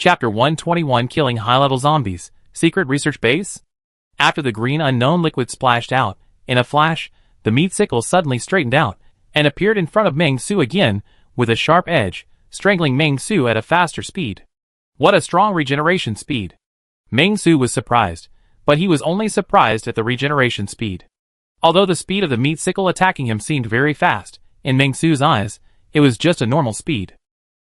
Chapter 121 Killing High-Level Zombies, Secret Research Base? After the green unknown liquid splashed out, in a flash, the meat sickle suddenly straightened out, and appeared in front of Meng Su again, with a sharp edge, strangling Meng Su at a faster speed. What a strong regeneration speed! Meng Su was surprised, but he was only surprised at the regeneration speed. Although the speed of the meat sickle attacking him seemed very fast, in Meng Su's eyes, it was just a normal speed.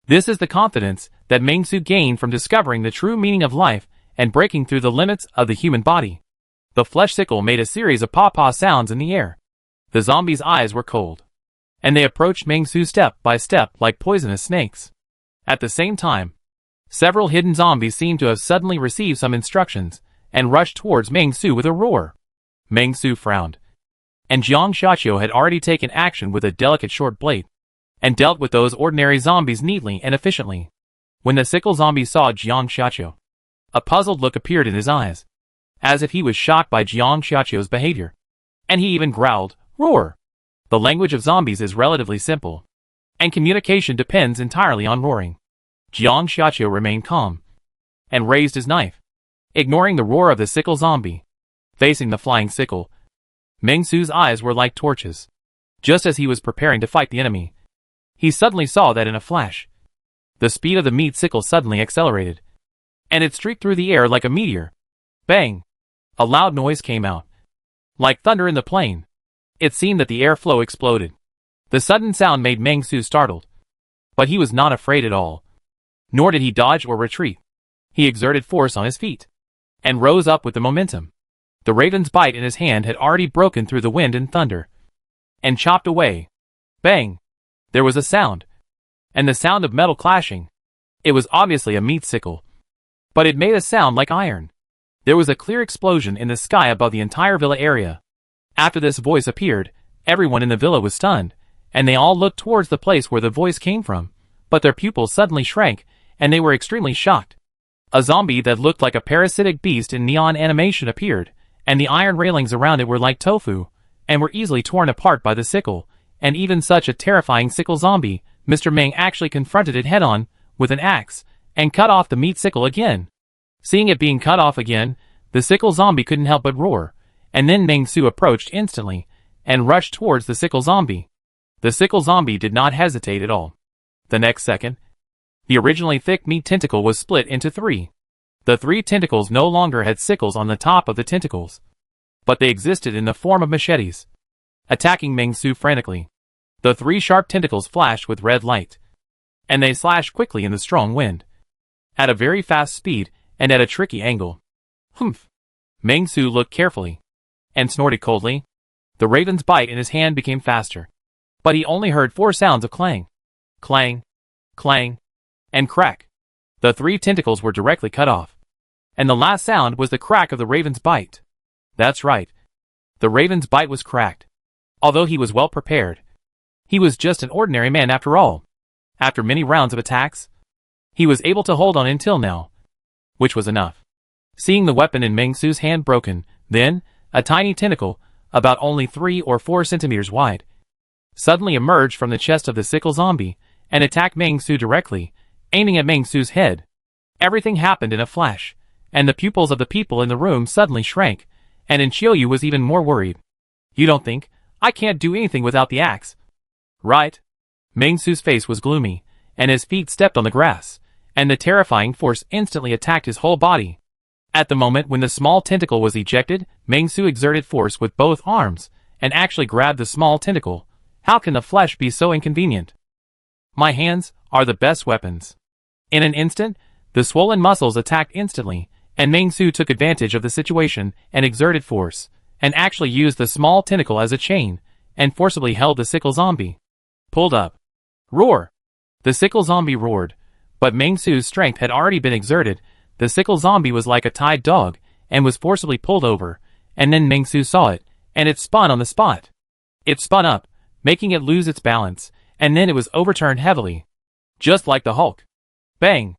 This is the confidence that Meng Su gained from discovering the true meaning of life and breaking through the limits of the human body. The flesh sickle made a series of paw-paw sounds in the air. The zombies' eyes were cold, and they approached Meng Su step by step like poisonous snakes. At the same time, several hidden zombies seemed to have suddenly received some instructions and rushed towards Meng Su with a roar. Meng Su frowned, and Jiang Xiaqiu had already taken action with a delicate short blade and dealt with those ordinary zombies neatly and efficiently. When the sickle zombie saw Jiang Xiaqiu, a puzzled look appeared in his eyes, as if he was shocked by Jiang Xiaqiu's behavior. And he even growled, "Roar!" The language of zombies is relatively simple, and communication depends entirely on roaring. Jiang Xiaqiu remained calm and raised his knife, ignoring the roar of the sickle zombie. Facing the flying sickle, Meng Su's eyes were like torches. Just as he was preparing to fight the enemy, he suddenly saw that in a flash, the speed of the meat sickle suddenly accelerated, and it streaked through the air like a meteor. Bang! A loud noise came out, like thunder in the plain. It seemed that the airflow exploded. The sudden sound made Meng Su startled, but he was not afraid at all. Nor did he dodge or retreat. He exerted force on his feet, and rose up with the momentum. The raven's bite in his hand had already broken through the wind and thunder, and chopped away. Bang! There was a sound, and the sound of metal clashing. It was obviously a meat sickle, but it made a sound like iron. There was a clear explosion in the sky above the entire villa area. After this voice appeared, everyone in the villa was stunned, and they all looked towards the place where the voice came from, but their pupils suddenly shrank, and they were extremely shocked. A zombie that looked like a parasitic beast in neon animation appeared, and the iron railings around it were like tofu, and were easily torn apart by the sickle, and even such a terrifying sickle zombie, Mr. Meng actually confronted it head-on, with an axe, and cut off the meat sickle again. Seeing it being cut off again, the sickle zombie couldn't help but roar, and then Meng Su approached instantly, and rushed towards the sickle zombie. The sickle zombie did not hesitate at all. The next second, the originally thick meat tentacle was split into three. The three tentacles no longer had sickles on the top of the tentacles, but they existed in the form of machetes, attacking Meng Su frantically. The three sharp tentacles flashed with red light, and they slashed quickly in the strong wind, at a very fast speed and at a tricky angle. Humph! Meng Su looked carefully, and snorted coldly. The raven's bite in his hand became faster, but he only heard four sounds of clang, clang, clang, and crack. The three tentacles were directly cut off, and the last sound was the crack of the raven's bite. That's right. The raven's bite was cracked. Although he was well prepared, he was just an ordinary man after all. After many rounds of attacks, he was able to hold on until now, which was enough. Seeing the weapon in Meng Su's hand broken, then, a tiny tentacle, about only 3 or 4 centimeters wide, suddenly emerged from the chest of the sickle zombie, and attacked Meng Su directly, aiming at Meng Su's head. Everything happened in a flash, and the pupils of the people in the room suddenly shrank, and Qiuyu was even more worried. "You don't think I can't do anything without the axe, right?" Meng Su's face was gloomy, and his feet stepped on the grass, and the terrifying force instantly attacked his whole body. At the moment when the small tentacle was ejected, Meng Su exerted force with both arms, and actually grabbed the small tentacle. How can the flesh be so inconvenient? My hands are the best weapons. In an instant, the swollen muscles attacked instantly, and Meng Su took advantage of the situation and exerted force, and actually used the small tentacle as a chain, and forcibly held the sickle zombie. Pulled up. Roar! The sickle zombie roared, but Meng Su's strength had already been exerted. The sickle zombie was like a tied dog, and was forcibly pulled over, and then Meng Su saw it, and it spun on the spot. It spun up, making it lose its balance, and then it was overturned heavily, just like the Hulk. Bang!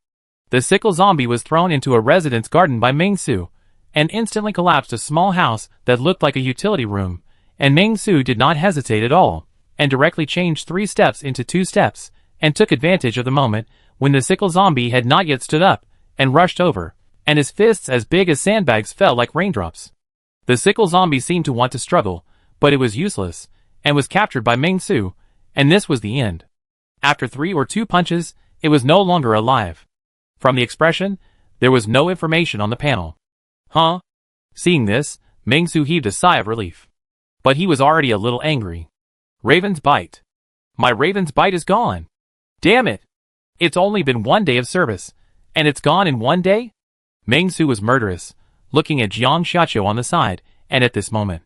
The sickle zombie was thrown into a residence garden by Meng Su, and instantly collapsed a small house that looked like a utility room, and Meng Su did not hesitate at all, and directly changed 3 steps into 2 steps, and took advantage of the moment when the sickle zombie had not yet stood up, and rushed over, and his fists as big as sandbags fell like raindrops. The sickle zombie seemed to want to struggle, but it was useless, and was captured by Meng Su, and this was the end. After 3 or 2 punches, it was no longer alive. From the expression, there was no information on the panel. Huh? Seeing this, Meng Su heaved a sigh of relief. But he was already a little angry. Raven's bite. My Raven's bite is gone. Damn it! It's only been 1 day of service, and it's gone in 1 day? Meng Su was murderous, looking at Jiang Xiaqiu on the side, and at this moment,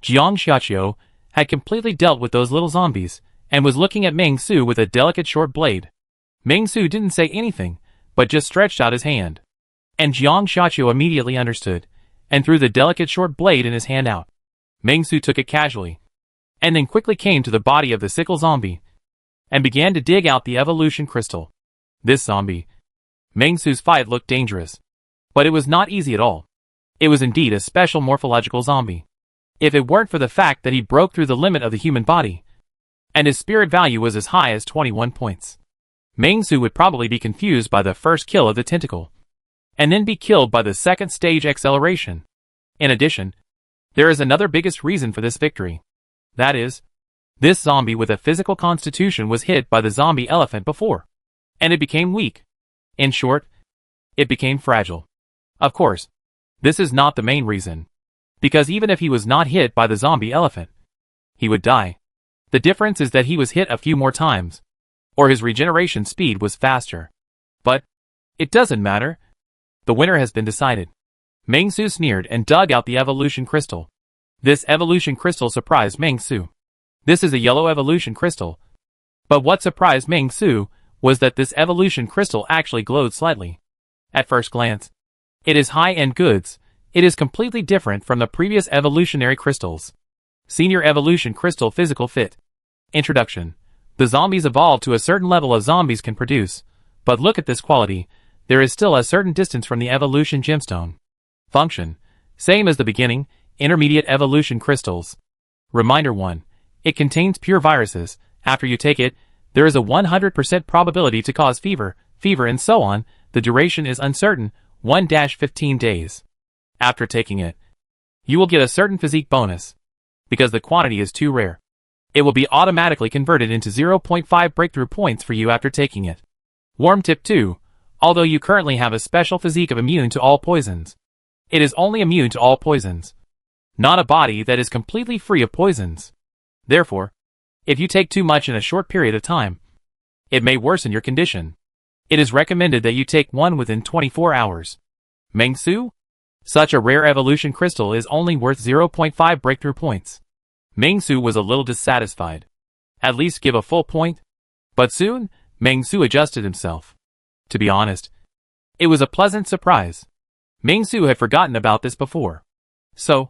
Jiang Xiaqiu had completely dealt with those little zombies, and was looking at Meng Su with a delicate short blade. Meng Su didn't say anything, but just stretched out his hand. And Jiang Xiaqiu immediately understood, and threw the delicate short blade in his hand out. Meng Su took it casually, and then quickly came to the body of the sickle zombie, and began to dig out the evolution crystal. This zombie, Meng Su's fight looked dangerous. But it was not easy at all. It was indeed a special morphological zombie. If it weren't for the fact that he broke through the limit of the human body, and his spirit value was as high as 21 points, Meng Su would probably be confused by the first kill of the tentacle, and then be killed by the second stage acceleration. In addition, there is another biggest reason for this victory. That is, this zombie with a physical constitution was hit by the zombie elephant before, and it became weak. In short, it became fragile. Of course, this is not the main reason, because even if he was not hit by the zombie elephant, he would die. The difference is that he was hit a few more times, or his regeneration speed was faster. But it doesn't matter. The winner has been decided. Meng Su sneered and dug out the evolution crystal. This evolution crystal surprised Meng Su. This is a yellow evolution crystal. But what surprised Meng Su was that this evolution crystal actually glowed slightly. At first glance, it is high-end goods. It is completely different from the previous evolutionary crystals. Senior Evolution Crystal Physical Fit. Introduction. The zombies evolved to a certain level of zombies can produce, but look at this quality, there is still a certain distance from the evolution gemstone. Function. Same as the beginning, intermediate evolution crystals. Reminder 1. It contains pure viruses. After you take it, there is a 100% probability to cause fever, and so on. The duration is uncertain, 1-15 days. After taking it, you will get a certain physique bonus. Because the quantity is too rare, it will be automatically converted into 0.5 breakthrough points for you after taking it. Warm tip 2. Although you currently have a special physique of immune to all poisons, it is only immune to all poisons, not a body that is completely free of poisons. Therefore, if you take too much in a short period of time, it may worsen your condition. It is recommended that you take one within 24 hours. Meng Su? Such a rare evolution crystal is only worth 0.5 breakthrough points. Meng Su was a little dissatisfied. At least give a full point. But soon, Meng Su adjusted himself. To be honest, it was a pleasant surprise. Meng Su had forgotten about this before. So,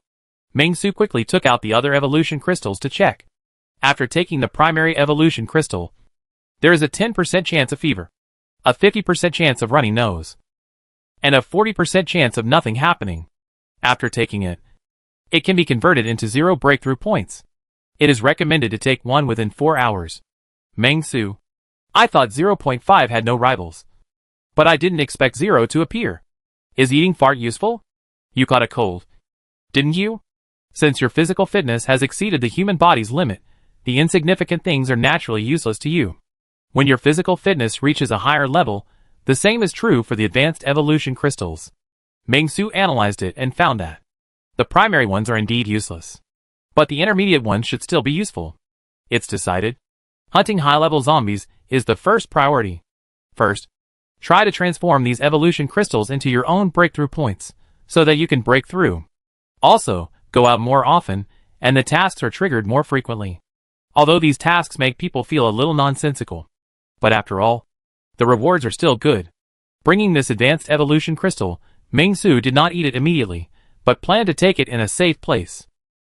Meng Su quickly took out the other evolution crystals to check. After taking the primary evolution crystal, there is a 10% chance of fever, a 50% chance of runny nose, and a 40% chance of nothing happening. After taking it, it can be converted into 0 breakthrough points. It is recommended to take one within 4 hours. Meng Su. I thought 0.5 had no rivals. But I didn't expect 0 to appear. Is eating fart useful? You caught a cold, didn't you? Since your physical fitness has exceeded the human body's limit, the insignificant things are naturally useless to you. When your physical fitness reaches a higher level, the same is true for the advanced evolution crystals. Meng Su analyzed it and found that the primary ones are indeed useless, but the intermediate ones should still be useful. It's decided. Hunting high-level zombies is the first priority. First, try to transform these evolution crystals into your own breakthrough points, so that you can break through. Also, go out more often, and the tasks are triggered more frequently. Although these tasks make people feel a little nonsensical. But after all, the rewards are still good. Bringing this advanced evolution crystal, Meng Su did not eat it immediately, but planned to take it in a safe place.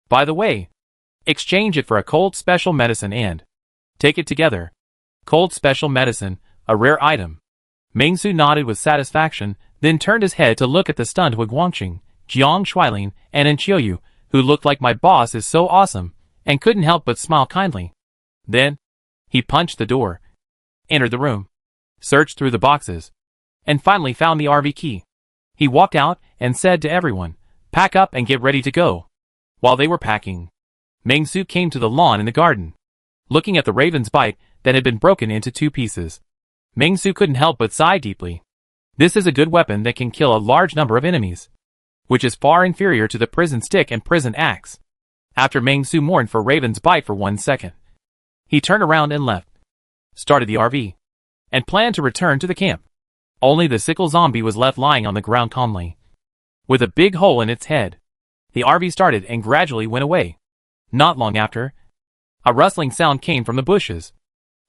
By the way, exchange it for a cold special medicine and take it together. Cold special medicine, a rare item. Meng Su nodded with satisfaction, then turned his head to look at the stunned Guangqing, Jiang Shuilin, and Enqiuyu, who looked like my boss is so awesome, and couldn't help but smile kindly. Then, he punched the door, entered the room, searched through the boxes, and finally found the RV key. He walked out and said to everyone, "Pack up and get ready to go." While they were packing, Meng-Su came to the lawn in the garden. Looking at the raven's bite that had been broken into 2 pieces, Meng-Su couldn't help but sigh deeply. This is a good weapon that can kill a large number of enemies, which is far inferior to the prison stick and prison axe. After Meng-Su mourned for Raven's bite for 1 second, he turned around and left, started the RV, and planned to return to the camp. Only the sickle zombie was left lying on the ground calmly, with a big hole in its head. The RV started and gradually went away. Not long after, a rustling sound came from the bushes,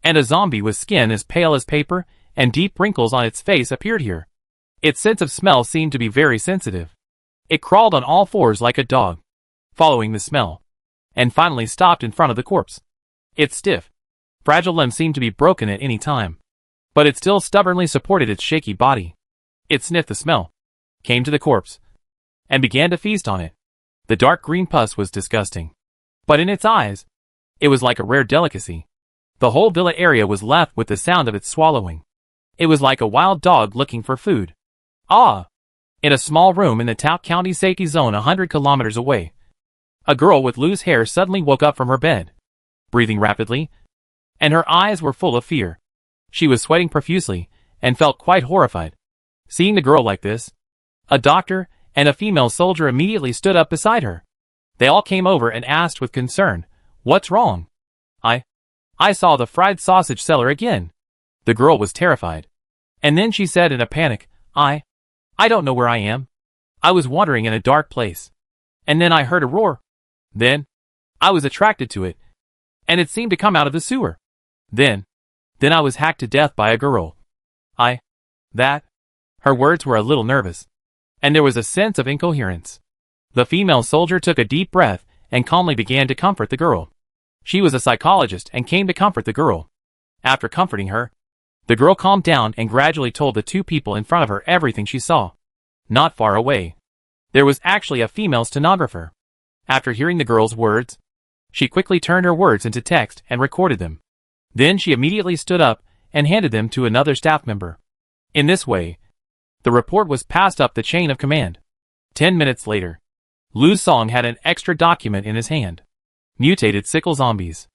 and a zombie with skin as pale as paper and deep wrinkles on its face appeared here. Its sense of smell seemed to be very sensitive. It crawled on all 4s like a dog, following the smell, and finally stopped in front of the corpse. Its stiff, fragile limbs seemed to be broken at any time, but it still stubbornly supported its shaky body. It sniffed the smell, came to the corpse, and began to feast on it. The dark green pus was disgusting, but in its eyes, it was like a rare delicacy. The whole villa area was left with the sound of its swallowing. It was like a wild dog looking for food. Ah! In a small room in the Tauk County safety zone 100 kilometers away, a girl with loose hair suddenly woke up from her bed, breathing rapidly, and her eyes were full of fear. She was sweating profusely and felt quite horrified. Seeing the girl like this, a doctor and a female soldier immediately stood up beside her. They all came over and asked with concern, "What's wrong?" I saw the fried sausage seller again." The girl was terrified. And then she said in a panic, I don't know where I am. I was wandering in a dark place. And then I heard a roar. Then I was attracted to it, and it seemed to come out of the sewer. Then I was hacked to death by a girl. Her words were a little nervous, and there was a sense of incoherence. The female soldier took a deep breath and calmly began to comfort the girl. She was a psychologist and came to comfort the girl. After comforting her, the girl calmed down and gradually told the 2 people in front of her everything she saw. Not far away, there was actually a female stenographer. After hearing the girl's words, she quickly turned her words into text and recorded them. Then she immediately stood up and handed them to another staff member. In this way, the report was passed up the chain of command. 10 minutes later, Lu Song had an extra document in his hand. Mutated sickle zombies.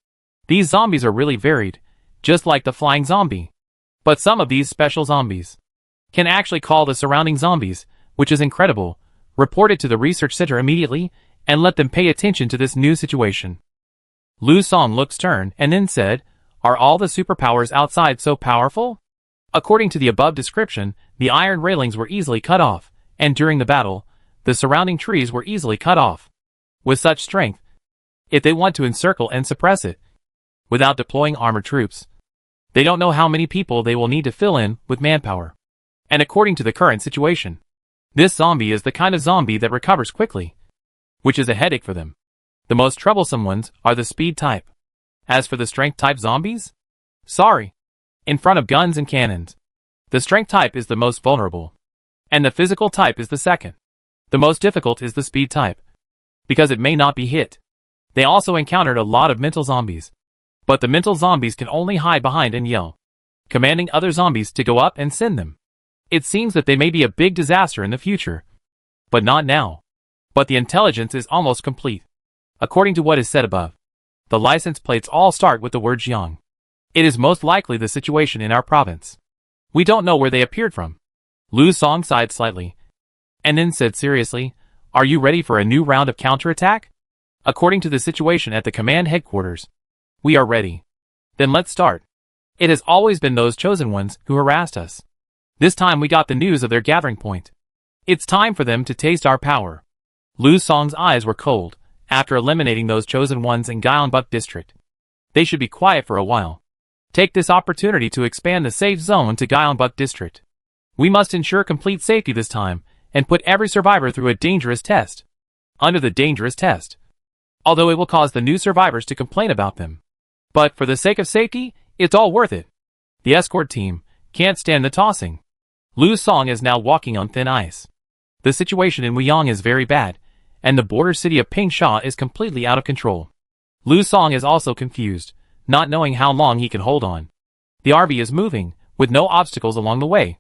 These zombies are really varied, just like the flying zombie. But some of these special zombies can actually call the surrounding zombies, which is incredible. Reported to the research center immediately and let them pay attention to this new situation. Lu Song looked stern and then said, "Are all the superpowers outside so powerful?" According to the above description, the iron railings were easily cut off, and during the battle, the surrounding trees were easily cut off. With such strength, if they want to encircle and suppress it, without deploying armored troops, they don't know how many people they will need to fill in with manpower. And according to the current situation, this zombie is the kind of zombie that recovers quickly, which is a headache for them. The most troublesome ones are the speed type. As for the strength type zombies, sorry, in front of guns and cannons, the strength type is the most vulnerable, and the physical type is the second. The most difficult is the speed type, because it may not be hit. They also encountered a lot of mental zombies, but the mental zombies can only hide behind and yell, commanding other zombies to go up and send them. It seems that they may be a big disaster in the future, but not now. But the intelligence is almost complete. According to what is said above, the license plates all start with the word Jiang. It is most likely the situation in our province. We don't know where they appeared from. Lu Song sighed slightly, and then said seriously, "Are you ready for a new round of counterattack?" According to the situation at the command headquarters, we are ready. Then let's start. It has always been those chosen ones who harassed us. This time we got the news of their gathering point. It's time for them to taste our power. Lu Song's eyes were cold. After eliminating those chosen ones in Gyeongbuk district, they should be quiet for a while. Take this opportunity to expand the safe zone to Gyeongbuk district. We must ensure complete safety this time, and put every survivor through a dangerous test. Under the dangerous test, although it will cause the new survivors to complain about them. But for the sake of safety, it's all worth it. The escort team can't stand the tossing. Lu Song is now walking on thin ice. The situation in Wyong is very bad, and the border city of Pingsha is completely out of control. Lu Song is also confused, not knowing how long he can hold on. The RV is moving, with no obstacles along the way.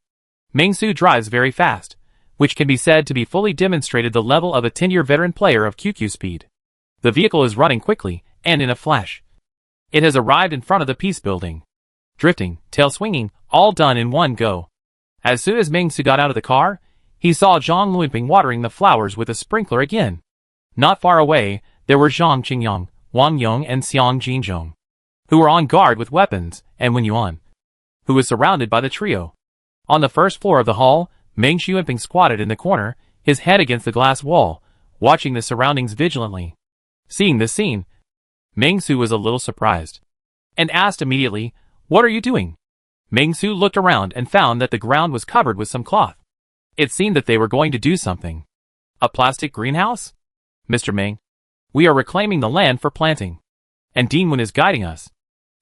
Meng Su drives very fast, which can be said to be fully demonstrated the level of a 10-year veteran player of QQ speed. The vehicle is running quickly, and in a flash, it has arrived in front of the peace building. Drifting, tail swinging, all done in one go. As soon as Meng Su got out of the car, he saw Zhang Luanping watering the flowers with a sprinkler again. Not far away, there were Zhang Qingyang, Wang Yong and Xiang Jinzhong, who were on guard with weapons, and Wen Yuan, who was surrounded by the trio. On the first floor of the hall, Meng Xuanping squatted in the corner, his head against the glass wall, watching the surroundings vigilantly. Seeing this scene, Meng Su was a little surprised, and asked immediately, "What are you doing?" Meng Su looked around and found that the ground was covered with some cloth. It seemed that they were going to do something. A plastic greenhouse? "Mr. Meng, we are reclaiming the land for planting, and Dean Wen is guiding us,"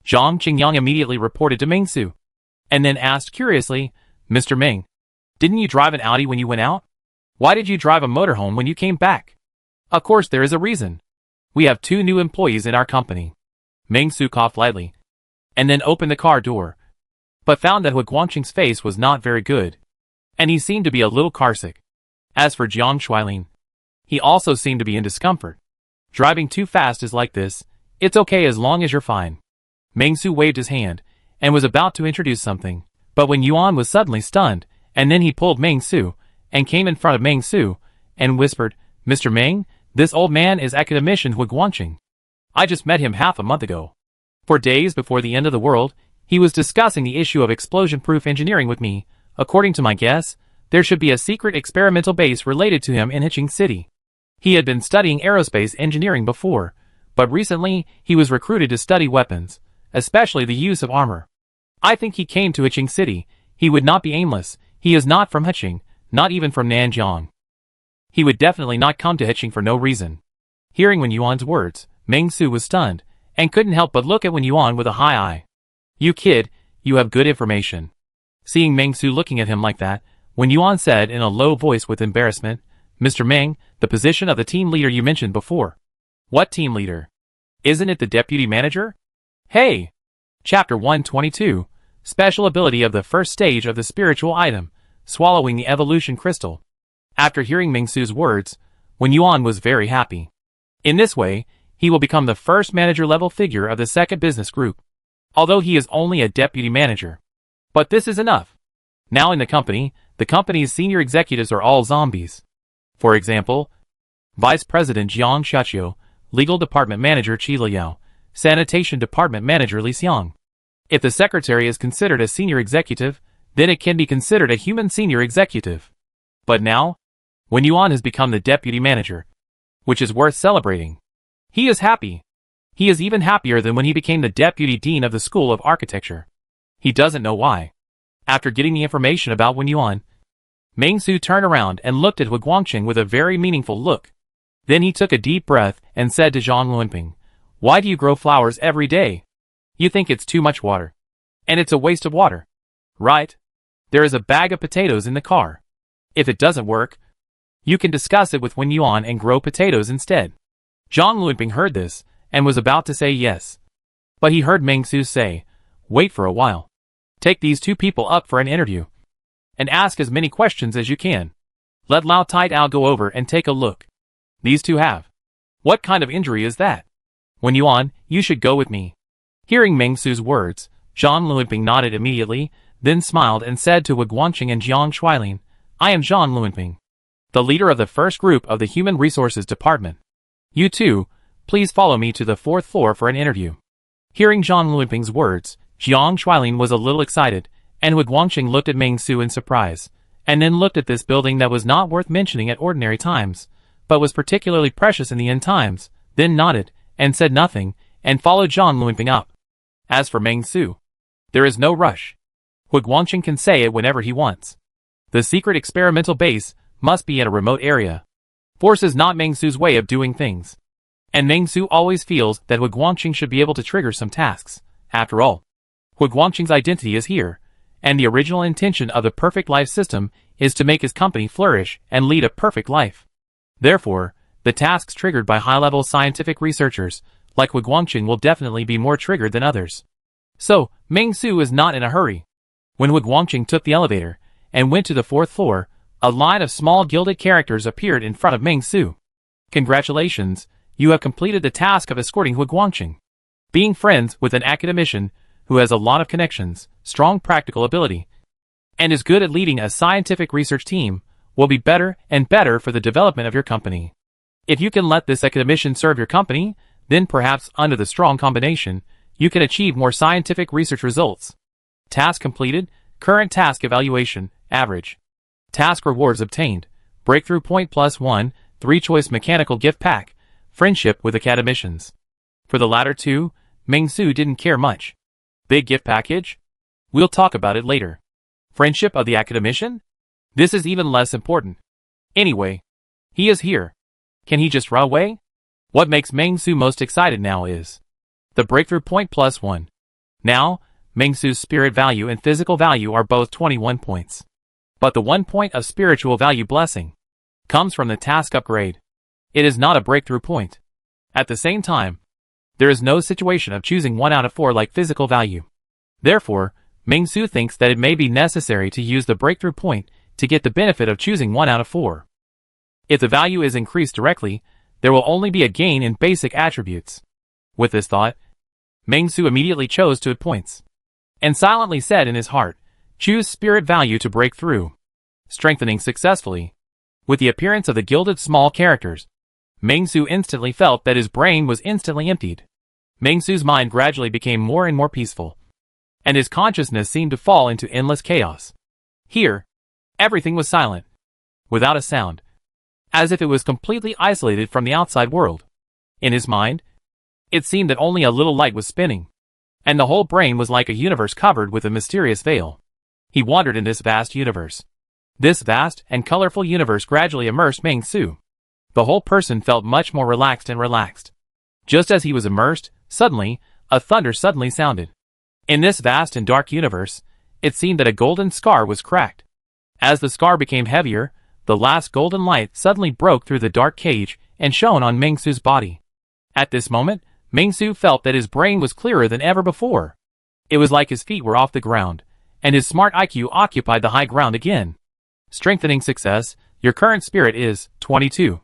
Zhang Qingyang immediately reported to Meng Su, and then asked curiously, "Mr. Meng, didn't you drive an Audi when you went out? Why did you drive a motorhome when you came back?" "Of course there is a reason. We have 2 new employees in our company." Meng Su coughed lightly, and then opened the car door, but found that Hu Guangqing's face was not very good, and he seemed to be a little carsick. As for Jiang Shuilin, he also seemed to be in discomfort. "Driving too fast is like this. It's okay as long as you're fine." Meng Su waved his hand, and was about to introduce something, but Wen Yuan was suddenly stunned, and then he pulled Meng Su, and came in front of Meng Su, and whispered, "Mr. Meng, this old man is academician Hu Guangqing. I just met him half a month ago. For days before the end of the world, he was discussing the issue of explosion-proof engineering with me. According to my guess, there should be a secret experimental base related to him in Hiching City. He had been studying aerospace engineering before, but recently he was recruited to study weapons, especially the use of armor. I think he came to Hiching City. He would not be aimless. He is not from Hiching, not even from Nanjiang. He would definitely not come to Hiching for no reason." Hearing Wen Yuan's words, Meng Su was stunned, and couldn't help but look at Wen Yuan with a high eye. "You kid, you have good information." Seeing Meng Su looking at him like that, Wen Yuan said in a low voice with embarrassment, "Mr. Meng, the position of the team leader you mentioned before." "What team leader? Isn't it the deputy manager?" "Hey!" Chapter 122, Special Ability of the First Stage of the Spiritual Item, Swallowing the Evolution Crystal. After hearing Meng Su's words, Wen Yuan was very happy. In this way, he will become the first manager-level figure of the second business group, although he is only a deputy manager. But this is enough. Now in the company's senior executives are all zombies. For example, Vice President Jiang Xiaqiu, Legal Department Manager Qi Liao, Sanitation Department Manager Li Xiang. If the secretary is considered a senior executive, then it can be considered a human senior executive. But now, Wen Yuan has become the deputy manager, which is worth celebrating. He is happy. He is even happier than when he became the deputy dean of the School of Architecture. He doesn't know why. After getting the information about Wen Yuan, Meng Su turned around and looked at Hu Guangqing with a very meaningful look. Then he took a deep breath and said to Zhang Luanping, "Why do you grow flowers every day? You think it's too much water. And it's a waste of water, right? There is a bag of potatoes in the car. If it doesn't work, you can discuss it with Wen Yuan and grow potatoes instead." Zhang Luanping heard this, and was about to say yes. But he heard Meng Su say, "Wait for a while. Take these 2 people up for an interview, and ask as many questions as you can. Let Lao Tai go over and take a look. These 2 have. What kind of injury is that? Wen Yuan, you should go with me." Hearing Meng Su's words, Zhang Luanping nodded immediately, then smiled and said to Hu Guangqing and Jiang Shuilin, "I am Zhang Luanping, the leader of the first group of the Human Resources Department. You 2, please follow me to the 4th floor for an interview." Hearing Zhang Luanping's words, Jiang Shuilin was a little excited, and Hu Guangqing looked at Meng Su in surprise, and then looked at this building that was not worth mentioning at ordinary times, but was particularly precious in the end times, then nodded, and said nothing, and followed Zhang Luanping up. As for Meng Su, there is no rush. Hu Guangqing can say it whenever he wants. The secret experimental base must be in a remote area. Force is not Meng Su's way of doing things. And Meng Su always feels that Hu Guangqing should be able to trigger some tasks. After all, Hu Guangqing's identity is here, and the original intention of the perfect life system is to make his company flourish and lead a perfect life. Therefore, the tasks triggered by high-level scientific researchers, like Hu Guangqing, will definitely be more triggered than others. So, Meng Su is not in a hurry. When Hu Guangqing took the elevator, and went to the 4th floor. A line of small gilded characters appeared in front of Ming Su. Congratulations, you have completed the task of escorting Hu Guangqing. Being friends with an academician who has a lot of connections, strong practical ability, and is good at leading a scientific research team will be better and better for the development of your company. If you can let this academician serve your company, then perhaps under the strong combination, you can achieve more scientific research results. Task completed, current task evaluation, average. Task rewards obtained, breakthrough point +1, 3-choice mechanical gift pack, friendship with academicians. For the latter two, Ming Su didn't care much. Big gift package? We'll talk about it later. Friendship of the academician? This is even less important. Anyway, he is here. Can he just run away? What makes Ming Su most excited now is the breakthrough point +1. Now, Ming Su's spirit value and physical value are both 21 points. But the 1 point of spiritual value blessing comes from the task upgrade. It is not a breakthrough point. At the same time, there is no situation of choosing 1 out of 4 like physical value. Therefore, Ming Su thinks that it may be necessary to use the breakthrough point to get the benefit of choosing 1 out of 4. If the value is increased directly, there will only be a gain in basic attributes. With this thought, Ming Su immediately chose 2 points, and silently said in his heart, choose spirit value to break through. Strengthening successfully. With the appearance of the gilded small characters, Ming Su instantly felt that his brain was instantly emptied. Ming Su's mind gradually became more and more peaceful, and his consciousness seemed to fall into endless chaos. Here, everything was silent, without a sound, as if it was completely isolated from the outside world. In his mind, it seemed that only a little light was spinning, and the whole brain was like a universe covered with a mysterious veil. He wandered in this vast universe. This vast and colorful universe gradually immersed Ming Su. The whole person felt much more relaxed and relaxed. Just as he was immersed, suddenly, a thunder suddenly sounded. In this vast and dark universe, it seemed that a golden scar was cracked. As the scar became heavier, the last golden light suddenly broke through the dark cage and shone on Ming Su's body. At this moment, Ming Su felt that his brain was clearer than ever before. It was like his feet were off the ground, and his smart IQ occupied the high ground again. Strengthening success, your current spirit is 22.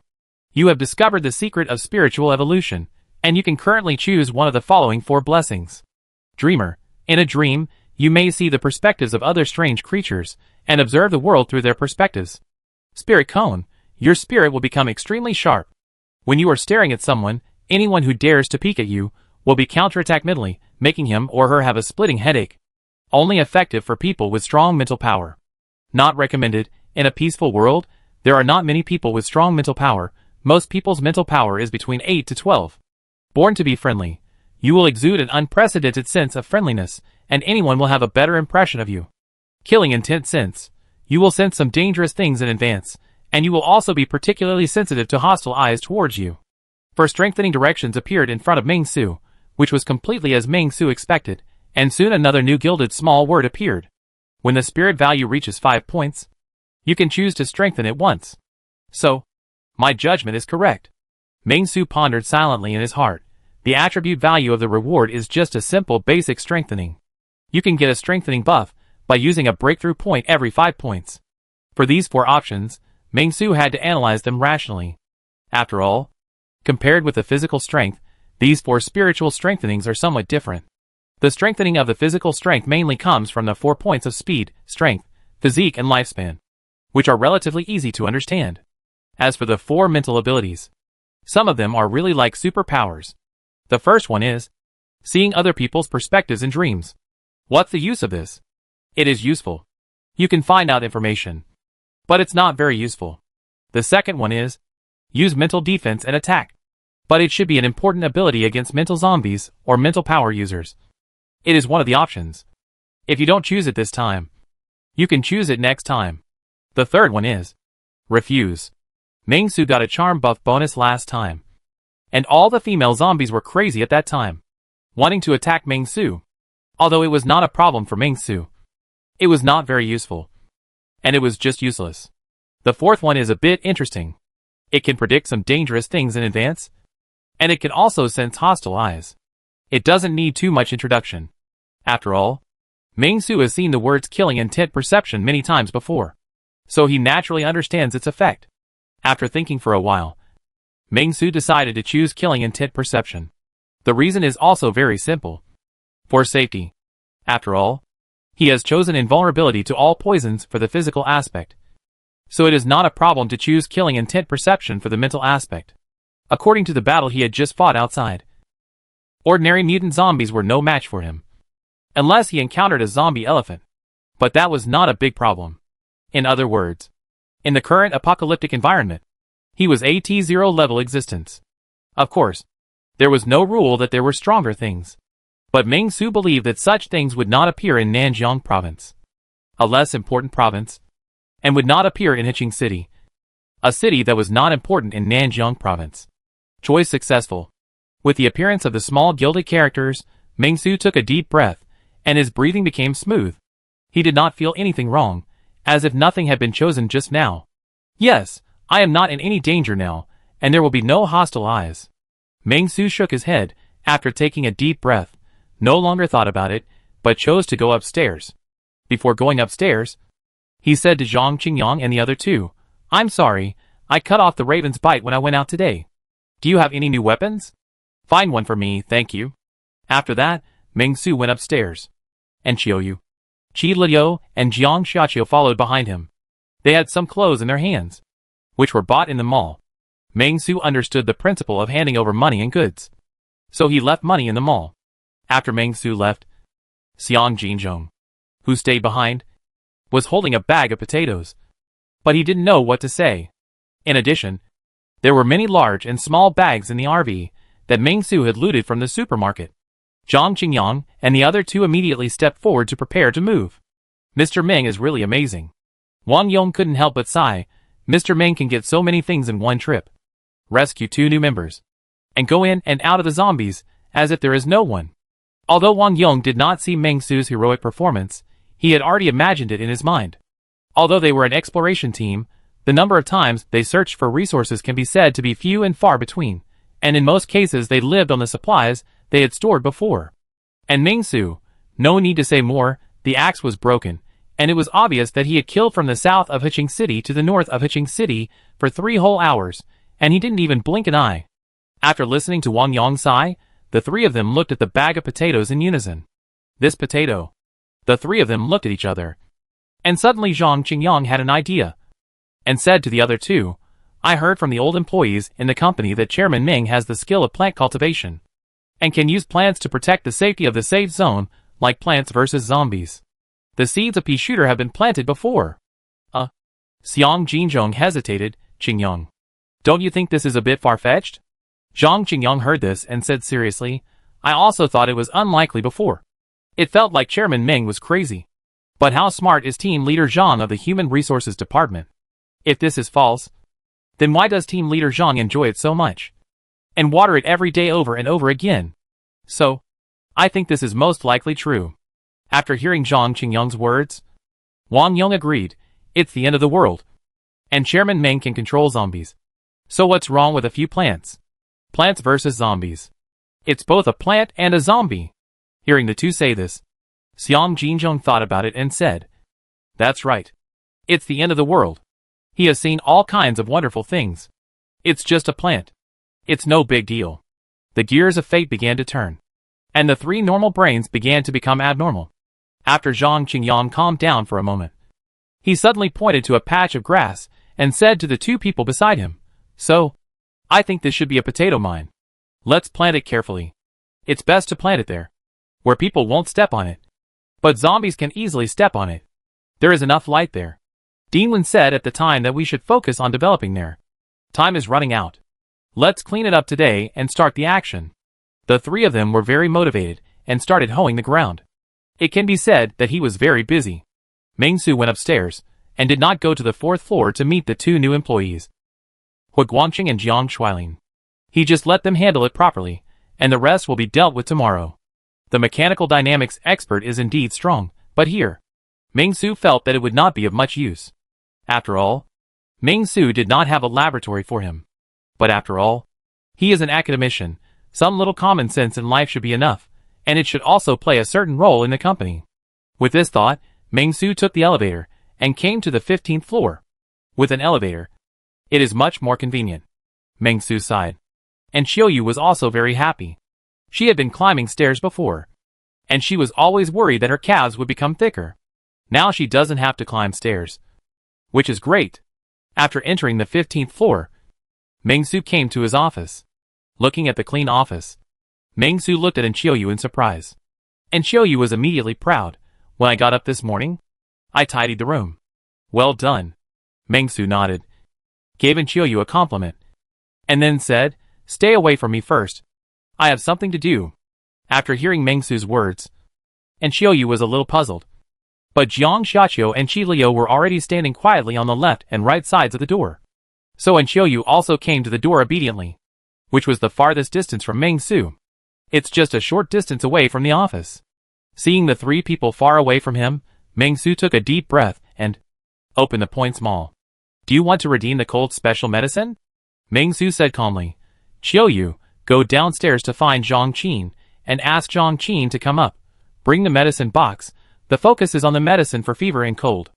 You have discovered the secret of spiritual evolution, and you can currently choose one of the following 4 blessings. Dreamer, in a dream, you may see the perspectives of other strange creatures, and observe the world through their perspectives. Spirit cone, your spirit will become extremely sharp. When you are staring at someone, anyone who dares to peek at you will be counterattacked mentally, making him or her have a splitting headache. Only effective for people with strong mental power. Not recommended. In a peaceful world, there are not many people with strong mental power. Most people's mental power is between 8 to 12. Born to be friendly, you will exude an unprecedented sense of friendliness, and anyone will have a better impression of you. Killing intense sense, you will sense some dangerous things in advance, and you will also be particularly sensitive to hostile eyes towards you. For strengthening directions appeared in front of Ming Su, which was completely as Ming Su expected, and soon another new gilded small word appeared. When the spirit value reaches 5 points, you can choose to strengthen it once. So, my judgment is correct. Ming Su pondered silently in his heart. The attribute value of the reward is just a simple basic strengthening. You can get a strengthening buff by using a breakthrough point every 5 points. For these 4 options, Ming Su had to analyze them rationally. After all, compared with the physical strength, these 4 spiritual strengthenings are somewhat different. The strengthening of the physical strength mainly comes from the 4 points of speed, strength, physique and lifespan, which are relatively easy to understand. As for the 4 mental abilities, some of them are really like superpowers. The first one is seeing other people's perspectives in dreams. What's the use of this? It is useful. You can find out information, but it's not very useful. The second one is use mental defense and attack, but it should be an important ability against mental zombies or mental power users. It is one of the options. If you don't choose it this time, you can choose it next time. The third one is refuse. Ming Su got a charm buff bonus last time, and all the female zombies were crazy at that time, wanting to attack Ming Su. Although it was not a problem for Ming Su, it was not very useful, and it was just useless. The fourth one is a bit interesting. It can predict some dangerous things in advance, and it can also sense hostile eyes. It doesn't need too much introduction. After all, Ming Su has seen the words killing intent perception many times before, so he naturally understands its effect. After thinking for a while, Ming Su decided to choose killing intent perception. The reason is also very simple. For safety. After all, he has chosen invulnerability to all poisons for the physical aspect. So it is not a problem to choose killing intent perception for the mental aspect. According to the battle he had just fought outside, ordinary mutant zombies were no match for him. Unless he encountered a zombie elephant. But that was not a big problem. In other words, in the current apocalyptic environment, he was a T0 level existence. Of course, there was no rule that there were stronger things. But Ming Su believed that such things would not appear in Nanjiang province, a less important province, and would not appear in Hiching City, a city that was not important in Nanjiang province. Choice successful. With the appearance of the small gilded characters, Ming Su took a deep breath, and his breathing became smooth. He did not feel anything wrong, as if nothing had been chosen just now. Yes, I am not in any danger now, and there will be no hostile eyes. Ming Su shook his head, after taking a deep breath, no longer thought about it, but chose to go upstairs. Before going upstairs, he said to Zhang Qingyang and the other two, "I'm sorry, I cut off the raven's bite when I went out today. Do you have any new weapons? Find one for me, thank you." After that, Ming Su went upstairs. And Qiuyu, Qi Liu, and Jiang Xiaqiu followed behind him. They had some clothes in their hands, which were bought in the mall. Ming Su understood the principle of handing over money and goods, so he left money in the mall. After Ming Su left, Xiang Jinzhong, who stayed behind, was holding a bag of potatoes, but he didn't know what to say. In addition, there were many large and small bags in the RV that Ming Su had looted from the supermarket. Zhang Qingyang and the other two immediately stepped forward to prepare to move. Mr. Ming is really amazing. Wang Yong couldn't help but sigh. Mr. Ming can get so many things in one trip. Rescue 2 new members, and go in and out of the zombies, as if there is no one. Although Wang Yong did not see Ming Su's heroic performance, he had already imagined it in his mind. Although they were an exploration team, the number of times they searched for resources can be said to be few and far between, and in most cases they lived on the supplies they had stored before. And Ming Su, no need to say more, the axe was broken, and it was obvious that he had killed from the south of Hiching City to the north of Hiching City for 3 whole hours, and he didn't even blink an eye. After listening to Wang Yong sigh, the 3 of them looked at the bag of potatoes in unison. This potato. The 3 of them looked at each other. And suddenly Zhang Qingyang had an idea, and said to the other 2, "I heard from the old employees in the company that Chairman Ming has the skill of plant cultivation, and can use plants to protect the safety of the safe zone, like Plants vs. Zombies. The seeds of pea shooter have been planted before." Xiang Jinzhong hesitated. "Qingyang, don't you think this is a bit far-fetched?" Zhang Qingyang heard this and said seriously, "I also thought it was unlikely before. It felt like Chairman Ming was crazy. But how smart is Team Leader Zhang of the Human Resources Department? If this is false, then why does Team Leader Zhang enjoy it so much? And water it every day over and over again? So, I think this is most likely true." After hearing Zhang Qingyang's words, Wang Yong agreed, "It's the end of the world, and Chairman Ming can control zombies. So what's wrong with a few plants? Plants versus zombies. It's both a plant and a zombie." Hearing the 2 say this, Xiang Jinzhong thought about it and said, "That's right. It's the end of the world. He has seen all kinds of wonderful things. It's just a plant. It's no big deal." The gears of fate began to turn, and the 3 normal brains began to become abnormal. After Zhang Qingyang calmed down for a moment, he suddenly pointed to a patch of grass and said to the 2 people beside him, "So, I think this should be a potato mine. Let's plant it carefully. It's best to plant it there, where people won't step on it. But zombies can easily step on it. There is enough light there." Deanlin said at the time that we should focus on developing there. Time is running out. Let's clean it up today and start the action. The 3 of them were very motivated and started hoeing the ground. It can be said that he was very busy. Ming Su went upstairs and did not go to the 4th floor to meet the 2 new employees, Hu Guangqing and Jiang Shuilin. He just let them handle it properly, and the rest will be dealt with tomorrow. The mechanical dynamics expert is indeed strong, but here, Ming Su felt that it would not be of much use. After all, Ming Su did not have a laboratory for him. But after all, he is an academician. Some little common sense in life should be enough, and it should also play a certain role in the company. With this thought, Meng Su took the elevator and came to the 15th floor. With an elevator, it is much more convenient. Meng Su sighed. And Xiaoyu was also very happy. She had been climbing stairs before, and she was always worried that her calves would become thicker. Now she doesn't have to climb stairs, which is great. After entering the 15th floor, Meng Su came to his office. Looking at the clean office, Meng Su looked at Xiaoyu in surprise. And Xiaoyu was immediately proud. When I got up this morning, I tidied the room. Well done. Meng Su nodded, gave Xiaoyu a compliment, and then said, stay away from me first. I have something to do. After hearing Meng Su's words, Xiaoyu was a little puzzled. But Jiang Xiaqiu and Qi Liu were already standing quietly on the left and right sides of the door. So Xiaoyu also came to the door obediently, which was the farthest distance from Meng Su. It's just a short distance away from the office. Seeing the three people far away from him, Meng Su took a deep breath and opened the points mall. Do you want to redeem the cold special medicine? Meng Su said calmly. Xiaoyu, go downstairs to find Zhang Qin and ask Zhang Qin to come up. Bring the medicine box. The focus is on the medicine for fever and cold.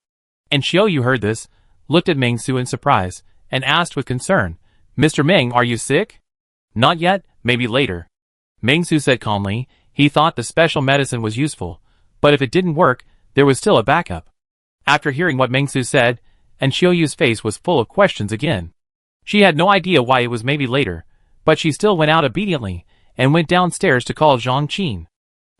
And Xiaoyu heard this, looked at Meng Su in surprise, and asked with concern, Mr. Meng, are you sick? Not yet, maybe later. Meng Su said calmly. He thought the special medicine was useful, but if it didn't work, there was still a backup. After hearing what Meng Su said, Xiaoyu's face was full of questions again. She had no idea why it was maybe later, but she still went out obediently, and went downstairs to call Zhang Qin.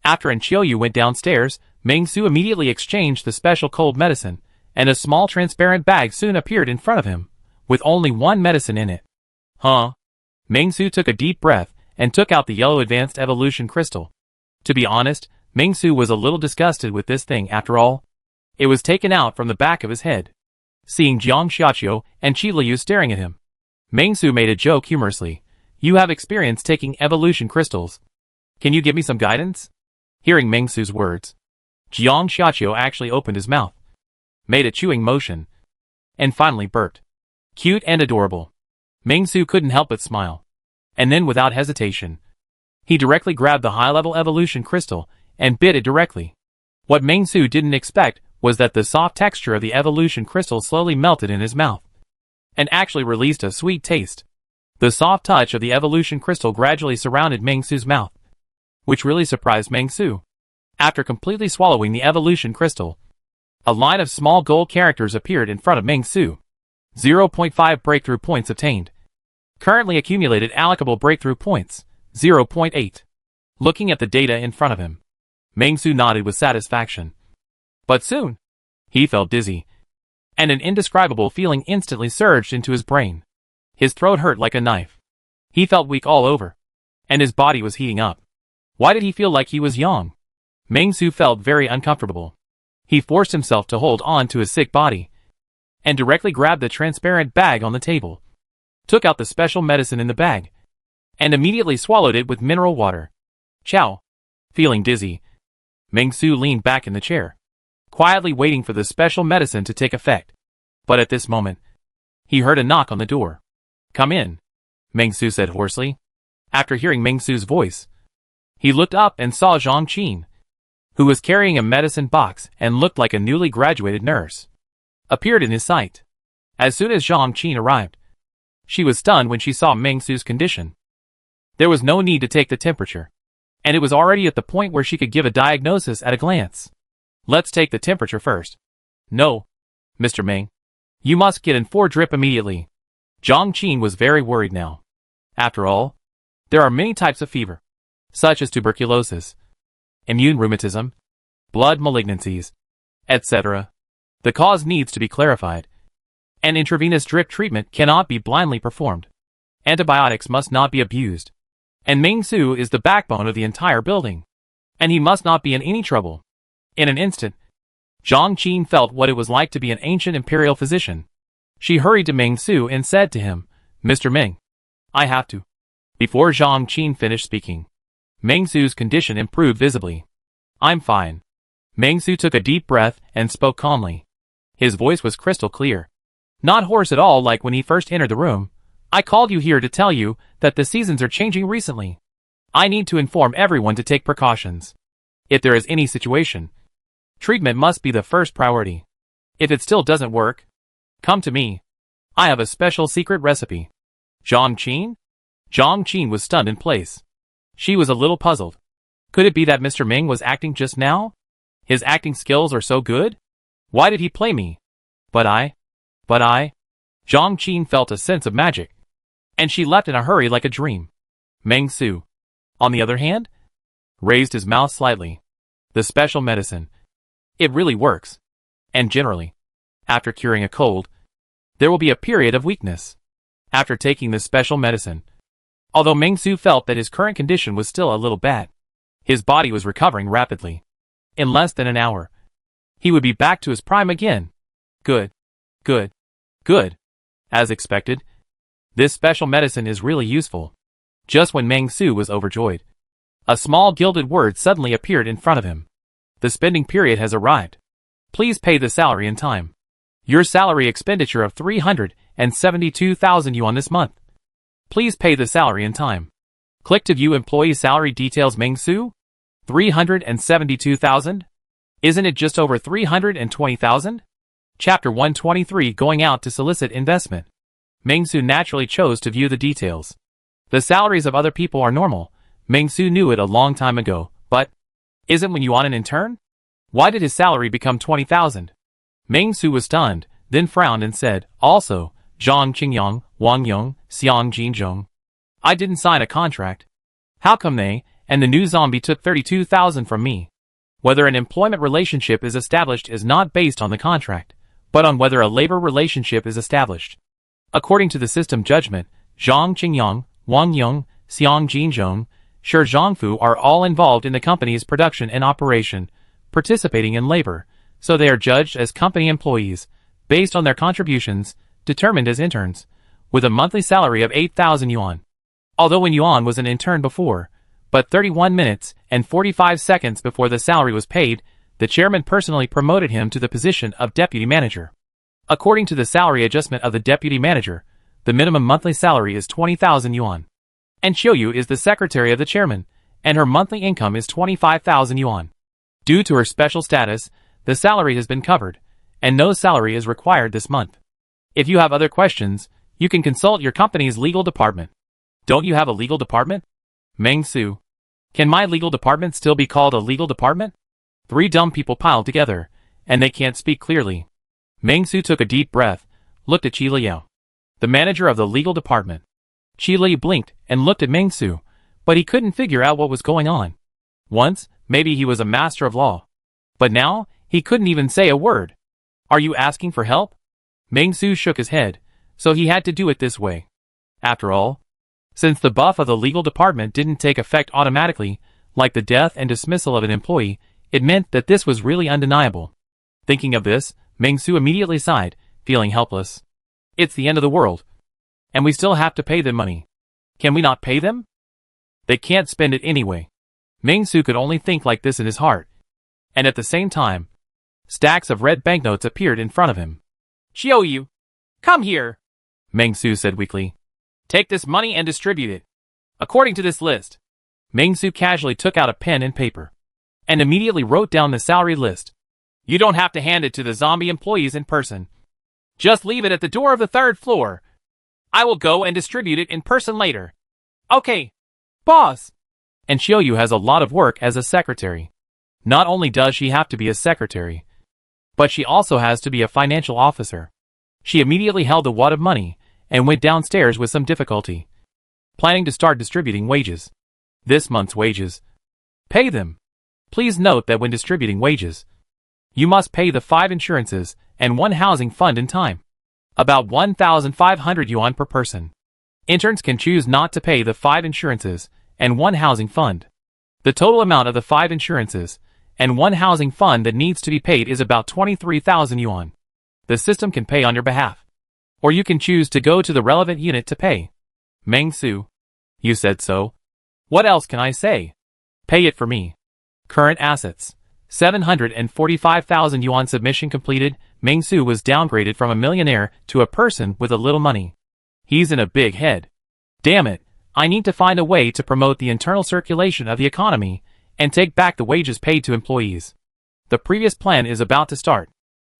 After Xiaoyu went downstairs, Meng Su immediately exchanged the special cold medicine, and a small transparent bag soon appeared in front of him, with only one medicine in it. Huh? Meng Su took a deep breath, and took out the yellow advanced evolution crystal. To be honest, Meng Su was a little disgusted with this thing after all. It was taken out from the back of his head. Seeing Jiang Xiaqiu and Qi Liu staring at him, Meng Su made a joke humorously. You have experience taking evolution crystals. Can you give me some guidance? Hearing Meng Su's words, Jiang Xiaqiu actually opened his mouth, made a chewing motion, and finally burped. Cute and adorable. Meng Su couldn't help but smile. And then without hesitation, he directly grabbed the high-level evolution crystal and bit it directly. What Meng Su didn't expect was that the soft texture of the evolution crystal slowly melted in his mouth, and actually released a sweet taste. The soft touch of the evolution crystal gradually surrounded Meng Su's mouth, which really surprised Meng Su. After completely swallowing the evolution crystal, a line of small gold characters appeared in front of Meng Su. 0.5 breakthrough points obtained. Currently accumulated allocable breakthrough points, 0.8. Looking at the data in front of him, Meng Su nodded with satisfaction. But soon, he felt dizzy, and an indescribable feeling instantly surged into his brain. His throat hurt like a knife. He felt weak all over, and his body was heating up. Why did he feel like he was young? Meng Su felt very uncomfortable. He forced himself to hold on to his sick body, and directly grabbed the transparent bag on the table, took out the special medicine in the bag, and immediately swallowed it with mineral water. Chow. Feeling dizzy, Meng Su leaned back in the chair, quietly waiting for the special medicine to take effect. But at this moment, he heard a knock on the door. Come in, Meng Su said hoarsely. After hearing Meng Su's voice, he looked up and saw Zhang Qin, who was carrying a medicine box and looked like a newly graduated nurse, appeared in his sight. As soon as Zhang Qin arrived, she was stunned when she saw Meng Su's condition. There was no need to take the temperature, and it was already at the point where she could give a diagnosis at a glance. Let's take the temperature first. No, Mr. Meng. You must get in for drip immediately. Zhang Qin was very worried now. After all, there are many types of fever, such as tuberculosis, immune rheumatism, blood malignancies, etc. The cause needs to be clarified. An intravenous drip treatment cannot be blindly performed. Antibiotics must not be abused. And Meng Su is the backbone of the entire building, and he must not be in any trouble. In an instant, Zhang Qin felt what it was like to be an ancient imperial physician. She hurried to Meng Su and said to him, Mr. Meng, I have to. Before Zhang Qin finished speaking, Meng Su's condition improved visibly. I'm fine. Meng Su took a deep breath and spoke calmly. His voice was crystal clear, not hoarse at all like when he first entered the room. I called you here to tell you that the seasons are changing recently. I need to inform everyone to take precautions. If there is any situation, Treatment must be the first priority. If it still doesn't work, come to me. I have a special secret recipe. Zhang Qin? Zhang Qin was stunned in place. She was a little puzzled. Could it be that Mr. Ming was acting just now? His acting skills are so good? Why did he play me? But I... Zhang Qin felt a sense of magic. And she left in a hurry like a dream. Meng Su, on the other hand, raised his mouth slightly. The special medicine. It really works. And generally, after curing a cold, there will be a period of weakness. After taking this special medicine, although Meng Su felt that his current condition was still a little bad, his body was recovering rapidly. In less than an hour, he would be back to his prime again. Good. As expected, this special medicine is really useful. Just when Meng Su was overjoyed, a small gilded word suddenly appeared in front of him. The spending period has arrived. Please pay the salary in time. Your salary expenditure of 372,000 yuan this month. Please pay the salary in time. Click to view employee salary details. Meng Su? 372,000? Isn't it just over 320,000? Chapter 123, Going Out to Solicit Investment. Meng Su naturally chose to view the details. The salaries of other people are normal. Meng Su knew it a long time ago, but isn't when you want an intern? Why did his salary become 20,000? Meng Su was stunned, then frowned and said, also, Zhang Qingyang, Wang Yong, Xiang Jinzhong. I didn't sign a contract. How come they, and the new zombie took 32,000 from me? Whether an employment relationship is established is not based on the contract, but on whether a labor relationship is established. According to the system judgment, Zhang Qingyang, Wang Yong, Xiang Jinzhong, Shi Zhangfu are all involved in the company's production and operation, participating in labor, so they are judged as company employees, based on their contributions, determined as interns, with a monthly salary of 8,000 yuan. Although when Yuan was an intern before, but 31 minutes and 45 seconds before the salary was paid, the chairman personally promoted him to the position of deputy manager. According to the salary adjustment of the deputy manager, the minimum monthly salary is 20,000 yuan. And Xiuyu is the secretary of the chairman, and her monthly income is 25,000 yuan. Due to her special status, the salary has been covered, and no salary is required this month. If you have other questions, you can consult your company's legal department. Don't you have a legal department? Meng Su. Can my legal department still be called a legal department? Three dumb people piled together, and they can't speak clearly. Meng Su took a deep breath, looked at Qi Liao, the manager of the legal department. Qi Li blinked and looked at Meng Su, but he couldn't figure out what was going on. Once, maybe he was a master of law. But now, he couldn't even say a word. Are you asking for help? Meng Su shook his head, so he had to do it this way. After all, since the buff of the legal department didn't take effect automatically, like the death and dismissal of an employee, it meant that this was really undeniable. Thinking of this, Meng Su immediately sighed, feeling helpless. It's the end of the world. And we still have to pay them money. Can we not pay them? They can't spend it anyway. Meng Su could only think like this in his heart. And at the same time, stacks of red banknotes appeared in front of him. Xiuyu, come here, Meng Su said weakly. Take this money and distribute it. According to this list. Meng Su casually took out a pen and paper, and immediately wrote down the salary list. You don't have to hand it to the zombie employees in person. Just leave it at the door of the 3rd floor. I will go and distribute it in person later. Okay, boss. And Xiuyu has a lot of work as a secretary. Not only does she have to be a secretary, but she also has to be a financial officer. She immediately held the wad of money and went downstairs with some difficulty, planning to start distributing wages. This month's wages. Pay them. Please note that when distributing wages, you must pay the 5 insurances and 1 housing fund in time. About 1,500 yuan per person. Interns can choose not to pay the 5 insurances and 1 housing fund. The total amount of the 5 insurances and 1 housing fund that needs to be paid is about 23,000 yuan. The system can pay on your behalf, or you can choose to go to the relevant unit to pay. Meng Su. You said so. What else can I say? Pay it for me. Current assets. 745,000 yuan. Submission completed. Meng Su was downgraded from a millionaire to a person with a little money. He's in a big head. Damn it, I need to find a way to promote the internal circulation of the economy and take back the wages paid to employees. The previous plan is about to start.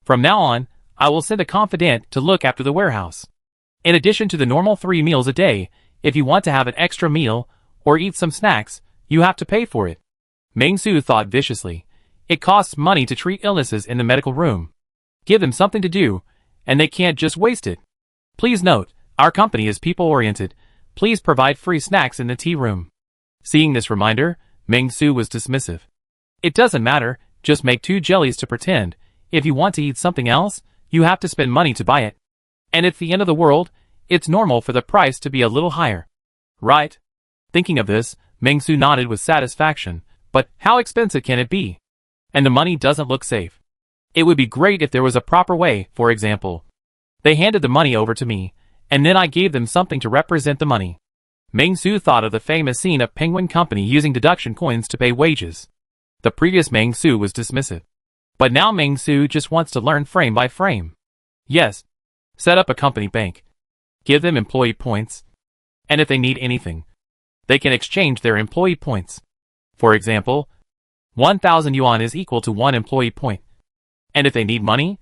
From now on, I will send a confidant to look after the warehouse. In addition to the normal 3 meals a day, if you want to have an extra meal or eat some snacks, you have to pay for it. Meng-su thought viciously. It costs money to treat illnesses in the medical room. Give them something to do, and they can't just waste it. Please note, our company is people-oriented. Please provide free snacks in the tea room. Seeing this reminder, Meng-su was dismissive. It doesn't matter, just make 2 jellies to pretend. If you want to eat something else, you have to spend money to buy it. And it's the end of the world, it's normal for the price to be a little higher. Right? Thinking of this, Meng-su nodded with satisfaction. But how expensive can it be? And the money doesn't look safe. It would be great if there was a proper way, for example. They handed the money over to me, and then I gave them something to represent the money. Meng-su thought of the famous scene of Penguin Company using deduction coins to pay wages. The previous Meng-su was dismissive. But now Meng-su just wants to learn frame by frame. Yes. Set up a company bank. Give them employee points. And if they need anything, they can exchange their employee points. For example, 1,000 yuan is equal to 1 employee point. And if they need money,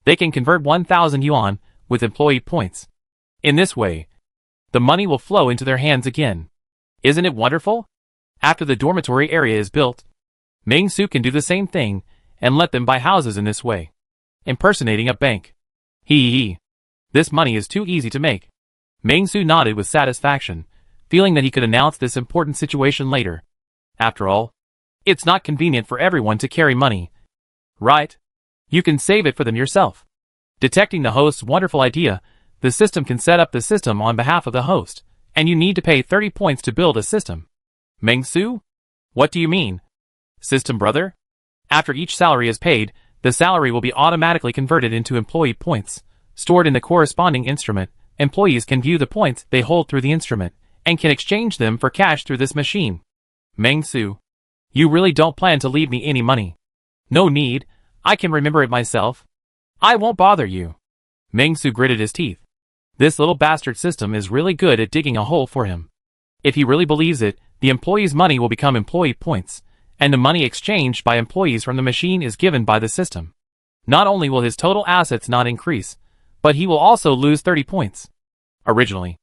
they can convert 1,000 yuan with employee points. In this way, the money will flow into their hands again. Isn't it wonderful? After the dormitory area is built, Meng-su can do the same thing and let them buy houses in this way. Impersonating a bank. Hee. This money is too easy to make. Meng-su nodded with satisfaction, feeling that he could announce this important situation later. After all, it's not convenient for everyone to carry money. Right? You can save it for them yourself. Detecting the host's wonderful idea, the system can set up the system on behalf of the host, and you need to pay 30 points to build a system. Meng-su? What do you mean? System brother? After each salary is paid, the salary will be automatically converted into employee points, stored in the corresponding instrument. Employees can view the points they hold through the instrument, and can exchange them for cash through this machine. Meng-su, you really don't plan to leave me any money. No need, I can remember it myself. I won't bother you. Meng-su gritted his teeth. This little bastard system is really good at digging a hole for him. If he really believes it, the employee's money will become employee points, and the money exchanged by employees from the machine is given by the system. Not only will his total assets not increase, but he will also lose 30 points. Originally,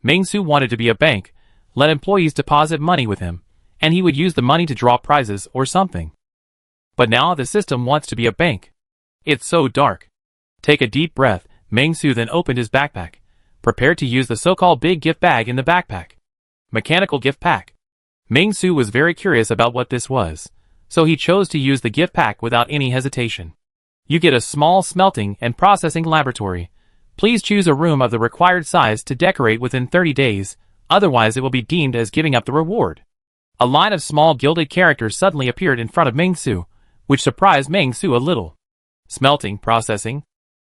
Meng-su wanted to be a bank, let employees deposit money with him, and he would use the money to draw prizes or something. But now the system wants to be a bank. It's so dark. Take a deep breath. Meng-su then opened his backpack, prepared to use the so-called big gift bag in the backpack. Mechanical gift pack. Meng-su was very curious about what this was, so he chose to use the gift pack without any hesitation. You get a small smelting and processing laboratory. Please choose a room of the required size to decorate within 30 days, otherwise it will be deemed as giving up the reward. A line of small gilded characters suddenly appeared in front of Meng-su, which surprised Meng-su a little. Smelting, processing.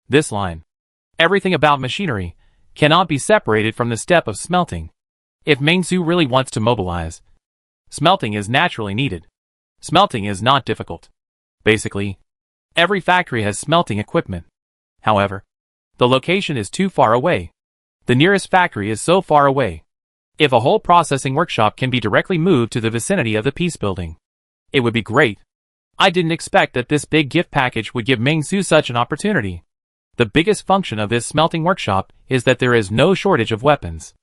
This line. Everything about machinery cannot be separated from the step of smelting. If Meng-su really wants to mobilize, smelting is naturally needed. Smelting is not difficult. Basically, every factory has smelting equipment. However, the location is too far away. The nearest factory is so far away. If a whole processing workshop can be directly moved to the vicinity of the peace building, it would be great. I didn't expect that this big gift package would give Meng-su such an opportunity. The biggest function of this smelting workshop is that there is no shortage of weapons.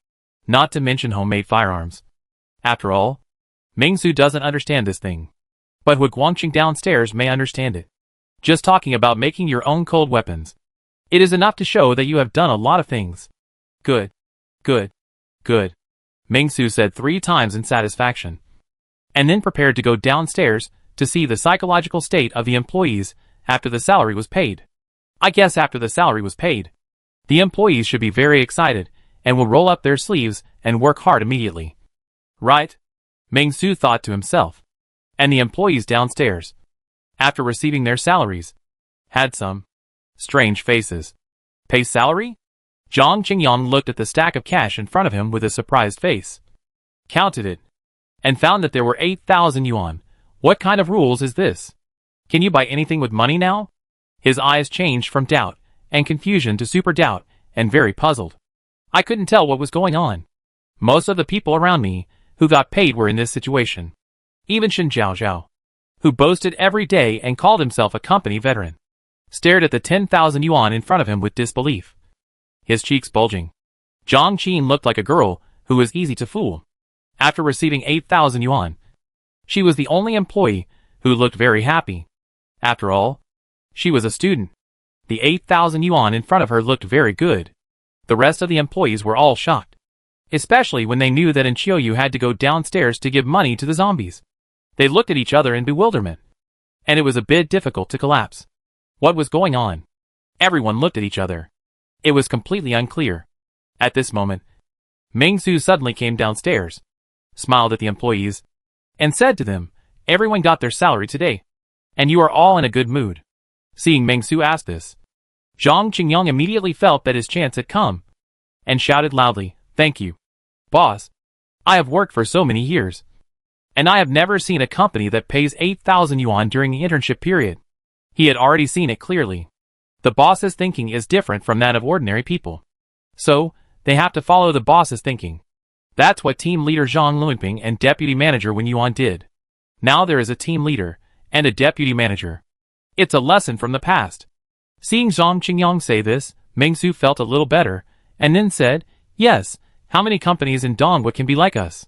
Not to mention homemade firearms. After all, Meng-su doesn't understand this thing. But Hu Guangqing downstairs may understand it. Just talking about making your own cold weapons. It is enough to show that you have done a lot of things. Good. Good. Good. Meng-su said 3 times in satisfaction. And then prepared to go downstairs to see the psychological state of the employees after the salary was paid. I guess after the salary was paid, the employees should be very excited and will roll up their sleeves and work hard immediately. Right? Meng-su thought to himself. And the employees downstairs, after receiving their salaries, had some strange faces. Pay salary? Zhang Qingyang looked at the stack of cash in front of him with a surprised face. Counted it, and found that there were 8,000 yuan. What kind of rules is this? Can you buy anything with money now? His eyes changed from doubt and confusion to super doubt, and very puzzled. I couldn't tell what was going on. Most of the people around me who got paid were in this situation. Even Shen Zhaozhao. who boasted every day and called himself a company veteran, stared at the 10,000 yuan in front of him with disbelief, his cheeks bulging. Zhang Qin looked like a girl who was easy to fool. After receiving 8,000 yuan, she was the only employee who looked very happy. After all, she was a student. The 8,000 yuan in front of her looked very good. The rest of the employees were all shocked, especially when they knew that Enchioyu had to go downstairs to give money to the zombies. They looked at each other in bewilderment, and it was a bit difficult to collapse. What was going on? Everyone looked at each other. It was completely unclear. At this moment, Ming-Su suddenly came downstairs, smiled at the employees, and said to them, "Everyone got their salary today, and you are all in a good mood." Seeing Ming-Su ask this, Zhang Qingyang immediately felt that his chance had come, and shouted loudly, "Thank you, boss. I have worked for so many years, and I have never seen a company that pays 8,000 yuan during the internship period." He had already seen it clearly. The boss's thinking is different from that of ordinary people, so they have to follow the boss's thinking. That's what team leader Zhang Luanping and deputy manager Wen Yuan did. Now there is a team leader and a deputy manager. It's a lesson from the past. Seeing Zhang Qingyang say this, Ming-Su felt a little better, and then said, "Yes, how many companies in Dongwa can be like us?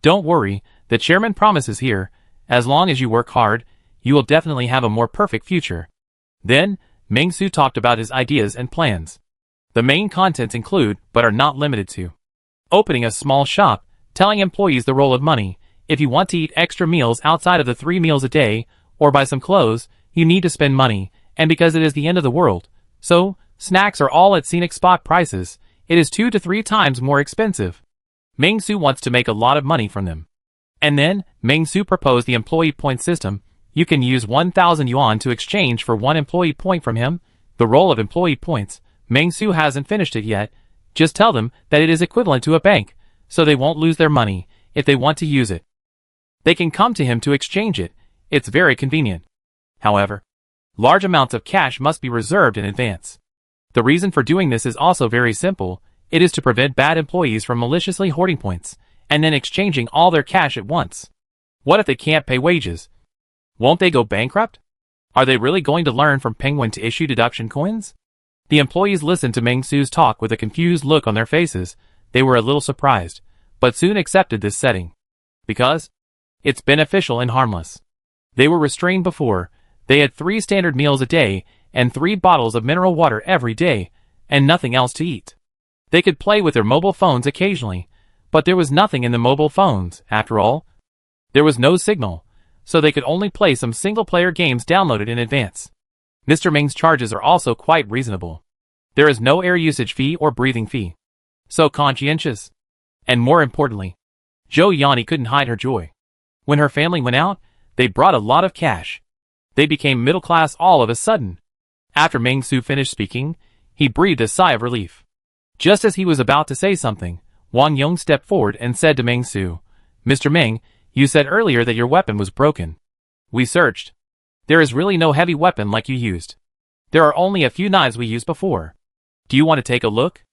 Don't worry, the chairman promises here, as long as you work hard, you will definitely have a more perfect future." Then, Ming-Su talked about his ideas and plans. The main contents include, but are not limited to, opening a small shop, telling employees the role of money. If you want to eat extra meals outside of the 3 meals a day, or buy some clothes, you need to spend money, and because it is the end of the world, so snacks are all at scenic spot prices, it is 2 to 3 times more expensive. Ming-Su wants to make a lot of money from them. And then, Ming-Su proposed the employee point system. You can use 1,000 yuan to exchange for 1 employee point from him. The role of employee points, Ming-Su hasn't finished it yet. Just tell them that it is equivalent to a bank, so they won't lose their money. If they want to use it, they can come to him to exchange it. It's very convenient. However, large amounts of cash must be reserved in advance. The reason for doing this is also very simple. It is to prevent bad employees from maliciously hoarding points, and then exchanging all their cash at once. What if they can't pay wages? Won't they go bankrupt? Are they really going to learn from Penguin to issue deduction coins? The employees listened to Ming-Su's talk with a confused look on their faces. They were a little surprised, but soon accepted this setting, because it's beneficial and harmless. They were restrained before. They had 3 standard meals a day, and 3 bottles of mineral water every day, and nothing else to eat. They could play with their mobile phones occasionally, but there was nothing in the mobile phones. After all, there was no signal, so they could only play some single-player games downloaded in advance. Mr. Ming's charges are also quite reasonable. There is no air usage fee or breathing fee. So conscientious. And more importantly, Zhou Yanni couldn't hide her joy. When her family went out, they brought a lot of cash. They became middle class all of a sudden. After Ming-Su finished speaking, he breathed a sigh of relief. Just as he was about to say something, Wang Yong stepped forward and said to Ming-Su, "Mr. Ming, you said earlier that your weapon was broken. We searched. There is really no heavy weapon like you used. There are only a few knives we used before. Do you want to take a look?"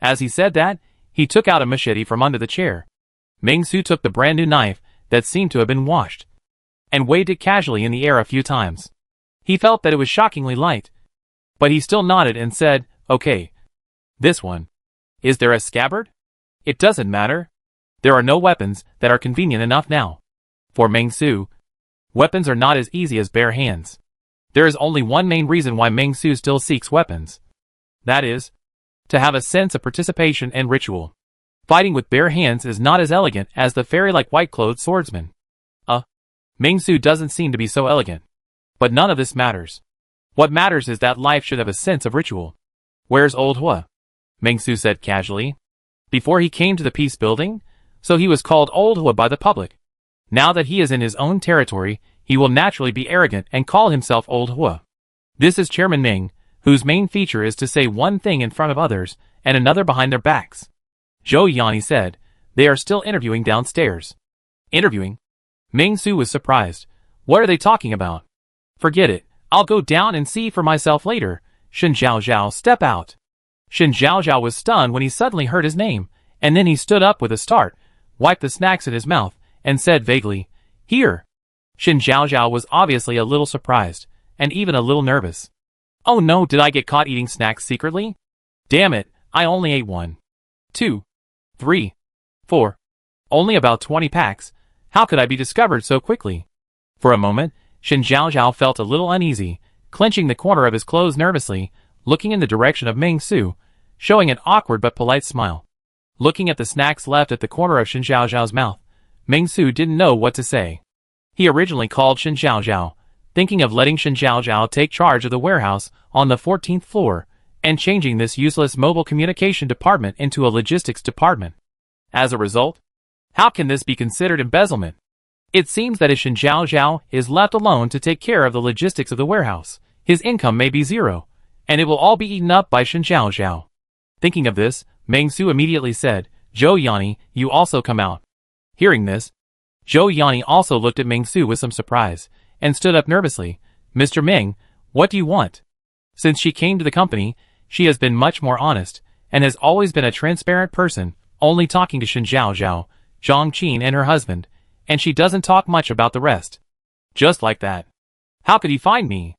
As he said that, he took out a machete from under the chair. Ming-Su took the brand new knife that seemed to have been washed, and waved it casually in the air a few times. He felt that it was shockingly light, but he still nodded and said, "Okay. This one. Is there a scabbard?" "It doesn't matter. There are no weapons that are convenient enough now." For Ming-Su, weapons are not as easy as bare hands. There is only one main reason why Ming-Su still seeks weapons. That is, to have a sense of participation and ritual. Fighting with bare hands is not as elegant as the fairy-like white-clothed swordsman. Ming-Su doesn't seem to be so elegant. But none of this matters. What matters is that life should have a sense of ritual. "Where's Old Hua?" Ming-Su said casually. Before he came to the peace building, so he was called Old Hua by the public. Now that he is in his own territory, he will naturally be arrogant and call himself Old Hua. This is Chairman Ming, whose main feature is to say one thing in front of others and another behind their backs. Zhou Yanni said, "They are still interviewing downstairs." Interviewing? Ming-Su was surprised. What are they talking about? "Forget it. I'll go down and see for myself later." Shen Zhaozhao, step out. Shen Zhaozhao was stunned when he suddenly heard his name, and then he stood up with a start, wiped the snacks in his mouth, and said vaguely, "Here." Shen Zhaozhao was obviously a little surprised, and even a little nervous. Oh no, did I get caught eating snacks secretly? Damn it, I only ate 1, 2, 3, 4. Only about 20 packs. How could I be discovered so quickly? For a moment, Shen Zhaozhao felt a little uneasy, clenching the corner of his clothes nervously, looking in the direction of Meng Su, showing an awkward but polite smile. Looking at the snacks left at the corner of Shen Zhaozhao's mouth, Meng Su didn't know what to say. He originally called Shen Zhaozhao, thinking of letting Shen Zhaozhao take charge of the warehouse on the 14th floor, and changing this useless mobile communication department into a logistics department. As a result, how can this be considered embezzlement? It seems that if Shen Zhaozhao is left alone to take care of the logistics of the warehouse, his income may be 0, and it will all be eaten up by Shen Zhaozhao. Thinking of this, Meng Su immediately said, "Zhou Yanni, you also come out." Hearing this, Zhou Yanni also looked at Meng Su with some surprise, and stood up nervously. "Mr. Meng, what do you want?" Since she came to the company, she has been much more honest, and has always been a transparent person, only talking to Shen Zhaozhao, Zhang Qin and her husband, and she doesn't talk much about the rest. Just like that. How could he find me?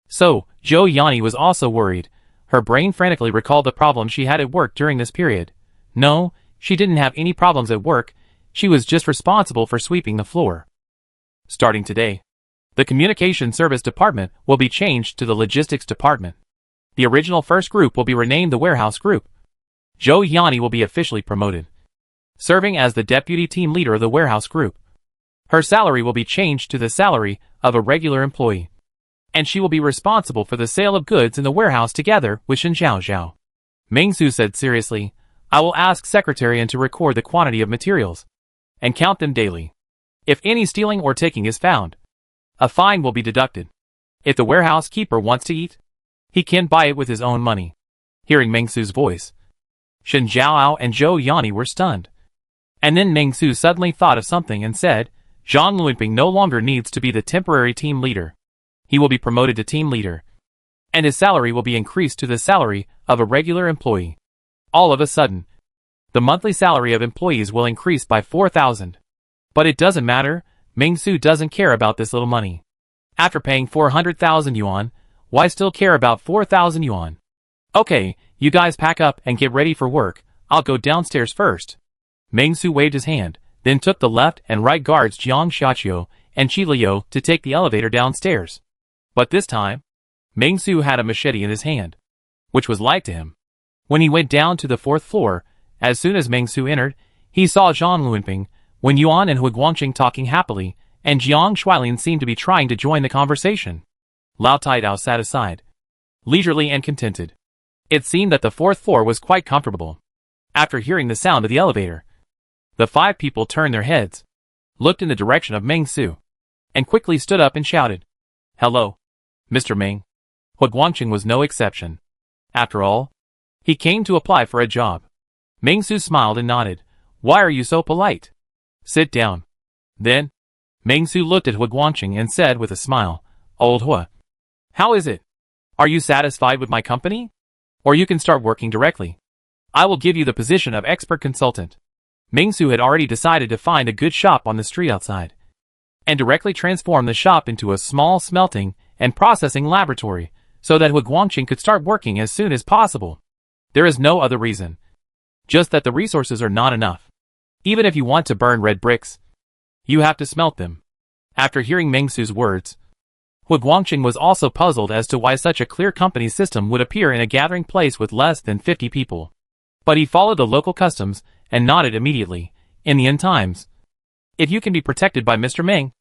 So, Zhou Yanni was also worried. Her brain frantically recalled the problems she had at work during this period. No, she didn't have any problems at work, she was just responsible for sweeping the floor. Starting today, the Communication Service Department will be changed to the Logistics Department. The original first group will be renamed the Warehouse Group. Zhou Yanni will be officially promoted, serving as the Deputy Team Leader of the Warehouse Group. Her salary will be changed to the salary of a regular employee, and she will be responsible for the sale of goods in the warehouse together with Shen Zhaozhao. Meng Su said seriously, "I will ask Secretariat to record the quantity of materials and count them daily. If any stealing or taking is found, a fine will be deducted. If the warehouse keeper wants to eat, he can buy it with his own money." Hearing Meng Su's voice, Shen Zhaozhao and Zhou Yanni were stunned. And then Meng Su suddenly thought of something and said, "Zhang Luanping no longer needs to be the temporary team leader. He will be promoted to team leader, and his salary will be increased to the salary of a regular employee." All of a sudden, the monthly salary of employees will increase by 4,000. But it doesn't matter, Meng Su doesn't care about this little money. After paying 400,000 yuan, why still care about 4,000 yuan? Okay, you guys pack up and get ready for work, I'll go downstairs first. Meng Su waved his hand, then took the left and right guards Jiang Xiaqiu and Qi Liu to take the elevator downstairs. But this time, Meng Su had a machete in his hand, which was light to him. When he went down to the 4th floor, as soon as Meng Su entered, he saw Zhang Luanping, Wen Yuan and Hu Guangqing talking happily, and Jiang Shuailin seemed to be trying to join the conversation. Lao Taidao sat aside, leisurely and contented. It seemed that the 4th floor was quite comfortable. After hearing the sound of the elevator, the 5 people turned their heads, looked in the direction of Meng Su, and quickly stood up and shouted, "Hello, Mr. Meng." Hu Guangqing was no exception. After all, he came to apply for a job. Meng Su smiled and nodded. "Why are you so polite? Sit down." Then, Meng Su looked at Hu Guangqing and said with a smile, "Old Hu, how is it? Are you satisfied with my company? Or you can start working directly. I will give you the position of expert consultant." Meng Su had already decided to find a good shop on the street outside, and directly transform the shop into a small smelting and processing laboratory, so that Hu Guangqing could start working as soon as possible. There is no other reason. Just that the resources are not enough. Even if you want to burn red bricks, you have to smelt them. After hearing Meng Su's words, Hu Guangqing was also puzzled as to why such a clear company system would appear in a gathering place with less than 50 people. But he followed the local customs and nodded immediately. In the end times, if you can be protected by Mr. Meng,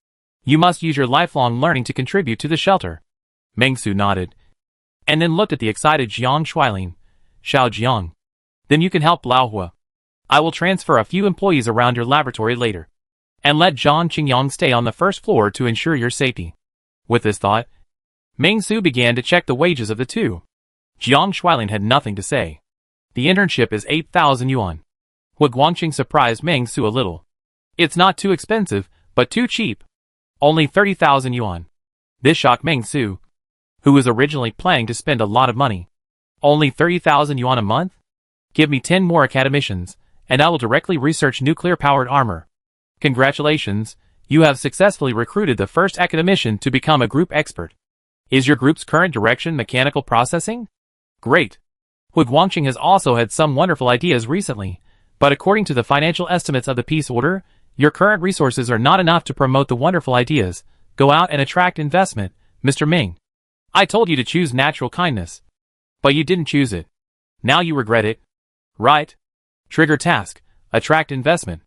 you must use your lifelong learning to contribute to the shelter. Meng Su nodded, and then looked at the excited Jiang Shuailin. "Xiao Jiang, then you can help Lao Hua. I will transfer a few employees around your laboratory later, and let Zhang Qingyang stay on the 1st floor to ensure your safety." With this thought, Meng Su began to check the wages of the two. Jiang Shuailin had nothing to say. The internship is 8,000 yuan. Hu Guangqing surprised Meng Su a little. It's not too expensive, but too cheap. Only 30,000 yuan. This shocked Meng Su, who was originally planning to spend a lot of money. Only 30,000 yuan a month? Give me 10 more academicians, and I will directly research nuclear-powered armor. Congratulations, You have successfully recruited the first academician to become a group expert. Is your group's current direction mechanical processing? Great. Hu Guangqing has also had some wonderful ideas recently, but according to the financial estimates of the peace order, your current resources are not enough to promote the wonderful ideas. Go out and attract investment, Mr. Ming. I told you to choose natural kindness. But you didn't choose it. Now you regret it. Right? Trigger task. Attract investment.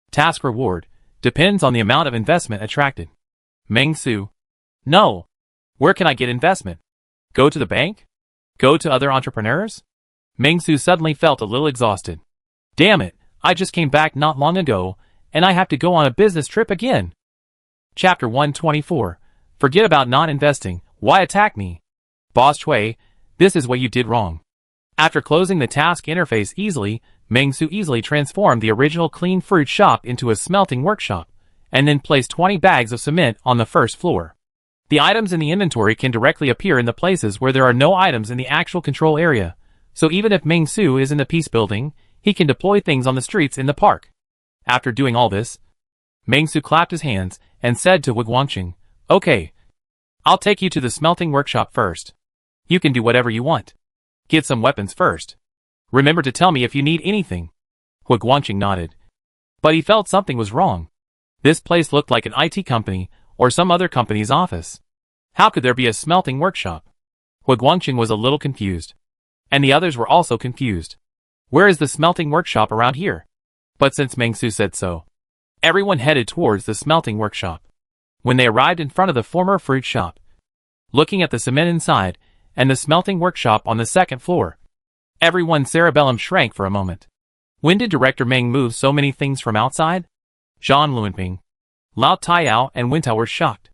Task reward. Depends on the amount of investment attracted. Meng Su. No. Where can I get investment? Go to the bank? Go to other entrepreneurs? Meng Su suddenly felt a little exhausted. Damn it, I just came back not long ago, and I have to go on a business trip again. Chapter 124. Forget about not investing. Why attack me? Boss Chui, this is what you did wrong. After closing the task interface easily, Meng Su easily transformed the original clean fruit shop into a smelting workshop, and then placed 20 bags of cement on the first floor. The items in the inventory can directly appear in the places where there are no items in the actual control area, so even if Meng Su is in the peace building, he can deploy things on the streets in the park. After doing all this, Meng Su clapped his hands and said to Hu Guangqing, Okay, I'll take you to the smelting workshop first. You can do whatever you want. Get some weapons first. Remember to tell me if you need anything. Hu Guangqing nodded. But he felt something was wrong. This place looked like an IT company or some other company's office. How could there be a smelting workshop? Hu Guangqing was a little confused. And the others were also confused. Where is the smelting workshop around here? But since Meng Su said so, everyone headed towards the smelting workshop. When they arrived in front of the former fruit shop, looking at the cement inside and the smelting workshop on the second floor, everyone's cerebellum shrank for a moment. When did Director Meng move so many things from outside? Zhang Luanping, Lao Taiyao and Wintao were shocked.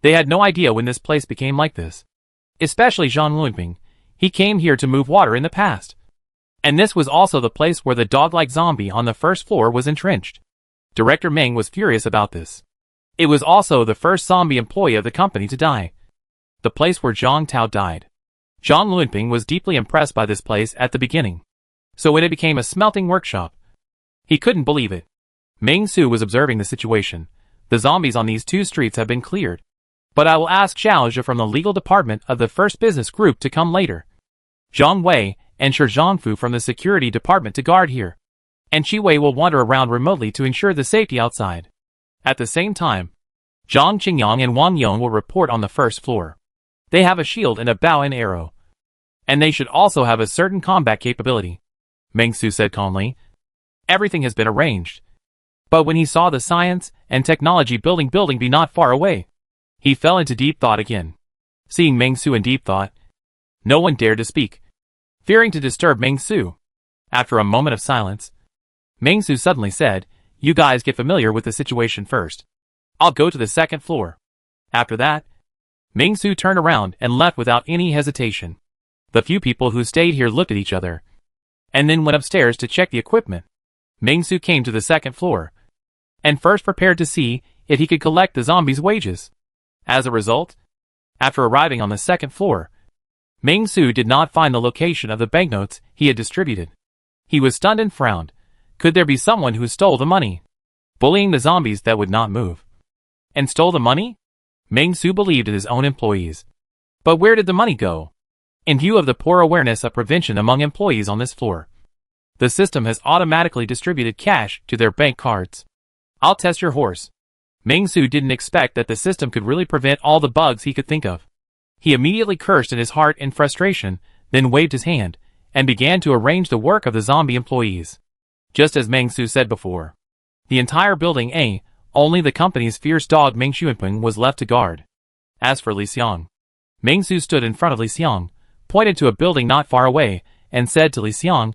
They had no idea when this place became like this. Especially Zhang Luanping. He came here to move water in the past. And this was also the place where the dog-like zombie on the first floor was entrenched. Director Meng was furious about this. It was also the first zombie employee of the company to die. The place where Zhang Tao died. Zhang Luanping was deeply impressed by this place at the beginning. So when it became a smelting workshop, he couldn't believe it. Meng Su was observing the situation. The zombies on these two streets have been cleared. But I will ask Xiao Zhe from the legal department of the first business group to come later. Zhang Wei and Shi Zhangfu from the security department to guard here. And Qi Wei will wander around remotely to ensure the safety outside. At the same time, Zhang Qingyang and Wang Yong will report on the first floor. They have a shield and a bow and arrow. And they should also have a certain combat capability. Meng Su said calmly. Everything has been arranged. But when he saw the science and technology building be not far away, he fell into deep thought again. Seeing Meng Su in deep thought, no one dared to speak, fearing to disturb Meng Su. After a moment of silence, Meng Su suddenly said, You guys get familiar with the situation first. I'll go to the second floor. After that, Meng Su turned around and left without any hesitation. The few people who stayed here looked at each other, and then went upstairs to check the equipment. Meng Su came to the second floor, and first prepared to see if he could collect the zombies' wages. As a result, after arriving on the second floor, Meng Su did not find the location of the banknotes he had distributed. He was stunned and frowned. Could there be someone who stole the money, bullying the zombies that would not move, and stole the money? Meng Su believed in his own employees. But where did the money go? In view of the poor awareness of prevention among employees on this floor, the system has automatically distributed cash to their bank cards. I'll test your horse. Meng Su didn't expect that the system could really prevent all the bugs he could think of. He immediately cursed in his heart in frustration, then waved his hand, and began to arrange the work of the zombie employees. Just as Meng Su said before, the entire building A, only the company's fierce dog Meng Xuanpeng was left to guard. As for Li Xiang, Meng Su stood in front of Li Xiang, pointed to a building not far away, and said to Li Xiang,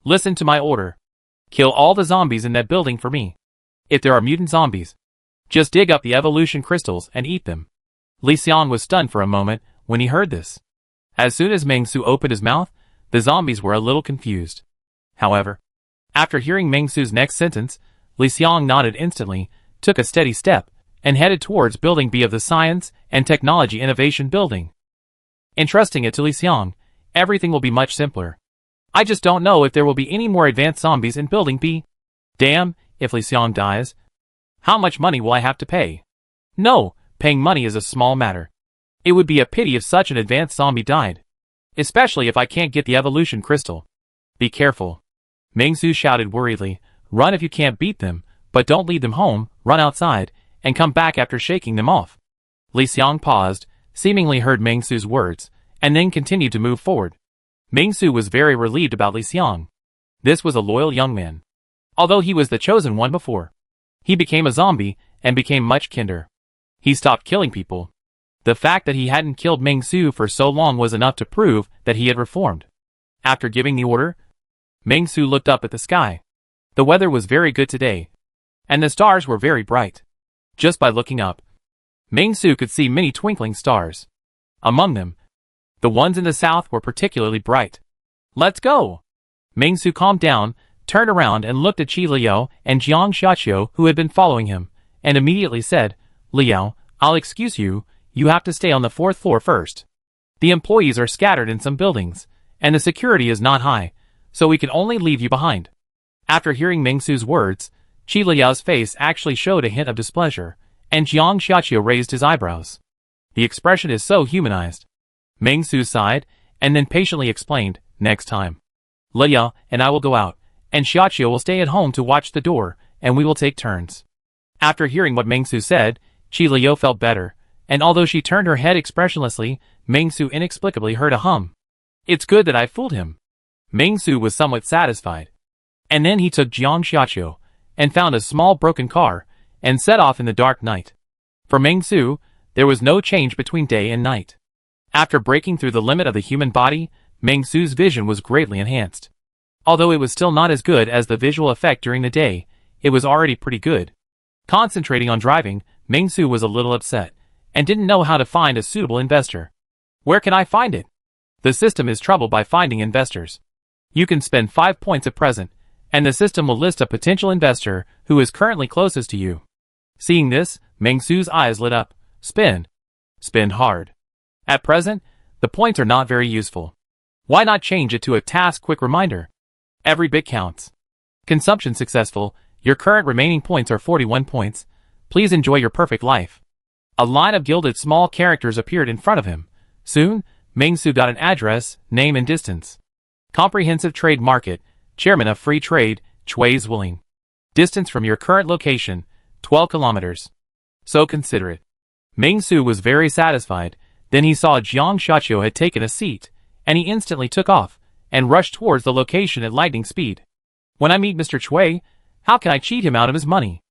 listen to my order. Kill all the zombies in that building for me. If there are mutant zombies, just dig up the evolution crystals and eat them. Li Xiang was stunned for a moment when he heard this. As soon as Meng Su opened his mouth, the zombies were a little confused. However, after hearing Meng Su's next sentence, Li Xiang nodded instantly, took a steady step, and headed towards Building B of the Science and Technology Innovation Building. Entrusting it to Li Xiang, everything will be much simpler. I just don't know if there will be any more advanced zombies in Building B. Damn, if Li Xiang dies, How much money will I have to pay? No, paying money is a small matter. It would be a pity if such an advanced zombie died. Especially if I can't get the evolution crystal. Be careful. Ming-Su shouted worriedly. Run if you can't beat them, but don't lead them home, run outside, and come back after shaking them off. Li Xiang paused, seemingly heard Ming-Su's words, and then continued to move forward. Ming-Su was very relieved about Li Xiang. This was a loyal young man. Although he was the chosen one before. He became a zombie, and became much kinder. He stopped killing people. The fact that he hadn't killed Ming-Su for so long was enough to prove that he had reformed. After giving the order, Ming-Su looked up at the sky. The weather was very good today, and the stars were very bright. Just by looking up, Ming-Su could see many twinkling stars. Among them, the ones in the south were particularly bright. Let's go! Ming-Su calmed down, turned around and looked at Qi Liao and Jiang Xiaqiu who had been following him, and immediately said, Liao, I'll excuse you, you have to stay on the 4th floor first. The employees are scattered in some buildings, and the security is not high, so we can only leave you behind. After hearing Ming-Su's words, Qi Liao's face actually showed a hint of displeasure, and Jiang Xiaqiu raised his eyebrows. The expression is so humanized. Ming-Su sighed, and then patiently explained, next time. Liao and I will go out, and Xiaqiu will stay at home to watch the door, and we will take turns. After hearing what Ming-Su said, Qi Liao felt better, and although she turned her head expressionlessly, Ming-Su inexplicably heard a hum. It's good that I fooled him. Ming-Su was somewhat satisfied. And then he took Jiang Xiaqiu, and found a small broken car, and set off in the dark night. For Ming-Su, there was no change between day and night. After breaking through the limit of the human body, Ming-Su's vision was greatly enhanced. Although it was still not as good as the visual effect during the day, it was already pretty good. Concentrating on driving, Ming-Su was a little upset, and didn't know how to find a suitable investor. Where can I find it? The system is troubled by finding investors. You can spend 5 points at present, and the system will list a potential investor who is currently closest to you. Seeing this, Ming-Su's eyes lit up. Spin. Spin hard. At present, the points are not very useful. Why not change it to a task quick reminder? Every bit counts. Consumption successful. Your current remaining points are 41 points. Please enjoy your perfect life. A line of gilded small characters appeared in front of him. Soon, Ming-Su got an address, name and distance. Comprehensive Trade Market, Chairman of Free Trade, Chui Zwilling. Distance from your current location, 12 kilometers. So considerate. Ming-Su was very satisfied. Then he saw Jiang Xiaqiu had taken a seat, and he instantly took off, and rushed towards the location at lightning speed. When I meet Mr. Chui, how can I cheat him out of his money?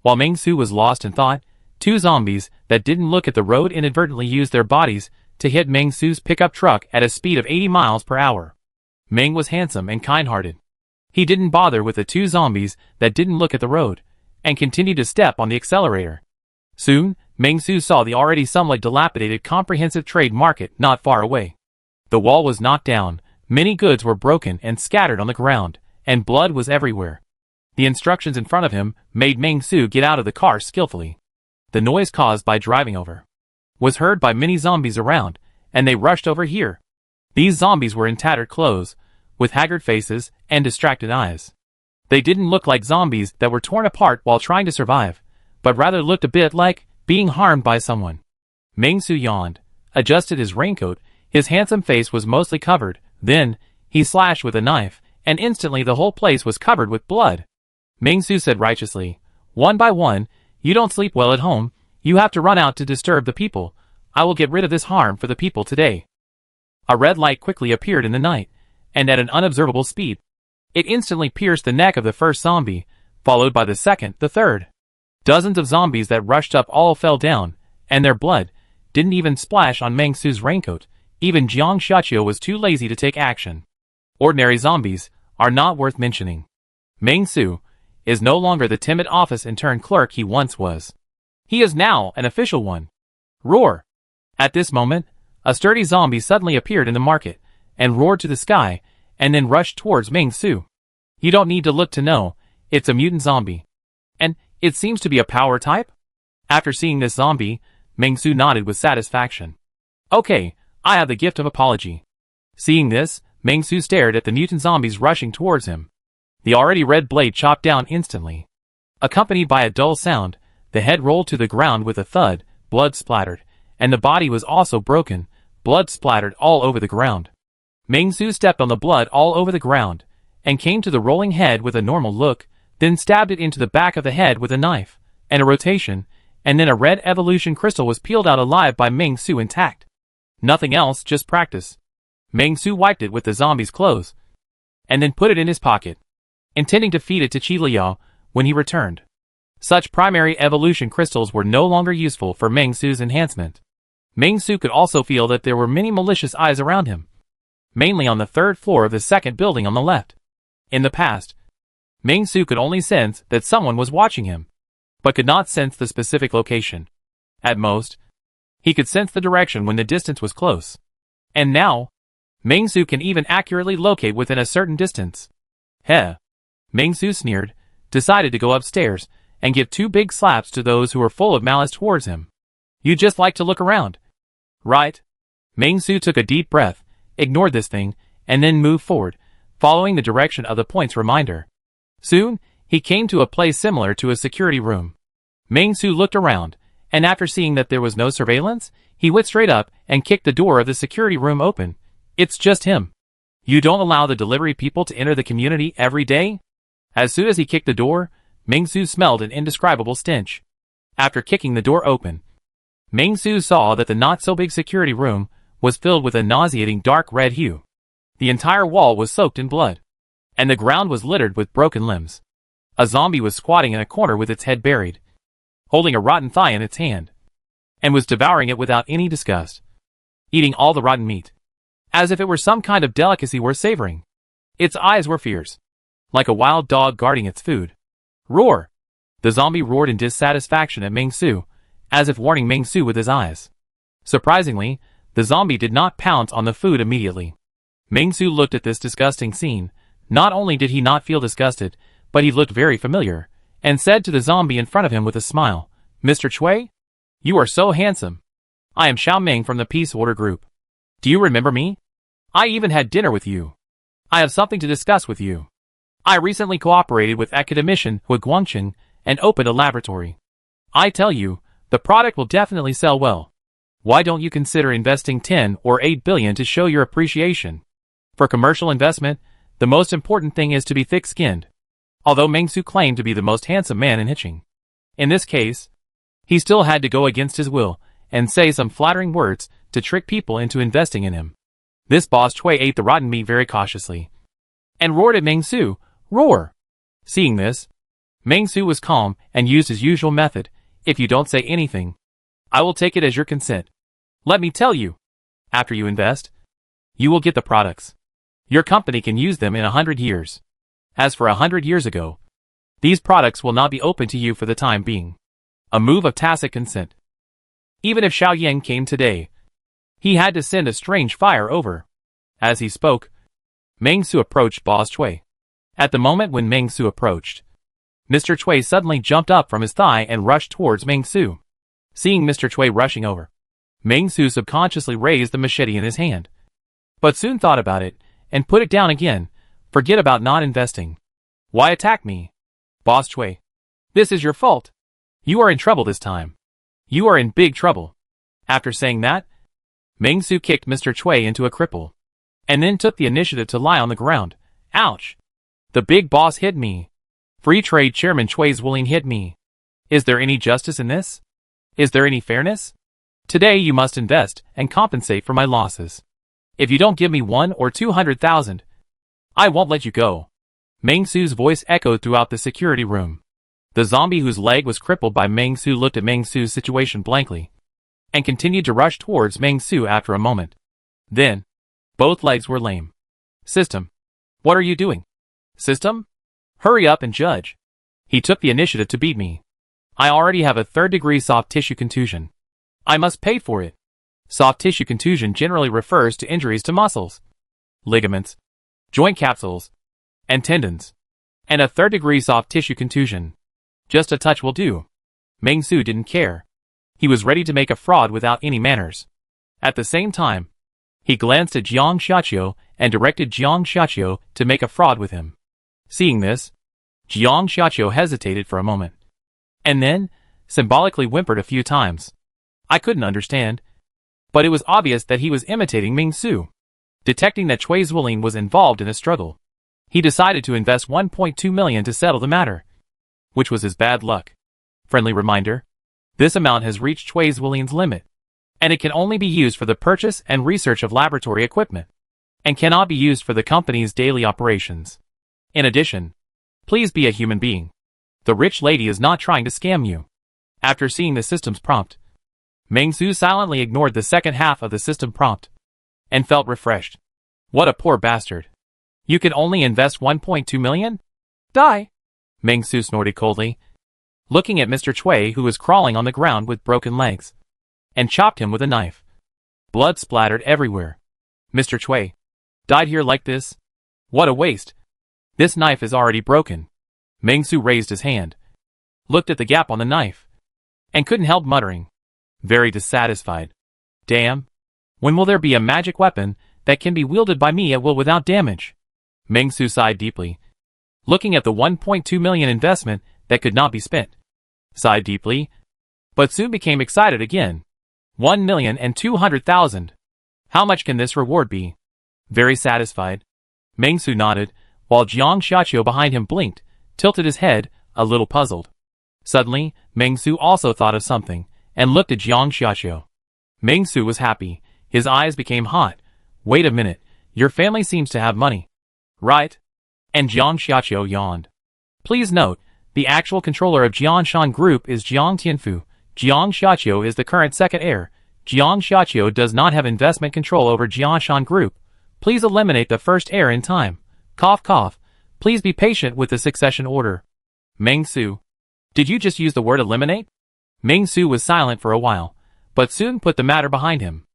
While Ming-Su was lost in thought, 2 zombies that didn't look at the road inadvertently used their bodies to hit Ming-Su's pickup truck at a speed of 80 miles per hour. Ming was handsome and kind-hearted. He didn't bother with the 2 zombies that didn't look at the road, and continued to step on the accelerator. Soon, Ming-Su saw the already somewhat dilapidated Comprehensive Trade Market not far away. The wall was knocked down, many goods were broken and scattered on the ground, and blood was everywhere. The instructions in front of him made Ming-Su get out of the car skillfully. The noise caused by driving over was heard by many zombies around, and they rushed over here. These zombies were in tattered clothes, with haggard faces and distracted eyes. They didn't look like zombies that were torn apart while trying to survive, but rather looked a bit like being harmed by someone. Ming-Su yawned, adjusted his raincoat. His handsome face was mostly covered. Then, he slashed with a knife, and instantly the whole place was covered with blood. Ming-Su said righteously, one by one, you don't sleep well at home, you have to run out to disturb the people. I will get rid of this harm for the people today. A red light quickly appeared in the night, and at an unobservable speed. It instantly pierced the neck of the first zombie, followed by the second, the third. Dozens of zombies that rushed up all fell down, and their blood didn't even splash on Ming-Su's raincoat. Even Jiang Xiaqiu was too lazy to take action. Ordinary zombies are not worth mentioning. Ming-Su is no longer the timid office intern clerk he once was. He is now an official one. Roar! At this moment, a sturdy zombie suddenly appeared in the market, and roared to the sky, and then rushed towards Ming-Su. You don't need to look to know, it's a mutant zombie. And it seems to be a power type? After seeing this zombie, Ming-Su nodded with satisfaction. Okay, I have the gift of apology. Seeing this, Ming-Su stared at the mutant zombies rushing towards him. The already red blade chopped down instantly. Accompanied by a dull sound, The head rolled to the ground with a thud, blood splattered, and the body was also broken, blood splattered all over the ground. Meng Su stepped on the blood all over the ground, and came to the rolling head with a normal look, then stabbed it into the back of the head with a knife, and a rotation, and then a red evolution crystal was peeled out alive by Meng Su intact. Nothing else, just practice. Meng Su wiped it with the zombie's clothes, and then put it in his pocket, intending to feed it to Qi Liao when he returned. Such primary evolution crystals were no longer useful for Meng Su's enhancement. Meng Su could also feel that there were many malicious eyes around him, mainly on the third floor of the second building on the left. In the past, Meng Su could only sense that someone was watching him, but could not sense the specific location. At most, he could sense the direction when the distance was close. And now, Meng Su can even accurately locate within a certain distance. Heh. Meng Su sneered, decided to go upstairs, and give 2 big slaps to those who were full of malice towards him. You just like to look around, right? Meng Su took a deep breath, ignored this thing, and then moved forward, following the direction of the point's reminder. Soon, he came to a place similar to a security room. Meng Su looked around, and after seeing that there was no surveillance, he went straight up and kicked the door of the security room open. It's just him. You don't allow the delivery people to enter the community every day? As soon as he kicked the door, Meng Su smelled an indescribable stench. After kicking the door open, Meng Su saw that the not-so-big security room was filled with a nauseating dark red hue. The entire wall was soaked in blood, and the ground was littered with broken limbs. A zombie was squatting in a corner with its head buried, holding a rotten thigh in its hand, and was devouring it without any disgust, eating all the rotten meat, as if it were some kind of delicacy worth savoring. Its eyes were fierce, like a wild dog guarding its food. Roar! The zombie roared in dissatisfaction at Meng Su, as if warning Meng Su with his eyes. Surprisingly, the zombie did not pounce on the food immediately. Meng Su looked at this disgusting scene. Not only did he not feel disgusted, but he looked very familiar, and said to the zombie in front of him with a smile, Mr. Cui? You are so handsome. I am Xiao Ming from the Peace Order Group. Do you remember me? I even had dinner with you. I have something to discuss with you. I recently cooperated with Academician Hu Guangqing and opened a laboratory. I tell you, the product will definitely sell well. Why don't you consider investing 10 or 8 billion to show your appreciation? For commercial investment, the most important thing is to be thick-skinned. Although Meng Su claimed to be the most handsome man in Hiching, in this case, he still had to go against his will and say some flattering words to trick people into investing in him. This boss Cui ate the rotten meat very cautiously and roared at Meng Su. Roar! Seeing this, Meng Su was calm and used his usual method. If you don't say anything, I will take it as your consent. Let me tell you, after you invest, you will get the products. Your company can use them in 100 years. As for 100 years ago, these products will not be open to you for the time being. A move of tacit consent. Even if Xiao Yang came today, he had to send a strange fire over. As he spoke, Meng Su approached Boss Cui. At the moment when Meng Su approached, Mr. Cui suddenly jumped up from his thigh and rushed towards Meng Su. Seeing Mr. Cui rushing over, Meng Su subconsciously raised the machete in his hand, but soon thought about it and put it down again. Forget about not investing. Why attack me? Boss Cui, this is your fault. You are in trouble this time. You are in big trouble. After saying that, Meng Su kicked Mr. Cui into a cripple, and then took the initiative to lie on the ground. Ouch! The big boss hit me. Free Trade Chairman Cui's willing hit me. Is there any justice in this? Is there any fairness? Today you must invest and compensate for my losses. If you don't give me 1 or 200,000, I won't let you go. Meng Su's voice echoed throughout the security room. The zombie whose leg was crippled by Meng Su looked at Meng Su's situation blankly, and continued to rush towards Meng Su after a moment. Then, both legs were lame. System. What are you doing? System? Hurry up and judge. He took the initiative to beat me. I already have a 3rd-degree soft tissue contusion. I must pay for it. Soft tissue contusion generally refers to injuries to muscles, ligaments, joint capsules, and tendons. And a 3rd-degree soft tissue contusion. Just a touch will do. Meng Su didn't care. He was ready to make a fraud without any manners. At the same time, he glanced at Jiang Xiaqiu and directed Jiang Xiaqiu to make a fraud with him. Seeing this, Jiang Xiaqiu hesitated for a moment, and then, symbolically whimpered a few times. I couldn't understand, but it was obvious that he was imitating Ming Su. Detecting that Cui Zuolin was involved in a struggle, he decided to invest 1.2 million to settle the matter, which was his bad luck. Friendly reminder: this amount has reached Cui Zuolin's limit, and it can only be used for the purchase and research of laboratory equipment, and cannot be used for the company's daily operations. In addition, please be a human being. The rich lady is not trying to scam you. After seeing the system's prompt, Ming Su silently ignored the second half of the system prompt, and felt refreshed. What a poor bastard. You can only invest 1.2 million? Die! Ming Su snorted coldly, looking at Mr. Cui, who was crawling on the ground with broken legs, and chopped him with a knife. Blood splattered everywhere. Mr. Cui died here like this? What a waste. This knife is already broken. Ming Su raised his hand, looked at the gap on the knife, and couldn't help muttering, very dissatisfied. Damn. When will there be a magic weapon that can be wielded by me at will without damage? Ming Su sighed deeply, looking at the 1.2 million investment that could not be spent. Sighed deeply, but soon became excited again. 1,200,000. How much can this reward be? Very satisfied, Ming Su nodded, while Jiang Xiaqiu behind him blinked, tilted his head, a little puzzled. Suddenly, Ming Su also thought of something, and looked at Jiang Xiaqiu. Ming Su was happy. His eyes became hot. Wait a minute, your family seems to have money, right? And Jiang Xiaqiu yawned. Please note, the actual controller of Jianshan Group is Jiang Tianfu. Jiang Xiaqiu is the current second heir. Jiang Xiaqiu does not have investment control over Jianshan Group. Please eliminate the first heir in time. Cough cough. Please be patient with the succession order. Ming Su. Did you just use the word eliminate? Ming Su was silent for a while, but soon put the matter behind him.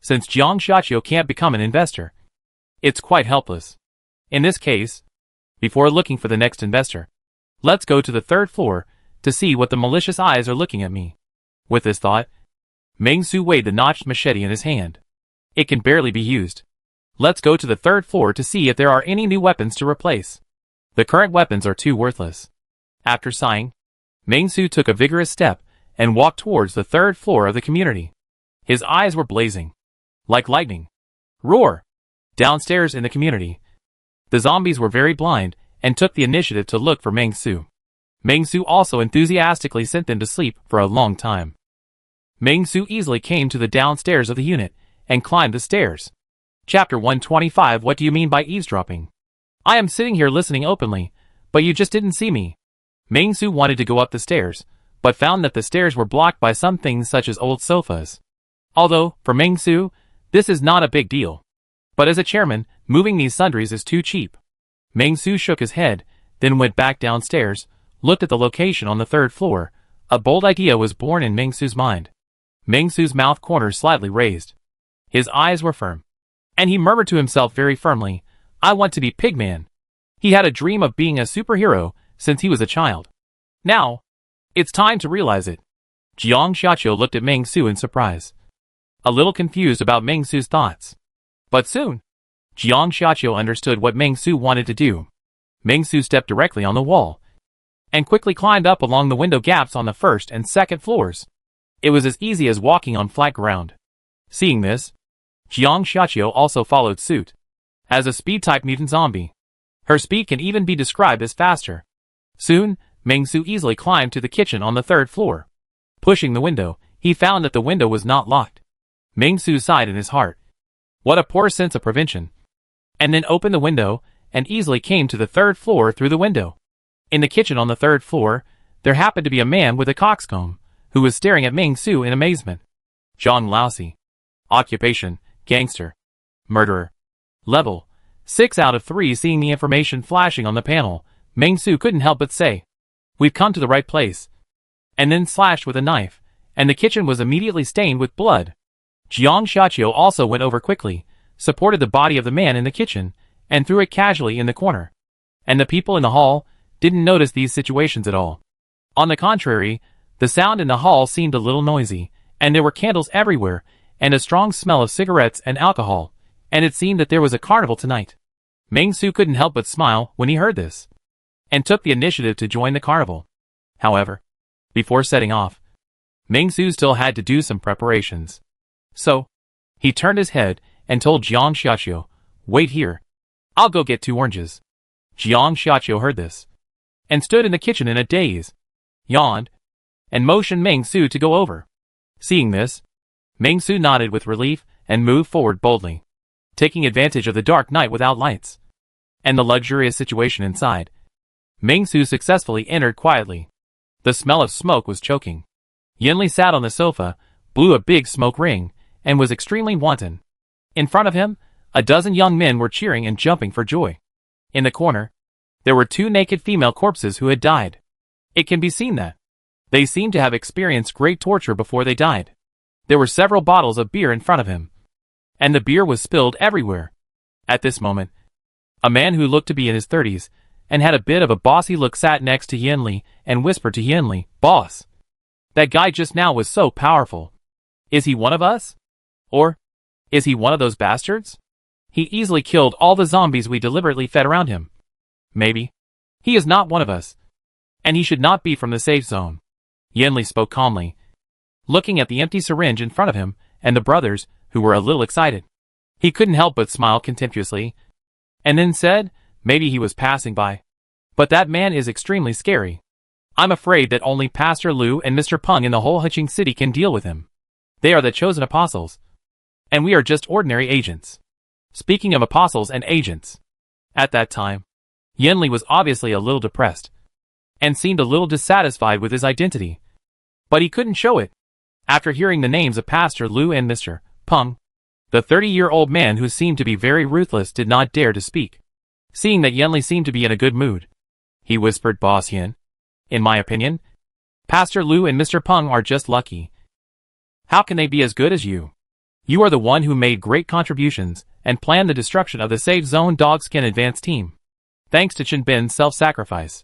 Since Jiang Xiaqiu can't become an investor, it's quite helpless. In this case, before looking for the next investor, let's go to the third floor to see what the malicious eyes are looking at me. With this thought, Ming Su weighed the notched machete in his hand. It can barely be used. Let's go to the third floor to see if there are any new weapons to replace. The current weapons are too worthless. After sighing, Ming Su took a vigorous step and walked towards the third floor of the community. His eyes were blazing like lightning. Roar! Downstairs in the community, the zombies were very blind and took the initiative to look for Ming Su. Ming Su also enthusiastically sent them to sleep for a long time. Ming Su easily came to the downstairs of the unit and climbed the stairs. Chapter 125. What do you mean by eavesdropping? I am sitting here listening openly, but you just didn't see me. Ming Su wanted to go up the stairs, but found that the stairs were blocked by some things such as old sofas. Although, for Ming Su, this is not a big deal. But as a chairman, moving these sundries is too cheap. Ming Su shook his head, then went back downstairs, looked at the location on the third floor. A bold idea was born in Ming Su's mind. Ming Su's mouth corners slightly raised. His eyes were firm, and he murmured to himself very firmly, I want to be Pigman. He had a dream of being a superhero since he was a child. Now, it's time to realize it. Jiang Xiaqiu looked at Ming Su in surprise, a little confused about Ming Su's thoughts. But soon, Jiang Xiaqiu understood what Ming Su wanted to do. Ming Su stepped directly on the wall and quickly climbed up along the window gaps on the first and second floors. It was as easy as walking on flat ground. Seeing this, Jiang Xiaqiu also followed suit. As a speed-type mutant zombie, her speed can even be described as faster. Soon, Ming Su easily climbed to the kitchen on the third floor. Pushing the window, he found that the window was not locked. Ming Su sighed in his heart. What a poor sense of prevention. And then opened the window, and easily came to the third floor through the window. In the kitchen on the third floor, there happened to be a man with a coxcomb, who was staring at Ming Su in amazement. Zhang Laosi. Occupation, gangster. Murderer. Level, 6 out of 3. Seeing the information flashing on the panel, Ming Su couldn't help but say, we've come to the right place. And then slashed with a knife, and the kitchen was immediately stained with blood. Jiang Xiaqiu also went over quickly, supported the body of the man in the kitchen, and threw it casually in the corner. And the people in the hall didn't notice these situations at all. On the contrary, the sound in the hall seemed a little noisy, and there were candles everywhere, and a strong smell of cigarettes and alcohol, and it seemed that there was a carnival tonight. Ming Su couldn't help but smile when he heard this, and took the initiative to join the carnival. However, before setting off, Ming Su still had to do some preparations. So, he turned his head and told Jiang Xiaoqiu, "Wait here. I'll go get 2 oranges." Jiang Xiaoqiu heard this and stood in the kitchen in a daze, yawned, and motioned Ming Su to go over. Seeing this, Ming Su nodded with relief and moved forward boldly, taking advantage of the dark night without lights and the luxurious situation inside. Ming Su successfully entered quietly. The smell of smoke was choking. Yinli sat on the sofa, blew a big smoke ring, and was extremely wanton. In front of him, a dozen young men were cheering and jumping for joy. In the corner, there were 2 naked female corpses who had died. It can be seen that they seemed to have experienced great torture before they died. There were several bottles of beer in front of him, and the beer was spilled everywhere. At this moment, a man who looked to be in his 30s and had a bit of a bossy look sat next to Yinli and whispered to Yinli, "Boss, that guy just now was so powerful. Is he one of us? Or is he one of those bastards? He easily killed all the zombies we deliberately fed around him. Maybe he is not one of us, and he should not be from the safe zone." Yinli spoke calmly, looking at the empty syringe in front of him and the brothers, who were a little excited. He couldn't help but smile contemptuously, and then said, "Maybe he was passing by. But that man is extremely scary. I'm afraid that only Pastor Lu and Mr. Peng in the whole Huqing city can deal with him. They are the chosen apostles, and we are just ordinary agents." Speaking of apostles and agents, at that time, Yinli was obviously a little depressed, and seemed a little dissatisfied with his identity. But he couldn't show it. After hearing the names of Pastor Lu and Mr. Peng, the 30-year-old man who seemed to be very ruthless did not dare to speak. Seeing that Yinli seemed to be in a good mood, he whispered, "Boss Yin, in my opinion, Pastor Lu and Mr. Peng are just lucky. How can they be as good as you? You are the one who made great contributions and planned the destruction of the Safe Zone Dogskin Advance team, thanks to Chen Bin's self-sacrifice.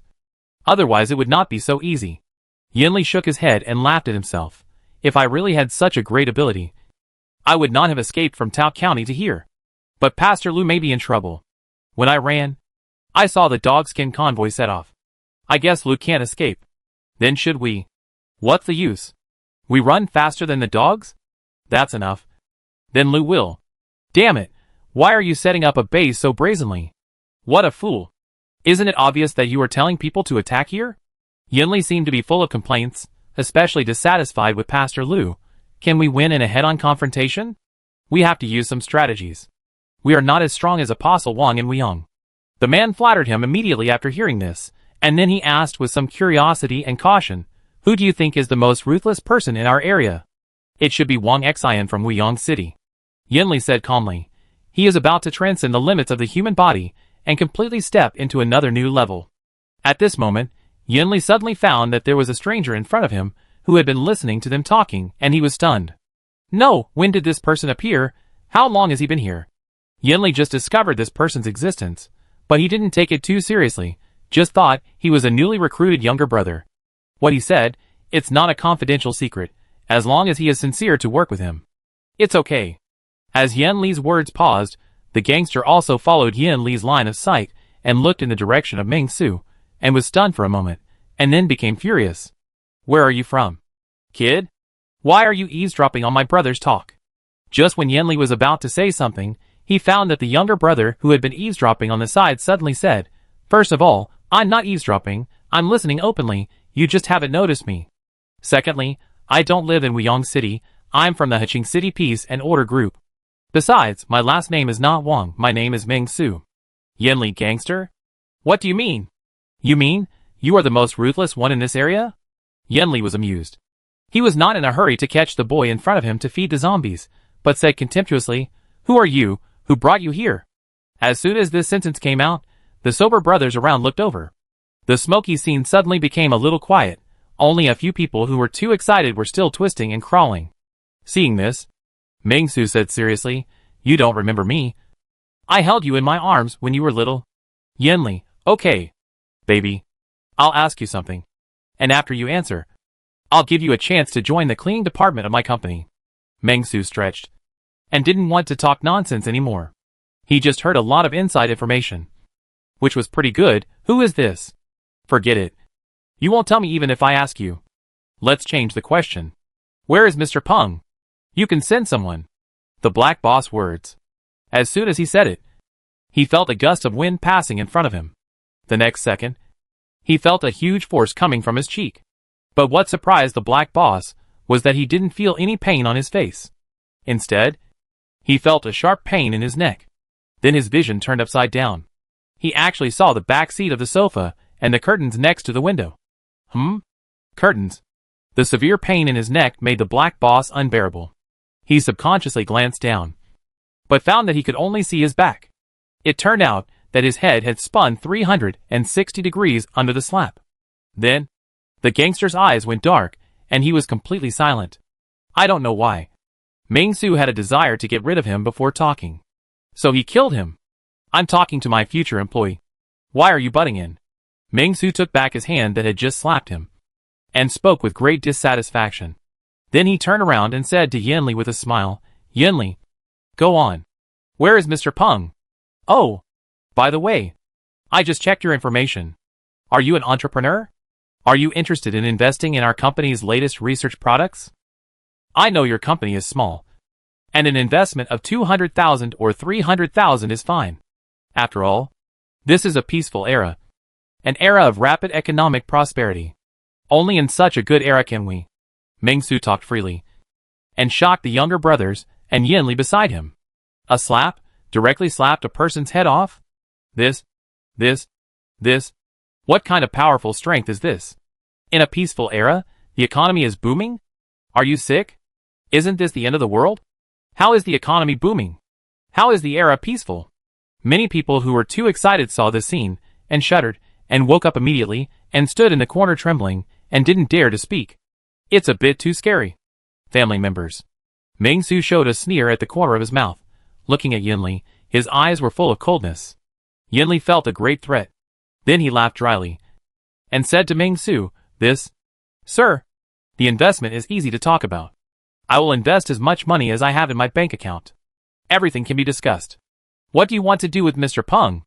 Otherwise it would not be so easy." Yinli shook his head and laughed at himself. "If I really had such a great ability, I would not have escaped from Tao County to here. But Pastor Lu may be in trouble. When I ran, I saw the dogskin convoy set off. I guess Lu can't escape. Then should we? What's the use? We run faster than the dogs? That's enough. Then Lu will. Damn it, why are you setting up a base so brazenly? What a fool. Isn't it obvious that you are telling people to attack here?" Yinli seemed to be full of complaints, especially dissatisfied with Pastor Lu. "Can we win in a head-on confrontation? We have to use some strategies. We are not as strong as Apostle Wang and Weiyang." The man flattered him immediately after hearing this, and then he asked with some curiosity and caution, "Who do you think is the most ruthless person in our area?" "It should be Wang Xian from Weiyang City," Yinli said calmly. "He is about to transcend the limits of the human body and completely step into another new level." At this moment, Yinli suddenly found that there was a stranger in front of him who had been listening to them talking, and he was stunned. "No, when did this person appear? How long has he been here?" Yinli just discovered this person's existence, but he didn't take it too seriously, just thought he was a newly recruited younger brother. What he said, "It's not a confidential secret, as long as he is sincere to work with him. It's okay." As Yinli's words paused, the gangster also followed Yinli's line of sight and looked in the direction of Ming Su, and was stunned for a moment, and then became furious. "Where are you from? Kid? Why are you eavesdropping on my brother's talk?" Just when Yinli was about to say something, he found that the younger brother who had been eavesdropping on the side suddenly said, "First of all, I'm not eavesdropping, I'm listening openly, you just haven't noticed me. Secondly, I don't live in Weiyang City, I'm from the Huqing City Peace and Order Group. Besides, my last name is not Wang, my name is Ming Su." "Yinli, gangster? What do you mean? You mean, you are the most ruthless one in this area?" Yinli was amused. He was not in a hurry to catch the boy in front of him to feed the zombies, but said contemptuously, "Who are you, who brought you here?" As soon as this sentence came out, the sober brothers around looked over. The smoky scene suddenly became a little quiet, only a few people who were too excited were still twisting and crawling. Seeing this, Ming Su said seriously, "You don't remember me. I held you in my arms when you were little." Yinli, "Okay. Baby, I'll ask you something. And after you answer, I'll give you a chance to join the cleaning department of my company." Ming Su stretched, and didn't want to talk nonsense anymore. He just heard a lot of inside information, which was pretty good. "Who is this?" "Forget it. You won't tell me even if I ask you. Let's change the question. Where is Mr. Peng? You can send someone. The black boss words. As soon as he said it, he felt a gust of wind passing in front of him. The next second, he felt a huge force coming from his cheek. But what surprised the black boss was that he didn't feel any pain on his face. Instead, he felt a sharp pain in his neck. Then his vision turned upside down. He actually saw the back seat of the sofa and the curtains next to the window. Curtains. The severe pain in his neck made the black boss unbearable. He subconsciously glanced down, but found that he could only see his back. It turned out that his head had spun 360 degrees under the slap. Then, the gangster's eyes went dark, and he was completely silent. I don't know why. Ming-Su had a desire to get rid of him before talking. So he killed him. I'm talking to my future employee. Why are you butting in? Ming-Su took back his hand that had just slapped him, and spoke with great dissatisfaction. Then he turned around and said to Yanli with a smile, Yanli, go on. Where is Mr. Peng? Oh, by the way, I just checked your information. Are you an entrepreneur? Are you interested in investing in our company's latest research products? I know your company is small, and an investment of 200,000 or 300,000 is fine. After all, this is a peaceful era, an era of rapid economic prosperity. Only in such a good era can we. Ming-Su talked freely, and shocked the younger brothers and Yanli beside him. A slap directly slapped a person's head off? This. What kind of powerful strength is this? In a peaceful era, the economy is booming? Are you sick? Isn't this the end of the world? How is the economy booming? How is the era peaceful? Many people who were too excited saw this scene, and shuddered, and woke up immediately, and stood in the corner trembling, and didn't dare to speak. It's a bit too scary. Family members. Ming-Su showed a sneer at the corner of his mouth. Looking at Yanli, his eyes were full of coldness. Yanli felt a great threat. Then he laughed dryly, and said to Ming-Su, Sir, the investment is easy to talk about. I will invest as much money as I have in my bank account. Everything can be discussed. What do you want to do with Mr. Peng?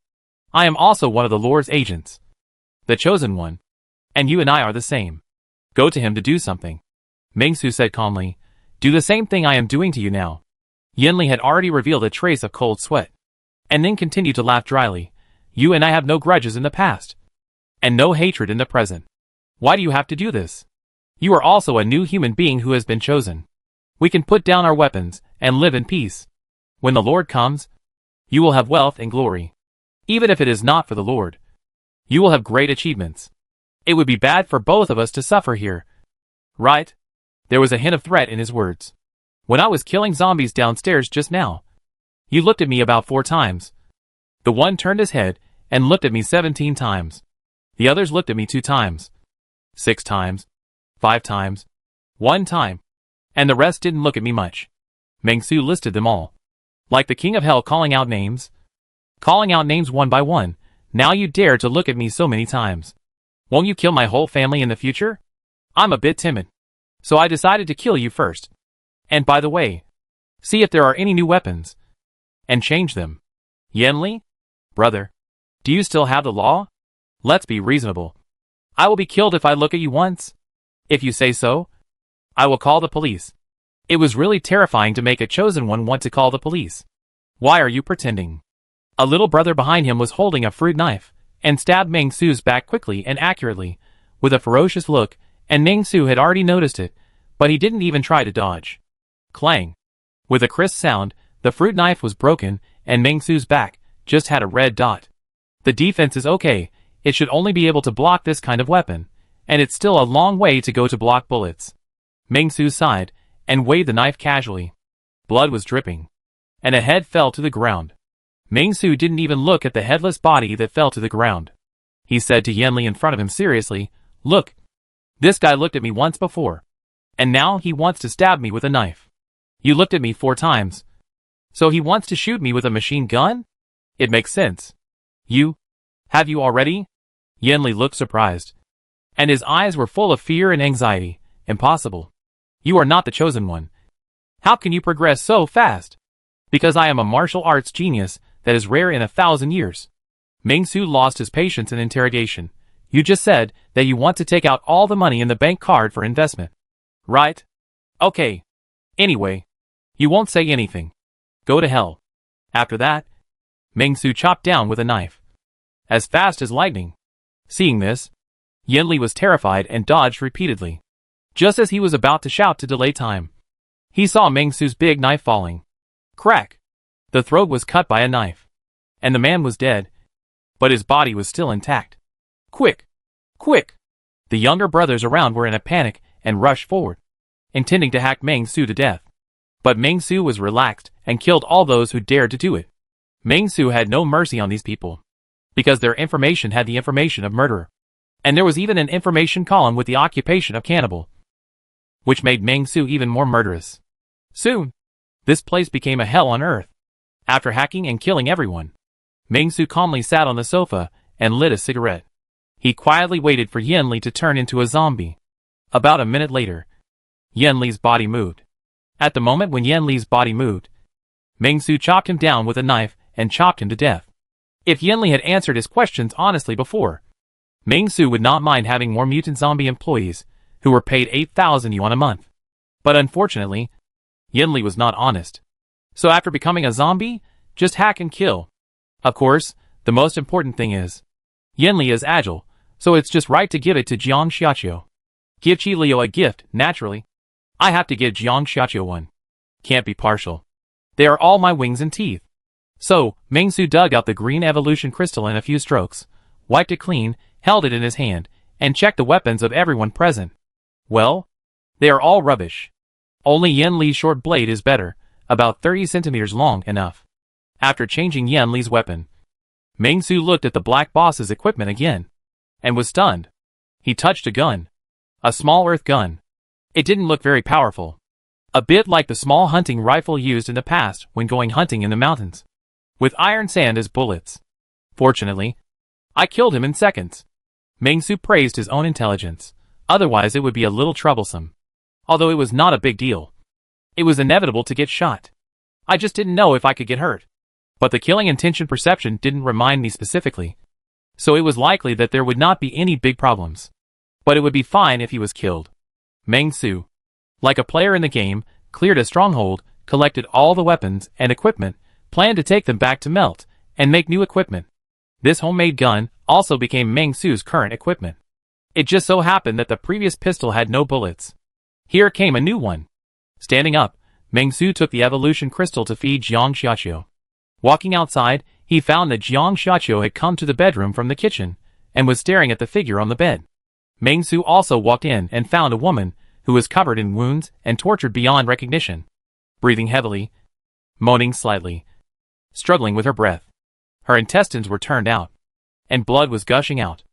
I am also one of the Lord's agents, the chosen one, and you and I are the same. Go to him to do something. Ming-Su said calmly, do the same thing I am doing to you now. Yanli had already revealed a trace of cold sweat, and then continued to laugh dryly. You and I have no grudges in the past, and no hatred in the present. Why do you have to do this? You are also a new human being who has been chosen. We can put down our weapons and live in peace. When the Lord comes, you will have wealth and glory. Even if it is not for the Lord, you will have great achievements. It would be bad for both of us to suffer here. Right? There was a hint of threat in his words. When I was killing zombies downstairs just now, you looked at me about 4 times. The one turned his head and looked at me 17 times. The others looked at me 2 times. 6 times. 5 times. 1 time. And the rest didn't look at me much. Ming-Su listed them all. Like the king of hell calling out names. Calling out names one by one. Now you dare to look at me so many times. Won't you kill my whole family in the future? I'm a bit timid, so I decided to kill you first. And by the way, see if there are any new weapons, and change them. Yanli? Brother, do you still have the law? Let's be reasonable. I will be killed if I look at you once. If you say so, I will call the police. It was really terrifying to make a chosen one want to call the police. Why are you pretending? A little brother behind him was holding a fruit knife, and stabbed Ming-Su's back quickly and accurately, with a ferocious look, and Ming-Su had already noticed it, but he didn't even try to dodge. Clang! With a crisp sound, the fruit knife was broken, and Ming-Su's back just had a red dot. The defense is okay, it should only be able to block this kind of weapon, and it's still a long way to go to block bullets. Ming-Su sighed, and waved the knife casually. Blood was dripping, and a head fell to the ground. Ming-Su didn't even look at the headless body that fell to the ground. He said to Yanli in front of him seriously, Look, this guy looked at me once before, and now he wants to stab me with a knife. You looked at me 4 times, so he wants to shoot me with a machine gun? It makes sense. Have you already? Yanli looked surprised, and his eyes were full of fear and anxiety. Impossible. You are not the chosen one. How can you progress so fast? Because I am a martial arts genius that is rare in 1,000 years. Ming-Su lost his patience in interrogation. You just said that you want to take out all the money in the bank card for investment. Right? Okay. Anyway, you won't say anything. Go to hell. After that, Meng Su chopped down with a knife. As fast as lightning. Seeing this, Yen Li was terrified and dodged repeatedly. Just as he was about to shout to delay time, he saw Meng Su's big knife falling. Crack! The throat was cut by a knife. And the man was dead. But his body was still intact. Quick! Quick! The younger brothers around were in a panic and rushed forward, intending to hack Meng Su to death. But Meng Su was relaxed and killed all those who dared to do it. Meng Su had no mercy on these people, because their information had the information of murderer. And there was even an information column with the occupation of cannibal, which made Meng Su even more murderous. Soon, this place became a hell on earth. After hacking and killing everyone, Meng Su calmly sat on the sofa and lit a cigarette. He quietly waited for Yen Li to turn into a zombie. About a minute later, Yen Li's body moved. At the moment when Yen Li's body moved, Meng Su chopped him down with a knife and chopped him to death. If Yen Li had answered his questions honestly before, Meng Su would not mind having more mutant zombie employees who were paid 8,000 yuan a month. But unfortunately, Yen Li was not honest. So after becoming a zombie, just hack and kill. Of course, the most important thing is, Yen Li is agile, so it's just right to give it to Jiang Xiaqiu. Give Qi Liu a gift, naturally. I have to give Jiang Xiaqiu one. Can't be partial. They are all my wings and teeth. So, Meng Su dug out the green evolution crystal in a few strokes, wiped it clean, held it in his hand, and checked the weapons of everyone present. Well, they are all rubbish. Only Yen Li's short blade is better, about 30 centimeters long enough. After changing Yen Li's weapon, Meng Su looked at the Black Boss's equipment again, and was stunned. He touched a gun. A small earth gun. It didn't look very powerful. A bit like the small hunting rifle used in the past when going hunting in the mountains, with iron sand as bullets. Fortunately, I killed him in seconds. Meng Su praised his own intelligence, otherwise it would be a little troublesome. Although it was not a big deal. It was inevitable to get shot. I just didn't know if I could get hurt. But the killing intention perception didn't remind me specifically. So it was likely that there would not be any big problems. But it would be fine if he was killed. Meng Su, like a player in the game, cleared a stronghold, collected all the weapons and equipment, planned to take them back to Melt, and make new equipment. This homemade gun also became Meng Su's current equipment. It just so happened that the previous pistol had no bullets. Here came a new one. Standing up, Meng Su took the evolution crystal to feed Jiang Xiaqiu. Walking outside, he found that Jiang Xiaqiu had come to the bedroom from the kitchen, and was staring at the figure on the bed. Meng Su also walked in and found a woman who was covered in wounds and tortured beyond recognition, breathing heavily, moaning slightly, struggling with her breath. Her intestines were turned out, and blood was gushing out.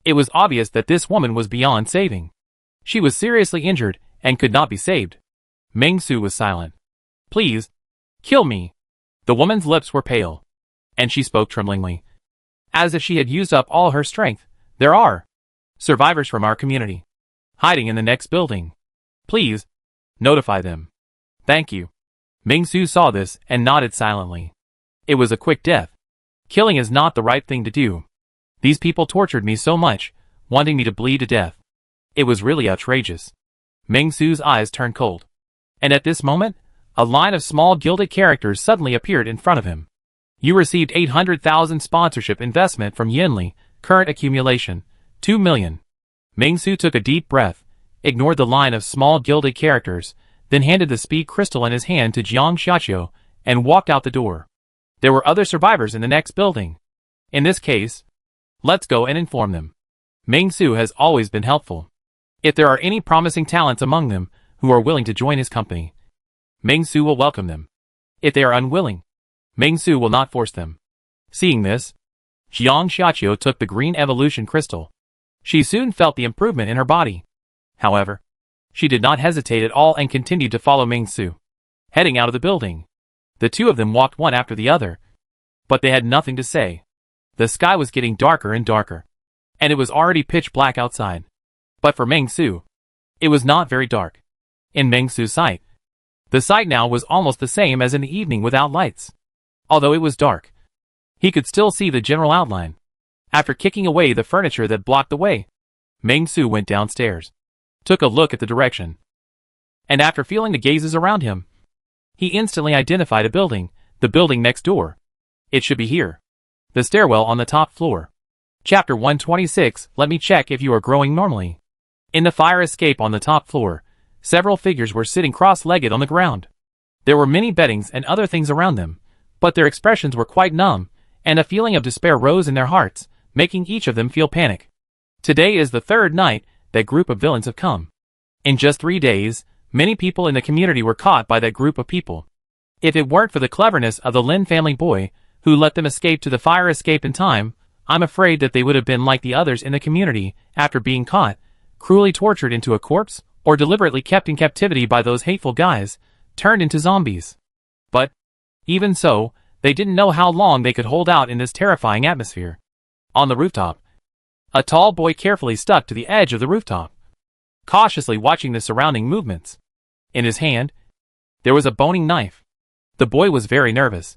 It was obvious that this woman was beyond saving. She was seriously injured and could not be saved. Meng Su was silent. Please, kill me. The woman's lips were pale, and she spoke tremblingly, as if she had used up all her strength. There are survivors from our community hiding in the next building. Please, notify them. Thank you. Meng Su saw this and nodded silently. It was a quick death. Killing is not the right thing to do. These people tortured me so much, wanting me to bleed to death. It was really outrageous. Meng Su's eyes turned cold. And at this moment, a line of small gilded characters suddenly appeared in front of him. You received 800,000 sponsorship investment from Yen Li, current accumulation, 2 million. Meng Su took a deep breath, ignored the line of small gilded characters, then handed the speed crystal in his hand to Jiang Xiaqiu, and walked out the door. There were other survivors in the next building. In this case, let's go and inform them. Meng Su has always been helpful. If there are any promising talents among them who are willing to join his company, Meng Su will welcome them. If they are unwilling, Meng Su will not force them. Seeing this, Jiang Xiaqiu took the green evolution crystal. She soon felt the improvement in her body. However, she did not hesitate at all and continued to follow Meng Su. Heading out of the building, the two of them walked one after the other. But they had nothing to say. The sky was getting darker and darker, and it was already pitch black outside. But for Meng Su, it was not very dark. In Meng Su's sight, the sight now was almost the same as in the evening without lights. Although it was dark, he could still see the general outline. After kicking away the furniture that blocked the way, Meng Su went downstairs, took a look at the direction, and after feeling the gazes around him, he instantly identified a building, the building next door. It should be here. The stairwell on the top floor. Chapter 126, let me check if you are growing normally. In the fire escape on the top floor, several figures were sitting cross-legged on the ground. There were many beddings and other things around them, but their expressions were quite numb, and a feeling of despair rose in their hearts, making each of them feel panic. Today is the third night that group of villains have come. In just 3 days, many people in the community were caught by that group of people. If it weren't for the cleverness of the Lin family boy, who let them escape to the fire escape in time, I'm afraid that they would have been like the others in the community, after being caught, cruelly tortured into a corpse, or deliberately kept in captivity by those hateful guys, turned into zombies. But, even so, they didn't know how long they could hold out in this terrifying atmosphere. On the rooftop, a tall boy carefully stuck to the edge of the rooftop, cautiously watching the surrounding movements. In his hand, there was a boning knife. The boy was very nervous.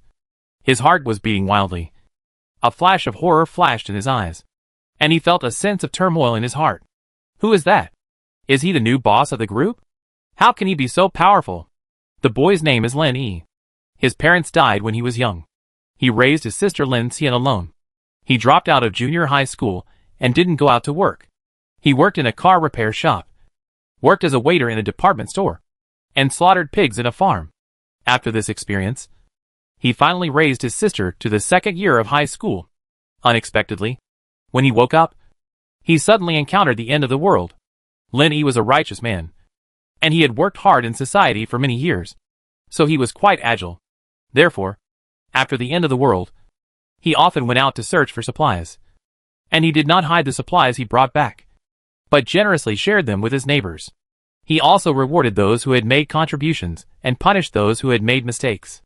His heart was beating wildly. A flash of horror flashed in his eyes, and he felt a sense of turmoil in his heart. Who is that? Is he the new boss of the group? How can he be so powerful? The boy's name is Lin Yi. His parents died when he was young. He raised his sister Lin Xian alone. He dropped out of junior high school and didn't go out to work. He worked in a car repair shop, worked as a waiter in a department store, and slaughtered pigs in a farm. After this experience, he finally raised his sister to the second year of high school. Unexpectedly, when he woke up, he suddenly encountered the end of the world. Lin Yi was a righteous man, and he had worked hard in society for many years, so he was quite agile. Therefore, after the end of the world, he often went out to search for supplies. And he did not hide the supplies he brought back, but generously shared them with his neighbors. He also rewarded those who had made contributions and punished those who had made mistakes.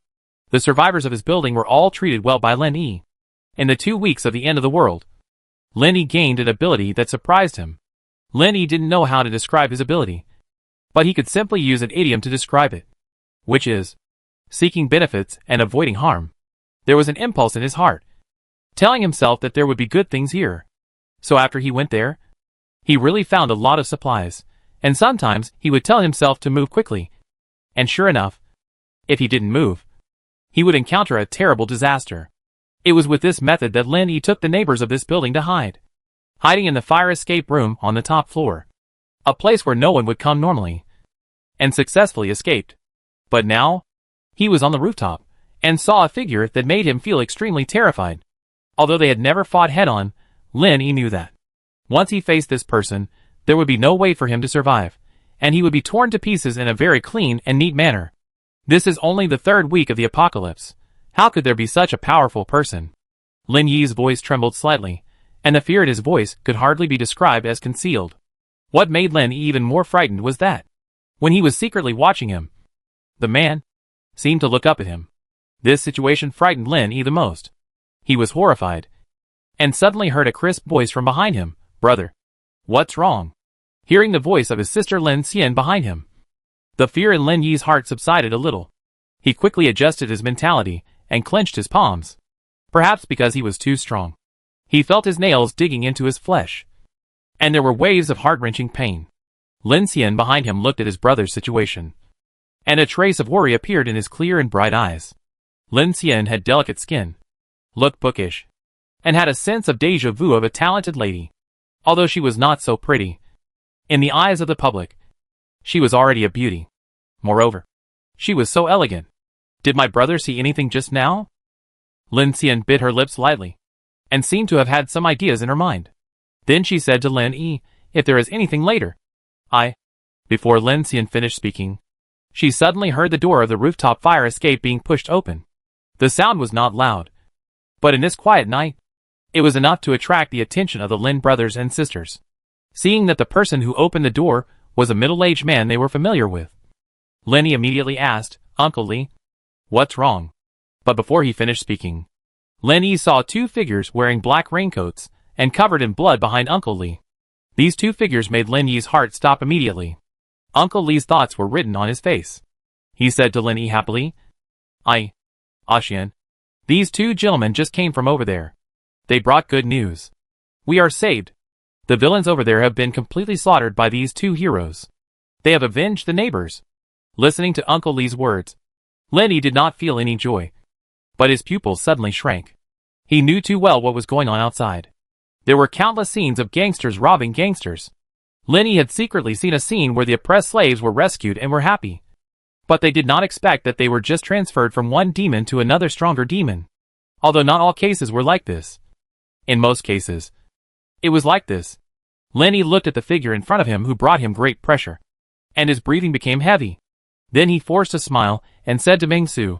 The survivors of his building were all treated well by Lin Yi. In the 2 weeks of the end of the world, Lin Yi gained an ability that surprised him. Lin Yi didn't know how to describe his ability, but he could simply use an idiom to describe it, which is seeking benefits and avoiding harm. There was an impulse in his heart, telling himself that there would be good things here. So after he went there, he really found a lot of supplies, and sometimes he would tell himself to move quickly. And sure enough, if he didn't move, he would encounter a terrible disaster. It was with this method that Lin Yi took the neighbors of this building to hide. Hiding in the fire escape room on the top floor, a place where no one would come normally, and successfully escaped. But now, he was on the rooftop, and saw a figure that made him feel extremely terrified. Although they had never fought head-on, Lin Yi knew that once he faced this person, there would be no way for him to survive, and he would be torn to pieces in a very clean and neat manner. This is only the 3rd week of the apocalypse. How could there be such a powerful person? Lin Yi's voice trembled slightly, and the fear in his voice could hardly be described as concealed. What made Lin Yi even more frightened was that, when he was secretly watching him, the man seemed to look up at him. This situation frightened Lin Yi the most. He was horrified, and suddenly heard a crisp voice from behind him. "Brother, what's wrong?" Hearing the voice of his sister Lin Xian behind him, the fear in Lin Yi's heart subsided a little. He quickly adjusted his mentality and clenched his palms. Perhaps because he was too strong, he felt his nails digging into his flesh, and there were waves of heart-wrenching pain. Lin Xian behind him looked at his brother's situation, and a trace of worry appeared in his clear and bright eyes. Lin Xian had delicate skin, looked bookish, and had a sense of déjà vu of a talented lady. Although she was not so pretty, in the eyes of the public, she was already a beauty. Moreover, she was so elegant. Did my brother see anything just now? Lin Xian bit her lips lightly, and seemed to have had some ideas in her mind. Then she said to Lin Yi, "If there is anything later, Before Lin Xian finished speaking, she suddenly heard the door of the rooftop fire escape being pushed open. The sound was not loud, but in this quiet night, it was enough to attract the attention of the Lin brothers and sisters. Seeing that the person who opened the door was a middle-aged man they were familiar with, Lin Yi immediately asked, "Uncle Li, what's wrong?" But before he finished speaking, Lin Yi saw 2 figures wearing black raincoats and covered in blood behind Uncle Li. These 2 figures made Lin Yi's heart stop immediately. Uncle Li's thoughts were written on his face. He said to Lin Yi happily, Xian, these 2 gentlemen just came from over there. They brought good news. We are saved. The villains over there have been completely slaughtered by these 2 heroes. They have avenged the neighbors. Listening to Uncle Lee's words, Lin Yi did not feel any joy. But his pupils suddenly shrank. He knew too well what was going on outside. There were countless scenes of gangsters robbing gangsters. Lin Yi had secretly seen a scene where the oppressed slaves were rescued and were happy. But they did not expect that they were just transferred from one demon to another stronger demon. Although not all cases were like this. In most cases, it was like this. Lin Yi looked at the figure in front of him who brought him great pressure. And his breathing became heavy. Then he forced a smile and said to Ming Su,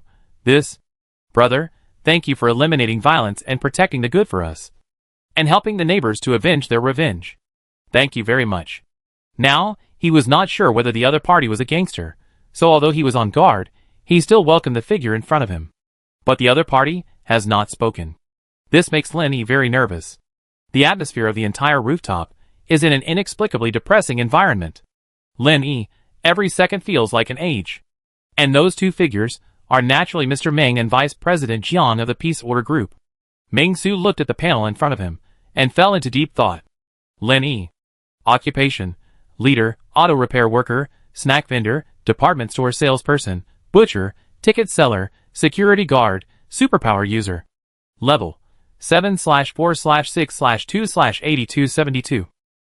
Brother, thank you for eliminating violence and protecting the good for us. And helping the neighbors to avenge their revenge. Thank you very much. Now, he was not sure whether the other party was a gangster, so although he was on guard, he still welcomed the figure in front of him. But the other party has not spoken. This makes Lin Yi very nervous. The atmosphere of the entire rooftop is in an inexplicably depressing environment. Lin Yi, every second feels like an age. And those two figures are naturally Mr. Meng and Vice President Jiang of the Peace Order Group. Ming Su looked at the panel in front of him and fell into deep thought. Lin Yi. Occupation: leader, auto repair worker, snack vendor, department store salesperson, butcher, ticket seller, security guard, superpower user. Level: 7/4/6/2/8272.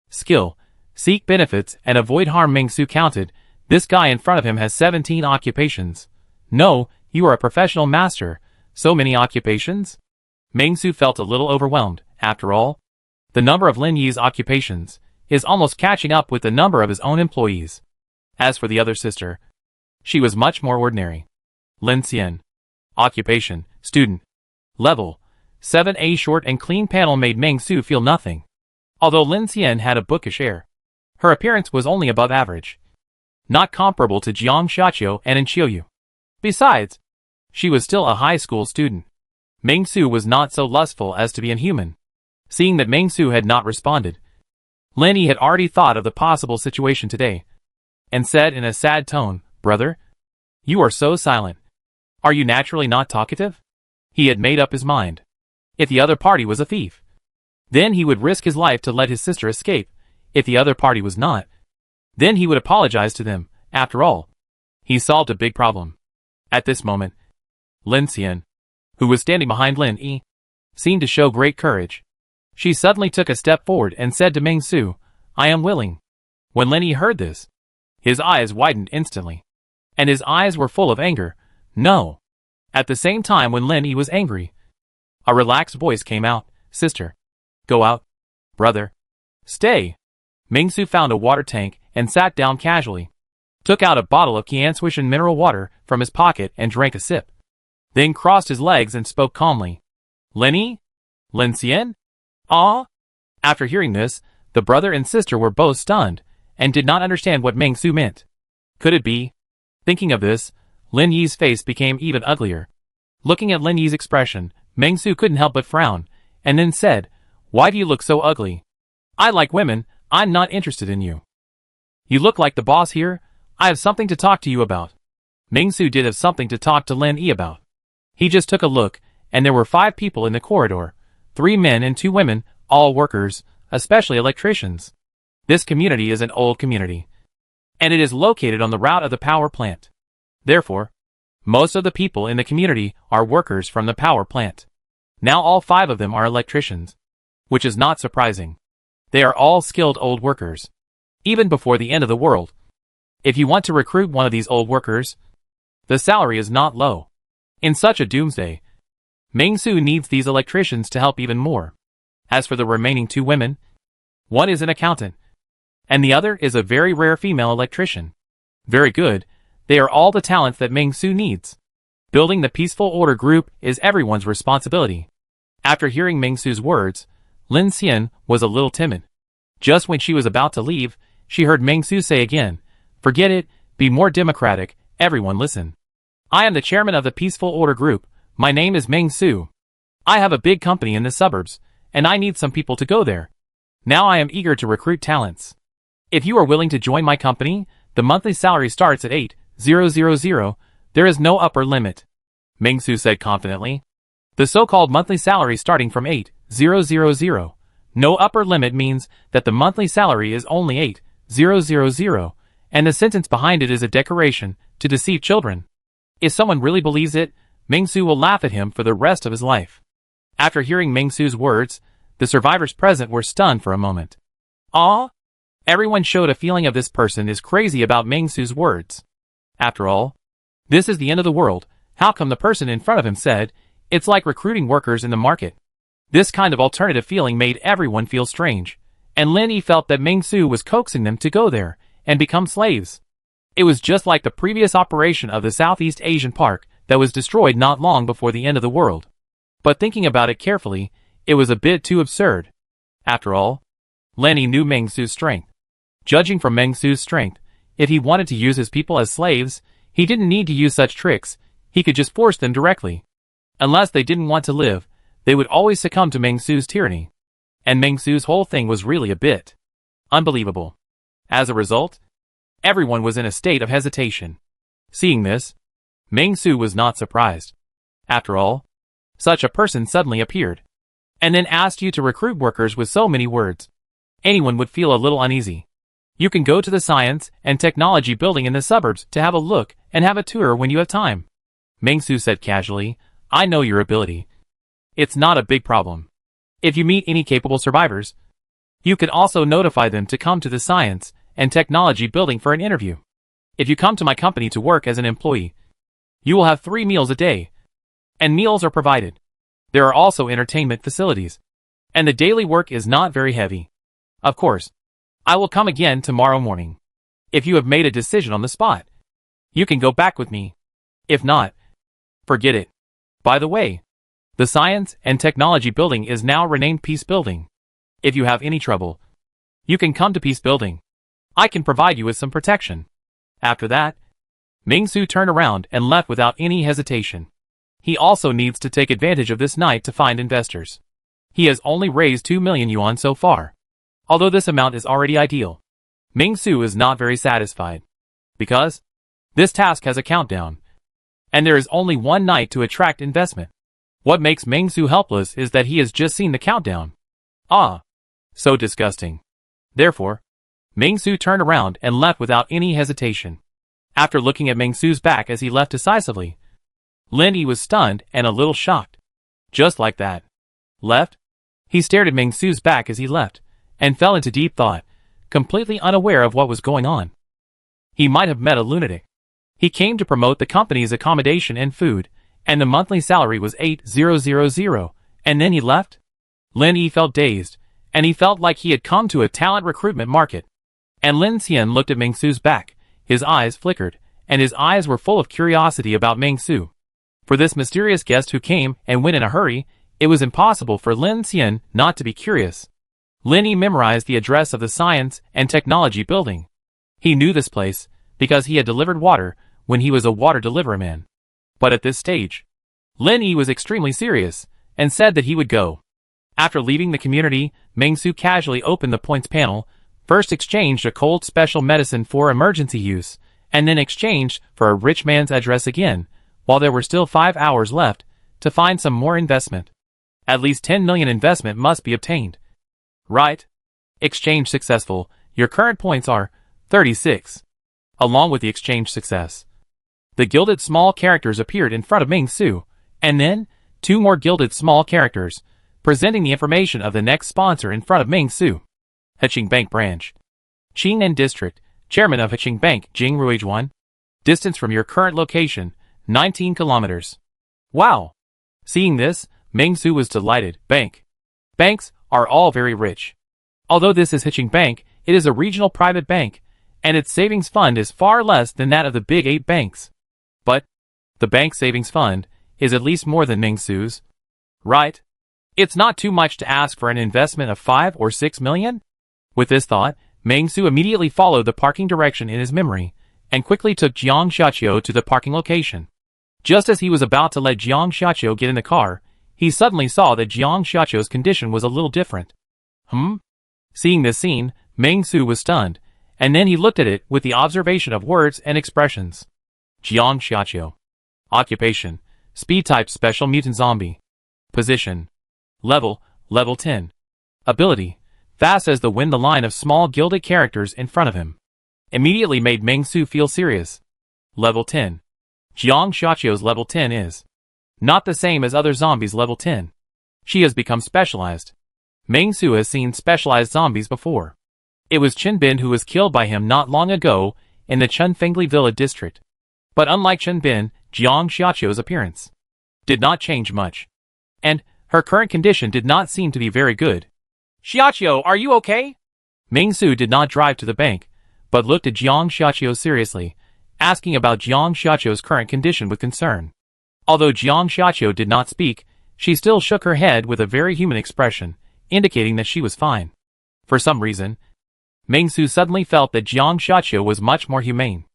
Skill: seek benefits and avoid harm. Ming Su counted. This guy in front of him has 17 occupations. No, you are a professional master. So many occupations? Ming Su felt a little overwhelmed. After all, the number of Lin Yi's occupations is almost catching up with the number of his own employees. As for the other sister, she was much more ordinary. Lin Xian. Occupation: student. Level: 7A. Short and clean panel made Ming Su feel nothing. Although Lin Xian had a bookish air, her appearance was only above average. Not comparable to Jiang Xiaqiu and In Qiuyu. Besides, she was still a high school student. Ming Su was not so lustful as to be inhuman. Seeing that Ming Su had not responded, Lin Yi had already thought of the possible situation today, and said in a sad tone, Brother, you are so silent. Are you naturally not talkative? He had made up his mind. If the other party was a thief, then he would risk his life to let his sister escape. If the other party was not, then he would apologize to them. After all, he solved a big problem. At this moment, Lin Xian, who was standing behind Lin Yi, seemed to show great courage. She suddenly took a step forward and said to Ming Su, I am willing. When Lin Yi heard this, his eyes widened instantly. And his eyes were full of anger. No. At the same time when Lin Yi was angry, a relaxed voice came out, Sister. Go out. Brother. Stay. Ming Su found a water tank and sat down casually. Took out a bottle of Qianshuishan mineral water from his pocket and drank a sip. Then crossed his legs and spoke calmly. Lin Yi? Lin Xian? Ah? After hearing this, the brother and sister were both stunned, and did not understand what Ming Su meant. Could it be? Thinking of this, Lin Yi's face became even uglier. Looking at Lin Yi's expression, Ming Su couldn't help but frown, and then said, Why do you look so ugly? I like women, I'm not interested in you. You look like the boss here, I have something to talk to you about. Ming Su did have something to talk to Lin Yi about. He just took a look, and there were 5 people in the corridor, 3 men and 2 women, all workers, especially electricians. This community is an old community, and it is located on the route of the power plant. Therefore, most of the people in the community are workers from the power plant. Now all 5 of them are electricians, which is not surprising. They are all skilled old workers. Even before the end of the world, if you want to recruit one of these old workers, the salary is not low. In such a doomsday, Ming Su needs these electricians to help even more. As for the remaining 2 women, one is an accountant, and the other is a very rare female electrician. Very good, they are all the talents that Ming Su needs. Building the peaceful order group is everyone's responsibility. After hearing Ming Su's words, Lin Xian was a little timid. Just when she was about to leave, she heard Ming Su say again, Forget it, be more democratic, everyone listen. I am the chairman of the peaceful order group. My name is Ming Su. I have a big company in the suburbs, and I need some people to go there. Now I am eager to recruit talents. If you are willing to join my company, the monthly salary starts at 8,000. There is no upper limit. Ming Su said confidently. The so-called monthly salary starting from 8,000. No upper limit means that the monthly salary is only 8,000, and the sentence behind it is a decoration to deceive children. If someone really believes it, Ming-Su will laugh at him for the rest of his life. After hearing Ming-Su's words, the survivors present were stunned for a moment. Ah! Everyone showed a feeling of this person is crazy about Ming-Su's words. After all, this is the end of the world. How come the person in front of him said, it's like recruiting workers in the market? This kind of alternative feeling made everyone feel strange, and Lin Yi felt that Ming-Su was coaxing them to go there and become slaves. It was just like the previous operation of the Southeast Asian Park that was destroyed not long before the end of the world. But thinking about it carefully, it was a bit too absurd. After all, Lin Yi knew Ming-Su's strength. Judging from Ming-Su's strength, if he wanted to use his people as slaves, he didn't need to use such tricks, he could just force them directly. Unless they didn't want to live, they would always succumb to Ming-Su's tyranny. And Ming-Su's whole thing was really a bit unbelievable. As a result, everyone was in a state of hesitation. Seeing this, Ming-Su was not surprised. After all, such a person suddenly appeared, and then asked you to recruit workers with so many words. Anyone would feel a little uneasy. You can go to the Science and Technology building in the suburbs to have a look and have a tour when you have time. Ming-Su said casually, I know your ability. It's not a big problem. If you meet any capable survivors, you could also notify them to come to the Science and Technology building for an interview. If you come to my company to work as an employee, you will have 3 meals a day, and meals are provided. There are also entertainment facilities, and the daily work is not very heavy. Of course, I will come again tomorrow morning. If you have made a decision on the spot, you can go back with me. If not, forget it. By the way, the Science and Technology building is now renamed Peace Building. If you have any trouble, you can come to Peace Building. I can provide you with some protection. After that, Ming-Su turned around and left without any hesitation. He also needs to take advantage of this night to find investors. He has only raised 2 million yuan so far. Although this amount is already ideal, Ming-Su is not very satisfied. Because this task has a countdown, and there is only one night to attract investment. What makes Ming-Su helpless is that he has just seen the countdown. Ah, so disgusting. Therefore, Ming-Su turned around and left without any hesitation. After looking at Ming-Su's back as he left decisively, Lin Yi was stunned and a little shocked. Just like that. Left? He stared at Ming-Su's back as he left, and fell into deep thought, completely unaware of what was going on. He might have met a lunatic. He came to promote the company's accommodation and food, and the monthly salary was 8,000, and then he left? Lin Yi felt dazed, and he felt like he had come to a talent recruitment market. And Lin Xian looked at Ming-Su's back, his eyes flickered, and his eyes were full of curiosity about Ming-Su. For this mysterious guest who came and went in a hurry, it was impossible for Lin Xian not to be curious. Lin Yi memorized the address of the Science and Technology building. He knew this place, because he had delivered water when he was a water delivery man. But at this stage, Lin Yi was extremely serious, and said that he would go. After leaving the community, Ming-Su casually opened the points panel, first exchanged a cold special medicine for emergency use, and then exchanged for a rich man's address again, while there were still 5 hours left, to find some more investment. At least 10 million investment must be obtained. Right? Exchange successful, your current points are 36. Along with the exchange success, the gilded small characters appeared in front of Ming-Su, and then 2 more gilded small characters, presenting the information of the next sponsor in front of Ming-Su. Heqing Bank Branch. Qingnan District, Chairman of Heqing Bank, Jing Ruijuan. Distance from your current location, 19 kilometers. Wow! Seeing this, Ming-Su was delighted. Banks are all very rich. Although this is Heqing Bank, it is a regional private bank, and its savings fund is far less than that of the big 8 banks. But the bank savings fund is at least more than Ming-Su's. Right? It's not too much to ask for an investment of 5 or 6 million? With this thought, Ming-Su immediately followed the parking direction in his memory, and quickly took Jiang Xiaqiu to the parking location. Just as he was about to let Jiang Xiaqiu get in the car, he suddenly saw that Jiang Xiaqiu's condition was a little different. Seeing this scene, Ming-Su was stunned, and then he looked at it with the observation of words and expressions. Jiang Xiaqiu. Occupation: Speed type Special Mutant Zombie. Position: Level 10. Ability: Fast as the wind. The line of small gilded characters in front of him immediately made Meng Su feel serious. Level 10. Jiang Xiaoqiu's level 10 is not the same as other zombies level 10. She has become specialized. Meng Su has seen specialized zombies before. It was Chen Bin who was killed by him not long ago in the Chunfengli Villa district. But unlike Chen Bin, Jiang Xiaoqiu's appearance did not change much. And her current condition did not seem to be very good. Xiaoqiu, are you okay? Meng Su did not drive to the bank, but looked at Jiang Xiaoqiu seriously, asking about Jiang Xiaoqiu's current condition with concern. Although Jiang Xiaoqiu did not speak, she still shook her head with a very human expression, indicating that she was fine. For some reason, Meng Su suddenly felt that Jiang Xiaoqiu was much more humane.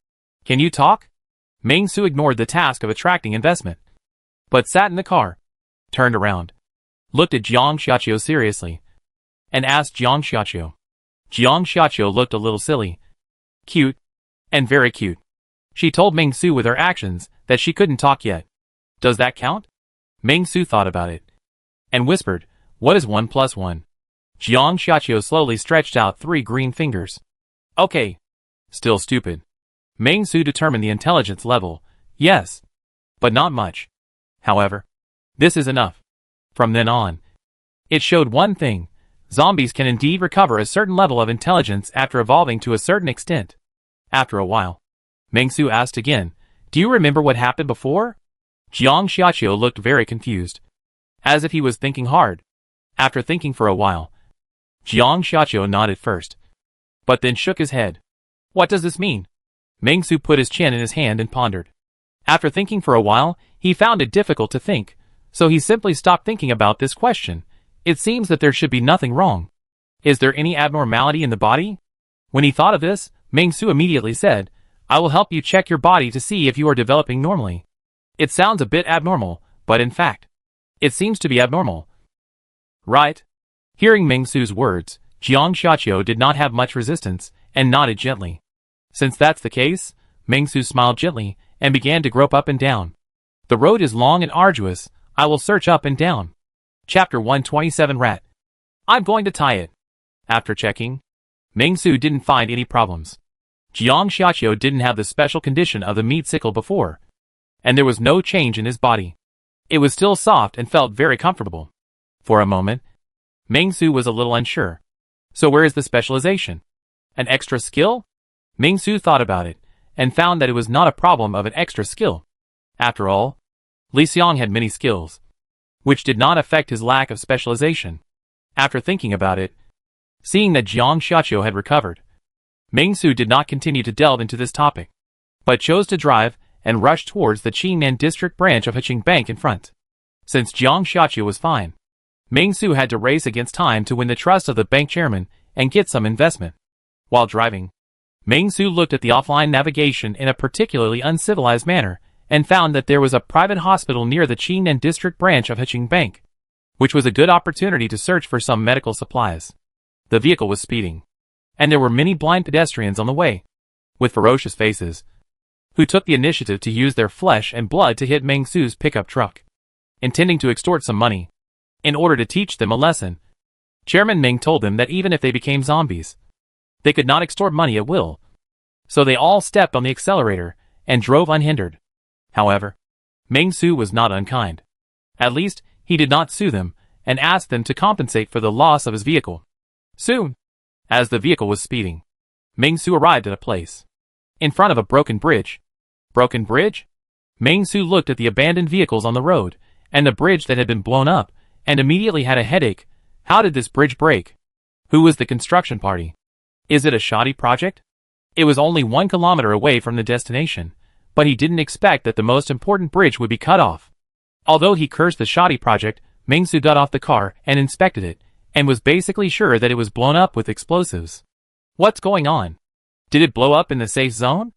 Can you talk? Meng Su ignored the task of attracting investment, but sat in the car, turned around, looked at Jiang Xiaoqiu seriously, and asked Jiang Xiaoqiu. Jiang Xiaoqiu looked a little silly, cute, and very cute. She told Meng Su with her actions that she couldn't talk yet. Does that count? Meng Su thought about it, and whispered, what is 1 plus 1? Jiang Xiaoqiu slowly stretched out 3 green fingers. Okay. Still stupid. Meng Su determined the intelligence level, yes, but not much. However, this is enough. From then on, it showed one thing. Zombies can indeed recover a certain level of intelligence after evolving to a certain extent. After a while, Meng Su asked again, do you remember what happened before? Jiang Xiaoqiu looked very confused, as if he was thinking hard. After thinking for a while, Jiang Xiaoqiu nodded first, but then shook his head. What does this mean? Meng Su put his chin in his hand and pondered. After thinking for a while, he found it difficult to think, so he simply stopped thinking about this question. It seems that there should be nothing wrong. Is there any abnormality in the body? When he thought of this, Meng Su immediately said, I will help you check your body to see if you are developing normally. It sounds a bit abnormal, but in fact, it seems to be abnormal. Right? Hearing Meng Su's words, Jiang Xiaoqiu did not have much resistance, and nodded gently. Since that's the case, Meng Su smiled gently, and began to grope up and down. The road is long and arduous, I will search up and down. Chapter 127 Rat. I'm going to tie it. After checking, Meng Su didn't find any problems. Jiang Xiaoqiu didn't have the special condition of the meat sickle before, and there was no change in his body. It was still soft and felt very comfortable. For a moment, Meng Su was a little unsure. So where is the specialization? An extra skill? Meng Su thought about it, and found that it was not a problem of an extra skill. After all, Li Xiang had many skills, which did not affect his lack of specialization. After thinking about it, seeing that Jiang Xiaoqiu had recovered, Meng Su did not continue to delve into this topic, but chose to drive and rush towards the Qingnan district branch of Heqing Bank in front. Since Jiang Xiaoqiu was fine, Meng Su had to race against time to win the trust of the bank chairman and get some investment. While driving, Meng Su looked at the offline navigation in a particularly uncivilized manner and found that there was a private hospital near the Qingnan district branch of Heqing Bank, which was a good opportunity to search for some medical supplies. The vehicle was speeding, and there were many blind pedestrians on the way, with ferocious faces, who took the initiative to use their flesh and blood to hit Meng Su's pickup truck, intending to extort some money. In order to teach them a lesson, Chairman Ming told them that even if they became zombies, they could not extort money at will. So they all stepped on the accelerator and drove unhindered. However, Meng Su was not unkind. At least, he did not sue them and asked them to compensate for the loss of his vehicle. Soon, as the vehicle was speeding, Meng Su arrived at a place in front of a broken bridge. Broken bridge? Meng Su looked at the abandoned vehicles on the road and the bridge that had been blown up and immediately had a headache. How did this bridge break? Who was the construction party? Is it a shoddy project? It was only 1 kilometer away from the destination, but he didn't expect that the most important bridge would be cut off. Although he cursed the shoddy project, Meng Su got off the car and inspected it, and was basically sure that it was blown up with explosives. What's going on? Did it blow up in the safe zone?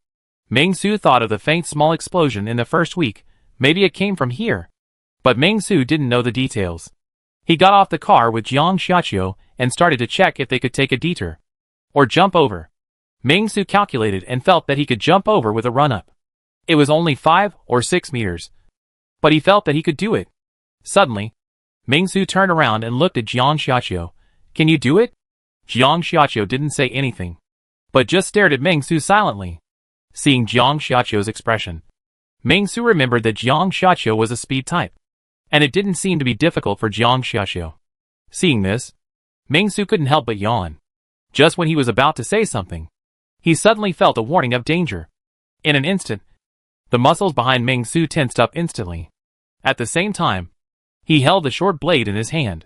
Meng Su thought of the faint small explosion in the first week. Maybe it came from here. But Meng Su didn't know the details. He got off the car with Jiang Xiaoqiu and started to check if they could take a detour, or jump over. Meng Su calculated and felt that he could jump over with a run-up. It was only 5 or 6 meters, but he felt that he could do it. Suddenly, Meng Su turned around and looked at Jiang Xiaoqiu. Can you do it? Jiang Xiaoqiu didn't say anything, but just stared at Meng Su silently. Seeing Jiang Xiaoqiu's expression, Meng Su remembered that Jiang Xiaoqiu was a speed type, and it didn't seem to be difficult for Jiang Xiaoqiu. Seeing this, Meng Su couldn't help but yawn. Just when he was about to say something, he suddenly felt a warning of danger. In an instant, the muscles behind Meng Su tensed up instantly. At the same time, he held the short blade in his hand.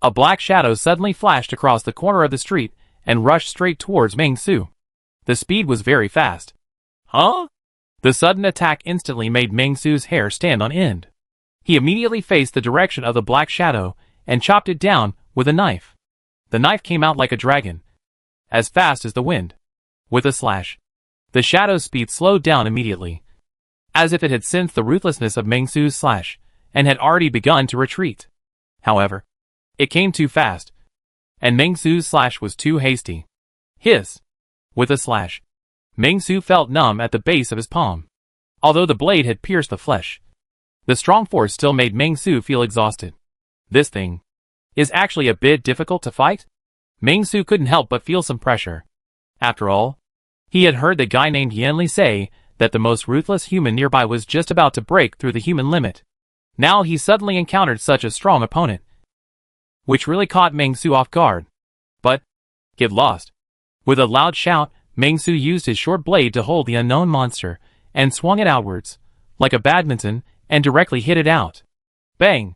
A black shadow suddenly flashed across the corner of the street and rushed straight towards Meng Su. The speed was very fast. Huh? The sudden attack instantly made Meng Su's hair stand on end. He immediately faced the direction of the black shadow and chopped it down with a knife. The knife came out like a dragon, as fast as the wind. With a slash, the shadow's speed slowed down immediately, as if it had sensed the ruthlessness of Meng Su's slash and had already begun to retreat. However, it came too fast, and Meng Su's slash was too hasty. Hiss! With a slash, Meng Su felt numb at the base of his palm. Although the blade had pierced the flesh, the strong force still made Meng Su feel exhausted. This thing is actually a bit difficult to fight? Meng Su couldn't help but feel some pressure. After all, he had heard the guy named Yanli say that the most ruthless human nearby was just about to break through the human limit. Now he suddenly encountered such a strong opponent, which really caught Meng Su off guard. But, get lost. With a loud shout, Meng Su used his short blade to hold the unknown monster, and swung it outwards, like a badminton, and directly hit it out. Bang!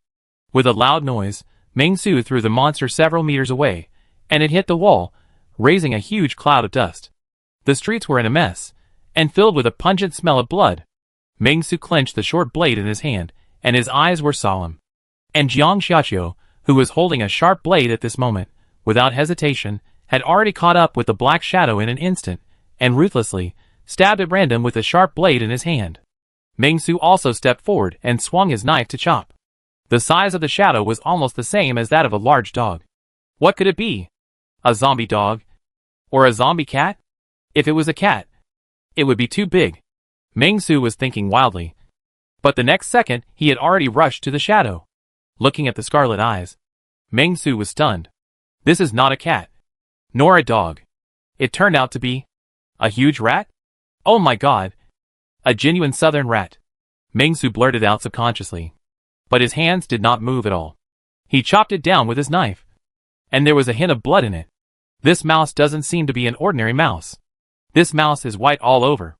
With a loud noise, Meng Su threw the monster several meters away, and it hit the wall, raising a huge cloud of dust. The streets were in a mess, and filled with a pungent smell of blood. Meng Su clenched the short blade in his hand, and his eyes were solemn. And Jiang Xiaoqiu, who was holding a sharp blade at this moment, without hesitation, had already caught up with the black shadow in an instant, and ruthlessly stabbed at random with the sharp blade in his hand. Meng Su also stepped forward and swung his knife to chop. The size of the shadow was almost the same as that of a large dog. What could it be? A zombie dog? Or a zombie cat? If it was a cat, it would be too big. Meng Su was thinking wildly. But the next second, he had already rushed to the shadow. Looking at the scarlet eyes, Meng Su was stunned. This is not a cat, nor a dog. It turned out to be a huge rat? Oh my god! A genuine southern rat. Meng Su blurted out subconsciously. But his hands did not move at all. He chopped it down with his knife. And there was a hint of blood in it. This mouse doesn't seem to be an ordinary mouse. This mouse is white all over.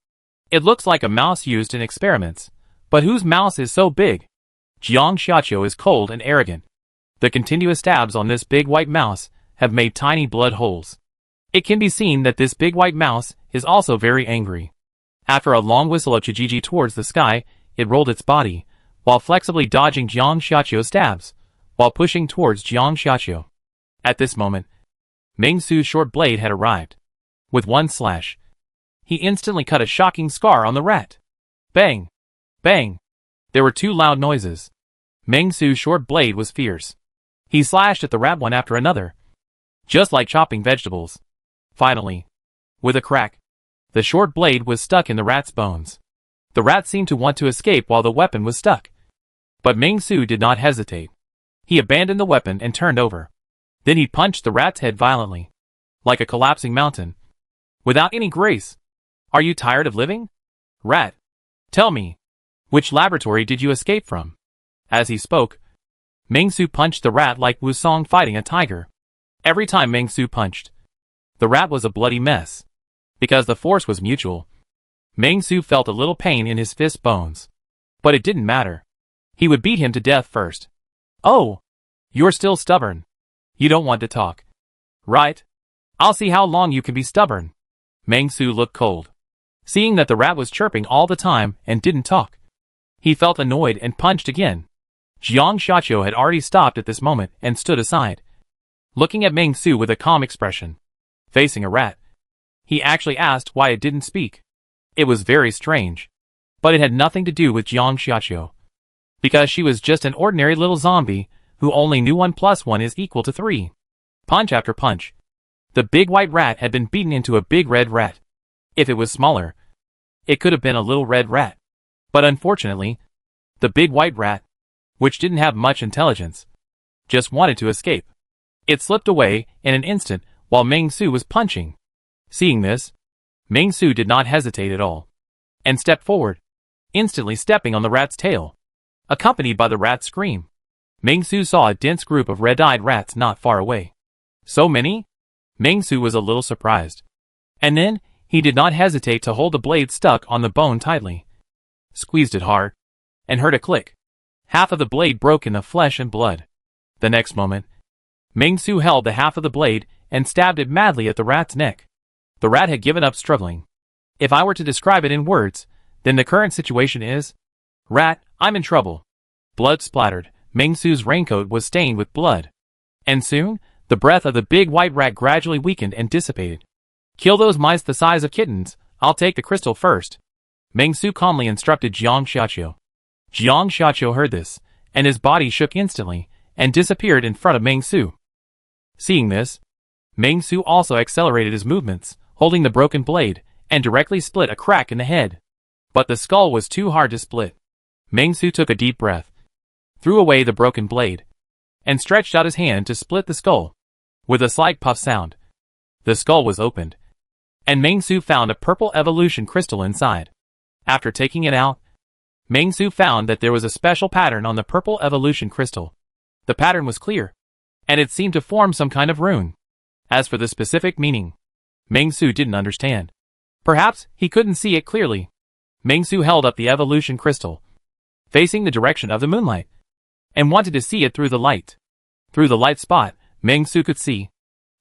It looks like a mouse used in experiments. But whose mouse is so big? Jiang Xiaoqiu is cold and arrogant. The continuous stabs on this big white mouse have made tiny blood holes. It can be seen that this big white mouse is also very angry. After a long whistle of Chijiji towards the sky, it rolled its body, while flexibly dodging Jiang Xiaoqiu's stabs, while pushing towards Jiang Xiaoqiu. At this moment, Meng Su's short blade had arrived. With one slash, he instantly cut a shocking scar on the rat. Bang! Bang! There were two loud noises. Meng Su's short blade was fierce. He slashed at the rat one after another, just like chopping vegetables. Finally, with a crack, the short blade was stuck in the rat's bones. The rat seemed to want to escape while the weapon was stuck. But Meng Su did not hesitate. He abandoned the weapon and turned over. Then he punched the rat's head violently, like a collapsing mountain, without any grace. Are you tired of living? Rat, tell me, which laboratory did you escape from? As he spoke, Meng Su punched the rat like Wusong fighting a tiger. Every time Meng Su punched, the rat was a bloody mess. Because the force was mutual, Meng Su felt a little pain in his fist bones. But it didn't matter. He would beat him to death first. Oh, you're still stubborn. You don't want to talk. Right? I'll see how long you can be stubborn. Meng Su looked cold. Seeing that the rat was chirping all the time and didn't talk, he felt annoyed and punched again. Jiang Xiaoqiu had already stopped at this moment and stood aside, looking at Meng Su with a calm expression. Facing a rat, he actually asked why it didn't speak. It was very strange. But it had nothing to do with Jiang Xiaoqiu. Because she was just an ordinary little zombie who only knew 1 + 1 is equal to 3. Punch after punch. The big white rat had been beaten into a big red rat. If it was smaller, it could have been a little red rat. But unfortunately, the big white rat, which didn't have much intelligence, just wanted to escape. It slipped away in an instant while Meng Su was punching. Seeing this, Ming Su did not hesitate at all, and stepped forward, instantly stepping on the rat's tail. Accompanied by the rat's scream, Ming Su saw a dense group of red-eyed rats not far away. So many? Ming Su was a little surprised. And then, he did not hesitate to hold the blade stuck on the bone tightly. Squeezed it hard, and heard a click. Half of the blade broke into flesh and blood. The next moment, Ming Su held the half of the blade and stabbed it madly at the rat's neck. The rat had given up struggling. If I were to describe it in words, then the current situation is, "Rat, I'm in trouble." Blood splattered. Ming Su's raincoat was stained with blood. And soon, the breath of the big white rat gradually weakened and dissipated. "Kill those mice the size of kittens. I'll take the crystal first," Ming Su calmly instructed Jiang Xiaqiu. Jiang Xiaqiu heard this, and his body shook instantly, and disappeared in front of Ming Su. Seeing this, Ming Su also accelerated his movements, holding the broken blade, and directly split a crack in the head. But the skull was too hard to split. Ming Su took a deep breath, threw away the broken blade, and stretched out his hand to split the skull. With a slight puff sound, the skull was opened, and Ming Su found a purple evolution crystal inside. After taking it out, Ming Su found that there was a special pattern on the purple evolution crystal. The pattern was clear, and it seemed to form some kind of rune. As for the specific meaning, Ming Su didn't understand. Perhaps he couldn't see it clearly. Ming Su held up the evolution crystal, facing the direction of the moonlight, and wanted to see it through the light. Through the light spot, Ming Su could see,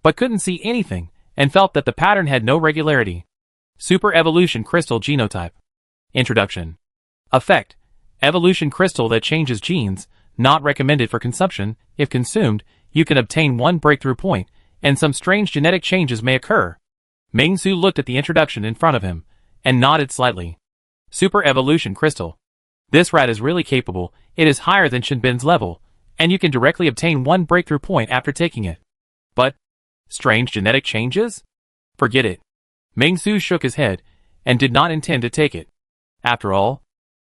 but couldn't see anything, and felt that the pattern had no regularity. Super Evolution Crystal Genotype. Introduction. Effect. Evolution crystal that changes genes, not recommended for consumption. If consumed, you can obtain one breakthrough point, and some strange genetic changes may occur. Ming Su looked at the introduction in front of him, and nodded slightly. Super Evolution Crystal. This rat is really capable. It is higher than Shinbin's level, and you can directly obtain one breakthrough point after taking it. But, strange genetic changes? Forget it. Ming Su shook his head, and did not intend to take it. After all,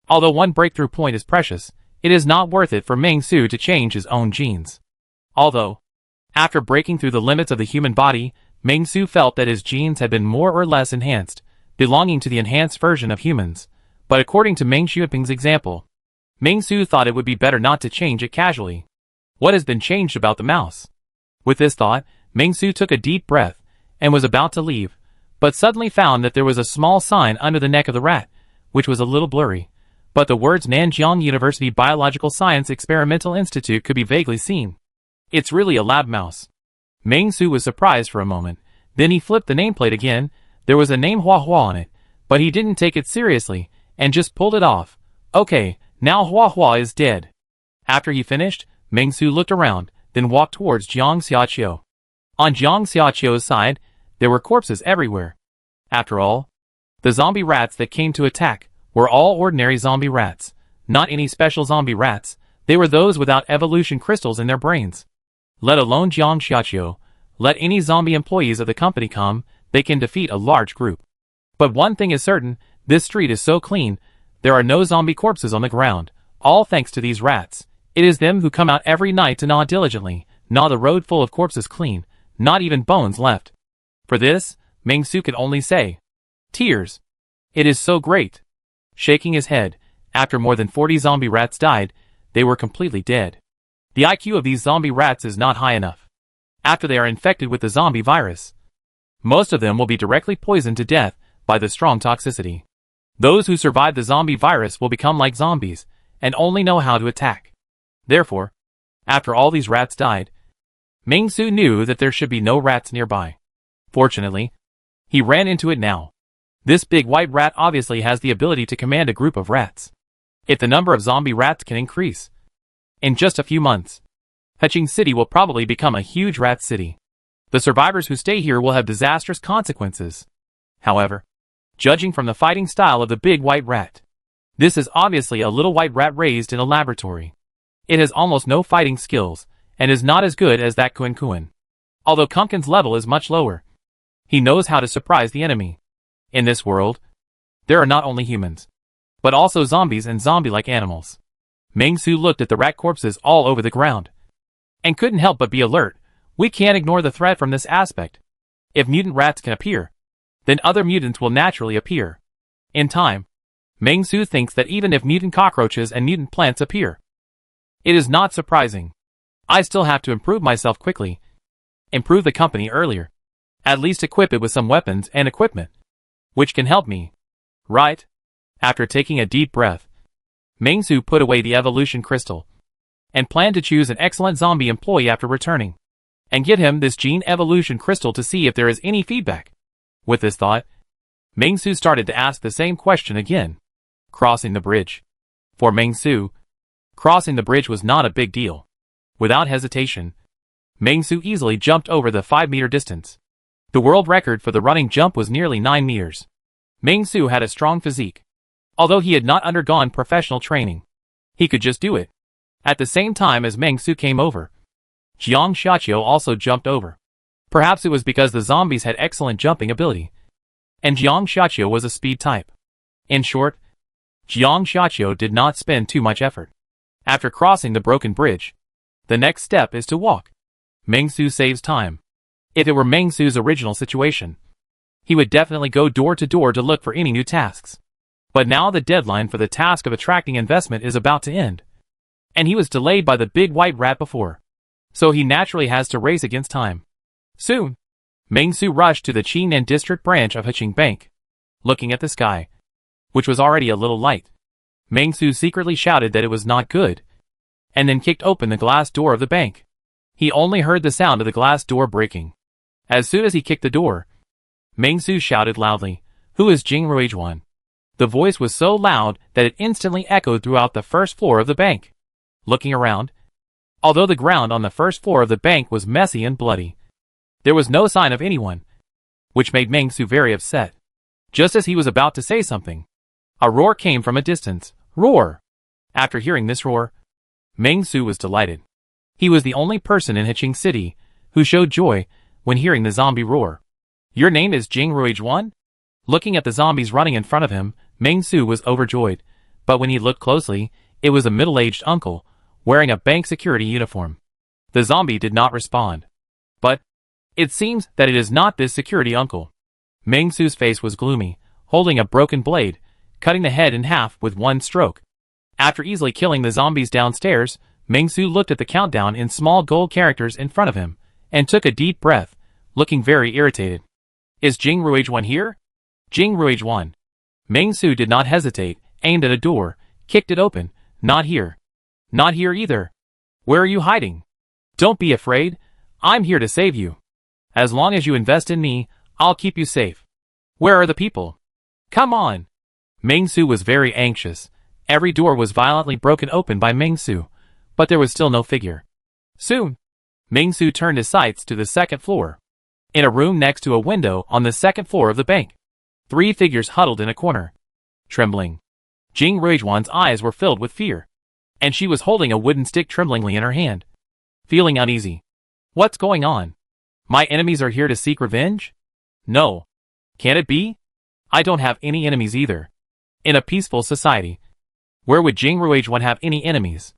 although one breakthrough point is precious, it is not worth it for Ming Su to change his own genes. Although, after breaking through the limits of the human body, Ming Su felt that his genes had been more or less enhanced, belonging to the enhanced version of humans. But according to Meng Xiaoping's example, Ming Su thought it would be better not to change it casually. What has been changed about the mouse? With this thought, Ming Su took a deep breath, and was about to leave, but suddenly found that there was a small sign under the neck of the rat, which was a little blurry, but the words Nanjiang University Biological Science Experimental Institute could be vaguely seen. It's really a lab mouse. Ming Su was surprised for a moment, then he flipped the nameplate again. There was a name Hua Hua on it, but he didn't take it seriously, and just pulled it off. Okay, now Hua Hua is dead. After he finished, Ming Su looked around, then walked towards Jiang Xiaqiu. On Jiang Xiaqiu's side, there were corpses everywhere. After all, the zombie rats that came to attack were all ordinary zombie rats, not any special zombie rats. They were those without evolution crystals in their brains. Let alone Jiang Xiaqiu, let any zombie employees of the company come, they can defeat a large group. But one thing is certain, this street is so clean, there are no zombie corpses on the ground, all thanks to these rats. It is them who come out every night to gnaw diligently, gnaw the road full of corpses clean, not even bones left. For this, Ming Su could only say, tears. It is so great. Shaking his head, after more than 40 zombie rats died, they were completely dead. The IQ of these zombie rats is not high enough. After they are infected with the zombie virus, most of them will be directly poisoned to death by the strong toxicity. Those who survive the zombie virus will become like zombies, and only know how to attack. Therefore, after all these rats died, Ming Su knew that there should be no rats nearby. Fortunately, he ran into it now. This big white rat obviously has the ability to command a group of rats. If the number of zombie rats can increase, in just a few months, Heching City will probably become a huge rat city. The survivors who stay here will have disastrous consequences. However, judging from the fighting style of the big white rat, this is obviously a little white rat raised in a laboratory. It has almost no fighting skills, and is not as good as that Kun Kun. Although Kumpkin's level is much lower, he knows how to surprise the enemy. In this world, there are not only humans, but also zombies and zombie-like animals. Ming Su looked at the rat corpses all over the ground, and couldn't help but be alert. We can't ignore the threat from this aspect. If mutant rats can appear, then other mutants will naturally appear. In time, Meng Su thinks that even if mutant cockroaches and mutant plants appear, it is not surprising. I still have to improve myself quickly. Improve the company earlier. At least equip it with some weapons and equipment, which can help me. Right? After taking a deep breath, Meng Su put away the evolution crystal and planned to choose an excellent zombie employee after returning and give him this gene evolution crystal to see if there is any feedback. With this thought, Meng Su started to ask the same question again. Crossing the bridge. For Meng Su, crossing the bridge was not a big deal. Without hesitation, Meng Su easily jumped over the 5-meter distance. The world record for the running jump was nearly 9 meters. Meng Su had a strong physique. Although he had not undergone professional training, he could just do it. At the same time as Meng Su came over, Jiang Xiaqiu also jumped over. Perhaps it was because the zombies had excellent jumping ability, and Jiang Xiaqiu was a speed type. In short, Jiang Xiaqiu did not spend too much effort. After crossing the broken bridge, the next step is to walk. Meng Su saves time. If it were Meng Su's original situation, he would definitely go door to door to look for any new tasks. But now the deadline for the task of attracting investment is about to end, and he was delayed by the big white rat before, so he naturally has to race against time. Soon, Meng Su rushed to the Qingnan district branch of Heqing Bank. Looking at the sky, which was already a little light, Meng Su secretly shouted that it was not good, and then kicked open the glass door of the bank. He only heard the sound of the glass door breaking. As soon as he kicked the door, Meng Su shouted loudly, "Who is Jing Ruijuan?" The voice was so loud that it instantly echoed throughout the first floor of the bank. Looking around, although the ground on the first floor of the bank was messy and bloody, there was no sign of anyone, which made Meng Su very upset. Just as he was about to say something, a roar came from a distance. Roar! After hearing this roar, Meng Su was delighted. He was the only person in Heqing City who showed joy when hearing the zombie roar. "Your name is Jing Ruijuan?" Looking at the zombies running in front of him, Meng Su was overjoyed, but when he looked closely, it was a middle-aged uncle, wearing a bank security uniform. The zombie did not respond. But it seems that it is not this security uncle. Meng Su's face was gloomy, holding a broken blade, cutting the head in half with one stroke. After easily killing the zombies downstairs, Meng Su looked at the countdown in small gold characters in front of him, and took a deep breath, looking very irritated. "Is Jing Ruijuan here?" Jing Ruijuan. Meng Su did not hesitate, aimed at a door, kicked it open. "Not here." "Not here either." "Where are you hiding?" "Don't be afraid. I'm here to save you. As long as you invest in me, I'll keep you safe." "Where are the people?" "Come on." Meng Su was very anxious. Every door was violently broken open by Meng Su, but there was still no figure. Soon, Meng Su turned his sights to the second floor. In a room next to a window on the second floor of the bank, 3 figures huddled in a corner, trembling. Jing Ruijuan's eyes were filled with fear, and she was holding a wooden stick tremblingly in her hand, feeling uneasy. "What's going on? My enemies are here to seek revenge? No. Can't it be? I don't have any enemies either. In a peaceful society, where would Jing Ruijuan have any enemies?"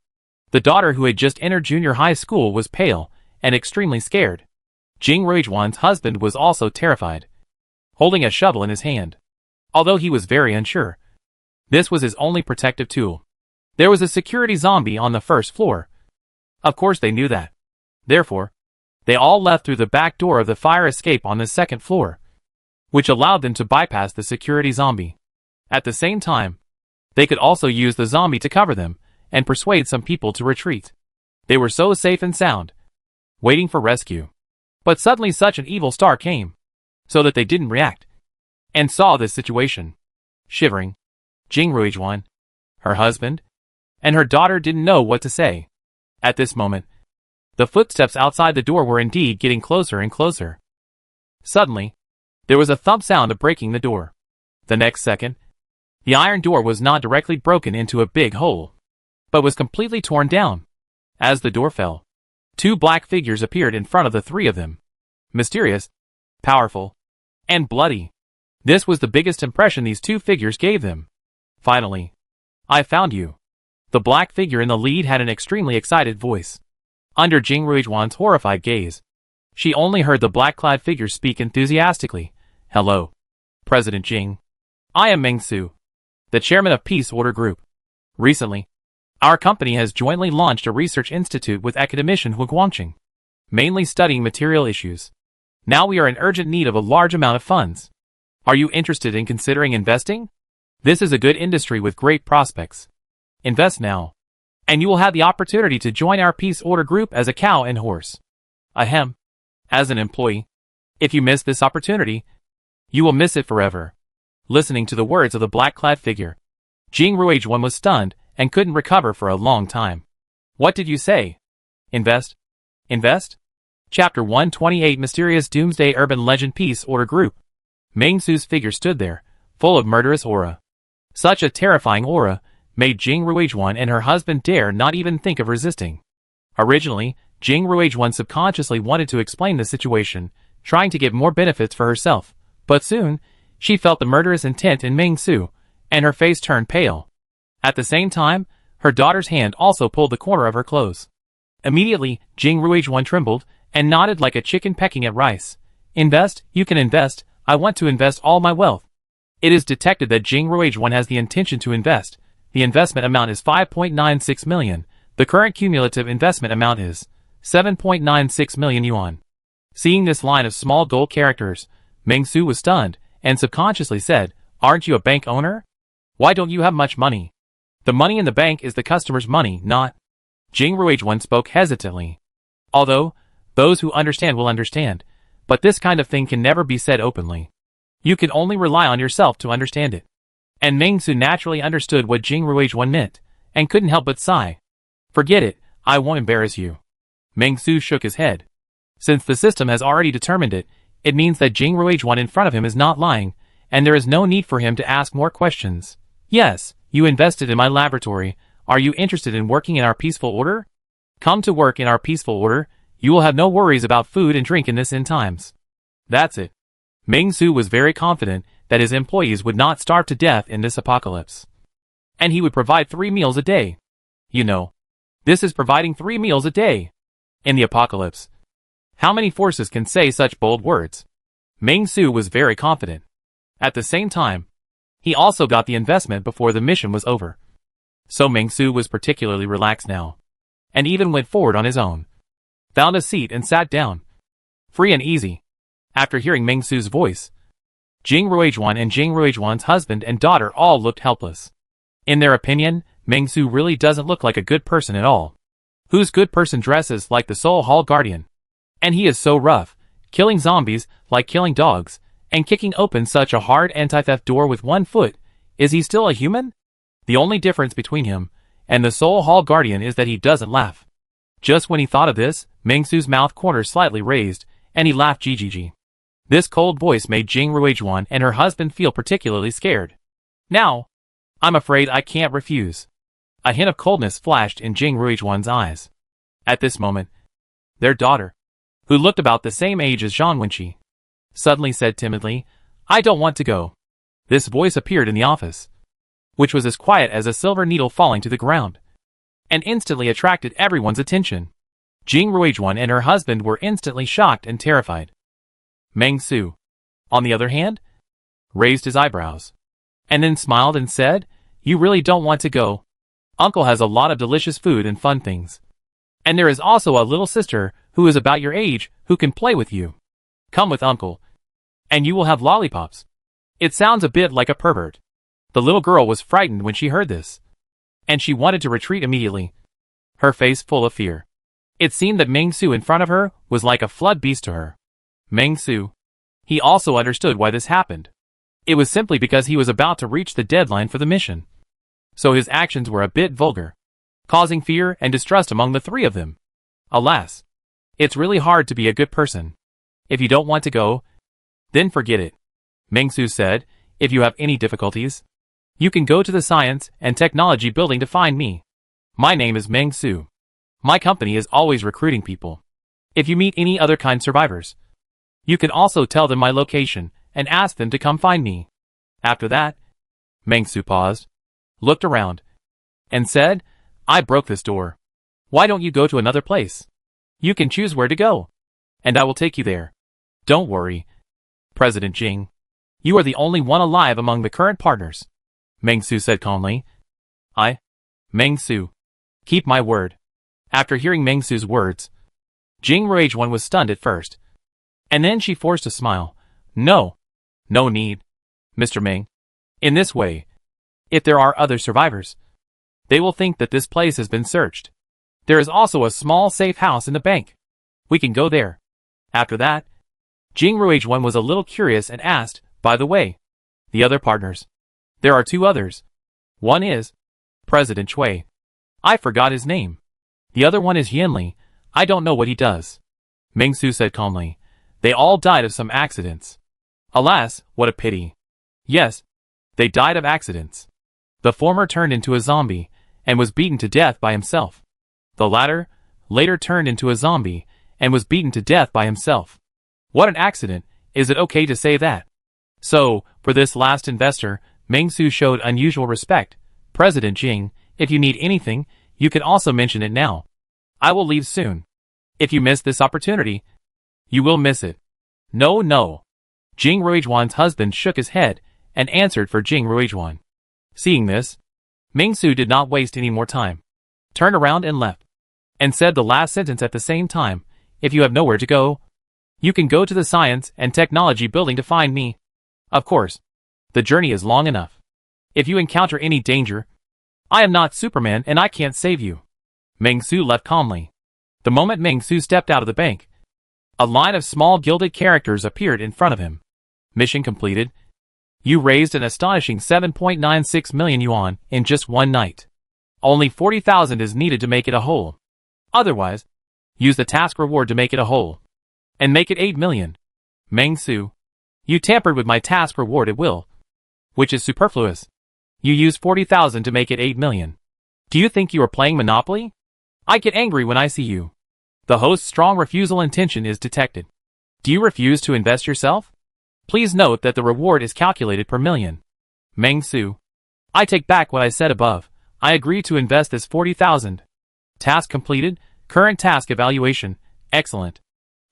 The daughter who had just entered junior high school was pale and extremely scared. Jing Ruijuan's husband was also terrified, holding a shovel in his hand, although he was very unsure. This was his only protective tool. There was a security zombie on the first floor. Of course they knew that. Therefore, they all left through the back door of the fire escape on the second floor, which allowed them to bypass the security zombie. At the same time, they could also use the zombie to cover them and persuade some people to retreat. They were so safe and sound, waiting for rescue. But suddenly such an evil star came, so that they didn't react, and saw this situation. Shivering, Jing Ruijuan, her husband, and her daughter didn't know what to say. At this moment, the footsteps outside the door were indeed getting closer and closer. Suddenly, there was a thump sound of breaking the door. The next second, the iron door was not directly broken into a big hole, but was completely torn down. As the door fell, 2 black figures appeared in front of the 3 of them. Mysterious, powerful, and bloody. This was the biggest impression these 2 figures gave them. "Finally, I found you." The black figure in the lead had an extremely excited voice. Under Jing Ruijuan's horrified gaze, she only heard the black-clad figure speak enthusiastically. "Hello. President Jing. I am Meng Su, the chairman of Peace Order Group. Recently, our company has jointly launched a research institute with academician Hu Guangqing, mainly studying material issues. Now we are in urgent need of a large amount of funds. Are you interested in considering investing? This is a good industry with great prospects. Invest now, and you will have the opportunity to join our Peace Order Group as a cow and horse. Ahem. As an employee, if you miss this opportunity, you will miss it forever. Listening to the words of the black-clad figure, Jing Ruizhuan was stunned and couldn't recover for a long time. What did you say? Invest? Invest? Chapter 128 Mysterious Doomsday Urban Legend Peace Order Group. Meng Su's figure stood there, full of murderous aura. Such a terrifying aura made Jing Ruizhuan and her husband dare not even think of resisting. Originally, Jing Ruizhuan subconsciously wanted to explain the situation, trying to get more benefits for herself, but soon, she felt the murderous intent in Meng Su, and her face turned pale. At the same time, her daughter's hand also pulled the corner of her clothes. Immediately, Jing Ruizhuan trembled and nodded like a chicken pecking at rice. Invest? You can invest. I want to invest all my wealth. It is detected that Jing Ruizhuan has the intention to invest. The investment amount is 5.96 million. The current cumulative investment amount is 7.96 million yuan. Seeing this line of small gold characters, Meng Su was stunned and subconsciously said, "Aren't you a bank owner? Why don't you have much money? The money in the bank is the customer's money, not..." Jing Ruizhuan spoke hesitantly. Although, those who understand will understand, but this kind of thing can never be said openly. You can only rely on yourself to understand it. And Meng Su naturally understood what Jing Ruizhuan meant, and couldn't help but sigh. Forget it, I won't embarrass you. Meng Su shook his head. Since the system has already determined it, it means that Jing Ruizhuan in front of him is not lying, and there is no need for him to ask more questions. Yes, you invested in my laboratory. Are you interested in working in our peaceful order? Come to work in our peaceful order. You will have no worries about food and drink in this end times. That's it. Meng Su was very confident that his employees would not starve to death in this apocalypse. And he would provide 3 meals a day. You know, this is providing 3 meals a day. In the apocalypse. How many forces can say such bold words? Meng Su was very confident. At the same time, he also got the investment before the mission was over. So Meng Su was particularly relaxed now. And even went forward on his own. Found a seat and sat down. Free and easy. After hearing Meng Su's voice, Jing Ruizhuan and Jing Ruizhuan's husband and daughter all looked helpless. In their opinion, Meng Su really doesn't look like a good person at all. Whose good person dresses like the Soul Hall Guardian? And he is so rough, killing zombies like killing dogs, and kicking open such a hard anti-theft door with 1 foot. Is he still a human? The only difference between him and the Soul Hall Guardian is that he doesn't laugh. Just when he thought of this, Meng Su's mouth corner slightly raised, and he laughed GGG. This cold voice made Jing Ruizhuan and her husband feel particularly scared. Now, I'm afraid I can't refuse. A hint of coldness flashed in Jing Ruizhuan's eyes. At this moment, their daughter, who looked about the same age as Zhang Wenqi, suddenly said timidly, "I don't want to go." This voice appeared in the office, which was as quiet as a silver needle falling to the ground, and instantly attracted everyone's attention. Jing Ruizhuan and her husband were instantly shocked and terrified. Meng Su, on the other hand, raised his eyebrows, and then smiled and said, "You really don't want to go? Uncle has a lot of delicious food and fun things. And there is also a little sister who is about your age who can play with you. Come with Uncle, and you will have lollipops." It sounds a bit like a pervert. The little girl was frightened when she heard this, and she wanted to retreat immediately, her face full of fear. It seemed that Meng Su in front of her was like a flood beast to her. Meng Su. He also understood why this happened. It was simply because he was about to reach the deadline for the mission. So his actions were a bit vulgar, causing fear and distrust among the 3 of them. Alas, it's really hard to be a good person. If you don't want to go, then forget it. Meng Su said, "If you have any difficulties, you can go to the Science and Technology building to find me. My name is Meng Su. My company is always recruiting people. If you meet any other kind survivors, you can also tell them my location and ask them to come find me." After that, Meng Su paused, looked around, and said, "I broke this door. Why don't you go to another place? You can choose where to go, and I will take you there. Don't worry, President Jing. You are the only one alive among the current partners, Meng Su said calmly. Meng Su. Keep my word. After hearing Meng Su's words, Jing Ruijuan was stunned at first. And then she forced a smile. No need, Mr. Meng. In this way, if there are other survivors, they will think that this place has been searched. There is also a small safe house in the bank. We can go there. After that, Jing Ruijuan was a little curious and asked, by the way, the other partners. There are 2 others. One is President Chui. I forgot his name. The other one is Yanli. I don't know what he does. Meng Su said calmly. They all died of some accidents. Alas, what a pity. Yes, they died of accidents. The former turned into a zombie and was beaten to death by himself. The latter later turned into a zombie and was beaten to death by himself. What an accident, is it okay to say that? So, for this last investor, Meng Su showed unusual respect. President Jing, if you need anything, you can also mention it now. I will leave soon. If you miss this opportunity, you will miss it. No. Jing Ruijuan's husband shook his head and answered for Jing Ruijuan. Seeing this, Meng Su did not waste any more time. Turned around and left. And said the last sentence at the same time. If you have nowhere to go, you can go to the Science and Technology building to find me. Of course, the journey is long enough. If you encounter any danger, I am not Superman and I can't save you. Meng Su left calmly. The moment Meng Su stepped out of the bank, a line of small gilded characters appeared in front of him. Mission completed. You raised an astonishing 7.96 million yuan in just one night. Only 40,000 is needed to make it a whole. Otherwise, use the task reward to make it a whole. And make it 8 million. Meng Su, you tampered with my task reward at will, which is superfluous. You used 40,000 to make it 8 million. Do you think you are playing Monopoly? I get angry when I see you. The host's strong refusal intention is detected. Do you refuse to invest yourself? Please note that the reward is calculated per million. Meng Su, I take back what I said above. I agree to invest this 40,000. Task completed. Current task evaluation. Excellent.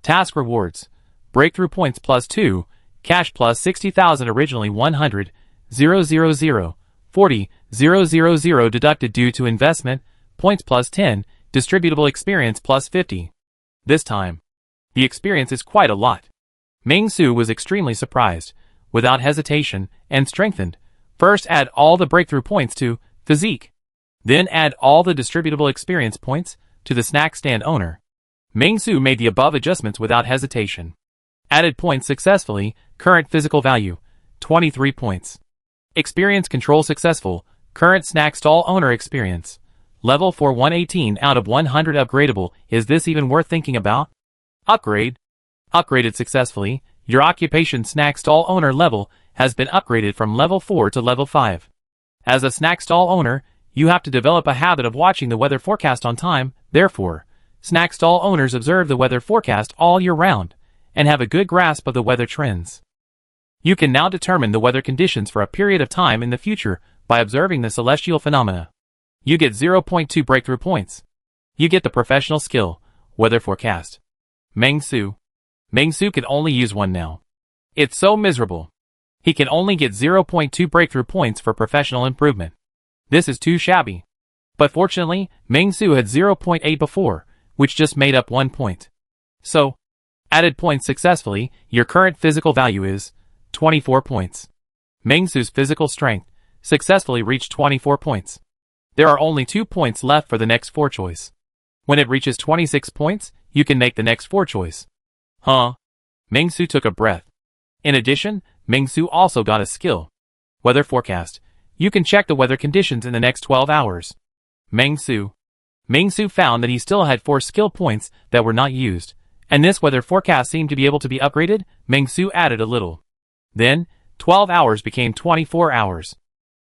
Task rewards. Breakthrough points +2. Cash +60,000 originally 100. 000. 40. 000 deducted due to investment. Points +10. Distributable experience +50. This time, the experience is quite a lot. Meng Su was extremely surprised, without hesitation, and strengthened. First add all the breakthrough points to physique. Then add all the distributable experience points to the snack stand owner. Meng Su made the above adjustments without hesitation. Added points successfully. Current physical value, 23 points. Experience control successful. Current snack stall owner experience. Level 4 118 out of 100 upgradable. Is this even worth thinking about? Upgrade. Upgraded successfully. Your occupation snack stall owner level has been upgraded from level 4 to level 5. As a snack stall owner, you have to develop a habit of watching the weather forecast on time. Therefore, snack stall owners observe the weather forecast all year round and have a good grasp of the weather trends. You can now determine the weather conditions for a period of time in the future by observing the celestial phenomena. You get 0.2 breakthrough points. You get the professional skill, weather forecast. Meng Su. Meng Su can only use one now. It's so miserable. He can only get 0.2 breakthrough points for professional improvement. This is too shabby. But fortunately, Meng Su had 0.8 before, which just made up 1 point. So, added points successfully. Your current physical value is 24 points. Meng Su's physical strength successfully reached 24 points. There are only 2 points left for the next 4 choice. When it reaches 26 points, you can make the next 4 choice. Huh? Meng Su took a breath. In addition, Meng Su also got a skill. Weather forecast. You can check the weather conditions in the next 12 hours. Meng Su. Meng Su found that he still had 4 skill points that were not used, and this weather forecast seemed to be able to be upgraded. Meng Su added a little. Then, 12 hours became 24 hours.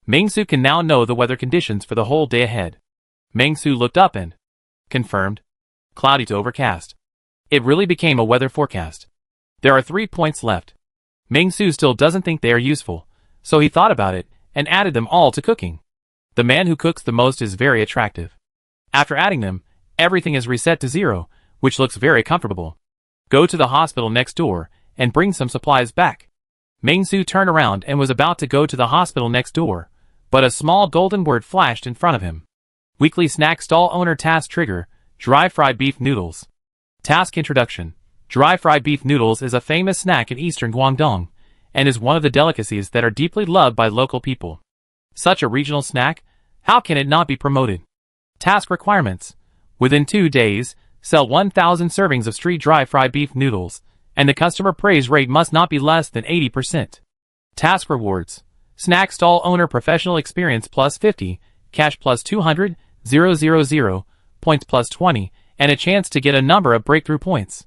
Meng Su can now know the weather conditions for the whole day ahead. Meng Su looked up and confirmed. Cloudy to overcast. It really became a weather forecast. There are 3 points left. Meng Su still doesn't think they are useful, so he thought about it and added them all to cooking. The man who cooks the most is very attractive. After adding them, everything is reset to 0, which looks very comfortable. Go to the hospital next door and bring some supplies back. Ming-Su turned around and was about to go to the hospital next door, but a small golden word flashed in front of him. Weekly snack stall owner task trigger, dry fried beef noodles. Task introduction. Dry fried beef noodles is a famous snack in eastern Guangdong, and is one of the delicacies that are deeply loved by local people. Such a regional snack, how can it not be promoted? Task requirements. Within 2 days, sell 1,000 servings of street dry fried beef noodles, and the customer praise rate must not be less than 80%. Task rewards. Snack stall owner professional experience plus 50, cash plus 200, 000, points plus 20, and a chance to get a number of breakthrough points.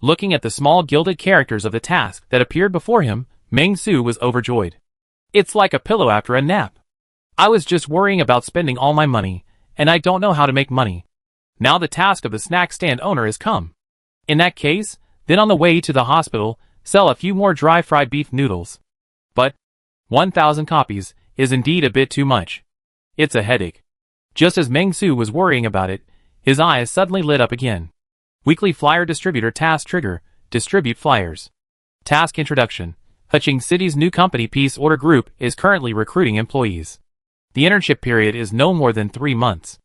Looking at the small gilded characters of the task that appeared before him, Ming-Su was overjoyed. It's like a pillow after a nap. I was just worrying about spending all my money, and I don't know how to make money. Now the task of the snack stand owner has come. In that case, then on the way to the hospital, sell a few more dry fried beef noodles. But 1,000 copies is indeed a bit too much. It's a headache. Just as Ming-Su was worrying about it, his eyes suddenly lit up again. Weekly flyer distributor task trigger, distribute flyers. Task introduction. Huching City's new company Peace Order Group is currently recruiting employees. The internship period is no more than 3 months.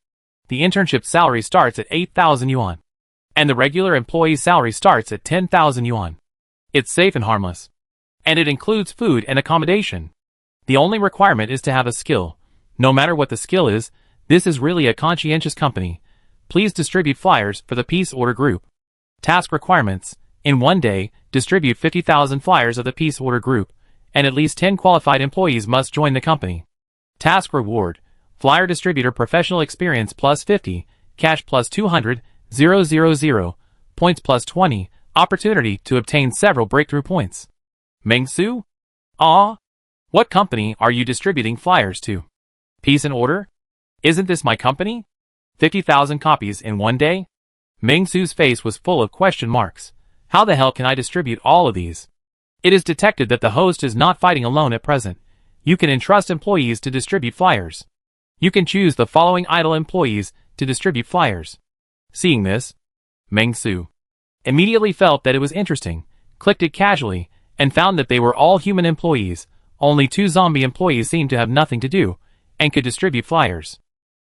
The internship salary starts at 8,000 yuan. And the regular employee's salary starts at 10,000 yuan. It's safe and harmless. And it includes food and accommodation. The only requirement is to have a skill. No matter what the skill is, this is really a conscientious company. Please distribute flyers for the Peace Order Group. Task requirements. In 1 day, distribute 50,000 flyers of the Peace Order Group, and at least 10 qualified employees must join the company. Task reward. Flyer distributor professional experience plus 50, cash plus 200, 000, points plus 20, opportunity to obtain several breakthrough points. Ming-Su? Ah? What company are you distributing flyers to? Peace and Order? Isn't this my company? 50,000 copies in 1 day? Ming-Su's face was full of question marks. How the hell can I distribute all of these? It is detected that the host is not fighting alone at present. You can entrust employees to distribute flyers. You can choose the following idle employees to distribute flyers. Seeing this, Ming-Su immediately felt that it was interesting, clicked it casually, and found that they were all human employees. Only 2 zombie employees seemed to have nothing to do, and could distribute flyers.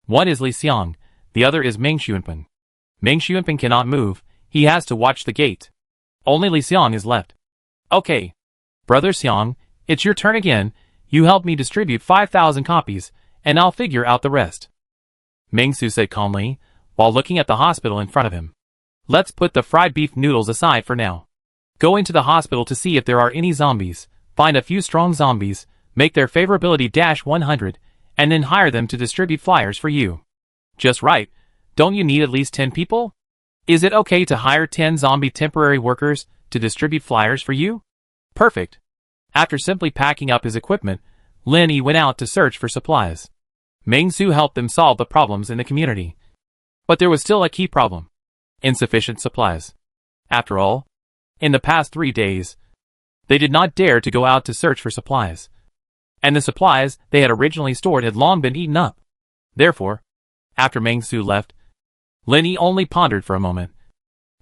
One is Li Xiang, the other is Ming Xuanpeng. Ming Xuanpeng cannot move, he has to watch the gate. Only Li Xiang is left. Okay. Brother Xiang, it's your turn again. You help me distribute 5,000 copies, and I'll figure out the rest. Ming-Su said calmly, while looking at the hospital in front of him. Let's put the fried beef noodles aside for now. Go into the hospital to see if there are any zombies, find a few strong zombies, make their favorability -100, and then hire them to distribute flyers for you. Just right. Don't you need at least 10 people? Is it okay to hire 10 zombie temporary workers to distribute flyers for you? Perfect. After simply packing up his equipment, Lin Yi went out to search for supplies. Ming-Su helped them solve the problems in the community. But there was still a key problem. Insufficient supplies. After all, in the past 3 days, they did not dare to go out to search for supplies. And the supplies they had originally stored had long been eaten up. Therefore, after Ming-Su left, Lin Yi only pondered for a moment,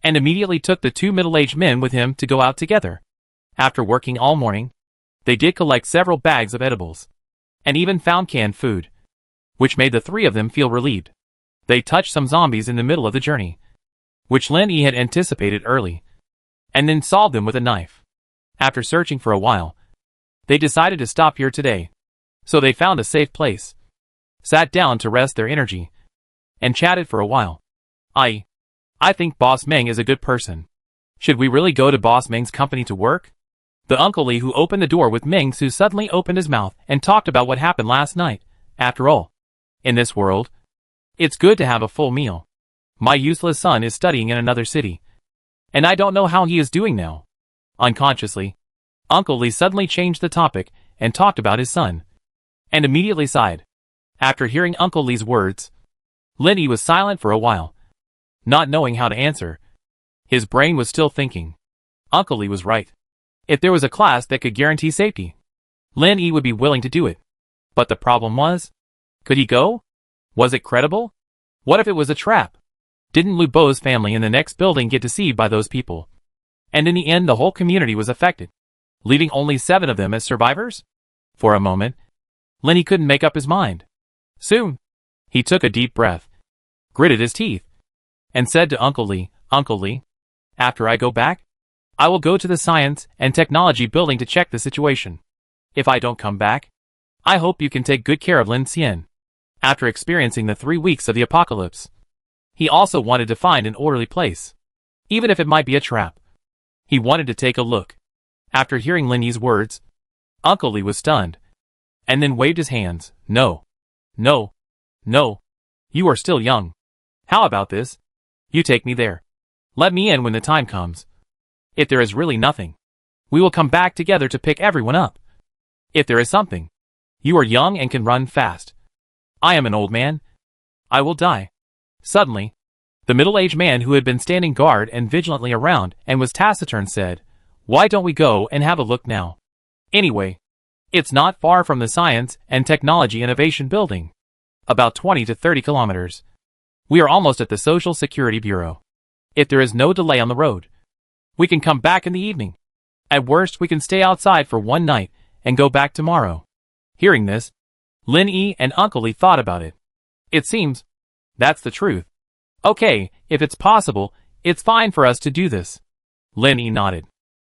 and immediately took the 2 middle-aged men with him to go out together. After working all morning, they did collect several bags of edibles, and even found canned food, which made the 3 of them feel relieved. They touched some zombies in the middle of the journey, which Lin Yi had anticipated early, and then solved them with a knife. After searching for a while, they decided to stop here today. So they found a safe place, sat down to rest their energy, and chatted for a while. I think Boss Meng is a good person. Should we really go to Boss Meng's company to work? The Uncle Li who opened the door with Ming-Su suddenly opened his mouth and talked about what happened last night. After all, in this world, it's good to have a full meal. My useless son is studying in another city, and I don't know how he is doing now. Unconsciously, Uncle Li suddenly changed the topic and talked about his son, and immediately sighed. After hearing Uncle Li's words, Lin Yi was silent for a while, not knowing how to answer. His brain was still thinking. Uncle Li was right. If there was a class that could guarantee safety, Lin Yi would be willing to do it. But the problem was, could he go? Was it credible? What if it was a trap? Didn't Lu Bo's family in the next building get deceived by those people? And in the end the whole community was affected. leaving only 7 of them as survivors? For a moment, Lenny couldn't make up his mind. Soon, he took a deep breath, gritted his teeth, and said to Uncle Lee, after I go back, I will go to the Science and Technology building to check the situation. If I don't come back, I hope you can take good care of Lin Xian. After experiencing the 3 weeks of the apocalypse, he also wanted to find an orderly place, even if it might be a trap. He wanted to take a look. After hearing Lin Yi's words, Uncle Lee was stunned, and then waved his hands. No. No. No. You are still young. How about this? You take me there. Let me in when the time comes. If there is really nothing, we will come back together to pick everyone up. If there is something, you are young and can run fast. I am an old man. I will die. Suddenly, the middle-aged man who had been standing guard and vigilantly around and was taciturn said, Why don't we go and have a look now? Anyway, it's not far from the Science and Technology Innovation Building. About 20 to 30 kilometers. We are almost at the Social Security Bureau. If there is no delay on the road, we can come back in the evening. At worst, we can stay outside for one night and go back tomorrow. Hearing this, Lin Yi and Uncle Lee thought about it. It seems that's the truth. Okay, if it's possible, it's fine for us to do this. Lin Yi nodded.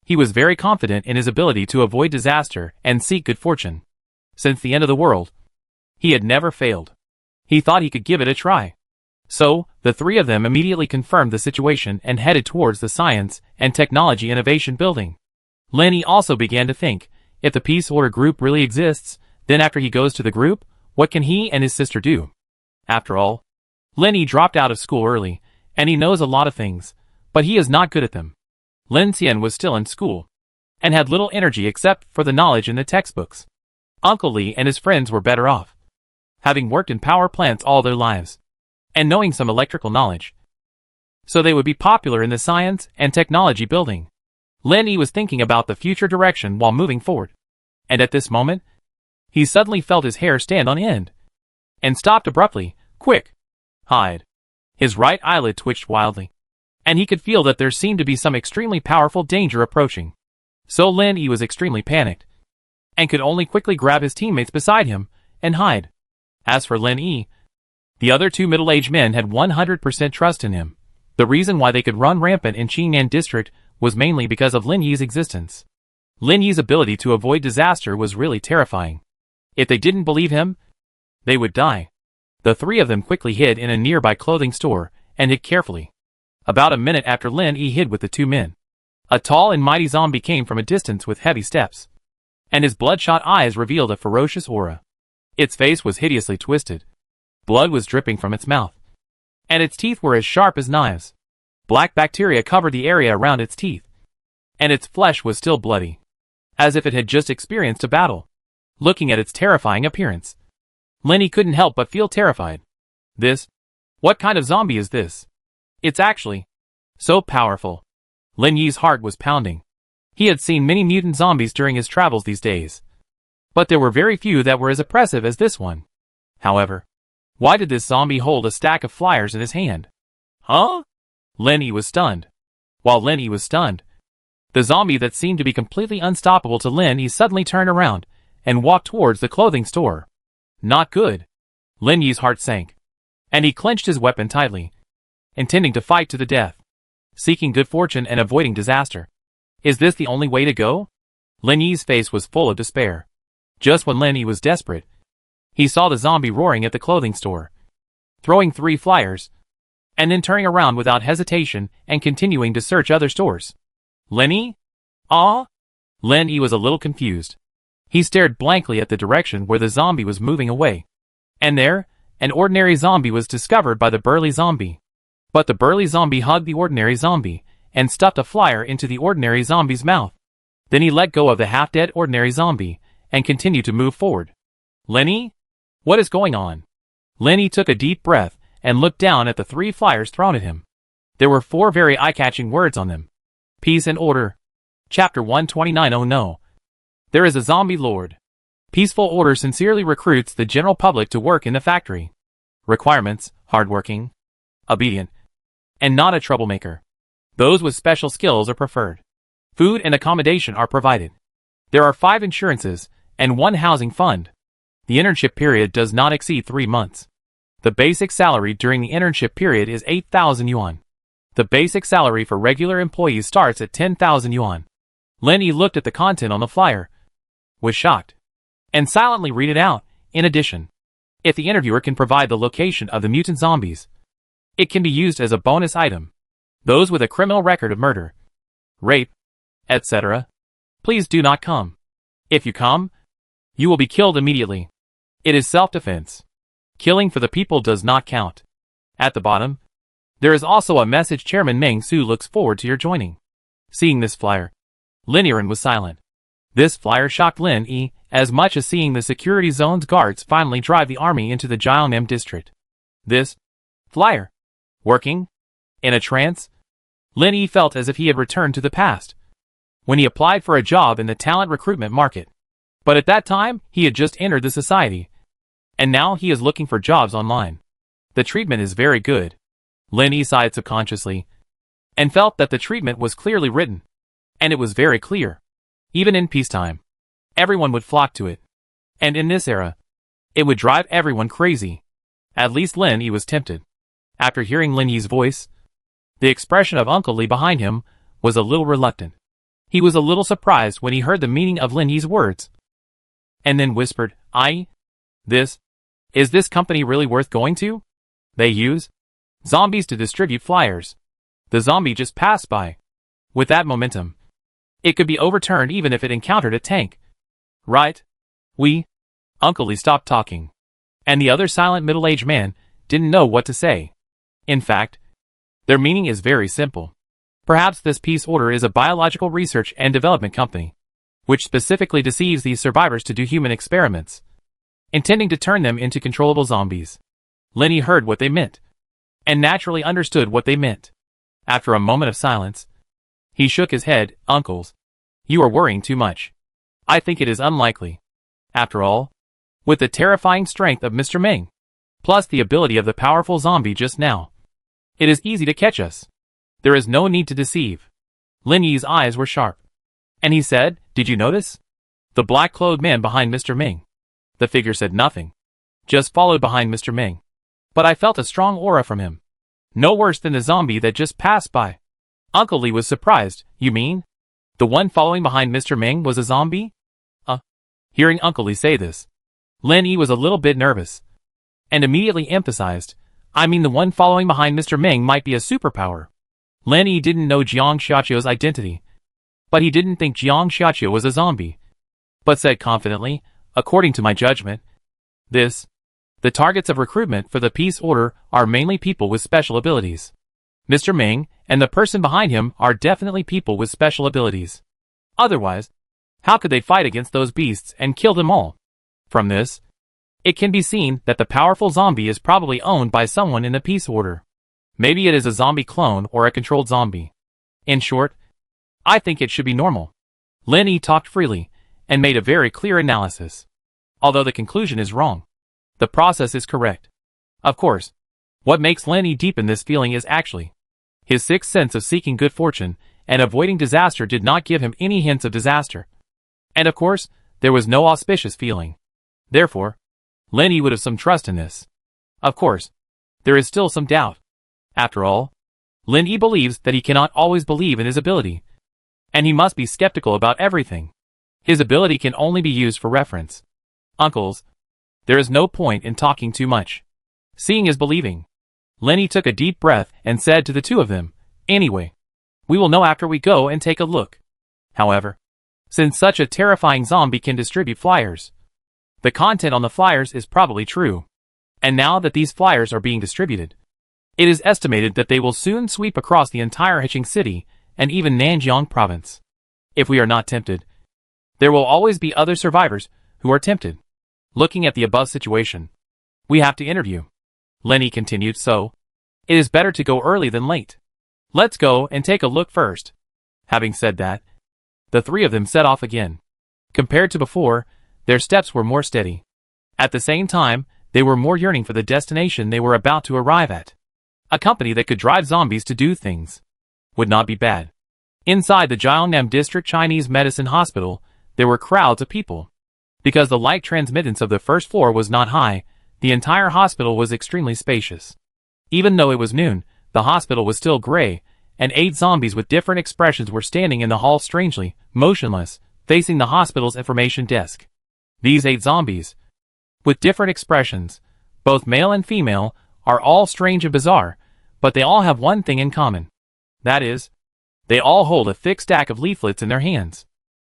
He was very confident in his ability to avoid disaster and seek good fortune. Since the end of the world, he had never failed. He thought he could give it a try. So, the 3 of them immediately confirmed the situation and headed towards the Science and Technology Innovation Building. Lin Yi also began to think, if the Peace Order group really exists, then after he goes to the group, what can he and his sister do? After all, Lin Yi dropped out of school early, and he knows a lot of things, but he is not good at them. Lin Xian was still in school, and had little energy except for the knowledge in the textbooks. Uncle Lee and his friends were better off, having worked in power plants all their lives, and knowing some electrical knowledge. So they would be popular in the Science and Technology building. Lin Yi was thinking about the future direction while moving forward, and at this moment, he suddenly felt his hair stand on end, and stopped abruptly. Quick! Hide! His right eyelid twitched wildly, and he could feel that there seemed to be some extremely powerful danger approaching. So Lin Yi was extremely panicked, and could only quickly grab his teammates beside him and hide. As for Lin Yi, the other 2 middle-aged men had 100% trust in him. The reason why they could run rampant in Qingnan district was mainly because of Lin Yi's existence. Lin Yi's ability to avoid disaster was really terrifying. If they didn't believe him, they would die. The 3 of them quickly hid in a nearby clothing store and hid carefully. About a minute after Lin Yi hid with the 2 men, a tall and mighty zombie came from a distance with heavy steps, and his bloodshot eyes revealed a ferocious aura. Its face was hideously twisted. Blood was dripping from its mouth, and its teeth were as sharp as knives. Black bacteria covered the area around its teeth, and its flesh was still bloody, as if it had just experienced a battle. Looking at its terrifying appearance, Lin Yi couldn't help but feel terrified. What kind of zombie is this? It's actually so powerful. Lin Yi's heart was pounding. He had seen many mutant zombies during his travels these days, but there were very few that were as oppressive as this one. However, why did this zombie hold a stack of flyers in his hand? Huh? Lin Yi was stunned. While Lin Yi was stunned, the zombie that seemed to be completely unstoppable to Lin Yi suddenly turned around and walked towards the clothing store. Not good. Lin Yi's heart sank, and he clenched his weapon tightly, intending to fight to the death, seeking good fortune and avoiding disaster. Is this the only way to go? Lin Yi's face was full of despair. Just when Lin Yi was desperate, he saw the zombie roaring at the clothing store, throwing 3 flyers, and then turning around without hesitation and continuing to search other stores. Lin Yi? Ah? Lin Yi was a little confused. He stared blankly at the direction where the zombie was moving away. And there, an ordinary zombie was discovered by the burly zombie. But the burly zombie hugged the ordinary zombie, and stuffed a flyer into the ordinary zombie's mouth. Then he let go of the half-dead ordinary zombie, and continued to move forward. Lin Yi? What is going on? Lin Yi took a deep breath, and looked down at the 3 flyers thrown at him. There were 4 very eye-catching words on them. Peace and order. Chapter 129. Oh no. There is a zombie lord. Peaceful order sincerely recruits the general public to work in the factory. Requirements: hardworking, obedient, and not a troublemaker. Those with special skills are preferred. Food and accommodation are provided. There are 5 insurances and 1 housing fund. The internship period does not exceed 3 months. The basic salary during the internship period is 8,000 yuan. The basic salary for regular employees starts at 10,000 yuan. Lin Yi looked at the content on the flyer, was shocked, and silently read it out. In addition, if the interviewer can provide the location of the mutant zombies, it can be used as a bonus item. Those with a criminal record of murder, rape, etc., please do not come. If you come, you will be killed immediately. It is self-defense. Killing for the people does not count. At the bottom, there is also a message. Chairman Meng Su looks forward to your joining. Seeing this flyer, Lin Yiren was silent. This flyer shocked Lin Yi as much as seeing the security zone's guards finally drive the army into the Jiangnan district. This flyer, working? In a trance, Lin Yi felt as if he had returned to the past, when he applied for a job in the talent recruitment market. But at that time, he had just entered the society, and now he is looking for jobs online. The treatment is very good. Lin Yi sighed subconsciously, and felt that the treatment was clearly written, and it was very clear. Even in peacetime, everyone would flock to it. And in this era, it would drive everyone crazy. At least Lin Yi was tempted. After hearing Lin Yi's voice, the expression of Uncle Li behind him was a little reluctant. He was a little surprised when he heard the meaning of Lin Yi's words, and then whispered, Is this company really worth going to? They use zombies to distribute flyers. The zombie just passed by. With that momentum, it could be overturned even if it encountered a tank. Right? Uncle Li stopped talking, and the other silent middle-aged man didn't know what to say. In fact, their meaning is very simple. Perhaps this peace order is a biological research and development company, which specifically deceives these survivors to do human experiments, intending to turn them into controllable zombies. Lin Yi heard what they meant, and naturally understood what they meant. After a moment of silence, he shook his head. Uncles, you are worrying too much. I think it is unlikely. After all, with the terrifying strength of Mr. Meng, plus the ability of the powerful zombie just now, it is easy to catch us. There is no need to deceive. Lin Yi's eyes were sharp, and he said, Did you notice? The black-clothed man behind Mr. Meng. The figure said nothing, just followed behind Mr. Meng. But I felt a strong aura from him. No worse than the zombie that just passed by. Uncle Li was surprised. You mean? The one following behind Mr. Meng was a zombie? Hearing Uncle Li say this, Lin Yi was a little bit nervous, and immediately emphasized, I mean the one following behind Mr. Meng might be a superpower. Lin Yi didn't know Jiang Xiaoqiu's identity, but he didn't think Jiang Xiaoqiu was a zombie, but said confidently, according to my judgment, the targets of recruitment for the peace order are mainly people with special abilities. Mr. Meng and the person behind him are definitely people with special abilities. Otherwise, how could they fight against those beasts and kill them all? From this, it can be seen that the powerful zombie is probably owned by someone in the peace order. Maybe it is a zombie clone or a controlled zombie. In short, I think it should be normal. Lin Yi talked freely and made a very clear analysis. Although the conclusion is wrong, the process is correct. Of course, what makes Lin Yi deepen this feeling is actually his sixth sense of seeking good fortune and avoiding disaster did not give him any hints of disaster. And of course, there was no auspicious feeling. Therefore, Lin Yi would have some trust in this. Of course, there is still some doubt. After all, Lin Yi believes that he cannot always believe in his ability, and he must be skeptical about everything. His ability can only be used for reference. Uncles, there is no point in talking too much. Seeing is believing. Lin Yi took a deep breath and said to the two of them, Anyway, we will know after we go and take a look. However, since such a terrifying zombie can distribute flyers, the content on the flyers is probably true. And now that these flyers are being distributed, it is estimated that they will soon sweep across the entire Heqing city and even Nanjiang province. If we are not tempted, there will always be other survivors who are tempted. Looking at the above situation, we have to interview. Lin Yi continued, so it is better to go early than late. Let's go and take a look first. Having said that, the three of them set off again. Compared to before, their steps were more steady. At the same time, they were more yearning for the destination they were about to arrive at. A company that could drive zombies to do things would not be bad. Inside the Jiangnan District Chinese Medicine Hospital, there were crowds of people. Because the light transmittance of the first floor was not high, the entire hospital was extremely spacious. Even though it was noon, the hospital was still gray, and 8 zombies with different expressions were standing in the hall strangely, motionless, facing the hospital's information desk. These 8 zombies, with different expressions, both male and female, are all strange and bizarre, but they all have one thing in common. That is, they all hold a thick stack of leaflets in their hands.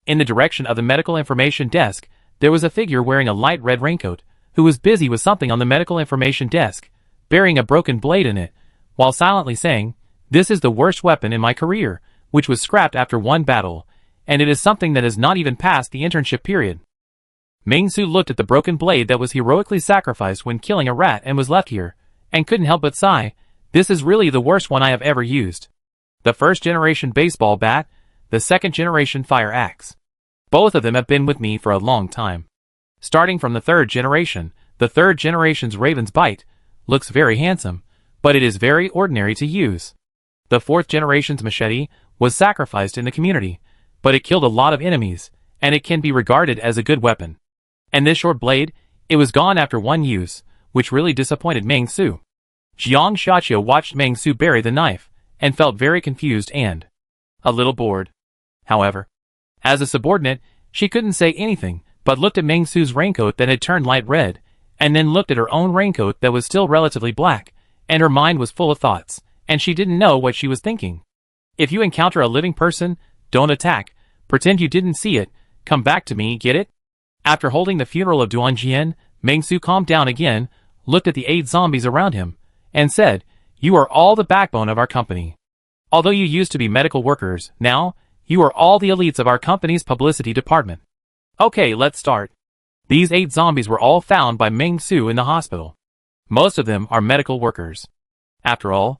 In the direction of the medical information desk, there was a figure wearing a light red raincoat, who was busy with something on the medical information desk, bearing a broken blade in it, while silently saying, "This is the worst weapon in my career," which was scrapped after one battle, and it is something that has not even passed the internship period. Ming-Su looked at the broken blade that was heroically sacrificed when killing a rat and was left here, and couldn't help but sigh, "This is really the worst one I have ever used." The first generation baseball bat, the second generation fire axe. Both of them have been with me for a long time. Starting from the third generation's Raven's Bite looks very handsome, but it is very ordinary to use. The fourth generation's machete was sacrificed in the community, but it killed a lot of enemies, and it can be regarded as a good weapon. And this short blade, it was gone after one use, which really disappointed Ming-Su. Jiang Xiaqiu watched Ming-Su bury the knife, and felt very confused and a little bored. However, as a subordinate, she couldn't say anything, but looked at Ming-Su's raincoat that had turned light red, and then looked at her own raincoat that was still relatively black, and her mind was full of thoughts, and she didn't know what she was thinking. If you encounter a living person, don't attack, pretend you didn't see it, come back to me, get it? After holding the funeral of Duanjian, Ming-Su calmed down again, looked at the 8 zombies around him, and said, "You are all the backbone of our company. Although you used to be medical workers, now, you are all the elites of our company's publicity department. Okay, let's start." These 8 zombies were all found by Ming-Su in the hospital. Most of them are medical workers. After all,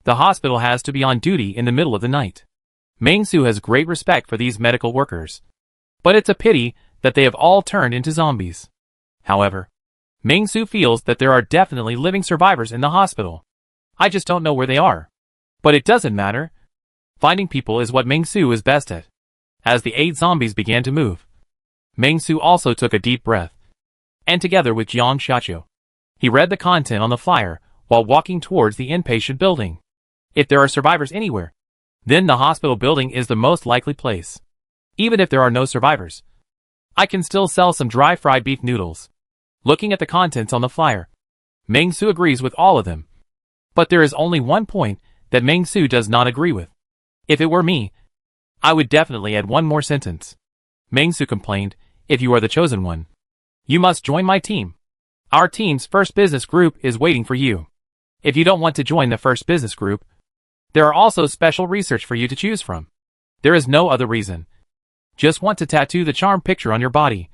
the hospital has to be on duty in the middle of the night. Ming-Su has great respect for these medical workers. But it's a pity that they have all turned into zombies. However, Ming-Su feels that there are definitely living survivors in the hospital. I just don't know where they are. But it doesn't matter. Finding people is what Ming-Su is best at. As the 8 zombies began to move, Ming-Su also took a deep breath. And together with Jiang Xiaqiu, he read the content on the flyer while walking towards the inpatient building. If there are survivors anywhere, then the hospital building is the most likely place. Even if there are no survivors, I can still sell some dry fried beef noodles. Looking at the contents on the flyer, Ming-Su agrees with all of them. But there is only one point that Ming-Su does not agree with. If it were me, I would definitely add one more sentence. Ming-Su complained, "If you are the chosen one, you must join my team. Our team's first business group is waiting for you. If you don't want to join the first business group, there are also special research for you to choose from. There is no other reason. Just want to tattoo the charm picture on your body."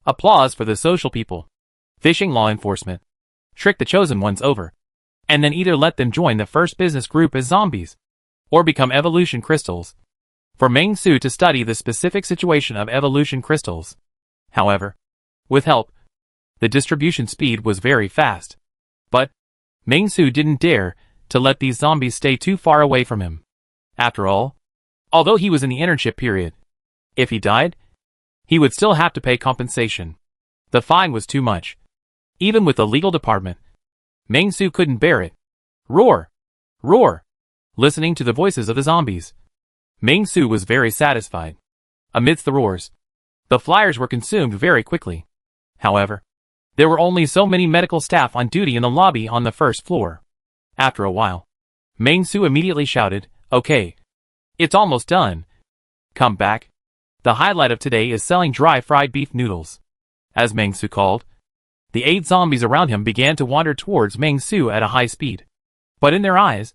Applause for the social people. Fishing law enforcement. Trick the chosen ones over. And then either let them join the first business group as zombies, or become evolution crystals. For Ming-Su to study the specific situation of evolution crystals. However, with help, the distribution speed was very fast. But Ming-Su didn't dare to let these zombies stay too far away from him. After all, although he was in the internship period, if he died, he would still have to pay compensation. The fine was too much. Even with the legal department, Ming-Su couldn't bear it. Roar! Roar! Listening to the voices of the zombies, Ming-Su was very satisfied. Amidst the roars, the flyers were consumed very quickly. However, there were only so many medical staff on duty in the lobby on the first floor. After a while, Ming-Su immediately shouted, "Okay, it's almost done. Come back. The highlight of today is selling dry fried beef noodles." As Ming-Su called, the 8 zombies around him began to wander towards Ming-Su at a high speed. But in their eyes,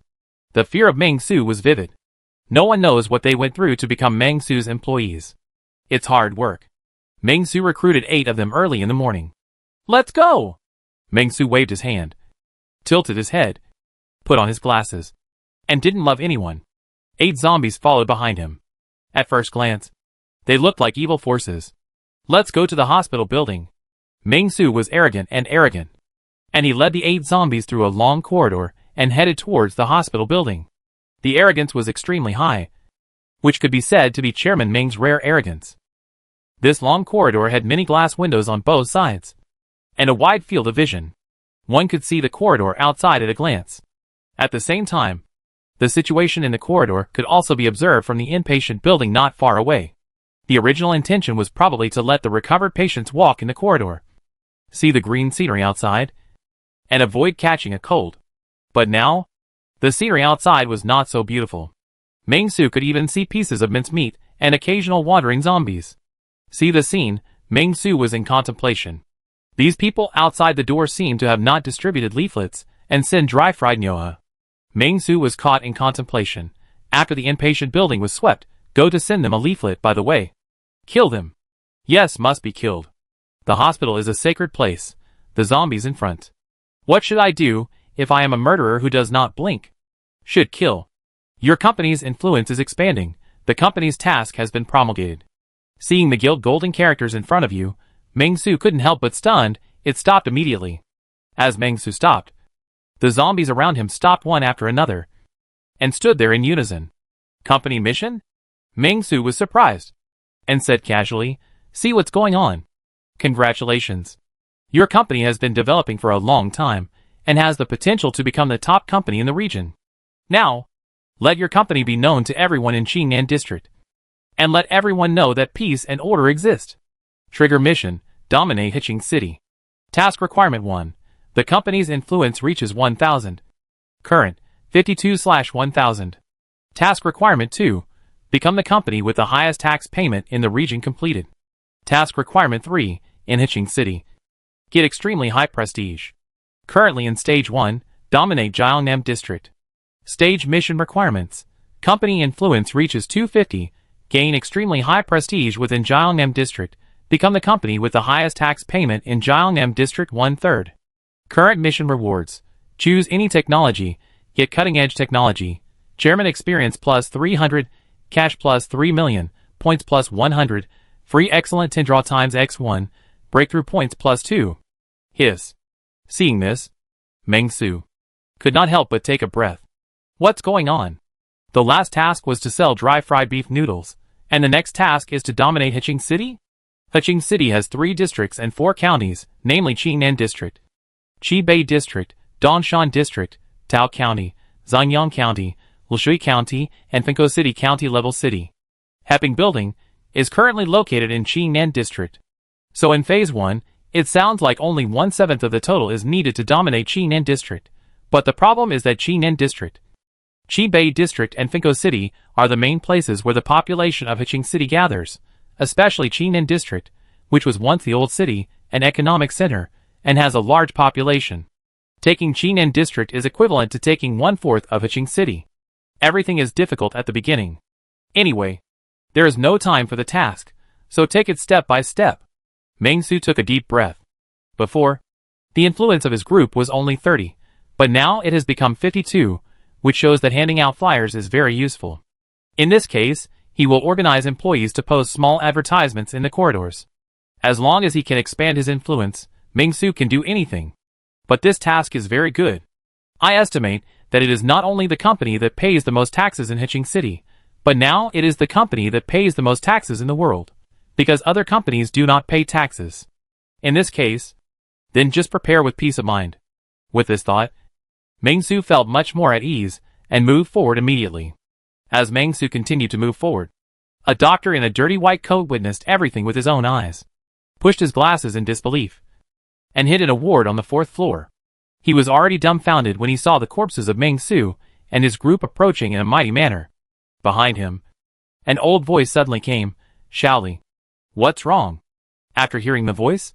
the fear of Ming-Su was vivid. No one knows what they went through to become Ming-Su's employees. It's hard work. Ming-Su recruited 8 of them early in the morning. "Let's go!" Ming-Su waved his hand, tilted his head, put on his glasses, and didn't love anyone. 8 zombies followed behind him. At first glance, they looked like evil forces. "Let's go to the hospital building." Ming-Su was arrogant, and he led the 8 zombies through a long corridor and headed towards the hospital building. The arrogance was extremely high, which could be said to be Chairman Ming's rare arrogance. This long corridor had many glass windows on both sides, and a wide field of vision. One could see the corridor outside at a glance. At the same time, the situation in the corridor could also be observed from the inpatient building not far away. The original intention was probably to let the recovered patients walk in the corridor, see the green scenery outside, and avoid catching a cold. But now, the scenery outside was not so beautiful. Meng-Su could even see pieces of mincemeat and occasional wandering zombies. See the scene, Meng-Su was in contemplation. These people outside the door seemed to have not distributed leaflets and send dry-fried nyoha. Meng-Su was caught in contemplation. After the inpatient building was swept, go to send them a leaflet by the way. Kill them. Yes, must be killed. The hospital is a sacred place. The zombies in front. What should I do if I am a murderer who does not blink? Should kill. Your company's influence is expanding. The company's task has been promulgated. Seeing the gilt golden characters in front of you, Meng-Su couldn't help but stunned. It stopped immediately. As Meng-Su stopped, the zombies around him stopped one after another and stood there in unison. Company mission? Meng-Su was surprised and said casually, "See what's going on. Congratulations. Your company has been developing for a long time and has the potential to become the top company in the region. Now, let your company be known to everyone in Qingnan District. And let everyone know that peace and order exist. Trigger mission, dominate Hiching City. Task requirement 1. The company's influence reaches 1000. Current, 52/1000. Task requirement 2. Become the company with the highest tax payment in the region completed. Task requirement 3. In Hiching City. Get extremely high prestige. Currently in stage 1, dominate Jiangnam District. Stage mission requirements. Company influence reaches 250. Gain extremely high prestige within Jiangnam District. Become the company with the highest tax payment in Jiangnam District 1/3. Current mission rewards. Choose any technology. Get cutting-edge technology. Chairman experience plus 300. Cash plus 3 million. Points plus 100. Free excellent 10 draw times x1. Breakthrough points plus 2. Hiss. Seeing this, Meng-Su could not help but take a breath. What's going on? The last task was to sell dry-fried beef noodles, and the next task is to dominate Hiching City? Hiching City has 3 districts and 4 counties, namely Qingnan District, Qibei District, Dongshan District, Tao County, Zhangyang County, Lushui County, and Fenkou City County-level city. Heping Building is currently located in Qingnan District. So in Phase 1, it sounds like only 1/7 of the total is needed to dominate Qingnan District. But the problem is that Qingnan District, Qibei District and Fenkou City are the main places where the population of Hiching City gathers, especially Qingnan District, which was once the old city, an economic center, and has a large population. Taking Qingnan District is equivalent to taking 1/4 of Hiching City. Everything is difficult at the beginning. Anyway, there is no time for the task, so take it step by step. Meng-Su took a deep breath. Before, the influence of his group was only 30, but now it has become 52, which shows that handing out flyers is very useful. In this case, he will organize employees to post small advertisements in the corridors. As long as he can expand his influence, Meng-Su can do anything. But this task is very good. I estimate that it is not only the company that pays the most taxes in Hiching City, but now it is the company that pays the most taxes in the world, because other companies do not pay taxes. In this case, then just prepare with peace of mind. With this thought, Meng-Su felt much more at ease and moved forward immediately. As Meng-Su continued to move forward, a doctor in a dirty white coat witnessed everything with his own eyes, pushed his glasses in disbelief, and hid in a ward on the 4th floor. He was already dumbfounded when he saw the corpses of Meng-Su and his group approaching in a mighty manner. Behind him, an old voice suddenly came, "Shaoli, what's wrong?" After hearing the voice,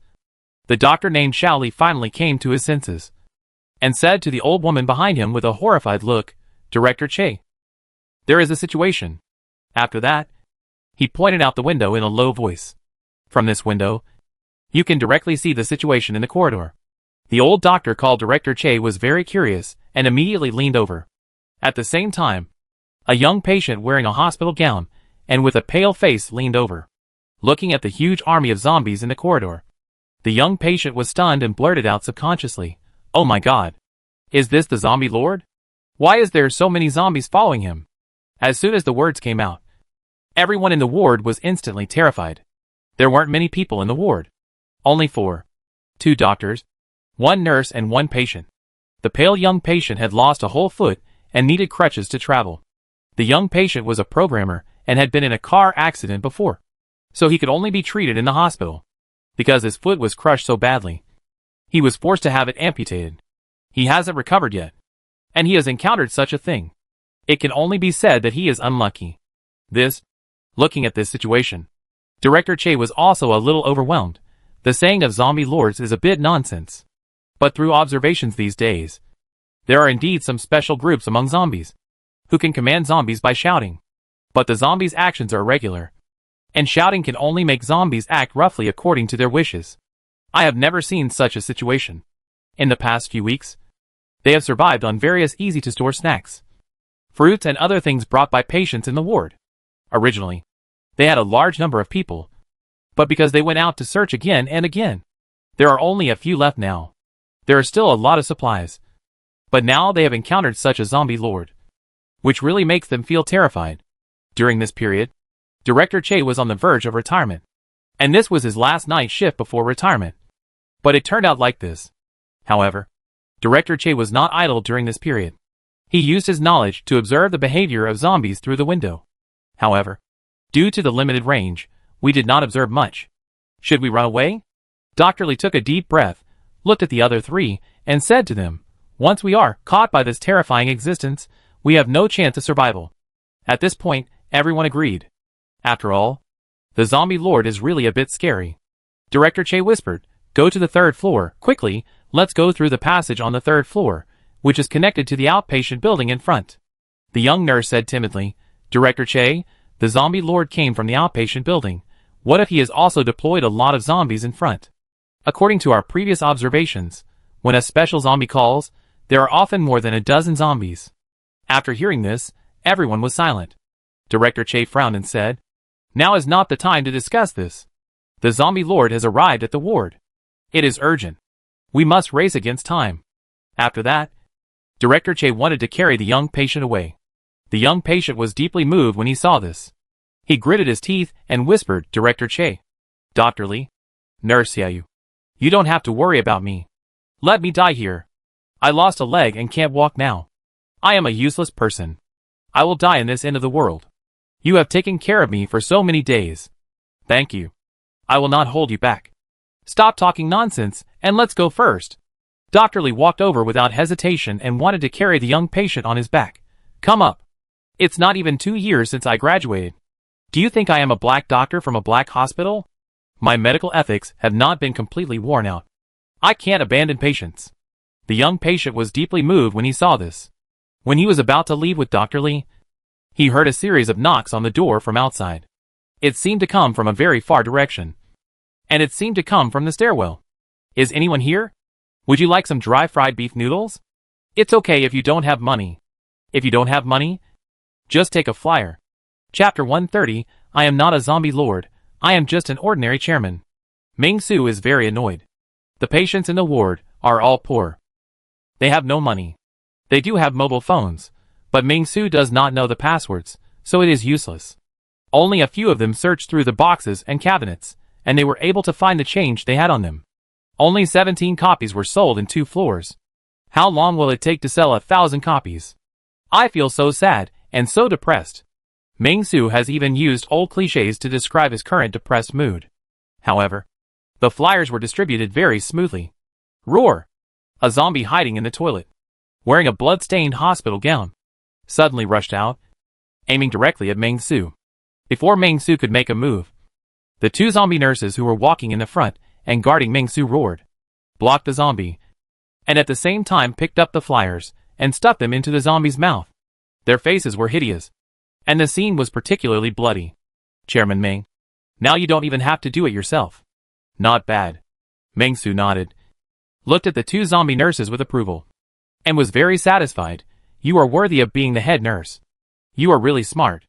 the doctor named Shaoli finally came to his senses, and said to the old woman behind him with a horrified look, "Director Che, there is a situation." After that, he pointed out the window in a low voice. From this window, you can directly see the situation in the corridor. The old doctor called Director Che was very curious and immediately leaned over. At the same time, a young patient wearing a hospital gown and with a pale face leaned over, looking at the huge army of zombies in the corridor. The young patient was stunned and blurted out subconsciously, "Oh my God! Is this the zombie lord? Why is there so many zombies following him?" As soon as the words came out, everyone in the ward was instantly terrified. There weren't many people in the ward. Only 4. 2 doctors, 1 nurse and 1 patient. The pale young patient had lost a whole foot and needed crutches to travel. The young patient was a programmer and had been in a car accident before, so he could only be treated in the hospital. Because his foot was crushed so badly, he was forced to have it amputated. He hasn't recovered yet, and he has encountered such a thing. It can only be said that he is unlucky. Looking at this situation, Director Che was also a little overwhelmed. The saying of zombie lords is a bit nonsense. But through observations these days, there are indeed some special groups among zombies who can command zombies by shouting. But the zombies' actions are irregular, and shouting can only make zombies act roughly according to their wishes. I have never seen such a situation. In the past few weeks, they have survived on various easy-to-store snacks, fruits and other things brought by patients in the ward. Originally, they had a large number of people, but because they went out to search again and again, there are only a few left now. There are still a lot of supplies, but now they have encountered such a zombie lord, which really makes them feel terrified. During this period, Director Che was on the verge of retirement, and this was his last night shift before retirement. But it turned out like this. However, Director Che was not idle during this period. He used his knowledge to observe the behavior of zombies through the window. However, due to the limited range, we did not observe much. Should we run away? Dr. Lee took a deep breath, looked at the other 3, and said to them, once we are caught by this terrifying existence, we have no chance of survival. At this point, everyone agreed. After all, the zombie lord is really a bit scary. Director Che whispered, go to the 3rd floor, quickly, let's go through the passage on the 3rd floor, which is connected to the outpatient building in front. The young nurse said timidly, Director Che, the zombie lord came from the outpatient building. What if he has also deployed a lot of zombies in front? According to our previous observations, when a special zombie calls, there are often more than a dozen zombies. After hearing this, everyone was silent. Director Che frowned and said, now is not the time to discuss this. The zombie lord has arrived at the ward. It is urgent. We must race against time. After that, Director Che wanted to carry the young patient away. The young patient was deeply moved when he saw this. He gritted his teeth and whispered, Director Che, Dr. Lee, Nurse Xiaoyu, you don't have to worry about me. Let me die here. I lost a leg and can't walk now. I am a useless person. I will die in this end of the world. You have taken care of me for so many days. Thank you. I will not hold you back. Stop talking nonsense and let's go first. Dr. Lee walked over without hesitation and wanted to carry the young patient on his back. Come up. It's not even 2 years since I graduated. Do you think I am a black doctor from a black hospital? My medical ethics have not been completely worn out. I can't abandon patients. The young patient was deeply moved when he saw this. When he was about to leave with Dr. Lee, he heard a series of knocks on the door from outside. It seemed to come from a very far direction. And it seemed to come from the stairwell. Is anyone here? Would you like some dry fried beef noodles? It's okay if you don't have money. If you don't have money, just take a flyer. Chapter 130, I am not a zombie lord, I am just an ordinary chairman. Ming Su is very annoyed. The patients in the ward are all poor. They have no money. They do have mobile phones, but Ming Su does not know the passwords, so it is useless. Only a few of them searched through the boxes and cabinets, and they were able to find the change they had on them. Only 17 copies were sold in 2 floors. How long will it take to sell 1,000 copies? I feel so sad and so depressed. Ming Su has even used old cliches to describe his current depressed mood. However, the flyers were distributed very smoothly. Roar! A zombie hiding in the toilet, wearing a blood-stained hospital gown, suddenly rushed out, aiming directly at Ming Su. Before Ming Su could make a move, the 2 zombie nurses who were walking in the front and guarding Ming Su roared, blocked the zombie, and at the same time picked up the flyers and stuffed them into the zombie's mouth. Their faces were hideous, and the scene was particularly bloody. Chairman Ming, now you don't even have to do it yourself. Not bad. Ming Su nodded, looked at the 2 zombie nurses with approval, and was very satisfied. You are worthy of being the head nurse. You are really smart.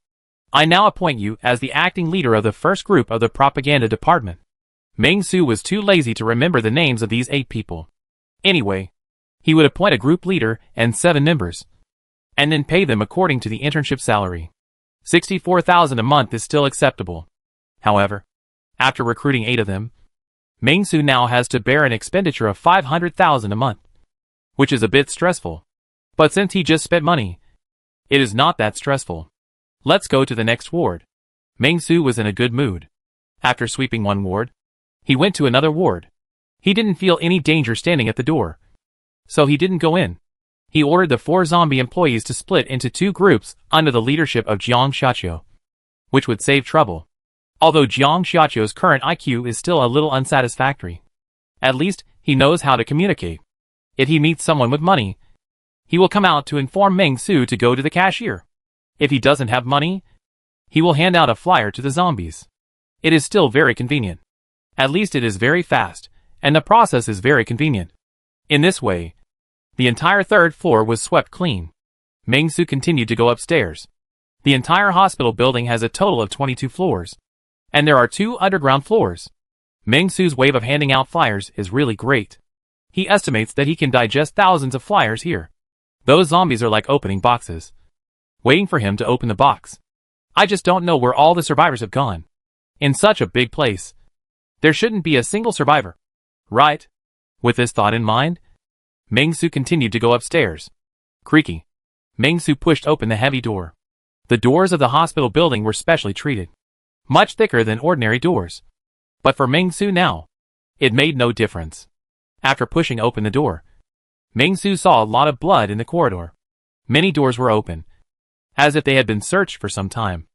I now appoint you as the acting leader of the first group of the propaganda department. Ming Su was too lazy to remember the names of these 8 people. Anyway, he would appoint a group leader and 7 members, and then pay them according to the internship salary. 64,000 a month is still acceptable. However, After recruiting 8 of them, Ming-Su now has to bear an expenditure of 500,000 a month, which is a bit stressful. But since he just spent money, it is not that stressful. Let's go to the next ward. Ming-Su was in a good mood. After sweeping one ward, he went to another ward. He didn't feel any danger standing at the door, so he didn't go in. He ordered the 4 zombie employees to split into 2 groups under the leadership of Jiang Xiaqiu, which would save trouble. Although Jiang Xiaqiu's current IQ is still a little unsatisfactory, at least he knows how to communicate. If he meets someone with money, he will come out to inform Ming-Su to go to the cashier. If he doesn't have money, he will hand out a flyer to the zombies. It is still very convenient. At least it is very fast, and the process is very convenient. In this way, the entire 3rd floor was swept clean. Ming-Su continued to go upstairs. The entire hospital building has a total of 22 floors, and there are 2 underground floors. Ming-Su's wave of handing out flyers is really great. He estimates that he can digest thousands of flyers here. Those zombies are like opening boxes, waiting for him to open the box. I just don't know where all the survivors have gone. In such a big place, there shouldn't be a single survivor, right? With this thought in mind, Ming-Su continued to go upstairs. Creaky. Ming-Su pushed open the heavy door. The doors of the hospital building were specially treated, much thicker than ordinary doors. But for Ming-Su now, it made no difference. After pushing open the door, Ming-Su saw a lot of blood in the corridor. Many doors were open, as if they had been searched for some time.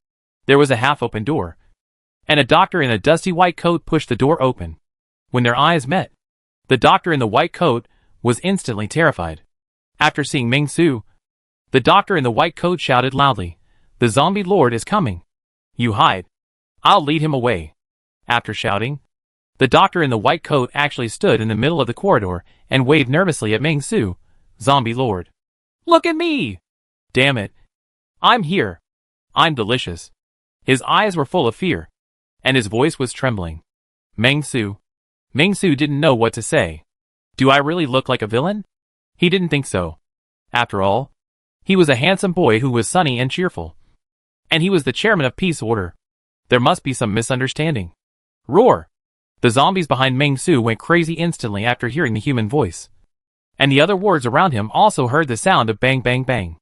There was a half-open door, and a doctor in a dusty white coat pushed the door open. When their eyes met, the doctor in the white coat was instantly terrified. After seeing Ming-Su, the doctor in the white coat shouted loudly, "The zombie lord is coming. You hide. I'll lead him away." After shouting, the doctor in the white coat actually stood in the middle of the corridor and waved nervously at Ming-Su. "Zombie lord. Look at me! Damn it. I'm here. I'm delicious." His eyes were full of fear, and his voice was trembling. Ming-Su. Ming-Su didn't know what to say. Do I really look like a villain? He didn't think so. After all, he was a handsome boy who was sunny and cheerful. And he was the chairman of Peace Order. There must be some misunderstanding. Roar! The zombies behind Ming-Su went crazy instantly after hearing the human voice. And the other wards around him also heard the sound of bang bang bang.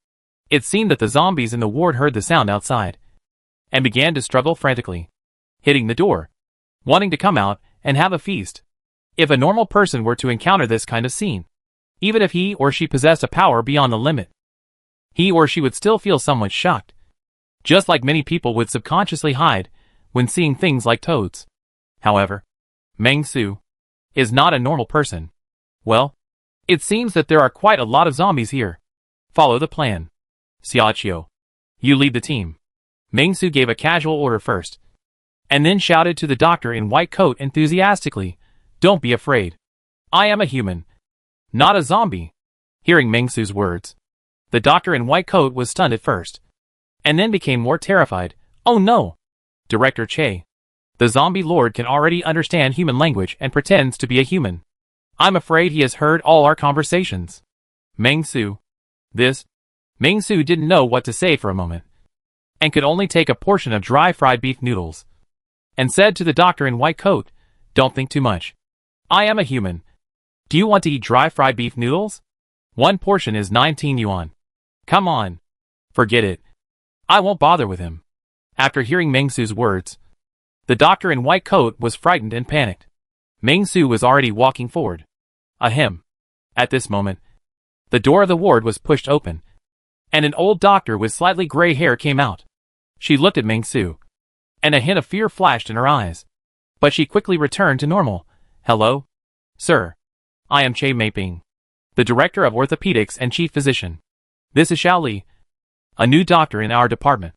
It seemed that the zombies in the ward heard the sound outside, and began to struggle frantically, hitting the door, wanting to come out and have a feast. If a normal person were to encounter this kind of scene, even if he or she possessed a power beyond the limit, he or she would still feel somewhat shocked, just like many people would subconsciously hide when seeing things like toads. However, Ming-Su is not a normal person. Well, it seems that there are quite a lot of zombies here. Follow the plan. Xiaqiu, you lead the team. Ming-Su gave a casual order first, and then shouted to the doctor in white coat enthusiastically, "Don't be afraid. I am a human, not a zombie." Hearing Ming-Su's words, the doctor in white coat was stunned at first, and then became more terrified. "Oh no! Director Che, the zombie lord can already understand human language and pretends to be a human. I'm afraid he has heard all our conversations." Ming-Su. Ming-Su didn't know what to say for a moment, and could only take a portion of dry fried beef noodles, and said to the doctor in white coat, "Don't think too much. I am a human. Do you want to eat dry fried beef noodles? One portion is 19 yuan. Come on. Forget it. I won't bother with him." After hearing Ming-Su's words, the doctor in white coat was frightened and panicked. Ming-Su was already walking forward. Ahem. At this moment, the door of the ward was pushed open, and an old doctor with slightly gray hair came out. She looked at Ming-Su, and a hint of fear flashed in her eyes. But she quickly returned to normal. "Hello? Sir. I am Che Meiping, the Director of Orthopedics and Chief Physician. This is Xiao Li, a new doctor in our department.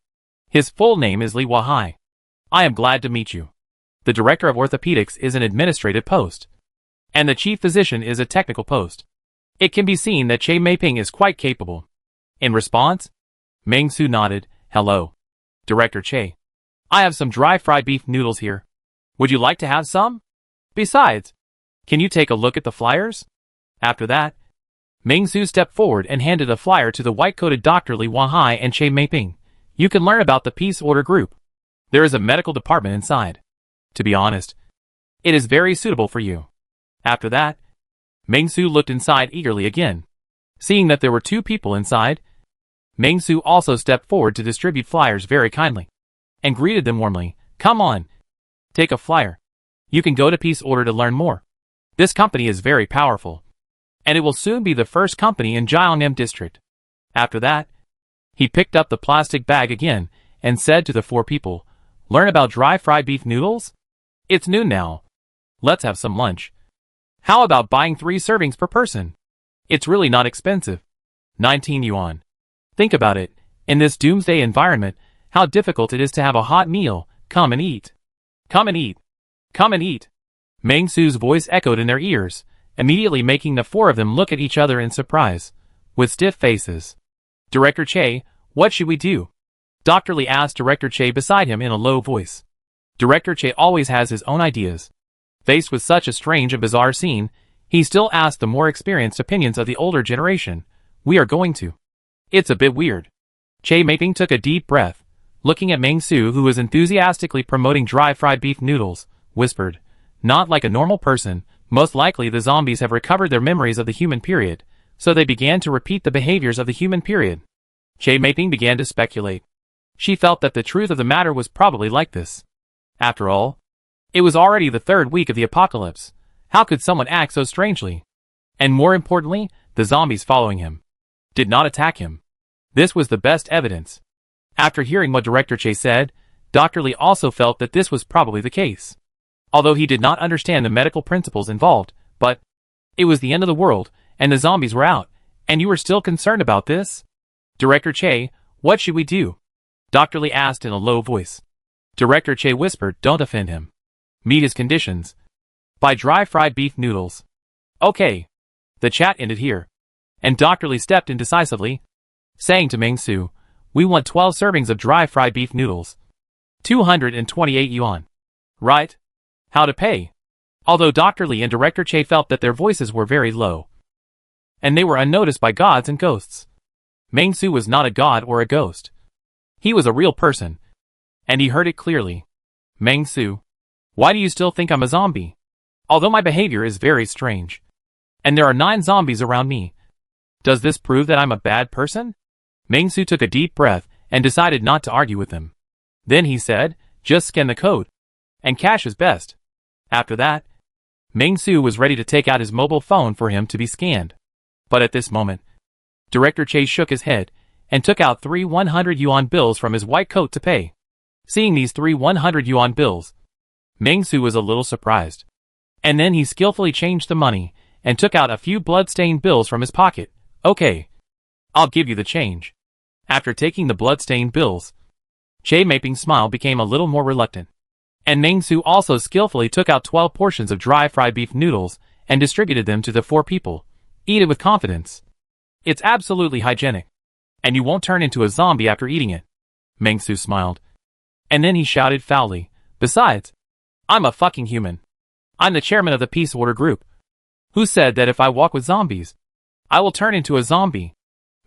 His full name is Li Wahai. I am glad to meet you. The Director of Orthopedics is an administrative post, and the Chief Physician is a technical post. It can be seen that Che Meiping is quite capable." In response, Ming-Su nodded. "Hello, Director Che. I have some dry fried beef noodles here. Would you like to have some? Besides, can you take a look at the flyers?" After that, Ming-Su stepped forward and handed a flyer to the white-coated Dr. Li Wahai and Che Meiping. "You can learn about the Peace Order group. There is a medical department inside. To be honest, it is very suitable for you. After that, Meng-Su looked inside eagerly again. Seeing that there were 2 people inside, Meng-Su also stepped forward to distribute flyers very kindly, and greeted them warmly. Come on, take a flyer. You can go to Peace Order to learn more. This company is very powerful, and it will soon be the first company in Gyeongnam district. After that, he picked up the plastic bag again and said to the 4 people, learn about dry fried beef noodles? It's noon now. Let's have some lunch. How about buying 3 servings per person? It's really not expensive. 19 yuan. Think about it, in this doomsday environment, how difficult it is to have a hot meal. Come and eat. Come and eat. Come and eat. Meng-Su's voice echoed in their ears, immediately making the 4 of them look at each other in surprise, with stiff faces. Director Che, what should we do? Dr. Lee asked Director Che beside him in a low voice. Director Che always has his own ideas. Faced with such a strange and bizarre scene, he still asked the more experienced opinions of the older generation. We are going to. It's a bit weird. Che Meiping took a deep breath, looking at Meng-Su who was enthusiastically promoting dry fried beef noodles, whispered, not like a normal person, most likely the zombies have recovered their memories of the human period, so they began to repeat the behaviors of the human period. Che Meiping began to speculate. She felt that the truth of the matter was probably like this. After all, it was already the 3rd week of the apocalypse. How could someone act so strangely? And more importantly, the zombies following him did not attack him. This was the best evidence. After hearing what Director Che said, Dr. Lee also felt that this was probably the case. Although he did not understand the medical principles involved, but it was the end of the world, and the zombies were out, and you were still concerned about this? Director Che, what should we do? Dr. Lee asked in a low voice. Director Che whispered, don't offend him. Meet his conditions. Buy dry fried beef noodles. Okay. The chat ended here, and Dr. Lee stepped in decisively, saying to Meng-Su, we want 12 servings of dry fried beef noodles. 228 yuan. Right? How to pay? Although Dr. Lee and Director Che felt that their voices were very low, and they were unnoticed by gods and ghosts, Meng-Su was not a god or a ghost. He was a real person, and he heard it clearly. Meng-Su, why do you still think I'm a zombie? Although my behavior is very strange, and there are 9 zombies around me, does this prove that I'm a bad person? Meng-Su took a deep breath and decided not to argue with him. Then he said, just scan the code, and cash is best. After that, Meng-Su was ready to take out his mobile phone for him to be scanned. But at this moment, Director Che shook his head and took out 3 100 yuan bills from his white coat to pay. Seeing these 3 100 yuan bills, Meng-Su was a little surprised. And then he skillfully changed the money and took out a few blood-stained bills from his pocket. Okay, I'll give you the change. After taking the blood-stained bills, Che Meiping's smile became a little more reluctant. And Meng-Su also skillfully took out 12 portions of dry fried beef noodles and distributed them to the 4 people. Eat it with confidence. It's absolutely hygienic, and you won't turn into a zombie after eating it. Meng-Su smiled. And then he shouted foully, besides, I'm a fucking human. I'm the chairman of the Peace Order group. Who said that if I walk with zombies, I will turn into a zombie?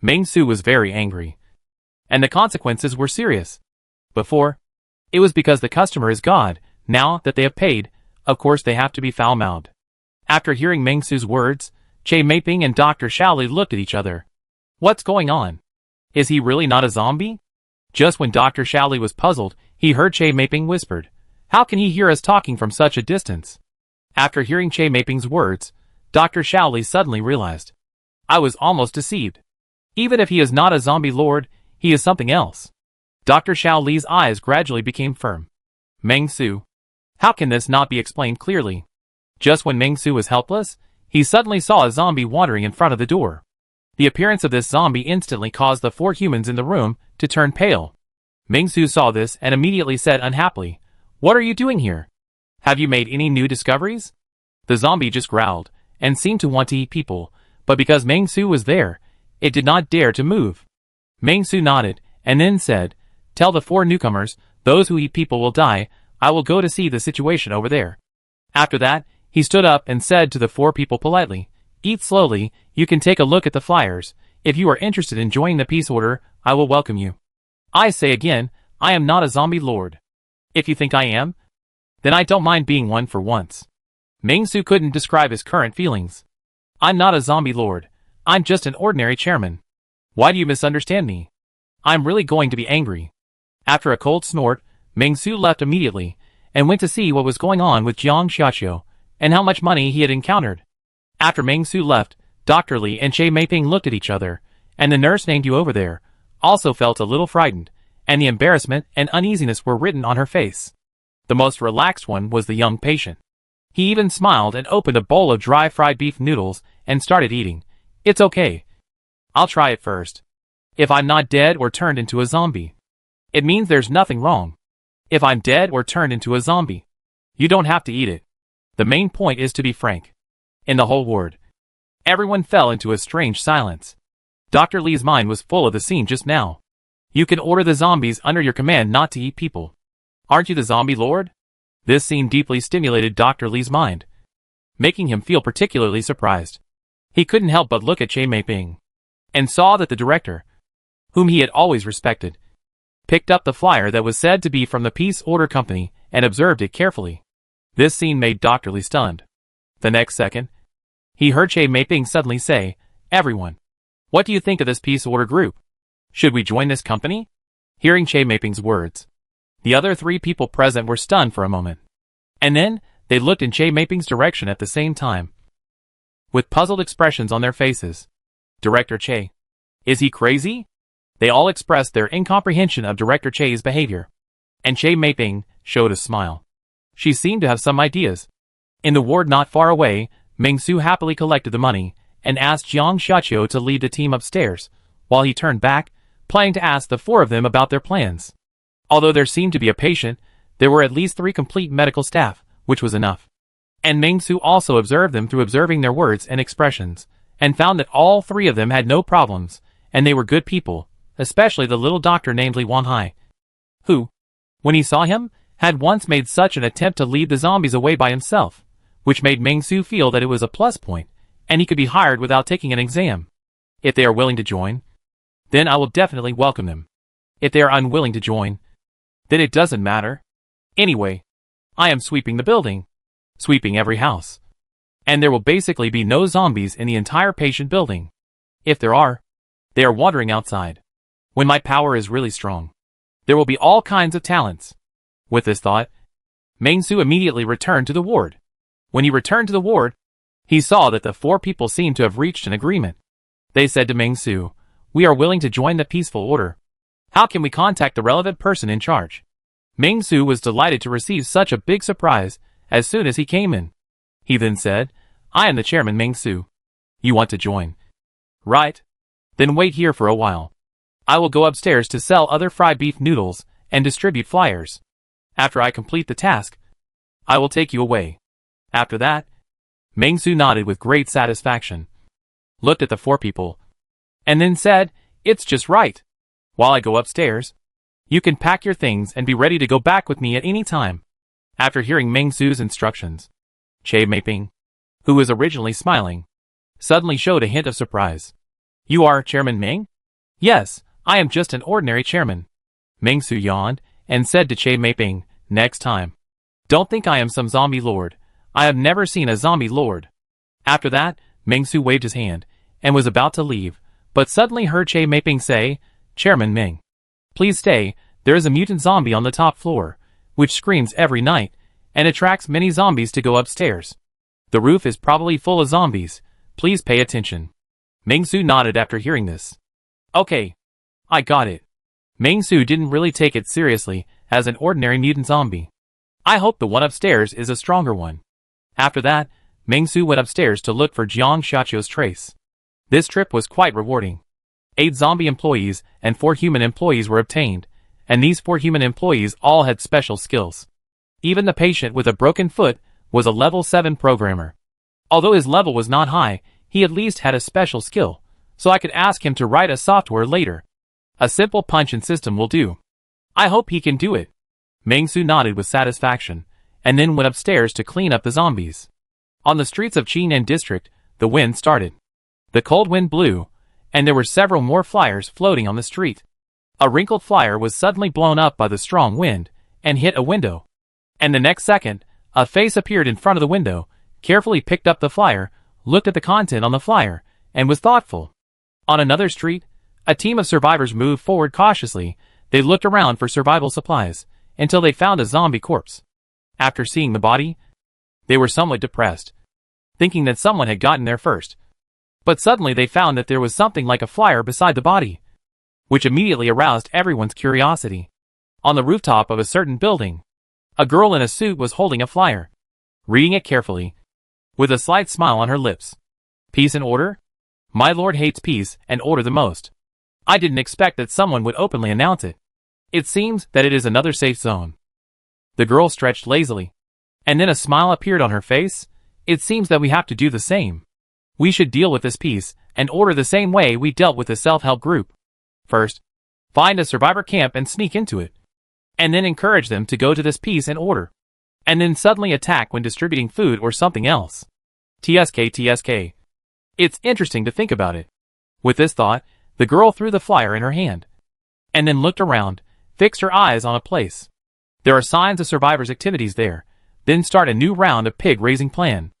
Meng-Su was very angry, and the consequences were serious. Before, it was because the customer is God. Now that they have paid, of course they have to be foul-mouthed. After hearing Meng-Su's words, Che Meiping and Dr. Shaoli looked at each other. What's going on? Is he really not a zombie? Just when Dr. Shaoli was puzzled, he heard Che Meiping whispered, how can he hear us talking from such a distance? After hearing Che Meiping's words, Dr. Shaoli suddenly realized, I was almost deceived. Even if he is not a zombie lord, he is something else. Dr. Shaoli's eyes gradually became firm. Meng-Su, how can this not be explained clearly? Just when Meng-Su was helpless, he suddenly saw a zombie wandering in front of the door. The appearance of this zombie instantly caused the 4 humans in the room to turn pale. Meng-Su saw this and immediately said unhappily, what are you doing here? Have you made any new discoveries? The zombie just growled and seemed to want to eat people, but because Meng-Su was there, it did not dare to move. Meng-Su nodded and then said, tell the 4 newcomers, those who eat people will die. I will go to see the situation over there. After that, he stood up and said to the 4 people politely, eat slowly, you can take a look at the flyers. If you are interested in joining the Peace Order, I will welcome you. I say again, I am not a zombie lord. If you think I am, Then I don't mind being one for once. Ming-Su couldn't describe his current feelings. I'm not a zombie lord. I'm just an ordinary chairman. Why do you misunderstand me? I'm really going to be angry. After a cold snort, Ming-Su left immediately, and went to see what was going on with Jiang Xiaoqiu, and how much money he had encountered. After Ming-Su left, Dr. Li and Che Meiping looked at each other, and the nurse named you over there also felt a little frightened, and the embarrassment and uneasiness were written on her face. The most relaxed one was the young patient. He even smiled and opened a bowl of dry fried beef noodles and started eating. It's okay. I'll try it first. If I'm not dead or turned into a zombie, it means there's nothing wrong. If I'm dead or turned into a zombie, you don't have to eat it. The main point is to be frank. In the whole ward, everyone fell into a strange silence. Dr. Li's mind was full of the scene just now. You can order the zombies under your command not to eat people. Aren't you the zombie lord? This scene deeply stimulated Dr. Li's mind, making him feel particularly surprised. He couldn't help but look at Che Meiping, and saw that the director, whom he had always respected, picked up the flyer that was said to be from the Peace Order Company and observed it carefully. This scene made Dr. Li stunned. The next second, he heard Che Meiping suddenly say, "Everyone, what do you think of this Peace Order group? Should we join this company?" Hearing Che Meiping's words, the other three people present were stunned for a moment. And then, they looked in Che Meiping's direction at the same time, with puzzled expressions on their faces. Director Che. Is he crazy? They all expressed their incomprehension of Director Che's behavior. And Che Meiping showed a smile. She seemed to have some ideas. In the ward not far away, Ming-Su happily collected the money, and asked Jiang Xiaoqiu to lead the team upstairs, while he turned back, planning to ask the four of them about their plans. Although there seemed to be a patient, there were at least 3 complete medical staff, which was enough. And Ming-Su also observed them through observing their words and expressions, and found that all 3 of them had no problems, and they were good people, especially the little doctor named Li Wanhai, who, when he saw him, had once made such an attempt to lead the zombies away by himself, which made Ming-Su feel that it was a plus point, and he could be hired without taking an exam. If they are willing to join, then I will definitely welcome them. If they are unwilling to join, then it doesn't matter. Anyway, I am sweeping the building, sweeping every house, and there will basically be no zombies in the entire patient building. If there are, they are wandering outside. When my power is really strong, there will be all kinds of talents. With this thought, Ming-Su immediately returned to the ward. When he returned to the ward, he saw that the 4 people seemed to have reached an agreement. They said to Ming-Su, "We are willing to join the peaceful order. How can we contact the relevant person in charge?" Ming-Su was delighted to receive such a big surprise as soon as he came in. He then said, "I am the chairman Ming-Su. You want to join? Right? Then wait here for a while. I will go upstairs to sell other fried beef noodles and distribute flyers. After I complete the task, I will take you away." After that, Ming-Su nodded with great satisfaction, looked at the 4 people, and then said, "It's just right. While I go upstairs, you can pack your things and be ready to go back with me at any time." After hearing Ming-Su's instructions, Che Meiping, who was originally smiling, suddenly showed a hint of surprise. "You are Chairman Ming?" "Yes, I am just an ordinary chairman." Ming-Su yawned and said to Che Meiping, "Next time, don't think I am some zombie lord. I have never seen a zombie lord." After that, Ming-Su waved his hand and was about to leave, but suddenly heard Che Meiping say, "Chairman Ming, please stay. There is a mutant zombie on the top floor, which screams every night and attracts many zombies to go upstairs. The roof is probably full of zombies. Please pay attention." Ming-Su nodded after hearing this. "Okay, I got it." Ming-Su didn't really take it seriously as an ordinary mutant zombie. "I hope the one upstairs is a stronger one." After that, Ming-Su went upstairs to look for Jiang Xiaoqiu's trace. This trip was quite rewarding. 8 zombie employees and 4 human employees were obtained, and these 4 human employees all had special skills. Even the patient with a broken foot was a level 7 programmer. Although his level was not high, he at least had a special skill, so I could ask him to write a software later. A simple punch-in system will do. I hope he can do it. Ming-Su nodded with satisfaction, and then went upstairs to clean up the zombies. On the streets of Qinan district, the wind started. The cold wind blew, and there were several more flyers floating on the street. A wrinkled flyer was suddenly blown up by the strong wind, and hit a window. And the next second, a face appeared in front of the window, carefully picked up the flyer, looked at the content on the flyer, and was thoughtful. On another street, a team of survivors moved forward cautiously. They looked around for survival supplies, until they found a zombie corpse. After seeing the body, they were somewhat depressed, thinking that someone had gotten there first. But suddenly they found that there was something like a flyer beside the body, which immediately aroused everyone's curiosity. On the rooftop of a certain building, a girl in a suit was holding a flyer, reading it carefully, with a slight smile on her lips. Peace and order? My lord hates peace and order the most. I didn't expect that someone would openly announce it. It seems that it is another safe zone. The girl stretched lazily, and then a smile appeared on her face. It seems that we have to do the same. We should deal with this peace and order the same way we dealt with the self-help group. First, find a survivor camp and sneak into it, and then encourage them to go to this peace and order, and then suddenly attack when distributing food or something else. TSK. It's interesting to think about it. With this thought, the girl threw the flyer in her hand, and then looked around, fixed her eyes on a place. There are signs of survivors' activities there. Then start a new round of pig-raising plan.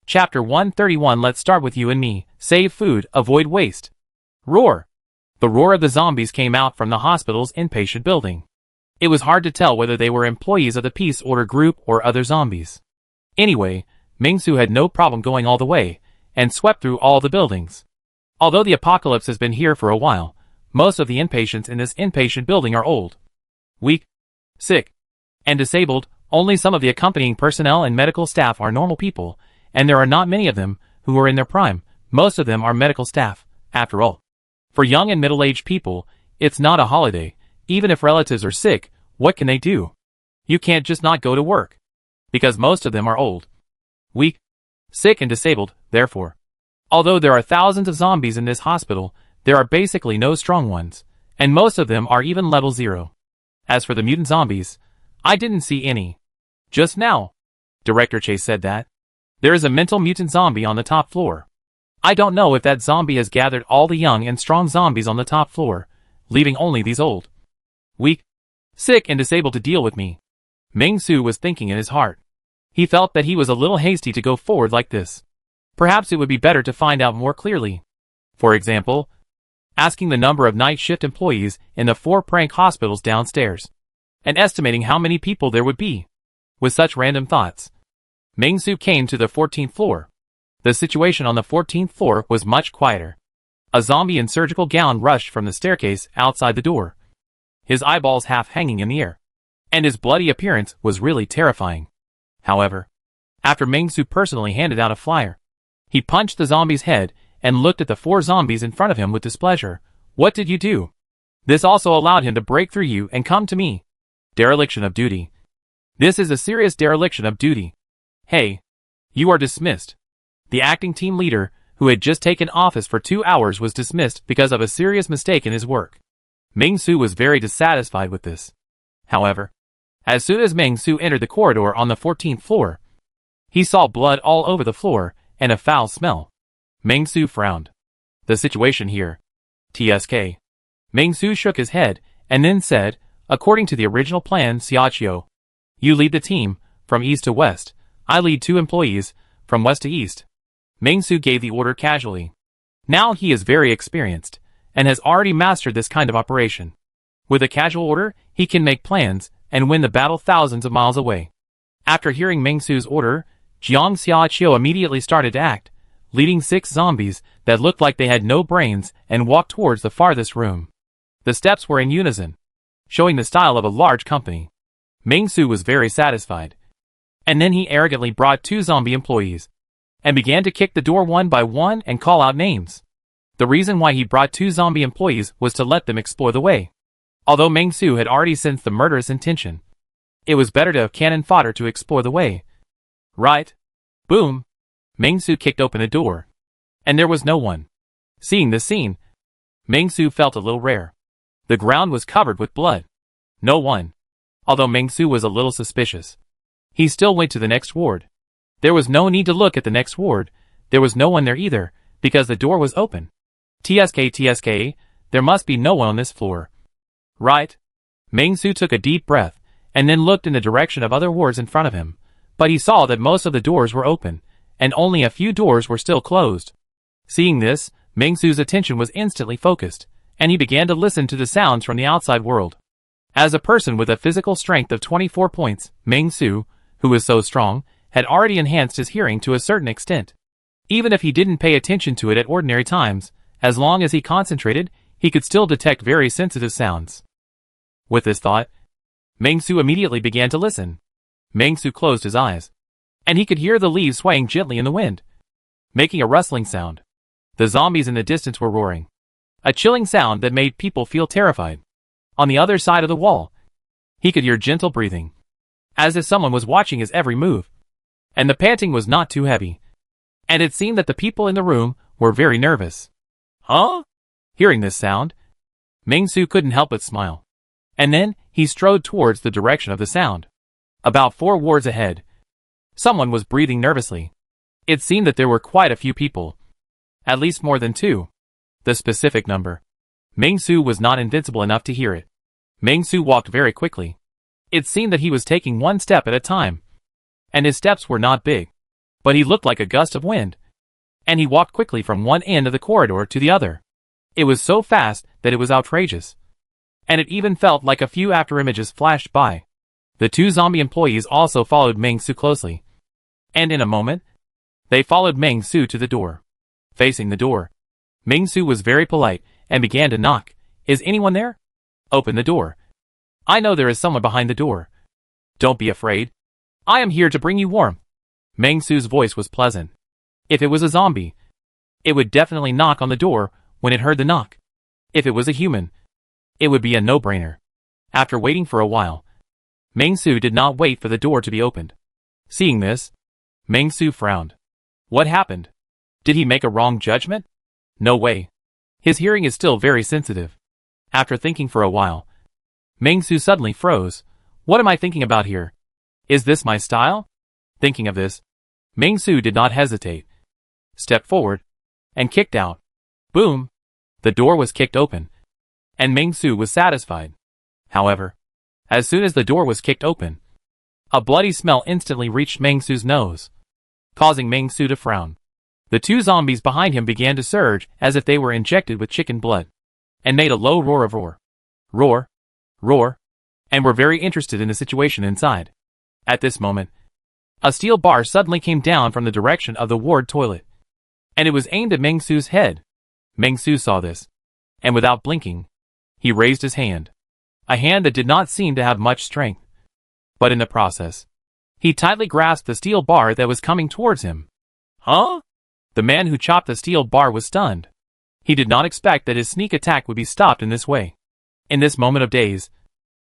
Chapter 131. Let's start with you and me. Save food, avoid waste. Roar. The roar of the zombies came out from the hospital's inpatient building. It was hard to tell whether they were employees of the peace order group or other zombies. Anyway, Ming-Su had no problem going all the way, and swept through all the buildings. Although the apocalypse has been here for a while, most of the inpatients in this inpatient building are old, weak, sick, and disabled. Only some of the accompanying personnel and medical staff are normal people, and there are not many of them who are in their prime. Most of them are medical staff, after all. For young and middle-aged people, it's not a holiday. Even if relatives are sick, what can they do? You can't just not go to work. Because most of them are old, weak, sick and disabled, therefore. Although there are thousands of zombies in this hospital, there are basically no strong ones, and most of them are even level 0. As for the mutant zombies, I didn't see any. Just now, Director Chase said that there is a mental mutant zombie on the top floor. I don't know if that zombie has gathered all the young and strong zombies on the top floor, leaving only these old, weak, sick and disabled to deal with me. Ming-Su was thinking in his heart. He felt that he was a little hasty to go forward like this. Perhaps it would be better to find out more clearly. For example, asking the number of night shift employees in the 4 prank hospitals downstairs, and estimating how many people there would be. With such random thoughts, Ming-Su came to the 14th floor. The situation on the 14th floor was much quieter. A zombie in surgical gown rushed from the staircase outside the door, his eyeballs half hanging in the air, and his bloody appearance was really terrifying. However, after Ming-Su personally handed out a flyer, he punched the zombie's head and looked at the 4 zombies in front of him with displeasure. What did you do? This also allowed him to break through you and come to me. Dereliction of duty. This is a serious dereliction of duty. Hey, you are dismissed. The acting team leader, who had just taken office for 2 hours, was dismissed because of a serious mistake in his work. Ming-Su was very dissatisfied with this. However, as soon as Ming-Su entered the corridor on the 14th floor, he saw blood all over the floor and a foul smell. Ming-Su frowned. The situation here. TSK. Ming-Su shook his head and then said, according to the original plan, Xiaoqiu, you lead the team from east to west. I lead 2 employees from west to east. Ming-Su gave the order casually. Now he is very experienced and has already mastered this kind of operation. With a casual order, he can make plans and win the battle thousands of miles away. After hearing Ming-Su's order, Jiang Xiaoqiu immediately started to act, leading 6 zombies that looked like they had no brains and walked towards the farthest room. The steps were in unison, showing the style of a large company. Ming-Su was very satisfied. And then he arrogantly brought 2 zombie employees and began to kick the door one by one and call out names. The reason why he brought 2 zombie employees was to let them explore the way. Although Ming-Su had already sensed the murderous intention, it was better to have cannon fodder to explore the way. Right? Boom! Ming-Su kicked open a door, and there was no one. Seeing this scene, Ming-Su felt a little rare. The ground was covered with blood. No one. Although Ming-Su was a little suspicious, he still went to the next ward. There was no need to look at the next ward. There was no one there either, because the door was open. TSK, there must be no one on this floor. Right? Ming-Su took a deep breath, and then looked in the direction of other wards in front of him, but he saw that most of the doors were open, and only a few doors were still closed. Seeing this, Ming-Su's attention was instantly focused, and he began to listen to the sounds from the outside world. As a person with a physical strength of 24 points, Ming-Su, who was so strong, had already enhanced his hearing to a certain extent. Even if he didn't pay attention to it at ordinary times, as long as he concentrated, he could still detect very sensitive sounds. With this thought, Ming-Su immediately began to listen. Ming-Su closed his eyes, and he could hear the leaves swaying gently in the wind, making a rustling sound. The zombies in the distance were roaring, a chilling sound that made people feel terrified. On the other side of the wall, he could hear gentle breathing, as if someone was watching his every move. And the panting was not too heavy, and it seemed that the people in the room were very nervous. Huh? Hearing this sound, Ming-Su couldn't help but smile. And then, he strode towards the direction of the sound. About 4 wards ahead, someone was breathing nervously. It seemed that there were quite a few people. At least more than 2. The specific number. Ming-Su was not invincible enough to hear it. Ming-Su walked very quickly. It seemed that he was taking one step at a time. And his steps were not big, but he looked like a gust of wind. And he walked quickly from one end of the corridor to the other. It was so fast that it was outrageous. And it even felt like a few after images flashed by. The 2 zombie employees also followed Ming-Su closely. And in a moment, they followed Ming-Su to the door. Facing the door, Ming-Su was very polite and began to knock. Is anyone there? Open the door. I know there is someone behind the door. Don't be afraid. I am here to bring you warmth. Ming-Su's voice was pleasant. If it was a zombie, it would definitely knock on the door when it heard the knock. If it was a human, it would be a no-brainer. After waiting for a while, Ming-Su did not wait for the door to be opened. Seeing this, Ming-Su frowned. What happened? Did he make a wrong judgment? No way. His hearing is still very sensitive. After thinking for a while, Ming-Su suddenly froze. What am I thinking about here? Is this my style? Thinking of this, Ming-Su did not hesitate. Stepped forward and kicked out. Boom! The door was kicked open, and Ming-Su was satisfied. However, as soon as the door was kicked open, a bloody smell instantly reached Ming-Su's nose, causing Ming-Su to frown. The 2 zombies behind him began to surge as if they were injected with chicken blood, and made a low roar of roar. Roar, roar, and were very interested in the situation inside. At this moment, a steel bar suddenly came down from the direction of the ward toilet, and it was aimed at Ming-Su's head. Ming-Su saw this, and without blinking, he raised his hand. A hand that did not seem to have much strength. But in the process, he tightly grasped the steel bar that was coming towards him. Huh? The man who chopped the steel bar was stunned. He did not expect that his sneak attack would be stopped in this way. In this moment of daze,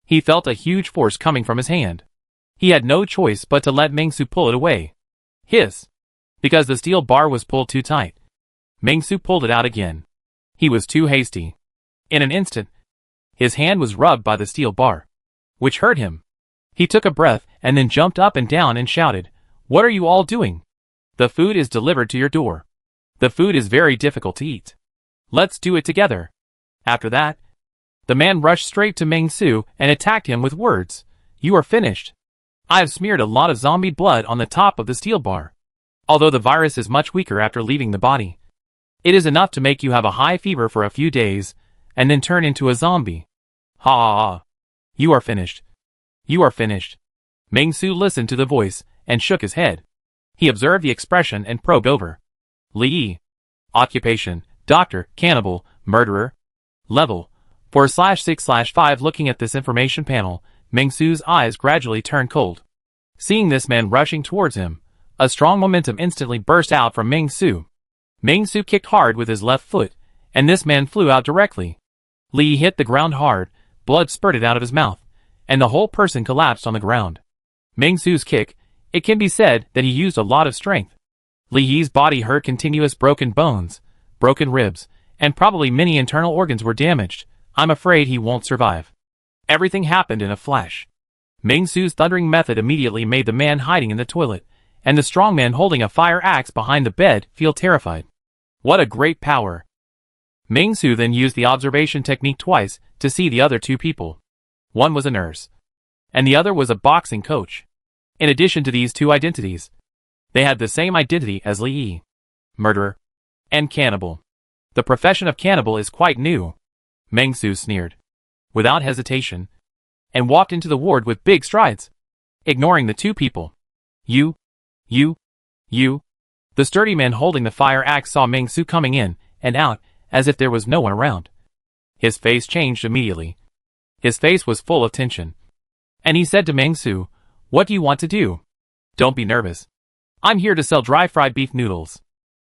he felt a huge force coming from his hand. He had no choice but to let Ming-Su pull it away. Hiss! Because the steel bar was pulled too tight. Ming-Su pulled it out again. He was too hasty. In an instant, his hand was rubbed by the steel bar, which hurt him. He took a breath and then jumped up and down and shouted, "What are you all doing? The food is delivered to your door. The food is very difficult to eat. Let's do it together." After that, the man rushed straight to Ming-Su and attacked him with words. "You are finished. I have smeared a lot of zombie blood on the top of the steel bar. Although the virus is much weaker after leaving the body, it is enough to make you have a high fever for a few days, and then turn into a zombie. Ha ha ha. You are finished. You are finished." Ming-Su listened to the voice, and shook his head. He observed the expression and probed over. Li. Occupation, doctor, cannibal, murderer. Level, 4/6/5. Looking at this information panel, Ming-Su's eyes gradually turned cold. Seeing this man rushing towards him, a strong momentum instantly burst out from Ming-Su. Ming-Su kicked hard with his left foot, and this man flew out directly. Li hit the ground hard, blood spurted out of his mouth, and the whole person collapsed on the ground. Ming-Su's kick, it can be said that he used a lot of strength. Li Yi's body hurt, continuous broken bones, broken ribs, and probably many internal organs were damaged. I'm afraid he won't survive. Everything happened in a flash. Ming-Su's thundering method immediately made the man hiding in the toilet, and the strong man holding a fire axe behind the bed, feel terrified. What a great power! Ming-Su then used the observation technique twice to see the other 2 people. One was a nurse, and the other was a boxing coach. In addition to these two identities, they had the same identity as Li, murderer, and cannibal. The profession of cannibal is quite new, Meng Su sneered, without hesitation, and walked into the ward with big strides, ignoring the two people. You. The sturdy man holding the fire axe saw Meng Su coming in and out as if there was no one around. His face changed immediately. His face was full of tension. And he said to Meng Su, "What do you want to do? Don't be nervous. I'm here to sell dry-fried beef noodles."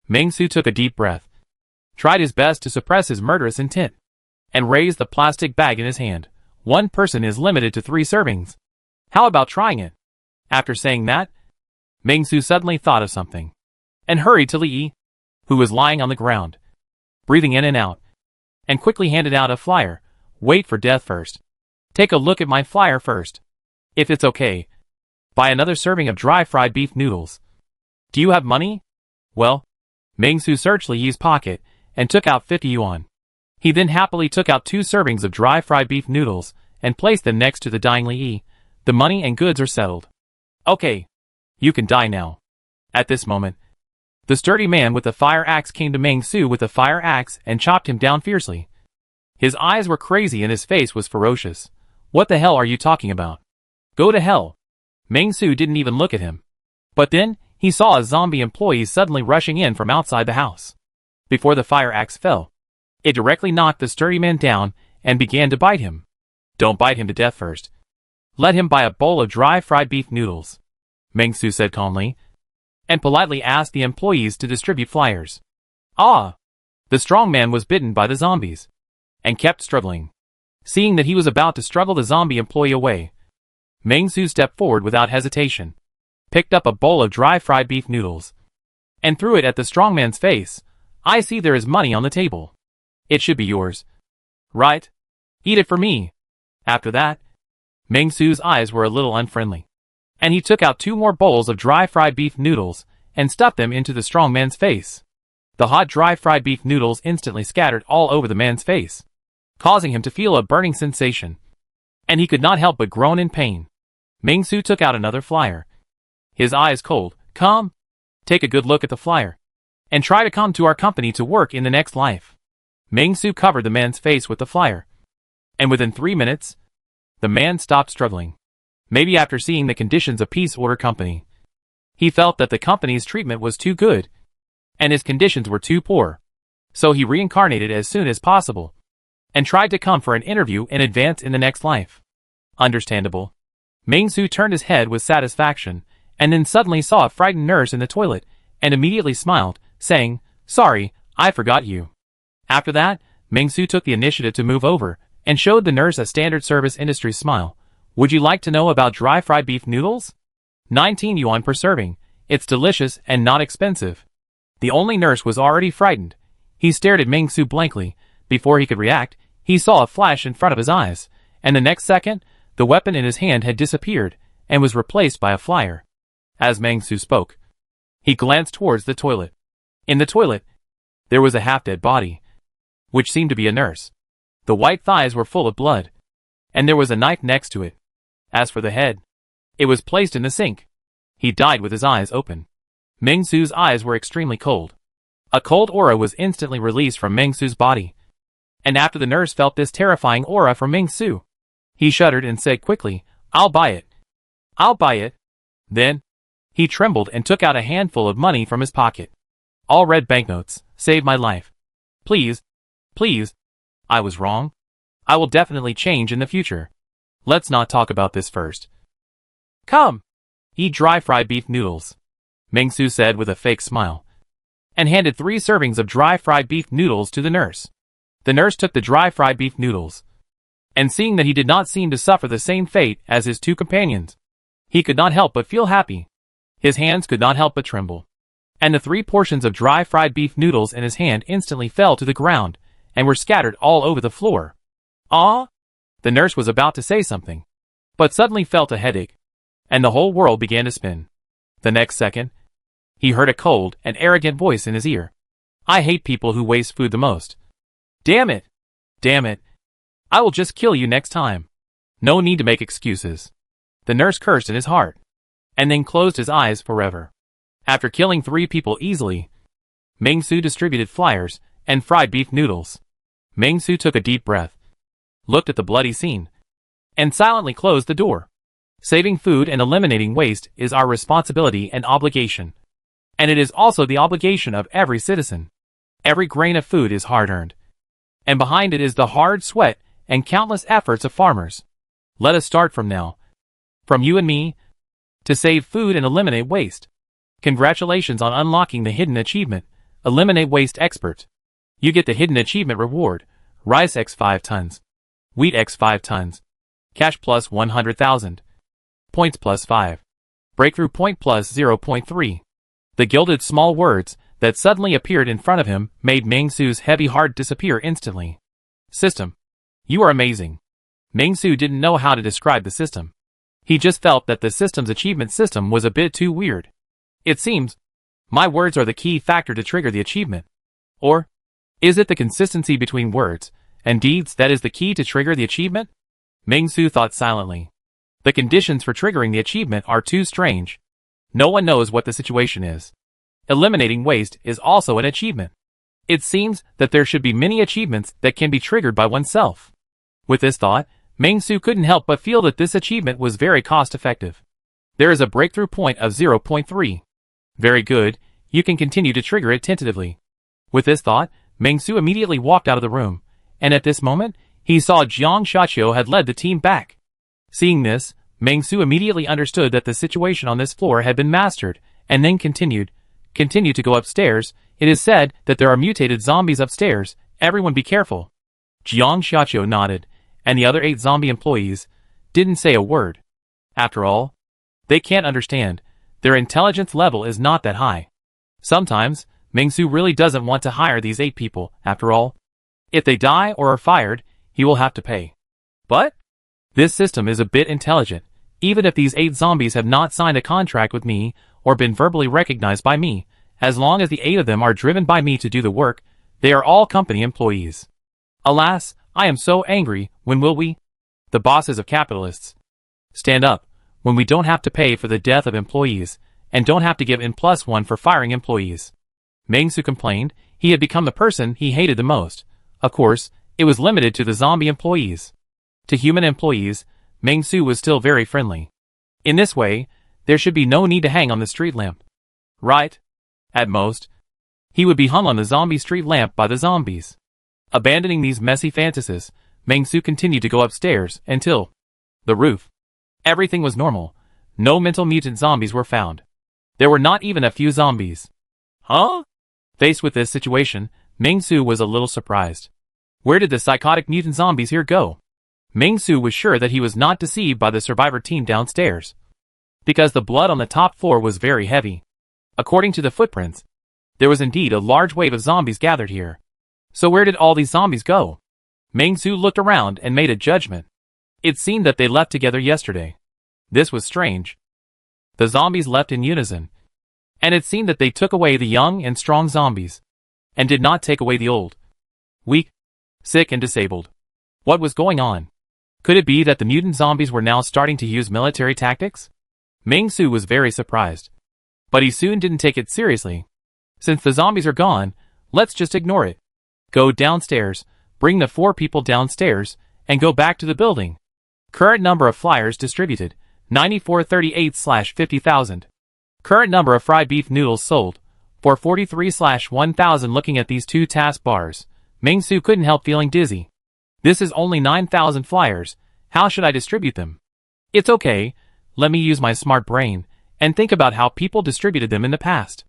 Meng Su took a deep breath, tried his best to suppress his murderous intent, and raised the plastic bag in his hand. One person is limited to 3 servings. How about trying it? After saying that, Meng Su suddenly thought of something, and hurried to Li, who was lying on the ground, breathing in and out, and quickly handed out a flyer. "Wait for death first. Take a look at my flyer first. If it's okay, buy another serving of dry-fried beef noodles. Do you have money?" Well, Meng Su searched Li's pocket and took out 50 yuan. He then happily took out 2 servings of dry-fried beef noodles and placed them next to the dying Li. "The money and goods are settled. Okay, you can die now." At this moment, the sturdy man with the fire axe came to Meng Su with the fire axe and chopped him down fiercely. His eyes were crazy and his face was ferocious. "What the hell are you talking about? Go to hell." Meng Su didn't even look at him. But then, he saw a zombie employee suddenly rushing in from outside the house. Before the fire axe fell, it directly knocked the sturdy man down and began to bite him. "Don't bite him to death first. Let him buy a bowl of dry-fried beef noodles," Meng Su said calmly, and politely asked the employees to distribute flyers. The strong man was bitten by the zombies, and kept struggling. Seeing that he was about to struggle the zombie employee away, Meng Su stepped forward without hesitation, picked up a bowl of dry-fried beef noodles, and threw it at the strong man's face. "I see there is money on the table. It should be yours. Right? Eat it for me." After that, Meng Su's eyes were a little unfriendly, and he took out 2 more bowls of dry-fried beef noodles and stuffed them into the strong man's face. The hot dry-fried beef noodles instantly scattered all over the man's face, causing him to feel a burning sensation, and he could not help but groan in pain. Meng Su took out another flyer, his eyes cold. "Come, take a good look at the flyer, and try to come to our company to work in the next life." Meng Su covered the man's face with the flyer, and within 3 minutes, the man stopped struggling. Maybe after seeing the conditions of Peace Order Company, he felt that the company's treatment was too good, and his conditions were too poor. So he reincarnated as soon as possible, and tried to come for an interview in advance in the next life. Understandable. Meng Su turned his head with satisfaction, and then suddenly saw a frightened nurse in the toilet, and immediately smiled, saying, "Sorry, I forgot you." After that, Meng Su took the initiative to move over, and showed the nurse a standard service industry smile. "Would you like to know about dry-fried beef noodles? 19 yuan per serving. It's delicious and not expensive." The only nurse was already frightened. He stared at Meng Su blankly. Before he could react, he saw a flash in front of his eyes, and the next second, the weapon in his hand had disappeared, and was replaced by a flyer. As Meng Su spoke, he glanced towards the toilet. In the toilet, there was a half-dead body, which seemed to be a nurse. The white thighs were full of blood, and there was a knife next to it. As for the head, it was placed in the sink. He died with his eyes open. Meng Su's eyes were extremely cold. A cold aura was instantly released from Meng Su's body, and after the nurse felt this terrifying aura from Meng Su, he shuddered and said quickly, "I'll buy it. I'll buy it." Then, he trembled and took out a handful of money from his pocket. "All red banknotes. Save my life. Please, please. I was wrong. I will definitely change in the future. Let's not talk about this first. Come, eat dry-fried beef noodles," Meng Su said with a fake smile, and handed 3 servings of dry-fried beef noodles to the nurse. The nurse took the dry-fried beef noodles, and seeing that he did not seem to suffer the same fate as his 2 companions, he could not help but feel happy. His hands could not help but tremble, and the 3 portions of dry-fried beef noodles in his hand instantly fell to the ground, and were scattered all over the floor. "Ah!" The nurse was about to say something, but suddenly felt a headache, and the whole world began to spin. The next second, he heard a cold and arrogant voice in his ear. "I hate people who waste food the most. Damn it! Damn it! I will just kill you next time. No need to make excuses." the nurse cursed in his heart, and then closed his eyes forever. After killing 3 people easily, Meng-Su distributed flyers and fried beef noodles. Meng-Su took a deep breath, looked at the bloody scene, and silently closed the door. Saving food and eliminating waste is our responsibility and obligation. And it is also the obligation of every citizen. Every grain of food is hard-earned, and behind it is the hard sweat and countless efforts of farmers. Let us start from now, from you and me, to save food and eliminate waste. Congratulations on unlocking the hidden achievement, Eliminate Waste Expert. You get the hidden achievement reward, Rice x 5 tons, Wheat x 5 tons, Cash plus 100,000, Points plus 5, Breakthrough point plus 0.3. The gilded small words that suddenly appeared in front of him made Meng-Su's heavy heart disappear instantly. System. You are amazing. Meng-Su didn't know how to describe the system. He just felt that the system's achievement system was a bit too weird. It seems, my words are the key factor to trigger the achievement. Or, is it the consistency between words and deeds that is the key to trigger the achievement? Meng-Su thought silently. The conditions for triggering the achievement are too strange. No one knows what the situation is. Eliminating waste is also an achievement. It seems that there should be many achievements that can be triggered by oneself. With this thought, Meng-Su couldn't help but feel that this achievement was very cost-effective. There is a breakthrough point of 0.3. Very good, you can continue to trigger it tentatively. With this thought, Meng-Su immediately walked out of the room, and at this moment, he saw Jiang Xiaqiu had led the team back. Seeing this, Meng-Su immediately understood that the situation on this floor had been mastered, and then continued to go upstairs. It is said that there are mutated zombies upstairs, everyone be careful. Jiang Xiaqiu nodded, and the other 8 zombie employees didn't say a word. After all, they can't understand. Their intelligence level is not that high. Sometimes, Meng-Su really doesn't want to hire these 8 people, after all. If they die or are fired, he will have to pay. But this system is a bit intelligent. Even if these 8 zombies have not signed a contract with me or been verbally recognized by me, as long as the 8 of them are driven by me to do the work, they are all company employees. Alas, I am so angry. When will we, the bosses of capitalists, stand up when we don't have to pay for the death of employees and don't have to give N+1 for firing employees? Meng-Su complained. He had become the person he hated the most. Of course, it was limited to the zombie employees. To human employees, Meng-Su was still very friendly. In this way, there should be no need to hang on the street lamp. Right? At most, he would be hung on the zombie street lamp by the zombies. Abandoning these messy fantasies, Meng-Su continued to go upstairs until the roof. Everything was normal. No mental mutant zombies were found. There were not even a few zombies. Huh? Faced with this situation, Meng-Su was a little surprised. Where did the psychotic mutant zombies here go? Meng-Su was sure that he was not deceived by the survivor team downstairs, because the blood on the top floor was very heavy. According to the footprints, there was indeed a large wave of zombies gathered here. So where did all these zombies go? Meng-Su looked around and made a judgment. It seemed that they left together yesterday. This was strange. The zombies left in unison, and it seemed that they took away the young and strong zombies, and did not take away the old, weak, sick and disabled. What was going on? Could it be that the mutant zombies were now starting to use military tactics? Meng-Su was very surprised. But he soon didn't take it seriously. Since the zombies are gone, let's just ignore it. Go downstairs, bring the 4 people downstairs, and go back to the building. Current number of flyers distributed, 9438/50,000. Current number of fried beef noodles sold, 443/1000. Looking at these 2 task bars, Meng-Su couldn't help feeling dizzy. This is only 9,000 flyers. How should I distribute them? It's okay. Let me use my smart brain and think about how people distributed them in the past.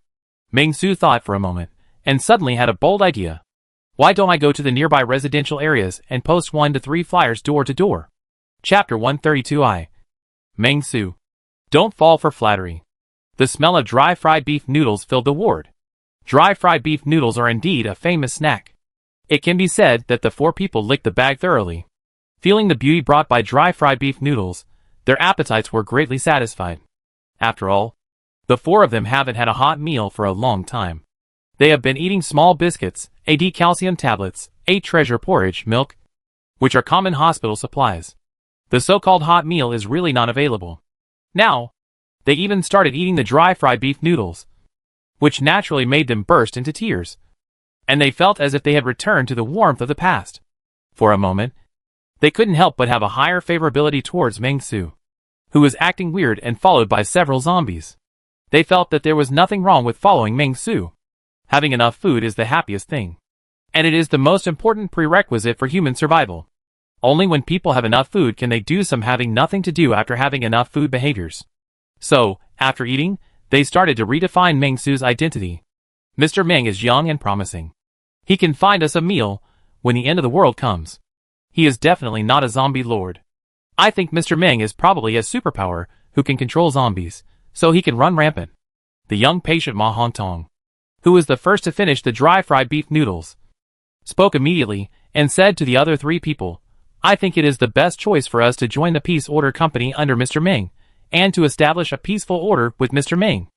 Meng-Su thought for a moment and suddenly had a bold idea. Why don't I go to the nearby residential areas and post 1 to 3 flyers door to door? Chapter 132. Meng-Su. Don't fall for flattery. The smell of dry fried beef noodles filled the ward. Dry fried beef noodles are indeed a famous snack. It can be said that the 4 people licked the bag thoroughly. Feeling the beauty brought by dry fried beef noodles, their appetites were greatly satisfied. After all, the 4 of them haven't had a hot meal for a long time. They have been eating small biscuits, AD calcium tablets, 8 treasure porridge, milk, which are common hospital supplies. The so-called hot meal is really not available. Now, they even started eating the dry-fried beef noodles, which naturally made them burst into tears, and they felt as if they had returned to the warmth of the past. For a moment, they couldn't help but have a higher favorability towards Meng Su, who was acting weird and followed by several zombies. They felt that there was nothing wrong with following Meng Su. Having enough food is the happiest thing, and it is the most important prerequisite for human survival. Only when people have enough food can they do some having nothing to do after having enough food behaviors. So, after eating, they started to redefine Meng Su's identity. Mr. Meng is young and promising. He can find us a meal when the end of the world comes. He is definitely not a zombie lord. I think Mr. Meng is probably a superpower who can control zombies, so he can run rampant. The young patient Ma Hongtong, who was the first to finish the dry-fried beef noodles, spoke immediately and said to the other three people, I think it is the best choice for us to join the peace order company under Mr. Meng, and to establish a peaceful order with Mr. Meng.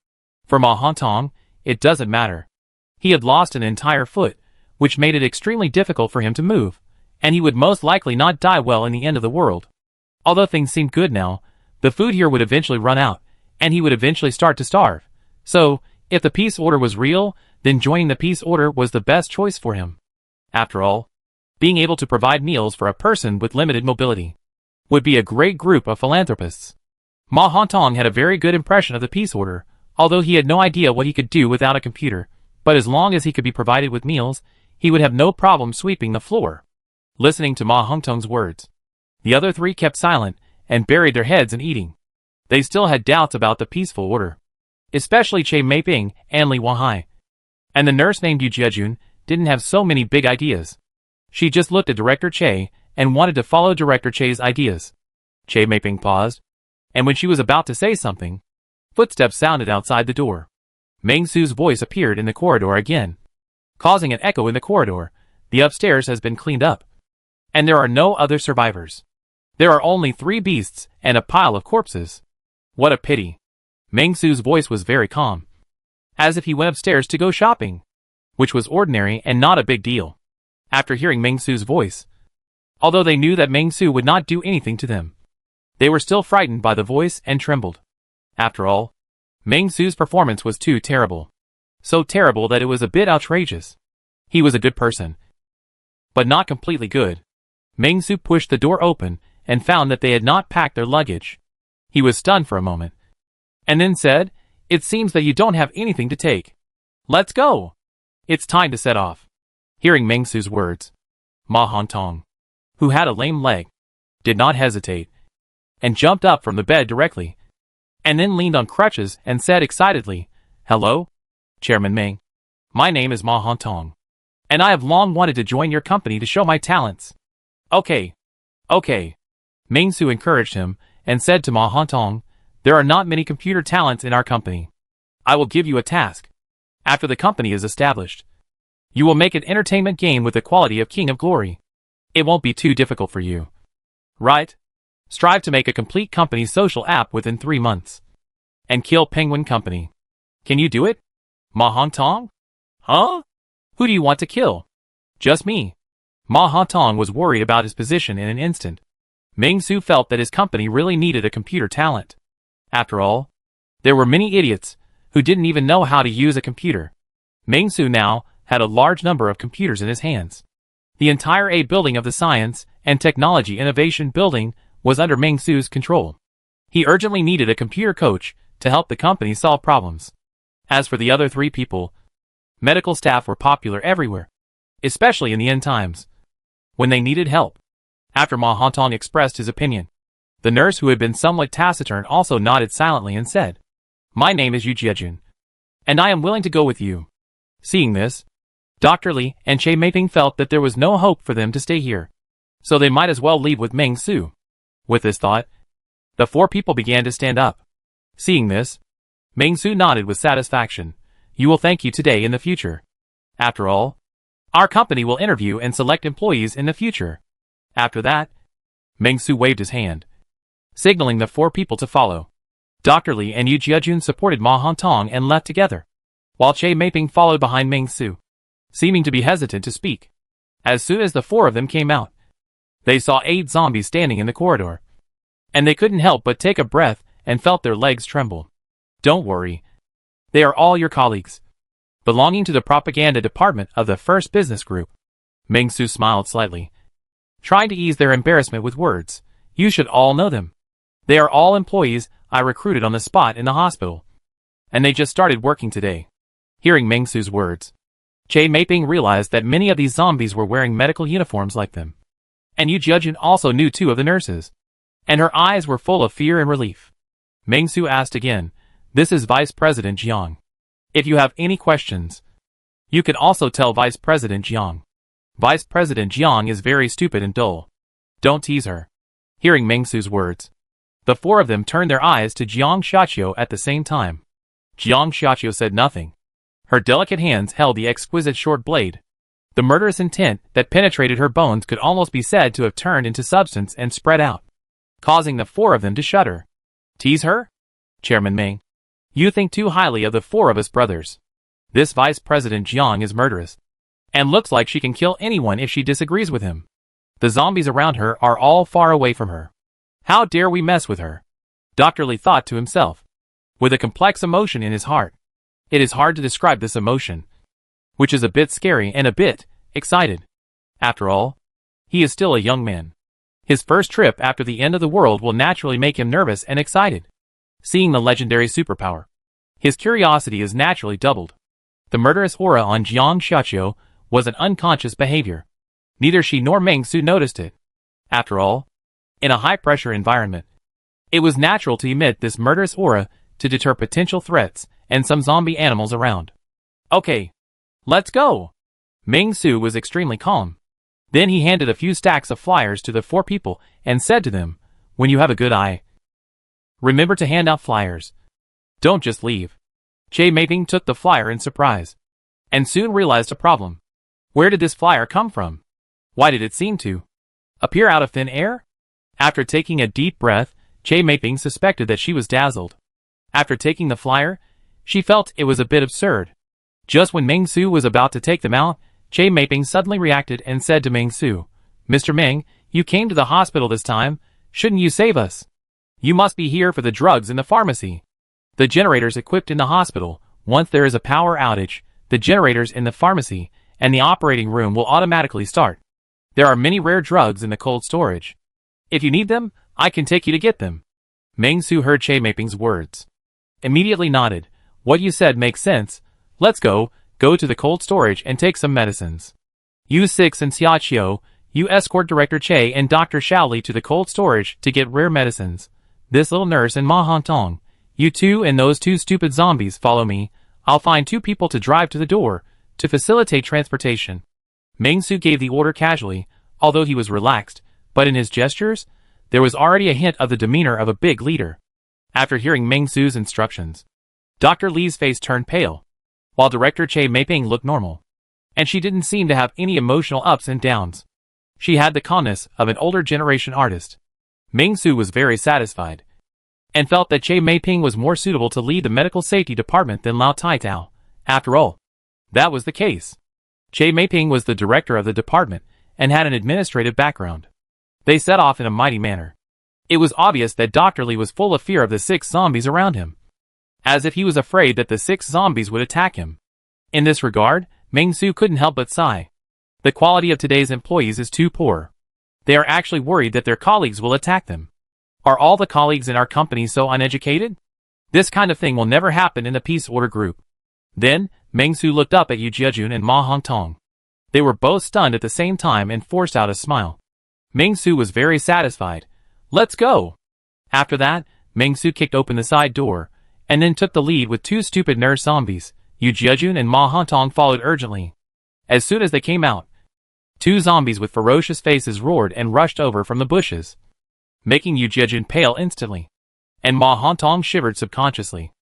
For Ma Hongtong, it doesn't matter. He had lost an entire foot, which made it extremely difficult for him to move, and he would most likely not die well in the end of the world. Although things seemed good now, the food here would eventually run out, and he would eventually start to starve. So, if the peace order was real, then joining the peace order was the best choice for him. After all, being able to provide meals for a person with limited mobility would be a great group of philanthropists. Ma Hongtong had a very good impression of the peace order, although he had no idea what he could do without a computer, but as long as he could be provided with meals, he would have no problem sweeping the floor. Listening to Ma Hongtong's words, the other three kept silent and buried their heads in eating. They still had doubts about the peaceful order, especially Che Meiping and Li Wahai. And the nurse named Yu Jiejun didn't have so many big ideas. She just looked at Director Che and wanted to follow Director Che's ideas. Che Meiping paused, and when she was about to say something, footsteps sounded outside the door. Meng Su's voice appeared in the corridor again, causing an echo in the corridor. The upstairs has been cleaned up, and there are no other survivors. There are only 3 beasts and a pile of corpses. What a pity. Meng Su's voice was very calm, as if he went upstairs to go shopping, which was ordinary and not a big deal. After hearing Meng Su's voice, although they knew that Meng Su would not do anything to them, they were still frightened by the voice and trembled. After all, Meng Su's performance was too terrible. So terrible that it was a bit outrageous. He was a good person, but not completely good. Meng Su pushed the door open and found that they had not packed their luggage. He was stunned for a moment, and then said, It seems that you don't have anything to take. Let's go. It's time to set off. Hearing Meng Su's words, Ma Hongtong, who had a lame leg, did not hesitate, and jumped up from the bed directly, and then leaned on crutches and said excitedly, Hello, Chairman Meng. My name is Ma Hongtong, and I have long wanted to join your company to show my talents. Okay. Meng Su encouraged him and said to Ma Hongtong, There are not many computer talents in our company. I will give you a task. After the company is established, you will make an entertainment game with the quality of King of Glory. It won't be too difficult for you. Right? Strive to make a complete company social app within 3 months. And kill Penguin Company. Can you do it? Ma Hongtong? Huh? Who do you want to kill? Just me. Ma Hongtong was worried about his position in an instant. Meng Su felt that his company really needed a computer talent. After all, there were many idiots who didn't even know how to use a computer. Meng Su now had a large number of computers in his hands. The entire A building of the Science and Technology Innovation Building was under Meng Su's control. He urgently needed a computer coach to help the company solve problems. As for the other 3 people, medical staff were popular everywhere, especially in the end times, when they needed help. After Ma Hongtong expressed his opinion, the nurse, who had been somewhat taciturn, also nodded silently and said, My name is Yu Jiejun, and I am willing to go with you. Seeing this, Dr. Li and Che Meiping felt that there was no hope for them to stay here, so they might as well leave with Meng Su. With this thought, the 4 people began to stand up. Seeing this, Meng Su nodded with satisfaction. You will thank you today in the future. After all, our company will interview and select employees in the future. After that, Meng Su waved his hand, signaling the 4 people to follow. Dr. Li and Yu Jiejun supported Ma Hongtong and left together, while Che Meiping followed behind Meng Su, seeming to be hesitant to speak. As soon as the 4 of them came out, they saw 8 zombies standing in the corridor, and they couldn't help but take a breath and felt their legs tremble. Don't worry. They are all your colleagues, belonging to the propaganda department of the First Business Group. Ming-Su smiled slightly, trying to ease their embarrassment with words. You should all know them. They are all employees I recruited on the spot in the hospital, and they just started working today. Hearing Ming-Su's words, Che Meiping realized that many of these zombies were wearing medical uniforms like them. And Yu Jiejun also knew 2 of the nurses, and her eyes were full of fear and relief. Ming-Su asked again, "This is Vice President Jiang. If you have any questions, you can also tell Vice President Jiang. Vice President Jiang is very stupid and dull. Don't tease her." Hearing Ming-Su's words, the 4 of them turned their eyes to Jiang Xiaqiu at the same time. Jiang Xiaqiu said nothing. Her delicate hands held the exquisite short blade. The murderous intent that penetrated her bones could almost be said to have turned into substance and spread out, causing the 4 of them to shudder. Tease her? Chairman Ming. You think too highly of the 4 of us brothers. This Vice President Jiang is murderous, and looks like she can kill anyone if she disagrees with him. The zombies around her are all far away from her. How dare we mess with her? Dr. Li thought to himself, with a complex emotion in his heart. It is hard to describe this emotion, which is a bit scary and a bit excited. After all, he is still a young man. His first trip after the end of the world will naturally make him nervous and excited. Seeing the legendary superpower, his curiosity is naturally doubled. The murderous aura on Jiang Xiaqiu was an unconscious behavior. Neither she nor Ming-Su noticed it. After all, in a high-pressure environment, it was natural to emit this murderous aura to deter potential threats and some zombie animals around. Okay, let's go! Ming-Su was extremely calm. Then he handed a few stacks of flyers to the 4 people and said to them, when you have a good eye, remember to hand out flyers. Don't just leave. Che Meiping took the flyer in surprise, and soon realized a problem. Where did this flyer come from? Why did it seem to appear out of thin air? After taking a deep breath, Che Meiping suspected that she was dazzled. After taking the flyer, she felt it was a bit absurd. Just when Ming-Su was about to take them out, Che Meiping suddenly reacted and said to Ming-Su, Mr. Ming, you came to the hospital this time, shouldn't you save us? You must be here for the drugs in the pharmacy. The generators equipped in the hospital, once there is a power outage, the generators in the pharmacy and the operating room will automatically start. There are many rare drugs in the cold storage. If you need them, I can take you to get them. Ming-Su heard Che Meiping's words. Immediately nodded. What you said makes sense. Let's go to the cold storage and take some medicines. You 6 and Xiaqiu, you escort Director Che and Dr. Shaoli to the cold storage to get rare medicines. This little nurse and Ma Hongtong, you 2 and those 2 stupid zombies follow me. I'll find 2 people to drive to the door to facilitate transportation. Ming-Su gave the order casually, although he was relaxed, but in his gestures, there was already a hint of the demeanor of a big leader. After hearing Ming-Su's instructions, Dr. Li's face turned pale, while Director Che Meiping looked normal, and she didn't seem to have any emotional ups and downs. She had the calmness of an older generation artist. Ming-Su was very satisfied, and felt that Che Meiping was more suitable to lead the medical safety department than Lao Taitao. After all, that was the case. Che Meiping was the director of the department and had an administrative background. They set off in a mighty manner. It was obvious that Dr. Li was full of fear of the 6 zombies around him, as if he was afraid that the 6 zombies would attack him. In this regard, Ming-Su couldn't help but sigh. The quality of today's employees is too poor. They are actually worried that their colleagues will attack them. Are all the colleagues in our company so uneducated? This kind of thing will never happen in the peace order group. Then, Ming-Su looked up at Yu Jiejun and Ma Hongtong. They were both stunned at the same time and forced out a smile. Ming-Su was very satisfied. Let's go! After that, Ming-Su kicked open the side door, and then took the lead with 2 stupid nurse zombies. Yu Jiejun and Ma Hongtong followed urgently. As soon as they came out, 2 zombies with ferocious faces roared and rushed over from the bushes, making Yu Jiejun pale instantly, and Ma Hongtong shivered subconsciously.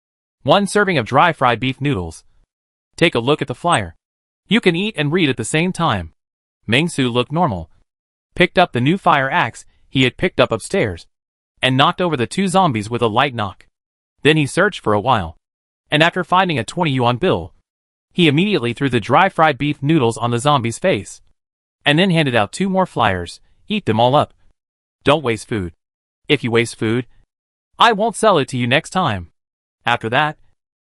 1 serving of dry fried beef noodles. Take a look at the flyer. You can eat and read at the same time. Ming-Su looked normal, picked up the new fire axe he had picked up upstairs, and knocked over the 2 zombies with a light knock. Then he searched for a while, and after finding a 20 yuan bill, he immediately threw the dry fried beef noodles on the zombie's face, and then handed out 2 more flyers. Eat them all up. Don't waste food. If you waste food, I won't sell it to you next time. After that,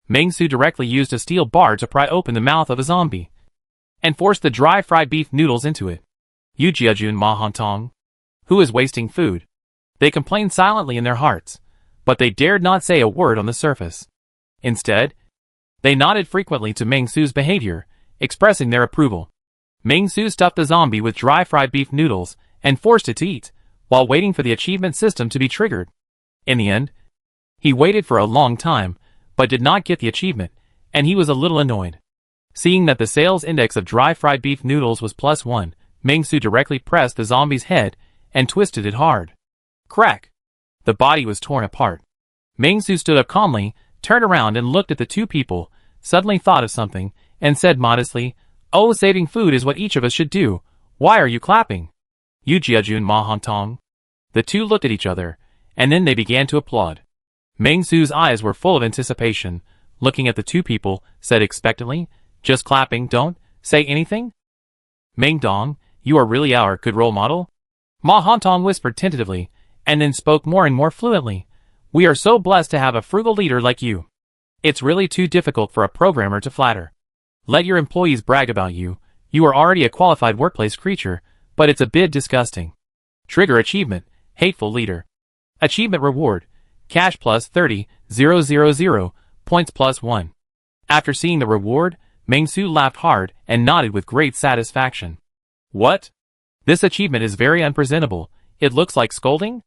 Meng-Su directly used a steel bar to pry open the mouth of a zombie and forced the dry fried beef noodles into it. Yu Jiajun Ma Hantong, who is wasting food? They complained silently in their hearts, but they dared not say a word on the surface. Instead, they nodded frequently to Meng-Su's behavior, expressing their approval. Meng-Su stuffed the zombie with dry fried beef noodles and forced it to eat, while waiting for the achievement system to be triggered. In the end, he waited for a long time, but did not get the achievement, and he was a little annoyed. Seeing that the sales index of dry fried beef noodles was +1, Meng-Su directly pressed the zombie's head and twisted it hard. Crack! The body was torn apart. Meng-Su stood up calmly, turned around and looked at the two people, suddenly thought of something, and said modestly, "Oh, saving food is what each of us should do. Why are you clapping?" Yu Jiajun Ma Hantong. The two looked at each other, and then they began to applaud. Meng-Su's eyes were full of anticipation, looking at the two people, said expectantly, "Just clapping, don't say anything?" "Meng Dong, you are really our good role model?" Ma Hantong whispered tentatively, and then spoke more and more fluently. "We are so blessed to have a frugal leader like you. It's really too difficult for a programmer to flatter. Let your employees brag about you. You are already a qualified workplace creature, but it's a bit disgusting. Trigger achievement, hateful leader. Achievement reward, cash +30,000, points +1. After seeing the reward, Meng-Su laughed hard and nodded with great satisfaction. "What? This achievement is very unpresentable. It looks like scolding?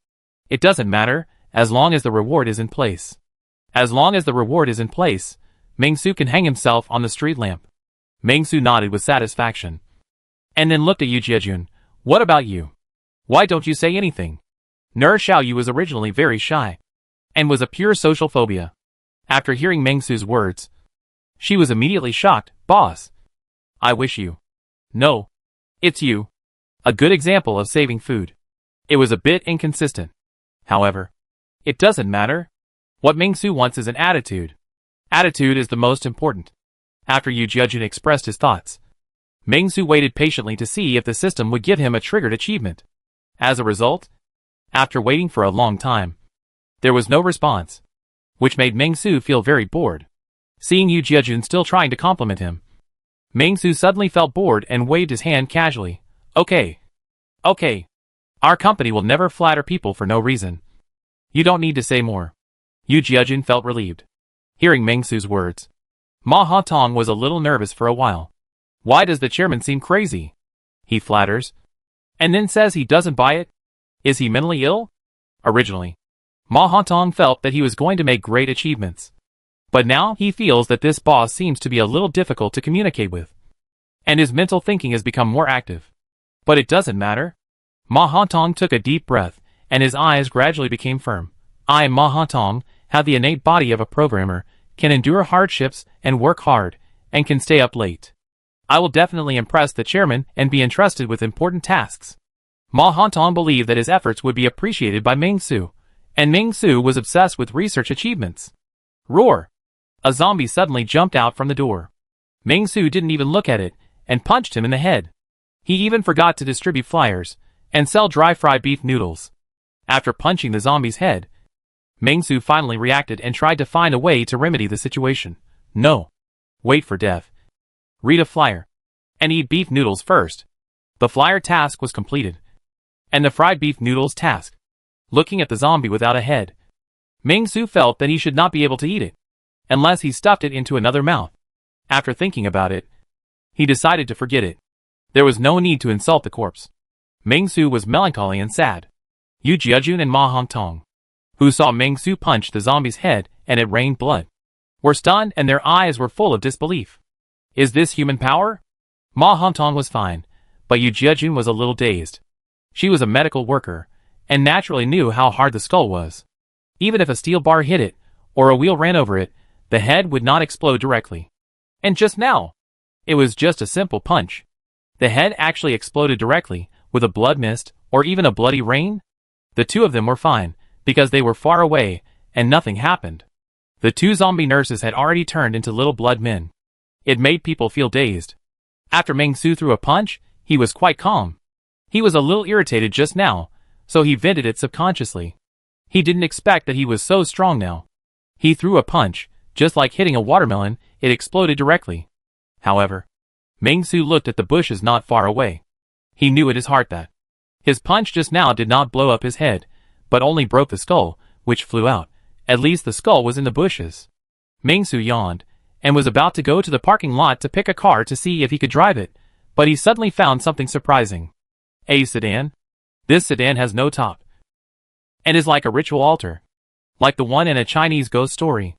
It doesn't matter, as long as the reward is in place." As long as the reward is in place, Meng-Su can hang himself on the street lamp. Meng-Su nodded with satisfaction, and then looked at Yu Jiajun. "What about you? Why don't you say anything?" Xiaoyu was originally very shy, and was a pure social phobia. After hearing Meng-Su's words, she was immediately shocked. "Boss, I wish you." "No, it's you." A good example of saving food. It was a bit inconsistent. However, it doesn't matter. What Meng-Su wants is an attitude. Attitude is the most important. After Yu Jiajun expressed his thoughts, Meng-Su waited patiently to see if the system would give him a triggered achievement. As a result, after waiting for a long time, there was no response, which made Meng-Su feel very bored. Seeing Yu Jiajun still trying to compliment him, Meng-Su suddenly felt bored and waved his hand casually. Okay. Our company will never flatter people for no reason. You don't need to say more." Yu Jiajun felt relieved. Hearing Meng-Su's words, Ma Hantong was a little nervous for a while. Why does the chairman seem crazy? He flatters, and then says he doesn't buy it? Is he mentally ill? Originally, Ma Hantong felt that he was going to make great achievements. But now he feels that this boss seems to be a little difficult to communicate with, and his mental thinking has become more active. But it doesn't matter. Ma Hantong took a deep breath, and his eyes gradually became firm. I, Ma Hantong, have the innate body of a programmer, can endure hardships and work hard, and can stay up late. I will definitely impress the chairman and be entrusted with important tasks. Ma Hantong believed that his efforts would be appreciated by Meng-Su, and Meng-Su was obsessed with research achievements. Roar! A zombie suddenly jumped out from the door. Meng-Su didn't even look at it, and punched him in the head. He even forgot to distribute flyers, and sell dry-fried beef noodles. After punching the zombie's head, Meng-Su finally reacted and tried to find a way to remedy the situation. No. Wait for death. Read a flyer. And eat beef noodles first. The flyer task was completed. And the fried beef noodles task. Looking at the zombie without a head, Meng-Su felt that he should not be able to eat it, unless he stuffed it into another mouth. After thinking about it, he decided to forget it. There was no need to insult the corpse. Meng-Su was melancholy and sad. Yu Jiajun and Ma Hantong, who saw Meng-Su punch the zombie's head and it rained blood, were stunned and their eyes were full of disbelief. Is this human power? Ma Hantong was fine, but Yu Jiajun was a little dazed. She was a medical worker, and naturally knew how hard the skull was. Even if a steel bar hit it, or a wheel ran over it, the head would not explode directly. And just now, it was just a simple punch. The head actually exploded directly, with a blood mist, or even a bloody rain. The two of them were fine, because they were far away, and nothing happened. The two zombie nurses had already turned into little blood men. It made people feel dazed. After Meng-Su threw a punch, he was quite calm. He was a little irritated just now, so he vented it subconsciously. He didn't expect that he was so strong now. He threw a punch, just like hitting a watermelon, it exploded directly. However, Meng Su looked at the bushes not far away. He knew in his heart that his punch just now did not blow up his head, but only broke the skull, which flew out. At least the skull was in the bushes. Meng Su yawned, and was about to go to the parking lot to pick a car to see if he could drive it, but he suddenly found something surprising. A sedan? This sedan has no top, and is like a ritual altar, like the one in a Chinese ghost story.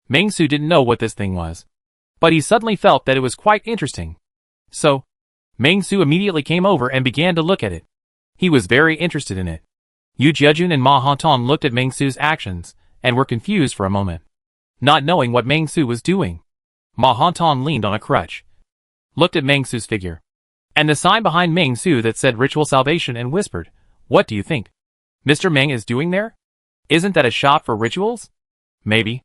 Meng Su didn't know what this thing was, but he suddenly felt that it was quite interesting. So, Meng Su immediately came over and began to look at it. He was very interested in it. Yu Jiejun and Ma Hongtong looked at Meng Su's actions, and were confused for a moment, not knowing what Meng Su was doing. Ma Hongtong leaned on a crutch, looked at Meng Su's figure, and the sign behind Meng Su that said Ritual Salvation, and whispered, "What do you think Mr. Meng is doing there? Isn't that a shop for rituals? Maybe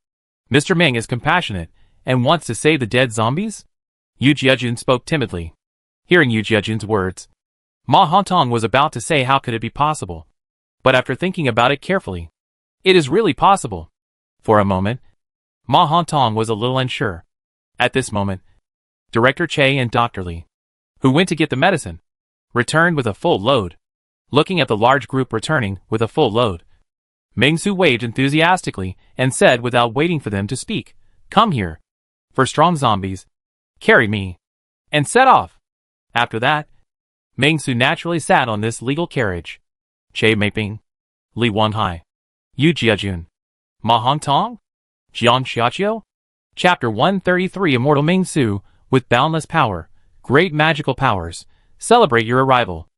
Mr. Meng is compassionate, and wants to save the dead zombies?" Yu Jiejun spoke timidly. Hearing Yu Jiejun's words, Ma Hongtong was about to say how could it be possible. But after thinking about it carefully, it is really possible. For a moment, Ma Hongtong was a little unsure. At this moment, Director Che and Dr. Li, who went to get the medicine, returned with a full load. Looking at the large group returning with a full load, Meng Su waved enthusiastically and said without waiting for them to speak, "Come here. For strong zombies. Carry me." And set off. After that, Meng Su naturally sat on this legal carriage. Che Meiping, Li Wanhai, Yu Jiejun, Ma Hongtong, Jiang Xiaqiu. Chapter 133 Immortal Meng Su, with boundless power, great magical powers, celebrate your arrival.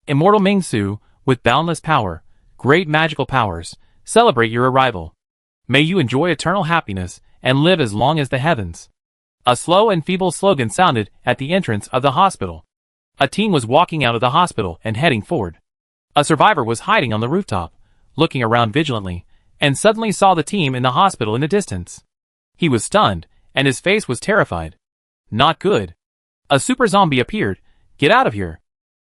Immortal Meng Su, with boundless power, great magical powers, celebrate your arrival. May you enjoy eternal happiness, and live as long as the heavens. A slow and feeble slogan sounded at the entrance of the hospital. A teen was walking out of the hospital and heading forward. A survivor was hiding on the rooftop, looking around vigilantly, and suddenly saw the team in the hospital in the distance. He was stunned, and his face was terrified. Not good. A super zombie appeared. Get out of here.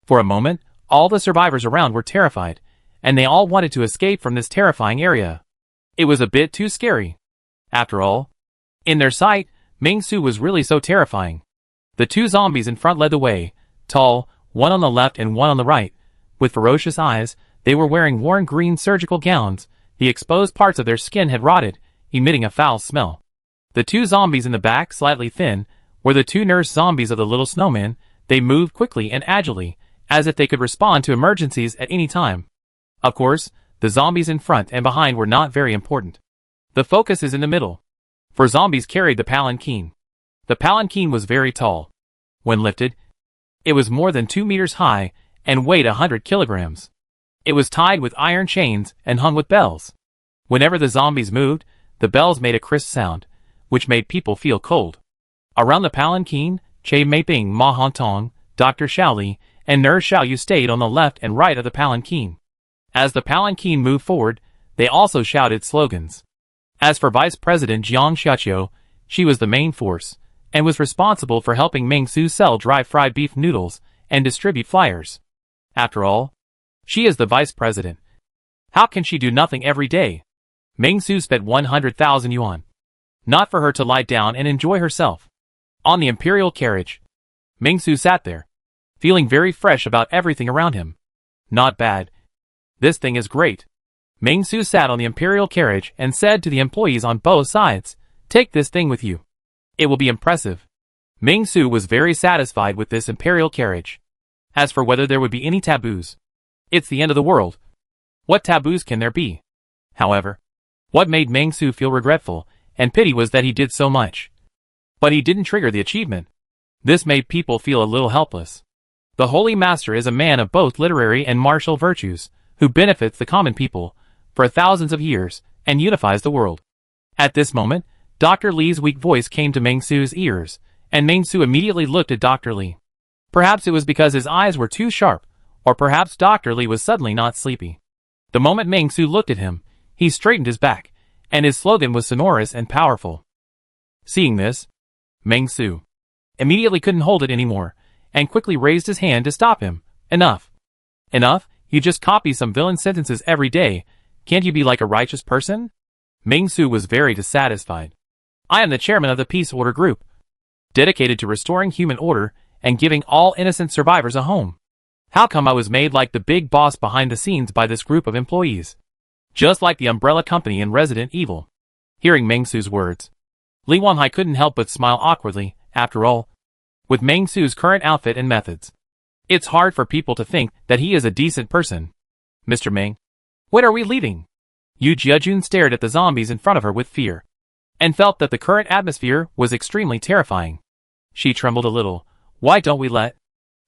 For a moment, all the survivors around were terrified, and they all wanted to escape from this terrifying area. It was a bit too scary. After all, in their sight, Meng Su was really so terrifying. The two zombies in front led the way, tall, one on the left and one on the right. With ferocious eyes, they were wearing worn green surgical gowns. The exposed parts of their skin had rotted, emitting a foul smell. The two zombies in the back, slightly thin, were the two nurse zombies of the little snowman. They moved quickly and agilely, as if they could respond to emergencies at any time. Of course, the zombies in front and behind were not very important. The focus is in the middle. For zombies carried the palanquin. The palanquin was very tall. When lifted, it was more than 2 meters high and weighed 100 kilograms. It was tied with iron chains and hung with bells. Whenever the zombies moved, the bells made a crisp sound, which made people feel cold. Around the palanquin, Che Meiping, Ma Hongtong, Dr. Xiaoli, and Nurse Xiaoyu stayed on the left and right of the palanquin. As the palanquin moved forward, they also shouted slogans. As for Vice President Jiang Xiaqiu, she was the main force, and was responsible for helping Meng Su sell dry fried beef noodles and distribute flyers. After all, she is the vice president. How can she do nothing every day? Meng Su spent 100,000 yuan. Not for her to lie down and enjoy herself. On the imperial carriage, Meng Su sat there, feeling very fresh about everything around him. Not bad. This thing is great. Meng Su sat on the imperial carriage and said to the employees on both sides, "Take this thing with you. It will be impressive." Meng Su was very satisfied with this imperial carriage. As for whether there would be any taboos, it's the end of the world. What taboos can there be? However, what made Meng Su feel regretful and pity was that he did so much, but he didn't trigger the achievement. This made people feel a little helpless. The Holy Master is a man of both literary and martial virtues, who benefits the common people for thousands of years and unifies the world. At this moment, Dr. Li's weak voice came to Meng Su's ears, and Meng Su immediately looked at Dr. Li. Perhaps it was because his eyes were too sharp, or perhaps Dr. Li was suddenly not sleepy. The moment Meng Su looked at him, he straightened his back, and his slogan was sonorous and powerful. Seeing this, Meng Su immediately couldn't hold it anymore, and quickly raised his hand to stop him. Enough. Enough, you just copy some villain sentences every day. Can't you be like a righteous person? Ming Su was very dissatisfied. I am the chairman of the Peace Order Group, dedicated to restoring human order and giving all innocent survivors a home. How come I was made like the big boss behind the scenes by this group of employees? Just like the umbrella company in Resident Evil. Hearing Ming Su's words, Li Wanhai couldn't help but smile awkwardly. After all, with Ming Su's current outfit and methods, it's hard for people to think that he is a decent person. Mr. Ming, when are we leaving? Yu Jiajun stared at the zombies in front of her with fear, and felt that the current atmosphere was extremely terrifying. She trembled a little. Why don't we let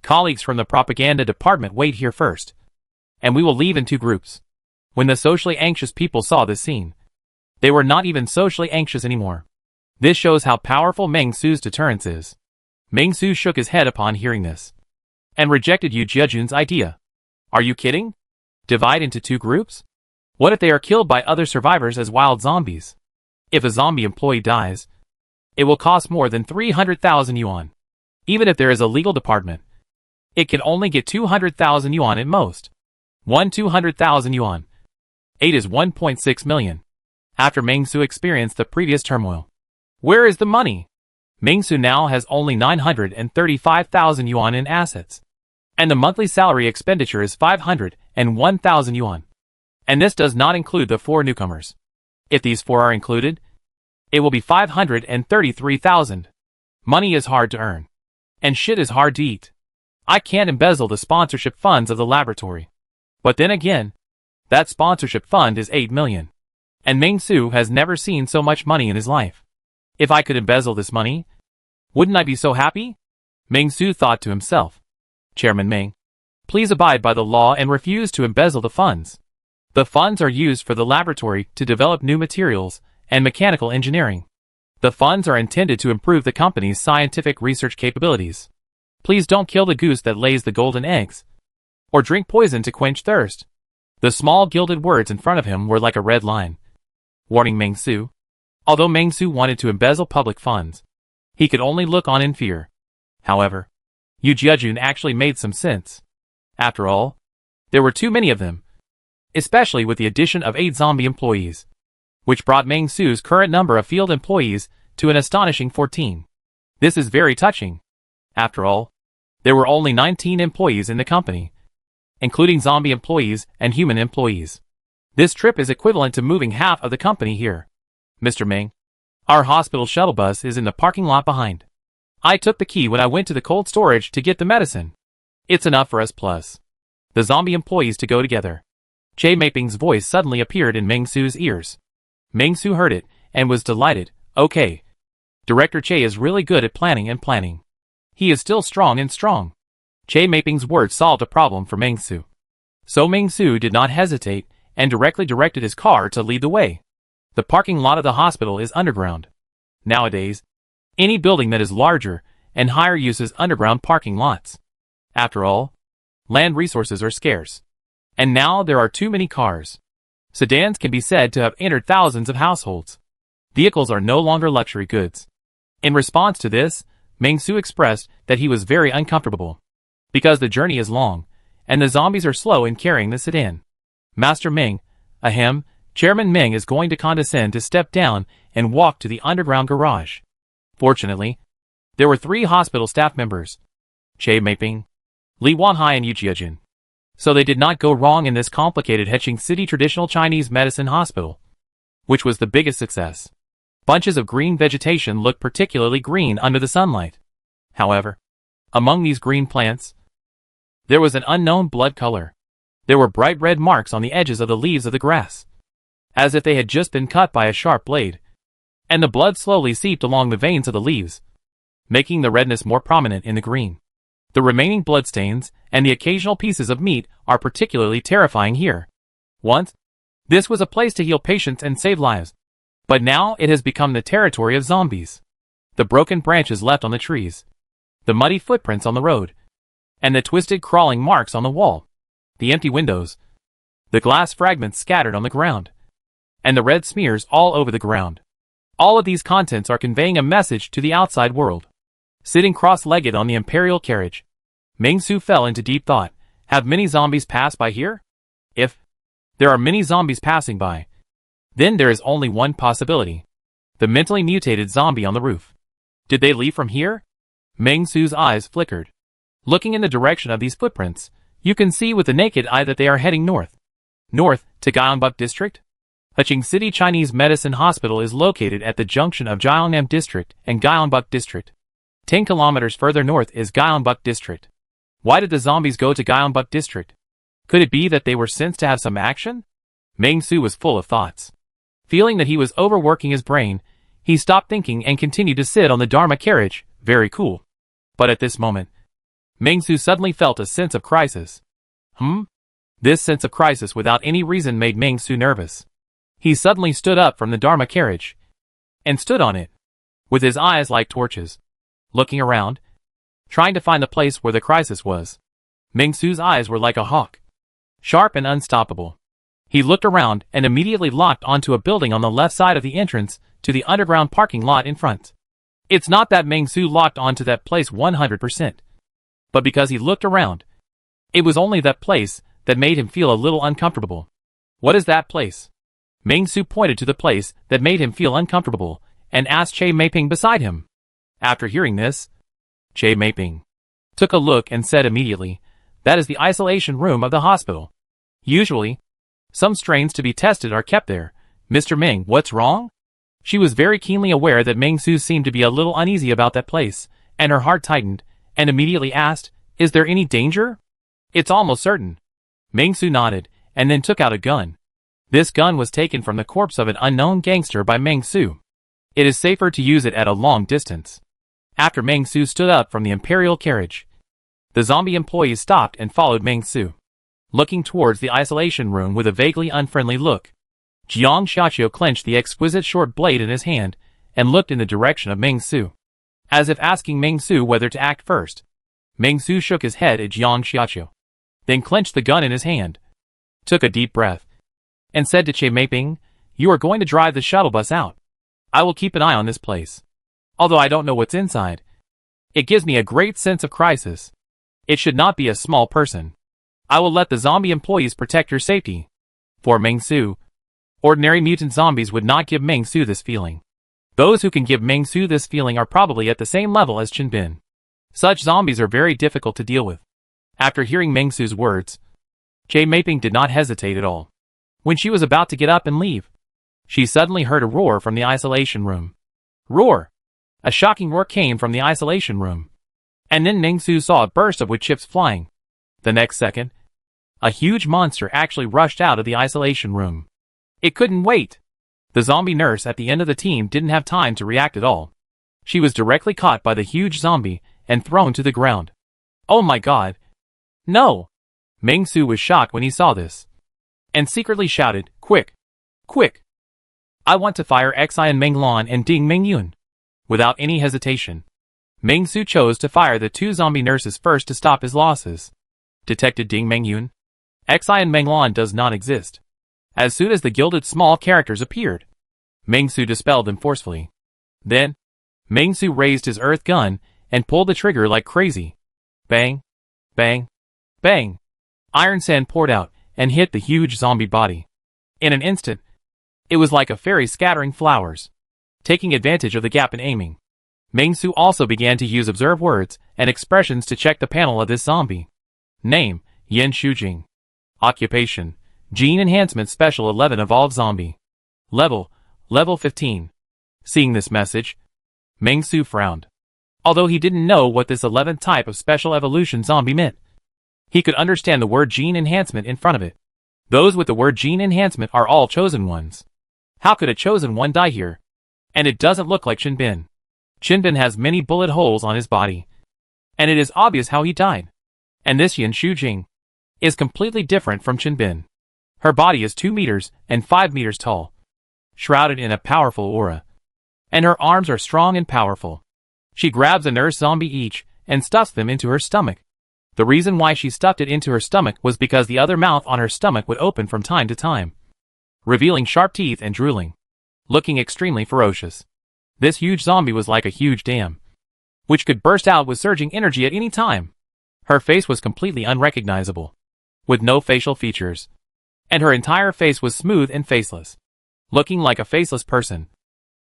colleagues from the propaganda department wait here first, and we will leave in 2 groups? When the socially anxious people saw this scene, they were not even socially anxious anymore. This shows how powerful Ming Su's deterrence is. Ming Su shook his head upon hearing this, and rejected Yu Jiajun's idea. Are you kidding? Divide into 2 groups? What if they are killed by other survivors as wild zombies? If a zombie employee dies, it will cost more than 300,000 yuan. Even if there is a legal department, it can only get 200,000 yuan at most. 200,000 yuan. 8 is 1.6 million. After Ming Su experienced the previous turmoil, where is the money? Ming Su now has only 935,000 yuan in assets, and the monthly salary expenditure is 501,000 yuan. And this does not include the 4 newcomers. If these 4 are included, it will be 533,000. Money is hard to earn, and shit is hard to eat. I can't embezzle the sponsorship funds of the laboratory. But then again, that sponsorship fund is 8 million. And Ming Su has never seen so much money in his life. If I could embezzle this money, wouldn't I be so happy? Ming Su thought to himself. Chairman Ming, please abide by the law and refuse to embezzle the funds. The funds are used for the laboratory to develop new materials and mechanical engineering. The funds are intended to improve the company's scientific research capabilities. Please don't kill the goose that lays the golden eggs, or drink poison to quench thirst. The small gilded words in front of him were like a red line, warning Ming Su. Although Ming Su wanted to embezzle public funds, he could only look on in fear. However, Yu Jiajun actually made some sense. After all, there were too many of them, especially with the addition of 8 zombie employees, which brought Ming Su's current number of field employees to an astonishing 14. This is very touching. After all, there were only 19 employees in the company, including zombie employees and human employees. This trip is equivalent to moving half of the company here. Mr. Ming, our hospital shuttle bus is in the parking lot behind. I took the key when I went to the cold storage to get the medicine. It's enough for us plus the zombie employees to go together. Che Maping's voice suddenly appeared in Ming Su's ears. Ming Su heard it and was delighted. Okay. Director Che is really good at planning and planning. He is still strong and strong. Che Maping's words solved a problem for Ming Su. So Ming Su did not hesitate and directly directed his car to lead the way. The parking lot of the hospital is underground. Nowadays, any building that is larger and higher uses underground parking lots. After all, land resources are scarce. And now there are too many cars. Sedans can be said to have entered thousands of households. Vehicles are no longer luxury goods. In response to this, Ming Su expressed that he was very uncomfortable, because the journey is long, and the zombies are slow in carrying the sedan. Master Ming, ahem, Chairman Ming is going to condescend to step down and walk to the underground garage. Fortunately, there were 3 hospital staff members, Che Maping, Li Wanhai and Yu Jiajun. So they did not go wrong in this complicated Heching City Traditional Chinese Medicine Hospital, which was the biggest success. Bunches of green vegetation looked particularly green under the sunlight. However, among these green plants, there was an unknown blood color. There were bright red marks on the edges of the leaves of the grass, as if they had just been cut by a sharp blade, and the blood slowly seeped along the veins of the leaves, making the redness more prominent in the green. The remaining bloodstains and the occasional pieces of meat are particularly terrifying here. Once, this was a place to heal patients and save lives, but now it has become the territory of zombies. The broken branches left on the trees, the muddy footprints on the road, and the twisted crawling marks on the wall, the empty windows, the glass fragments scattered on the ground, and the red smears all over the ground. All of these contents are conveying a message to the outside world. Sitting cross-legged on the imperial carriage, Ming Su fell into deep thought. Have many zombies passed by here? If There are many zombies passing by. Then there is only one possibility. The mentally mutated zombie on the roof. Did they leave from here? Meng Su's eyes flickered. Looking in the direction of these footprints, you can see with the naked eye that they are heading north. North, to Gyeongbuk District? Haching City Chinese Medicine Hospital is located at the junction of Gyeongnam District and Gyeongbuk District. 10 kilometers further north is Gyeongbuk District. Why did the zombies go to Gyeongbuk District? Could it be that they were sent to have some action? Meng Su was full of thoughts. Feeling that he was overworking his brain, he stopped thinking and continued to sit on the Dharma carriage, very cool. But at this moment, Meng Su suddenly felt a sense of crisis. This sense of crisis without any reason made Meng Su nervous. He suddenly stood up from the Dharma carriage and stood on it, with his eyes like torches, looking around, trying to find the place where the crisis was. Meng Su's eyes were like a hawk, sharp and unstoppable. He looked around and immediately locked onto a building on the left side of the entrance to the underground parking lot in front. It's not that Meng Su locked onto that place 100%, but because he looked around, it was only that place that made him feel a little uncomfortable. What is that place? Meng Su pointed to the place that made him feel uncomfortable and asked Che Meiping beside him. After hearing this, Che Meiping took a look and said immediately, "That is the isolation room of the hospital. Usually, some strains to be tested are kept there. Mr. Meng, what's wrong?" She was very keenly aware that Meng Su seemed to be a little uneasy about that place, and her heart tightened, and immediately asked, "Is there any danger?" "It's almost certain." Meng Su nodded, and then took out a gun. This gun was taken from the corpse of an unknown gangster by Meng Su. It is safer to use it at a long distance. After Meng Su stood up from the imperial carriage, the zombie employees stopped and followed Meng Su, looking towards the isolation room with a vaguely unfriendly look. Jiang Xiaoqiu clenched the exquisite short blade in his hand and looked in the direction of Meng Su, as if asking Meng Su whether to act first. Meng Su shook his head at Jiang Xiaoqiu, then clenched the gun in his hand, took a deep breath, and said to Che Meiping, "You are going to drive the shuttle bus out. I will keep an eye on this place. Although I don't know what's inside, it gives me a great sense of crisis. It should not be a small person. I will let the zombie employees protect your safety." For Meng Su, ordinary mutant zombies would not give Meng Su this feeling. Those who can give Meng Su this feeling are probably at the same level as Chen Bin. Such zombies are very difficult to deal with. After hearing Meng Su's words, Che Meiping did not hesitate at all. When she was about to get up and leave, she suddenly heard a roar from the isolation room. Roar! A shocking roar came from the isolation room. And then Meng Su saw a burst of wood chips flying. The next second, a huge monster actually rushed out of the isolation room. It couldn't wait. The zombie nurse at the end of the team didn't have time to react at all. She was directly caught by the huge zombie and thrown to the ground. Oh my god! No! Meng Su was shocked when he saw this, and secretly shouted, "Quick! Quick! I want to fire Xian Menglan and Ding Mengyun." Without any hesitation, Meng Su chose to fire the two zombie nurses first to stop his losses. Detected Ding Mengyun. Xian Menglan does not exist. As soon as the gilded small characters appeared, Meng Su dispelled them forcefully. Then, Meng Su raised his earth gun and pulled the trigger like crazy. Bang! Bang! Bang! Iron sand poured out and hit the huge zombie body. In an instant, it was like a fairy scattering flowers. Taking advantage of the gap in aiming, Meng Su also began to use observe words and expressions to check the panel of this zombie. Name, Yen Shujing. Occupation, Gene Enhancement Special 11 Evolved Zombie. Level 15. Seeing this message, Meng Su frowned. Although he didn't know what this 11th type of special evolution zombie meant, he could understand the word gene enhancement in front of it. Those with the word gene enhancement are all chosen ones. How could a chosen one die here? And it doesn't look like Chen Bin. Chen Bin has many bullet holes on his body, and it is obvious how he died. And this Yen Shujing is completely different from Chen Bin. Her body is 2 meters and 5 meters tall, shrouded in a powerful aura, and her arms are strong and powerful. She grabs a nurse zombie each and stuffs them into her stomach. The reason why she stuffed it into her stomach was because the other mouth on her stomach would open from time to time, revealing sharp teeth and drooling, looking extremely ferocious. This huge zombie was like a huge dam, which could burst out with surging energy at any time. Her face was completely unrecognizable, with no facial features. and her entire face was smooth and faceless, looking like a faceless person,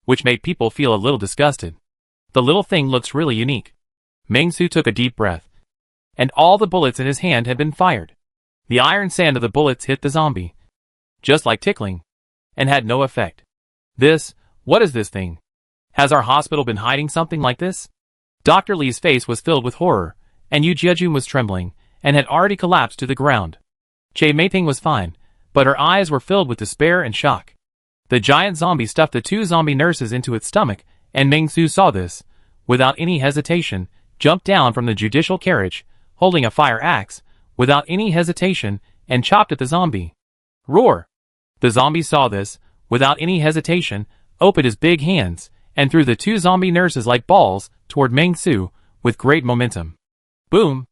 which made people feel a little disgusted. The little thing looks really unique. Meng-Su took a deep breath, and all the bullets in his hand had been fired. The iron sand of the bullets hit the zombie, just like tickling, and had no effect. What is this thing? Has our hospital been hiding something like this? Dr. Lee's face was filled with horror, and Yu Jiejun was trembling, and had already collapsed to the ground. Che Meiping was fine, but her eyes were filled with despair and shock. The giant zombie stuffed the 2 zombie nurses into its stomach, and Meng-Su saw this, without any hesitation, jumped down from the judicial carriage, holding a fire axe, without any hesitation, and chopped at the zombie. Roar! The zombie saw this, without any hesitation, opened his big hands, and threw the 2 zombie nurses like balls toward Meng-Su, with great momentum. Boom!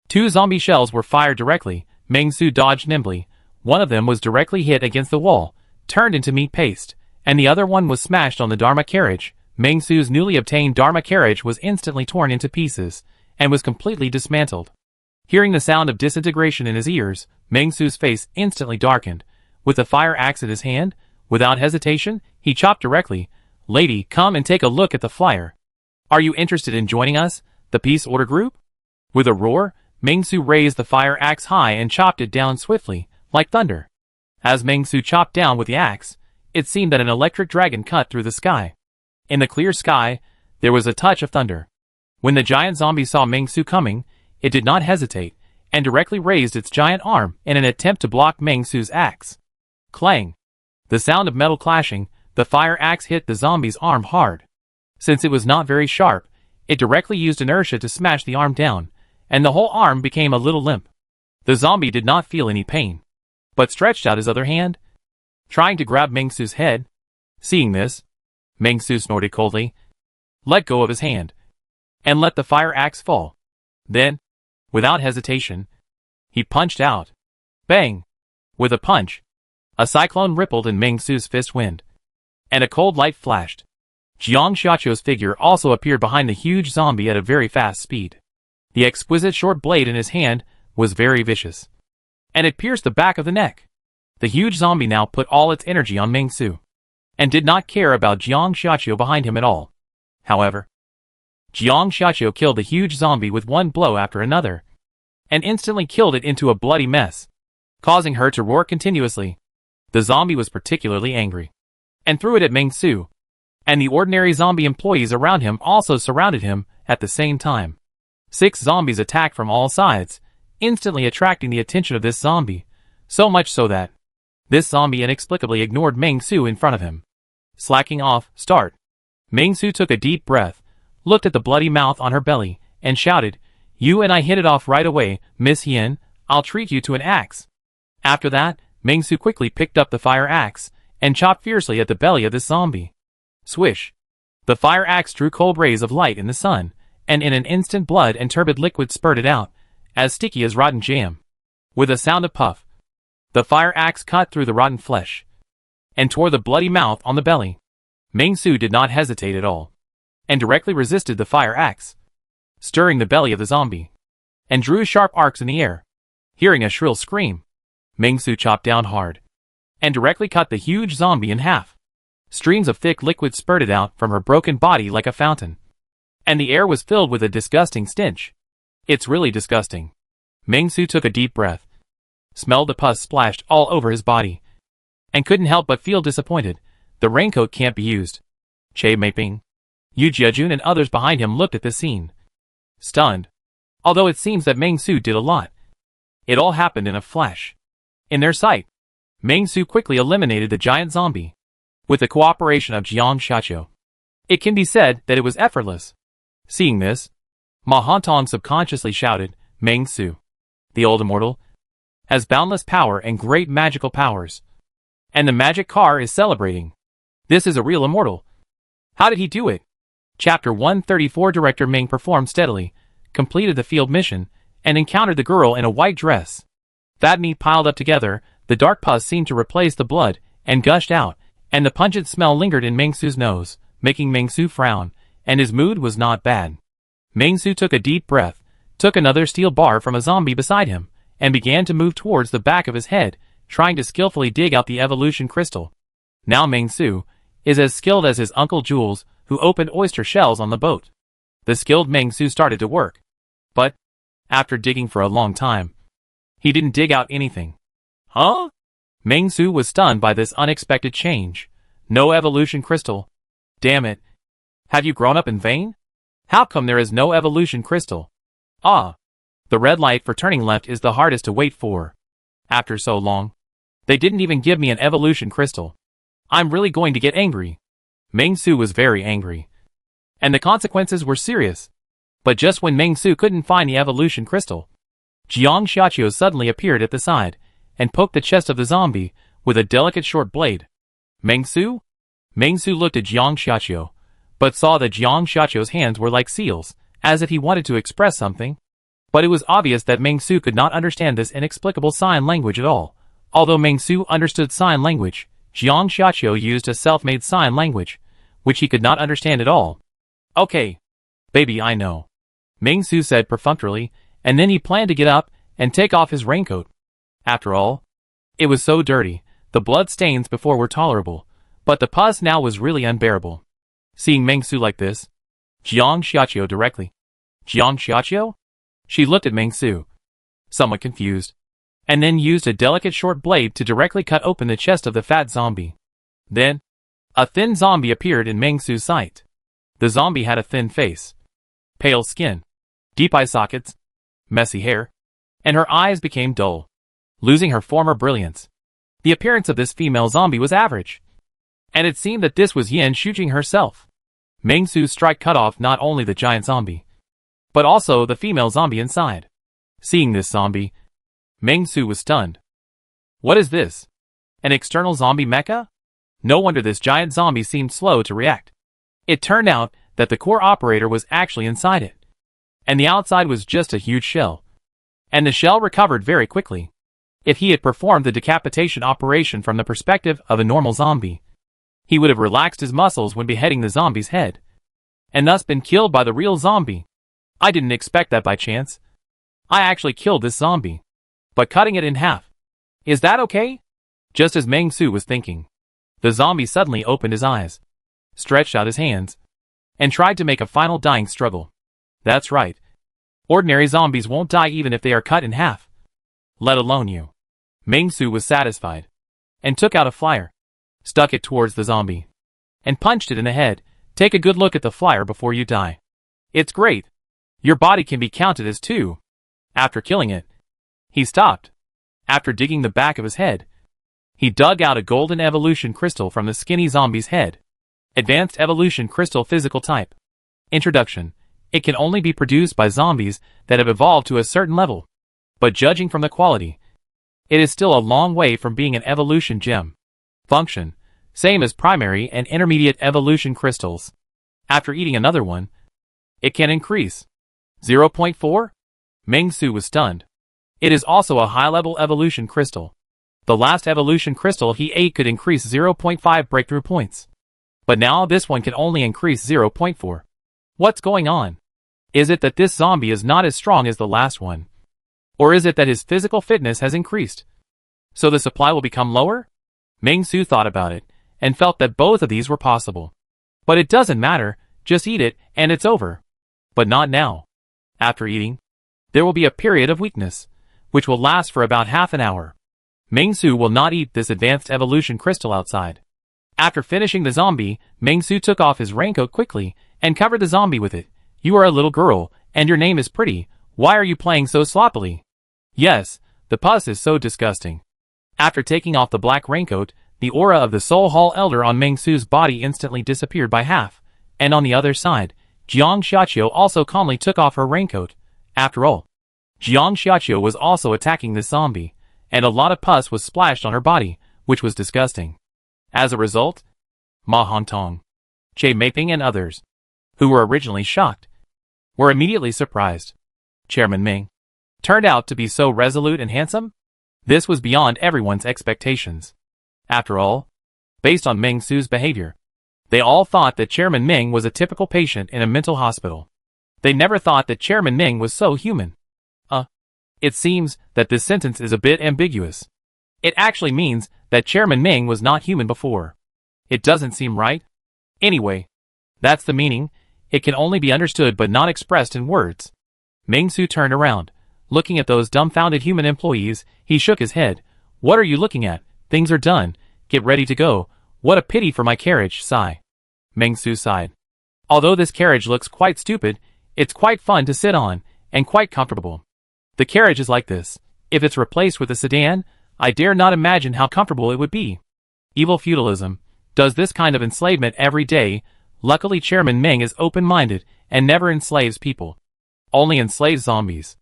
2 zombie shells were fired directly. Meng-Su dodged nimbly. One of them was directly hit against the wall, turned into meat paste, and the other one was smashed on the Dharma carriage. Meng-Su's newly obtained Dharma carriage was instantly torn into pieces, and was completely dismantled. Hearing the sound of disintegration in his ears, Meng-Su's face instantly darkened. With the fire axe in his hand, without hesitation, he chopped directly. Lady, come and take a look at the flyer. Are you interested in joining us, the peace order group? With a roar, Meng-Su raised the fire axe high and chopped it down swiftly, like thunder. As Meng-Su chopped down with the axe, it seemed that an electric dragon cut through the sky. In the clear sky, there was a touch of thunder. When the giant zombie saw Meng-Su coming, it did not hesitate, and directly raised its giant arm in an attempt to block Meng-Su's axe. Clang! The sound of metal clashing, the fire axe hit the zombie's arm hard. Since it was not very sharp, it directly used inertia to smash the arm down, and the whole arm became a little limp. The zombie did not feel any pain, but stretched out his other hand, trying to grab Meng-Su's head. Seeing this, Meng-Su snorted coldly, let go of his hand, and let the fire axe fall. Then, without hesitation, he punched out. Bang! With a punch, a cyclone rippled in Meng-Su's fist wind, and a cold light flashed. Jiang Xiaoqiu's figure also appeared behind the huge zombie at a very fast speed. The exquisite short blade in his hand was very vicious, and it pierced the back of the neck. The huge zombie now put all its energy on Meng-Su, and did not care about Jiang Xiaoqiu behind him at all. However, Jiang Xiaoqiu killed the huge zombie with one blow after another, and instantly killed it into a bloody mess, causing her to roar continuously. The zombie was particularly angry, and threw it at Meng-Su, and the ordinary zombie employees around him also surrounded him at the same time. 6 zombies attacked from all sides, instantly attracting the attention of this zombie, so much so that this zombie inexplicably ignored Meng-Su in front of him. Slacking off, start. Meng-Su took a deep breath, looked at the bloody mouth on her belly, and shouted, you and I hit it off right away, Miss Hien, I'll treat you to an axe. After that, Meng-Su quickly picked up the fire axe, and chopped fiercely at the belly of this zombie. Swish! The fire axe drew cold rays of light in the sun, and in an instant blood and turbid liquid spurted out, as sticky as rotten jam. With a sound of puff, the fire axe cut through the rotten flesh, and tore the bloody mouth on the belly. Meng-Su did not hesitate at all, and directly resisted the fire axe, stirring the belly of the zombie, and drew sharp arcs in the air. Hearing a shrill scream, Meng-Su chopped down hard, and directly cut the huge zombie in half. Streams of thick liquid spurted out from her broken body like a fountain, and the air was filled with a disgusting stench. It's really disgusting. Meng-Su took a deep breath, smelled the pus splashed all over his body, and couldn't help but feel disappointed. The raincoat can't be used. Che Meiping, Yu Jiejun and others behind him looked at this scene, stunned. Although it seems that Meng-Su did a lot, it all happened in a flash. In their sight, Meng-Su quickly eliminated the giant zombie, with the cooperation of Jiang Xiaoqiu. It can be said that it was effortless. Seeing this, Ma Hantong subconsciously shouted, Meng-Su, the old immortal, has boundless power and great magical powers. And the magic car is celebrating. This is a real immortal. How did he do it? Chapter 134. Director Ming performed steadily, completed the field mission, and encountered the girl in a white dress. Fat meat piled up together, the dark pus seemed to replace the blood, and gushed out, and the pungent smell lingered in Meng-Su's nose, making Meng-Su frown, and his mood was not bad. Meng-Su took a deep breath, took another steel bar from a zombie beside him, and began to move towards the back of his head, trying to skillfully dig out the evolution crystal. Now Meng Su is as skilled as his uncle Jules, who opened oyster shells on the boat. The skilled Meng Su started to work. But, after digging for a long time, he didn't dig out anything. Huh? Meng Su was stunned by this unexpected change. No evolution crystal. Damn it. Have you grown up in vain? How come there is no evolution crystal? Ah. The red light for turning left is the hardest to wait for. After so long, they didn't even give me an evolution crystal. I'm really going to get angry. Meng Su was very angry. And the consequences were serious. But just when Meng Su couldn't find the evolution crystal, Jiang Xiaqiu suddenly appeared at the side, and poked the chest of the zombie with a delicate short blade. Meng Su? Meng Su looked at Jiang Xiaqiu, but saw that Jiang Xiaqiu's hands were like seals, as if he wanted to express something. But it was obvious that Meng Su could not understand this inexplicable sign language at all. Although Meng Su understood sign language, Jiang Xiaqiu used a self-made sign language, which he could not understand at all. Okay. Baby, I know. Meng Su said perfunctorily, and then he planned to get up and take off his raincoat. After all, it was so dirty, the blood stains before were tolerable, but the pus now was really unbearable. Seeing Meng Su like this, Jiang Xiaqiu directly. Jiang Xiaqiu? She looked at Meng Su, somewhat confused, and then used a delicate short blade to directly cut open the chest of the fat zombie. Then, a thin zombie appeared in Meng Su's sight. The zombie had a thin face, pale skin, deep eye sockets, messy hair, and her eyes became dull, losing her former brilliance. The appearance of this female zombie was average, and it seemed that this was Yin Shuqing herself. Meng Su's strike cut off not only the giant zombie, but also the female zombie inside. Seeing this zombie, Meng Su was stunned. What is this? An external zombie mecha? No wonder this giant zombie seemed slow to react. It turned out that the core operator was actually inside it, and the outside was just a huge shell. And the shell recovered very quickly. If he had performed the decapitation operation from the perspective of a normal zombie, he would have relaxed his muscles when beheading the zombie's head, and thus been killed by the real zombie. I didn't expect that by chance. I actually killed this zombie, but cutting it in half. Is that okay? Just as Meng Su was thinking, the zombie suddenly opened his eyes, stretched out his hands, and tried to make a final dying struggle. That's right. Ordinary zombies won't die even if they are cut in half. Let alone you. Meng Su was satisfied, and took out a flyer, stuck it towards the zombie, and punched it in the head. Take a good look at the flyer before you die. It's great. Your body can be counted as 2. After killing it, he stopped. After digging the back of his head, he dug out a golden evolution crystal from the skinny zombie's head. Advanced evolution crystal physical type. Introduction. It can only be produced by zombies that have evolved to a certain level. But judging from the quality, it is still a long way from being an evolution gem. Function. Same as primary and intermediate evolution crystals. After eating another one, it can increase. 0.4? Meng Su was stunned. It is also a high-level evolution crystal. The last evolution crystal he ate could increase 0.5 breakthrough points. But now this one can only increase 0.4. What's going on? Is it that this zombie is not as strong as the last one? Or is it that his physical fitness has increased, so the supply will become lower? Meng Su thought about it, and felt that both of these were possible. But it doesn't matter, just eat it, and it's over. But not now. After eating, there will be a period of weakness, which will last for about half an hour. Meng Su will not eat this advanced evolution crystal outside. After finishing the zombie, Meng Su took off his raincoat quickly, and covered the zombie with it. You are a little girl, and your name is pretty. Why are you playing so sloppily? Yes, the pus is so disgusting. After taking off the black raincoat, the aura of the Soul Hall Elder on Meng Su's body instantly disappeared by half, and on the other side, Jiang Xiaqiu also calmly took off her raincoat. After all, Jiang Xiaqiu was also attacking this zombie, and a lot of pus was splashed on her body, which was disgusting. As a result, Ma Hongtong, Che Meiping and others, who were originally shocked, were immediately surprised. Chairman Ming turned out to be so resolute and handsome? This was beyond everyone's expectations. After all, based on Meng Su's behavior, they all thought that Chairman Ming was a typical patient in a mental hospital. They never thought that Chairman Ming was so human. It seems that this sentence is a bit ambiguous. It actually means that Chairman Ming was not human before. It doesn't seem right. Anyway, that's the meaning. It can only be understood but not expressed in words. Ming Su turned around. Looking at those dumbfounded human employees, he shook his head. What are you looking at? Things are done. Get ready to go. What a pity for my carriage, sigh. Ming Su sighed. Although this carriage looks quite stupid, it's quite fun to sit on, and quite comfortable. The carriage is like this. If it's replaced with a sedan, I dare not imagine how comfortable it would be. Evil feudalism does this kind of enslavement every day. Luckily Chairman Ming is open-minded and never enslaves people. Only enslaves zombies.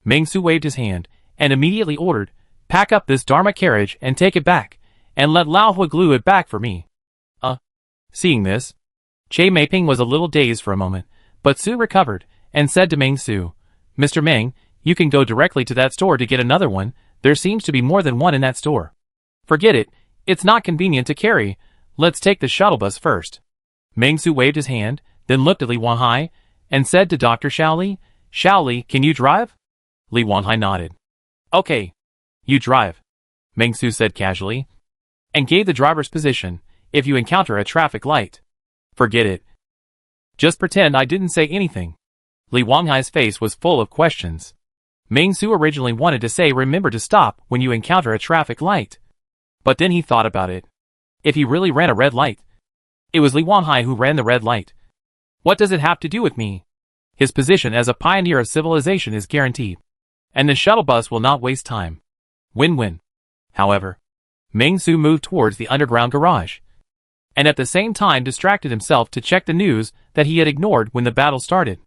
Ming Su waved his hand, and immediately ordered, pack up this Dharma carriage and take it back, and let Lao Hui glue it back for me. Seeing this, Che Meiping was a little dazed for a moment, but soon recovered, and said to Ming Su, Mr. Ming, you can go directly to that store to get another one. There seems to be more than one in that store. Forget it, it's not convenient to carry. Let's take the shuttle bus first. Ming Su waved his hand, then looked at Li Wanhai, and said to Dr. Xiaoli, Xiaoli, can you drive? Li Wanhai nodded. Okay. You drive, Ming Su said casually, and gave the driver's position. If you encounter a traffic light, forget it. Just pretend I didn't say anything. Li Wanhai's face was full of questions. Ming Su originally wanted to say remember to stop when you encounter a traffic light. But then he thought about it. If he really ran a red light, it was Li Wanhai who ran the red light. What does it have to do with me? His position as a pioneer of civilization is guaranteed. And the shuttle bus will not waste time. Win-win. However, Ming Su moved towards the underground garage, and at the same time distracted himself to check the news that he had ignored when the battle started.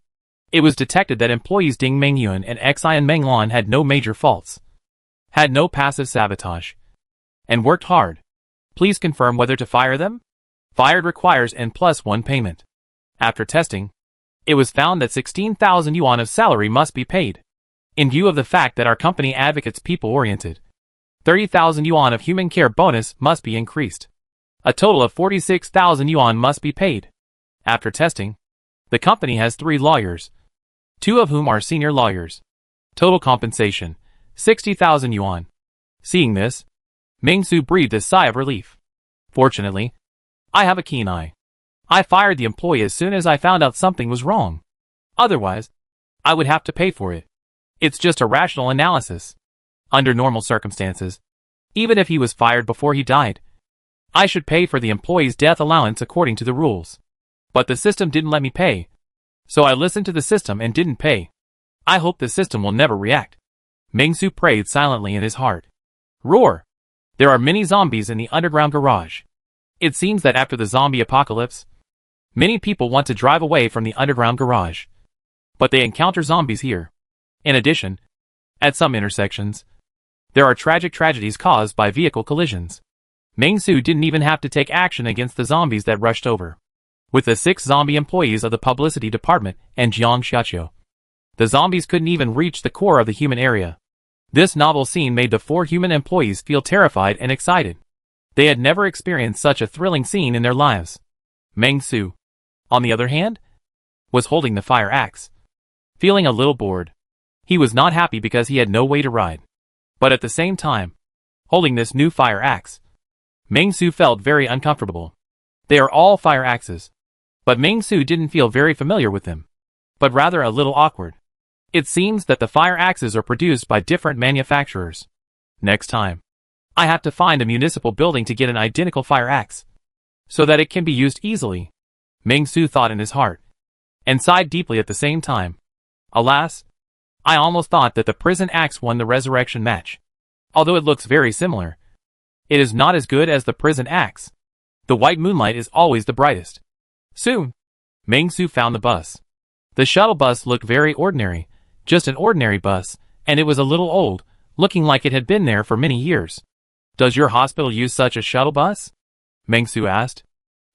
It was detected that employees Ding Mengyun and Xian Menglan had no major faults, had no passive sabotage, and worked hard. Please confirm whether to fire them? Fired requires N+1 payment. After testing, it was found that 16,000 yuan of salary must be paid. In view of the fact that our company advocates people-oriented, 30,000 yuan of human care bonus must be increased. A total of 46,000 yuan must be paid. After testing, the company has 3 lawyers, 2 of whom are senior lawyers. Total compensation, 60,000 yuan. Seeing this, Ming Su breathed a sigh of relief. Fortunately, I have a keen eye. I fired the employee as soon as I found out something was wrong. Otherwise, I would have to pay for it. It's just a rational analysis. Under normal circumstances, even if he was fired before he died, I should pay for the employee's death allowance according to the rules. But the system didn't let me pay. So I listened to the system and didn't pay. I hope the system will never react. Ming Su prayed silently in his heart. Roar! There are many zombies in the underground garage. It seems that after the zombie apocalypse, many people want to drive away from the underground garage. But they encounter zombies here. In addition, at some intersections, there are tragic tragedies caused by vehicle collisions. Ming Su didn't even have to take action against the zombies that rushed over. With the 6 zombie employees of the publicity department and Jiang Xiaqiu, the zombies couldn't even reach the core of the human area. This novel scene made the 4 human employees feel terrified and excited. They had never experienced such a thrilling scene in their lives. Ming Su, on the other hand, was holding the fire axe. Feeling a little bored. He was not happy because he had no way to ride. But at the same time, holding this new fire axe, Ming Su felt very uncomfortable. They are all fire axes. But Ming Su didn't feel very familiar with them, but rather a little awkward. It seems that the fire axes are produced by different manufacturers. Next time, I have to find a municipal building to get an identical fire axe, so that it can be used easily, Ming Su thought in his heart, and sighed deeply at the same time. Alas, I almost thought that the prison axe won the resurrection match. Although it looks very similar, it is not as good as the prison axe. The white moonlight is always the brightest. Soon, Ming Su found the bus. The shuttle bus looked very ordinary, just an ordinary bus, and it was a little old, looking like it had been there for many years. Does your hospital use such a shuttle bus? Ming Su asked.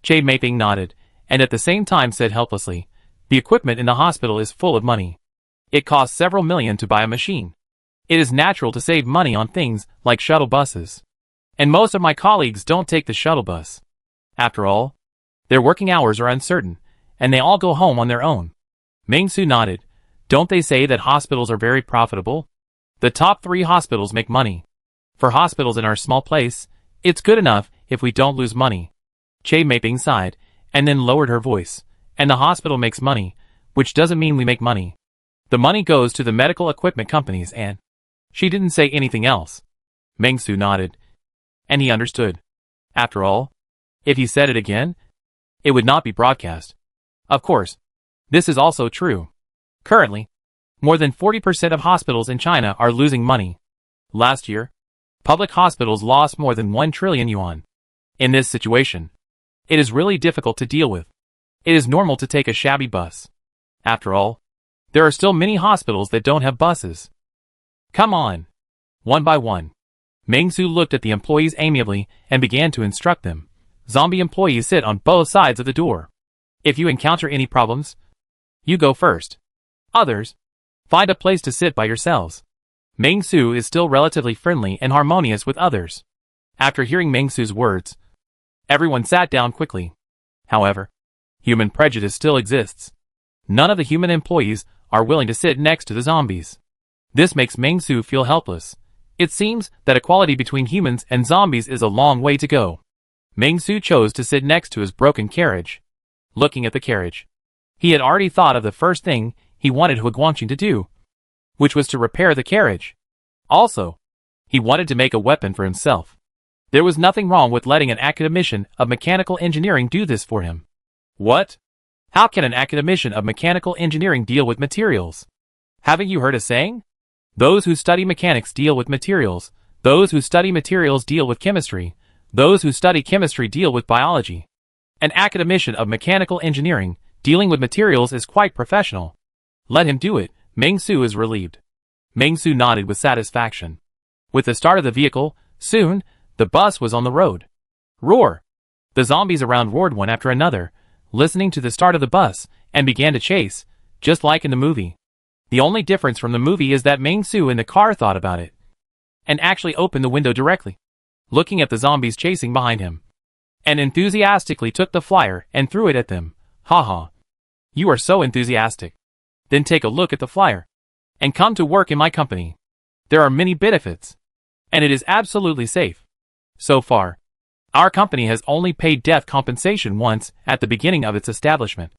Che Meiping nodded, and at the same time said helplessly, the equipment in the hospital is full of money. It costs several million to buy a machine. It is natural to save money on things like shuttle buses. And most of my colleagues don't take the shuttle bus. After all, their working hours are uncertain, and they all go home on their own. Ming Su nodded. Don't they say that hospitals are very profitable? The top 3 hospitals make money. For hospitals in our small place, it's good enough if we don't lose money. Che Maping sighed, and then lowered her voice. And the hospital makes money, which doesn't mean we make money. The money goes to the medical equipment companies and... She didn't say anything else. Meng Su nodded. And he understood. After all, if he said it again, it would not be broadcast. Of course, this is also true. Currently, more than 40% of hospitals in China are losing money. Last year, public hospitals lost more than 1 trillion yuan. In this situation, it is really difficult to deal with. It is normal to take a shabby bus. After all, there are still many hospitals that don't have buses. Come on. One by one. Meng Su looked at the employees amiably and began to instruct them. Zombie employees sit on both sides of the door. If you encounter any problems, you go first. Others, find a place to sit by yourselves. Meng Su is still relatively friendly and harmonious with others. After hearing Meng Su's words, everyone sat down quickly. However, human prejudice still exists. None of the human employees are willing to sit next to the zombies. This makes Meng Su feel helpless. It seems that equality between humans and zombies is a long way to go. Meng Su chose to sit next to his broken carriage. Looking at the carriage, he had already thought of the first thing he wanted Hu Guangqing to do, which was to repair the carriage. Also, he wanted to make a weapon for himself. There was nothing wrong with letting an academician of mechanical engineering do this for him. What? How can an academician of mechanical engineering deal with materials? Haven't you heard a saying? Those who study mechanics deal with materials. Those who study materials deal with chemistry. Those who study chemistry deal with biology. An academician of mechanical engineering, dealing with materials is quite professional. Let him do it. Meng Su is relieved. Meng Su nodded with satisfaction. With the start of the vehicle, soon, the bus was on the road. Roar! The zombies around roared one after another, listening to the start of the bus, and began to chase, just like in the movie. The only difference from the movie is that Meng Su in the car thought about it, and actually opened the window directly, looking at the zombies chasing behind him, and enthusiastically took the flyer and threw it at them. Haha. You are so enthusiastic. Then take a look at the flyer, and come to work in my company. There are many benefits, and it is absolutely safe. So far, our company has only paid death compensation once at the beginning of its establishment.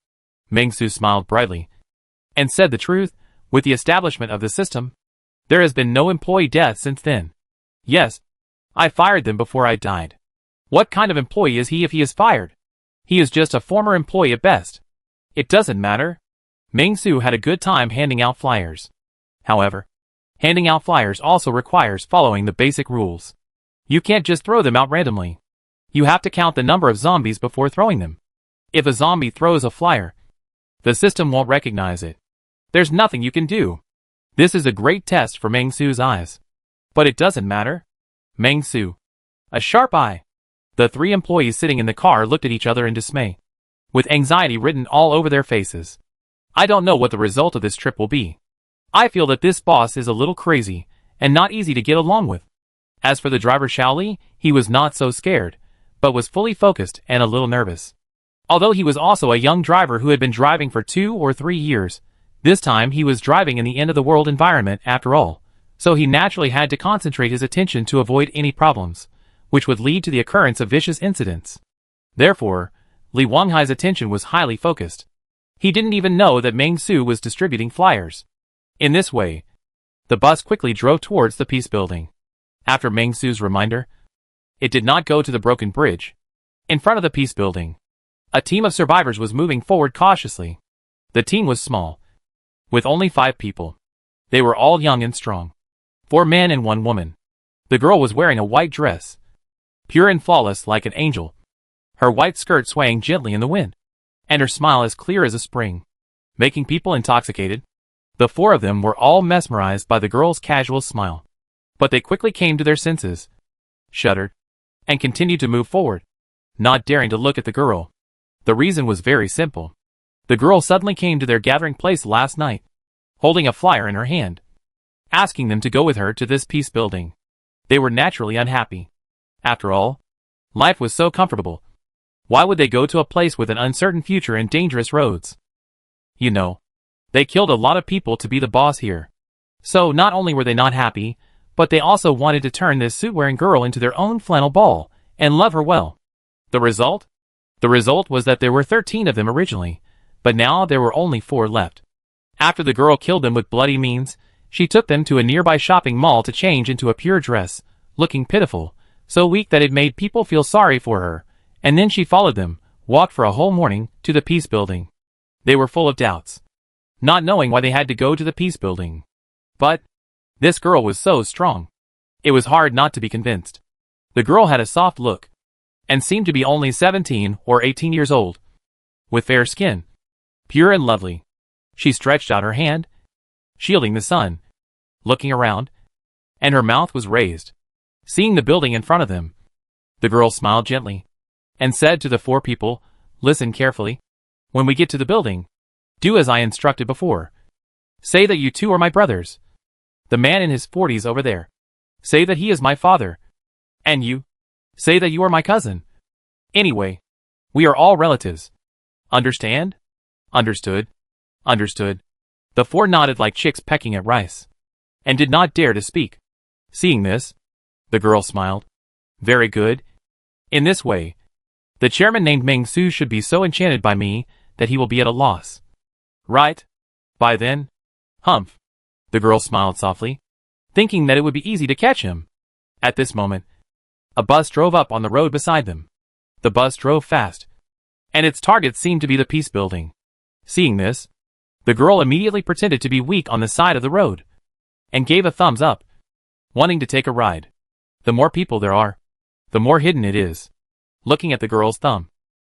Meng Su smiled brightly, and said the truth. With the establishment of the system, there has been no employee death since then. Yes, I fired them before I died. What kind of employee is he if he is fired? He is just a former employee at best. It doesn't matter. Meng Su had a good time handing out flyers. However, handing out flyers also requires following the basic rules. You can't just throw them out randomly. You have to count the number of zombies before throwing them. If a zombie throws a flyer, the system won't recognize it. There's nothing you can do. This is a great test for Meng Su's eyes. But it doesn't matter. Meng Su. A sharp eye. The 3 employees sitting in the car looked at each other in dismay, with anxiety written all over their faces. I don't know what the result of this trip will be. I feel that this boss is a little crazy, and not easy to get along with. As for the driver Xiaoli, he was not so scared, but was fully focused and a little nervous. Although he was also a young driver who had been driving for 2 or 3 years, this time he was driving in the end-of-the-world environment after all, so he naturally had to concentrate his attention to avoid any problems, which would lead to the occurrence of vicious incidents. Therefore, Li Wanghai's attention was highly focused. He didn't even know that Meng Su was distributing flyers. In this way, the bus quickly drove towards the peace building. After Meng Su's reminder, it did not go to the broken bridge. In front of the peace building, a team of survivors was moving forward cautiously. The team was small, with only 5 people. They were all young and strong. 4 men and 1 woman. The girl was wearing a white dress, pure and flawless like an angel, her white skirt swaying gently in the wind, and her smile as clear as a spring, making people intoxicated. The 4 of them were all mesmerized by the girl's casual smile. But they quickly came to their senses, shuddered, and continued to move forward, not daring to look at the girl. The reason was very simple. The girl suddenly came to their gathering place last night, holding a flyer in her hand, asking them to go with her to this peace building. They were naturally unhappy. After all, life was so comfortable. Why would they go to a place with an uncertain future and dangerous roads? You know, they killed a lot of people to be the boss here. So not only were they not happy, but they also wanted to turn this suit-wearing girl into their own flannel ball, and love her well. The result? The result was that there were 13 of them originally, but now there were only 4 left. After the girl killed them with bloody means, she took them to a nearby shopping mall to change into a pure dress, looking pitiful, so weak that it made people feel sorry for her, and then she followed them, walked for a whole morning, to the Peace Building. They were full of doubts, not knowing why they had to go to the Peace Building. But this girl was so strong. It was hard not to be convinced. The girl had a soft look, and seemed to be only 17 or 18 years old, with fair skin, pure and lovely. She stretched out her hand, shielding the sun, looking around, and her mouth was raised, seeing the building in front of them. The girl smiled gently, and said to the 4 people, "Listen carefully. When we get to the building, do as I instructed before. Say that you 2 are my brothers. The man in his 40s over there. Say that he is my father. And you? Say that you are my cousin. Anyway, we are all relatives. Understand?" "Understood. Understood." The 4 nodded like chicks pecking at rice, and did not dare to speak. Seeing this, the girl smiled. "Very good. In this way, the chairman named Meng Su should be so enchanted by me that he will be at a loss. Right? By then?" "Humph." The girl smiled softly, thinking that it would be easy to catch him. At this moment, a bus drove up on the road beside them. The bus drove fast, and its target seemed to be the Peace Building. Seeing this, the girl immediately pretended to be weak on the side of the road, and gave a thumbs up, wanting to take a ride. The more people there are, the more hidden it is. Looking at the girl's thumb,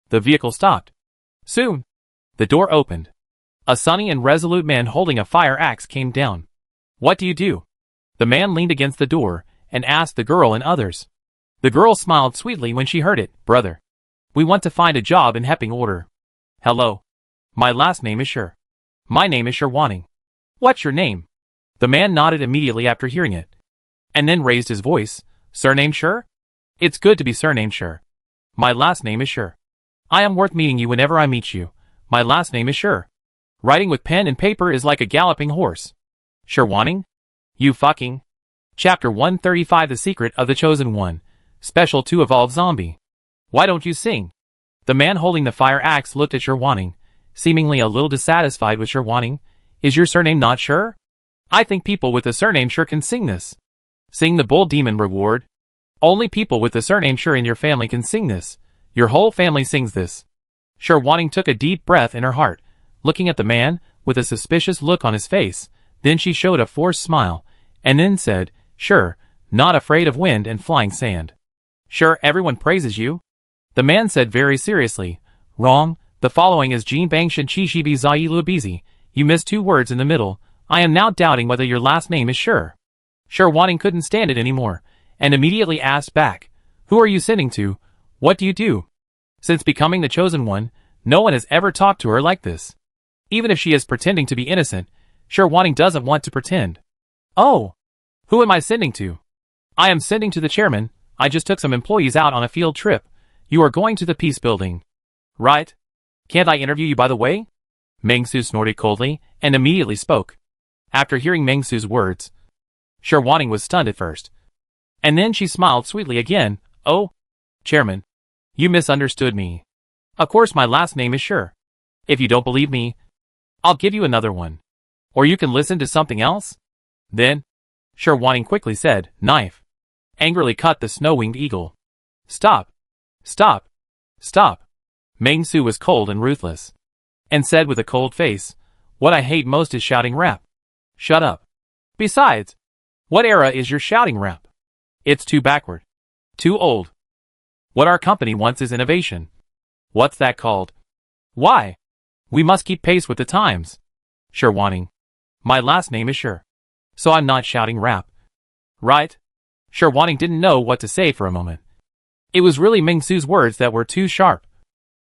the vehicle stopped. Soon, the door opened. A sunny and resolute man holding a fire axe came down. "What do you do?" The man leaned against the door and asked the girl and others. The girl smiled sweetly when she heard it. "Brother, we want to find a job in Hepping Order." "Hello. My last name is Sher." "My name is Sherwaning." "What's your name?" The man nodded immediately after hearing it, and then raised his voice. "Surname Sher? It's good to be surnamed Sher. My last name is Sher. I am worth meeting you whenever I meet you. My last name is Sher. Writing with pen and paper is like a galloping horse." "Sherwaning? You fucking..." Chapter 135 The Secret of the Chosen One. Special to Evolve Zombie. "Why don't you sing?" The man holding the fire axe looked at Sherwaning, seemingly a little dissatisfied with Sherwaning. "Is your surname not Sher? I think people with the surname Sher can sing this." "Sing the Bull Demon Reward. Only people with the surname Sher in your family can sing this. Your whole family sings this." Sherwaning took a deep breath in her heart, looking at the man with a suspicious look on his face. Then she showed a forced smile, and then said, "Sure, not afraid of wind and flying sand." "Sure, everyone praises you." The man said very seriously. "Wrong. The following is Jin Bang Shen Chi Shibi Zai Lubizi. You missed 2 words in the middle. I am now doubting whether your last name is Sher." Sherwaning couldn't stand it anymore, and immediately asked back, "Who are you sending to? What do you do?" Since becoming the Chosen One, no one has ever talked to her like this. Even if she is pretending to be innocent, Sherwaning doesn't want to pretend. "Oh, who am I sending to?" "I am sending to the chairman. I just took some employees out on a field trip. You are going to the Peace Building. Right? Can't I interview you by the way?" Meng Su snorted coldly, and immediately spoke. After hearing Meng Su's words, Sherwaning was stunned at first, and then she smiled sweetly again. "Oh, chairman, you misunderstood me. Of course my last name is Sher. If you don't believe me, I'll give you another one. Or you can listen to something else." Then, Sherwaning quickly said, "Knife." Angrily cut the snow-winged eagle. "Stop. Stop. Stop." Meng Su was cold and ruthless, and said with a cold face, "What I hate most is shouting rap." "Shut up. Besides, what era is your shouting rap? It's too backward. Too old. What our company wants is innovation." "What's that called?" "Why? We must keep pace with the times." "Sherwaning. My last name is Sher. So I'm not shouting rap. Right?" Sherwaning didn't know what to say for a moment. It was really Meng Su's words that were too sharp,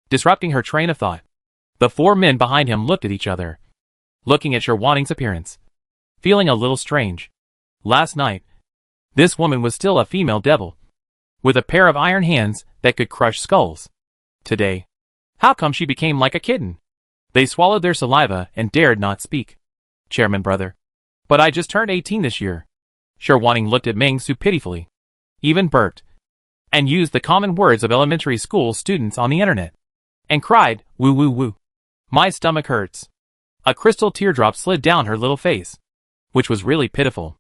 disrupting her train of thought. The 4 men behind him looked at each other, looking at Sherwaning's appearance, feeling a little strange. Last night, this woman was still a female devil, with a pair of iron hands that could crush skulls. Today, how come she became like a kitten? They swallowed their saliva and dared not speak. "Chairman brother. But I just turned 18 this year." Sherwaning looked at Meng Su pitifully, even burped, and used the common words of elementary school students on the internet, and cried, "Woo woo woo. My stomach hurts." A crystal teardrop slid down her little face, which was really pitiful.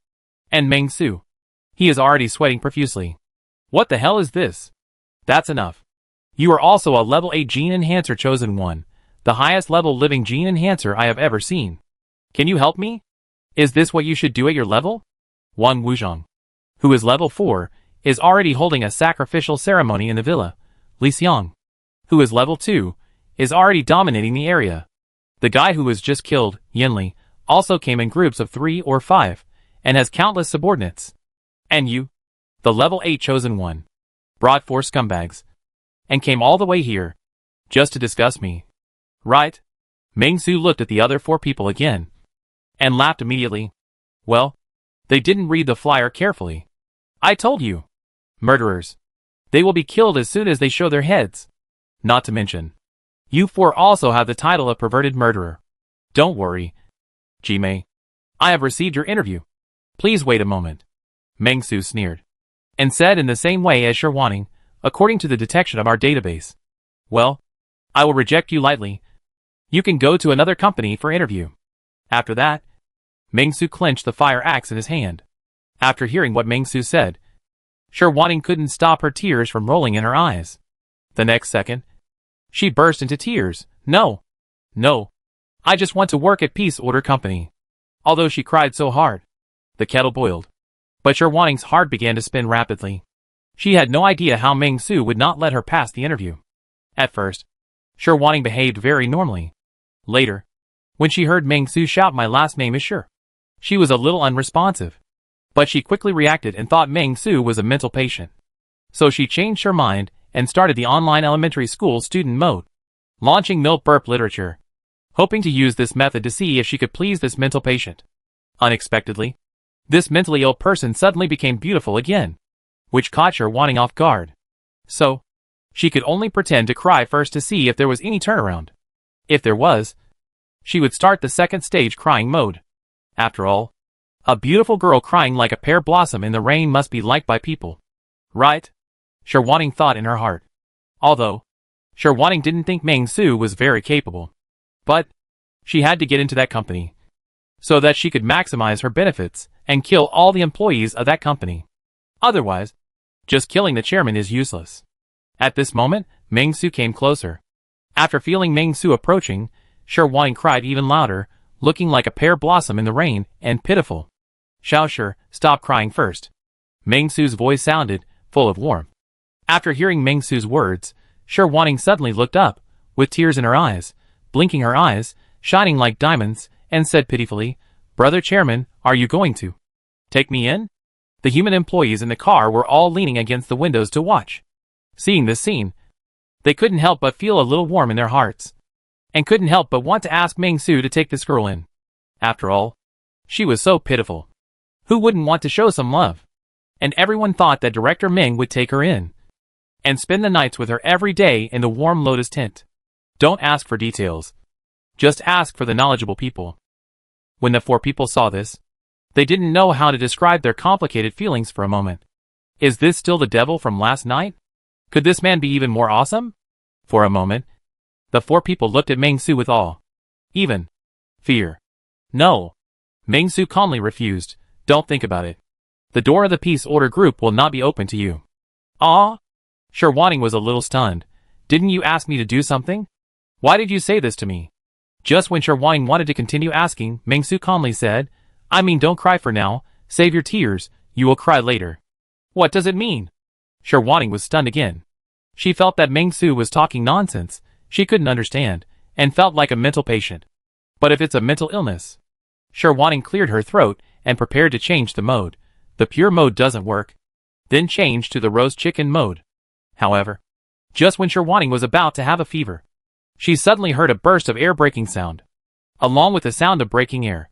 And Meng Su. He is already sweating profusely. What the hell is this? That's enough. You are also a level 8 gene enhancer chosen one, the highest level living gene enhancer I have ever seen. Can you help me? Is this what you should do at your level? Wang Wuzhong, who is level 4, is already holding a sacrificial ceremony in the villa. Li Xiang, who is level 2, is already dominating the area. The guy who was just killed, Yinli, also came in groups of 3 or 5, and has countless subordinates. And you, the level 8 chosen one, brought 4 scumbags, and came all the way here, just to discuss me. Right? Meng Su looked at the other 4 people again, and laughed immediately. Well, they didn't read the flyer carefully. I told you. Murderers. They will be killed as soon as they show their heads. Not to mention, you 4 also have the title of perverted murderer. Don't worry, Jimei. I have received your interview. Please wait a moment. Meng Su sneered, and said in the same way as Sherwaning, according to the detection of our database. Well, I will reject you lightly. You can go to another company for interview. After that, Meng Su clenched the fire axe in his hand. After hearing what Meng Su said, Sherwaning couldn't stop her tears from rolling in her eyes. The next second, she burst into tears. No. I just want to work at Peace Order Company. Although she cried so hard, the kettle boiled. But Sherwaning's heart began to spin rapidly. She had no idea how Meng Su would not let her pass the interview. At first, Sherwaning behaved very normally. Later, when she heard Meng Su shout my last name is Sure, she was a little unresponsive. But she quickly reacted and thought Meng Su was a mental patient. So she changed her mind and started the online elementary school student mode, launching milk burp literature, hoping to use this method to see if she could please this mental patient. Unexpectedly, this mentally ill person suddenly became beautiful again, which caught Sherwaning off guard. So, she could only pretend to cry first to see if there was any turnaround. If there was, she would start the second stage crying mode. After all, a beautiful girl crying like a pear blossom in the rain must be liked by people. Right? Sherwaning thought in her heart. Although, Sherwaning didn't think Meng Su was very capable. But, she had to get into that company, so that she could maximize her benefits and kill all the employees of that company. Otherwise, just killing the chairman is useless. At this moment, Meng Su came closer. After feeling Meng Su approaching, Sherwaning cried even louder, looking like a pear blossom in the rain, and pitiful. Xiaosher, stop crying first. Meng Su's voice sounded, full of warmth. After hearing Meng Su's words, Sherwaning suddenly looked up, with tears in her eyes, blinking her eyes, shining like diamonds, and said pitifully, Brother Chairman, are you going to take me in? The human employees in the car were all leaning against the windows to watch. Seeing this scene, they couldn't help but feel a little warm in their hearts, and couldn't help but want to ask Meng Su to take this girl in. After all, she was so pitiful. Who wouldn't want to show some love? And everyone thought that Director Ming would take her in and spend the nights with her every day in the warm lotus tent. Don't ask for details. Just ask for the knowledgeable people. When the 4 people saw this, they didn't know how to describe their complicated feelings for a moment. Is this still the devil from last night? Could this man be even more awesome? For a moment, the 4 people looked at Meng Su with awe. Even fear. No. Meng Su calmly refused. Don't think about it. The door of the Peace Order group will not be open to you. Ah? Sherwaning was a little stunned. Didn't you ask me to do something? Why did you say this to me? Just when Sherwaning wanted to continue asking, Meng Su calmly said, I mean, don't cry for now. Save your tears. You will cry later. What does it mean? Sherwaning was stunned again. She felt that Meng Su was talking nonsense. She couldn't understand, and felt like a mental patient. But if it's a mental illness? Sherwaning cleared her throat and prepared to change the mode. The pure mode doesn't work. Then change to the roast chicken mode. However, just when Sherwaning was about to have a fever, she suddenly heard a burst of air-breaking sound. Along with the sound of breaking air,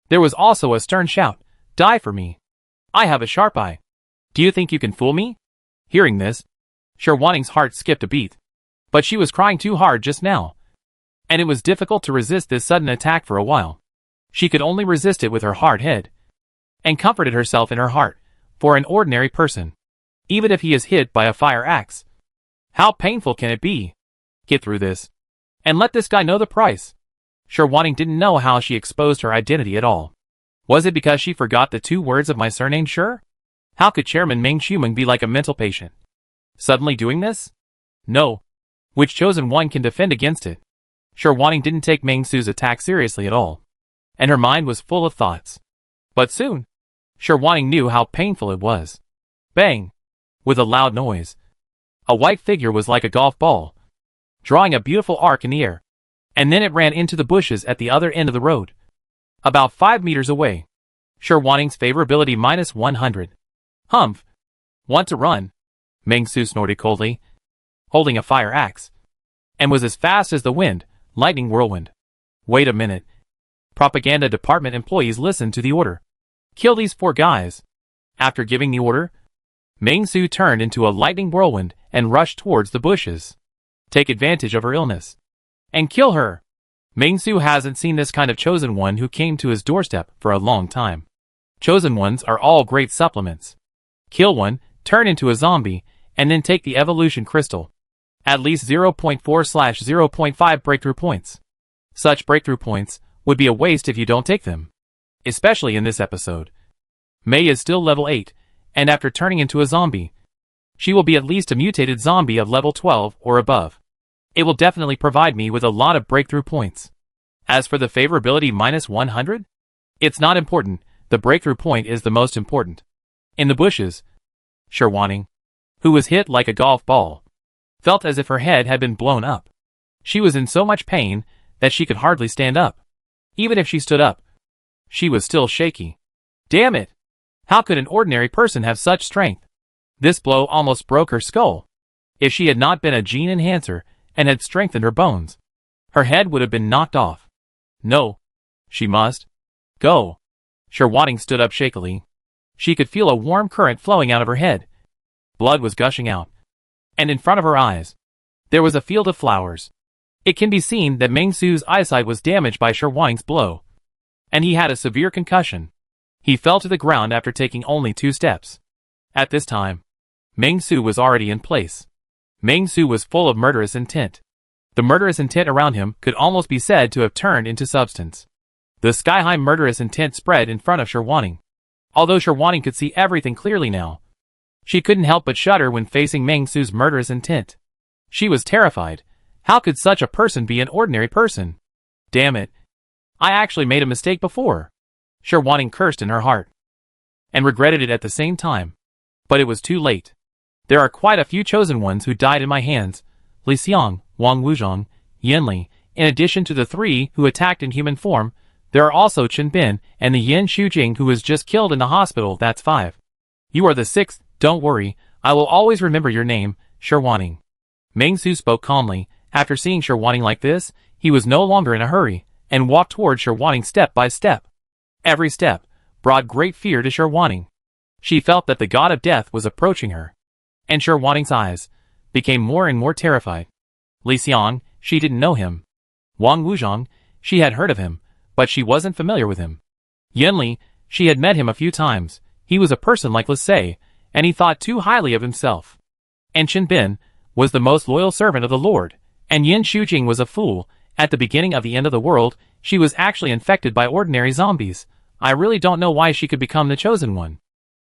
there was also a stern shout, Die for me. I have a sharp eye. Do you think you can fool me? Hearing this, Sherwaning's heart skipped a beat. But she was crying too hard just now, and it was difficult to resist this sudden attack for a while. She could only resist it with her hard head, and comforted herself in her heart. For an ordinary person, even if he is hit by a fire axe, how painful can it be? Get through this, and let this guy know the price. Sherwaning didn't know how she exposed her identity at all. Was it because she forgot the 2 words of my surname, sure? How could Chairman Meng Shumeng be like a mental patient? Suddenly doing this? No. Which chosen one can defend against it? Sherwaning didn't take Meng Su's attack seriously at all, and her mind was full of thoughts. But soon, Sherwaning knew how painful it was. Bang! With a loud noise, a white figure was like a golf ball, drawing a beautiful arc in the air, and then it ran into the bushes at the other end of the road, about 5 meters away. Sherwaning's favorability -100. Humph! Want to run? Meng Su snorted coldly, holding a fire axe, and was as fast as the wind, lightning whirlwind. Wait a minute. Propaganda department employees listened to the order. Kill these 4 guys. After giving the order, Meng Su turned into a lightning whirlwind and rushed towards the bushes. Take advantage of her illness and kill her. Meng Su hasn't seen this kind of chosen one who came to his doorstep for a long time. Chosen ones are all great supplements. Kill one, turn into a zombie, and then take the evolution crystal. At least 0.4/0.5 breakthrough points. Such breakthrough points would be a waste if you don't take them. Especially in this episode. Mei is still level 8, and after turning into a zombie, she will be at least a mutated zombie of level 12 or above. It will definitely provide me with a lot of breakthrough points. As for the favorability -100, it's not important, the breakthrough point is the most important. In the bushes, Sherwaning, who was hit like a golf ball, felt as if her head had been blown up. She was in so much pain that she could hardly stand up. Even if she stood up, she was still shaky. Damn it! How could an ordinary person have such strength? This blow almost broke her skull. If she had not been a gene enhancer and had strengthened her bones, her head would have been knocked off. No. She must go. Sherwaning stood up shakily. She could feel a warm current flowing out of her head. Blood was gushing out. And in front of her eyes, there was a field of flowers. It can be seen that Meng Su's eyesight was damaged by Sherwaning's blow, and he had a severe concussion. He fell to the ground after taking only 2 steps. At this time, Meng Su was already in place. Meng Su was full of murderous intent. The murderous intent around him could almost be said to have turned into substance. The sky-high murderous intent spread in front of Sherwaning. Although Sherwaning could see everything clearly now, she couldn't help but shudder when facing Meng Su's murderous intent. She was terrified. How could such a person be an ordinary person? Damn it. I actually made a mistake before. Sherwaning cursed in her heart, and regretted it at the same time. But it was too late. There are quite a few chosen ones who died in my hands. Li Xiang, Wang Wuzhong, Yanli. In addition to the 3 who attacked in human form, there are also Chen Bin and the Yin Shujing who was just killed in the hospital. That's 5. You are the 6th, don't worry, I will always remember your name, Sherwaning. Meng Su spoke calmly. After seeing Sherwaning like this, he was no longer in a hurry, and walked toward Sherwaning step by step. Every step brought great fear to Sherwaning. She felt that the god of death was approaching her, and Sherwaning's eyes became more and more terrified. Li Xiang, she didn't know him. Wang Wuzhong, she had heard of him, but she wasn't familiar with him. Yanli, she had met him a few times. He was a person like Lisei, and he thought too highly of himself. And Chen Bin was the most loyal servant of the Lord, and Yin Shujing was a fool. At the beginning of the end of the world, she was actually infected by ordinary zombies. I really don't know why she could become the chosen one.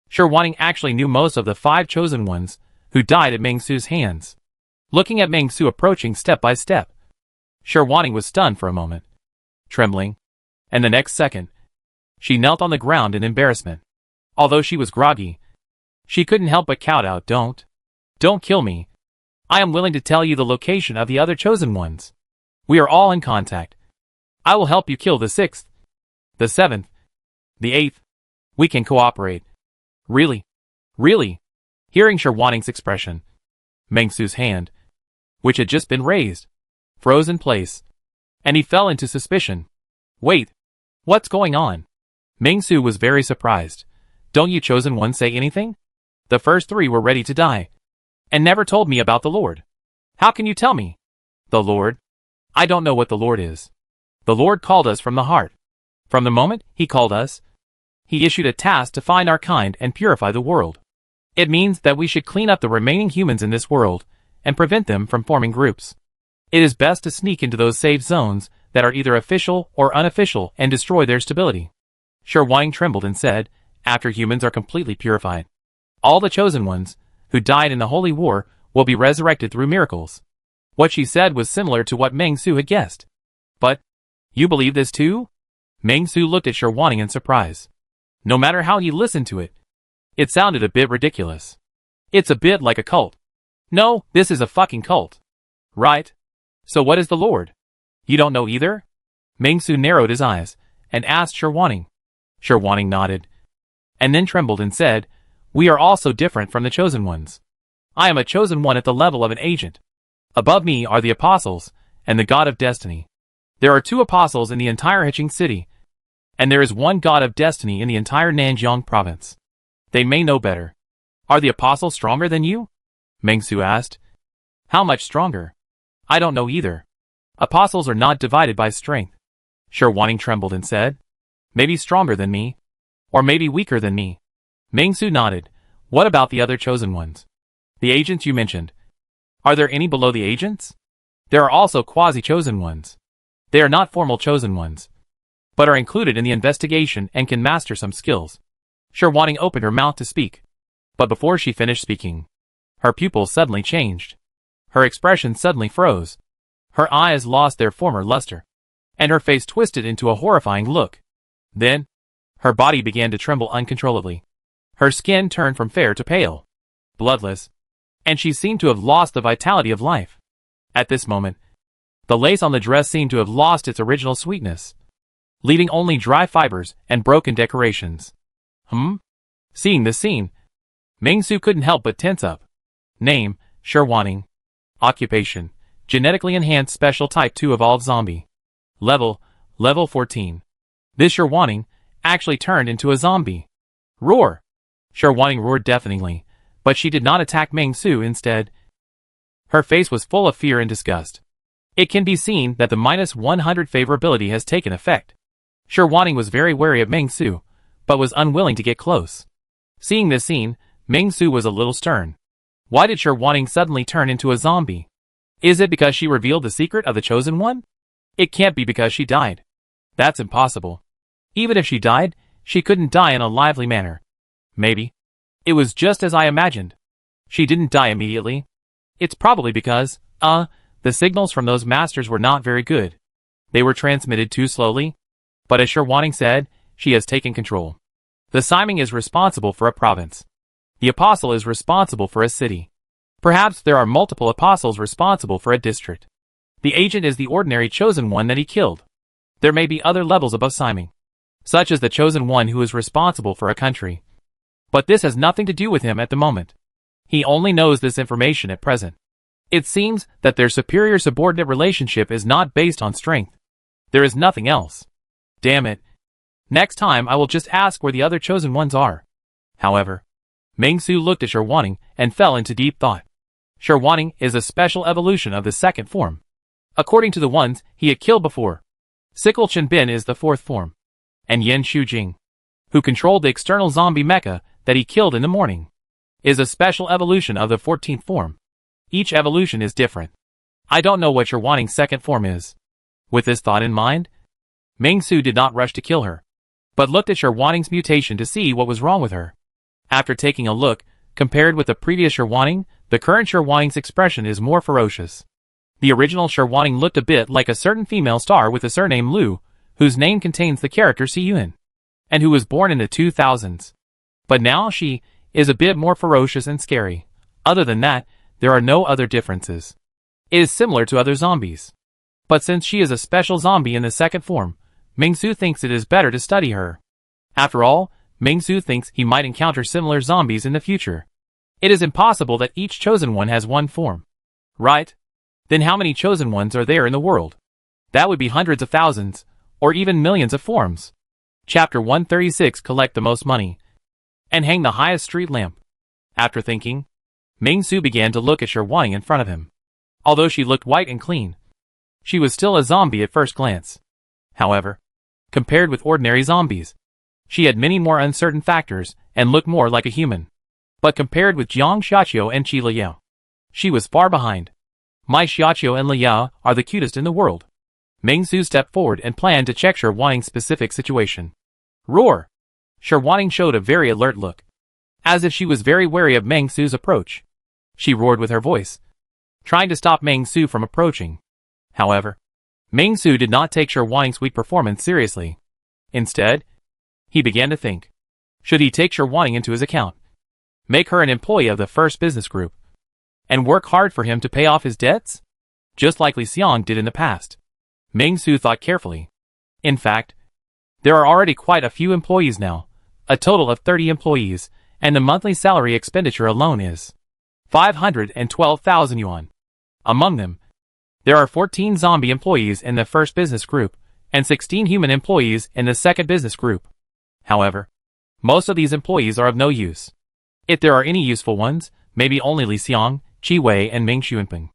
Sherwaning actually knew most of the 5 chosen ones who died at Meng Su's hands. Looking at Meng Su approaching step by step, Sherwaning was stunned for a moment, trembling, and the next second, she knelt on the ground in embarrassment. Although she was groggy, she couldn't help but kowtow. Don't kill me. I am willing to tell you the location of the other chosen ones. We are all in contact. I will help you kill the 6th, the 7th, the 8th. We can cooperate. Really? Really? Hearing Sherwaning's expression, Meng Su's hand, which had just been raised, froze in place, and he fell into suspicion. Wait. What's going on? Meng Su was very surprised. Don't you chosen ones say anything? The first 3 were ready to die, and never told me about the Lord. How can you tell me? The Lord? I don't know what the Lord is. The Lord called us from the heart. From the moment he called us, he issued a task to find our kind and purify the world. It means that we should clean up the remaining humans in this world and prevent them from forming groups. It is best to sneak into those safe zones that are either official or unofficial and destroy their stability. Shirwanning trembled and said, after humans are completely purified, all the chosen ones, who died in the Holy War, will be resurrected through miracles. What she said was similar to what Meng Su had guessed. But, you believe this too? Meng Su looked at Shirwanning in surprise. No matter how he listened to it, it sounded a bit ridiculous. It's a bit like a cult. No, this is a fucking cult. Right? So what is the Lord? You don't know either? Meng Su narrowed his eyes and asked Shirwanning. Shirwanning nodded, and then trembled and said, we are also different from the chosen ones. I am a chosen one at the level of an agent. Above me are the apostles and the god of destiny. There are 2 apostles in the entire Hiching city, and there is 1 god of destiny in the entire Nanjiang province. They may know better. Are the apostles stronger than you? Meng Su asked. How much stronger? I don't know either. Apostles are not divided by strength. Shirwanning trembled and said, maybe stronger than me. Or maybe weaker than me. Meng Su nodded. What about the other chosen ones? The agents you mentioned. Are there any below the agents? There are also quasi-chosen ones. They are not formal chosen ones, but are included in the investigation and can master some skills. Shirwanning opened her mouth to speak, but before she finished speaking, her pupils suddenly changed. Her expression suddenly froze. Her eyes lost their former luster, and her face twisted into a horrifying look. Then, her body began to tremble uncontrollably. Her skin turned from fair to pale, bloodless, and she seemed to have lost the vitality of life. At this moment, the lace on the dress seemed to have lost its original sweetness, leaving only dry fibers and broken decorations. Seeing this scene, Meng Su couldn't help but tense up. Name, Shirwanning. Occupation, genetically enhanced special type 2 evolved zombie. Level 14. This Shirwanning actually turned into a zombie. Roar! Shirwanning roared deafeningly, but she did not attack Meng Su instead. Her face was full of fear and disgust. It can be seen that the -100 favorability has taken effect. Shirwanning was very wary of Meng Su, but was unwilling to get close. Seeing this scene, Meng Su was a little stern. Why did Shirwanning suddenly turn into a zombie? Is it because she revealed the secret of the chosen one? It can't be because she died. That's impossible. Even if she died, she couldn't die in a lively manner. Maybe. It was just as I imagined. She didn't die immediately. It's probably because, the signals from those masters were not very good. They were transmitted too slowly. But as Shirwanning said, she has taken control. The Siming is responsible for a province. The apostle is responsible for a city. Perhaps there are multiple apostles responsible for a district. The agent is the ordinary chosen one that he killed. There may be other levels above Siming, such as the chosen one who is responsible for a country. But this has nothing to do with him at the moment. He only knows this information at present. It seems that their superior-subordinate relationship is not based on strength. There is nothing else. Damn it. Next time I will just ask where the other chosen ones are. However, Meng Su looked at Shirwanning and fell into deep thought. Shirwanning is a special evolution of the second form, according to the ones he had killed before. Sickle Chenbin is the fourth form, and Yen Shujing, who controlled the external zombie mecha that he killed in the morning, is a special evolution of the 14th form. Each evolution is different. I don't know what Shirwanning's second form is. With this thought in mind, Meng Su did not rush to kill her, but looked at Shirwanning's mutation to see what was wrong with her. After taking a look, compared with the previous Shirwanning, the current Shirwanning's expression is more ferocious. The original Shirwanning looked a bit like a certain female star with the surname Liu, whose name contains the character Siyuan, and who was born in the 2000s. But now she is a bit more ferocious and scary. Other than that, there are no other differences. It is similar to other zombies. But since she is a special zombie in the second form, Meng Su thinks it is better to study her. After all, Meng Su thinks he might encounter similar zombies in the future. It is impossible that each chosen one has one form. Right? Then how many chosen ones are there in the world? That would be hundreds of thousands, or even millions of forms. Chapter 136. Collect the most money, and hang the highest street lamp. After thinking, Meng Su began to look at Shirwanning in front of him. Although she looked white and clean, she was still a zombie at first glance. However, compared with ordinary zombies, She had many more uncertain factors and looked more like a human. But compared with Jiang Xiaoqiu and Qi Liao, she was far behind. My Xiaoqiu and Liao are the cutest in the world. Meng Su stepped forward and planned to check Shi Wanting's specific situation. Roar! Shi Wanting showed a very alert look, as if she was very wary of Meng Su's approach. She roared with her voice, trying to stop Meng Su from approaching. However, Meng Su did not take Shi Wanting's weak performance seriously. Instead, he began to think. Should he take Shi Wanting into his account, make her an employee of the first business group, and work hard for him to pay off his debts? Just like Li Xiang did in the past. Meng Su thought carefully. In fact, there are already quite a few employees now, a total of 30 employees, and the monthly salary expenditure alone is 512,000 yuan. Among them, there are 14 zombie employees in the first business group, and 16 human employees in the second business group. However, most of these employees are of no use. If there are any useful ones, maybe only Li Xiang, Qi Wei and Ming Xuanpeng.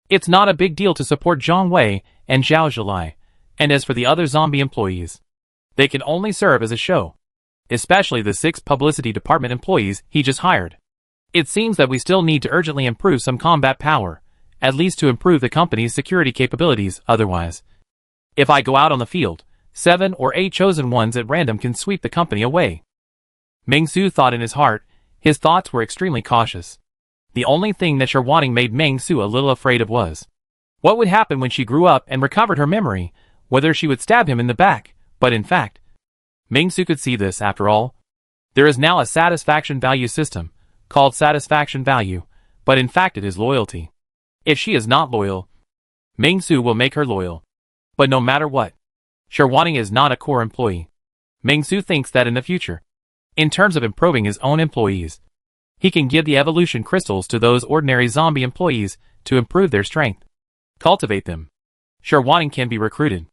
It's not a big deal to support Zhang Wei and Zhao Zhilai, and as for the other zombie employees, they can only serve as a show. Especially the 6 publicity department employees he just hired. It seems that we still need to urgently improve some combat power, at least to improve the company's security capabilities. Otherwise, if I go out on the field, 7 or 8 chosen ones at random can sweep the company away. Meng Su thought in his heart. His thoughts were extremely cautious. The only thing that Shi Wanting made Meng Su a little afraid of was what would happen when she grew up and recovered her memory, whether she would stab him in the back. But in fact, Meng Su could see this. After all, there is now a satisfaction value system, called satisfaction value, but in fact it is loyalty. If she is not loyal, Meng Su will make her loyal. But no matter what, Shi Wanting is not a core employee. Meng Su thinks that in the future, in terms of improving his own employees, he can give the evolution crystals to those ordinary zombie employees to improve their strength. Cultivate them. Shi Wanting can be recruited.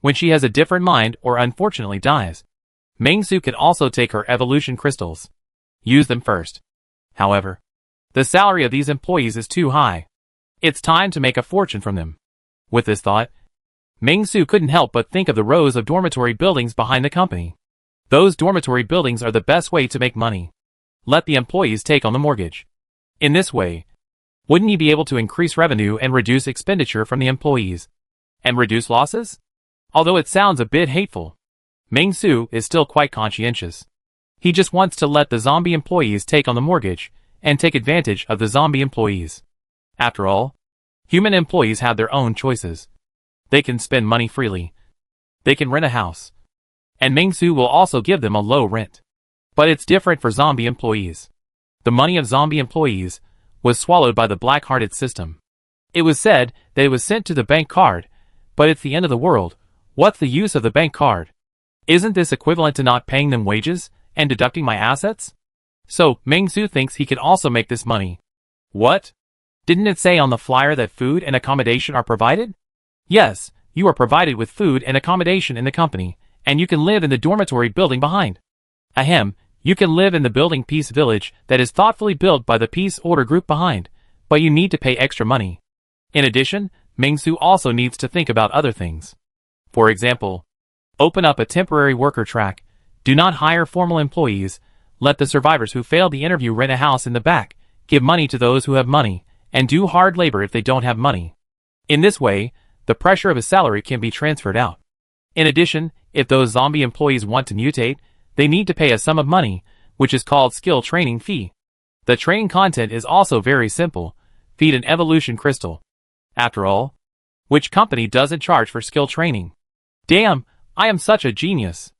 When she has a different mind or unfortunately dies, Meng Su can also take her evolution crystals. Use them first. However, the salary of these employees is too high. It's time to make a fortune from them. With this thought, Meng Su couldn't help but think of the rows of dormitory buildings behind the company. Those dormitory buildings are the best way to make money. Let the employees take on the mortgage. In this way, wouldn't he be able to increase revenue and reduce expenditure from the employees? And reduce losses? Although it sounds a bit hateful, Meng Su is still quite conscientious. He just wants to let the zombie employees take on the mortgage and take advantage of the zombie employees. After all, human employees have their own choices. They can spend money freely. They can rent a house. And Meng Su will also give them a low rent. But it's different for zombie employees. The money of zombie employees was swallowed by the black-hearted system. It was said that it was sent to the bank card, but it's the end of the world. What's the use of the bank card? Isn't this equivalent to not paying them wages and deducting my assets? So, Meng Su thinks he can also make this money. What? Didn't it say on the flyer that food and accommodation are provided? Yes, you are provided with food and accommodation in the company, and you can live in the dormitory building behind. Ahem, you can live in the building Peace Village that is thoughtfully built by the Peace Order group behind, but you need to pay extra money. In addition, Meng Su also needs to think about other things. For example, open up a temporary worker track, do not hire formal employees, let the survivors who failed the interview rent a house in the back, give money to those who have money, and do hard labor if they don't have money. In this way, the pressure of a salary can be transferred out. In addition, if those zombie employees want to mutate, they need to pay a sum of money, which is called skill training fee. The training content is also very simple. Feed an evolution crystal. After all, which company doesn't charge for skill training? Damn, I am such a genius.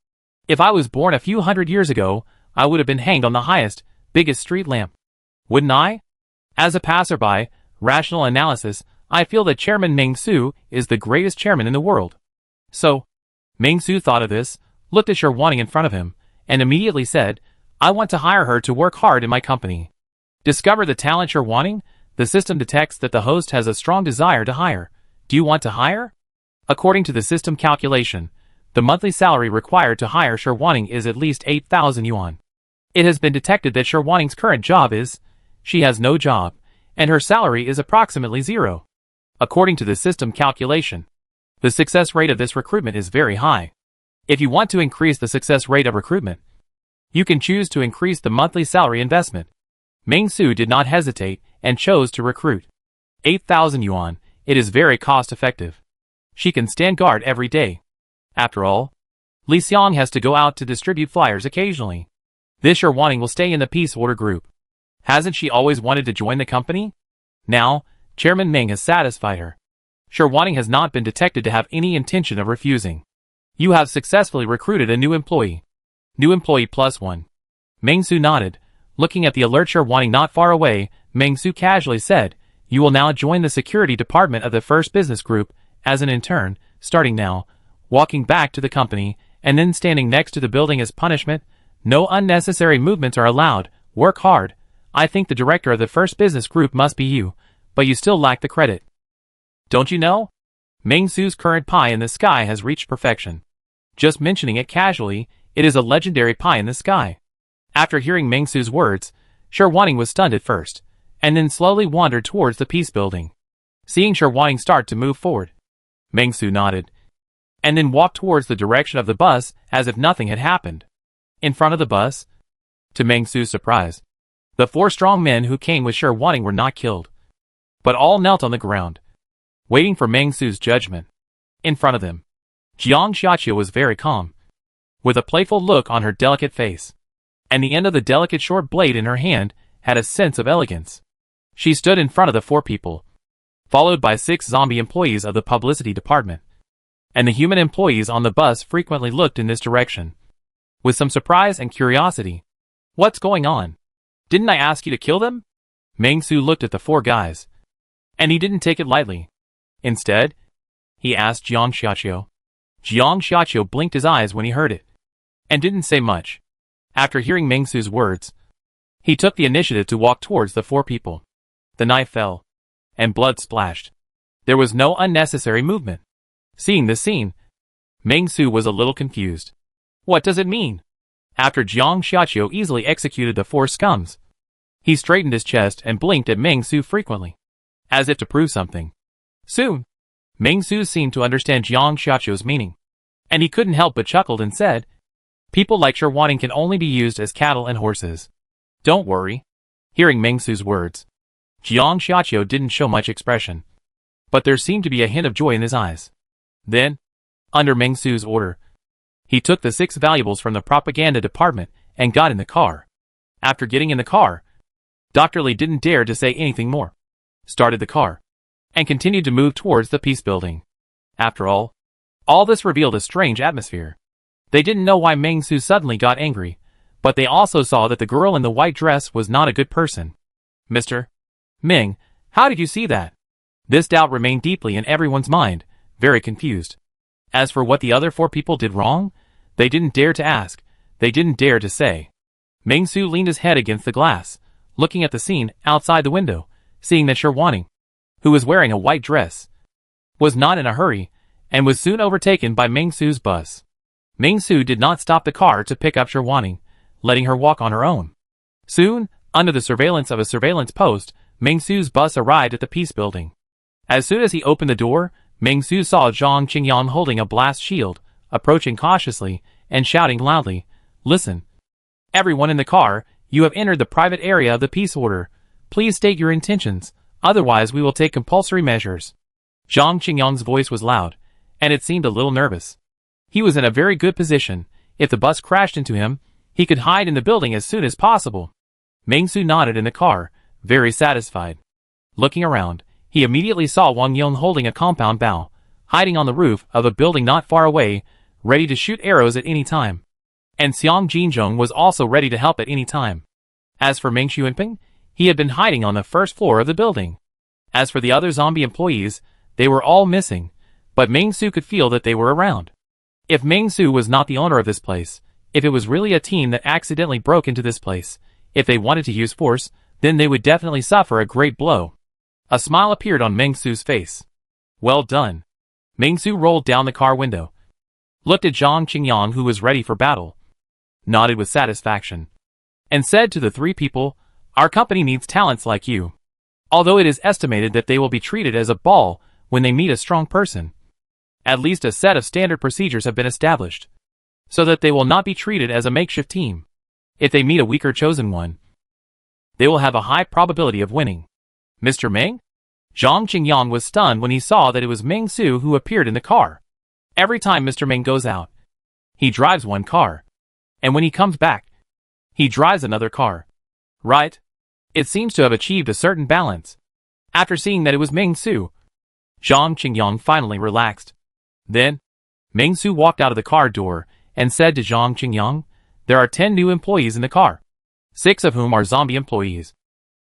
If I was born a few hundred years ago, I would have been hanged on the highest, biggest street lamp. Wouldn't I? As a passerby, rational analysis, I feel that Chairman Meng Su is the greatest chairman in the world. So, Meng Su thought of this, looked at Shi Wanting in front of him, and immediately said, I want to hire her to work hard in my company. Discover the talent Shi Wanting? The system detects that the host has a strong desire to hire. Do you want to hire? According to the system calculation, the monthly salary required to hire Shi Wanting is at least 8,000 yuan. It has been detected that Shi Wanting's current job is, she has no job, and her salary is approximately 0. According to the system calculation, the success rate of this recruitment is very high. If you want to increase the success rate of recruitment, you can choose to increase the monthly salary investment. Meng Su did not hesitate and chose to recruit. 8,000 yuan, it is very cost-effective. She can stand guard every day. After all, Li Xiang has to go out to distribute flyers occasionally. This Wanting will stay in the peace order group. Hasn't she always wanted to join the company? Now, Chairman Meng has satisfied her. Wanting has not been detected to have any intention of refusing. You have successfully recruited a new employee. New employee +1. Meng Su nodded. Looking at the alert Wanting not far away, Meng Su casually said, "You will now join the security department of the first business group, as an intern, starting now, walking back to the company, and then standing next to the building as punishment. No unnecessary movements are allowed. Work hard. I think the director of the first business group must be you, but you still lack the credit. Don't you know? Meng Su's current pie in the sky has reached perfection. Just mentioning it casually, it is a legendary pie in the sky." After hearing Meng Su's words, Wanting was stunned at first, and then slowly wandered towards the peace building. Seeing Wanting start to move forward, Meng Su nodded, and then walked towards the direction of the bus as if nothing had happened. In front of the bus, to Meng Su's surprise, the 4 strong men who came with Wanting were not killed, but all knelt on the ground, waiting for Meng Su's judgment. In front of them, Jiang Xiaqiu was very calm, with a playful look on her delicate face, and the end of the delicate short blade in her hand had a sense of elegance. She stood in front of the 4 people, followed by 6 zombie employees of the publicity department, and the human employees on the bus frequently looked in this direction, with some surprise and curiosity. "What's going on? Didn't I ask you to kill them?" Meng Su looked at the 4 guys, and he didn't take it lightly. Instead, he asked Jiang Xiaqiu. Jiang Xiaqiu blinked his eyes when he heard it, and didn't say much. After hearing Meng Su's words, he took the initiative to walk towards the 4 people. The knife fell, and blood splashed. There was no unnecessary movement. Seeing this scene, Meng Su was a little confused. What does it mean? After Jiang Xiaqiu easily executed the 4 scums, he straightened his chest and blinked at Meng Su frequently, as if to prove something. Soon, Meng Su seemed to understand Jiang Xiaqiu's meaning, and he couldn't help but chuckled and said, "People like Wanting can only be used as cattle and horses. Don't worry." Hearing Meng Su's words, Jiang Xiaqiu didn't show much expression, but there seemed to be a hint of joy in his eyes. Then, under Meng Su's order, he took the 6 valuables from the propaganda department and got in the car. After getting in the car, Dr. Li didn't dare to say anything more, started the car, and continued to move towards the peace building. After all this revealed a strange atmosphere. They didn't know why Meng Su suddenly got angry, but they also saw that the girl in the white dress was not a good person. "Mr. Meng, how did you see that?" This doubt remained deeply in everyone's mind, very confused. As for what the other 4 people did wrong, they didn't dare to ask, they didn't dare to say. Meng Su leaned his head against the glass, looking at the scene outside the window, seeing that Wanting, who was wearing a white dress, was not in a hurry, and was soon overtaken by Meng Su's bus. Meng Su did not stop the car to pick up Wanting, letting her walk on her own. Soon, under the surveillance of a surveillance post, Meng Su's bus arrived at the peace building. As soon as he opened the door, Meng Su saw Zhang Qingyang holding a blast shield, approaching cautiously, and shouting loudly, "Listen! Everyone in the car, you have entered the private area of the peace order. Please state your intentions, otherwise we will take compulsory measures." Zhang Qingyang's voice was loud, and it seemed a little nervous. He was in a very good position. If the bus crashed into him, he could hide in the building as soon as possible. Meng Su nodded in the car, very satisfied. Looking around, he immediately saw Wang Yong holding a compound bow, hiding on the roof of a building not far away, ready to shoot arrows at any time. And Xiang Jinzhong was also ready to help at any time. As for Meng Xuanping, he had been hiding on the first floor of the building. As for the other zombie employees, they were all missing, but Meng Su could feel that they were around. If Meng Su was not the owner of this place, if it was really a team that accidentally broke into this place, if they wanted to use force, then they would definitely suffer a great blow. A smile appeared on Meng Su's face. Well done. Meng Su rolled down the car window, looked at Zhang Qingyang who was ready for battle, nodded with satisfaction, and said to the 3 people, "Our company needs talents like you. Although it is estimated that they will be treated as a ball when they meet a strong person. At least a set of standard procedures have been established. so that they will not be treated as a makeshift team. If they meet a weaker chosen one, they will have a high probability of winning. Mr. Meng? Zhang Qingyang was stunned when he saw that it was Meng Su who appeared in the car. Every time Mr. Meng goes out, he drives one car. And when he comes back, he drives another car. Right? It seems to have achieved a certain balance. After seeing that it was Meng Su, Zhang Qingyang finally relaxed. Then, Meng Su walked out of the car door and said to Zhang Qingyang, "There are 10 new employees in the car, 6 of whom are zombie employees.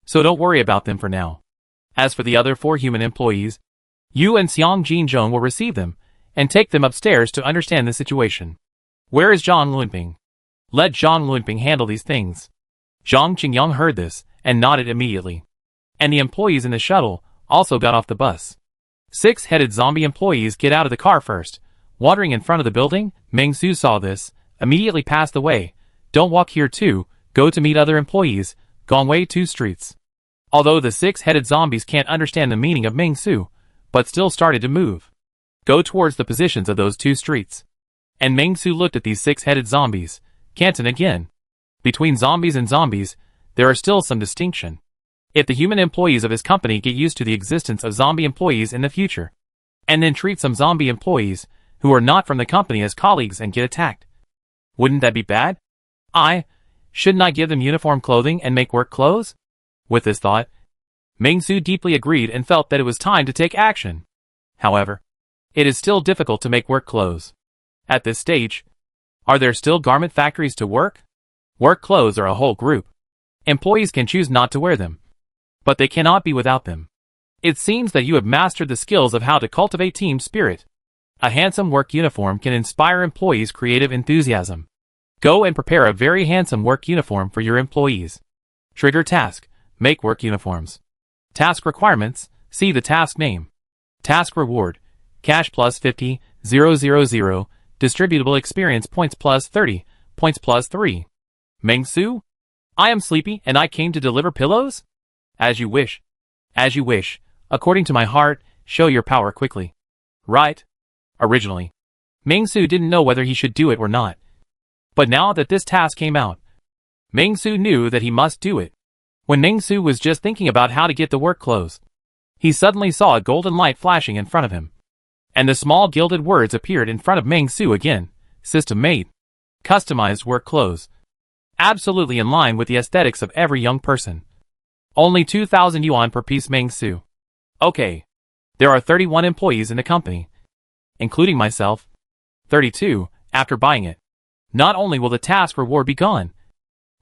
So don't worry about them for now. As for the other 4 human employees, you and Xiang Jinzhong will receive them and take them upstairs to understand the situation. Where is Zhang Lunping? Let Zhang Lunping handle these things." Zhang Qingyang heard this and nodded immediately. And the employees in the shuttle also got off the bus. 6-headed zombie employees get out of the car first. Wandering in front of the building, Meng Su saw this, immediately passed the way. "Don't walk here too, go to meet other employees, Gongwei 2 streets." Although the 6-headed zombies can't understand the meaning of Meng Su, but still started to move. Go towards the positions of those 2 streets. And Meng Su looked at these 6-headed zombies. Canton again. Between zombies and zombies, there are still some distinction. If the human employees of his company get used to the existence of zombie employees in the future, and then treat some zombie employees who are not from the company as colleagues and get attacked, wouldn't that be bad? Shouldn't I give them uniform clothing and make work clothes? With this thought, Meng Su deeply agreed and felt that it was time to take action. However, it is still difficult to make work clothes. At this stage, are there still garment factories to work? Work clothes are a whole group. Employees can choose not to wear them, but they cannot be without them. It seems that you have mastered the skills of how to cultivate team spirit. A handsome work uniform can inspire employees' creative enthusiasm. Go and prepare a very handsome work uniform for your employees. Trigger task: make work uniforms. Task requirements: see the task name. Task reward: cash plus 50, 000, distributable experience points plus 30, points plus 3. Meng Su? I am sleepy and I came to deliver pillows? As you wish. As you wish. According to my heart, show your power quickly. Right? Originally, Meng Su didn't know whether he should do it or not. But now that this task came out, Meng Su knew that he must do it. When Meng Su was just thinking about how to get the work clothes, he suddenly saw a golden light flashing in front of him. And the small gilded words appeared in front of Meng Su again. System made. Customized work clothes. Absolutely in line with the aesthetics of every young person. Only 2,000 yuan per piece. Meng Su. Okay. There are 31 employees in the company, including myself. 32, after buying it. Not only will the task reward be gone,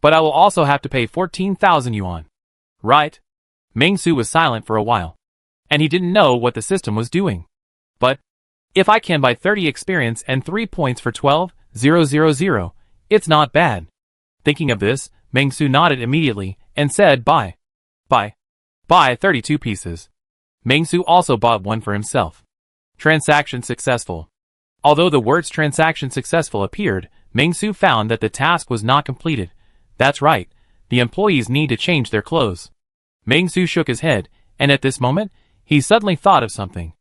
but I will also have to pay 14,000 yuan. Right? Meng Su was silent for a while, and he didn't know what the system was doing. But, if I can buy 30 experience and 3 points for 12,000, it's not bad. Thinking of this, Meng Su nodded immediately and said buy. Buy 32 pieces. Meng Su also bought one for himself. Transaction successful. Although the words transaction successful appeared, Meng Su found that the task was not completed. That's right, the employees need to change their clothes. Meng Su shook his head, and at this moment, he suddenly thought of something.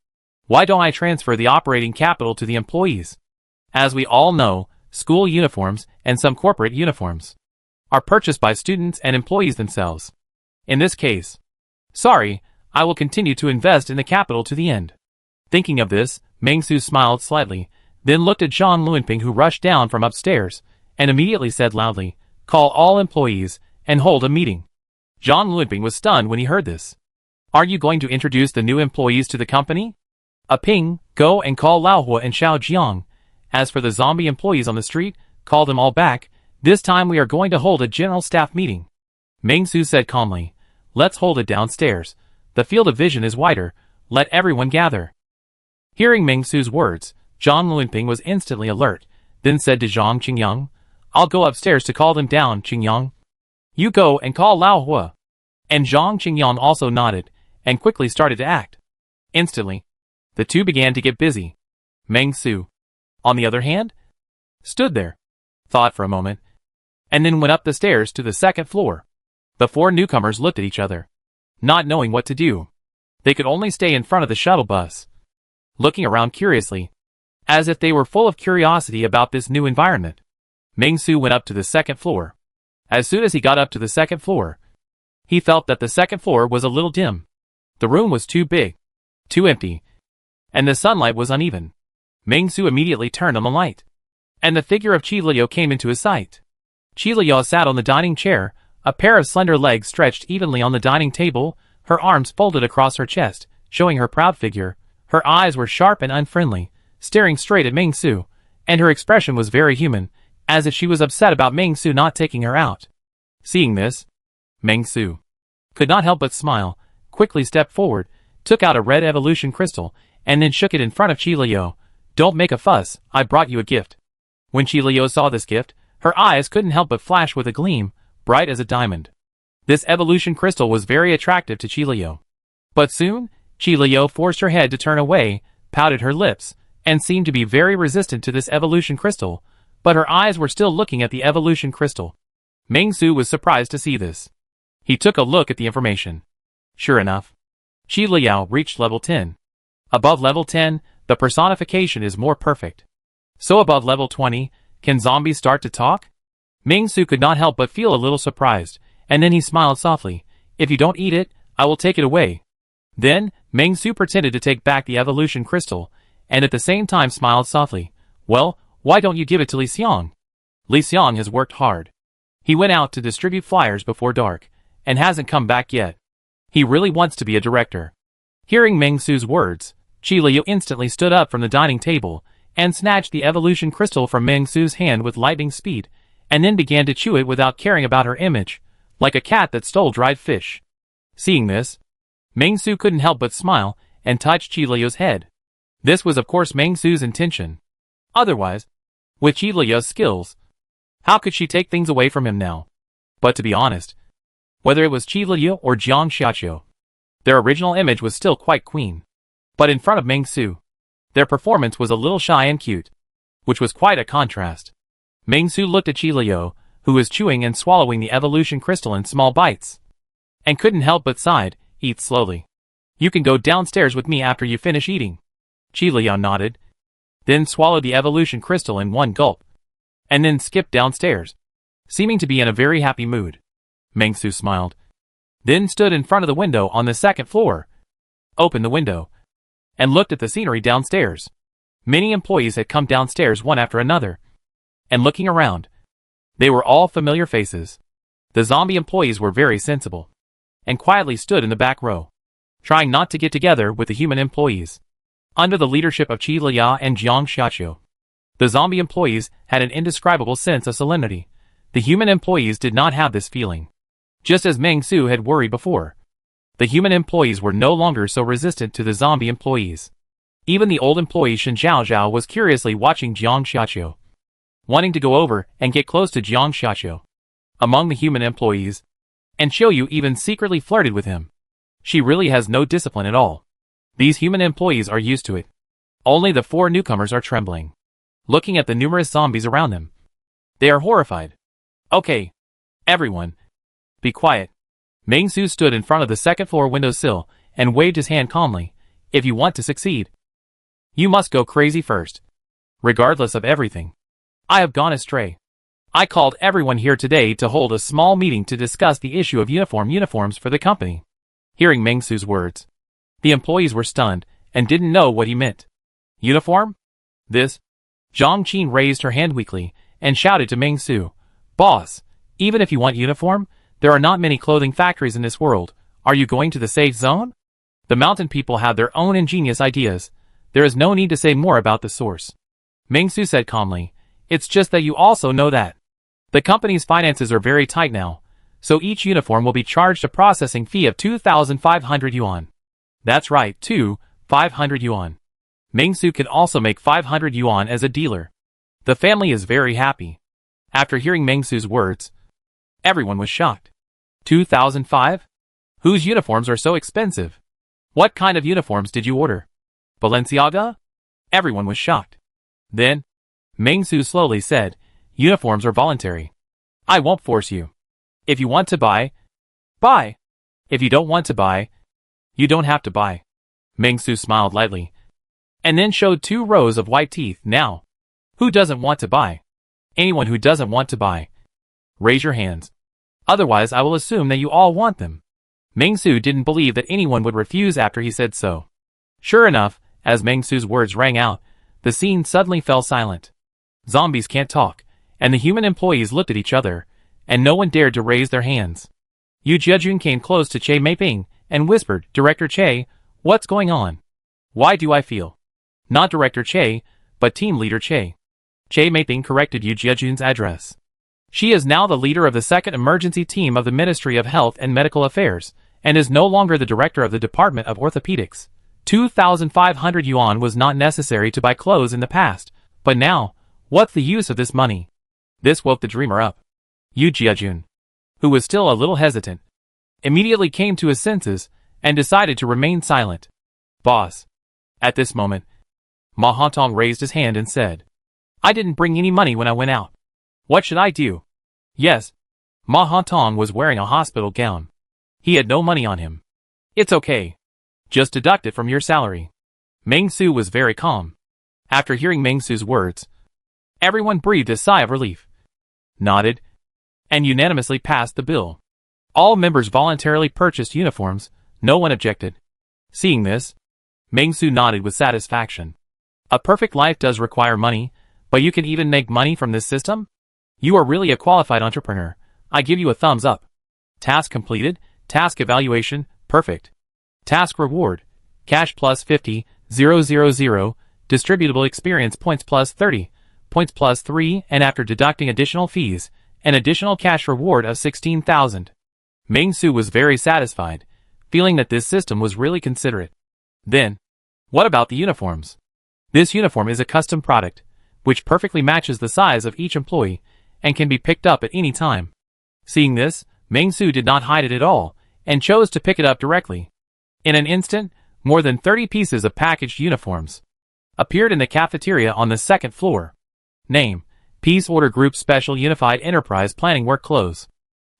Why don't I transfer the operating capital to the employees? As we all know, school uniforms and some corporate uniforms are purchased by students and employees themselves. In this case, sorry, I will continue to invest in the capital to the end. Thinking of this, Meng Su smiled slightly, then looked at Zhang Lunping, who rushed down from upstairs, and immediately said loudly, "Call all employees and hold a meeting." Zhang Lunping was stunned when he heard this. Are you going to introduce the new employees to the company? Ping, go and call Lao Hua and Xiao Jiang. As for the zombie employees on the street, call them all back. This time we are going to hold a general staff meeting. Meng Su said calmly, let's hold it downstairs. The field of vision is wider. Let everyone gather. Hearing Meng Su's words, Zhang Lunping was instantly alert, then said to Zhang Qingyang, I'll go upstairs to call them down, Qingyang. You go and call Lao Hua. And Zhang Qingyang also nodded, and quickly started to act. Instantly, the two began to get busy. Meng Su, on the other hand, stood there, thought for a moment, and then went up the stairs to the second floor. The four newcomers looked at each other, not knowing what to do. They could only stay in front of the shuttle bus. Looking around curiously, as if they were full of curiosity about this new environment. Ming Su went up to the second floor. As soon as he got up to the second floor, he felt that the second floor was a little dim. The room was too big, too empty, and the sunlight was uneven. Ming Su immediately turned on the light, and the figure of Qi Liu came into his sight. Qi Liu sat on the dining chair, a pair of slender legs stretched evenly on the dining table, her arms folded across her chest, showing her proud figure. Her eyes were sharp and unfriendly, staring straight at Ming Su, and her expression was very human, as if she was upset about Ming Su not taking her out. Seeing this, Ming Su could not help but smile, quickly stepped forward, took out a red evolution crystal, and then shook it in front of Qi Liu. "Don't make a fuss, I brought you a gift." When Qi Liu saw this gift, her eyes couldn't help but flash with a gleam, bright as a diamond. This evolution crystal was very attractive to Qi Liu. But soon, Qi Liu forced her head to turn away, pouted her lips, and seemed to be very resistant to this evolution crystal, but her eyes were still looking at the evolution crystal. Ming Su was surprised to see this. He took a look at the information. Sure enough, Qi Liu reached level 10. Above level 10, the personification is more perfect. So above level 20, can zombies start to talk? Ming Su could not help but feel a little surprised, and then he smiled softly. "If you don't eat it, I will take it away." Then, Ming Su pretended to take back the evolution crystal, and at the same time smiled softly. "Well, why don't you give it to Li Xiang? Li Xiang has worked hard. He went out to distribute flyers before dark, and hasn't come back yet. He really wants to be a director." Hearing Ming Su's words, Qi Liu instantly stood up from the dining table, and snatched the evolution crystal from Ming Su's hand with lightning speed, and then began to chew it without caring about her image, like a cat that stole dried fish. Seeing this, Ming Su couldn't help but smile, and touched Qi Liu's head. This was of course Ming Su's intention. Otherwise, with Qi Liu's skills, how could she take things away from him now? But to be honest, whether it was Qi Liu or Jiang Xiaqiu, their original image was still quite queen. But in front of Ming Su, their performance was a little shy and cute, which was quite a contrast. Ming Su looked at Qi Liu, who was chewing and swallowing the evolution crystal in small bites, and couldn't help but sighed. "Eat slowly. You can go downstairs with me after you finish eating." Qi Liu nodded, then swallowed the evolution crystal in one gulp, and then skipped downstairs, seeming to be in a very happy mood. Ming Su smiled, then stood in front of the window on the second floor, opened the window, and looked at the scenery downstairs. Many employees had come downstairs one after another, and looking around, they were all familiar faces. The zombie employees were very sensible, and quietly stood in the back row, trying not to get together with the human employees. Under the leadership of Qi Liu and Jiang Xiaqiu, the zombie employees had an indescribable sense of solemnity. The human employees did not have this feeling. Just as Ming Su had worried before, the human employees were no longer so resistant to the zombie employees. Even the old employee Shen Zhaozhao was curiously watching Jiang Xiaqiu, wanting to go over and get close to Jiang Xiaqiu. Among the human employees, and Xiaoyu even secretly flirted with him. She really has no discipline at all. These human employees are used to it. Only the four newcomers are trembling, looking at the numerous zombies around them. They are horrified. "Okay, everyone, be quiet." Ming Su stood in front of the second floor windowsill and waved his hand calmly. "If you want to succeed, you must go crazy first. Regardless of everything, I have gone astray. I called everyone here today to hold a small meeting to discuss the issue of uniforms for the company." Hearing Ming Su's words, the employees were stunned and didn't know what he meant. "Uniform? This?" Zhang Qin raised her hand weakly and shouted to Ming Su, "Boss, even if you want uniform, there are not many clothing factories in this world. Are you going to the safe zone? The mountain people have their own ingenious ideas. There is no need to say more about the source." Ming Su said calmly, "It's just that you also know that the company's finances are very tight now, so each uniform will be charged a processing fee of 2,500 yuan. That's right, 2,500 yuan. Ming Su can also make 500 yuan as a dealer. The family is very happy." After hearing Ming Su's words, everyone was shocked. 2,005? Whose uniforms are so expensive? What kind of uniforms did you order? Balenciaga? Everyone was shocked. Then, Ming Su slowly said, "Uniforms are voluntary. I won't force you. If you want to buy, buy. If you don't want to buy, you don't have to buy." Ming Su smiled lightly, and then showed 2 rows of white teeth. Now, who doesn't want to buy? Anyone who doesn't want to buy, raise your hands. Otherwise I will assume that you all want them. Meng Su didn't believe that anyone would refuse after he said so. Sure enough, as Meng Su's words rang out, the scene suddenly fell silent. Zombies can't talk, and the human employees looked at each other, and no one dared to raise their hands. Yu Jiajun came close to Che Meiping and whispered, Director Che, what's going on? Why do I feel? Not Director Che, but Team Leader Che. Che Meiping corrected Yu Jiajun's address. She is now the leader of the 2nd Emergency Team of the Ministry of Health and Medical Affairs, and is no longer the director of the Department of Orthopedics. 2,500 yuan was not necessary to buy clothes in the past, but now, what's the use of this money? This woke the dreamer up. Yu Jiajun, who was still a little hesitant, immediately came to his senses and decided to remain silent. Boss. At this moment, Ma Hantong raised his hand and said, I didn't bring any money when I went out. What should I do? Yes. Ma Hantong was wearing a hospital gown. He had no money on him. It's okay. Just deduct it from your salary. Meng Su was very calm. After hearing Meng Su's words, everyone breathed a sigh of relief, nodded, and unanimously passed the bill. All members voluntarily purchased uniforms. No one objected. Seeing this, Meng Su nodded with satisfaction. A perfect life does require money, but you can even make money from this system? You are really a qualified entrepreneur. I give you a thumbs up. Task completed. Task evaluation, perfect. Task reward, cash plus 50, 000, distributable experience points plus 30, points plus 3, and after deducting additional fees, an additional cash reward of 16,000. Meng Su was very satisfied, feeling that this system was really considerate. Then, what about the uniforms? This uniform is a custom product, which perfectly matches the size of each employee, and can be picked up at any time. Seeing this, Meng Su did not hide it at all, and chose to pick it up directly. In an instant, more than 30 pieces of packaged uniforms appeared in the cafeteria on the 2nd floor. Name, Peace Order Group Special Unified Enterprise Planning Work Clothes.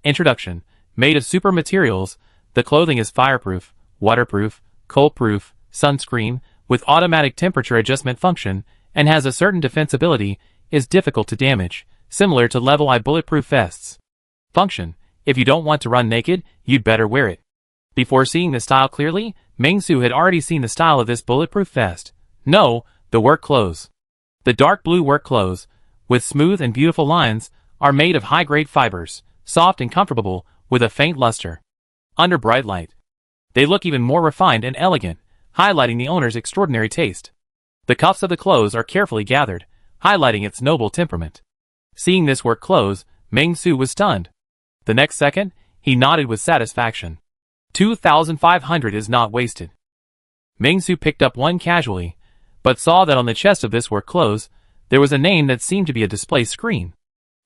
Introduction, made of super materials, the clothing is fireproof, waterproof, cold-proof, sunscreen, with automatic temperature adjustment function, and has a certain defensibility, is difficult to damage, similar to level I bulletproof vests. Function, if you don't want to run naked, you'd better wear it. Before seeing the style clearly, Meng Su had already seen the style of this bulletproof vest. No, the work clothes. The dark blue work clothes, with smooth and beautiful lines, are made of high-grade fibers, soft and comfortable, with a faint luster. Under bright light, they look even more refined and elegant, highlighting the owner's extraordinary taste. The cuffs of the clothes are carefully gathered, highlighting its noble temperament. Seeing this work clothes, Meng Su was stunned. The next second, he nodded with satisfaction. 2,500 is not wasted. Meng Su picked up one casually, but saw that on the chest of this work clothes, there was a name that seemed to be a display screen.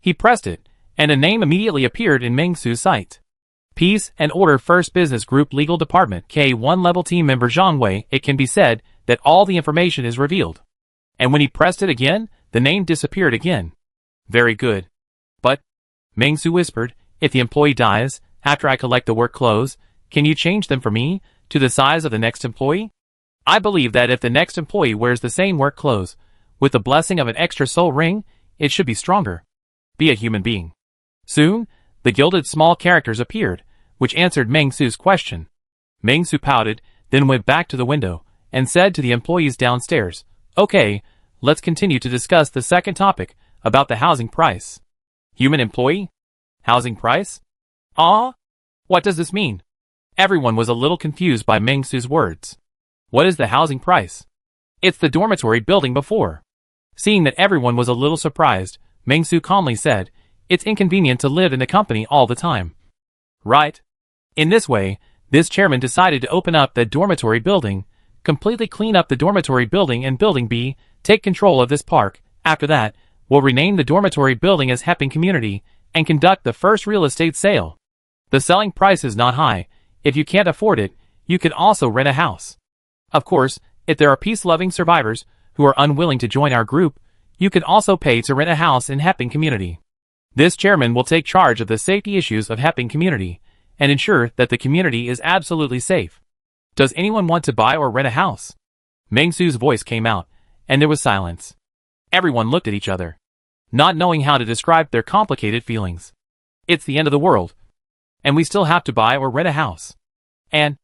He pressed it, and a name immediately appeared in Meng Su's sight. Peace and Order First Business Group Legal Department K1 Level Team Member Zhang Wei. It can be said that all the information is revealed. And when he pressed it again, the name disappeared again. Very good. But, Meng Su whispered, if the employee dies, after I collect the work clothes, can you change them for me, to the size of the next employee? I believe that if the next employee wears the same work clothes, with the blessing of an extra soul ring, it should be stronger. Be a human being. Soon, the gilded small characters appeared, which answered Meng Su's question. Meng Su pouted, then went back to the window, and said to the employees downstairs, okay, let's continue to discuss the second topic, about the housing price. Human employee? Housing price? Ah? What does this mean? Everyone was a little confused by Meng Su's words. What is the housing price? It's the dormitory building before. Seeing that everyone was a little surprised, Meng Su calmly said, it's inconvenient to live in the company all the time. Right. In this way, this chairman decided to open up the dormitory building, completely clean up the dormitory building and building B, take control of this park. After that, we'll rename the dormitory building as Hepping Community, and conduct the first real estate sale. The selling price is not high. If you can't afford it, you can also rent a house. Of course, if there are peace-loving survivors who are unwilling to join our group, you can also pay to rent a house in Hepping Community. This chairman will take charge of the safety issues of Hepping Community and ensure that the community is absolutely safe. Does anyone want to buy or rent a house? Meng Su's voice came out, and there was silence. Everyone looked at each other, not knowing how to describe their complicated feelings. It's the end of the world, and we still have to buy or rent a house. And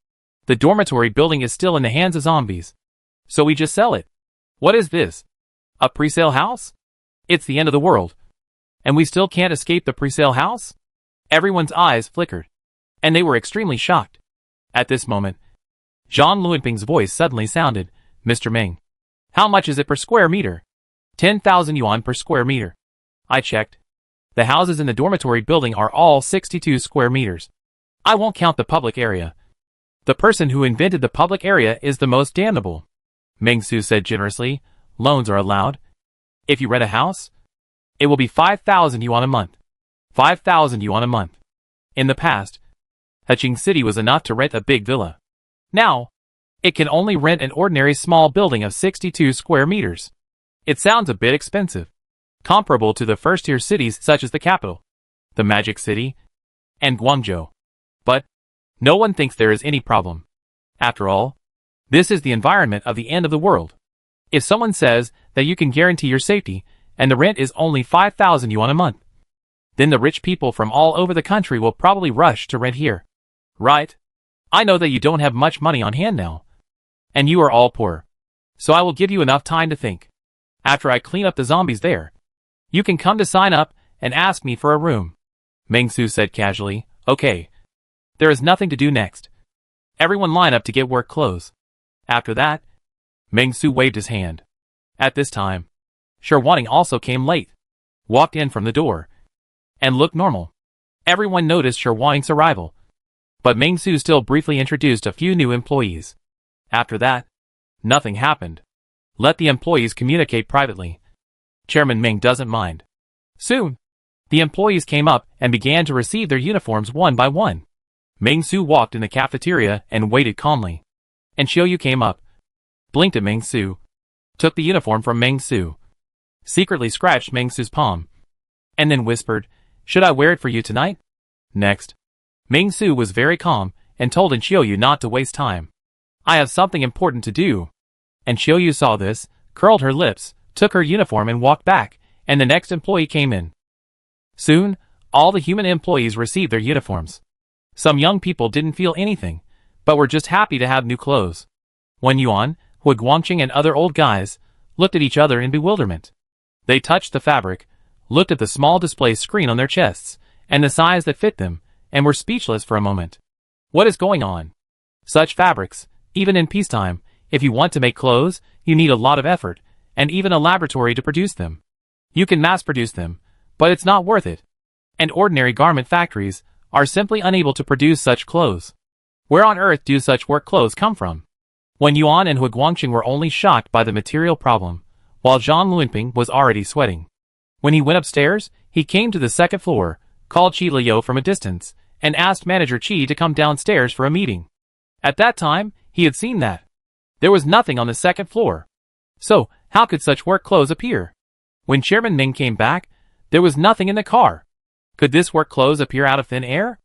the dormitory building is still in the hands of zombies. So we just sell it. What is this? A pre-sale house? It's the end of the world, and we still can't escape the pre-sale house? Everyone's eyes flickered, and they were extremely shocked. At this moment, Zhang Luanping's voice suddenly sounded, Mr. Meng. How much is it per square meter? 10,000 yuan per square meter. I checked. The houses in the dormitory building are all 62 square meters. I won't count the public area. The person who invented the public area is the most damnable. Meng Su said generously, loans are allowed. If you rent a house, it will be 5,000 yuan a month. 5,000 yuan a month. In the past, Heching City was enough to rent a big villa. Now, it can only rent an ordinary small building of 62 square meters. It sounds a bit expensive, comparable to the first-tier cities such as the capital, the Magic City, and Guangzhou. But no one thinks there is any problem. After all, this is the environment of the end of the world. If someone says that you can guarantee your safety and the rent is only 5,000 yuan a month, then the rich people from all over the country will probably rush to rent here. Right? I know that you don't have much money on hand now, and you are all poor. So I will give you enough time to think. After I clean up the zombies there, you can come to sign up and ask me for a room. Meng Su said casually, okay. There is nothing to do next. Everyone line up to get work clothes. After that, Meng Su waved his hand. At this time, Sherwaning also came late, walked in from the door, and looked normal. Everyone noticed Sherwaning's arrival, but Meng Su still briefly introduced a few new employees. After that, nothing happened. Let the employees communicate privately. Chairman Meng doesn't mind. Soon, the employees came up and began to receive their uniforms one by one. Meng Su walked in the cafeteria and waited calmly. And Xiaoyu came up, blinked at Meng Su, took the uniform from Meng Su, secretly scratched Meng Su's palm, and then whispered, should I wear it for you tonight? Next, Meng Su was very calm and told Xiaoyu not to waste time. I have something important to do. And Xiaoyu saw this, curled her lips, took her uniform and walked back, and the next employee came in. Soon, all the human employees received their uniforms. Some young people didn't feel anything, but were just happy to have new clothes. Wen Yuan, Hu Guangqing and other old guys looked at each other in bewilderment. They touched the fabric, looked at the small display screen on their chests, and the size that fit them, and were speechless for a moment. What is going on? Such fabrics, even in peacetime, if you want to make clothes, you need a lot of effort, and even a laboratory to produce them. You can mass produce them, but it's not worth it. And ordinary garment factories are simply unable to produce such clothes. Where on earth do such work clothes come from? Wen Yuan and Hu Guangqing were only shocked by the material problem, while Zhang Luanping was already sweating. When he went upstairs, he came to the second floor, called Qi Liu from a distance, and asked manager Qi to come downstairs for a meeting. At that time, he had seen that there was nothing on the second floor. So, how could such work clothes appear? When Chairman Ming came back, there was nothing in the car. Could this work clothes appear out of thin air?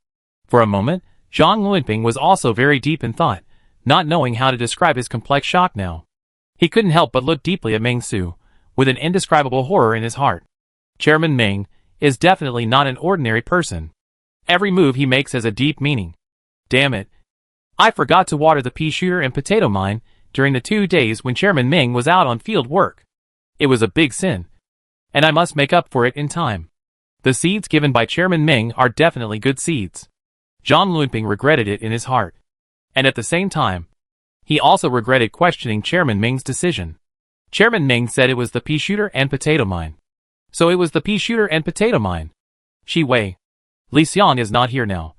For a moment, Zhang Luanping was also very deep in thought, not knowing how to describe his complex shock now. He couldn't help but look deeply at Meng Su, with an indescribable horror in his heart. Chairman Ming is definitely not an ordinary person. Every move he makes has a deep meaning. Damn it. I forgot to water the pea shooter and potato mine during the 2 days when Chairman Ming was out on field work. It was a big sin, and I must make up for it in time. The seeds given by Chairman Ming are definitely good seeds. Zhang Luanping regretted it in his heart. And at the same time, he also regretted questioning Chairman Ming's decision. Chairman Ming said it was the pea shooter and potato mine. So it was the pea shooter and potato mine. Shi Wei. Li Xiang is not here now.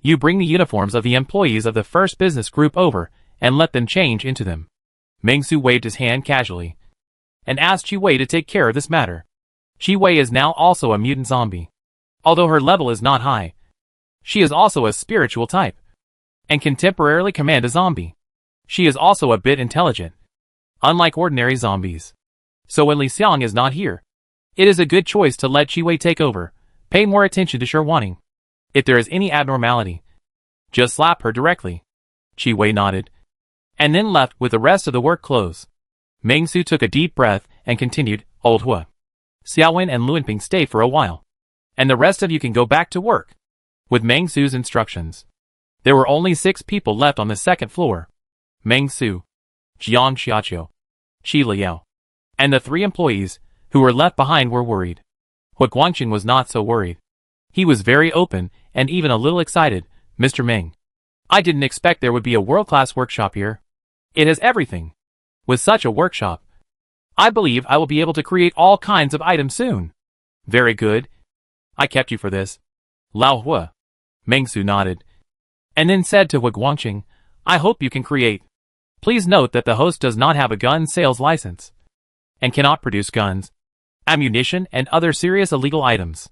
You bring the uniforms of the employees of the first business group over and let them change into them. Meng Su waved his hand casually and asked Shi Wei to take care of this matter. Shi Wei is now also a mutant zombie. Although her level is not high, she is also a spiritual type and can temporarily command a zombie. She is also a bit intelligent, unlike ordinary zombies. So when Li Xiang is not here, it is a good choice to let Shi Wei take over. Pay more attention to Sherwaning. If there is any abnormality, just slap her directly. Shi Wei nodded and then left with the rest of the work clothes. Meng Su took a deep breath and continued, Old Hua. Xiaowen and Luanping stay for a while. And the rest of you can go back to work. With Meng Su's instructions. There were only 6 people left on the second floor. Meng Su, Jiang Xiaqiu, Qi Liao, and the 3 employees who were left behind were worried. Hua Guangqing was not so worried. He was very open and even a little excited. Mr. Meng, I didn't expect there would be a world-class workshop here. It has everything. With such a workshop, I believe I will be able to create all kinds of items soon. Very good. I kept you for this. Lao Hua. Meng Su nodded, and then said to Hua Guangqing, I hope you can create. Please note that the host does not have a gun sales license, and cannot produce guns, ammunition, and other serious illegal items.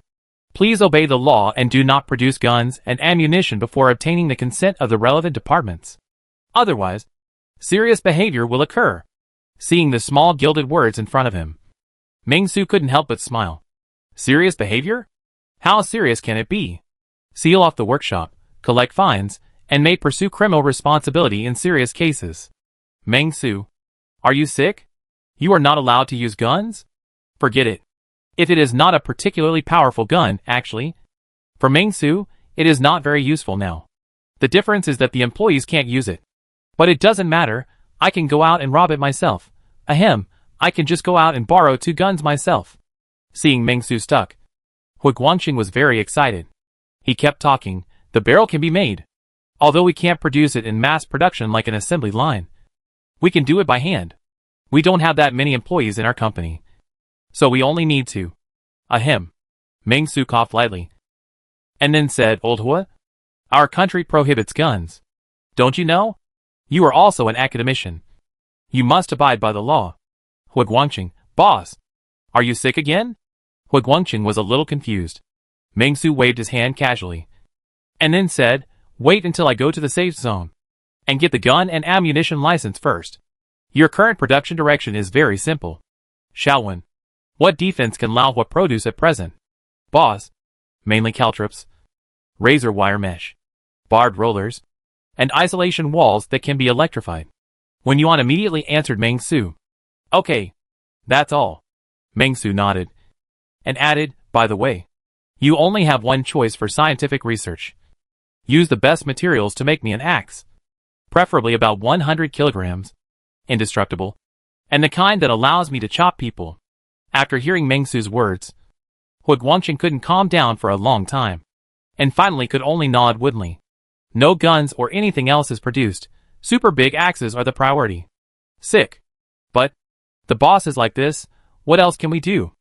Please obey the law and do not produce guns and ammunition before obtaining the consent of the relevant departments. Otherwise, serious behavior will occur. Seeing the small gilded words in front of him, Meng Su couldn't help but smile. Serious behavior? How serious can it be? Seal off the workshop, collect fines, and may pursue criminal responsibility in serious cases. Meng Su, are you sick? You are not allowed to use guns? Forget it. If it is not a particularly powerful gun, actually. For Meng Su, it is not very useful now. The difference is that the employees can't use it. But it doesn't matter, I can go out and rob it myself. Ahem, I can just go out and borrow 2 guns myself. Seeing Meng Su stuck, Hua Guangqing was very excited. He kept talking, the barrel can be made. Although we can't produce it in mass production like an assembly line, we can do it by hand. We don't have that many employees in our company, so we only need 2. Ahem. Meng Su coughed lightly, and then said, Old Hua, our country prohibits guns. Don't you know? You are also an academician. You must abide by the law. Hua Guangqing, boss, are you sick again? Hua Guangqing was a little confused. Meng Su waved his hand casually, and then said, wait until I go to the safe zone, and get the gun and ammunition license first. Your current production direction is very simple. Xiaowen, what defense can Lao Hua produce at present? Boss, mainly caltrops, razor wire mesh, barbed rollers, and isolation walls that can be electrified. Wen Yuan immediately answered Meng Su. Okay, that's all. Meng Su nodded, and added, by the way, you only have one choice for scientific research. Use the best materials to make me an axe. Preferably about 100 kilograms. Indestructible. And the kind that allows me to chop people. After hearing Meng Su's words, Hua Guangqing couldn't calm down for a long time, and finally could only nod woodenly. No guns or anything else is produced. Super big axes are the priority. Sick. But the boss is like this, what else can we do?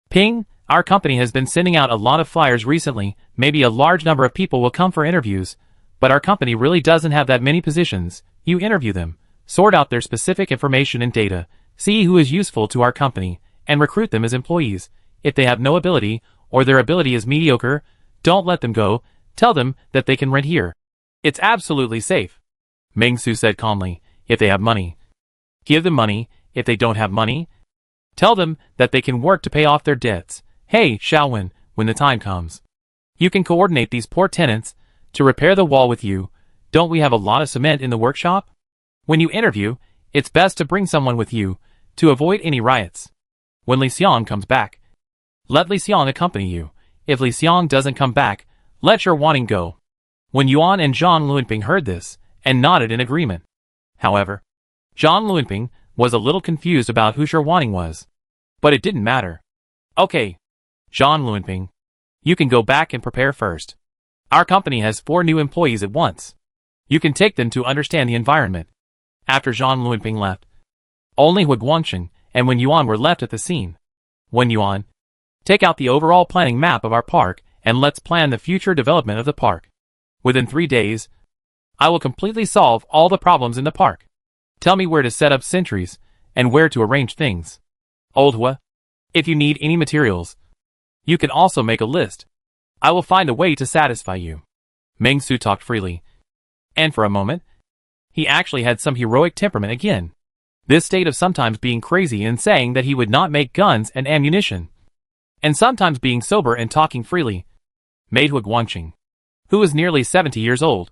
Ping, our company has been sending out a lot of flyers recently, maybe a large number of people will come for interviews, but our company really doesn't have that many positions. You interview them, sort out their specific information and data, see who is useful to our company, and recruit them as employees. If they have no ability, or their ability is mediocre, don't let them go, tell them that they can rent here. It's absolutely safe. Meng Su said calmly, if they have money, give them money. If they don't have money, tell them that they can work to pay off their debts. Hey, Xiaowen, when the time comes, you can coordinate these poor tenants to repair the wall with you. Don't we have a lot of cement in the workshop? When you interview, it's best to bring someone with you to avoid any riots. When Li Xiang comes back, let Li Xiang accompany you. If Li Xiang doesn't come back, let your wanting go. When Yuan and Zhang Luanping heard this, and nodded in agreement. However, Zhang Luanping was a little confused about who Shi Wanting was. But it didn't matter. Okay, Zhang Luanping, you can go back and prepare first. Our company has 4 new employees at once. You can take them to understand the environment. After Zhang Luanping left, only Hua Guangqing and Wen Yuan were left at the scene. Wen Yuan, take out the overall planning map of our park and let's plan the future development of the park. Within 3 days, I will completely solve all the problems in the park. Tell me where to set up sentries and where to arrange things. Old Hua, if you need any materials, you can also make a list. I will find a way to satisfy you. Meng Su talked freely, and for a moment, he actually had some heroic temperament again. This state of sometimes being crazy and saying that he would not make guns and ammunition, and sometimes being sober and talking freely, made Hua Guangqing, who was nearly 70 years old,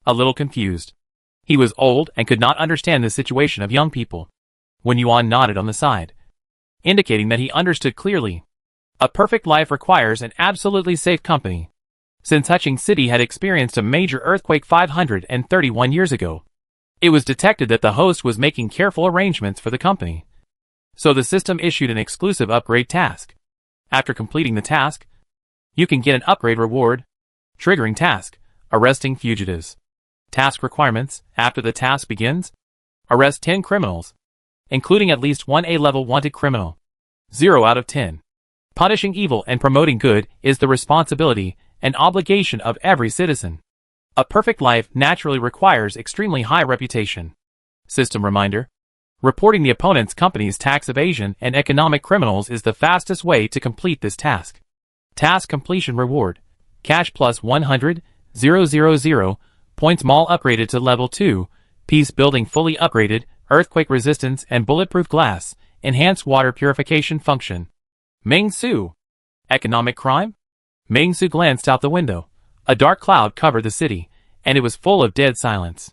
a little confused. He was old and could not understand the situation of young people. Wen Yuan nodded on the side, indicating that he understood clearly. A perfect life requires an absolutely safe company. Since Huching City had experienced a major earthquake 531 years ago, it was detected that the host was making careful arrangements for the company. So the system issued an exclusive upgrade task. After completing the task, you can get an upgrade reward. Triggering task: arresting fugitives. Task requirements: after the task begins, arrest 10 criminals, including at least one A-level wanted criminal. 0 out of 10. Punishing evil and promoting good is the responsibility and obligation of every citizen. A perfect life naturally requires extremely high reputation. System reminder: reporting the opponent's company's tax evasion and economic criminals is the fastest way to complete this task. Task completion reward: cash plus 100,000 points. Mall upgraded to level 2, peace building fully upgraded, earthquake resistance and bulletproof glass, enhanced water purification function. Meng Su. Economic crime? Meng Su glanced out the window. A dark cloud covered the city, and it was full of dead silence.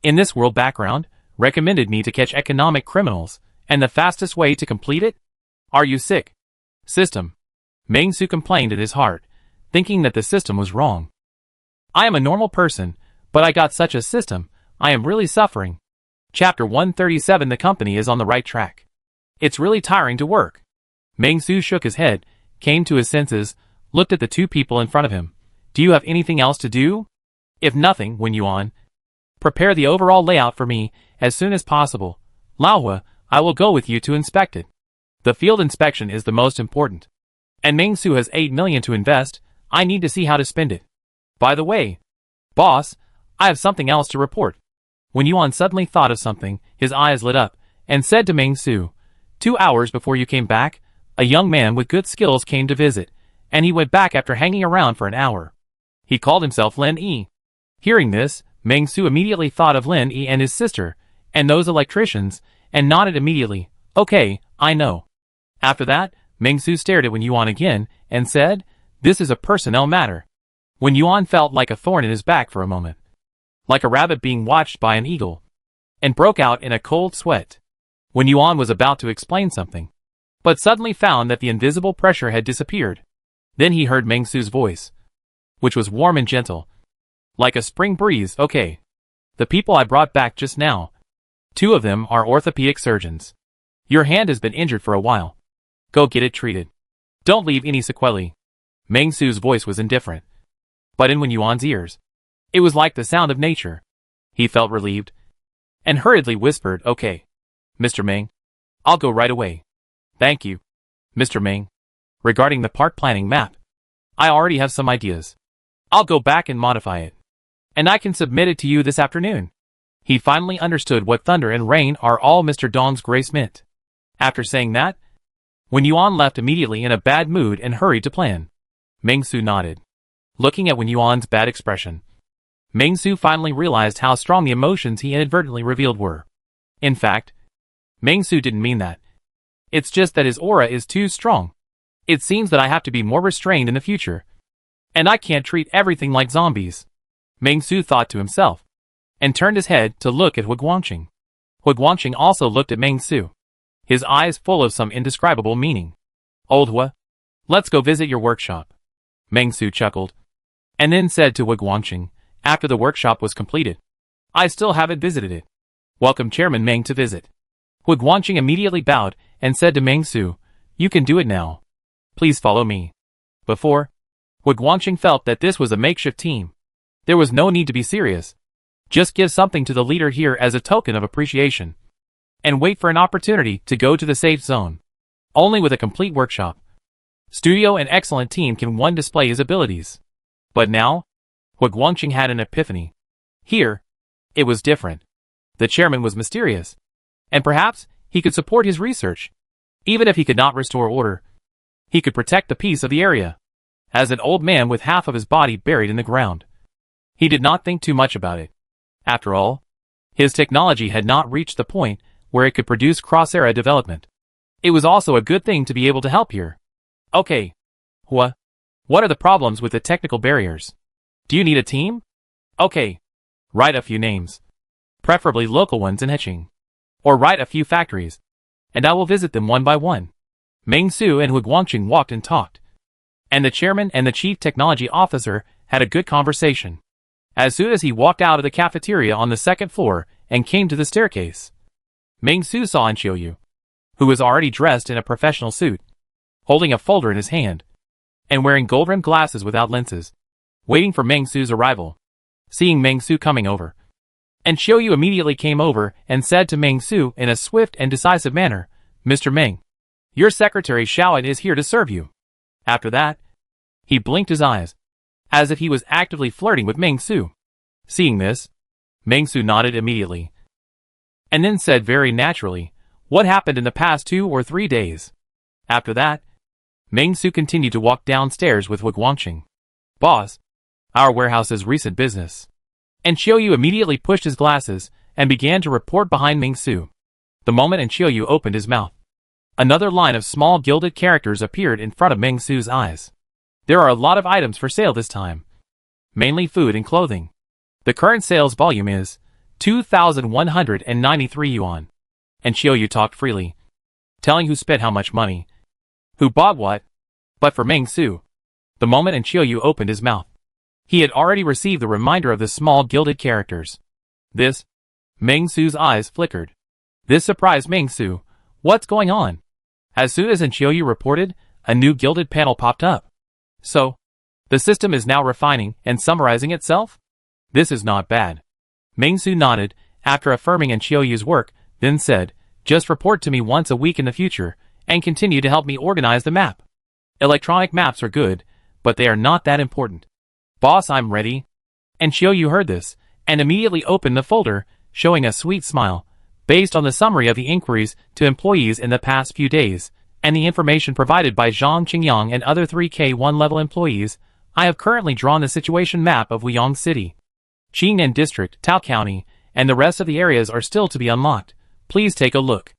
In this world background, recommended me to catch economic criminals, and the fastest way to complete it? Are you sick? System. Meng Su complained in his heart, thinking that the system was wrong. I am a normal person, but I got such a system, I am really suffering. Chapter 137. The company is on the right track. It's really tiring to work. Meng Su shook his head, came to his senses, looked at the two people in front of him. Do you have anything else to do? If nothing, Wen Yuan, prepare the overall layout for me as soon as possible. Laohua, I will go with you to inspect it. The field inspection is the most important. And Meng Su has 8 million to invest. I need to see how to spend it. By the way, boss, I have something else to report. Wen Yuan suddenly thought of something, his eyes lit up, and said to Meng Su, 2 hours before you came back, a young man with good skills came to visit, and he went back after hanging around for an hour. He called himself Lin Yi. Hearing this, Meng Su immediately thought of Lin Yi and his sister, and those electricians, and nodded immediately. Okay, I know. After that, Meng Su stared at Wen Yuan again, and said, this is a personnel matter. Wen Yuan felt like a thorn in his back for a moment, like a rabbit being watched by an eagle, and broke out in a cold sweat. Wen Yuan was about to explain something, but suddenly found that the invisible pressure had disappeared. Then he heard Meng Su's voice, which was warm and gentle, like a spring breeze. Okay. The people I brought back just now, 2 of them are orthopedic surgeons. Your hand has been injured for a while. Go get it treated. Don't leave any sequelae. Meng Su's voice was indifferent, but in Wen Yuan's ears, it was like the sound of nature. He felt relieved, and hurriedly whispered, okay. Mr. Meng, I'll go right away. Thank you. Mr. Meng, regarding the park planning map, I already have some ideas. I'll go back and modify it, and I can submit it to you this afternoon. He finally understood what thunder and rain are all Mr. Dong's grace meant. After saying that, Wen Yuan left immediately in a bad mood and hurried to plan. Meng Su nodded, looking at Wen Yuan's bad expression. Meng Su finally realized how strong the emotions he inadvertently revealed were. In fact, Meng Su didn't mean that. It's just that his aura is too strong. It seems that I have to be more restrained in the future. And I can't treat everything like zombies. Meng Su thought to himself, and turned his head to look at Hu Guangxing. Hu Guangxing also looked at Meng Su, his eyes full of some indescribable meaning. Old Hua, let's go visit your workshop. Meng Su chuckled, and then said to Hu Guangxing, after the workshop was completed, I still haven't visited it. Welcome Chairman Meng to visit. Hu Guangxing immediately bowed and said to Meng Su, you can do it now. Please follow me. Before, Hu Guangxing felt that this was a makeshift team. There was no need to be serious. Just give something to the leader here as a token of appreciation, and wait for an opportunity to go to the safe zone. Only with a complete workshop, studio and excellent team can one display his abilities. But now, Hu Guangxing had an epiphany. Here, it was different. The chairman was mysterious, and perhaps he could support his research. Even if he could not restore order, he could protect the peace of the area. As an old man with half of his body buried in the ground, he did not think too much about it. After all, his technology had not reached the point where it could produce cross-era development. It was also a good thing to be able to help here. Okay, Hua, what are the problems with the technical barriers? Do you need a team? Okay, write a few names. preferably local ones in Heching. Or right a few factories, and I will visit them one by one. Meng Su and Hu Guangqing walked and talked, and the chairman and the chief technology officer had a good conversation. As soon as he walked out of the cafeteria on the second floor and came to the staircase, Meng Su saw Yu, who was already dressed in a professional suit, holding a folder in his hand, and wearing gold-rimmed glasses without lenses, waiting for Meng Su's arrival. Seeing Meng Su coming over, Yu immediately came over and said to Meng Su in a swift and decisive manner, "Mr. Meng, your secretary Xiaoan is here to serve you." After that, he blinked his eyes, as if he was actively flirting with Meng Su. Seeing this, Meng Su nodded immediately, and then said very naturally, "What happened in the past 2 or 3 days?" After that, Meng Su continued to walk downstairs with Hu Guangqing. "Boss, our warehouse's recent business." And Yu immediately pushed his glasses and began to report behind Meng Su. The moment Yu opened his mouth, another line of small gilded characters appeared in front of Meng Su's eyes. There are a lot of items for sale this time, mainly food and clothing. The current sales volume is 2,193 yuan. And Yu talked freely, telling who spent how much money, who bought what. But for Meng Su, the moment Yu opened his mouth, he had already received the reminder of the small gilded characters. This, Meng Su's eyes flickered. This surprised Meng Su. What's going on? As soon as Yu reported, a new gilded panel popped up. So, the system is now refining and summarizing itself? This is not bad. Meng Su nodded, after affirming Yu's work, then said, "Just report to me once a week in the future, and continue to help me organize the map. Electronic maps are good, but they are not that important." "Boss, I'm ready." And Yu heard this, and immediately opened the folder, showing a sweet smile, based on the summary of the inquiries to employees in the past few days, and the information provided by Zhang Qingyang and other 3K1 level employees. I have currently drawn the situation map of Wuyang City, Qingnan District, Tao County, and the rest of the areas are still to be unlocked. Please take a look.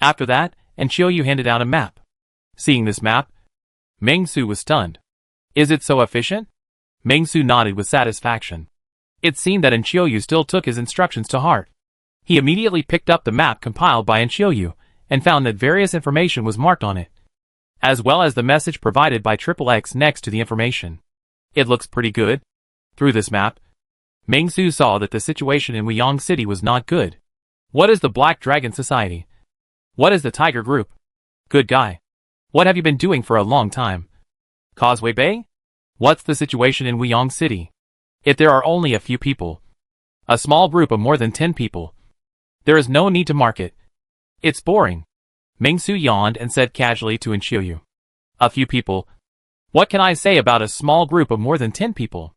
After that, Yu handed out a map. Seeing this map, Meng Su was stunned. Is it so efficient? Meng Su nodded with satisfaction. It seemed that Yu still took his instructions to heart. He immediately picked up the map compiled by Yu, and found that various information was marked on it, as well as the message provided by XXX next to the information. It looks pretty good. Through this map, Meng Su saw that the situation in Wuyang City was not good. What is the Black Dragon Society? What is the Tiger Group? Good guy. What have you been doing for a long time? Causeway Bay? What's the situation in Wuyang City? If there are only a few people, a small group of more than 10 people, there is no need to mark it. It's boring. Meng Su yawned and said casually to Yu, "A few people? What can I say about a small group of more than 10 people?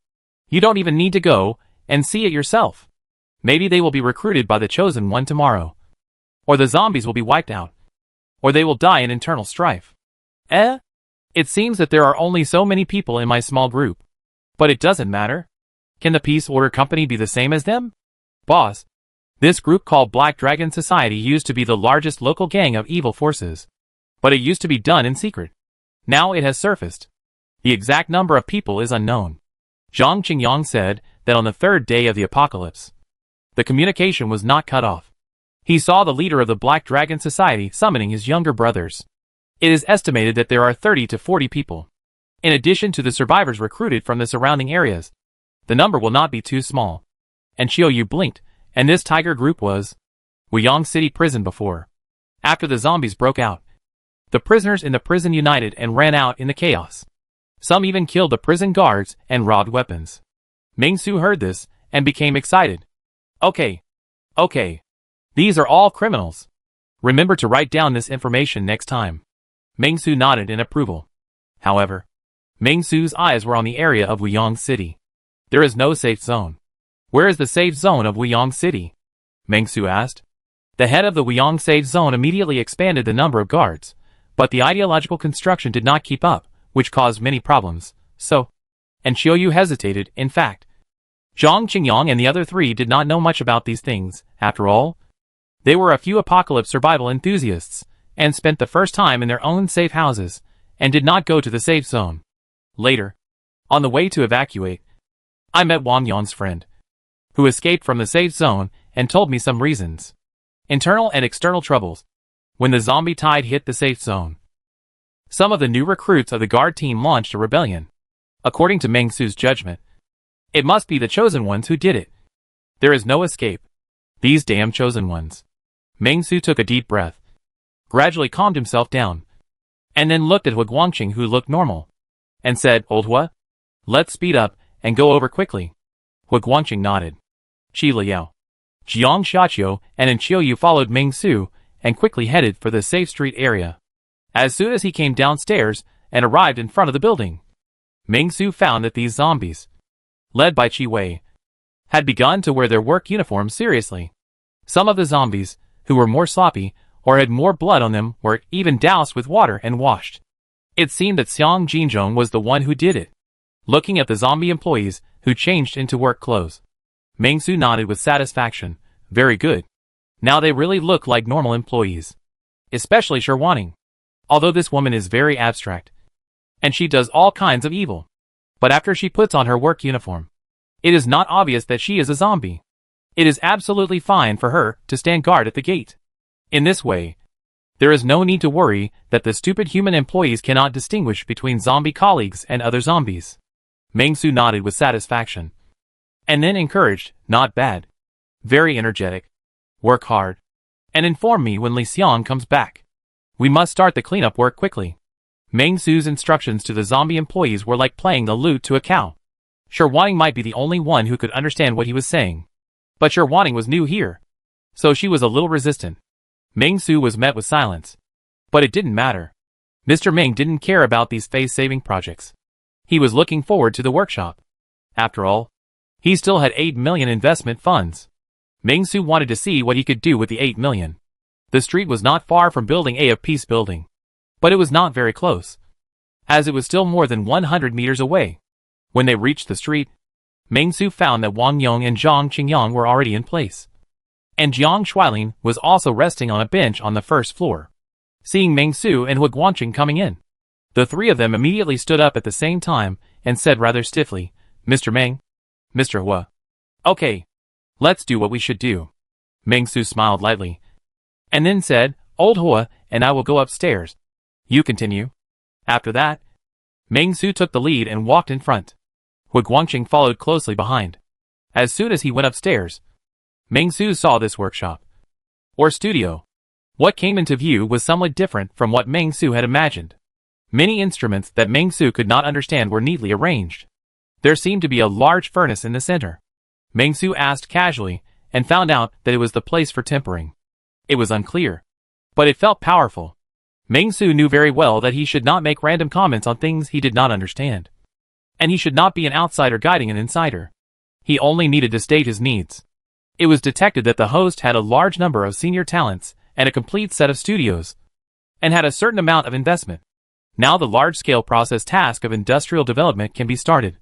You don't even need to go and see it yourself. Maybe they will be recruited by the Chosen One tomorrow. Or the zombies will be wiped out. Or they will die in internal strife. It seems that there are only so many people in my small group. But it doesn't matter. Can the Peace Order Company be the same as them? Boss, this group called Black Dragon Society used to be the largest local gang of evil forces. But it used to be done in secret. Now it has surfaced. The exact number of people is unknown." Zhang Qingyang said that on the 3rd day of the apocalypse, the communication was not cut off. He saw the leader of the Black Dragon Society summoning his younger brothers. It is estimated that there are 30 to 40 people. In addition to the survivors recruited from the surrounding areas, the number will not be too small. And Yu blinked, and this tiger group was Wuyang City Prison before. After the zombies broke out, the prisoners in the prison united and ran out in the chaos. Some even killed the prison guards and robbed weapons. Meng Su heard this and became excited. Okay. These are all criminals. Remember to write down this information next time." Meng Su nodded in approval. However, Meng Su's eyes were on the area of Wuyang City. There is no safe zone. Where is the safe zone of Wuyang City? Meng Su asked. The head of the Wuyang safe zone immediately expanded the number of guards, but the ideological construction did not keep up, which caused many problems. And Yu hesitated. In fact, Zhang Qingyang and the other 3 did not know much about these things. After all, they were a few apocalypse survival enthusiasts, and spent the first time in their own safe houses, and did not go to the safe zone. Later, on the way to evacuate, I met Wang Yang's friend, who escaped from the safe zone and told me some reasons. Internal and external troubles. When the zombie tide hit the safe zone, some of the new recruits of the guard team launched a rebellion. According to Meng Su's judgment, it must be the chosen ones who did it. There is no escape. These damn chosen ones. Meng Su took a deep breath, gradually calmed himself down, and then looked at Hu Guangqing, who looked normal, and said, "Old Hua, let's speed up and go over quickly." Hu Guangqing nodded. Qi Liao, Jiang Xiaqiu, and Qiu followed Meng Su and quickly headed for the safe street area. As soon as he came downstairs and arrived in front of the building, Meng Su found that these zombies, led by Qi Wei, had begun to wear their work uniforms seriously. Some of the zombies, who were more sloppy or had more blood on them, were even doused with water and washed. It seemed that Xiang Jinzhong was the one who did it. Looking at the zombie employees who changed into work clothes, Meng Su nodded with satisfaction. Very good. Now they really look like normal employees. Especially Sherwaning. Although this woman is very abstract, and she does all kinds of evil. But after she puts on her work uniform, it is not obvious that she is a zombie. It is absolutely fine for her to stand guard at the gate. In this way, there is no need to worry that the stupid human employees cannot distinguish between zombie colleagues and other zombies. Meng Su nodded with satisfaction, and then encouraged, "Not bad. Very energetic. Work hard. And inform me when Li Xiang comes back. We must start the cleanup work quickly." Meng Su's instructions to the zombie employees were like playing the lute to a cow. Sherwaning might be the only one who could understand what he was saying, but Sherwaning was new here, so she was a little resistant. Meng Su was met with silence, but it didn't matter. Mr. Ming didn't care about these face-saving projects. He was looking forward to the workshop. After all, he still had 8 million investment funds. Meng Su wanted to see what he could do with the 8 million. The street was not far from Building A of Peace Building, but it was not very close, as it was still more than 100 meters away. When they reached the street, Meng Su found that Wang Yong and Zhang Qingyang were already in place, and Jiang Shuilin was also resting on a bench on the first floor. Seeing Meng Su and Hu Guangqing coming in, the three of them immediately stood up at the same time and said rather stiffly, "Mr. Meng, Mr. Hua. Okay, let's do what we should do." Meng Su smiled lightly, and then said, "Old Hua and I will go upstairs. You continue." After that, Meng Su took the lead and walked in front. Hu Guangqing followed closely behind. As soon as he went upstairs, Meng Su saw this workshop, or studio. What came into view was somewhat different from what Meng Su had imagined. Many instruments that Meng Su could not understand were neatly arranged. There seemed to be a large furnace in the center. Meng Su asked casually, and found out that it was the place for tempering. It was unclear, but it felt powerful. Meng Su knew very well that he should not make random comments on things he did not understand, and he should not be an outsider guiding an insider. He only needed to state his needs. It was detected that the host had a large number of senior talents and a complete set of studios, and had a certain amount of investment. Now the large-scale process task of industrial development can be started,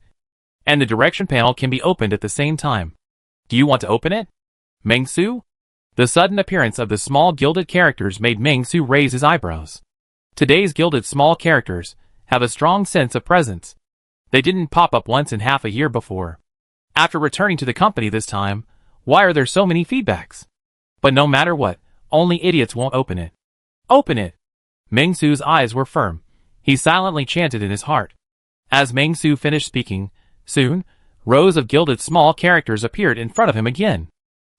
and the direction panel can be opened at the same time. Do you want to open it, Meng Su? The sudden appearance of the small gilded characters made Meng Su raise his eyebrows. Today's gilded small characters have a strong sense of presence. They didn't pop up once in half a year before. After returning to the company this time, why are there so many feedbacks? But no matter what, only idiots won't open it. Open it! Meng Su's eyes were firm. He silently chanted in his heart. As Meng Su finished speaking, soon, rows of gilded small characters appeared in front of him again.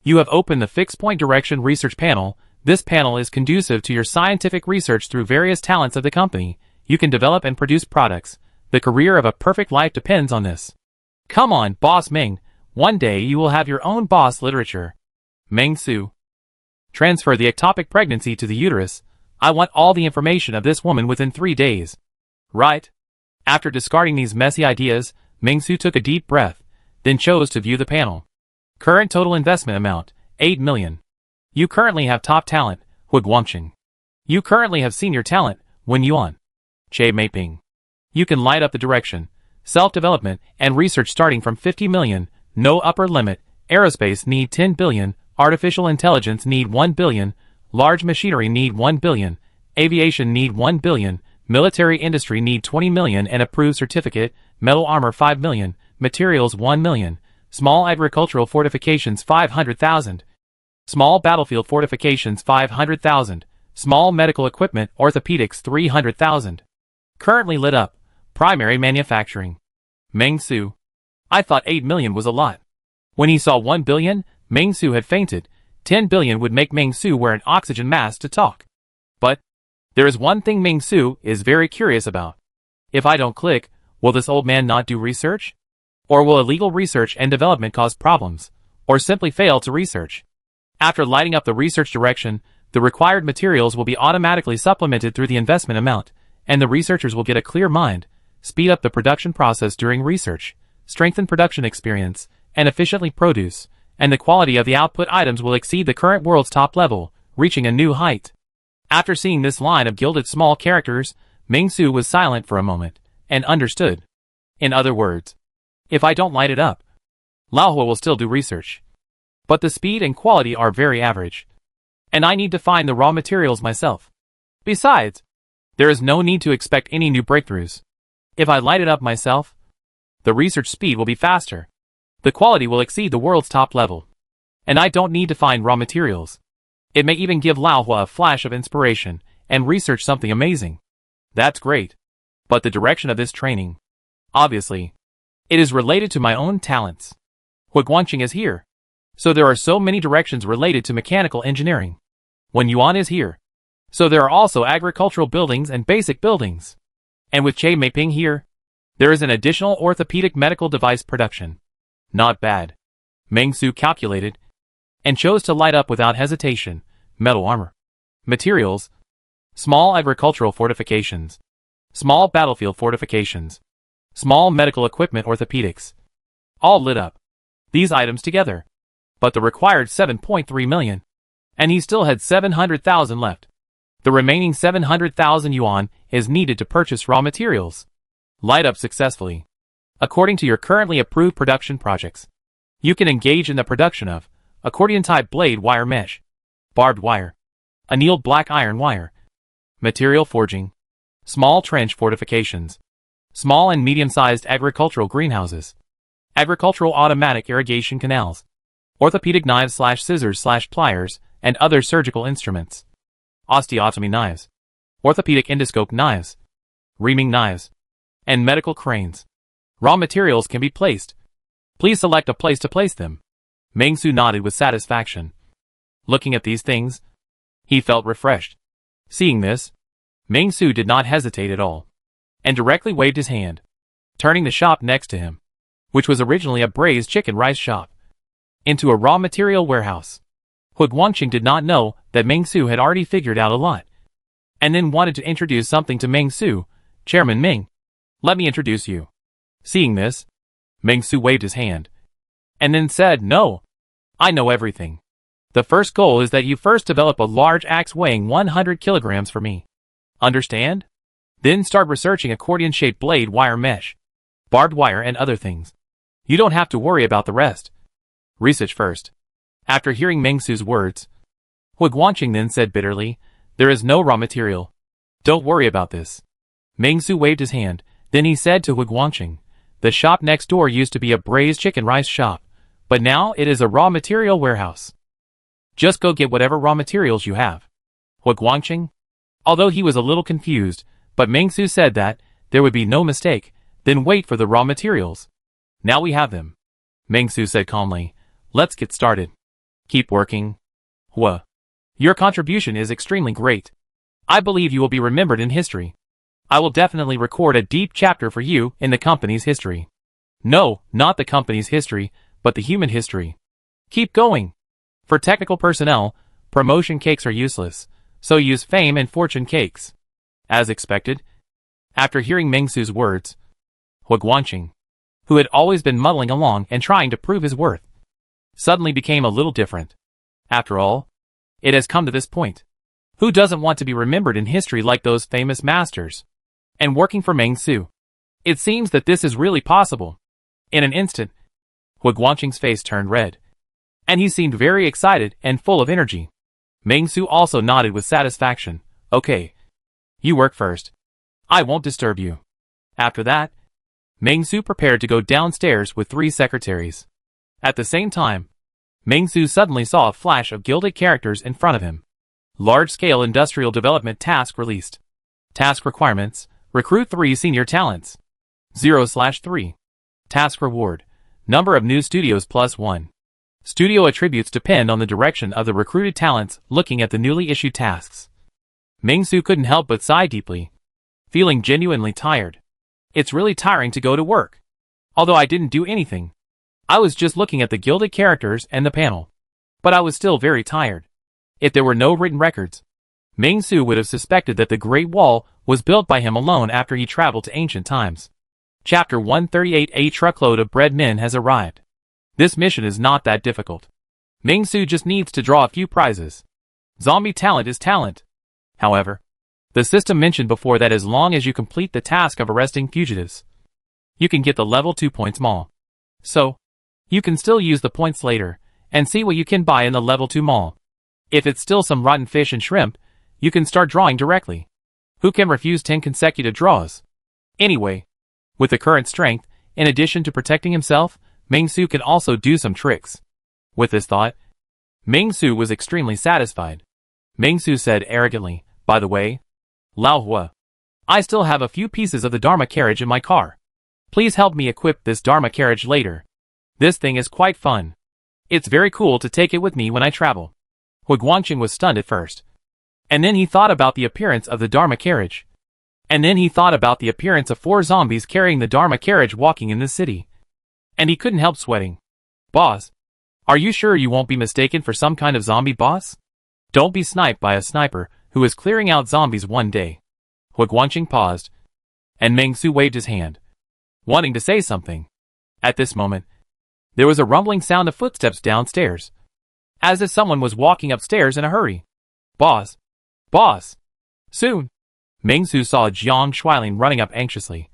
You have opened the Fixed Point Direction Research Panel. This panel is conducive to your scientific research through various talents of the company. You can develop and produce products. The career of a perfect life depends on this. Come on, Boss Meng. One day you will have your own boss literature. Meng Su. Transfer the ectopic pregnancy to the uterus. I want all the information of this woman within 3 days. Right. After discarding these messy ideas, Meng Su took a deep breath, then chose to view the panel. Current total investment amount, 8 million. You currently have top talent, Hu Guangqing. You currently have senior talent, Wen Yuan. Che Meiping. You can light up the direction, self-development, and research starting from 50 million, no upper limit. Aerospace need 10 billion, artificial intelligence need 1 billion, large machinery need 1 billion, aviation need 1 billion, military industry need 20 million and approved certificate, metal armor 5 million, materials 1 million, small agricultural fortifications 500,000. Small battlefield fortifications 500,000. Small medical equipment orthopedics 300,000. Currently lit up. Primary manufacturing. Meng Su. I thought 8 million was a lot. When he saw 1 billion, Meng Su had fainted. 10 billion would make Meng Su wear an oxygen mask to talk. But there is one thing Meng Su is very curious about. If I don't click, will this old man not do research? Or will illegal research and development cause problems? Or simply fail to research? After lighting up the research direction, the required materials will be automatically supplemented through the investment amount, and the researchers will get a clear mind, speed up the production process during research, strengthen production experience, and efficiently produce, and the quality of the output items will exceed the current world's top level, reaching a new height. After seeing this line of gilded small characters, Meng Su was silent for a moment, and understood. In other words, if I don't light it up, Lao Hua will still do research. But the speed and quality are very average. And I need to find the raw materials myself. Besides, there is no need to expect any new breakthroughs. If I light it up myself, the research speed will be faster. The quality will exceed the world's top level. And I don't need to find raw materials. It may even give Lao Hua a flash of inspiration and research something amazing. That's great. But the direction of this training, obviously, it is related to my own talents. Hu Guangqing is here. So there are so many directions related to mechanical engineering. When Yuan is here. So there are also agricultural buildings and basic buildings. And with Che Meiping here, there is an additional orthopedic medical device production. Not bad. Meng Su calculated, and chose to light up without hesitation, metal armor. Materials. Small agricultural fortifications. Small battlefield fortifications. Small medical equipment orthopedics. All lit up. These items together. But the required 7.3 million. And he still had 700,000 left. The remaining 700,000 yuan is needed to purchase raw materials. Light up successfully. According to your currently approved production projects, you can engage in the production of accordion-type blade wire mesh, barbed wire, annealed black iron wire, material forging, small trench fortifications, small and medium-sized agricultural greenhouses, agricultural automatic irrigation canals, orthopedic knives/scissors/pliers, and other surgical instruments, osteotomy knives, orthopedic endoscope knives, reaming knives, and medical cranes. Raw materials can be placed. Please select a place to place them. Meng Su nodded with satisfaction. Looking at these things, he felt refreshed. Seeing this, Meng Su did not hesitate at all, and directly waved his hand, turning the shop next to him, which was originally a braised chicken rice shop, into a raw material warehouse. Hu Guangqing did not know that Meng Su had already figured out a lot, and then wanted to introduce something to Meng Su. Chairman Ming, let me introduce you. Seeing this, Meng Su waved his hand, and then said, no, I know everything. The first goal is that you first develop a large axe weighing 100 kilograms for me. Understand? Then start researching accordion-shaped blade wire mesh, barbed wire and other things. You don't have to worry about the rest. Research first. After hearing Meng Su's words, Hu Guangqing then said bitterly, there is no raw material. Don't worry about this. Meng Su waved his hand, then he said to Hu Guangqing, the shop next door used to be a braised chicken rice shop, but now it is a raw material warehouse. Just go get whatever raw materials you have. Hu Guangqing? Although he was a little confused, but Meng Su said that there would be no mistake, then wait for the raw materials. Now we have them. Meng Su said calmly, let's get started. Keep working. Hua. Your contribution is extremely great. I believe you will be remembered in history. I will definitely record a deep chapter for you in the company's history. No, not the company's history, but the human history. Keep going. For technical personnel, promotion cakes are useless, so use fame and fortune cakes. As expected, after hearing Meng Su's words, Hu Guangqing, who had always been muddling along and trying to prove his worth, suddenly became a little different. After all, it has come to this point. Who doesn't want to be remembered in history like those famous masters? And working for Meng Su, it seems that this is really possible. In an instant, Hu Guangqing's face turned red, and he seemed very excited and full of energy. Meng Su also nodded with satisfaction. Okay. You work first. I won't disturb you. After that, Meng Su prepared to go downstairs with 3 secretaries. At the same time, Ming-Su suddenly saw a flash of gilded characters in front of him. Large-scale industrial development task released. Task requirements: recruit 3 senior talents. 0/3. Task reward: number of new studios +1. Studio attributes depend on the direction of the recruited talents. Looking at the newly issued tasks, Ming-Su couldn't help but sigh deeply, feeling genuinely tired. It's really tiring to go to work. Although I didn't do anything. I was just looking at the gilded characters and the panel. But I was still very tired. If there were no written records, Ming-Su would have suspected that the Great Wall was built by him alone after he traveled to ancient times. Chapter 138. A truckload of bread men has arrived. This mission is not that difficult. Ming-Su just needs to draw a few prizes. Zombie talent is talent. However, the system mentioned before that as long as you complete the task of arresting fugitives, you can get the level 2 points mall. So, you can still use the points later, and see what you can buy in the level 2 mall. If it's still some rotten fish and shrimp, you can start drawing directly. Who can refuse 10 consecutive draws? Anyway, with the current strength, in addition to protecting himself, Ming-Su can also do some tricks. With this thought, Ming-Su was extremely satisfied. Ming-Su said arrogantly, by the way, Lao Hua, I still have a few pieces of the Dharma carriage in my car. Please help me equip this Dharma carriage later. This thing is quite fun. It's very cool to take it with me when I travel. Hu Guangqing was stunned at first. And then he thought about the appearance of the Dharma carriage. And then he thought about the appearance of 4 zombies carrying the Dharma carriage walking in this city. And he couldn't help sweating. Boss, are you sure you won't be mistaken for some kind of zombie boss? Don't be sniped by a sniper who is clearing out zombies one day. Hu Guangqing paused, and Ming-Su waved his hand, wanting to say something. At this moment, there was a rumbling sound of footsteps downstairs, as if someone was walking upstairs in a hurry. Boss! Boss! Soon! Ming-Su saw Jiang Shuilin running up anxiously,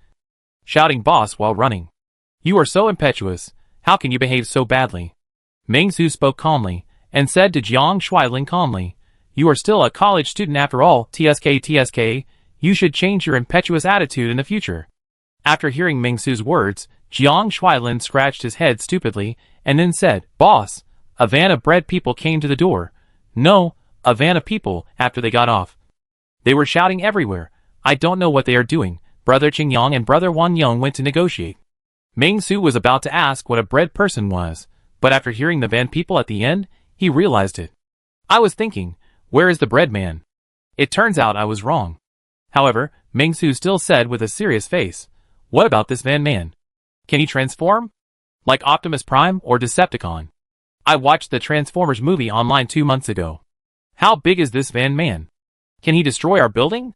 shouting boss while running. You are so impetuous, how can you behave so badly? Ming-Su spoke calmly, and said to Jiang Shuilin calmly, you are still a college student after all, TSK, you should change your impetuous attitude in the future. After hearing Ming-Su's words, Jiang Shuilin scratched his head stupidly, and then said, Boss, a van of bread people came to the door. No, a van of people, after they got off. They were shouting everywhere. I don't know what they are doing. Brother Qingyang and Brother Wan Yong went to negotiate. Ming-Su was about to ask what a bread person was, but after hearing the van people at the end, he realized it. I was thinking, where is the bread man? It turns out I was wrong. However, Ming-Su still said with a serious face, what about this van man? Can he transform? Like Optimus Prime or Decepticon? I watched the Transformers movie online 2 months ago. How big is this van man? Can he destroy our building?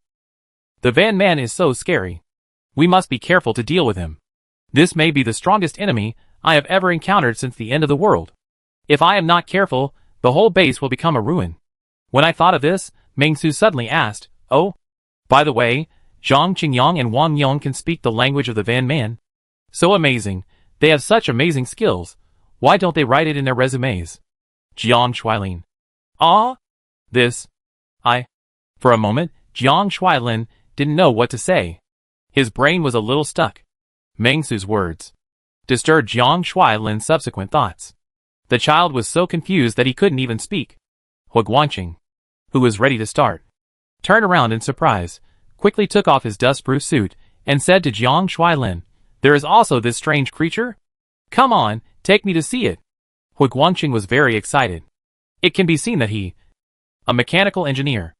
The van man is so scary. We must be careful to deal with him. This may be the strongest enemy I have ever encountered since the end of the world. If I am not careful, the whole base will become a ruin. When I thought of this, Ming-Su suddenly asked, oh, by the way, Zhang Qingyang and Wang Yong can speak the language of the van man. So amazing, they have such amazing skills. Why don't they write it in their resumes? Jiang Shuilin. Ah? For a moment, Jiang Shuilin didn't know what to say. His brain was a little stuck. Ming-Su's words disturbed Jiang Shuilin's subsequent thoughts. The child was so confused that he couldn't even speak. Hu Guangqing, who was ready to start, turned around in surprise, quickly took off his dust-proof suit, and said to Jiang Shuilin, there is also this strange creature? Come on, take me to see it. Hu Guangqing was very excited. It can be seen that he, a mechanical engineer,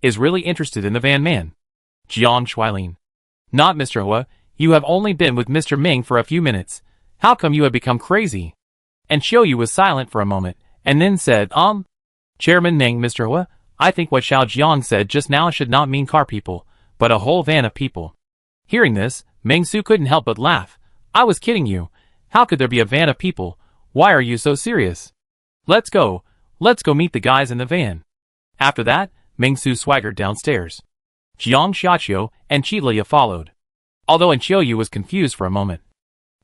is really interested in the van man. Jiang Shuilin. Not Mr. Hua, you have only been with Mr. Ming for a few minutes. How come you have become crazy? And Xiaoyu was silent for a moment, and then said, Chairman Ming, Mr. Hua, I think what Xiao Jiang said just now should not mean car people, but a whole van of people. Hearing this, Ming-Su couldn't help but laugh. I was kidding you. How could there be a van of people? Why are you so serious? Let's go meet the guys in the van. After that, Ming-Su swaggered downstairs. Jiang Xiaqiu and Qiliya followed. Although Xiaoyu was confused for a moment,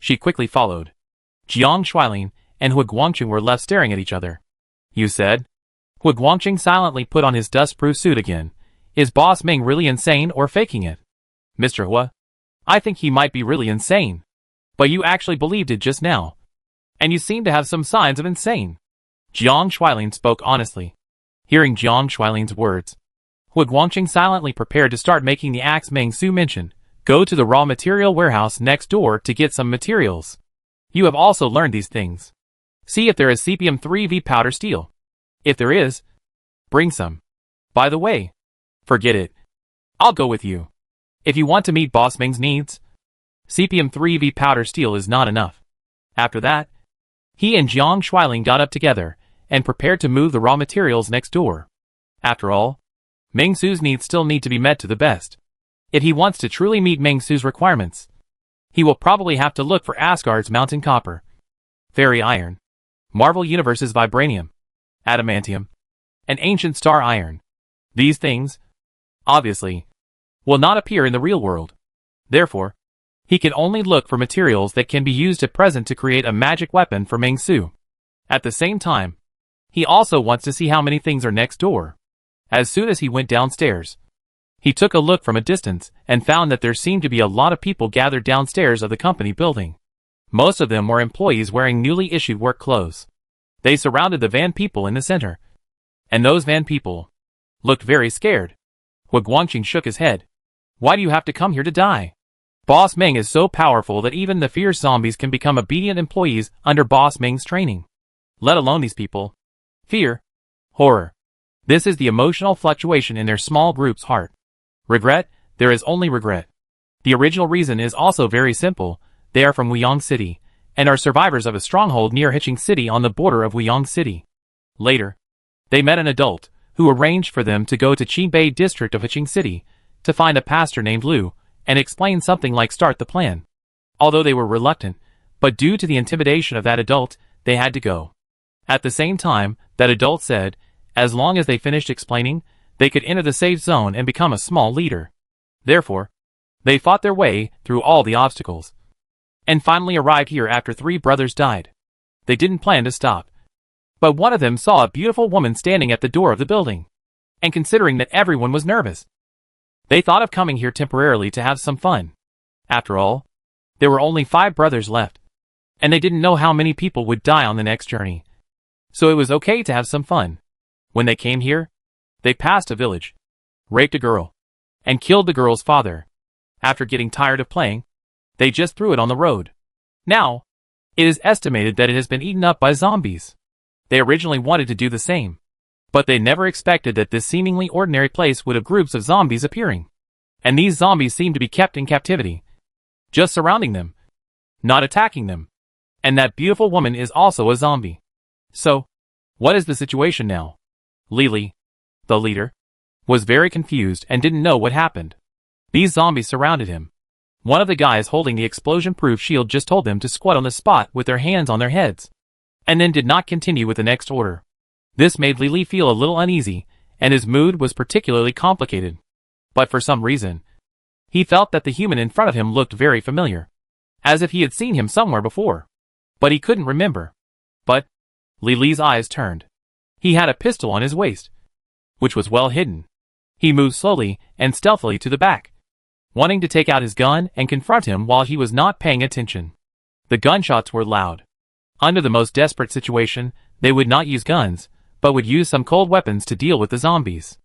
she quickly followed. Jiang Shuilin and Hu Guangqing were left staring at each other. You said? Hu Guangqing silently put on his dust-proof suit again. Is Boss Ming really insane or faking it? Mr. Hua, I think he might be really insane. But you actually believed it just now. And you seem to have some signs of insane. Jiang Shuilin spoke honestly. Hearing Jiang Shuilin's words, Hu Guangqing silently prepared to start making the axe Meng Su mentioned. Go to the raw material warehouse next door to get some materials. You have also learned these things. See if there is CPM3V powder steel. If there is, bring some. By the way, forget it. I'll go with you. If you want to meet Boss Ming's needs, CPM3V powder steel is not enough. After that, he and Jiang Shuilin got up together and prepared to move the raw materials next door. After all, Meng Su's needs still need to be met to the best. If he wants to truly meet Meng Su's requirements, he will probably have to look for Asgard's mountain copper, fairy iron, Marvel Universe's vibranium, adamantium, and ancient star iron. These things, obviously, will not appear in the real world. Therefore, he can only look for materials that can be used at present to create a magic weapon for Meng Su. At the same time, he also wants to see how many things are next door. As soon as he went downstairs, he took a look from a distance and found that there seemed to be a lot of people gathered downstairs of the company building. Most of them were employees wearing newly issued work clothes. They surrounded the van people in the center. And those van people looked very scared. Hu Guangqing shook his head. Why do you have to come here to die? Boss Meng is so powerful that even the fierce zombies can become obedient employees under Boss Meng's training. Let alone these people. Fear. Horror. This is the emotional fluctuation in their small group's heart. Regret, there is only regret. The original reason is also very simple. They are from Wuyang City, and are survivors of a stronghold near Hiching City on the border of Wuyang City. Later, they met an adult, who arranged for them to go to Qingbei district of Hiching City, to find a pastor named Lu, and explain something like start the plan. Although they were reluctant, but due to the intimidation of that adult, they had to go. At the same time, that adult said, as long as they finished explaining, they could enter the safe zone and become a small leader. Therefore, they fought their way through all the obstacles, and finally arrived here after 3 brothers died. They didn't plan to stop. But one of them saw a beautiful woman standing at the door of the building. And considering that everyone was nervous, they thought of coming here temporarily to have some fun. After all, there were only 5 brothers left, and they didn't know how many people would die on the next journey. So it was okay to have some fun. When they came here, they passed a village, raped a girl, and killed the girl's father. After getting tired of playing, they just threw it on the road. Now, it is estimated that it has been eaten up by zombies. They originally wanted to do the same, but they never expected that this seemingly ordinary place would have groups of zombies appearing. And these zombies seem to be kept in captivity, just surrounding them, not attacking them. And that beautiful woman is also a zombie. So, what is the situation now? Lily, the leader, was very confused and didn't know what happened. These zombies surrounded him. One of the guys holding the explosion-proof shield just told them to squat on the spot with their hands on their heads, and then did not continue with the next order. This made Lily feel a little uneasy, and his mood was particularly complicated. But for some reason, he felt that the human in front of him looked very familiar, as if he had seen him somewhere before. But he couldn't remember. But Lily's eyes turned. He had a pistol on his waist, which was well hidden. He moved slowly and stealthily to the back, wanting to take out his gun and confront him while he was not paying attention. The gunshots were loud. Under the most desperate situation, they would not use guns, but would use some cold weapons to deal with the zombies.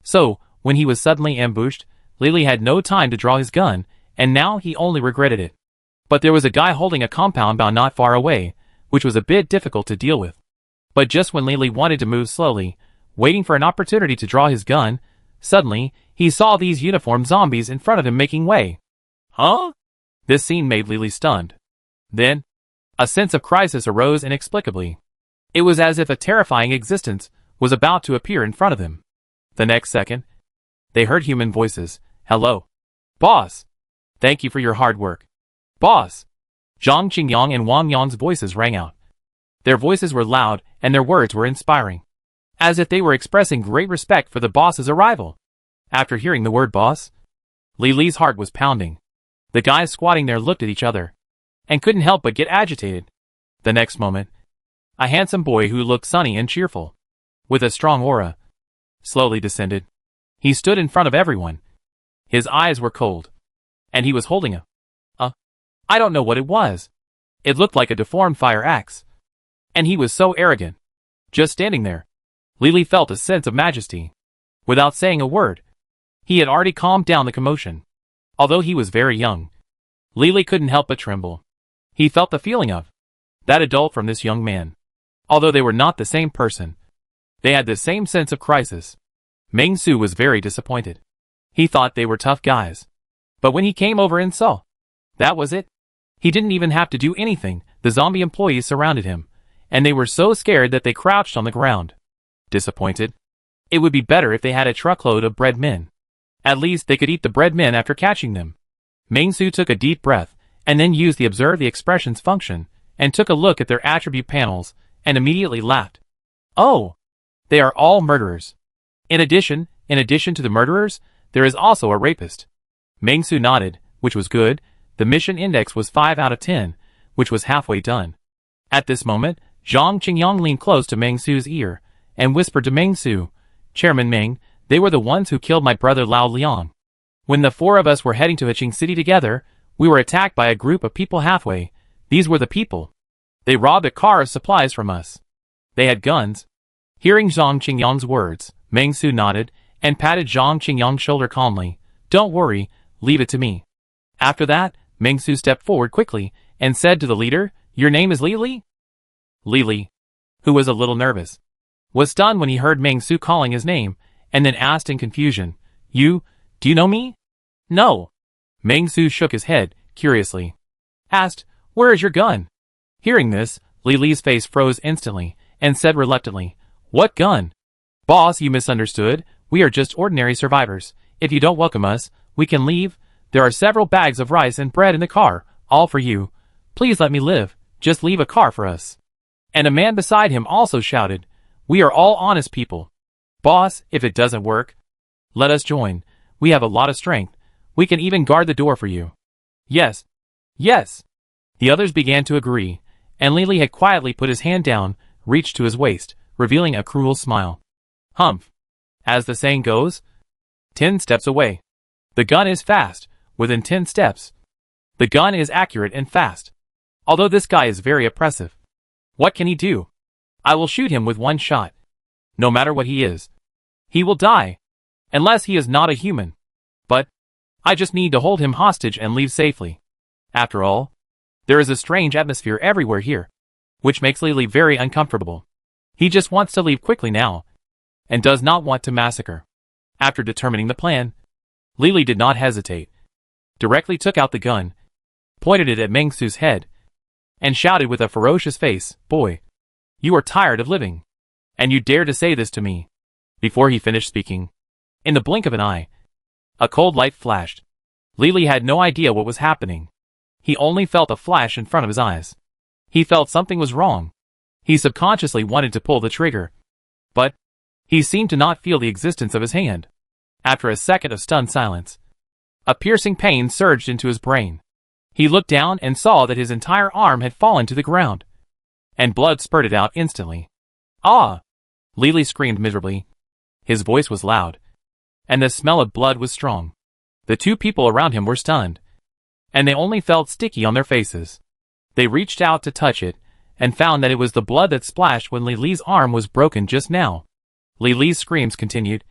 So, when he was suddenly ambushed, Lily had no time to draw his gun, and now he only regretted it. But there was a guy holding a compound bow not far away, which was a bit difficult to deal with. But just when Lily wanted to move slowly, waiting for an opportunity to draw his gun, suddenly, he saw these uniformed zombies in front of him making way. Huh? This scene made Lily stunned. Then, a sense of crisis arose inexplicably. It was as if a terrifying existence was about to appear in front of them. The next second, they heard human voices. Hello. Boss. Thank you for your hard work. Boss. Zhang Qingyang and Wang Yang's voices rang out. Their voices were loud, and their words were inspiring, as if they were expressing great respect for the boss's arrival. After hearing the word boss, Lily's heart was pounding. The guys squatting there looked at each other, and couldn't help but get agitated. The next moment, a handsome boy who looked sunny and cheerful, with a strong aura, slowly descended. He stood in front of everyone. His eyes were cold, and he was holding I don't know what it was. It looked like a deformed fire axe. And he was so arrogant. Just standing there, Lily felt a sense of majesty. Without saying a word, he had already calmed down the commotion. Although he was very young, Lily couldn't help but tremble. He felt the feeling of that adult from this young man. Although they were not the same person, they had the same sense of crisis. Meng-Su was very disappointed. He thought they were tough guys. But when he came over and saw, that was it. He didn't even have to do anything. The zombie employees surrounded him, and they were so scared that they crouched on the ground. Disappointed? It would be better if they had a truckload of bread men. At least they could eat the bread men after catching them. Meng-Su took a deep breath, and then used the Observe the Expressions function, and took a look at their attribute panels, and immediately laughed. Oh! They are all murderers. In addition to the murderers, there is also a rapist. Meng-Su nodded, which was good. The mission index was 5 out of 10, which was halfway done. At this moment, Zhang Qingyang leaned close to Meng-Su's ear, and whispered to Meng-Su, Chairman Meng, they were the ones who killed my brother Lao Liang. When the four of us were heading to Haching City together, we were attacked by a group of people halfway. These were the people. They robbed a car of supplies from us. They had guns. Hearing Zhang Qingyang's words, Meng-Su nodded, and patted Zhang Qingyang's shoulder calmly. Don't worry, leave it to me. After that, Meng-Su stepped forward quickly, and said to the leader, Your name is Lily? Lily, who was a little nervous, was stunned when he heard Meng-Su calling his name, and then asked in confusion, do you know me? No. Meng-Su shook his head, curiously. Asked, Where is your gun? Hearing this, Lily's face froze instantly, and said reluctantly, What gun? Boss, you misunderstood. We are just ordinary survivors. If you don't welcome us, we can leave. There are several bags of rice and bread in the car, all for you. Please let me live. Just leave a car for us. And a man beside him also shouted, We are all honest people. Boss, if it doesn't work, let us join. We have a lot of strength. We can even guard the door for you. Yes. Yes. The others began to agree, and Lily had quietly put his hand down, reached to his waist, revealing a cruel smile. Humph. As the saying goes, 10 steps away. The gun is fast, within 10 steps. The gun is accurate and fast. Although this guy is very oppressive. What can he do? I will shoot him with one shot. No matter what he is. He will die. Unless he is not a human. But I just need to hold him hostage and leave safely. After all, there is a strange atmosphere everywhere here, which makes Lily very uncomfortable. He just wants to leave quickly now, and does not want to massacre. After determining the plan, Lily did not hesitate. Directly took out the gun, pointed it at Meng-Su's head, and shouted with a ferocious face, Boy, you are tired of living, and you dare to say this to me. Before he finished speaking, in the blink of an eye, a cold light flashed. Lily had no idea what was happening. He only felt a flash in front of his eyes. He felt something was wrong. He subconsciously wanted to pull the trigger, but he seemed to not feel the existence of his hand. After a second of stunned silence, a piercing pain surged into his brain. He looked down and saw that his entire arm had fallen to the ground, and blood spurted out instantly. Ah! Lily screamed miserably. His voice was loud, and the smell of blood was strong. The two people around him were stunned, and they only felt sticky on their faces. They reached out to touch it, and found that it was the blood that splashed when Lily's arm was broken just now. Lily's screams continued,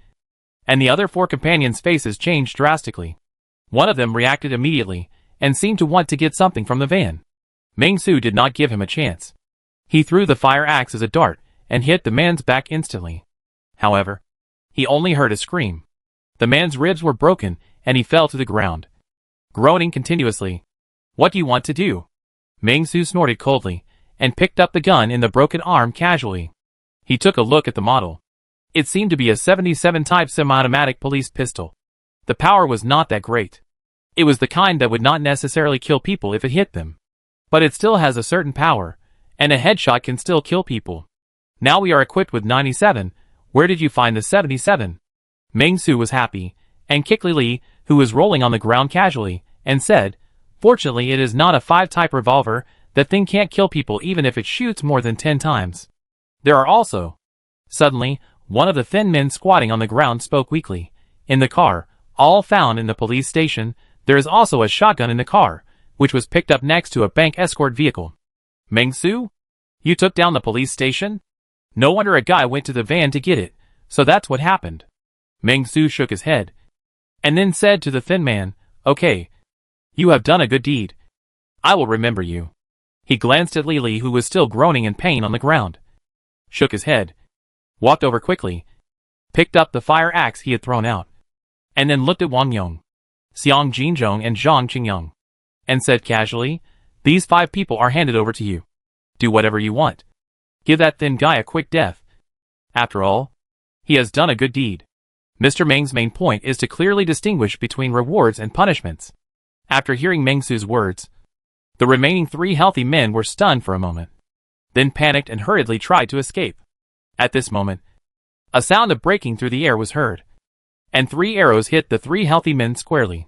and the other four companions' faces changed drastically. One of them reacted immediately, and seemed to want to get something from the van. Meng-Su did not give him a chance. He threw the fire axe as a dart, and hit the man's back instantly. However, he only heard a scream. The man's ribs were broken, and he fell to the ground, groaning continuously. What do you want to do? Meng-Su snorted coldly, and picked up the gun in the broken arm casually. He took a look at the model. It seemed to be a 77 type semi-automatic police pistol. The power was not that great. It was the kind that would not necessarily kill people if it hit them. But it still has a certain power, and a headshot can still kill people. Now we are equipped with 97, where did you find the 77? Meng-Su was happy, and kicked Lily, who was rolling on the ground casually, and said, Fortunately it is not a 5-type revolver, that thing can't kill people even if it shoots more than 10 times. There are also... Suddenly, one of the thin men squatting on the ground spoke weakly. In the car, all found in the police station, there is also a shotgun in the car, which was picked up next to a bank escort vehicle. Meng-Su? You took down the police station? No wonder a guy went to the van to get it, so that's what happened. Meng Su shook his head, and then said to the thin man, "Okay, you have done a good deed. I will remember you." He glanced at Li, who was still groaning in pain on the ground, shook his head, walked over quickly, picked up the fire axe he had thrown out, and then looked at Wang Yong, Xiang Jinzhong and Zhang Qingyang, and said casually, "These 5 people are handed over to you. Do whatever you want. Give that thin guy a quick death. After all, he has done a good deed." Mr. Meng's main point is to clearly distinguish between rewards and punishments. After hearing Meng Su's words, the remaining 3 healthy men were stunned for a moment, then panicked and hurriedly tried to escape. At this moment, a sound of breaking through the air was heard, and 3 arrows hit the 3 healthy men squarely.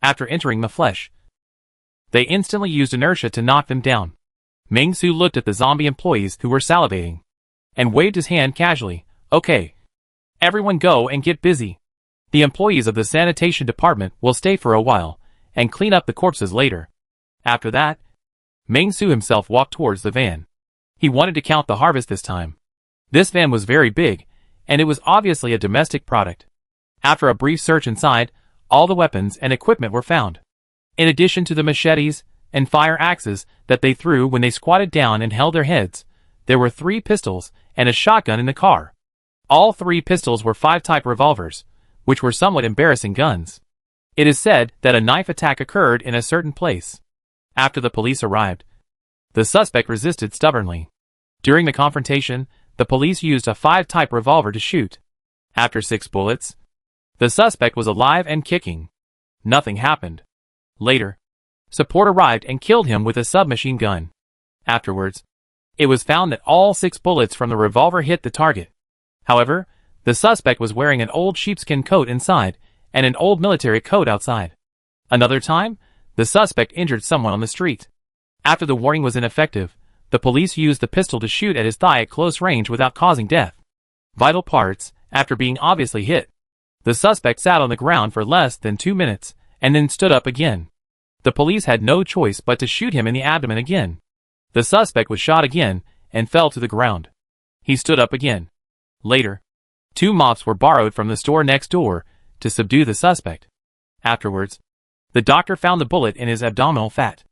After entering the flesh, they instantly used inertia to knock them down. Meng Su looked at the zombie employees who were salivating, and waved his hand casually. "Okay. Everyone go and get busy. The employees of the sanitation department will stay for a while, and clean up the corpses later." After that, Meng Su himself walked towards the van. He wanted to count the harvest this time. This van was very big, and it was obviously a domestic product. After a brief search inside, all the weapons and equipment were found. In addition to the machetes and fire axes that they threw when they squatted down and held their heads, there were 3 pistols and a shotgun in the car. All 3 pistols were 5-type revolvers, which were somewhat embarrassing guns. It is said that a knife attack occurred in a certain place. After the police arrived, the suspect resisted stubbornly. During the confrontation, the police used a 5-type revolver to shoot. After 6 bullets, the suspect was alive and kicking. Nothing happened. Later, support arrived and killed him with a submachine gun. Afterwards, it was found that all 6 bullets from the revolver hit the target. However, the suspect was wearing an old sheepskin coat inside and an old military coat outside. Another time, the suspect injured someone on the street. After the warning was ineffective, the police used the pistol to shoot at his thigh at close range without causing death. Vital parts, after being obviously hit. The suspect sat on the ground for less than 2 minutes, and then stood up again. The police had no choice but to shoot him in the abdomen again. The suspect was shot again, and fell to the ground. He stood up again. Later, 2 mops were borrowed from the store next door to subdue the suspect. Afterwards, the doctor found the bullet in his abdominal fat.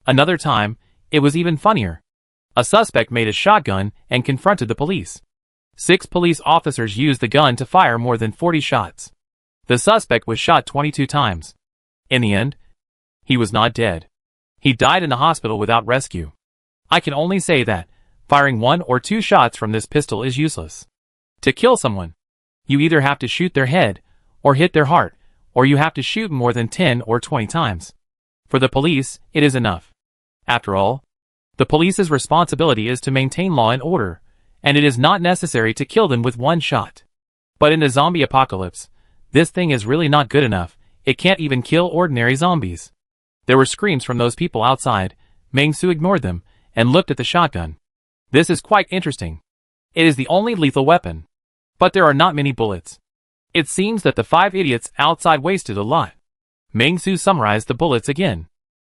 Another time, it was even funnier. A suspect made a shotgun and confronted the police. 6 police officers used the gun to fire more than 40 shots. The suspect was shot 22 times. In the end, he was not dead. He died in the hospital without rescue. I can only say that firing 1 or 2 shots from this pistol is useless. To kill someone, you either have to shoot their head, or hit their heart, or you have to shoot more than 10 or 20 times. For the police, it is enough. After all, the police's responsibility is to maintain law and order, and it is not necessary to kill them with 1 shot. But in the zombie apocalypse, this thing is really not good enough. It can't even kill ordinary zombies. There were screams from those people outside. Meng Su ignored them, and looked at the shotgun. This is quite interesting. It is the only lethal weapon. But there are not many bullets. It seems that the 5 idiots outside wasted a lot. Meng Su summarized the bullets again.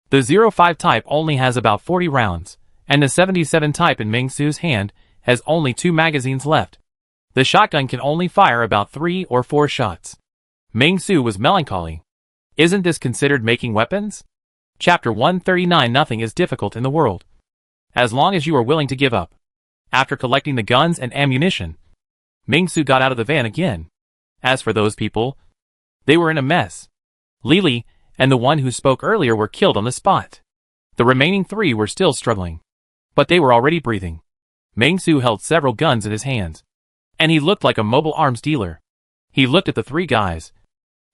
The 05 type only has about 40 rounds, and the 77 type in Meng Su's hand has only 2 magazines left. The shotgun can only fire about 3 or 4 shots. Meng Su was melancholy. Isn't this considered making weapons? Chapter 139. Nothing is difficult in the world, as long as you are willing to give up. After collecting the guns and ammunition, Meng Su got out of the van again. As for those people, they were in a mess. Li and the one who spoke earlier were killed on the spot. The remaining 3 were still struggling, but they were already breathing. Meng Su held several guns in his hands, and he looked like a mobile arms dealer. He looked at the 3 guys,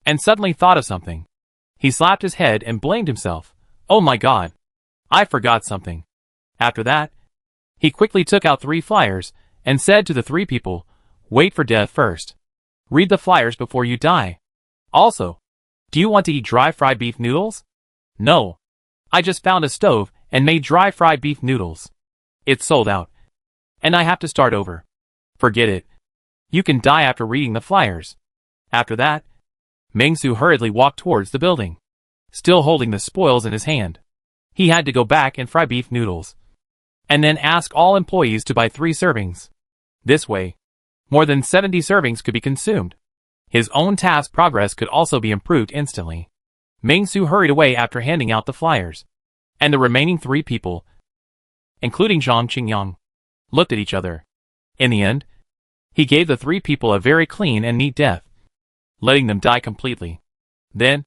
and suddenly thought of something. He slapped his head and blamed himself. Oh my god, I forgot something. After that, he quickly took out 3 flyers, and said to the 3 people, "Wait for death first. Read the flyers before you die. Also, do you want to eat dry fried beef noodles?" "No. I just found a stove and made dry fried beef noodles. It's sold out, and I have to start over." "Forget it. You can die after reading the flyers." After that, Meng Su hurriedly walked towards the building, still holding the spoils in his hand. He had to go back and fry beef noodles, and then ask all employees to buy 3 servings. This way, more than 70 servings could be consumed. His own task progress could also be improved instantly. Meng-Su hurried away after handing out the flyers. And the remaining 3 people, including Zhang Qingyang, looked at each other. In the end, he gave the 3 people a very clean and neat death, letting them die completely. Then,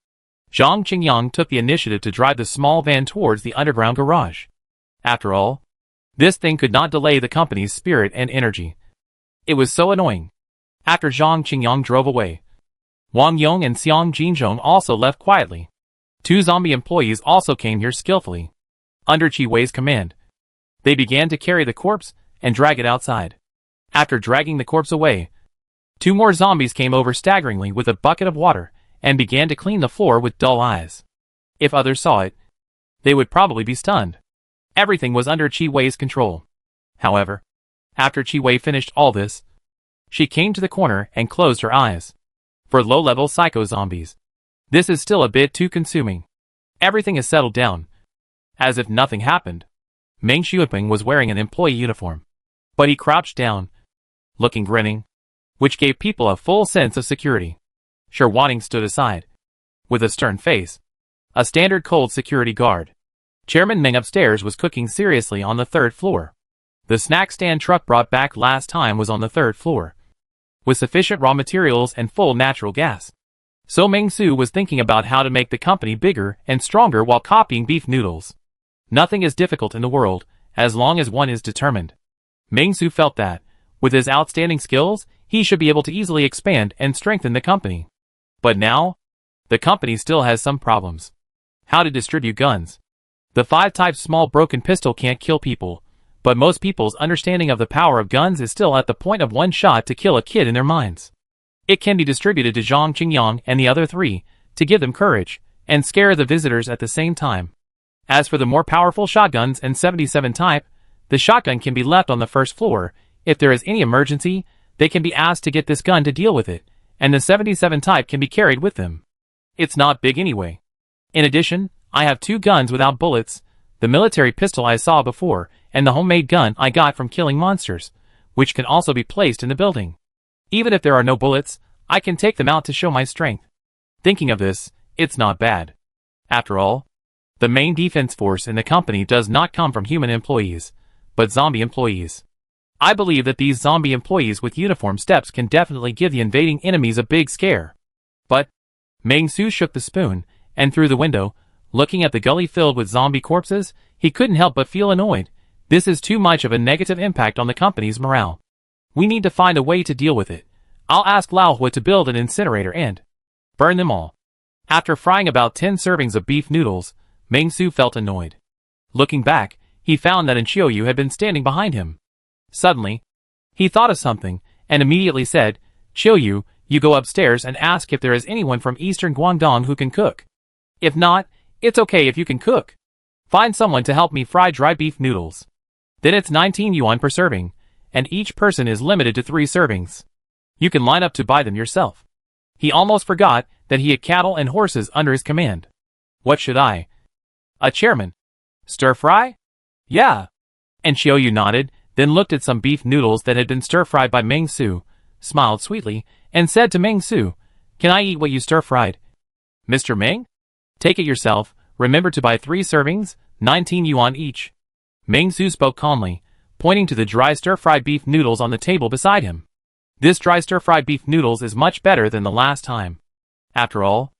Zhang Qingyang took the initiative to drive the small van towards the underground garage. After all, this thing could not delay the company's spirit and energy. It was so annoying. After Zhang Qingyang drove away, Wang Yong and Xiang Jinzhong also left quietly. 2 zombie employees also came here skillfully. Under Qi Wei's command, they began to carry the corpse and drag it outside. After dragging the corpse away, 2 more zombies came over staggeringly with a bucket of water and began to clean the floor with dull eyes. If others saw it, they would probably be stunned. Everything was under Qi Wei's control. However, after Qi Wei finished all this, she came to the corner and closed her eyes. For low-level psycho-zombies, this is still a bit too consuming. Everything is settled down, as if nothing happened. Meng Xiuping was wearing an employee uniform, but he crouched down, looking grinning, which gave people a full sense of security. Shi Wanning stood aside, with a stern face, a standard cold security guard. Chairman Meng upstairs was cooking seriously on the 3rd floor. The snack stand truck brought back last time was on the 3rd floor, with sufficient raw materials and full natural gas. So Meng-Su was thinking about how to make the company bigger and stronger while copying beef noodles. Nothing is difficult in the world, as long as one is determined. Meng-Su felt that, with his outstanding skills, he should be able to easily expand and strengthen the company. But now, the company still has some problems. How to distribute guns. The 5-type small broken pistol can't kill people, but most people's understanding of the power of guns is still at the point of one shot to kill a kid in their minds. It can be distributed to Zhang Qingyang and the other 3, to give them courage, and scare the visitors at the same time. As for the more powerful shotguns and 77 type, the shotgun can be left on the 1st floor. If there is any emergency, they can be asked to get this gun to deal with it, and the 77 type can be carried with them. It's not big anyway. In addition, I have 2 guns without bullets, the military pistol I saw before, and the homemade gun I got from killing monsters, which can also be placed in the building. Even if there are no bullets, I can take them out to show my strength. Thinking of this, it's not bad. After all, the main defense force in the company does not come from human employees, but zombie employees. I believe that these zombie employees with uniform steps can definitely give the invading enemies a big scare. But, Meng-Su shook the spoon, and through the window, looking at the gully filled with zombie corpses, he couldn't help but feel annoyed. This is too much of a negative impact on the company's morale. We need to find a way to deal with it. I'll ask Lao Hui to build an incinerator and burn them all. After frying about 10 servings of beef noodles, Meng-Su felt annoyed. Looking back, he found that Qiuyu had been standing behind him. Suddenly, he thought of something, and immediately said, Qiuyu, you go upstairs and ask if there is anyone from Eastern Guangdong who can cook. If not, it's okay if you can cook. Find someone to help me fry dry beef noodles. Then it's 19 yuan per serving, and each person is limited to 3 servings. You can line up to buy them yourself. He almost forgot that he had cattle and horses under his command. What should I? A chairman. Stir-fry? Yeah. And Qiuyu nodded, then looked at some beef noodles that had been stir-fried by Meng-Su, smiled sweetly, and said to Meng-Su, Can I eat what you stir-fried? Mr. Meng? Take it yourself, remember to buy 3 servings, 19 yuan each. Meng-Su spoke calmly, pointing to the dry stir-fried beef noodles on the table beside him. This dry stir-fried beef noodles is much better than the last time. After all,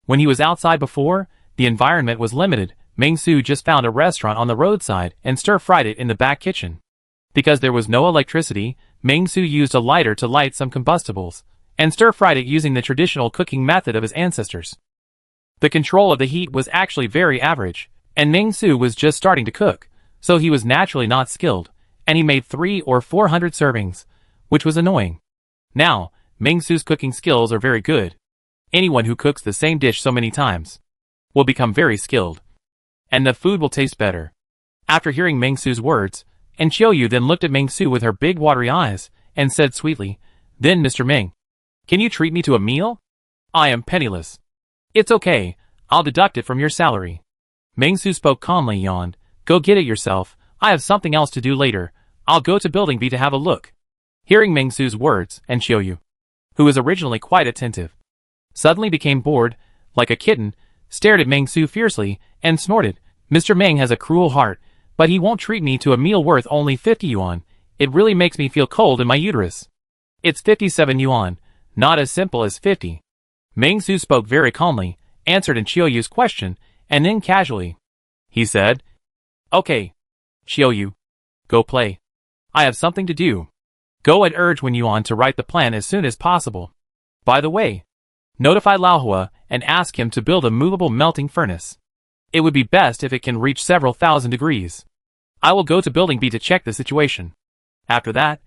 when he was outside before, the environment was limited. Meng-Su just found a restaurant on the roadside and stir-fried it in the back kitchen. Because there was no electricity, Meng-Su used a lighter to light some combustibles, and stir-fried it using the traditional cooking method of his ancestors. The control of the heat was actually very average, and Meng-Su was just starting to cook, so he was naturally not skilled, and he made 300 or 400 servings, which was annoying. Now, Meng-Su's cooking skills are very good. Anyone who cooks the same dish so many times will become very skilled, and the food will taste better. After hearing Meng-Su's words, and Qiuyu then looked at Meng-Su with her big watery eyes, and said sweetly, Then Mr. Meng, can you treat me to a meal? I am penniless. It's okay, I'll deduct it from your salary. Meng-Su spoke calmly, yawned, Go get it yourself, I have something else to do later, I'll go to Building B to have a look. Hearing Meng Su's words, and Xiaoyu, who was originally quite attentive, suddenly became bored, like a kitten, stared at Meng Su fiercely, and snorted, "Mr. Meng has a cruel heart, but he won't treat me to a meal worth only 50 yuan. It really makes me feel cold in my uterus. It's 57 yuan, not as simple as 50. Meng Su spoke very calmly, answered in Xiaoyu's question, and then casually, he said, "Okay, Xiaoyu, go play. I have something to do. Go and urge Wen Yuan to write the plan as soon as possible. By the way, notify Laohua and ask him to build a movable melting furnace. It would be best if it can reach several thousand degrees. I will go to Building B to check the situation." After that,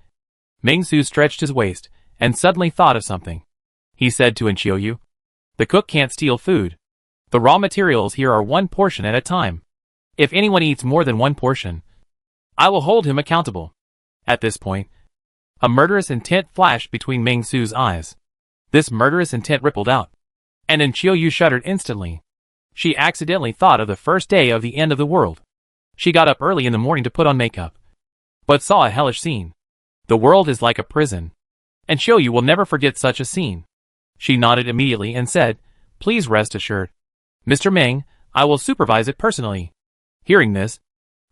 Meng Su stretched his waist, and suddenly thought of something. He said to Xiaoyu, "The cook can't steal food. The raw materials here are one portion at a time. If anyone eats more than one portion, I will hold him accountable." At this point, a murderous intent flashed between Meng Su's eyes. This murderous intent rippled out, and Xiaoyu shuddered instantly. She accidentally thought of the first day of the end of the world. She got up early in the morning to put on makeup, but saw a hellish scene. The world is like a prison, and Xiaoyu will never forget such a scene. She nodded immediately and said, "Please rest assured, Mr. Meng, I will supervise it personally." Hearing this,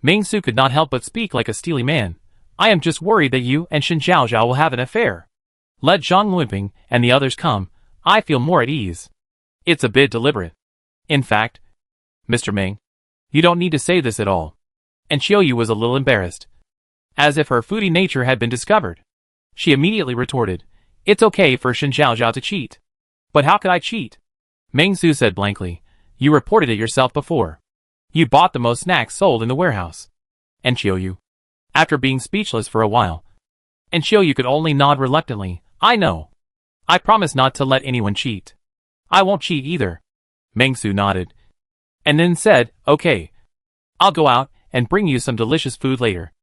Meng Su could not help but speak like a steely man. "I am just worried that you and Shen Zhaozhao will have an affair. Let Zhang Lunping and the others come. I feel more at ease. It's a bit deliberate. In fact, Mr. Meng, you don't need to say this at all." And Xiaoyu was a little embarrassed, as if her foodie nature had been discovered. She immediately retorted, "It's okay for Shen Zhaozhao to cheat. But how could I cheat?" Meng Su said blankly, "You reported it yourself before. You bought the most snacks sold in the warehouse." And Xiaoyu, after being speechless for a while, and Xiaoyu could only nod reluctantly, "I know. I promise not to let anyone cheat. I won't cheat either." Meng Su nodded, and then said, "Okay. I'll go out and bring you some delicious food later."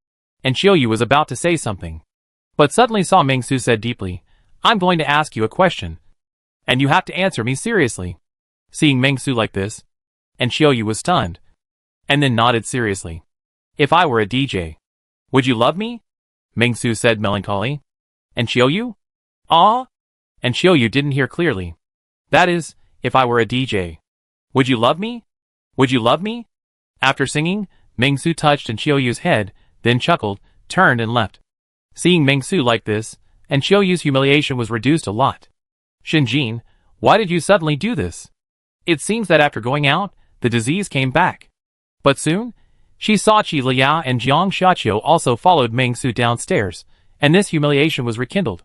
And Xiaoyu was about to say something, but suddenly saw Meng Su said deeply, "I'm going to ask you a question, and you have to answer me seriously." Seeing Meng Su like this, and Xiaoyu was stunned, and then nodded seriously. "If I were a DJ, would you love me?" Meng Su said melancholy. And Xiaoyu? "Ah?" And Xiaoyu didn't hear clearly. "That is, if I were a DJ. Would you love me? Would you love me?" After singing, Meng Su touched Xiaoyu's head, then chuckled, turned and left. Seeing Meng Su like this, and Xiaoyu's humiliation was reduced a lot. "Shinjin, why did you suddenly do this?" It seems that after going out, the disease came back. But soon, she saw Qi Liao and Jiang Xiaqiu also followed Meng Su downstairs, and this humiliation was rekindled.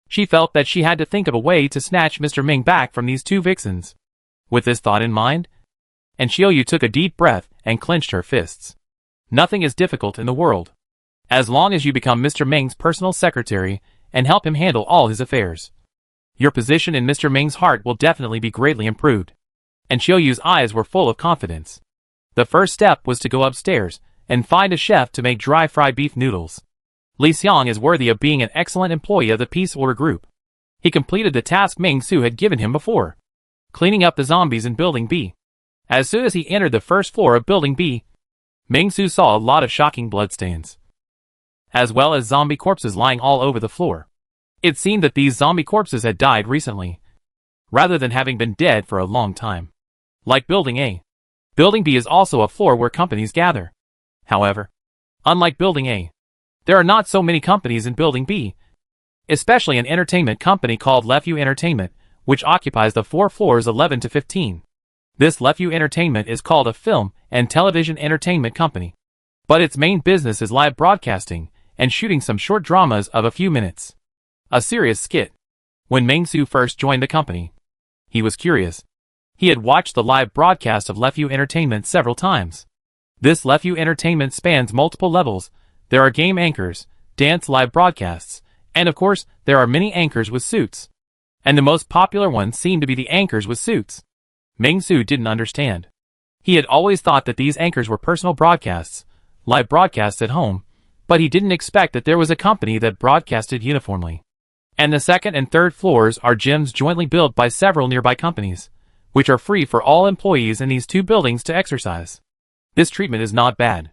She felt that she had to think of a way to snatch Mr. Meng back from these two vixens. With this thought in mind, and Xiaoyu took a deep breath and clenched her fists. Nothing is difficult in the world, as long as you become Mr. Meng's personal secretary and help him handle all his affairs. Your position in Mr. Meng's heart will definitely be greatly improved. And Xiaoyu's eyes were full of confidence. The first step was to go upstairs and find a chef to make dry fried beef noodles. Li Xiang is worthy of being an excellent employee of the Peace Order Group. He completed the task Meng Su had given him before, cleaning up the zombies in Building B. As soon as he entered the first floor of Building B, Meng Su saw a lot of shocking bloodstains, as well as zombie corpses lying all over the floor. It seemed that these zombie corpses had died recently, rather than having been dead for a long time. Like Building A, Building B is also a floor where companies gather. However, unlike Building A, there are not so many companies in Building B, especially an entertainment company called Lefeu Entertainment, which occupies the 4 floors 11 to 15. This Lefeu Entertainment is called a film and television entertainment company, but its main business is live broadcasting and shooting some short dramas of a few minutes. A serious skit. When Meng Su first joined the company, he was curious. He had watched the live broadcast of Lefeu Entertainment several times. This Lefeu Entertainment spans multiple levels. There are game anchors, dance live broadcasts, and of course, there are many anchors with suits. And the most popular ones seem to be the anchors with suits. Meng Su didn't understand. He had always thought that these anchors were personal broadcasts, live broadcasts at home, but he didn't expect that there was a company that broadcasted uniformly. And the second and third floors are gyms jointly built by several nearby companies, which are free for all employees in these two buildings to exercise. This treatment is not bad.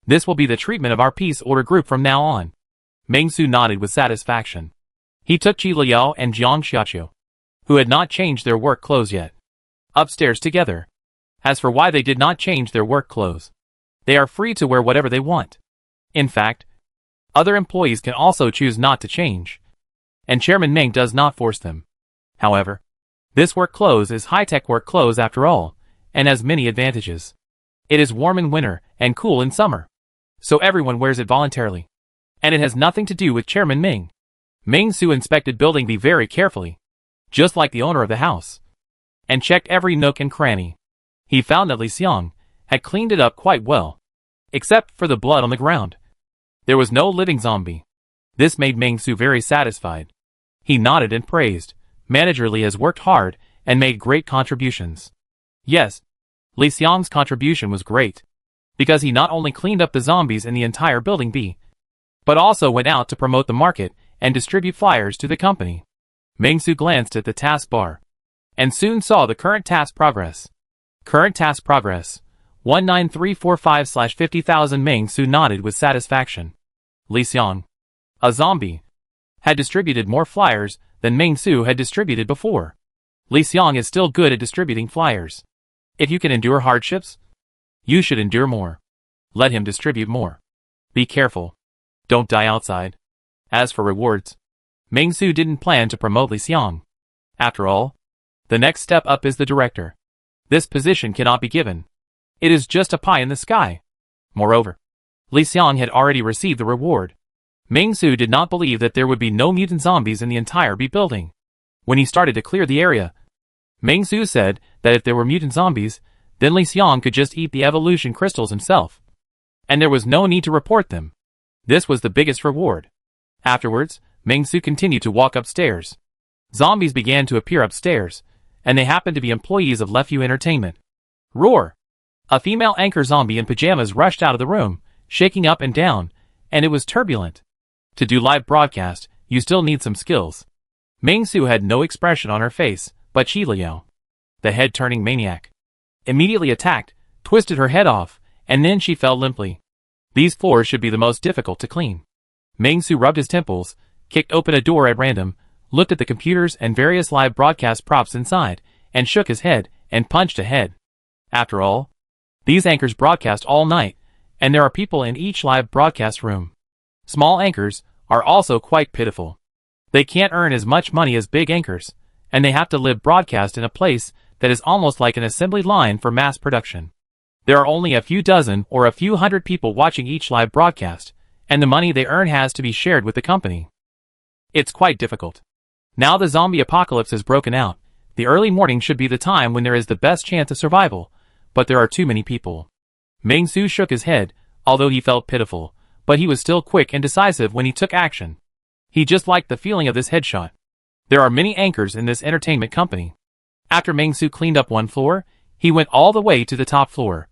This will be the treatment of our Peace Order Group from now on. Meng Su nodded with satisfaction. He took Qi Liao and Jiang Xiaoqiu, who had not changed their work clothes yet, upstairs together. As for why they did not change their work clothes, they are free to wear whatever they want. In fact, other employees can also choose not to change, and Chairman Meng does not force them. However, this work clothes is high-tech work clothes after all, and has many advantages. It is warm in winter and cool in summer, so everyone wears it voluntarily. And it has nothing to do with Chairman Meng. Meng Su inspected building B very carefully, just like the owner of the house, and checked every nook and cranny. He found that Li Xiang had cleaned it up quite well, except for the blood on the ground. There was no living zombie. This made Meng Su very satisfied. He nodded and praised. Manager Li has worked hard and made great contributions. Yes, Li Xiang's contribution was great, because he not only cleaned up the zombies in the entire building B, but also went out to promote the market and distribute flyers to the company. Meng Su glanced at the taskbar, and soon saw the current task progress. Current task progress, 19345/50,000. Meng Su nodded with satisfaction. Li Xiang, a zombie, had distributed more flyers than Meng Su had distributed before. Li Xiang is still good at distributing flyers. If you can endure hardships, you should endure more. Let him distribute more. Be careful. Don't die outside. As for rewards, Meng Su didn't plan to promote Li Xiang. After all, the next step up is the director. This position cannot be given. It is just a pie in the sky. Moreover, Li Xiang had already received the reward. Meng Su did not believe that there would be no mutant zombies in the entire B building. When he started to clear the area, Meng Su said that if there were mutant zombies, then Li Xiang could just eat the evolution crystals himself, and there was no need to report them. This was the biggest reward. Afterwards, Meng Su continued to walk upstairs. Zombies began to appear upstairs, and they happened to be employees of Lefeu Entertainment. Roar! A female anchor zombie in pajamas rushed out of the room, shaking up and down, and it was turbulent. To do live broadcast, you still need some skills. Meng Su had no expression on her face, but Qi Liao, the head-turning maniac, immediately attacked, twisted her head off, and then she fell limply. These floors should be the most difficult to clean. Meng Su rubbed his temples, kicked open a door at random, looked at the computers and various live broadcast props inside, and shook his head, and punched ahead. After all, these anchors broadcast all night, and there are people in each live broadcast room. Small anchors are also quite pitiful. They can't earn as much money as big anchors, and they have to live broadcast in a place that is almost like an assembly line for mass production. There are only a few dozen or a few hundred people watching each live broadcast, and the money they earn has to be shared with the company. It's quite difficult. Now the zombie apocalypse has broken out. The early morning should be the time when there is the best chance of survival, but there are too many people. Meng Su shook his head, although he felt pitiful, but he was still quick and decisive when he took action. He just liked the feeling of this headshot. There are many anchors in this entertainment company. After Meng Su cleaned up one floor, he went all the way to the top floor,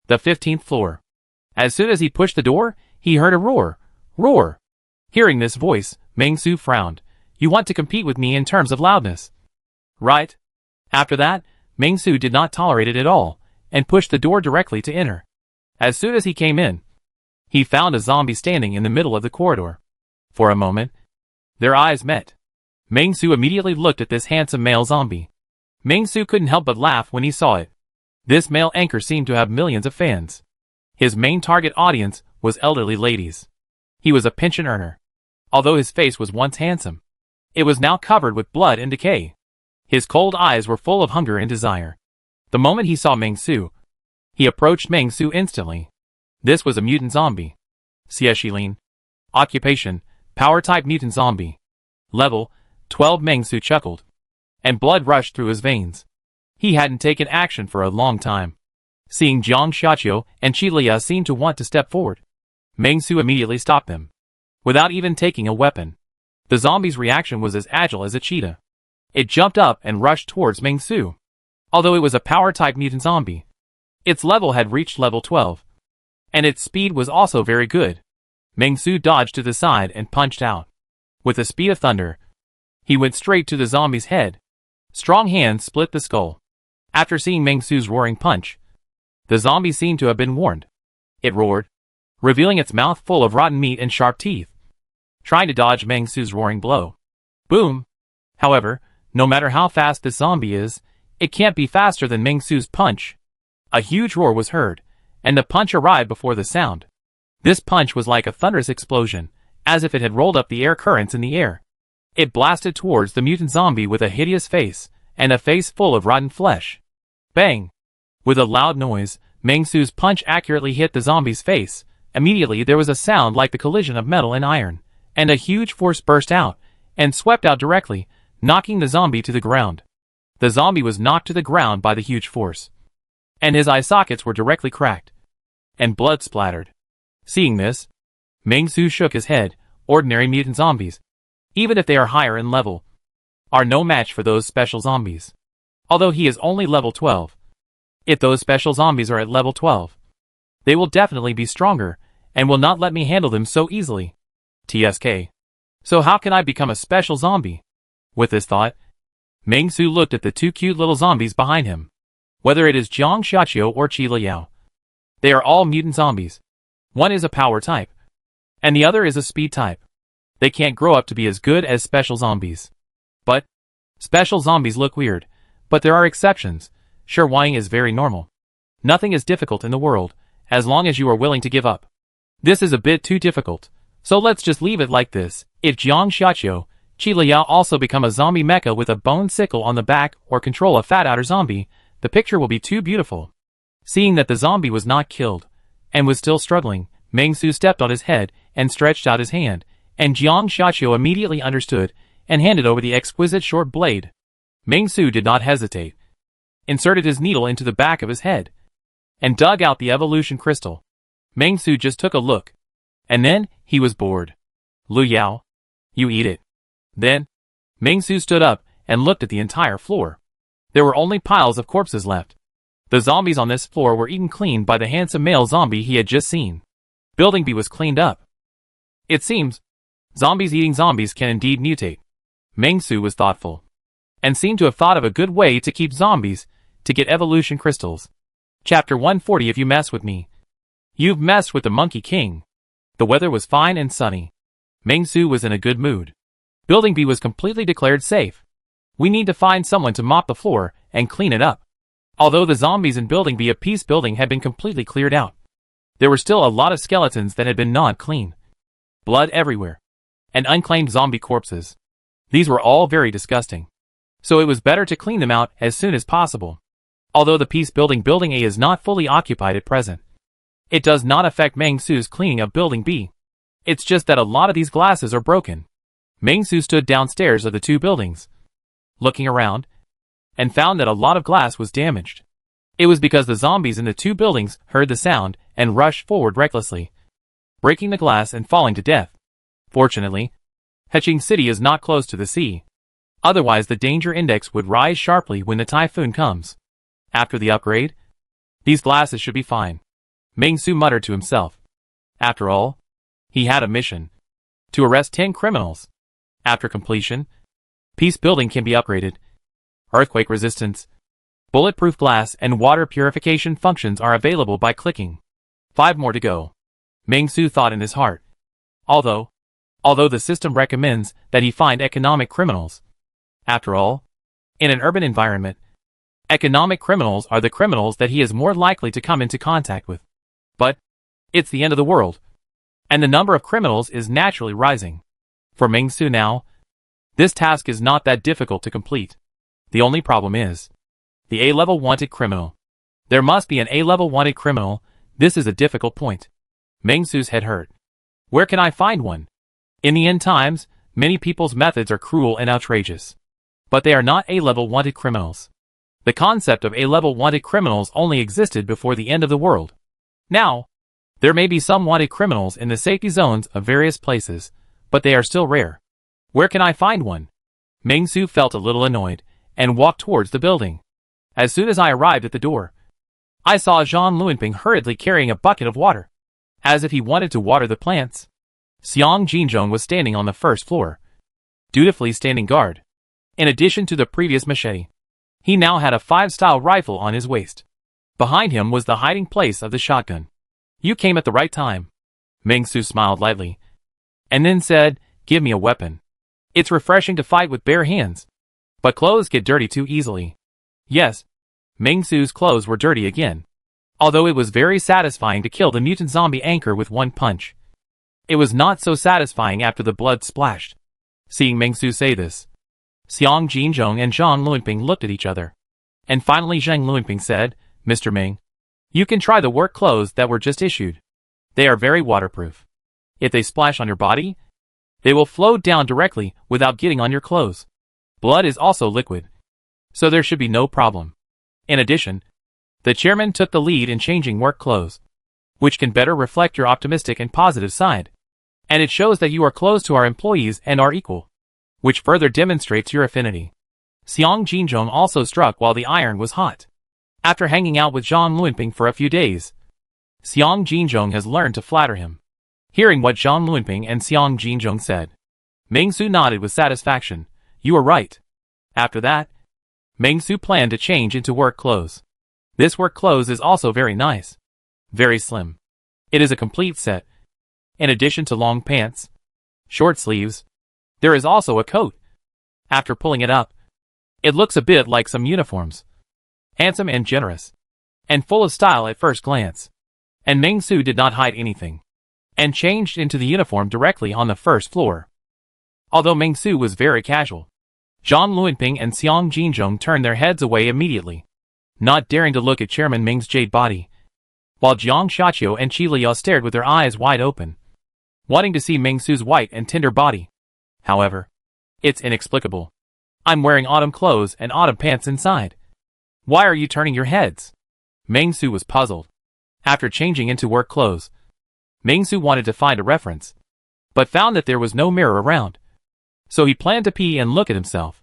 the 15th floor. As soon as he pushed the door, he heard a roar. Roar! Hearing this voice, Meng Su frowned. You want to compete with me in terms of loudness, right? After that, Meng Su did not tolerate it at all, and pushed the door directly to enter. As soon as he came in, he found a zombie standing in the middle of the corridor. For a moment, their eyes met. Meng Su immediately looked at this handsome male zombie. Meng Su couldn't help but laugh when he saw it. This male anchor seemed to have millions of fans. His main target audience was elderly ladies. He was a pension earner. Although his face was once handsome, it was now covered with blood and decay. His cold eyes were full of hunger and desire. The moment he saw Meng Su, he approached Meng Su instantly. This was a mutant zombie. Xie Shilin. Occupation, power-type mutant zombie. Level, 12. Meng Su chuckled, and blood rushed through his veins. He hadn't taken action for a long time. Seeing Jiang Xiaoqiu and Qi Liao seemed to want to step forward, Meng Su immediately stopped them, without even taking a weapon. The zombie's reaction was as agile as a cheetah. It jumped up and rushed towards Meng Su. Although it was a power-type mutant zombie, its level had reached level 12, and its speed was also very good. Meng Su dodged to the side and punched out. With the speed of thunder, he went straight to the zombie's head. Strong hands split the skull. After seeing Meng Su's roaring punch, the zombie seemed to have been warned. It roared, revealing its mouth full of rotten meat and sharp teeth. trying to dodge Meng Su's roaring blow. Boom! However, no matter how fast this zombie is, it can't be faster than Meng Su's punch. A huge roar was heard, and the punch arrived before the sound. This punch was like a thunderous explosion, as if it had rolled up the air currents in the air. It blasted towards the mutant zombie with a hideous face, and a face full of rotten flesh. Bang! With a loud noise, Meng Su's punch accurately hit the zombie's face. Immediately there was a sound like the collision of metal and iron, and a huge force burst out, and swept out directly, knocking the zombie to the ground. The zombie was knocked to the ground by the huge force, and his eye sockets were directly cracked, and blood splattered. Seeing this, Meng Su shook his head. Ordinary mutant zombies, even if they are higher in level, are no match for those special zombies. Although he is only level 12. If those special zombies are at level 12, they will definitely be stronger, and will not let me handle them so easily. TSK. So how can I become a special zombie? With this thought, Meng Su looked at the two cute little zombies behind him. Whether it is Jiang Xiaqiu or Qi Liao, they are all mutant zombies. One is a power type, and the other is a speed type. They can't grow up to be as good as special zombies. But special zombies look weird, but there are exceptions. Sure, Wang is very normal. Nothing is difficult in the world, as long as you are willing to give up. This is a bit too difficult, so let's just leave it like this. If Jiang Xiaqiu, Qi Liao also become a zombie mecha with a bone sickle on the back or control a fat outer zombie, the picture will be too beautiful. Seeing that the zombie was not killed, and was still struggling, Meng Su stepped on his head and stretched out his hand, and Jiang Xiaqiu immediately understood and handed over the exquisite short blade. Meng Su did not hesitate, inserted his needle into the back of his head, and dug out the evolution crystal. Meng Su just took a look, and then he was bored. Lu Yao, you eat it. Then, Meng Su stood up and looked at the entire floor. There were only piles of corpses left. The zombies on this floor were eaten clean by the handsome male zombie he had just seen. Building B was cleaned up. It seems, zombies eating zombies can indeed mutate. Meng Su was thoughtful, and seemed to have thought of a good way to keep zombies, to get evolution crystals. Chapter 140. If you mess with me, you've messed with the Monkey King. The weather was fine and sunny. Meng Su was in a good mood. Building B was completely declared safe. We need to find someone to mop the floor and clean it up. Although the zombies in Building B, a peace building, had been completely cleared out, there were still a lot of skeletons that had been gnawed clean. Blood everywhere, and unclaimed zombie corpses. These were all very disgusting, so it was better to clean them out as soon as possible. Although the peace building Building A is not fully occupied at present, it does not affect Meng Su's cleaning of Building B. It's just that a lot of these glasses are broken. Meng Su stood downstairs of the two buildings, looking around, and found that a lot of glass was damaged. It was because the zombies in the two buildings heard the sound and rushed forward recklessly, breaking the glass and falling to death. Fortunately, Heching City is not close to the sea. Otherwise the danger index would rise sharply when the typhoon comes. After the upgrade, these glasses should be fine. Meng Su muttered to himself. After all, he had a mission: to arrest 10 criminals. After completion, peace building can be upgraded. Earthquake resistance, bulletproof glass, and water purification functions are available by clicking. 5 more to go, Meng Su thought in his heart. Although the system recommends that he find economic criminals. After all, in an urban environment, economic criminals are the criminals that he is more likely to come into contact with. But it's the end of the world, and the number of criminals is naturally rising. For Meng Su now, this task is not that difficult to complete. The only problem is the A-level wanted criminal. There must be an A-level wanted criminal. This is a difficult point. Meng Su's head hurt. Where can I find one? In the end times, many people's methods are cruel and outrageous, but they are not A-level wanted criminals. The concept of A-level wanted criminals only existed before the end of the world. Now, there may be some wanted criminals in the safety zones of various places, but they are still rare. Where can I find one? Meng Su felt a little annoyed, and walked towards the building. As soon as I arrived at the door, I saw Zhang Luanping hurriedly carrying a bucket of water, as if he wanted to water the plants. Xiang Jinzhong was standing on the first floor, dutifully standing guard. In addition to the previous machete, he now had a 5-style rifle on his waist. Behind him was the hiding place of the shotgun. You came at the right time. Meng Su smiled lightly, and then said, give me a weapon. It's refreshing to fight with bare hands. But clothes get dirty too easily. Yes, Ming Su's clothes were dirty again. Although it was very satisfying to kill the mutant zombie anchor with one punch. It was not so satisfying after the blood splashed. Seeing Ming Su say this, Xiang Jinzhong and Zhang Luanping looked at each other. And finally Zhang Luanping said, Mr. Ming, you can try the work clothes that were just issued. They are very waterproof. If they splash on your body, they will flow down directly without getting on your clothes. Blood is also liquid, so there should be no problem. In addition, the chairman took the lead in changing work clothes, which can better reflect your optimistic and positive side. And it shows that you are close to our employees and are equal, which further demonstrates your affinity. Xiang Jinzhong also struck while the iron was hot. After hanging out with Zhang Luanping for a few days, Xiang Jinzhong has learned to flatter him. Hearing what Zhang Luanping and Xiang Jinzhong said, Ming Su nodded with satisfaction. You are right. After that, Ming Su planned to change into work clothes. This work clothes is also very nice. Very slim. It is a complete set. In addition to long pants, short sleeves, there is also a coat. After pulling it up, it looks a bit like some uniforms. Handsome and generous, and full of style at first glance. And Ming Su did not hide anything, and changed into the uniform directly on the first floor. Although Ming Su was very casual, Zhang Luanping and Xiang Jinzhong turned their heads away immediately, not daring to look at Chairman Ming's jade body, while Jiang Xiaqiu and Qi Liao stared with their eyes wide open, wanting to see Ming Su's white and tender body. However, it's inexplicable. I'm wearing autumn clothes and autumn pants inside. Why are you turning your heads? Ming Su was puzzled. After changing into work clothes, Ming Su wanted to find a reference, but found that there was no mirror around. So he planned to pee and look at himself,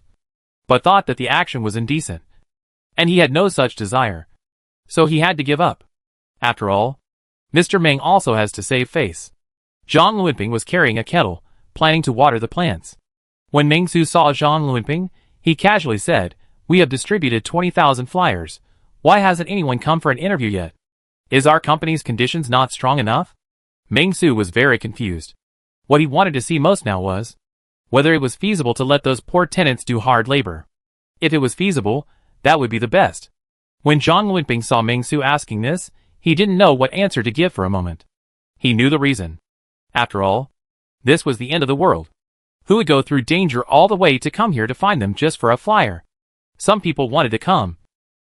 but thought that the action was indecent, and he had no such desire. So he had to give up. After all, Mr. Ming also has to save face. Zhang Luanping was carrying a kettle, planning to water the plants. When Ming Su saw Zhang Luanping, he casually said, We have distributed 20,000 flyers. Why hasn't anyone come for an interview yet? Is our company's conditions not strong enough? Ming Su was very confused. What he wanted to see most now was whether it was feasible to let those poor tenants do hard labor. If it was feasible, that would be the best. When Zhang Luanping saw Ming Su asking this, he didn't know what answer to give for a moment. He knew the reason. After all, this was the end of the world. Who would go through danger all the way to come here to find them just for a flyer? Some people wanted to come,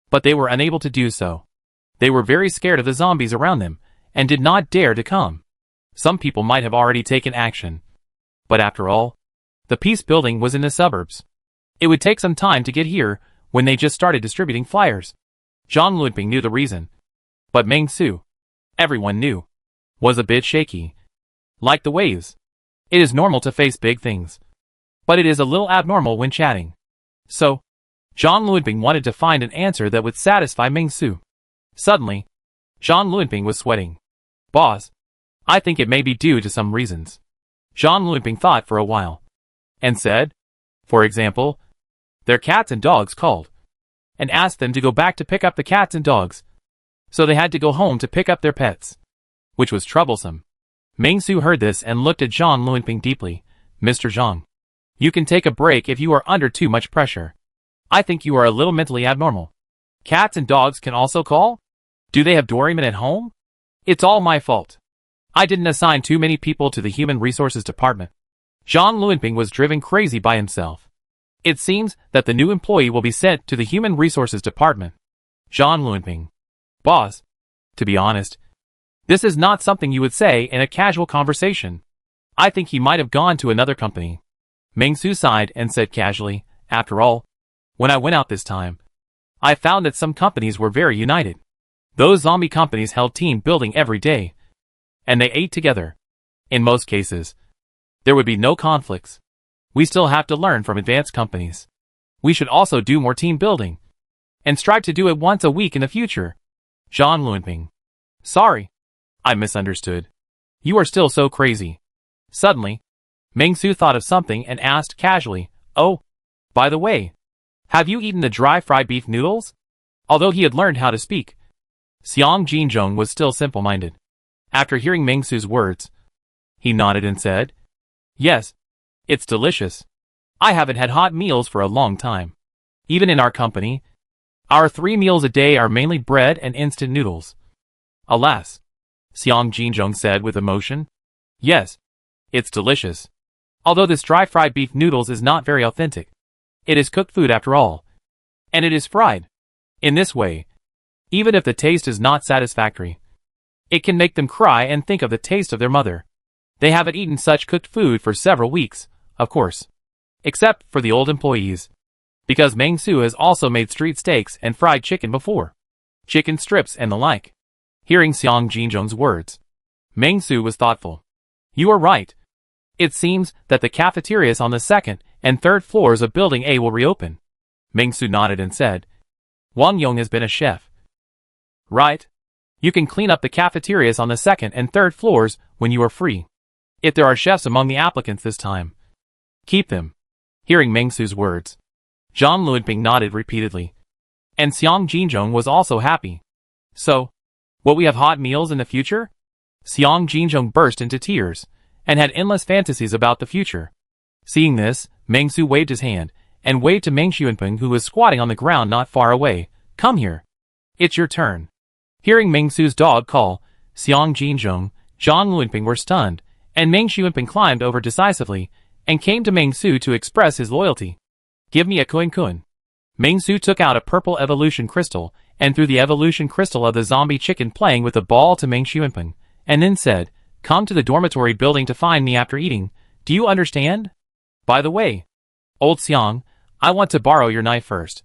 but they were unable to do so. They were very scared of the zombies around them, and did not dare to come. Some people might have already taken action. But after all, the peace building was in the suburbs. It would take some time to get here when they just started distributing flyers. Zhang Luanping knew the reason. But Ming Su, everyone knew, was a bit shaky. Like the waves. It is normal to face big things. But it is a little abnormal when chatting. So, Zhang Luanping wanted to find an answer that would satisfy Ming Su. Suddenly, Zhang Luanping was sweating. Boss, I think it may be due to some reasons. Zhang Luanping thought for a while, and said, for example, their cats and dogs called, and asked them to go back to pick up the cats and dogs. So they had to go home to pick up their pets, which was troublesome. Ming Su heard this and looked at Zhang Luanping deeply. Mr. Zhang, you can take a break if you are under too much pressure. I think you are a little mentally abnormal. Cats and dogs can also call? Do they have Doraemon at home? It's all my fault. I didn't assign too many people to the Human Resources Department. Zhang Luanping was driven crazy by himself. It seems that the new employee will be sent to the Human Resources Department. Zhang Luanping. Boss, to be honest, this is not something you would say in a casual conversation. I think he might have gone to another company. Ming Su sighed and said casually, after all, when I went out this time, I found that some companies were very united. Those zombie companies held team building every day, and they ate together. In most cases, there would be no conflicts. We still have to learn from advanced companies. We should also do more team building, and strive to do it once a week in the future. Zhang Luanping. Sorry. I misunderstood. You are still so crazy. Suddenly, Ming Su thought of something and asked casually, Oh, by the way, have you eaten the dry fried beef noodles? Although he had learned how to speak, Xiang Jinzhong was still simple-minded. After hearing Ming Su's words, he nodded and said, Yes, It's delicious. I haven't had hot meals for a long time. Even in our company, our 3 meals a day are mainly bread and instant noodles. Alas, Xiang Jinzhong said with emotion. Yes, it's delicious. Although this dry-fried beef noodles is not very authentic. It is cooked food after all. And it is fried. In this way, even if the taste is not satisfactory, it can make them cry and think of the taste of their mother. They haven't eaten such cooked food for several weeks, of course. Except for the old employees. Because Meng Su has also made street steaks and fried chicken before. Chicken strips and the like. Hearing Xiang Jinzhong's words, Meng Su was thoughtful. You are right. It seems that the cafeterias on the 2nd and 3rd floors of Building A will reopen. Meng Su nodded and said, Wang Yong has been a chef. Right. You can clean up the cafeterias on the 2nd and 3rd floors when you are free. If there are chefs among the applicants this time, keep them. Hearing Meng Su's words, Zhang Luanping nodded repeatedly. And Xiang Jinzhong was also happy. So, will we have hot meals in the future? Xiang Jinzhong burst into tears, and had endless fantasies about the future. Seeing this, Meng Su waved his hand, and waved to Meng Xuanping who was squatting on the ground not far away. Come here. It's your turn. Hearing Meng Su's dog call, Xiang Jinzhong, Zhang Luanping were stunned, and Meng Xuanping climbed over decisively, and came to Meng Su to express his loyalty. Give me a kun. Meng Su took out a purple evolution crystal, and threw the evolution crystal of the zombie chicken playing with the ball to Meng Xuanping, and then said, Come to the dormitory building to find me after eating. Do you understand? By the way, old Xiang, I want to borrow your knife first.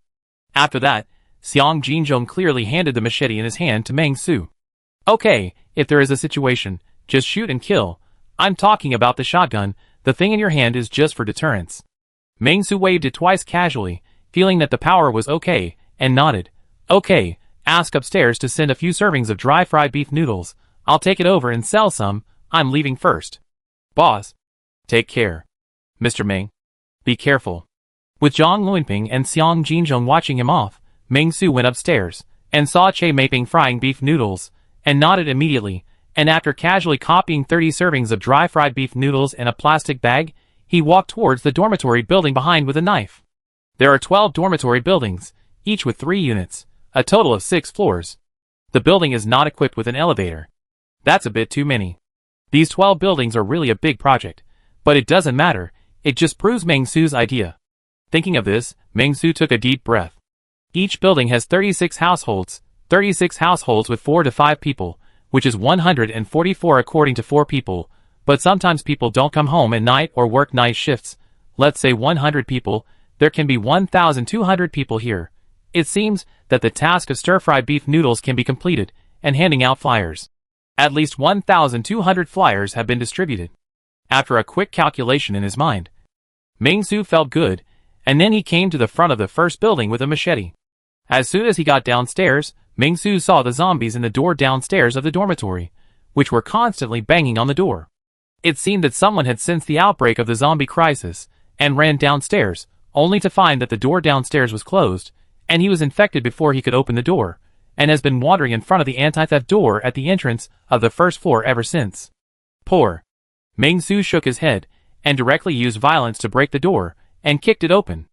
After that, Xiang Jinzhong clearly handed the machete in his hand to Meng Su. Okay, if there is a situation, just shoot and kill. I'm talking about the shotgun. The thing in your hand is just for deterrence. Meng Su waved it twice casually, feeling that the power was okay, and nodded. Okay, ask upstairs to send a few servings of dry fried beef noodles. I'll take it over and sell some. I'm leaving first. Boss. Take care. Mr. Meng. Be careful. With Zhang Luanping and Xiang Jinzhong watching him off, Meng Su went upstairs, and saw Che Maiping frying beef noodles, and nodded immediately, and after casually copying 30 servings of dry fried beef noodles in a plastic bag, he walked towards the dormitory building behind with a knife. There are 12 dormitory buildings, each with 3 units, a total of 6 floors. The building is not equipped with an elevator. That's a bit too many. These 12 buildings are really a big project, but it doesn't matter, it just proves Meng Su's idea. Thinking of this, Meng Su took a deep breath. Each building has 36 households with 4 to 5 people, which is 144 according to 4 people, but sometimes people don't come home at night or work night shifts. Let's say 100 people, there can be 1,200 people here. It seems that the task of stir-fried beef noodles can be completed, and handing out flyers. At least 1,200 flyers have been distributed. After a quick calculation in his mind, Meng Su felt good, and then he came to the front of the first building with a machete. As soon as he got downstairs, Meng Su saw the zombies in the door downstairs of the dormitory, which were constantly banging on the door. It seemed that someone had sensed the outbreak of the zombie crisis, and ran downstairs, only to find that the door downstairs was closed, and he was infected before he could open the door, and has been wandering in front of the anti-theft door at the entrance of the first floor ever since. Poor. Meng Su shook his head, and directly used violence to break the door, and kicked it open.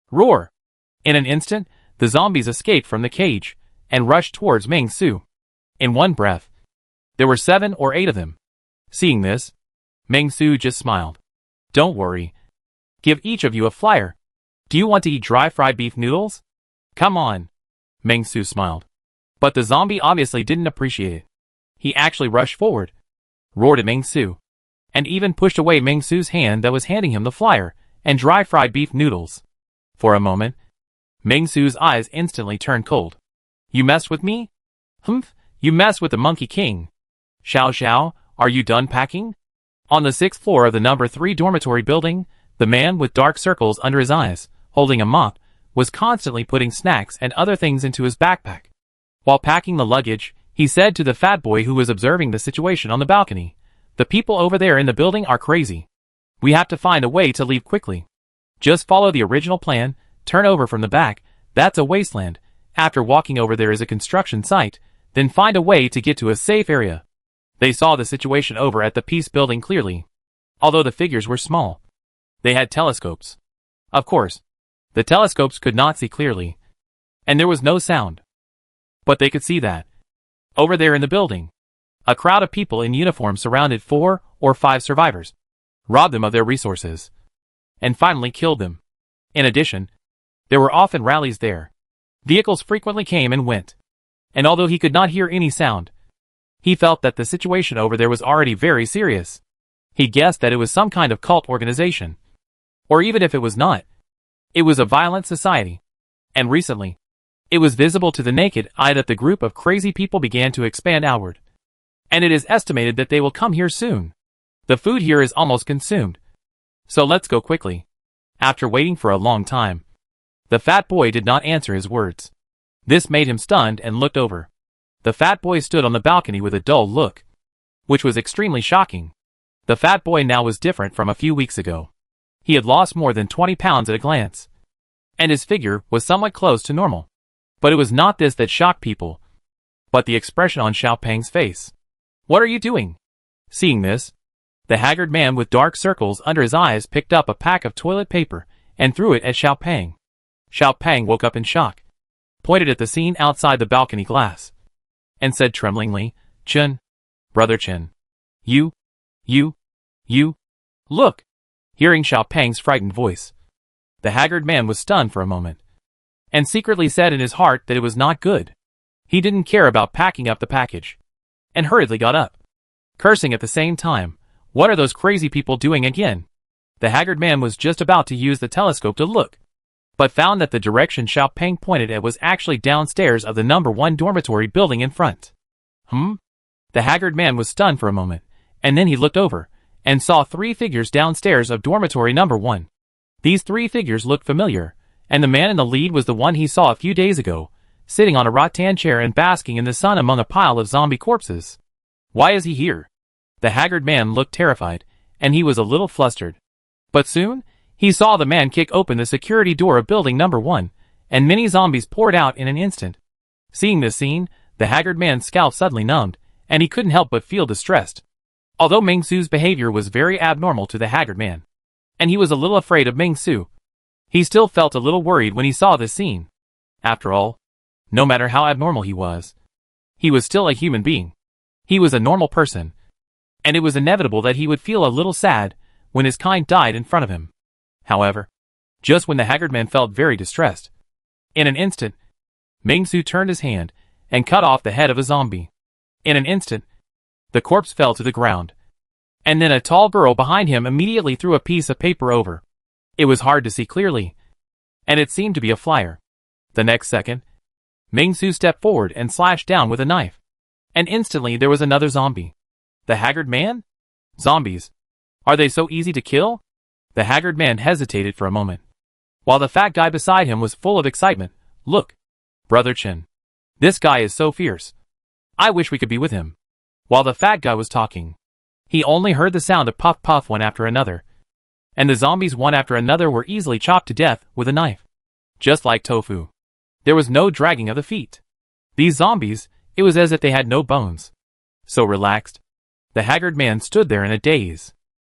Roar! In an instant, the zombies escaped from the cage, and rushed towards Meng Su. In one breath. There were 7 or 8 of them. Seeing this, Meng Su just smiled. Don't worry. Give each of you a flyer. Do you want to eat dry fried beef noodles? Come on. Meng Su smiled. But the zombie obviously didn't appreciate it. He actually rushed forward, roared at Meng Su, and even pushed away Meng Su's hand that was handing him the flyer and dry fried beef noodles. For a moment, Meng Su's eyes instantly turned cold. You messed with me? Humph, you messed with the Monkey King. Xiao Xiao, are you done packing? On the 6th floor of the number 3 dormitory building, the man with dark circles under his eyes, holding a mop, was constantly putting snacks and other things into his backpack. While packing the luggage, he said to the fat boy who was observing the situation on the balcony, The people over there in the building are crazy. We have to find a way to leave quickly. Just follow the original plan, turn over from the back, that's a wasteland. After walking over there is a construction site, then find a way to get to a safe area. They saw the situation over at the Peace Building clearly. Although the figures were small, They had telescopes. Of course, the telescopes could not see clearly, and there was no sound. But they could see that, over there in the building, a crowd of people in uniform surrounded 4 or 5 survivors, robbed them of their resources, and finally killed them. In addition, there were often rallies there. Vehicles frequently came and went, and although he could not hear any sound, he felt that the situation over there was already very serious. He guessed that it was some kind of cult organization. Or even if it was not, it was a violent society. And recently, it was visible to the naked eye that the group of crazy people began to expand outward. And it is estimated that they will come here soon. The food here is almost consumed. So let's go quickly. After waiting for a long time, the fat boy did not answer his words. This made him stunned and looked over. The fat boy stood on the balcony with a dull look, which was extremely shocking. The fat boy now was different from a few weeks ago. He had lost more than 20 pounds at a glance, and his figure was somewhat close to normal. But it was not this that shocked people, but the expression on Xiao Peng's face. "What are you doing?" Seeing this, the haggard man with dark circles under his eyes picked up a pack of toilet paper and threw it at Xiao Peng. Xiao Peng woke up in shock, pointed at the scene outside the balcony glass, and said tremblingly, "Chen, brother Chen, you, look." Hearing Xiao Peng's frightened voice, the haggard man was stunned for a moment, and secretly said in his heart that it was not good. He didn't care about packing up the package, and hurriedly got up, cursing at the same time. What are those crazy people doing again? The haggard man was just about to use the telescope to look, but found that the direction Xiao Peng pointed at was actually downstairs of the number 1 dormitory building in front. The haggard man was stunned for a moment, and then he looked over, and saw 3 figures downstairs of dormitory number 1. These 3 figures looked familiar, and the man in the lead was the one he saw a few days ago, sitting on a rattan chair and basking in the sun among a pile of zombie corpses. Why is he here? The haggard man looked terrified, and he was a little flustered. But soon, he saw the man kick open the security door of building number 1, and many zombies poured out in an instant. Seeing this scene, the haggard man's scalp suddenly numbed, and he couldn't help but feel distressed. Although Ming Su's behavior was very abnormal to the haggard man, and he was a little afraid of Ming Su, he still felt a little worried when he saw this scene. After all, no matter how abnormal he was still a human being. He was a normal person, and it was inevitable that he would feel a little sad when his kind died in front of him. However, just when the haggard man felt very distressed, in an instant, Ming Su turned his hand and cut off the head of a zombie. In an instant, the corpse fell to the ground, and then a tall girl behind him immediately threw a piece of paper over. It was hard to see clearly, and it seemed to be a flyer. The next second, Ming Su stepped forward and slashed down with a knife, and instantly there was another zombie. The haggard man? Zombies. Are they so easy to kill? The haggard man hesitated for a moment, while the fat guy beside him was full of excitement. "Look, brother Chen. This guy is so fierce. I wish we could be with him." While the fat guy was talking, he only heard the sound of puff puff one after another, and the zombies one after another were easily chopped to death with a knife. Just like tofu. There was no dragging of the feet. These zombies, it was as if they had no bones. So relaxed, the haggard man stood there in a daze.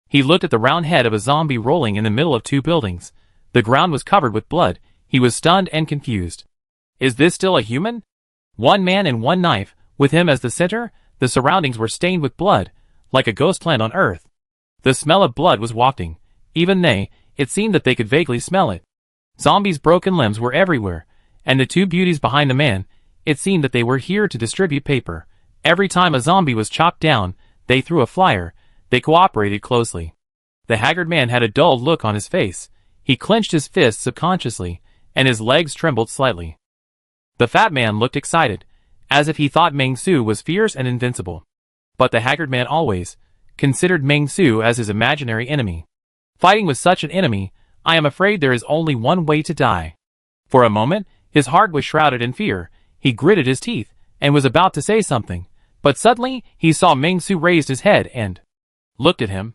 He looked at the round head of a zombie rolling in the middle of 2 buildings. The ground was covered with blood. He was stunned and confused. Is this still a human? 1 man and 1 knife, with him as the center. The surroundings were stained with blood, like a ghost land on earth. The smell of blood was wafting. Even it seemed that they could vaguely smell it. Zombies' broken limbs were everywhere, and the 2 beauties behind the man, it seemed that they were here to distribute paper. Every time a zombie was chopped down, they threw a flyer. They cooperated closely. The haggard man had a dull look on his face. He clenched his fists subconsciously, and his legs trembled slightly. The fat man looked excited, as if he thought Ming Su was fierce and invincible. But the haggard man always considered Ming Su as his imaginary enemy. Fighting with such an enemy, I am afraid there is only one way to die. For a moment, his heart was shrouded in fear. He gritted his teeth, and was about to say something, but suddenly he saw Ming Su raise his head and looked at him.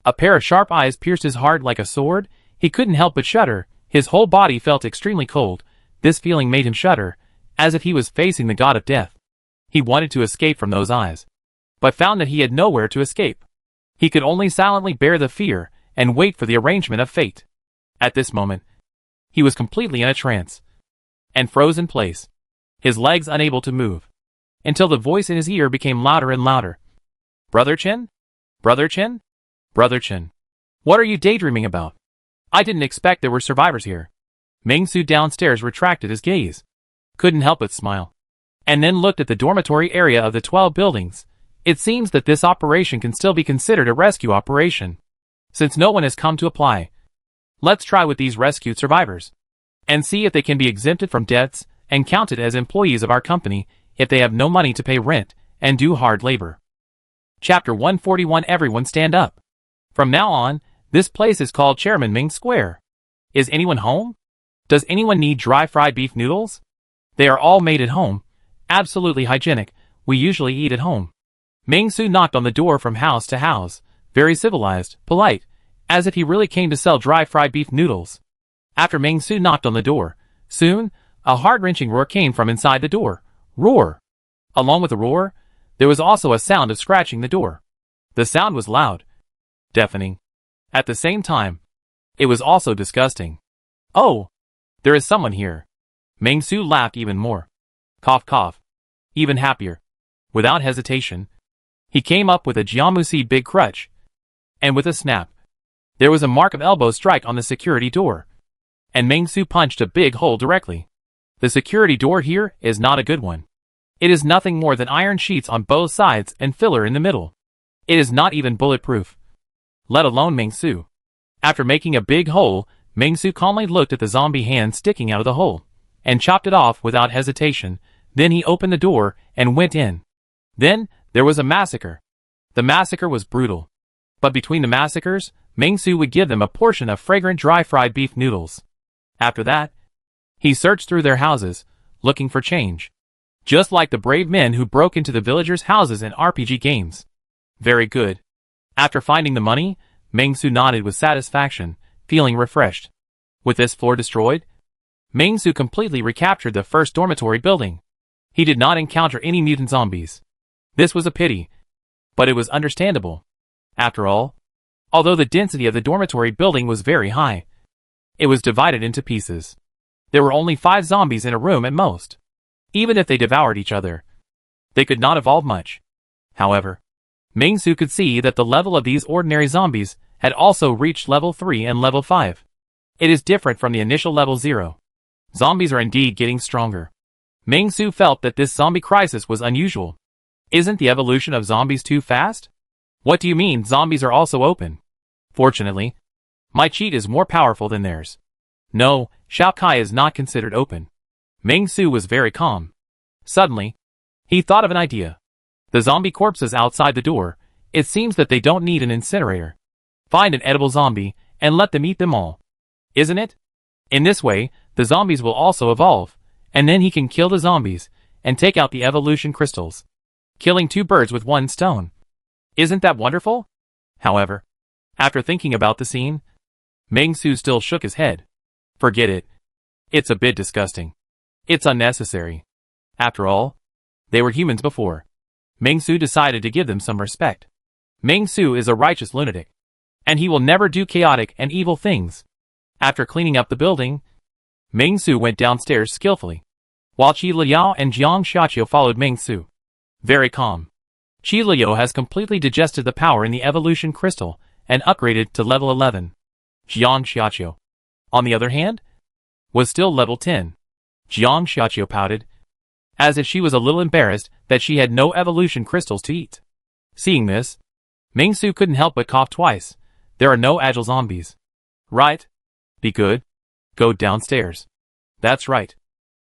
A pair of sharp eyes pierced his heart like a sword. He couldn't help but shudder. His whole body felt extremely cold. This feeling made him shudder, as if he was facing the god of death. He wanted to escape from those eyes, but found that he had nowhere to escape. He could only silently bear the fear, and wait for the arrangement of fate. At this moment, he was completely in a trance and froze in place, his legs unable to move, until the voice in his ear became louder and louder. Brother Chin? Brother Chin? Brother Chin. What are you daydreaming about? I didn't expect there were survivors here. Ming-Su downstairs retracted his gaze, couldn't help but smile, and then looked at the dormitory area of the 12 buildings. It seems that this operation can still be considered a rescue operation, since no one has come to apply. Let's try with these rescued survivors, and see if they can be exempted from debts and counted as employees of our company if they have no money to pay rent and do hard labor. Chapter 141. Everyone stand up. From now on, this place is called Chairman Ming Square. Is anyone home? Does anyone need dry fried beef noodles? They are all made at home, absolutely hygienic. We usually eat at home. Ming-Su knocked on the door from house to house, very civilized, polite, as if he really came to sell dry fried beef noodles. After Ming-Su knocked on the door, soon, a heart-wrenching roar came from inside the door. Roar! Along with the roar, there was also a sound of scratching the door. The sound was loud, deafening. At the same time, it was also disgusting. Oh! There is someone here. Ming-Su laughed even more. Cough cough. Even happier. Without hesitation, he came up with a Jiamusi big crutch. And with a snap, there was a mark of elbow strike on the security door. And Ming-Su punched a big hole directly. The security door here is not a good one. It is nothing more than iron sheets on both sides and filler in the middle. It is not even bulletproof, let alone Ming-Su. After making a big hole, Ming-Su calmly looked at the zombie hand sticking out of the hole, and chopped it off without hesitation. Then he opened the door and went in. Then, there was a massacre. The massacre was brutal. But between the massacres, Ming-Su would give them a portion of fragrant dry-fried beef noodles. After that, he searched through their houses, looking for change. Just like the brave men who broke into the villagers' houses in RPG games. Very good. After finding the money, Ming-Su nodded with satisfaction, feeling refreshed. With this floor destroyed, Ming-Su completely recaptured the first dormitory building. He did not encounter any mutant zombies. This was a pity, but it was understandable. After all, although the density of the dormitory building was very high, it was divided into pieces. There were only 5 zombies in a room at most. Even if they devoured each other, they could not evolve much. However, Ming-Su could see that the level of these ordinary zombies had also reached level 3 and level 5. It is different from the initial level 0. Zombies are indeed getting stronger. Ming-Su felt that this zombie crisis was unusual. Isn't the evolution of zombies too fast? What do you mean zombies are also open? Fortunately, my cheat is more powerful than theirs. No, Shao Kai is not considered open. Ming-Su was very calm. Suddenly, he thought of an idea. The zombie corpses outside the door, it seems that they don't need an incinerator. Find an edible zombie, and let them eat them all. Isn't it? In this way, the zombies will also evolve, and then he can kill the zombies, and take out the evolution crystals. Killing 2 birds with 1 stone. Isn't that wonderful? However, after thinking about the scene, Ming-Su still shook his head. Forget it. It's a bit disgusting. It's unnecessary. After all, they were humans before. Ming-Su decided to give them some respect. Ming-Su is a righteous lunatic, and he will never do chaotic and evil things. After cleaning up the building, Ming-Su went downstairs skillfully, while Qi Liao and Jiang Xiaqiu followed Ming-Su. Very calm. Qi Liao has completely digested the power in the evolution crystal and upgraded to level 11. Jiang Xiaqiu, on the other hand, was still level 10. Jiang Xiaqiu pouted, as if she was a little embarrassed that she had no evolution crystals to eat. Seeing this, Ming-Su couldn't help but cough twice. There are no agile zombies. Right? Be good. Go downstairs. That's right.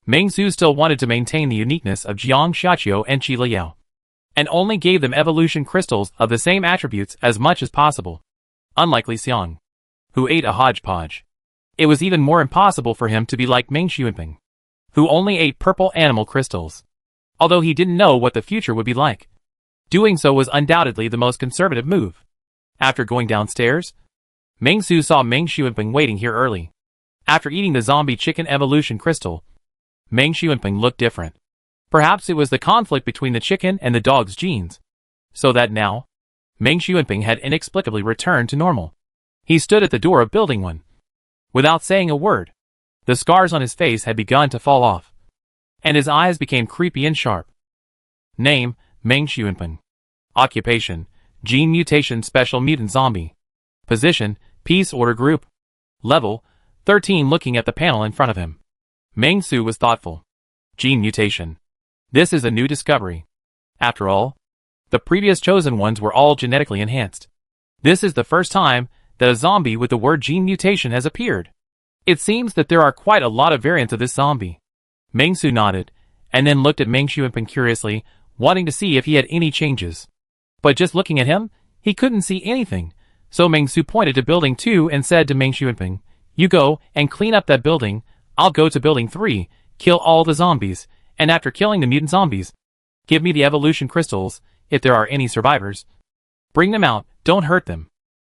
Ming-Su still wanted to maintain the uniqueness of Jiang Xiaqiu and Qi Liao, and only gave them evolution crystals of the same attributes as much as possible. Unlike Li Xiang, who ate a hodgepodge. It was even more impossible for him to be like Ming Xuanping, who only ate purple animal crystals. Although he didn't know what the future would be like, doing so was undoubtedly the most conservative move. After going downstairs, Ming-Su saw Ming Xuanping waiting here early. After eating the zombie chicken evolution crystal, Ming Xuanping looked different. Perhaps it was the conflict between the chicken and the dog's genes, so that now, Ming Xuanping had inexplicably returned to normal. He stood at the door of Building 1. Without saying a word, the scars on his face had begun to fall off, and his eyes became creepy and sharp. Name, Meng Xuanpeng. Occupation, Gene Mutation Special Mutant Zombie. Position, Peace Order Group. Level, 13. Looking at the panel in front of him, Meng Su was thoughtful. Gene mutation. This is a new discovery. After all, the previous chosen ones were all genetically enhanced. This is the first time that a zombie with the word gene mutation has appeared. It seems that there are quite a lot of variants of this zombie. Meng Su nodded, and then looked at Meng Xuanpeng curiously, wanting to see if he had any changes. But just looking at him, he couldn't see anything, so Meng Su pointed to Building 2 and said to Meng Xuanpeng, "You go and clean up that building, I'll go to Building 3, kill all the zombies, and after killing the mutant zombies, give me the evolution crystals, if there are any survivors. Bring them out, don't hurt them."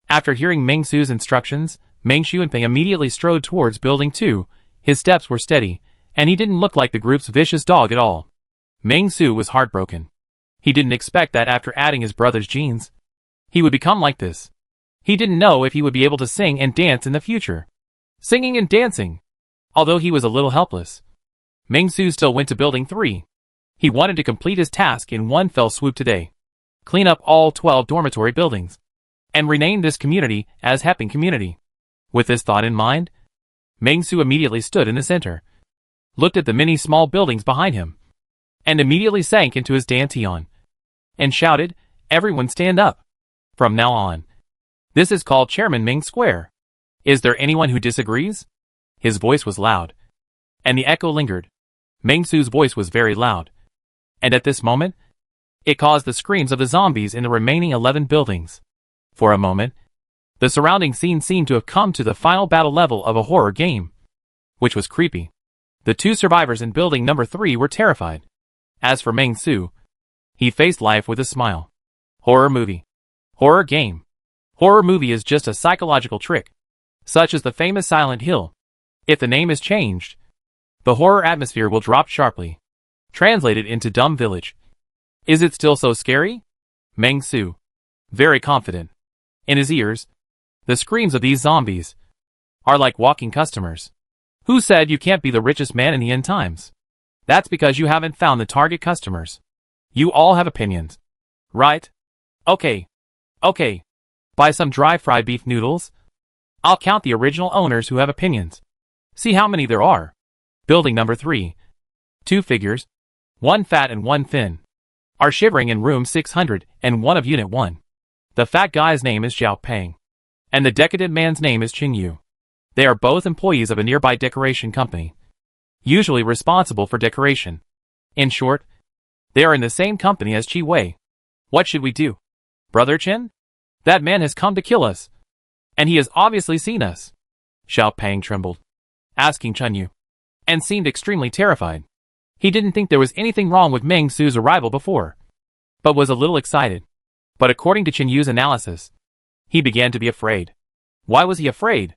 After hearing Meng Su's instructions, Meng Xuanpeng immediately strode towards Building 2. His steps were steady, and he didn't look like the group's vicious dog at all. Meng Su was heartbroken. He didn't expect that after adding his brother's genes, he would become like this. He didn't know if he would be able to sing and dance in the future. Singing and dancing! Although he was a little helpless, Meng Su still went to Building 3. He wanted to complete his task in one fell swoop today. Clean up all 12 dormitory buildings, and rename this community as Heping Community. With this thought in mind, Meng Su immediately stood in the center, looked at the many small buildings behind him, and immediately sank into his dantian, and shouted, "Everyone stand up. From now on, this is called Chairman Ming Square. Is there anyone who disagrees?" His voice was loud, and the echo lingered. Meng Su's voice was very loud, and at this moment, it caused the screams of the zombies in the remaining 11 buildings. For a moment, the surrounding scene seemed to have come to the final battle level of a horror game, which was creepy. The two survivors in Building Number 3 were terrified. As for Meng Su, he faced life with a smile. Horror movie. Horror game. Horror movie is just a psychological trick, such as the famous Silent Hill. If the name is changed, the horror atmosphere will drop sharply. Translated into Dumb Village. Is it still so scary? Meng Su, very confident. In his ears, the screams of these zombies are like walking customers. Who said you can't be the richest man in the end times? That's because you haven't found the target customers. You all have opinions, right? Okay. Buy some dry fried beef noodles. I'll count the original owners who have opinions. See how many there are. Building Number 3. 2 figures, one fat and one thin, are shivering in room 601 of Unit 1. The fat guy's name is Zhao Peng, and the decadent man's name is Qin Yu. They are both employees of a nearby decoration company, usually responsible for decoration. In short, they are in the same company as Qi Wei. What should we do? Brother Qin? That man has come to kill us, and he has obviously seen us. Zhao Peng trembled, asking Qin Yu, and seemed extremely terrified. He didn't think there was anything wrong with Meng Su's arrival before, but was a little excited. But according to Qin Yu's analysis, he began to be afraid. Why was he afraid?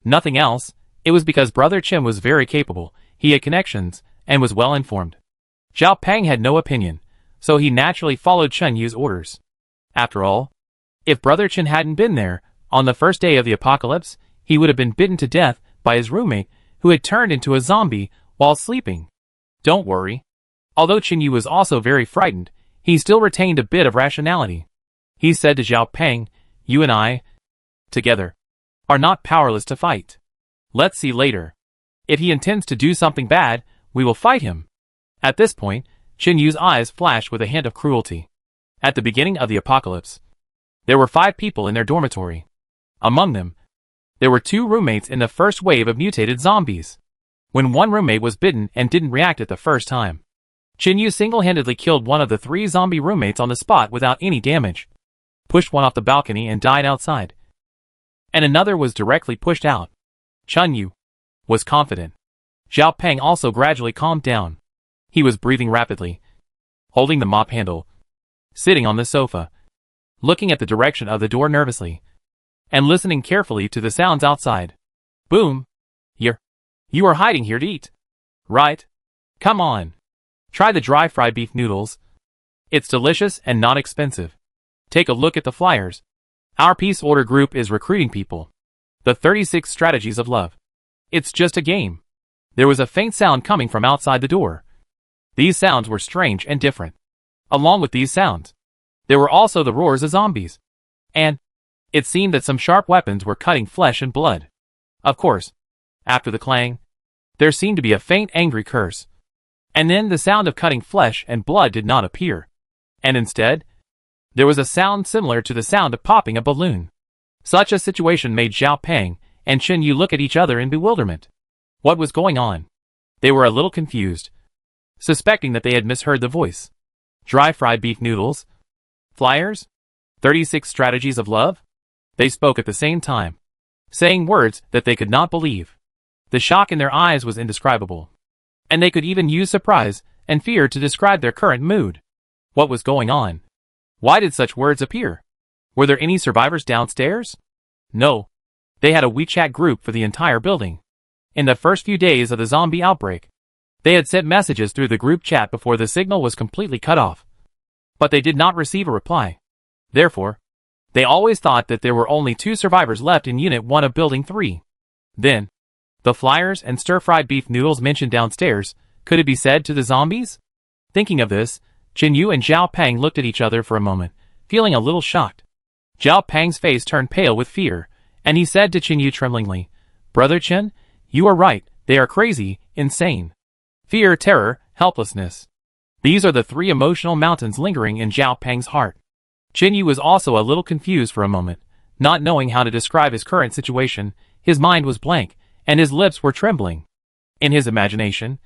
Nothing else. It was because Brother Qin was very capable, he had connections, and was well informed. Zhao Peng had no opinion, so he naturally followed Qin Yu's orders. After all, if Brother Qin hadn't been there, on the first day of the apocalypse, he would have been bitten to death by his roommate, who had turned into a zombie while sleeping. Don't worry. Although Qin Yu was also very frightened, he still retained a bit of rationality. He said to Zhao Peng, "You and I, together, are not powerless to fight. Let's see later. If he intends to do something bad, we will fight him." At this point, Qin Yu's eyes flashed with a hint of cruelty. At the beginning of the apocalypse, there were 5 people in their dormitory. Among them, there were 2 roommates in the first wave of mutated zombies. When one roommate was bitten and didn't react at the first time, Qin Yu single-handedly killed one of the 3 zombie roommates on the spot without any damage, pushed one off the balcony and died outside, and another was directly pushed out. Qin Yu was confident. Zhao Peng also gradually calmed down. He was breathing rapidly, holding the mop handle, sitting on the sofa, looking at the direction of the door nervously, and listening carefully to the sounds outside. Boom! You are hiding here to eat, right? Come on. Try the dry fried beef noodles. It's delicious and not expensive. Take a look at the flyers. Our Peace Order group is recruiting people. The 36 Strategies of Love. It's just a game. There was a faint sound coming from outside the door. These sounds were strange and different. Along with these sounds, there were also the roars of zombies. And it seemed that some sharp weapons were cutting flesh and blood. Of course, after the clang, there seemed to be a faint angry curse. And then the sound of cutting flesh and blood did not appear. And instead, there was a sound similar to the sound of popping a balloon. Such a situation made Zhao Peng and Chen Yu look at each other in bewilderment. What was going on? They were a little confused, suspecting that they had misheard the voice. Dry fried beef noodles? Flyers? 36 Strategies of Love? They spoke at the same time, saying words that they could not believe. The shock in their eyes was indescribable. And they could even use surprise and fear to describe their current mood. What was going on? Why did such words appear? Were there any survivors downstairs? No. They had a WeChat group for the entire building. In the first few days of the zombie outbreak, they had sent messages through the group chat before the signal was completely cut off. But they did not receive a reply. Therefore, they always thought that there were only 2 survivors left in Unit 1 of Building 3. Then, the flyers and stir-fried beef noodles mentioned downstairs, could it be said to the zombies? Thinking of this, Chen Yu and Zhao Peng looked at each other for a moment, feeling a little shocked. Zhao Peng's face turned pale with fear, and he said to Chen Yu tremblingly, "Brother Chen, you are right, they are crazy, insane. Fear, terror, helplessness. These are the 3 emotional mountains lingering in Zhao Peng's heart." Chen Yu was also a little confused for a moment, not knowing how to describe his current situation. His mind was blank, and his lips were trembling. In his imagination,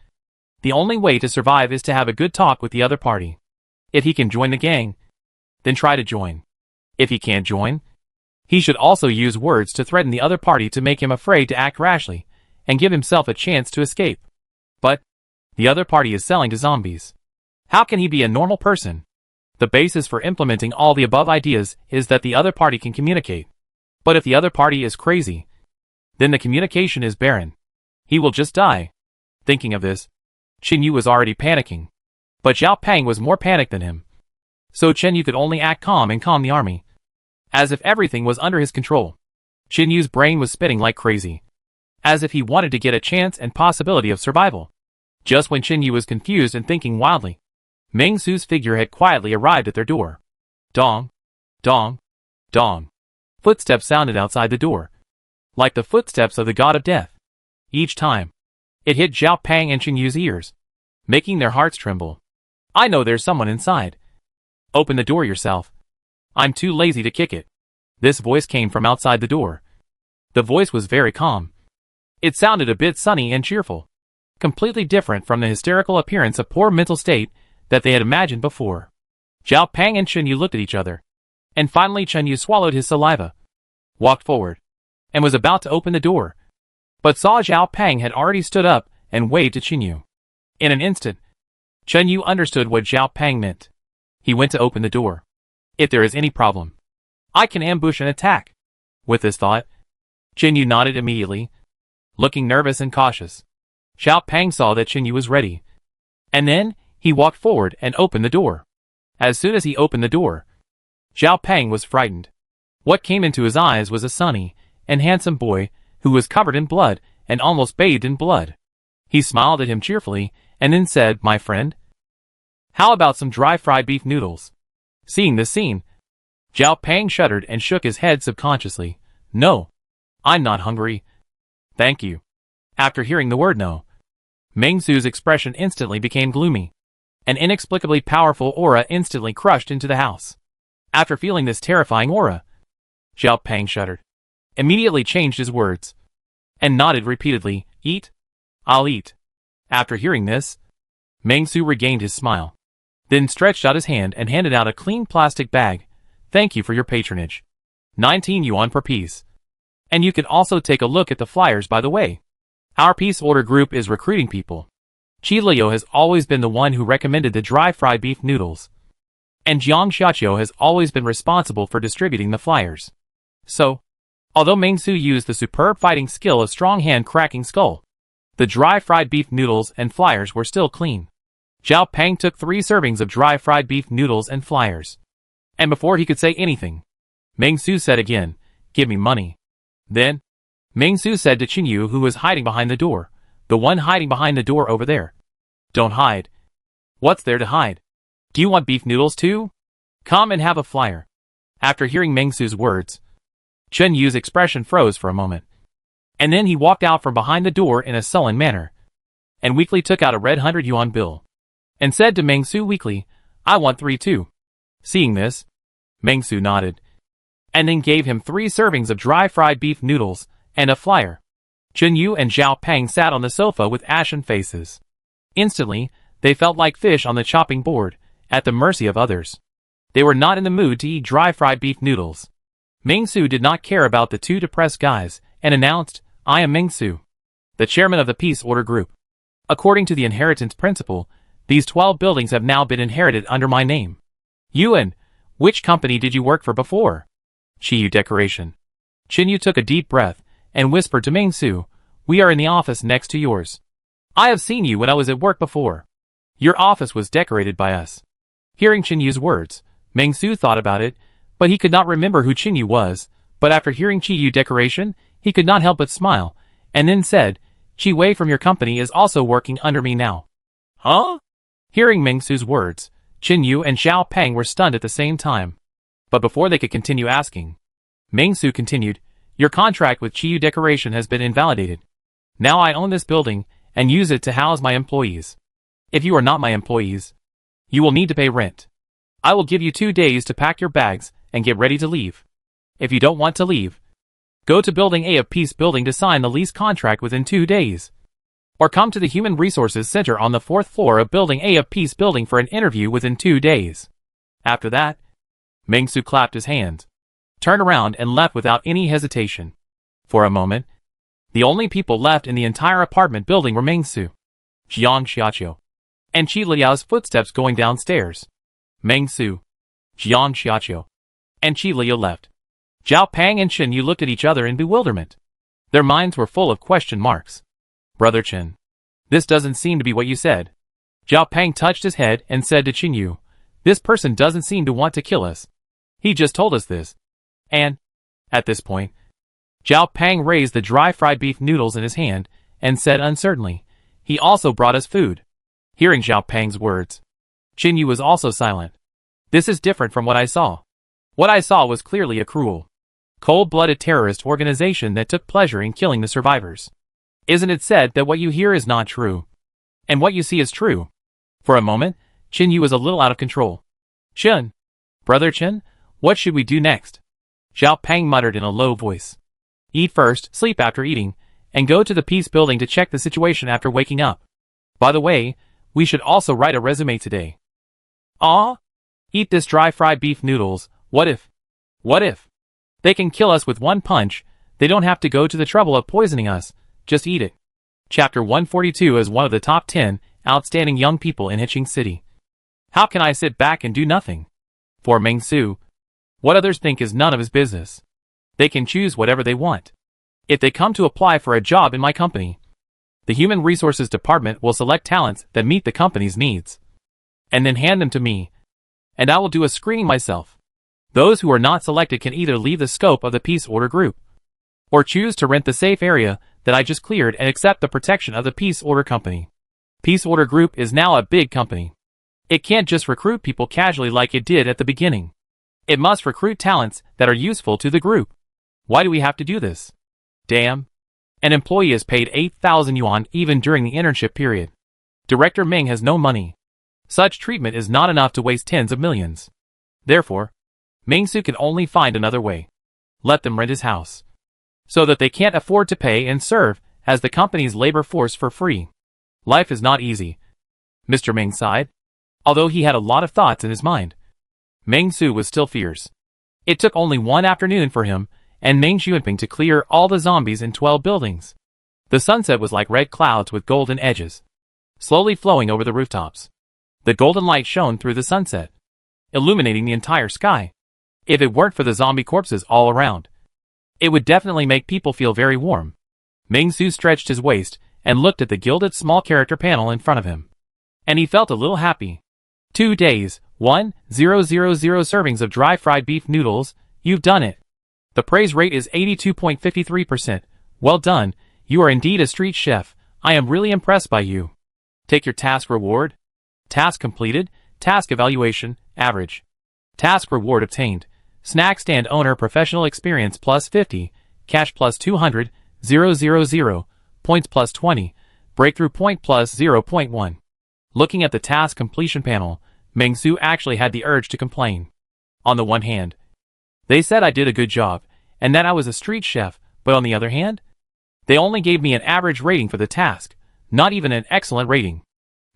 the only way to survive is to have a good talk with the other party. If he can join the gang, then try to join. If he can't join, he should also use words to threaten the other party to make him afraid to act rashly, and give himself a chance to escape. But the other party is selling to zombies. How can he be a normal person? The basis for implementing all the above ideas is that the other party can communicate. But if the other party is crazy, then the communication is barren. He will just die. Thinking of this, Chen Yu was already panicking. But Zhao Peng was more panicked than him. So Chen Yu could only act calm and calm the army, as if everything was under his control. Chen Yu's brain was spinning like crazy, as if he wanted to get a chance and possibility of survival. Just when Chen Yu was confused and thinking wildly, Meng Su's figure had quietly arrived at their door. Dong, dong, dong. Footsteps sounded outside the door, like the footsteps of the god of death. Each time, it hit Zhao Peng and Chen Yu's ears, making their hearts tremble. "I know there's someone inside. Open the door yourself. I'm too lazy to kick it." This voice came from outside the door. The voice was very calm. It sounded a bit sunny and cheerful, completely different from the hysterical appearance of poor mental state that they had imagined before. Zhao Peng and Chen Yu looked at each other, and finally Chen Yu swallowed his saliva, walked forward, and was about to open the door, but saw Zhao Peng had already stood up and waved to Chen Yu. In an instant, Chen Yu understood what Zhao Peng meant. He went to open the door. "If there is any problem, I can ambush and attack." With this thought, Chen Yu nodded immediately, looking nervous and cautious. Zhao Peng saw that Chen Yu was ready, and then he walked forward and opened the door. As soon as he opened the door, Zhao Peng was frightened. What came into his eyes was a sunny and handsome boy who was covered in blood and almost bathed in blood. He smiled at him cheerfully and then said, "My friend, how about some dry fried beef noodles?" Seeing this scene, Zhao Peng shuddered and shook his head subconsciously. "No, I'm not hungry. Thank you." After hearing the word no, Meng Su's expression instantly became gloomy. An inexplicably powerful aura instantly crushed into the house. After feeling this terrifying aura, Zhao Peng shuddered, immediately changed his words, and nodded repeatedly, "Eat? I'll eat." After hearing this, Meng Su regained his smile, then stretched out his hand and handed out a clean plastic bag. "Thank you for your patronage. 19 yuan per piece. And you can also take a look at the flyers by the way. Our peace order group is recruiting people. Qi Liu has always been the one who recommended the dry fried beef noodles, and Jiang Xiaqiu has always been responsible for distributing the flyers. So, although Meng Su used the superb fighting skill of strong hand cracking skull, the dry fried beef noodles and flyers were still clean. Zhao Peng took 3 servings of dry fried beef noodles and flyers. And before he could say anything, Meng Su said again, "Give me money." Then, Ming Su said to Qin Yu, who was hiding behind the door. The one hiding behind the door over there. Don't hide. What's there to hide? Do you want beef noodles too? Come and have a flyer. After hearing Ming Su's words, Qin Yu's expression froze for a moment. And then he walked out from behind the door in a sullen manner, and weakly took out a red 100 yuan bill, and said to Ming Su weakly, I want 3 too. Seeing this, Ming Su nodded, and then gave him 3 servings of dry fried beef noodles, and a flyer. Qin Yu and Zhao Peng sat on the sofa with ashen faces. Instantly, they felt like fish on the chopping board, at the mercy of others. They were not in the mood to eat dry fried beef noodles. Ming Su did not care about the 2 depressed guys, and announced, I am Ming Su, the chairman of the Peace Order Group. According to the inheritance principle, these 12 buildings have now been inherited under my name. Yuan, which company did you work for before? Qiyu Decoration. Qin Yu took a deep breath, and whispered to Ming Su, we are in the office next to yours. I have seen you when I was at work before. Your office was decorated by us. Hearing Qin Yu's words, Ming Su thought about it, but he could not remember who Qin Yu was, but after hearing Qiyu Decoration, he could not help but smile, and then said, Qi Wei from your company is also working under me now. Huh? Hearing Ming Su's words, Qin Yu and Zhao Peng were stunned at the same time. But before they could continue asking, Ming Su continued, your contract with Qiyu Decoration has been invalidated. Now I own this building, and use it to house my employees. If you are not my employees, you will need to pay rent. I will give you 2 days to pack your bags, and get ready to leave. If you don't want to leave, go to Building A of Peace Building to sign the lease contract within 2 days. Or come to the Human Resources Center on the 4th floor of Building A of Peace Building for an interview within 2 days. After that, Ming Su clapped his hands, turned around and left without any hesitation. For a moment, the only people left in the entire apartment building were Ming Su, Jiang Xiaqiu, and Qi Liao's footsteps going downstairs. Ming Su, Jiang Xiaqiu, and Qi Liao left. Zhao Peng and Qin Yu looked at each other in bewilderment. Their minds were full of question marks. Brother Qin, this doesn't seem to be what you said. Zhao Peng touched his head and said to Qin Yu, this person doesn't seem to want to kill us. He just told us this. And, at this point, Zhao Peng raised the dry fried beef noodles in his hand and said uncertainly, he also brought us food. Hearing Zhao Peng's words, Qin Yu was also silent. This is different from what I saw. What I saw was clearly a cruel, cold-blooded terrorist organization that took pleasure in killing the survivors. Isn't it said that what you hear is not true, and what you see is true? For a moment, Qin Yu was a little out of control. Qin, Brother Qin, what should we do next? Zhao Peng muttered in a low voice. Eat first, sleep after eating, and go to the Peace Building to check the situation after waking up. By the way, we should also write a resume today. Ah? Eat this dry fried beef noodles. What if? They can kill us with one punch. They don't have to go to the trouble of poisoning us. Just eat it. Chapter 142 is one of the top 10 outstanding young people in Hiqing City. How can I sit back and do nothing? For Ming Su, what others think is none of his business. They can choose whatever they want. If they come to apply for a job in my company, the Human Resources Department will select talents that meet the company's needs, and then hand them to me, and I will do a screening myself. Those who are not selected can either leave the scope of the Peace Order Group, or choose to rent the safe area that I just cleared and accept the protection of the Peace Order Company. Peace Order Group is now a big company. It can't just recruit people casually like it did at the beginning. It must recruit talents that are useful to the group. Why do we have to do this? Damn. An employee is paid 8,000 yuan even during the internship period. Director Ming has no money. Such treatment is not enough to waste tens of millions. Therefore, Ming Su can only find another way. Let them rent his house, so that they can't afford to pay and serve as the company's labor force for free. Life is not easy. Mr. Ming sighed. Although he had a lot of thoughts in his mind, Ming Su was still fierce. It took only one afternoon for him and Ming Xuanping to clear all the zombies in 12 buildings. The sunset was like red clouds with golden edges, slowly flowing over the rooftops. The golden light shone through the sunset, illuminating the entire sky. If it weren't for the zombie corpses all around, it would definitely make people feel very warm. Ming Su stretched his waist and looked at the gilded small character panel in front of him, and he felt a little happy. 2 days, 1,000 servings of dry fried beef noodles, you've done it. The praise rate is 82.53%, Well done, you are indeed a street chef. I am really impressed by you. Take your task reward. Task completed, task evaluation, average. Task reward obtained. Snack stand owner professional experience plus 50, cash plus 200, 000, points plus 20, breakthrough point plus 0.1. Looking at the task completion panel, Meng-Su actually had the urge to complain. On the one hand, they said I did a good job, and that I was a street chef, but on the other hand, they only gave me an average rating for the task, not even an excellent rating.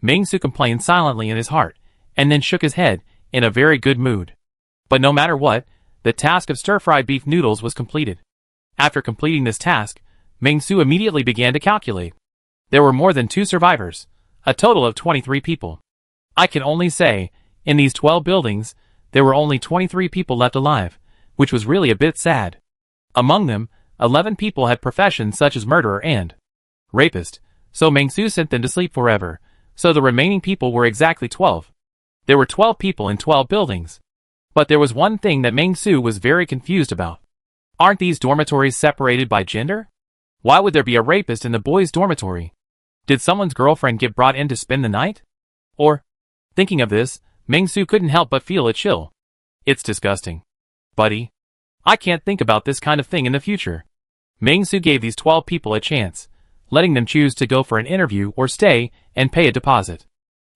Meng-Su complained silently in his heart, and then shook his head, in a very good mood. But no matter what, the task of stir-fried beef noodles was completed. After completing this task, Meng-Su immediately began to calculate. There were more than 2 survivors, a total of 23 people. I can only say, in these 12 buildings, there were only 23 people left alive, which was really a bit sad. Among them, 11 people had professions such as murderer and rapist, so Meng-Su sent them to sleep forever, so the remaining people were exactly 12. There were 12 people in 12 buildings. But there was one thing that Meng-Su was very confused about. Aren't these dormitories separated by gender? Why would there be a rapist in the boys' dormitory? Did someone's girlfriend get brought in to spend the night? Or, thinking of this, Meng-Su couldn't help but feel a chill. It's disgusting. Buddy, I can't think about this kind of thing in the future. Meng-Su gave these 12 people a chance, letting them choose to go for an interview or stay and pay a deposit.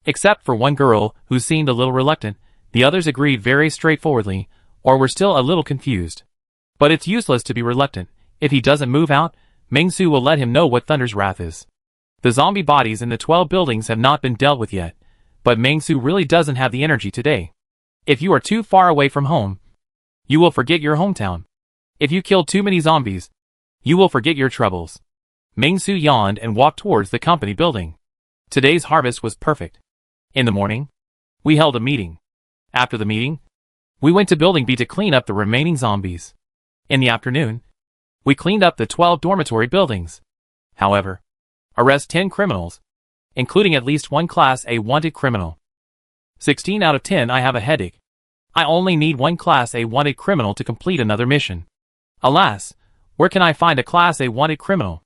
Except for one girl who seemed a little reluctant, the others agreed very straightforwardly, or were still a little confused. But it's useless to be reluctant. If he doesn't move out, Meng-Su will let him know what Thunder's wrath is. The zombie bodies in the 12 buildings have not been dealt with yet, but Meng-Su really doesn't have the energy today. If you are too far away from home, you will forget your hometown. If you kill too many zombies, you will forget your troubles. Meng-Su yawned and walked towards the company building. Today's harvest was perfect. In the morning, we held a meeting. After the meeting, we went to Building B to clean up the remaining zombies. In the afternoon, we cleaned up the 12 dormitory buildings. However, arrest 10 criminals, including at least one Class A wanted criminal. 16 out of 10 I have a headache. I only need one Class A wanted criminal to complete another mission. Alas, where can I find a Class A wanted criminal?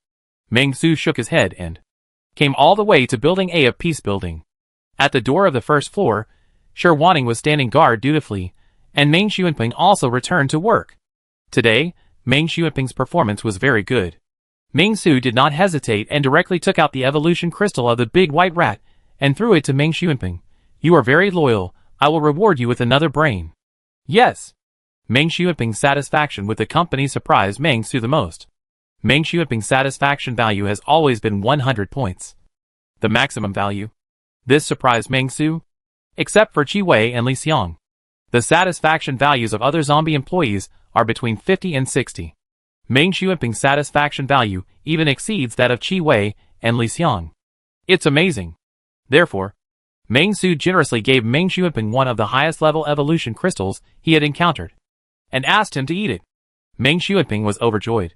Meng-Su shook his head and came all the way to Building A of Peace Building. At the door of the first floor, Shi Wanning was standing guard dutifully, and Meng Xuanping also returned to work. Today, Meng Xuanping's performance was very good. Meng-Su did not hesitate and directly took out the evolution crystal of the big white rat and threw it to Meng Xuanping. You are very loyal, I will reward you with another brain. Yes. Meng Xuanping's satisfaction with the company surprised Meng-Su the most. Meng Xuanping's satisfaction value has always been 100 points. The maximum value. This surprised Meng-Su. Except for Chi Wei and Li Xiang. The satisfaction values of other zombie employees are between 50 and 60. Meng Xuanping's satisfaction value even exceeds that of Chi Wei and Li Xiang. It's amazing. Therefore, Meng-Su generously gave Meng Xuanping one of the highest level evolution crystals he had encountered, and asked him to eat it. Meng Xuanping was overjoyed.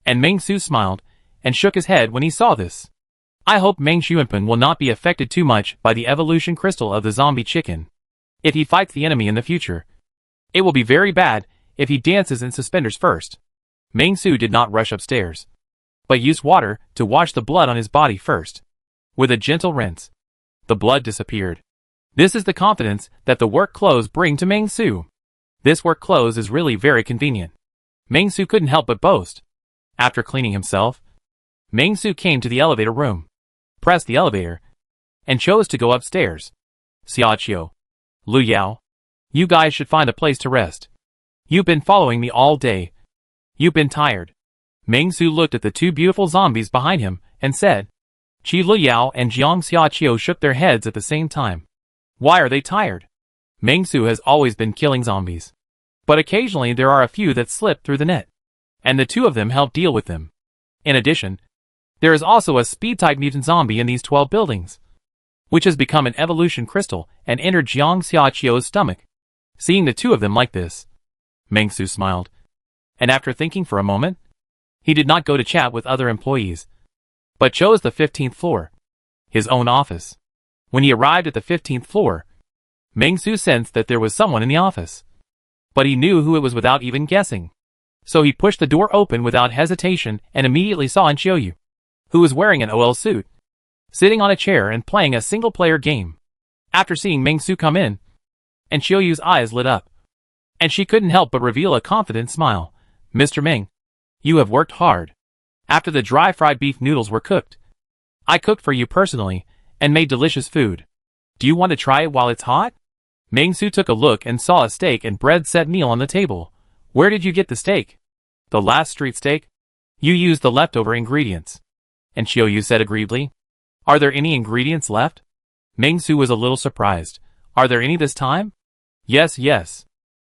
And Meng-Su smiled, and shook his head when he saw this. I hope Meng Xuanping will not be affected too much by the evolution crystal of the zombie chicken. If he fights the enemy in the future, it will be very bad if he dances in suspenders first. Meng-Su did not rush upstairs, but used water to wash the blood on his body first. With a gentle rinse, the blood disappeared. This is the confidence that the work clothes bring to Meng-Su. This work clothes is really very convenient. Meng-Su couldn't help but boast. After cleaning himself, Meng-Su came to the elevator room, pressed the elevator, and chose to go upstairs. Xiaoqiu, Lu Yao, you guys should find a place to rest. You've been following me all day. You've been tired. Meng-Su looked at the 2 beautiful zombies behind him and said. Qi Lu Yao and Jiang Xiaoqiu shook their heads at the same time. Why are they tired? Meng-Su has always been killing zombies. But occasionally there are a few that slip through the net, and the 2 of them help deal with them. In addition, there is also a speed-type mutant zombie in these 12 buildings, which has become an evolution crystal and entered Jiang Xiaoqiu's stomach. Seeing the 2 of them like this, Meng-Su smiled, and after thinking for a moment, he did not go to chat with other employees, but chose the 15th floor, his own office. When he arrived at the 15th floor, Meng-Su sensed that there was someone in the office, but he knew who it was without even guessing. So he pushed the door open without hesitation and immediately saw Xiaoyu, who was wearing an OL suit, sitting on a chair and playing a single-player game. After seeing Meng Su come in, Xiaoyu's eyes lit up, and she couldn't help but reveal a confident smile. "Mr. Meng, you have worked hard. After the dry fried beef noodles were cooked, I cooked for you personally and made delicious food. Do you want to try it while it's hot?" Meng Su took a look and saw a steak and bread set meal on the table. "Where did you get the steak?" "The last street steak. You used the leftover ingredients." Xiaoyu said agreeably. "Are there any ingredients left?" Meng Su was a little surprised. "Are there any this time?" "Yes, yes."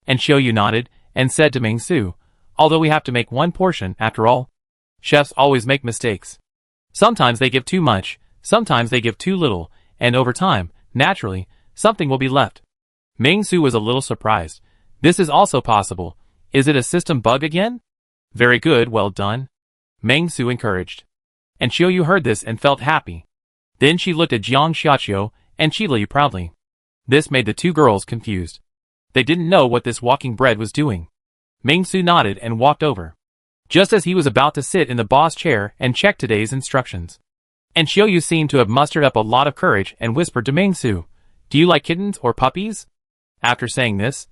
Xiaoyu nodded and said to Meng Su, "Although we have to make one portion, after all, chefs always make mistakes. Sometimes they give too much, sometimes they give too little, and over time, naturally, something will be left." Meng Su was a little surprised. "This is also possible. Is it a system bug again?" "Very good, well done," Meng Su encouraged. Xiaoyu heard this and felt happy. Then she looked at Jiang Xiaoqiu and Qili proudly. This made the two girls confused. They didn't know what this walking bread was doing. Meng Su nodded and walked over, just as he was about to sit in the boss chair and check today's instructions. Xiaoyu seemed to have mustered up a lot of courage and whispered to Meng Su, "Do you like kittens or puppies?" After saying this,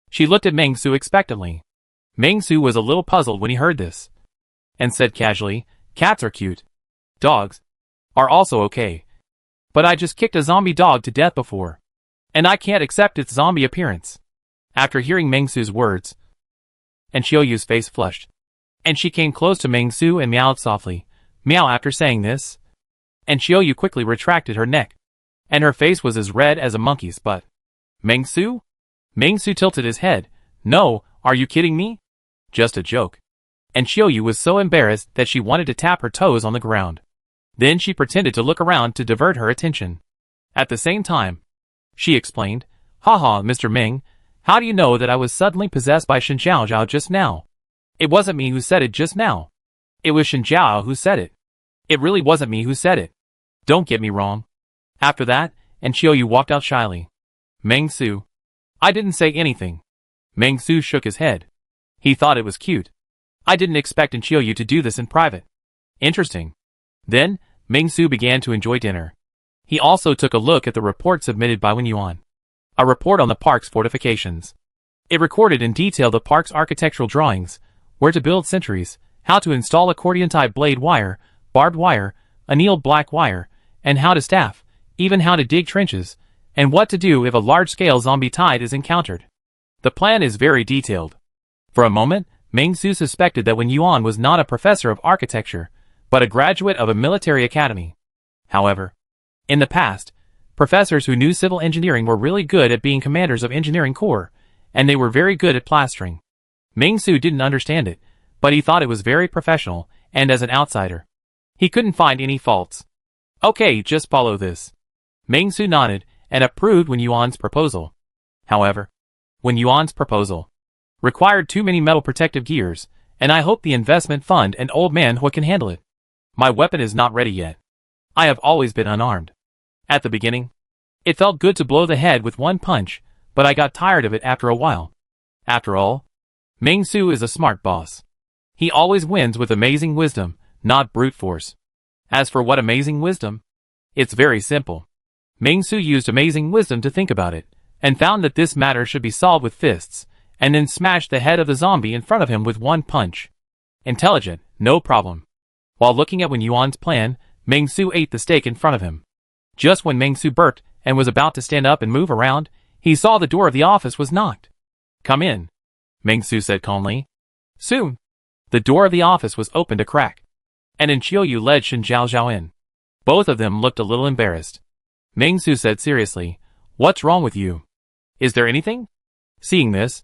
she looked at Meng Su expectantly. Meng Su was a little puzzled when he heard this, and said casually, "Cats are cute. Dogs are also okay. But I just kicked a zombie dog to death before, and I can't accept its zombie appearance." After hearing Meng Su's words, Xiaoyu's face flushed, and she came close to Meng Su and meowed softly. Meow. After saying this, Xiaoyu quickly retracted her neck, and her face was as red as a monkey's butt. "Meng Su?" Meng Su tilted his head. "No, are you kidding me? Just a joke." Xiaoyu was so embarrassed that she wanted to tap her toes on the ground. Then she pretended to look around to divert her attention. At the same time, she explained, "Haha, Mr. Meng, how do you know that I was suddenly possessed by Shinjiao just now? It wasn't me who said it just now. It was Shinjiao who said it. It really wasn't me who said it. Don't get me wrong." After that, Xiaoyu walked out shyly. "Meng Su, I didn't say anything." Meng Su shook his head. He thought it was cute. "I didn't expect Xiaoyu to do this in private. Interesting." Then, Meng Su began to enjoy dinner. He also took a look at the report submitted by Wen Yuan, a report on the park's fortifications. It recorded in detail the park's architectural drawings, where to build sentries, how to install accordion-type blade wire, barbed wire, annealed black wire, and how to staff, even how to dig trenches, and what to do if a large-scale zombie tide is encountered. The plan is very detailed. For a moment, Meng Su suspected that Wen Yuan was not a professor of architecture, but a graduate of a military academy. However, in the past, professors who knew civil engineering were really good at being commanders of engineering corps, and they were very good at plastering. Meng Su didn't understand it, but he thought it was very professional, and as an outsider, he couldn't find any faults. "Okay, just follow this." Meng Su nodded and approved Wen Yuan's proposal. However, Wen Yuan's proposal required too many metal protective gears, and I hope the investment fund and old man Hua can handle it. My weapon is not ready yet. I have always been unarmed. At the beginning, it felt good to blow the head with one punch, but I got tired of it after a while. After all, Meng Su is a smart boss. He always wins with amazing wisdom, not brute force. As for what amazing wisdom? It's very simple. Meng Su used amazing wisdom to think about it, and found that this matter should be solved with fists, and then smashed the head of the zombie in front of him with one punch. Intelligent, no problem. While looking at Wen Yuan's plan, Meng Su ate the steak in front of him. Just when Meng Su burped and was about to stand up and move around, he saw the door of the office was knocked. "Come in," Meng Su said calmly. Soon, the door of the office was opened a crack, and Xiaoyu led Shin Zhao in. Both of them looked a little embarrassed. Meng Su said seriously, "What's wrong with you? Is there anything?" Seeing this,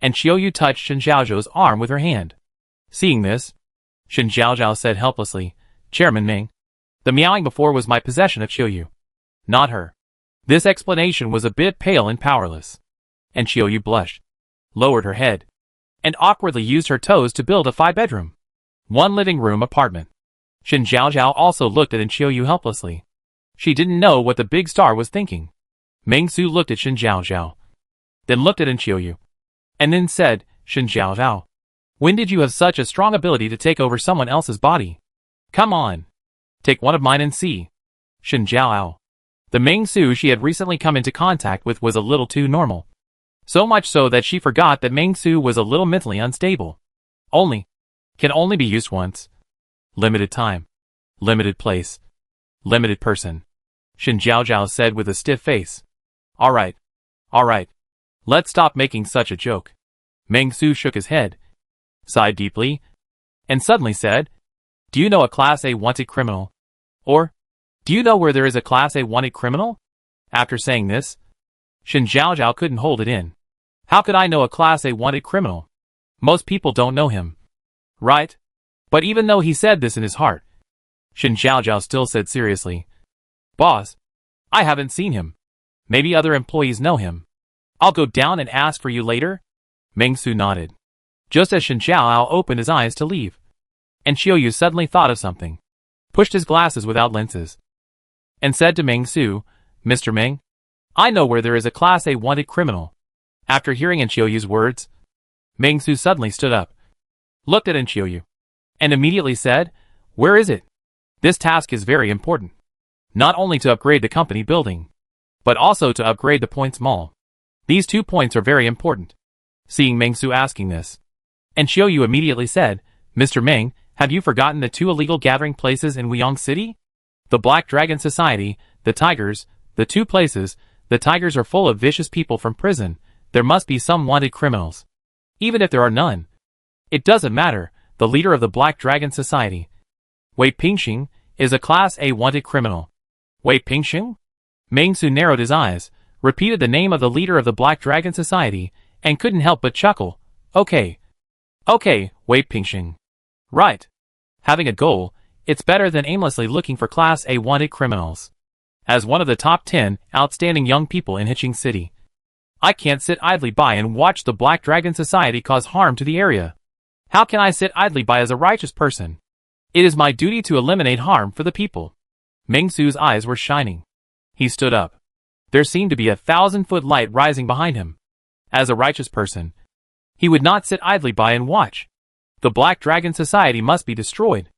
Xiaoyu touched Shin Zhao's arm with her hand. Seeing this, Shin Zhao said helplessly, "Chairman Meng, the meowing before was my possession of Xiaoyu, not her." This explanation was a bit pale and powerless. Xiaoyu blushed, lowered her head, and awkwardly used her toes to build a 5-bedroom, 1 living room apartment. Shin Zhao also looked at Xiaoyu helplessly. She didn't know what the big star was thinking. Meng Su looked at Shin Zhao, then looked at Xiaoyu, and then said, "Shin Zhao, When did you have such a strong ability to take over someone else's body? Come on. Take one of mine and see. Shen Jiao. The Ming Su she had recently come into contact with was a little too normal. So much so that she forgot that Ming Su was a little mentally unstable. Can only be used once. Limited time. Limited place. Limited person. Shen Jiao said with a stiff face. Alright. Let's stop making such a joke. Ming Su shook his head, sighed deeply, and suddenly said, Do you know a Class A wanted criminal? Or, do you know where there is a Class A wanted criminal? After saying this, Shen Jiao couldn't hold it in. How could I know a Class A wanted criminal? Most people don't know him. Right? But even though he said this in his heart, Shen Jiao still said seriously, Boss, I haven't seen him. Maybe other employees know him. I'll go down and ask for you later? Ming Su nodded. Just as Shen Jiao opened his eyes to leave, and Xiaoyu suddenly thought of something, pushed his glasses without lenses, and said to Ming Su, Mr. Ming, I know where there is a Class A wanted criminal. After hearing Xiaoyu's words, Ming Su suddenly stood up, looked at Xiaoyu, and immediately said, Where is it? This task is very important. Not only to upgrade the company building, but also to upgrade the points mall. These 2 points are very important. Seeing Ming Su asking this, and Xiaoyu immediately said, Mr. Ming, have you forgotten the 2 illegal gathering places in Wuyong City? The Black Dragon Society, the Tigers, the 2 places. The Tigers are full of vicious people from prison. There must be some wanted criminals. Even if there are none, it doesn't matter. The leader of the Black Dragon Society, Wei Pingxing, is a Class A wanted criminal. Wei Pingxing? Ming Su narrowed his eyes, repeated the name of the leader of the Black Dragon Society, and couldn't help but chuckle. Okay, Wei Pingxing. Right. Having a goal, it's better than aimlessly looking for Class A wanted criminals. As one of the top 10 outstanding young people in Hiching City, I can't sit idly by and watch the Black Dragon Society cause harm to the area. How can I sit idly by as a righteous person? It is my duty to eliminate harm for the people. Ming Su's eyes were shining. He stood up. There seemed to be a 1,000-foot light rising behind him. As a righteous person, he would not sit idly by and watch. The Black Dragon Society must be destroyed.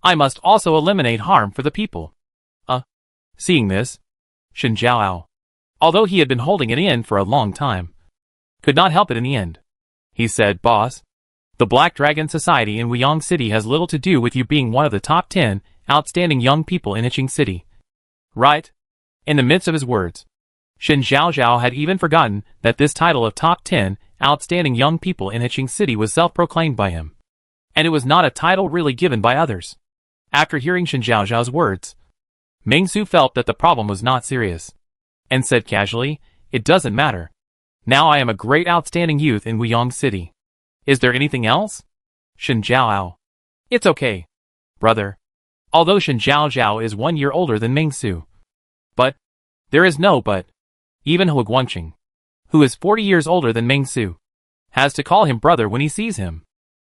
I must also eliminate harm for the people. Seeing this, Shen Jiao, although he had been holding it in for a long time, could not help it in the end. He said, Boss, the Black Dragon Society in Wuyong City has little to do with you being one of the top 10 outstanding young people in Hiching City. Right? In the midst of his words, Shen Jiao had even forgotten that this title of top 10 outstanding young people in Hiching City was self-proclaimed by him. And it was not a title really given by others. After hearing Shen Jiao's words, Ming Su felt that the problem was not serious, and said casually, It doesn't matter. Now I am a great outstanding youth in Wuyong City. Is there anything else? Shen Jiao. It's okay, brother. Although Shen Jiao is 1 year older than Ming Su. But, there is no but. Even He Guangqing, who is 40 years older than Ming Su, has to call him brother when he sees him.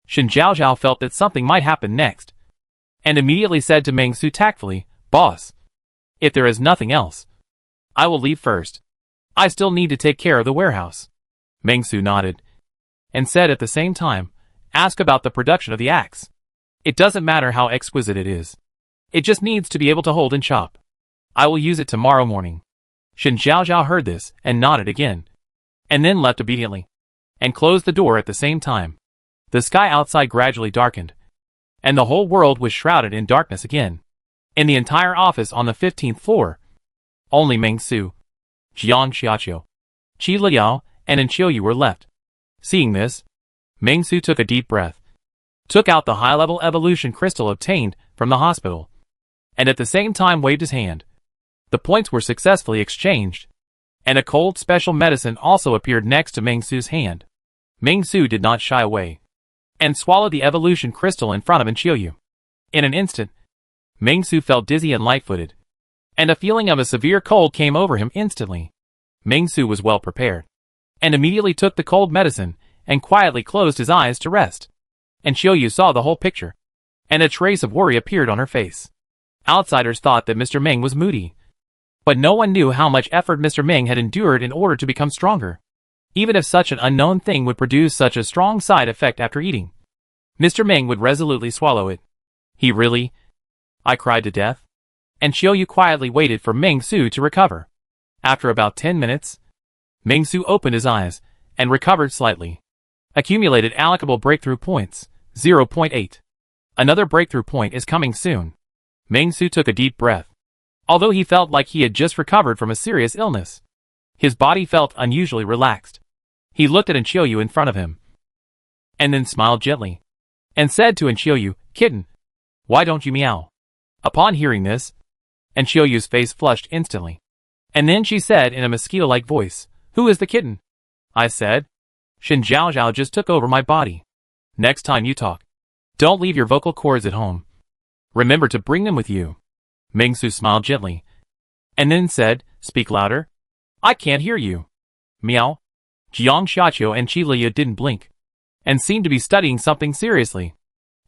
Shen Jiao felt that something might happen next, and immediately said to Ming Su tactfully, Boss, if there is nothing else, I will leave first. I still need to take care of the warehouse. Ming Su nodded, and said at the same time, Ask about the production of the axe. It doesn't matter how exquisite it is. It just needs to be able to hold and chop. I will use it tomorrow morning. Shen Jiao heard this and nodded again, and then left obediently, and closed the door at the same time. The sky outside gradually darkened, and the whole world was shrouded in darkness again. In the entire office on the 15th floor, only Ming Su, Jiang Xiaqiu, Qi Liao, and Xiaoyu were left. Seeing this, Ming Su took a deep breath, took out the high-level evolution crystal obtained from the hospital, and at the same time waved his hand. The points were successfully exchanged, and a cold special medicine also appeared next to Ming Su's hand. Ming Su did not shy away, and swallowed the evolution crystal in front of Xiaoyu. In an instant, Ming Su felt dizzy and light-footed, and a feeling of a severe cold came over him instantly. Ming Su was well prepared, and immediately took the cold medicine, and quietly closed his eyes to rest. And Xiaoyu saw the whole picture, and a trace of worry appeared on her face. Outsiders thought that Mr. Ming was moody, but no one knew how much effort Mr. Ming had endured in order to become stronger. Even if such an unknown thing would produce such a strong side effect after eating, Mr. Ming would resolutely swallow it. He really? I cried to death. And Xiaoyu quietly waited for Ming Su to recover. After about 10 minutes, Ming Su opened his eyes and recovered slightly. Accumulated allocable breakthrough points, 0.8. Another breakthrough point is coming soon. Ming Su took a deep breath. Although he felt like he had just recovered from a serious illness, his body felt unusually relaxed. He looked at Xiaoyu in front of him, and then smiled gently, and said to Xiaoyu, "Kitten, why don't you meow?" Upon hearing this, Xiaoyu's face flushed instantly. And then she said in a mosquito-like voice, "Who is the kitten?" I said, "Shen Zhao Zhao just took over my body. Next time you talk, don't leave your vocal cords at home. Remember to bring them with you." Ming Su smiled gently, and then said, "Speak louder. I can't hear you." Meow. Jiang Xiaqiu and Qi Liya didn't blink, and seemed to be studying something seriously.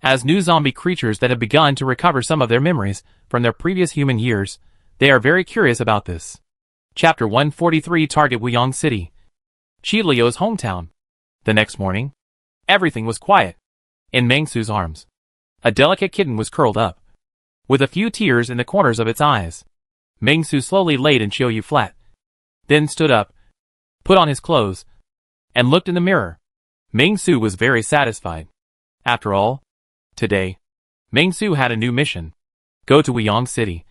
As new zombie creatures that have begun to recover some of their memories from their previous human years, they are very curious about this. Chapter 143 Target Wuyang City. Qi Liya's hometown. The next morning, everything was quiet. In Ming Su's arms, a delicate kitten was curled up, with a few tears in the corners of its eyes. Ming Su slowly laid Xiaoyu flat, then stood up, put on his clothes, and looked in the mirror. Ming Su was very satisfied. After all, today, Ming Su had a new mission. Go to Wuyang City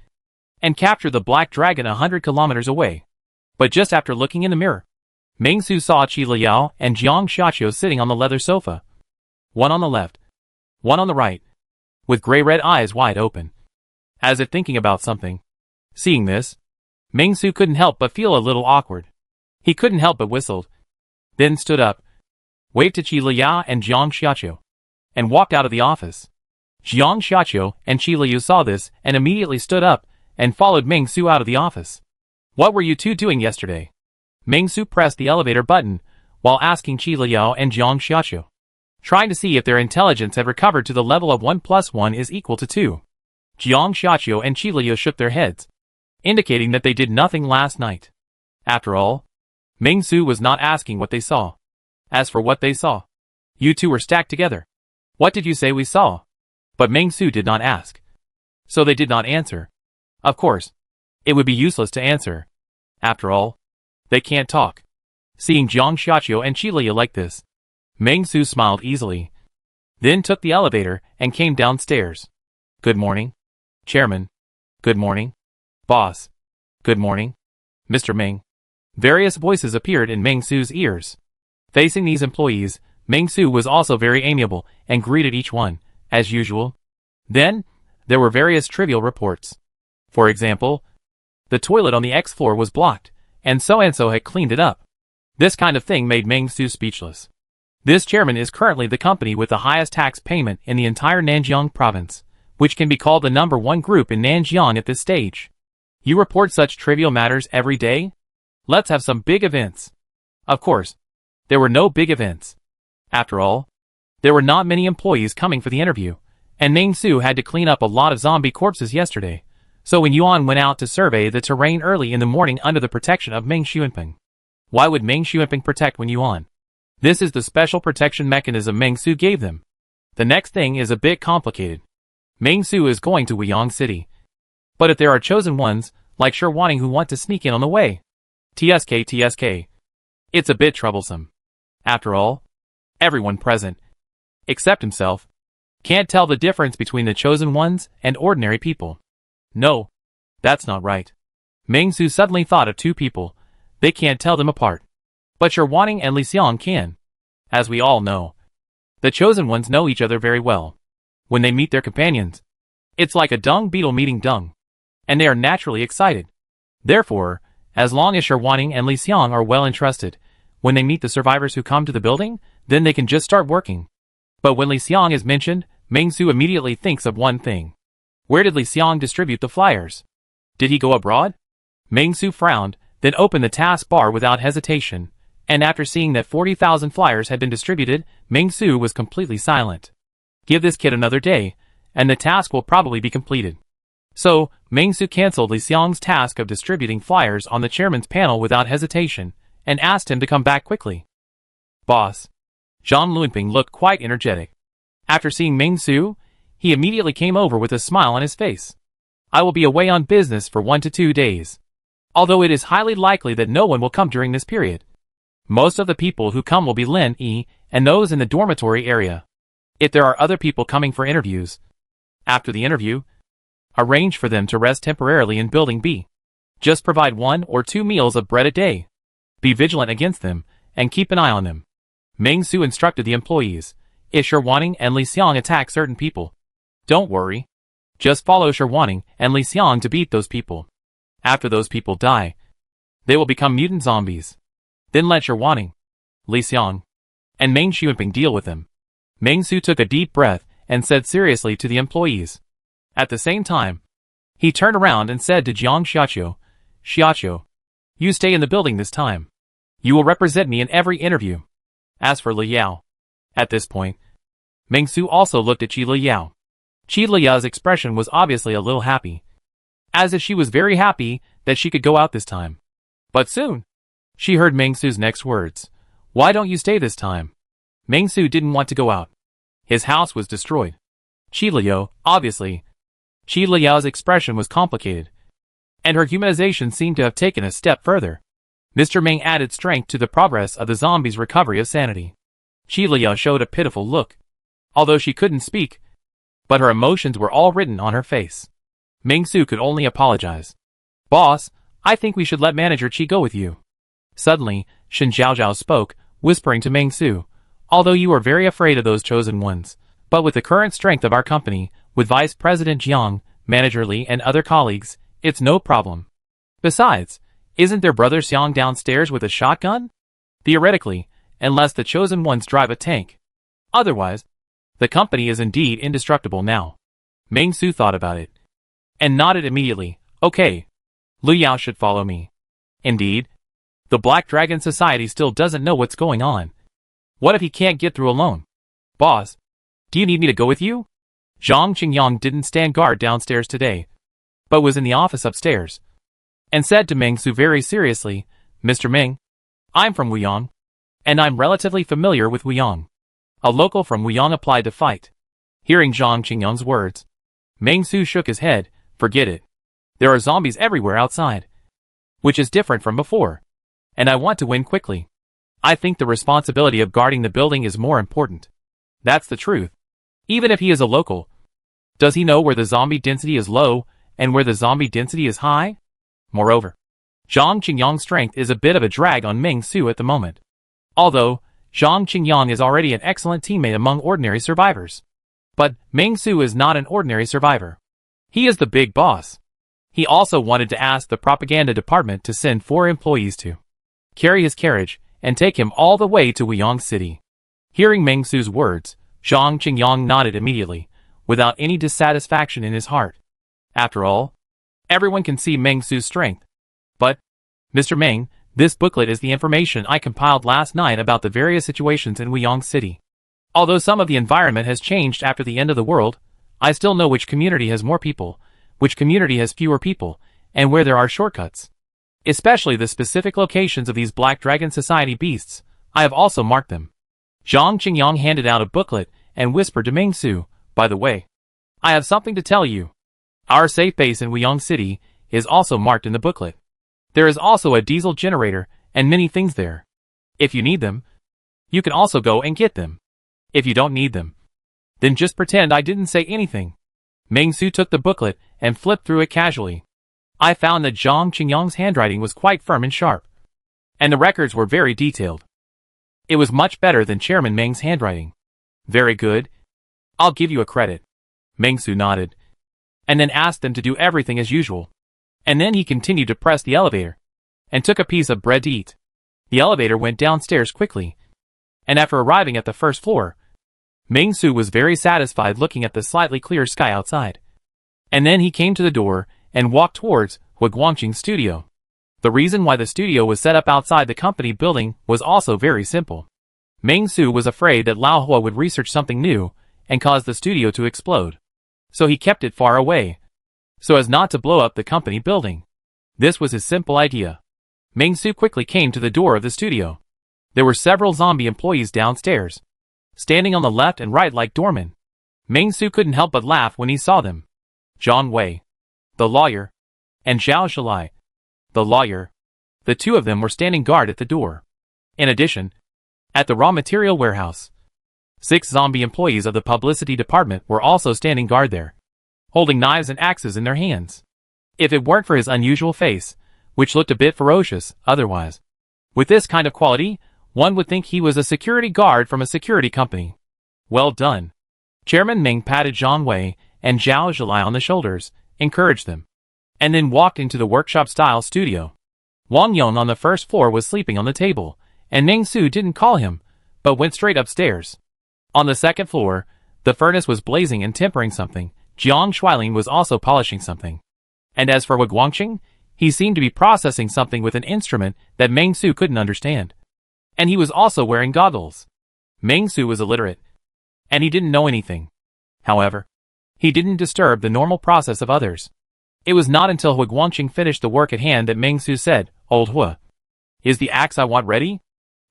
and capture the Black Dragon 100 kilometers away. But just after looking in the mirror, Ming Su saw Qi Liao and Jiang Xiaqiu sitting on the leather sofa. One on the left, one on the right, with gray-red eyes wide open, as if thinking about something. Seeing this, Ming Su couldn't help but feel a little awkward. He couldn't help but whistled, then stood up, waved to Qi Liao and Jiang Xiaqiu, and walked out of the office. Jiang Xiaqiu and Qi Liu saw this and immediately stood up and followed Ming Su out of the office. "What were you two doing yesterday?" Ming Su pressed the elevator button while asking Qi Liao and Jiang Xiaqiu, trying to see if their intelligence had recovered to the level of 1 + 1 is equal to 2. Jiang Xiaqiu and Qi Liu shook their heads, indicating that they did nothing last night. After all, Ming Su was not asking what they saw. As for what they saw, you two were stacked together. "What did you say we saw?" But Ming Su did not ask, so they did not answer. Of course, it would be useless to answer. After all, they can't talk. Seeing Jiang Xiaqiu and Qi Liu like this, Ming Su smiled easily, then took the elevator and came downstairs. "Good morning, Chairman." "Good morning, Boss." "Good morning, Mr. Ming." Various voices appeared in Ming Su's ears. Facing these employees, Ming Su was also very amiable and greeted each one, as usual. Then, there were various trivial reports. For example, the toilet on the X floor was blocked, and so had cleaned it up. This kind of thing made Ming Su speechless. This chairman is currently the company with the highest tax payment in the entire Nanjiang province, which can be called the #1 group in Nanjiang at this stage. You report such trivial matters every day? Let's have some big events. Of course, there were no big events. After all, there were not many employees coming for the interview, and Ming Su had to clean up a lot of zombie corpses yesterday. So when Yuan went out to survey the terrain early in the morning under the protection of Ming Xuanping. Why would Ming Xuanping protect Wen Yuan? This is the special protection mechanism Ming Su gave them. The next thing is a bit complicated. Ming Su is going to Wuyang City. But if there are chosen ones, like Shi Wanting who want to sneak in on the way, TSK, it's a bit troublesome. After all, everyone present, except himself, can't tell the difference between the chosen ones and ordinary people. No, that's not right. Ming Su suddenly thought of two people. They can't tell them apart. But Shi Wanting and Li Xiang can. As we all know, the chosen ones know each other very well. When they meet their companions, it's like a dung beetle meeting dung, and they are naturally excited. Therefore, as long as Shi Wanting and Li Xiang are well entrusted, when they meet the survivors who come to the building, then they can just start working. But when Li Xiang is mentioned, Ming Su immediately thinks of one thing. Where did Li Xiang distribute the flyers? Did he go abroad? Ming Su frowned, then opened the task bar without hesitation, and after seeing that 40,000 flyers had been distributed, Ming Su was completely silent. Give this kid another day, and the task will probably be completed. So, Ming Su cancelled Li Xiang's task of distributing flyers on the chairman's panel without hesitation, and asked him to come back quickly. Boss. Zhang Lunping looked quite energetic. After seeing Ming Su, he immediately came over with a smile on his face. I will be away on business for 1 to 2 days. Although it is highly likely that no one will come during this period. Most of the people who come will be Lin E and those in the dormitory area. If there are other people coming for interviews, after the interview, arrange for them to rest temporarily in Building B. Just provide 1 or 2 meals of bread a day. Be vigilant against them, and keep an eye on them. Ming Su instructed the employees. If Shirwaning and Li Xiang attack certain people, don't worry. Just follow Shirwaning and Li Xiang to beat those people. After those people die, they will become mutant zombies. Then let Shirwaning, Li Xiang, and Meng Xuanping deal with them. Meng Su took a deep breath and said seriously to the employees. At the same time, he turned around and said to Jiang Xiaqiu, you stay in the building this time. You will represent me in every interview. As for Li Yao, at this point, Meng Su also looked at Qi Li Yao. Qi Li Yao's expression was obviously a little happy, as if she was very happy that she could go out this time. But soon, she heard Meng Su's next words. Why don't you stay this time? Meng Su didn't want to go out. His house was destroyed. Qi Li Yao, obviously. Qi Li Yao's expression was complicated, and her humanization seemed to have taken a step further. Mr. Ming added strength to the progress of the zombie's recovery of sanity. Qi Li Yao showed a pitiful look, although she couldn't speak, but her emotions were all written on her face. Ming Su could only apologize. Boss, I think we should let Manager Qi go with you. Suddenly, Shen Zhaozhao spoke, whispering to Ming Su. Although you are very afraid of those chosen ones, but with the current strength of our company, with Vice President Jiang, Manager Li and other colleagues, it's no problem. Besides, isn't their brother Xiang downstairs with a shotgun? Theoretically, unless the chosen ones drive a tank. Otherwise, the company is indeed indestructible now. Ming Su thought about it, and nodded immediately. Okay. Lu Yao should follow me. Indeed, the Black Dragon Society still doesn't know what's going on. What if he can't get through alone? Boss, do you need me to go with you? Zhang Qingyang didn't stand guard downstairs today, but was in the office upstairs, and said to Ming Su very seriously, Mr. Ming, I'm from Wuyang, and I'm relatively familiar with Wuyang. A local from Wuyang applied to fight. Hearing Zhang Qingyang's words, Ming Su shook his head. Forget it. There are zombies everywhere outside, which is different from before, and I want to win quickly. I think the responsibility of guarding the building is more important. That's the truth. Even if he is a local, does he know where the zombie density is low and where the zombie density is high? Moreover, Zhang Qingyang's strength is a bit of a drag on Ming Su at the moment. Although, Zhang Qingyang is already an excellent teammate among ordinary survivors. But Ming Su is not an ordinary survivor. He is the big boss. He also wanted to ask the propaganda department to send 4 employees to carry his carriage and take him all the way to Wuyang City. Hearing Ming Su's words, Zhang Qingyang nodded immediately, without any dissatisfaction in his heart. After all, everyone can see Ming Su's strength. But, Mr. Ming, this booklet is the information I compiled last night about the various situations in Wuyang City. Although some of the environment has changed after the end of the world, I still know which community has more people, which community has fewer people, and where there are shortcuts. Especially the specific locations of these Black Dragon Society beasts, I have also marked them. Zhang Qingyang handed out a booklet and whispered to Ming Su, by the way, I have something to tell you. Our safe base in Wuyang City is also marked in the booklet. There is also a diesel generator and many things there. If you need them, you can also go and get them. If you don't need them, then just pretend I didn't say anything. Ming Su took the booklet and flipped through it casually. I found that Zhang Qingyang's handwriting was quite firm and sharp, and the records were very detailed. It was much better than Chairman Meng's handwriting. Very good. I'll give you a credit. Ming Su nodded, and then asked them to do everything as usual. And then he continued to press the elevator, and took a piece of bread to eat. The elevator went downstairs quickly, and after arriving at the first floor, Ming Su was very satisfied looking at the slightly clear sky outside. And then he came to the door and walked towards Hua Guangqing's studio. The reason why the studio was set up outside the company building was also very simple. Ming Su was afraid that Lao Hua would research something new and cause the studio to explode. So he kept it far away, so as not to blow up the company building. This was his simple idea. Ming Su quickly came to the door of the studio. There were several zombie employees downstairs, standing on the left and right like doormen. Meng Su couldn't help but laugh when he saw them. Jiang Wei, the lawyer, and Zhao Zhilai, the lawyer. The two of them were standing guard at the door. In addition, at the raw material warehouse, 6 zombie employees of the publicity department were also standing guard there, holding knives and axes in their hands. If it weren't for his unusual face, which looked a bit ferocious otherwise, with this kind of quality, one would think he was a security guard from a security company. Well done. Chairman Ming patted Jiang Wei and Zhao Zhilai on the shoulders, encouraged them, and then walked into the workshop-style studio. Wang Yong on the first floor was sleeping on the table, and Meng Su didn't call him, but went straight upstairs. On the second floor, the furnace was blazing and tempering something. Jiang Shuilin was also polishing something. And as for Wu Guangqing, he seemed to be processing something with an instrument that Meng Su couldn't understand. And he was also wearing goggles. Meng Su was illiterate, and he didn't know anything. However, he didn't disturb the normal process of others. It was not until Wu Guangqing finished the work at hand that Meng Su said, "Old Hua, is the axe I want ready?"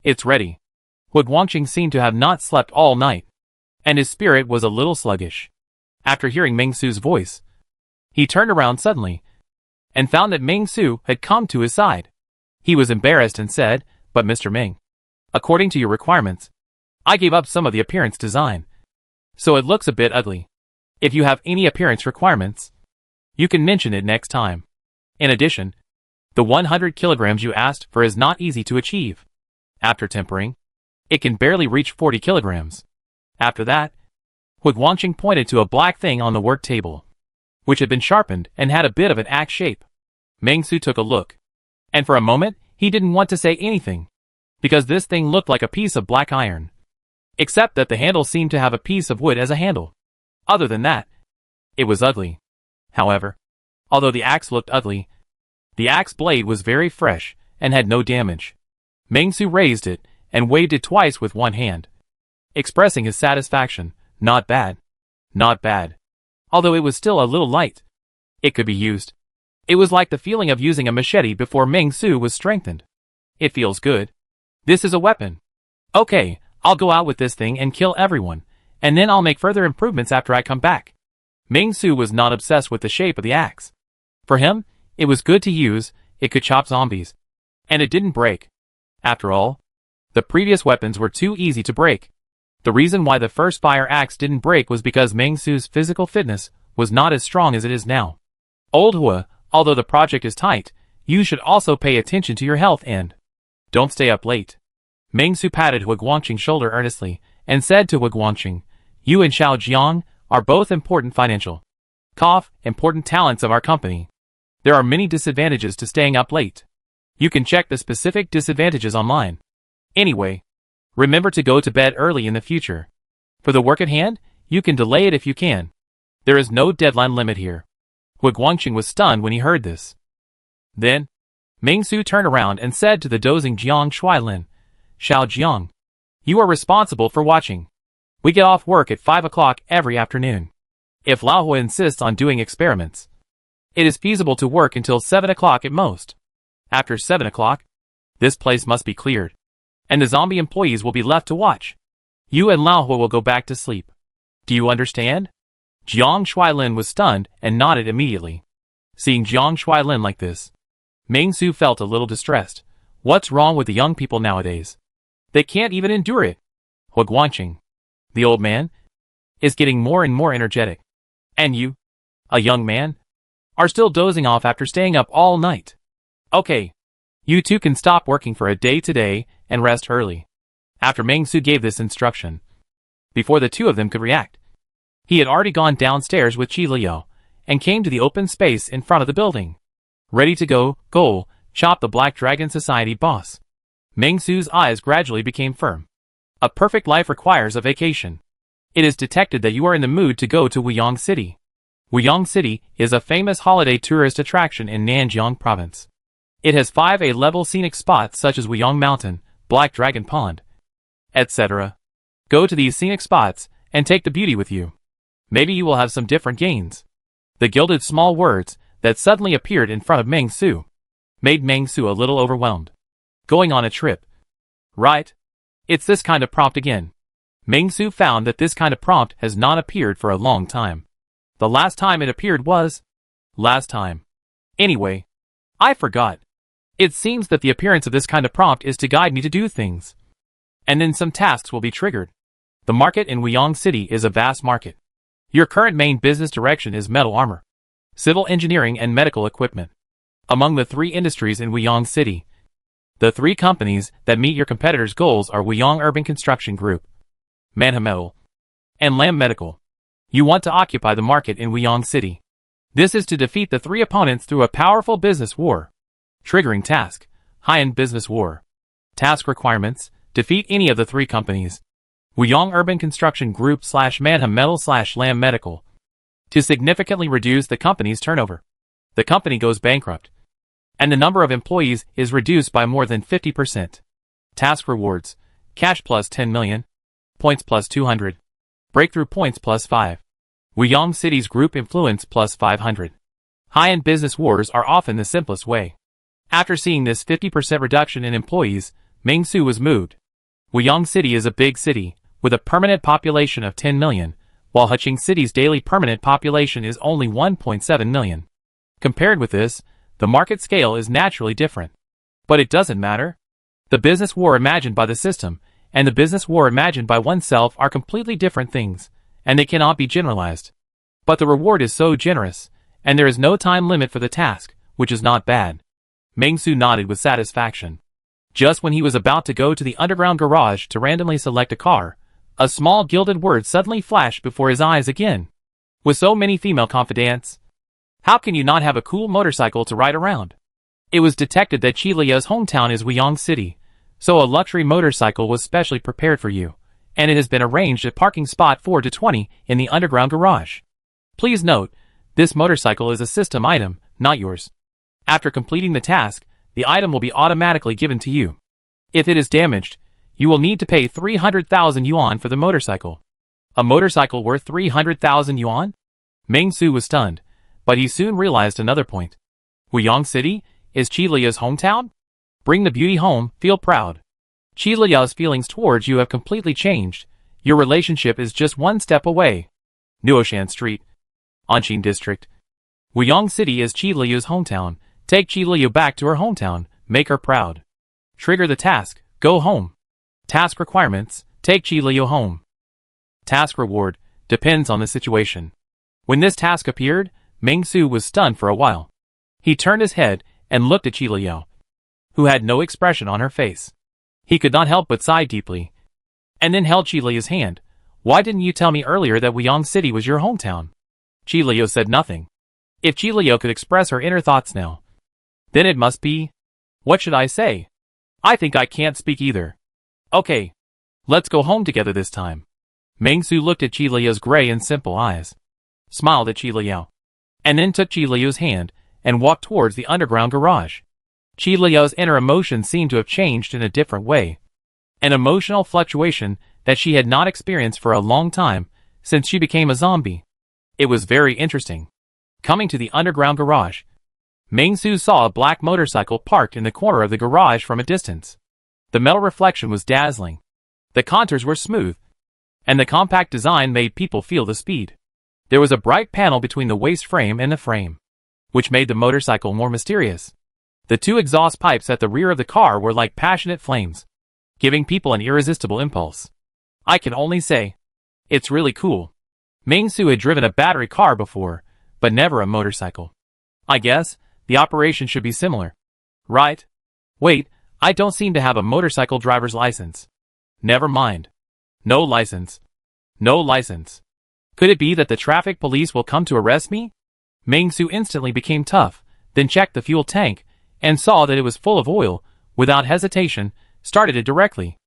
"It's ready." Wu Guangqing seemed to have not slept all night, and his spirit was a little sluggish. After hearing Meng Su's voice, he turned around suddenly, and found that Meng Su had come to his side. He was embarrassed and said, "But Mr. Ming, according to your requirements, I gave up some of the appearance design, so it looks a bit ugly. If you have any appearance requirements, you can mention it next time. In addition, the 100 kilograms you asked for is not easy to achieve. After tempering, it can barely reach 40 kilograms. After that," Wu Guangqing pointed to a black thing on the work table, which had been sharpened and had a bit of an axe shape. Meng Su took a look, and for a moment, he didn't want to say anything, because this thing looked like a piece of black iron, except that the handle seemed to have a piece of wood as a handle. Other than that, it was ugly. However, although the axe looked ugly, the axe blade was very fresh and had no damage. Meng Su raised it and waved it twice with one hand, expressing his satisfaction. "Not bad. Not bad. Although it was still a little light. It could be used." It was like the feeling of using a machete before Meng Su was strengthened. "It feels good. This is a weapon. Okay, I'll go out with this thing and kill everyone, and then I'll make further improvements after I come back." Meng Su was not obsessed with the shape of the axe. For him, it was good to use, it could chop zombies, and it didn't break. After all, the previous weapons were too easy to break. The reason why the first fire axe didn't break was because Meng Su's physical fitness was not as strong as it is now. "Old Hua, although the project is tight, you should also pay attention to your health and don't stay up late." Meng Su patted Wu Guangqing's shoulder earnestly and said to Wu Guangqing, "You and Xiao Jiang are both important important talents of our company. There are many disadvantages to staying up late. You can check the specific disadvantages online. Anyway, remember to go to bed early in the future. For the work at hand, you can delay it if you can. There is no deadline limit here." Wu Guangqing was stunned when he heard this. Then, Meng Su turned around and said to the dozing Jiang Shuilin, "Xiao Jiang, you are responsible for watching. We get off work at 5 o'clock every afternoon. If Lao Hua insists on doing experiments, it is feasible to work until 7 o'clock at most. After 7 o'clock, this place must be cleared, and the zombie employees will be left to watch. You and Lao Hua will go back to sleep. Do you understand?" Jiang Shuilin was stunned and nodded immediately. Seeing Jiang Shuilin like this, Meng Su felt a little distressed. What's wrong with the young people nowadays? They can't even endure it. Wu Guangqing, the old man, is getting more and more energetic. And you, a young man, are still dozing off after staying up all night. Okay, you two can stop working for a day today and rest early. After Meng Su gave this instruction, before the two of them could react, he had already gone downstairs with Qi Liao and came to the open space in front of the building. Ready to go, goal, chop the Black Dragon Society boss. Meng Su's eyes gradually became firm. A perfect life requires a vacation. It is detected that you are in the mood to go to Wuyang City. Wuyang City is a famous holiday tourist attraction in Nanjiang Province. It has 5 A-level scenic spots such as Wuyang Mountain, Black Dragon Pond, etc. Go to these scenic spots and take the beauty with you. Maybe you will have some different gains. The gilded small words that suddenly appeared in front of Meng Su made Meng Su a little overwhelmed. Going on a trip. Right? It's this kind of prompt again. Meng Su found that this kind of prompt has not appeared for a long time. The last time it appeared was last time. Anyway, I forgot. It seems that the appearance of this kind of prompt is to guide me to do things. And then some tasks will be triggered. The market in Wyong City is a vast market. Your current main business direction is metal armor, civil engineering and medical equipment. Among the three industries in Wyong City, the three companies that meet your competitors' goals are Wyong Urban Construction Group, Manha Metal, and Lam Medical. You want to occupy the market in Wyong City. This is to defeat the three opponents through a powerful business war. Triggering task, high-end business war. Task requirements, defeat any of the three companies. Wyong Urban Construction Group / Manha Metal / Lam Medical. To significantly reduce the company's turnover. The company goes bankrupt. And the number of employees is reduced by more than 50%. Task rewards, cash plus 10 million. Points plus 200. Breakthrough points plus 5. Wyong City's group influence plus 500. High-end business wars are often the simplest way. After seeing this 50% reduction in employees, Meng Su was moved. Wyong City is a big city, with a permanent population of 10 million, while Huqing City's daily permanent population is only 1.7 million. Compared with this, the market scale is naturally different. But it doesn't matter. The business war imagined by the system, and the business war imagined by oneself are completely different things, and they cannot be generalized. But the reward is so generous, and there is no time limit for the task, which is not bad. Meng Su nodded with satisfaction. Just when he was about to go to the underground garage to randomly select a car, a small gilded word suddenly flashed before his eyes again. With so many female confidants, how can you not have a cool motorcycle to ride around? It was detected that Chi Lia's hometown is Wyong City, so a luxury motorcycle was specially prepared for you, and it has been arranged at parking spot 420 in the underground garage. Please note, this motorcycle is a system item, not yours. After completing the task, the item will be automatically given to you. If it is damaged, you will need to pay 300,000 yuan for the motorcycle. A motorcycle worth 300,000 yuan? Meng Su was stunned, but he soon realized another point. Wyong City is Chi Lia's hometown? Bring the beauty home, feel proud. Chi Lia's feelings towards you have completely changed. Your relationship is just one step away. Nuoshan Street, Anqing District. Wyong City is Chi Lia's hometown. Take Chi Lia back to her hometown, make her proud. Trigger the task, go home. Task requirements, take Chi Lia home. Task reward, depends on the situation. When this task appeared, Meng Su was stunned for a while. He turned his head and looked at Chi Lia, who had no expression on her face. He could not help but sigh deeply, and then held Chi Lia's hand. Why didn't you tell me earlier that Wyong City was your hometown? Chi Lia said nothing. If Chi Lia could express her inner thoughts now, then it must be. What should I say? I think I can't speak either. Okay. Let's go home together this time. Meng Su looked at Chi Lia's gray and simple eyes, smiled at Chi Lia, and then took Chi Lia's hand and walked towards the underground garage. Chi Lia's inner emotions seemed to have changed in a different way. An emotional fluctuation that she had not experienced for a long time since she became a zombie. It was very interesting. Coming to the underground garage, Meng Su saw a black motorcycle parked in the corner of the garage from a distance. The metal reflection was dazzling. The contours were smooth, and the compact design made people feel the speed. There was a bright panel between the waist frame and the frame, which made the motorcycle more mysterious. The two exhaust pipes at the rear of the car were like passionate flames, giving people an irresistible impulse. I can only say, it's really cool. Meng Su had driven a battery car before, but never a motorcycle. I guess the operation should be similar. Right? Wait, I don't seem to have a motorcycle driver's license. Never mind. No license. No license. Could it be that the traffic police will come to arrest me? Meng Su instantly became tough, then checked the fuel tank, and saw that it was full of oil. Without hesitation, started it directly.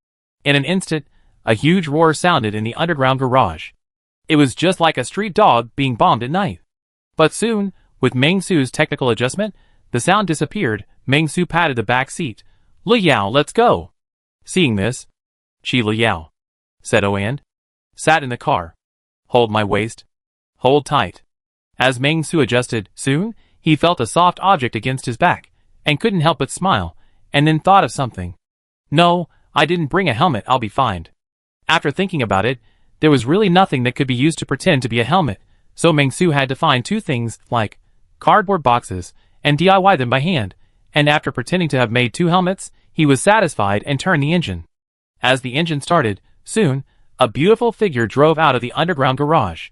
In an instant, a huge roar sounded in the underground garage. It was just like a street dog being bombed at night. But soon, with Meng Su's technical adjustment, the sound disappeared. Meng Su patted the back seat. Liao, let's go. Seeing this, Chi Liao, said Oand, sat in the car. Hold my waist. Hold tight. As Meng Su adjusted, soon, he felt a soft object against his back, and couldn't help but smile, and then thought of something. No, I didn't bring a helmet, I'll be fine. After thinking about it, there was really nothing that could be used to pretend to be a helmet, so Meng Su had to find two things, like cardboard boxes, and DIY them by hand, and after pretending to have made two helmets, he was satisfied and turned the engine. As the engine started, soon, a beautiful figure drove out of the underground garage.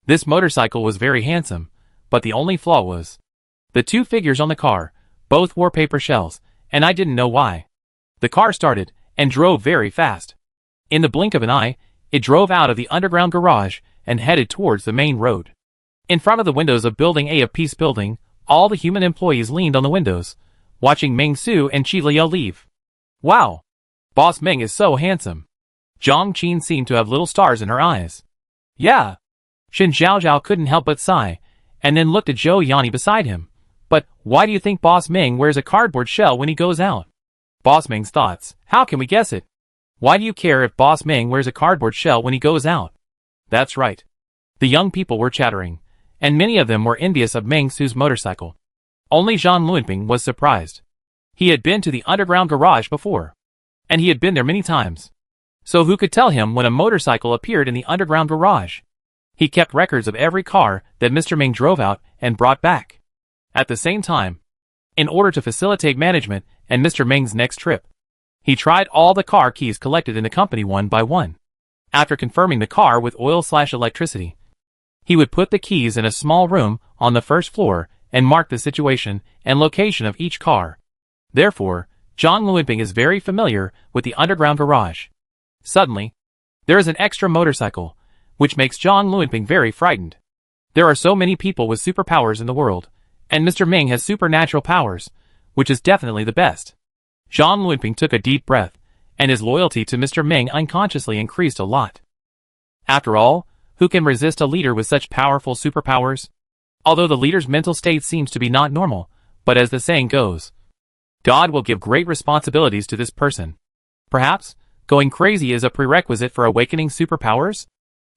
This motorcycle was very handsome, but the only flaw was the two figures on the car. Both wore paper shells, and I didn't know why. The car started and drove very fast. In the blink of an eye, it drove out of the underground garage and headed towards the main road. In front of the windows of Building A of Peace Building, all the human employees leaned on the windows, watching Meng Su and Chi Liao leave. Wow! Boss Meng is so handsome. Zhang Qin seemed to have little stars in her eyes. Yeah. Shen Zhaozhao couldn't help but sigh, and then looked at Zhou Yanni beside him. But why do you think Boss Meng wears a cardboard shell when he goes out? Boss Meng's thoughts. How can we guess it? Why do you care if Boss Meng wears a cardboard shell when he goes out? That's right. The young people were chattering, and many of them were envious of Meng Su's motorcycle. Only Zhang Luanping was surprised. He had been to the underground garage before, and he had been there many times. So who could tell him when a motorcycle appeared in the underground garage? He kept records of every car that Mr. Meng drove out and brought back. At the same time, in order to facilitate management and Mr. Meng's next trip, he tried all the car keys collected in the company one by one. After confirming the car with oil/electricity, he would put the keys in a small room on the first floor and mark the situation and location of each car. Therefore, Zhang Luanping is very familiar with the underground garage. Suddenly, there is an extra motorcycle, which makes Zhang Luanping very frightened. There are so many people with superpowers in the world, and Mr. Meng has supernatural powers, which is definitely the best. Zhang Luanping took a deep breath, and his loyalty to Mr. Meng unconsciously increased a lot. After all, who can resist a leader with such powerful superpowers? Although the leader's mental state seems to be not normal, but as the saying goes, God will give great responsibilities to this person. Perhaps, going crazy is a prerequisite for awakening superpowers?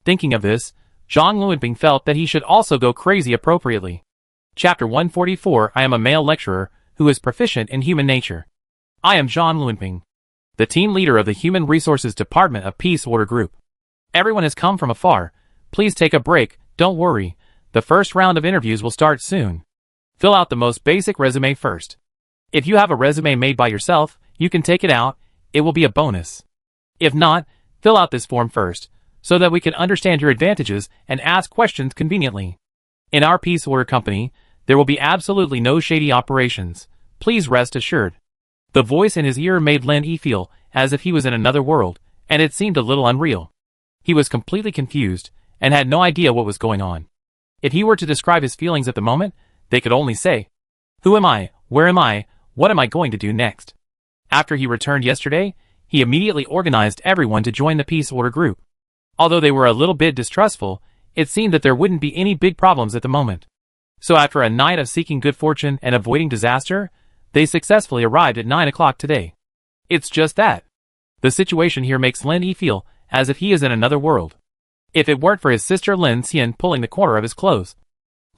Thinking of this, Zhang Luanping felt that he should also go crazy appropriately. Chapter 144. I am a male lecturer who is proficient in human nature. I am Zhang Luanping, the team leader of the Human Resources Department of Peace Order Group. Everyone has come from afar. Please take a break, don't worry. The first round of interviews will start soon. Fill out the most basic resume first. If you have a resume made by yourself, you can take it out, it will be a bonus. If not, fill out this form first, so that we can understand your advantages and ask questions conveniently. In our Peace Order Company, there will be absolutely no shady operations. Please rest assured. The voice in his ear made Lin Yi feel as if he was in another world, and it seemed a little unreal. He was completely confused, and had no idea what was going on. If he were to describe his feelings at the moment, they could only say, "Who am I? Where am I? What am I going to do next?" After he returned yesterday, he immediately organized everyone to join the Peace Order group. Although they were a little bit distrustful, it seemed that there wouldn't be any big problems at the moment. So after a night of seeking good fortune and avoiding disaster, they successfully arrived at 9 o'clock today. It's just that. The situation here makes Lin Yi feel as if he is in another world. If it weren't for his sister Lin Xian pulling the corner of his clothes,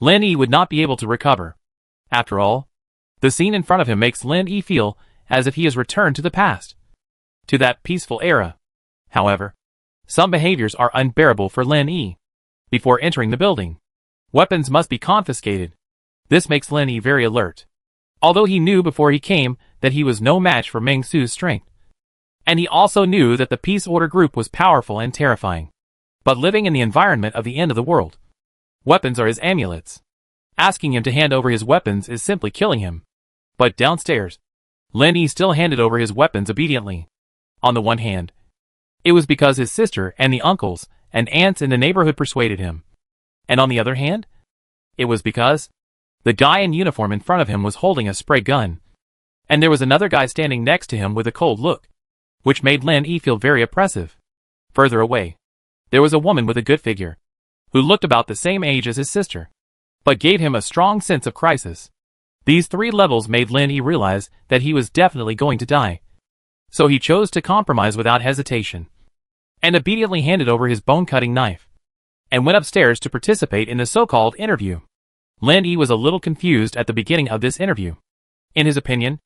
Lin Yi would not be able to recover. After all, the scene in front of him makes Lin Yi feel as if he has returned to the past, to that peaceful era. However, some behaviors are unbearable for Lin Yi. Before entering the building, weapons must be confiscated. This makes Lin Yi very alert. Although he knew before he came that he was no match for Meng Su's strength. And he also knew that the Peace Order group was powerful and terrifying. But living in the environment of the end of the world, weapons are his amulets. Asking him to hand over his weapons is simply killing him. But downstairs, Lin Yi still handed over his weapons obediently. On the one hand, it was because his sister and the uncles and aunts in the neighborhood persuaded him. And on the other hand, it was because the guy in uniform in front of him was holding a spray gun. And there was another guy standing next to him with a cold look, which made Lin Yi feel very oppressive. Further away, there was a woman with a good figure, who looked about the same age as his sister, but gave him a strong sense of crisis. These three levels made Lin Yi realize that he was definitely going to die. So he chose to compromise without hesitation, and obediently handed over his bone-cutting knife, and went upstairs to participate in the so-called interview. Lin Yi was a little confused at the beginning of this interview. In his opinion,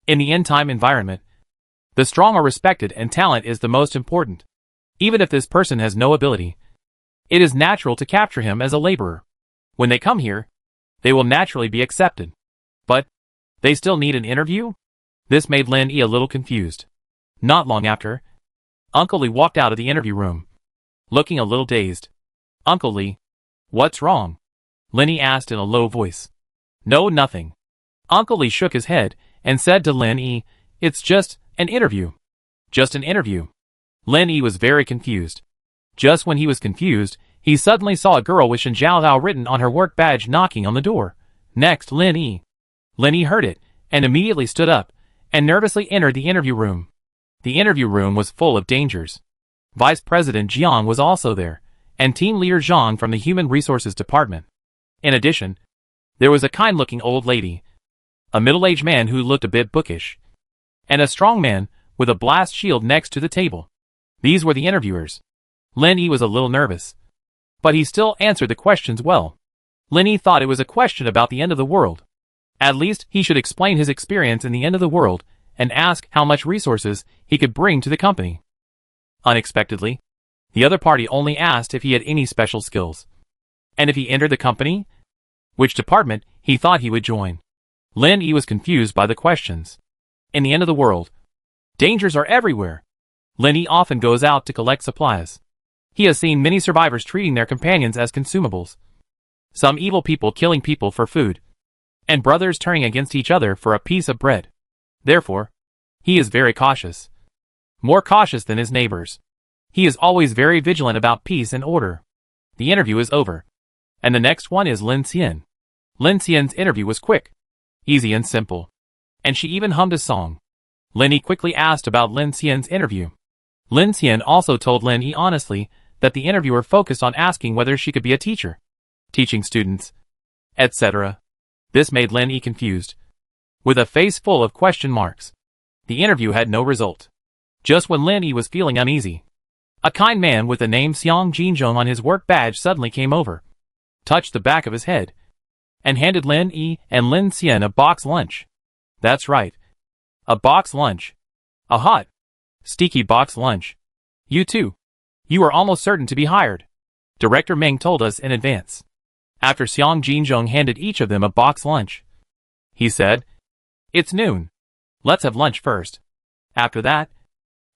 in the end-time environment, the strong are respected and talent is the most important. Even if this person has no ability, it is natural to capture him as a laborer. When they come here, they will naturally be accepted. But they still need an interview? This made Lin Yi a little confused. Not long after, Uncle Lee walked out of the interview room, looking a little dazed. Uncle Lee, what's wrong? Lin Yi asked in a low voice. No, nothing. Uncle Lee shook his head and said to Lin Yi, it's just an interview. Just an interview. Lin Yi was very confused. Just when he was confused, he suddenly saw a girl with Shenjiao written on her work badge knocking on the door. Next, Lin Yi. Lin Yi heard it and immediately stood up and nervously entered the interview room. The interview room was full of dangers. Vice President Jiang was also there, and Team Leader Zhang from the Human Resources Department. In addition, there was a kind-looking old lady, a middle-aged man who looked a bit bookish, and a strong man with a blast shield next to the table. These were the interviewers. Lin Yi was a little nervous, but he still answered the questions well. Lin Yi thought it was a question about the end of the world. At least he should explain his experience in the end of the world and ask how much resources he could bring to the company. Unexpectedly, the other party only asked if he had any special skills, and if he entered the company, which department he thought he would join. Lin Yi was confused by the questions. In the end of the world, dangers are everywhere. Lin Yi often goes out to collect supplies. He has seen many survivors treating their companions as consumables. Some evil people killing people for food, and brothers turning against each other for a piece of bread. Therefore, he is very cautious. More cautious than his neighbors. He is always very vigilant about peace and order. The interview is over, and the next one is Lin Xian. Lin Xian's interview was quick, easy and simple, and she even hummed a song. Lin Yi quickly asked about Lin Xian's interview. Lin Xian also told Lin Yi honestly that the interviewer focused on asking whether she could be a teacher, teaching students, etc. This made Lin Yi confused, with a face full of question marks. The interview had no result. Just when Lin Yi was feeling uneasy, a kind man with the name Xiang Jinzhong on his work badge suddenly came over, touched the back of his head, and handed Lin Yi and Lin Xian a box lunch. That's right. A box lunch. A hot, sticky box lunch. You too. You are almost certain to be hired. Director Meng told us in advance. After Xiang Jinzhong handed each of them a box lunch, he said, it's noon. Let's have lunch first. After that,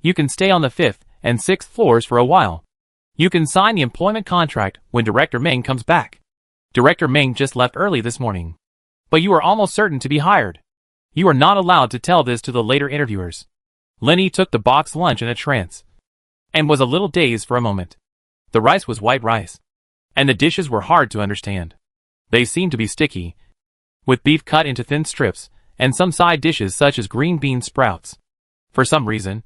you can stay on the 5th and 6th floors for a while. You can sign the employment contract when Director Meng comes back. Director Meng just left early this morning. But you are almost certain to be hired. You are not allowed to tell this to the later interviewers. Lin Yi took the box lunch in a trance, and was a little dazed for a moment. The rice was white rice, and the dishes were hard to understand. They seemed to be sticky, with beef cut into thin strips, and some side dishes such as green bean sprouts. For some reason,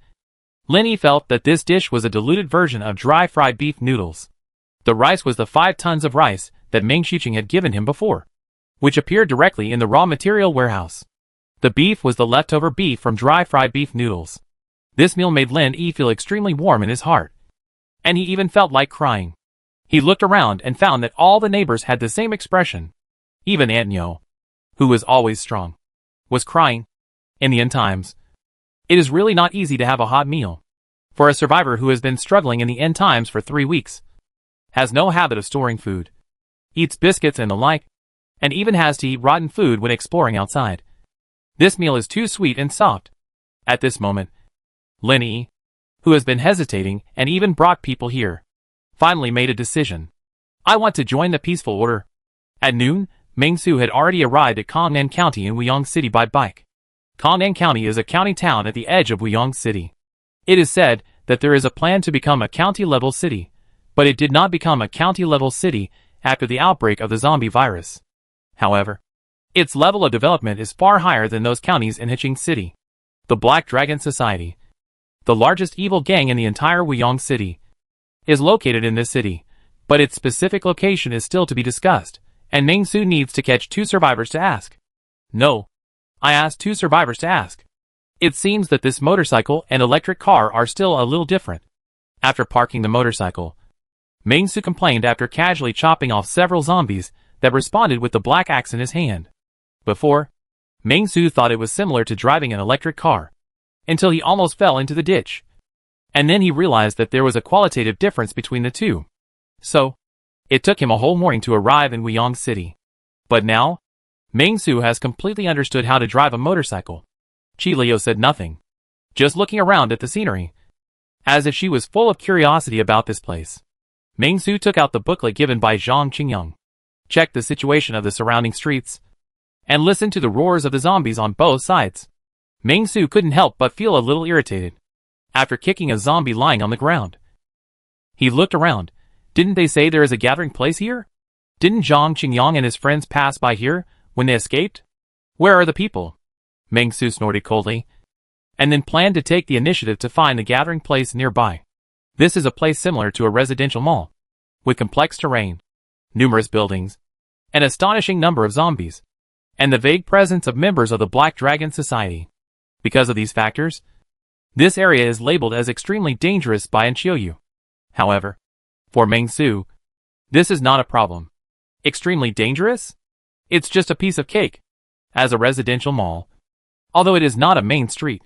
Lin Yi felt that this dish was a diluted version of dry fried beef noodles. The rice was the 5 tons of rice that Meng Xiqing had given him before, which appeared directly in the raw material warehouse. The beef was the leftover beef from dry fried beef noodles. This meal made Lin Yi feel extremely warm in his heart, and he even felt like crying. He looked around and found that all the neighbors had the same expression. Even Aunt Nyo, who was always strong, was crying. In the end times, it is really not easy to have a hot meal. For a survivor who has been struggling in the end times for 3 weeks, has no habit of storing food, eats biscuits and the like, and even has to eat rotten food when exploring outside. This meal is too sweet and soft. At this moment, Lin Yi, who has been hesitating and even brought people here, finally made a decision. I want to join the peaceful order. At noon, Meng Su had already arrived at Kongnan County in Wuyong City by bike. Kongnan County is a county town at the edge of Wuyong City. It is said that there is a plan to become a county-level city, but it did not become a county-level city after the outbreak of the zombie virus. However, its level of development is far higher than those counties in Hiching City. The Black Dragon Society, the largest evil gang in the entire Wuyong City, is located in this city, but its specific location is still to be discussed, and Meng Su needs to catch 2 survivors to ask. No. I asked 2 survivors to ask. It seems that this motorcycle and electric car are still a little different. After parking the motorcycle, Meng Su complained after casually chopping off several zombies that responded with the black axe in his hand. Before, Meng Su thought it was similar to driving an electric car, until he almost fell into the ditch. And then he realized that there was a qualitative difference between the two. So, it took him a whole morning to arrive in Wyong City. But now, Meng-su has completely understood how to drive a motorcycle. Chi Leo said nothing, just looking around at the scenery, as if she was full of curiosity about this place. Meng-su took out the booklet given by Zhang Qingyang, checked the situation of the surrounding streets, and listened to the roars of the zombies on both sides. Meng-su couldn't help but feel a little irritated after kicking a zombie lying on the ground. He looked around. Didn't they say there is a gathering place here? Didn't Zhang Qingyang and his friends pass by here when they escaped? Where are the people? Meng-su snorted coldly, and then planned to take the initiative to find the gathering place nearby. This is a place similar to a residential mall, with complex terrain, numerous buildings, an astonishing number of zombies, and the vague presence of members of the Black Dragon Society. Because of these factors, this area is labeled as extremely dangerous by Enchiou. However, for Meng-su, this is not a problem. Extremely dangerous? It's just a piece of cake. As a residential mall, although it is not a main street,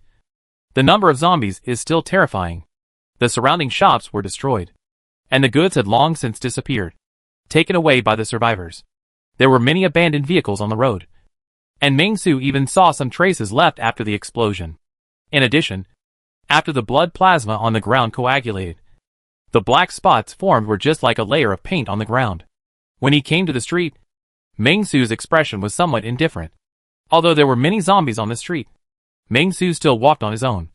the number of zombies is still terrifying. The surrounding shops were destroyed, and the goods had long since disappeared, taken away by the survivors. There were many abandoned vehicles on the road, and Meng-su even saw some traces left after the explosion. In addition, after the blood plasma on the ground coagulated, the black spots formed were just like a layer of paint on the ground. When he came to the street, Meng-su's expression was somewhat indifferent. Although there were many zombies on the street, Meng-su still walked on his own,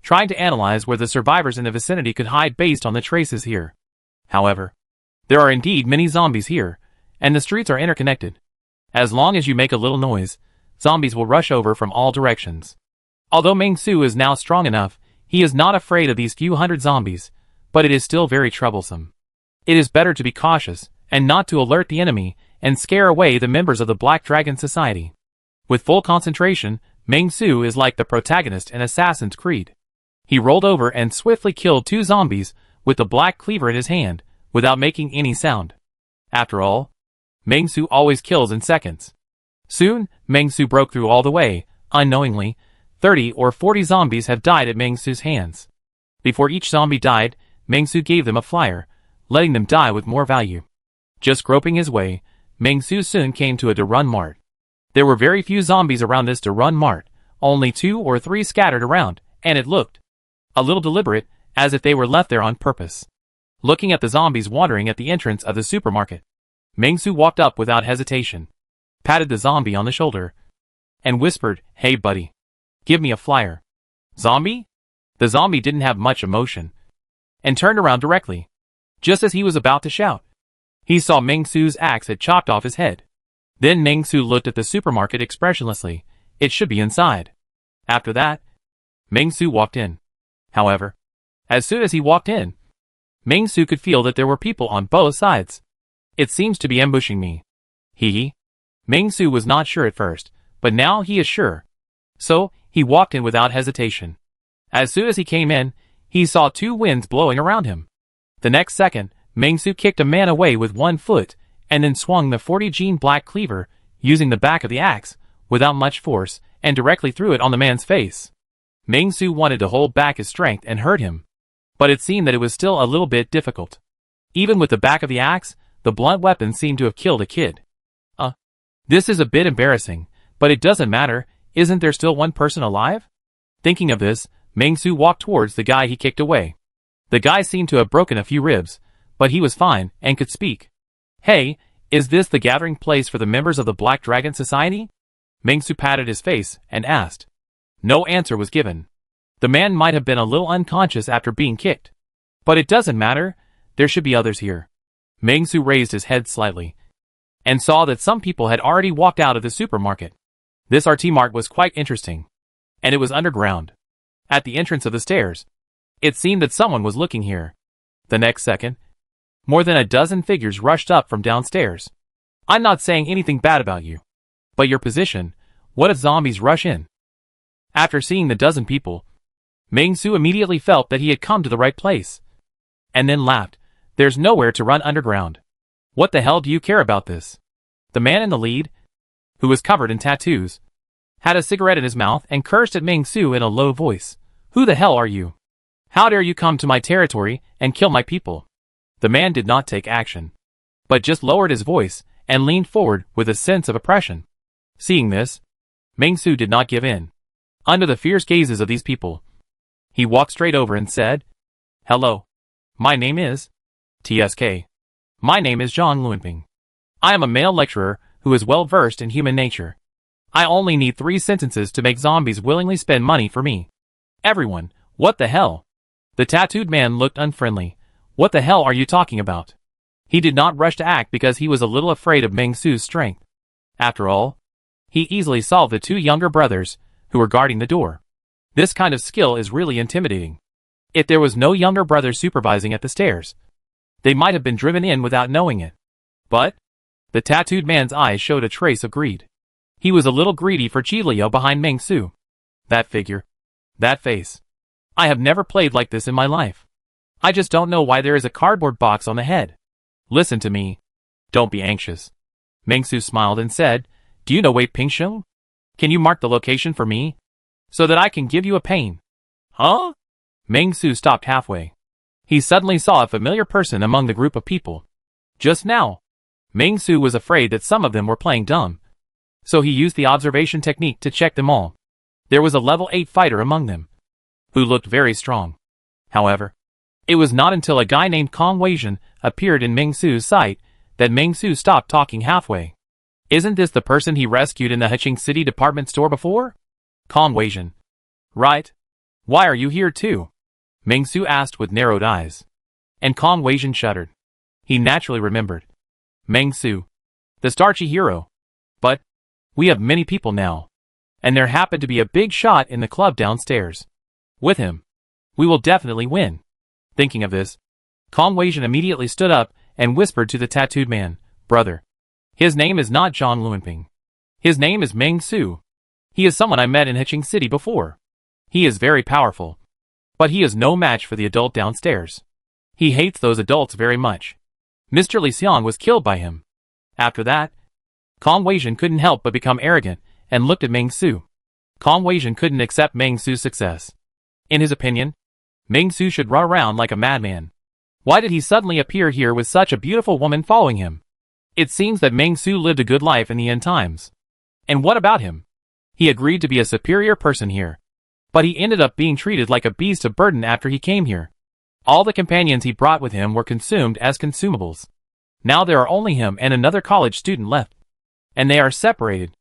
trying to analyze where the survivors in the vicinity could hide based on the traces here. However, there are indeed many zombies here, and the streets are interconnected. As long as you make a little noise, zombies will rush over from all directions. Although Meng-su is now strong enough, he is not afraid of these few hundred zombies, but it is still very troublesome. It is better to be cautious, and not to alert the enemy, and scare away the members of the Black Dragon Society. With full concentration, Meng-su is like the protagonist in Assassin's Creed. He rolled over and swiftly killed two zombies with the black cleaver in his hand, without making any sound. After all, Meng-su always kills in seconds. Soon, Meng-su broke through all the way. Unknowingly, 30 or 40 zombies have died at Meng-su's hands. Before each zombie died, Meng-su gave them a flyer, letting them die with more value. Just groping his way, Meng-su soon came to a Derun Mart. There were very few zombies around this Derun Mart, only 2 or 3 scattered around, and it looked a little deliberate, as if they were left there on purpose. Looking at the zombies wandering at the entrance of the supermarket, Meng-su walked up without hesitation, patted the zombie on the shoulder, and whispered, "Hey buddy, give me a flyer." "Zombie?" The zombie didn't have much emotion, and turned around directly. Just as he was about to shout, he saw Meng-su's axe had chopped off his head. Then Meng-su looked at the supermarket expressionlessly. It should be inside. After that, Meng-su walked in. However, as soon as he walked in, Meng-su could feel that there were people on both sides. "It seems to be ambushing me." Hee. Meng-su was not sure at first, but now he is sure. So, he walked in without hesitation. As soon as he came in, he saw 2 winds blowing around him. The next second, Meng-su kicked a man away with 1 foot, and then swung the 40-gene black cleaver, using the back of the axe, without much force, and directly threw it on the man's face. Meng-su wanted to hold back his strength and hurt him, but it seemed that it was still a little bit difficult. Even with the back of the axe, the blunt weapon seemed to have killed a kid. This is a bit embarrassing, but it doesn't matter. Isn't there still one person alive? Thinking of this, Meng-su walked towards the guy he kicked away. The guy seemed to have broken a few ribs, but he was fine and could speak. "Hey, is this the gathering place for the members of the Black Dragon Society?" Meng-su patted his face and asked. No answer was given. The man might have been a little unconscious after being kicked. But it doesn't matter. There should be others here. Meng-su raised his head slightly, and saw that some people had already walked out of the supermarket. This RT Mart was quite interesting, and it was underground. At the entrance of the stairs, it seemed that someone was looking here. The next second, more than a dozen figures rushed up from downstairs. "I'm not saying anything bad about you, but your position, what if zombies rush in?" After seeing the dozen people, Meng-su immediately felt that he had come to the right place, and then laughed. "There's nowhere to run underground. What the hell do you care about this?" The man in the lead, who was covered in tattoos, had a cigarette in his mouth and cursed at Meng-su in a low voice. "Who the hell are you? How dare you come to my territory and kill my people? The man did not take action, but just lowered his voice and leaned forward with a sense of oppression. Seeing this, Meng Su did not give in. Under the fierce gazes of these people, he walked straight over and said, "Hello. My name is TSK. My name is Zhang Luanping. I am a male lecturer who is well versed in human nature. I only need 3 sentences to make zombies willingly spend money for me." Everyone, what the hell? The tattooed man looked unfriendly. What the hell are you talking about? He did not rush to act because he was a little afraid of Meng Su's strength. After all, he easily solved the 2 younger brothers who were guarding the door. This kind of skill is really intimidating. If there was no younger brother supervising at the stairs, they might have been driven in without knowing it. But the tattooed man's eyes showed a trace of greed. He was a little greedy for Chilio behind Meng Su. That figure. That face. I have never played like this in my life. I just don't know why there is a cardboard box on the head. Listen to me. Don't be anxious. Meng Su smiled and said, "Do you know Wei Pingsheng? Can you mark the location for me, so that I can give you a pain?" Huh? Meng Su stopped halfway. He suddenly saw a familiar person among the group of people. Just now, Meng Su was afraid that some of them were playing dumb, so he used the observation technique to check them all. There was a level 8 fighter among them, who looked very strong. However, it was not until a guy named Kong Weijin appeared in Meng Su's sight that Meng Su stopped talking halfway. Isn't this the person he rescued in the Heching City department store before? Kong Weijin. Right. Why are you here too? Meng Su asked with narrowed eyes. And Kong Weijin shuddered. He naturally remembered Meng Su, the starchy hero. But we have many people now, and there happened to be a big shot in the club downstairs. With him, we will definitely win. Thinking of this, Kong Weijin immediately stood up and whispered to the tattooed man, "Brother, his name is not Zhang Luanping. His name is Meng Su. He is someone I met in Heching City before. He is very powerful, but he is no match for the adult downstairs. He hates those adults very much. Mr. Li Xiang was killed by him." After that, Kong Weijin couldn't help but become arrogant and looked at Meng Su. Kong Weijin couldn't accept Meng Su's success. In his opinion, Meng Su should run around like a madman. Why did he suddenly appear here with such a beautiful woman following him? It seems that Meng Su lived a good life in the end times. And what about him? He agreed to be a superior person here, but he ended up being treated like a beast of burden after he came here. All the companions he brought with him were consumed as consumables. Now there are only him and another college student left, and they are separated.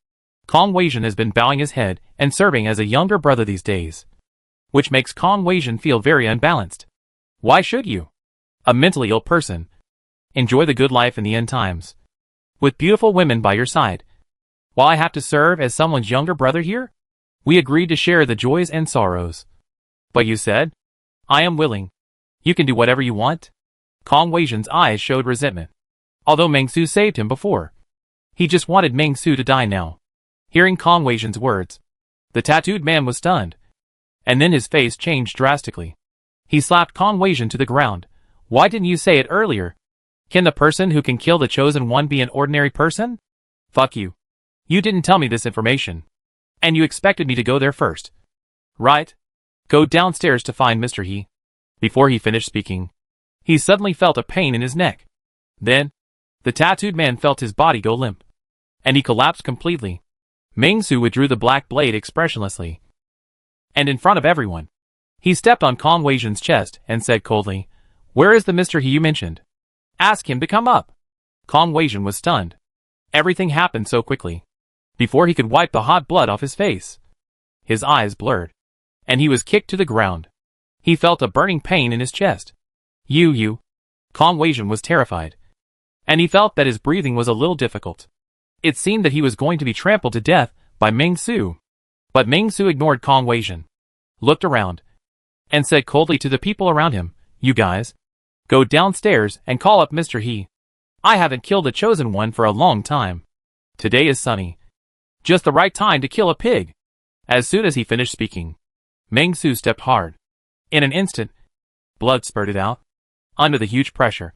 Kong Weijin has been bowing his head and serving as a younger brother these days, which makes Kong Weijin feel very unbalanced. Why should you, a mentally ill person, enjoy the good life in the end times, with beautiful women by your side, while I have to serve as someone's younger brother here? We agreed to share the joys and sorrows. But you said, "I am willing. You can do whatever you want." Kong Weijin's eyes showed resentment. Although Meng Su saved him before, he just wanted Meng Su to die now. Hearing Kong Weijin's words, the tattooed man was stunned, and then his face changed drastically. He slapped Kong Weijin to the ground. "Why didn't you say it earlier? Can the person who can kill the chosen one be an ordinary person? Fuck you. You didn't tell me this information, and you expected me to go there first. Right? Go downstairs to find Mr. He." Before he finished speaking, he suddenly felt a pain in his neck. Then, the tattooed man felt his body go limp, and he collapsed completely. Meng Su withdrew the black blade expressionlessly, and in front of everyone, he stepped on Kong Weijin's chest and said coldly, "Where is the Mr. He you mentioned? Ask him to come up." Kong Weijin was stunned. Everything happened so quickly. Before he could wipe the hot blood off his face, his eyes blurred, and he was kicked to the ground. He felt a burning pain in his chest. You. Kong Weijin was terrified, and he felt that his breathing was a little difficult. It seemed that he was going to be trampled to death by Meng Su. But Meng Su ignored Kong Weijin, looked around, and said coldly to the people around him, "You guys, go downstairs and call up Mr. He. I haven't killed the chosen one for a long time. Today is sunny. Just the right time to kill a pig." As soon as he finished speaking, Meng Su stepped hard. In an instant, blood spurted out. Under the huge pressure,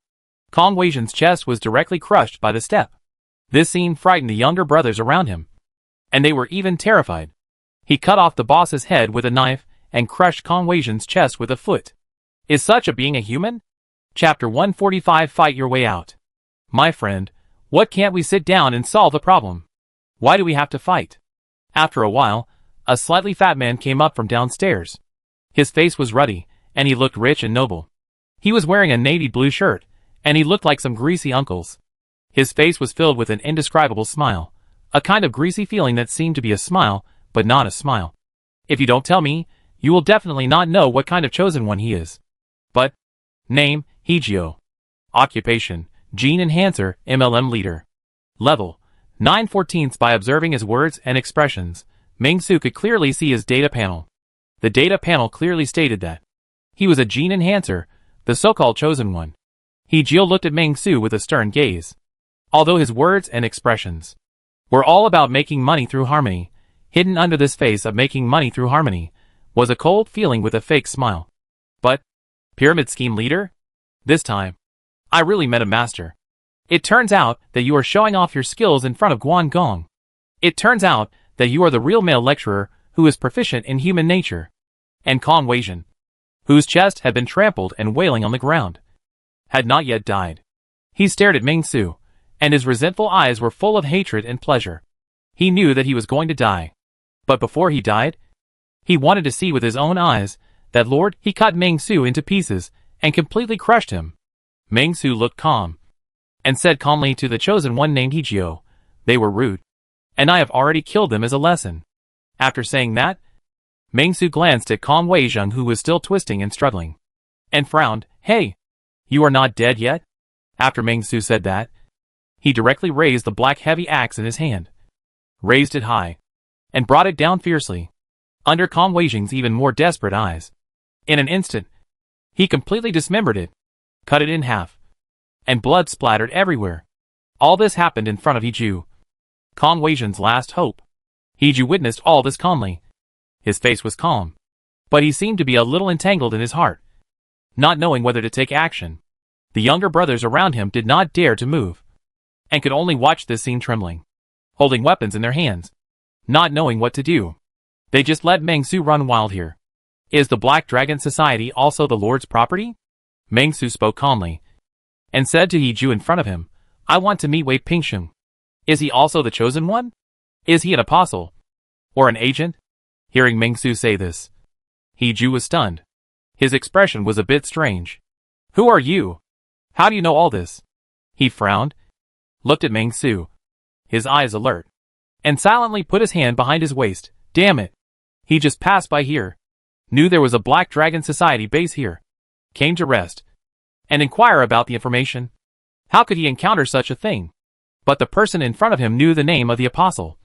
Kong Weijin's chest was directly crushed by the step. This scene frightened the younger brothers around him, and they were even terrified. He cut off the boss's head with a knife and crushed Kong Weijin's chest with a foot. Is such a being a human? Chapter 145 Fight Your Way Out. My friend, what can't we sit down and solve the problem? Why do we have to fight? After a while, a slightly fat man came up from downstairs. His face was ruddy, and he looked rich and noble. He was wearing a navy blue shirt, and he looked like some greasy uncles. His face was filled with an indescribable smile, a kind of greasy feeling that seemed to be a smile, but not a smile. If you don't tell me, you will definitely not know what kind of chosen one he is. But, name, Hijio. Occupation, gene enhancer, MLM leader. Level, 9/14. By observing his words and expressions, Ming-Su could clearly see his data panel. The data panel clearly stated that he was a gene enhancer, the so-called chosen one. Hijio looked at Ming-Su with a stern gaze. Although his words and expressions were all about making money through harmony, hidden under this face of making money through harmony was a cold feeling with a fake smile. But, pyramid scheme leader? This time, I really met a master. It turns out that you are showing off your skills in front of Guan Gong. It turns out that you are the real male lecturer who is proficient in human nature. And Kong Weijin, whose chest had been trampled and wailing on the ground, had not yet died. He stared at Ming-Su, and his resentful eyes were full of hatred and pleasure. He knew that he was going to die. But before he died, he wanted to see with his own eyes that he cut Ming-Su into pieces and completely crushed him. Ming-Su looked calm and said calmly to the chosen one named Hijio, "They were rude, and I have already killed them as a lesson." After saying that, Ming-Su glanced at Kong Weijin, who was still twisting and struggling, and frowned. "Hey, you are not dead yet?" After Ming-Su said that, he directly raised the black heavy axe in his hand, raised it high, and brought it down fiercely, under Kong Weijin's even more desperate eyes. In an instant, he completely dismembered it, cut it in half, and blood splattered everywhere. All this happened in front of Hijio, Kong Weijin's last hope. Hijio witnessed all this calmly. His face was calm, but he seemed to be a little entangled in his heart, not knowing whether to take action. The younger brothers around him did not dare to move, and could only watch this scene trembling, holding weapons in their hands, not knowing what to do. They just let Ming-Su run wild here. Is the Black Dragon Society also the Lord's property? Ming-Su spoke calmly, and said to Hijio in front of him, "I want to meet Wei Pingsheng. Is he also the chosen one? Is he an apostle? Or an agent?" Hearing Ming-Su say this, Hijio was stunned. His expression was a bit strange. "Who are you? How do you know all this?" He frowned, looked at Ming-Su, his eyes alert, and silently put his hand behind his waist. Damn it. He just passed by here, knew there was a Black Dragon Society base here, came to rest, and inquire about the information. How could he encounter such a thing? But the person in front of him knew the name of the apostle.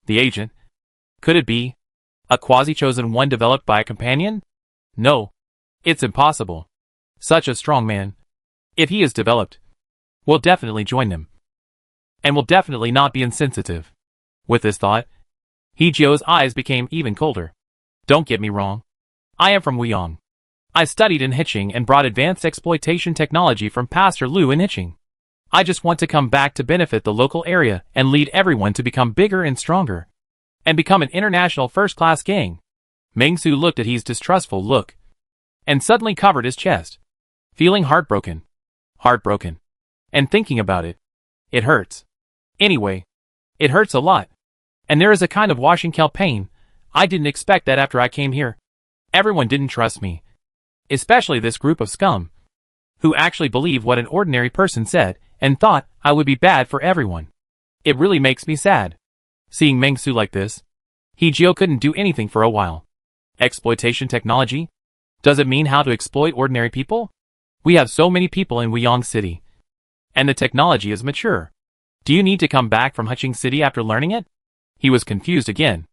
The agent? Could it be a quasi-chosen one developed by a companion? No. It's impossible. Such a strong man, if he is developed, will definitely join them, and will definitely not be insensitive. With this thought, Hijio's eyes became even colder. Don't get me wrong. I am from Wyong. I studied in Hiching and brought advanced exploitation technology from Pastor Lu in Hiching. I just want to come back to benefit the local area and lead everyone to become bigger and stronger, and become an international first-class gang. Ming-Su looked at his distrustful look, and suddenly covered his chest, feeling heartbroken. Heartbroken. And thinking about it, it hurts. Anyway, it hurts a lot. And there is a kind of washing pain. I didn't expect that after I came here. Everyone didn't trust me, especially this group of scum, who actually believed what an ordinary person said and thought I would be bad for everyone. It really makes me sad. Seeing Ming-Su like this, Hijio couldn't do anything for a while. Exploitation technology? Does it mean how to exploit ordinary people? We have so many people in Wyong City, and the technology is mature. Do you need to come back from Hiching City after learning it? He was confused again.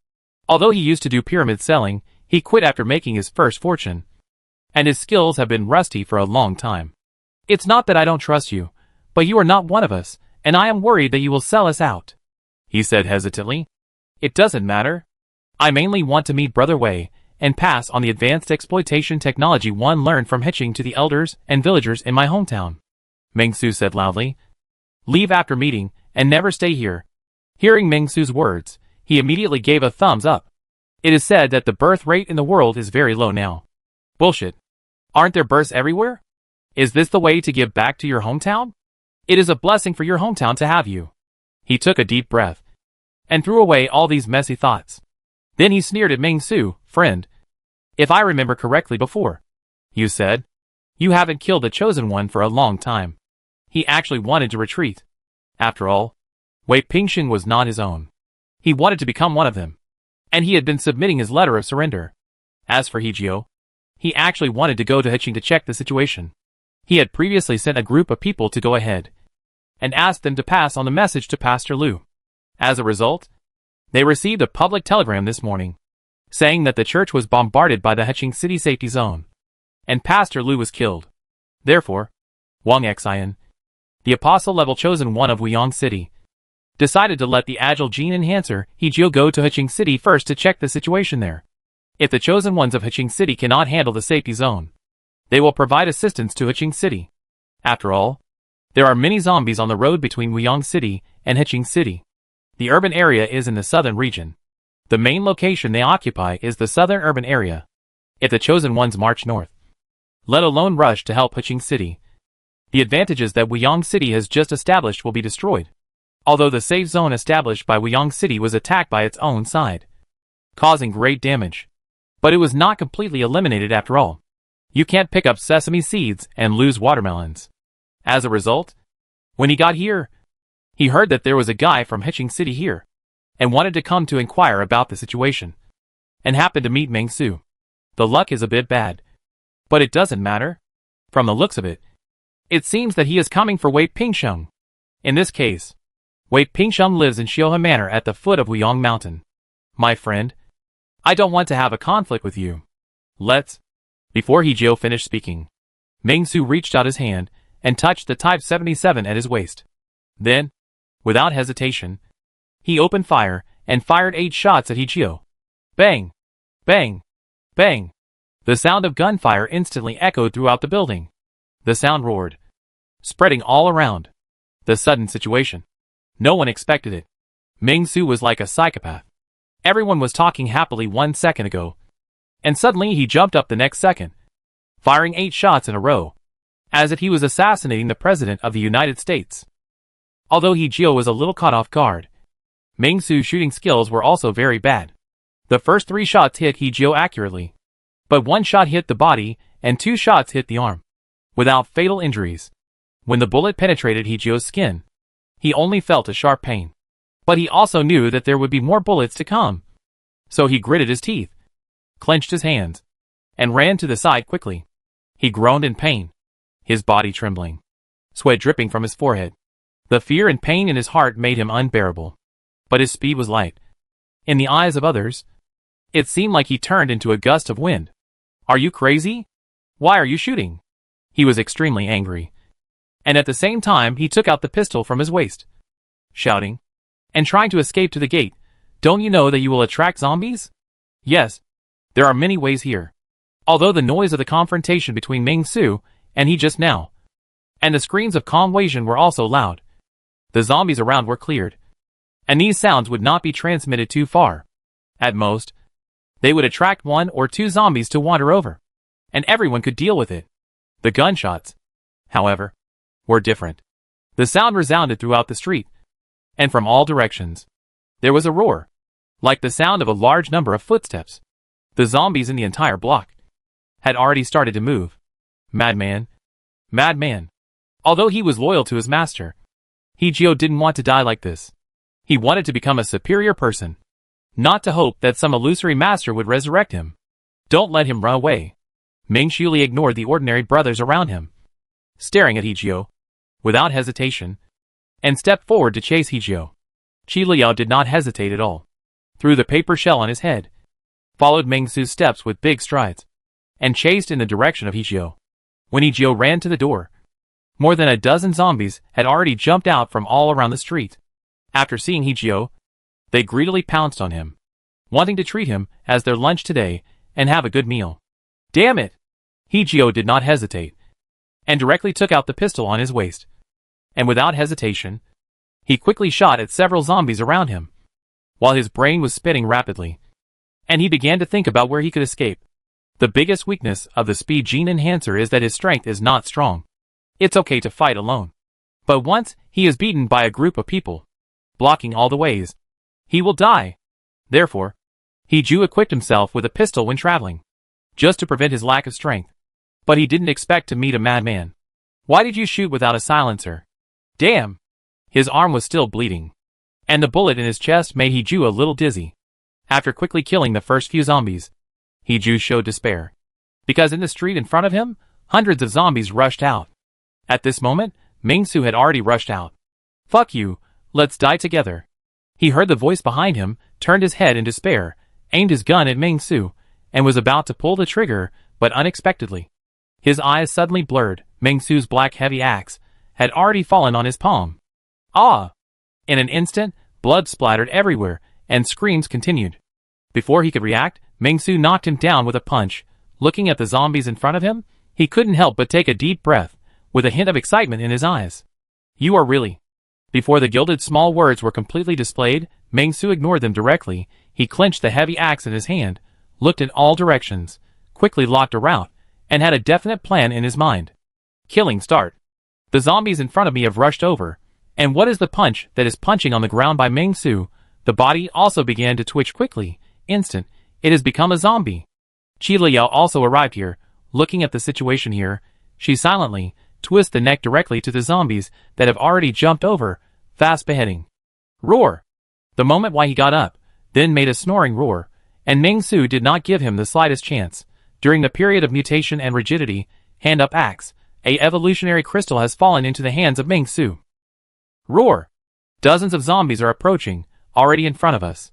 Although he used to do pyramid selling, he quit after making his first fortune, and his skills have been rusty for a long time. It's not that I don't trust you, but you are not one of us, and I am worried that you will sell us out, he said hesitantly. It doesn't matter. I mainly want to meet Brother Wei and pass on the advanced exploitation technology one learned from Hiching to the elders and villagers in my hometown, Ming-Su said loudly. Leave after meeting and never stay here. Hearing Ming-Su's words, he immediately gave a thumbs up. It is said that the birth rate in the world is very low now. Bullshit. Aren't there births everywhere? Is this the way to give back to your hometown? It is a blessing for your hometown to have you. He took a deep breath and threw away all these messy thoughts. Then he sneered at Ming-Su. Friend, if I remember correctly before, you said you haven't killed the Chosen One for a long time. He actually wanted to retreat. After all, Wei Pingsheng was not his own. He wanted to become one of them, and he had been submitting his letter of surrender. As for Hijio, he actually wanted to go to Heqing to check the situation. He had previously sent a group of people to go ahead and asked them to pass on the message to Pastor Lu. As a result, they received a public telegram this morning, saying that the church was bombarded by the Heqing City Safety Zone, and Pastor Lu was killed. Therefore, Wang Xian, the apostle-level Chosen One of Wuyong City, decided to let the agile gene enhancer Hijio go to Heqing City first to check the situation there. If the Chosen Ones of Heqing City cannot handle the safety zone, they will provide assistance to Heqing City. After all, there are many zombies on the road between Wuyong City and Heqing City. The urban area is in the southern region. The main location they occupy is the southern urban area. If the Chosen Ones march north, let alone rush to help Heqing City, the advantages that Wuyong City has just established will be destroyed. Although the safe zone established by Wuyong City was attacked by its own side, causing great damage. But it was not completely eliminated after all. You can't pick up sesame seeds and lose watermelons. As a result, when he got here, he heard that there was a guy from Heqing City here, and wanted to come to inquire about the situation, and happened to meet Ming-Su. The luck is a bit bad, but it doesn't matter. From the looks of it, it seems that he is coming for Wei Pingsheng. In this case, Wei Pingsheng lives in Xiuhe Manor at the foot of Wuyong Mountain. My friend, I don't want to have a conflict with you. Let's. Before Hijio finished speaking, Ming-Su reached out his hand and touched the Type 77 at his waist. Then, without hesitation, he opened fire and fired 8 shots at Hijio. Bang! Bang! Bang! The sound of gunfire instantly echoed throughout the building. The sound roared, spreading all around. The sudden situation. No one expected it. Ming-Su was like a psychopath. Everyone was talking happily 1 second ago, and suddenly he jumped up the next second, firing 8 shots in a row, as if he was assassinating the President of the United States. Although Hijio was a little caught off guard, Ming-Su's shooting skills were also very bad. The first 3 shots hit Hijio accurately, but 1 shot hit the body and 2 shots hit the arm, without fatal injuries. When the bullet penetrated Hijio's skin, he only felt a sharp pain. But he also knew that there would be more bullets to come. So he gritted his teeth, clenched his hands, and ran to the side quickly. He groaned in pain, his body trembling, sweat dripping from his forehead. The fear and pain in his heart made him unbearable. But his speed was light. In the eyes of others, it seemed like he turned into a gust of wind. Are you crazy? Why are you shooting? He was extremely angry. And at the same time he took out the pistol from his waist, shouting, and trying to escape to the gate. Don't you know that you will attract zombies? Yes, there are many ways here. Although the noise of the confrontation between Ming-Su and he just now, and the screams of Kong Weijun were also loud, the zombies around were cleared, and these sounds would not be transmitted too far. At most, they would attract 1 or 2 zombies to wander over, and everyone could deal with it. The gunshots, however, were different. The sound resounded throughout the street, and from all directions. There was a roar, like the sound of a large number of footsteps. The zombies in the entire block had already started to move. Madman. Madman. Although he was loyal to his master, Hijio didn't want to die like this. He wanted to become a superior person, not to hope that some illusory master would resurrect him. Don't let him run away. Ming-Su ignored the ordinary brothers around him, staring at Hijio, without hesitation, and stepped forward to chase Hijio. Qi Liao did not hesitate at all. Threw the paper shell on his head, followed Ming-Su's steps with big strides, and chased in the direction of Hijio. When Hijio ran to the door, more than a dozen zombies had already jumped out from all around the street. After seeing Hijio, they greedily pounced on him, wanting to treat him as their lunch today and have a good meal. Damn it! Hijio did not hesitate, and directly took out the pistol on his waist. And without hesitation, he quickly shot at several zombies around him, while his brain was spinning rapidly, and he began to think about where he could escape. The biggest weakness of the speed gene enhancer is that his strength is not strong. It's okay to fight alone. But once he is beaten by a group of people, blocking all the ways, he will die. Therefore, He-Ju equipped himself with a pistol when traveling, just to prevent his lack of strength. But he didn't expect to meet a madman. Why did you shoot without a silencer? Damn! His arm was still bleeding, and the bullet in his chest made He-Ju a little dizzy. After quickly killing the first few zombies, He-Ju showed despair, because in the street in front of him, hundreds of zombies rushed out. At this moment, Ming-Su had already rushed out. Fuck you, let's die together. He heard the voice behind him, turned his head in despair, aimed his gun at Ming-Su, and was about to pull the trigger, but unexpectedly, his eyes suddenly blurred. Ming-Su's black heavy axe had already fallen on his palm. Ah! In an instant, blood splattered everywhere, and screams continued. Before he could react, Ming-Su knocked him down with a punch. Looking at the zombies in front of him, he couldn't help but take a deep breath, with a hint of excitement in his eyes. You are really... Before the gilded small words were completely displayed, Ming-Su ignored them directly. He clenched the heavy axe in his hand, looked in all directions, quickly locked a route, and had a definite plan in his mind. Killing start. The zombies in front of me have rushed over, and what is the punch that is punching on the ground by Ming-Su? The body also began to twitch quickly. Instant, it has become a zombie. Qi Liao also arrived here. Looking at the situation here, she silently twists the neck directly to the zombies that have already jumped over, fast beheading. Roar! The moment why he got up, then made a snoring roar, and Ming-Su did not give him the slightest chance. During the period of mutation and rigidity, hand up axe, a evolutionary crystal has fallen into the hands of Ming-Su. Roar! Dozens of zombies are approaching, already in front of us.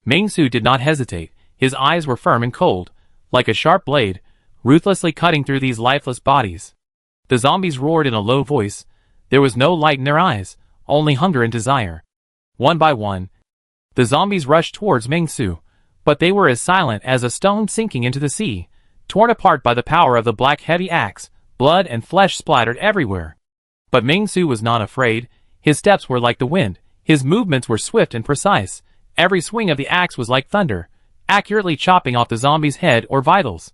Ming-Su did not hesitate. His eyes were firm and cold, like a sharp blade, ruthlessly cutting through these lifeless bodies. The zombies roared in a low voice. There was no light in their eyes, only hunger and desire. One by one, the zombies rushed towards Ming-Su, but they were as silent as a stone sinking into the sea, torn apart by the power of the black heavy axe. Blood and flesh splattered everywhere. But Ming-Su was not afraid. His steps were like the wind. His movements were swift and precise. Every swing of the axe was like thunder, accurately chopping off the zombie's head or vitals.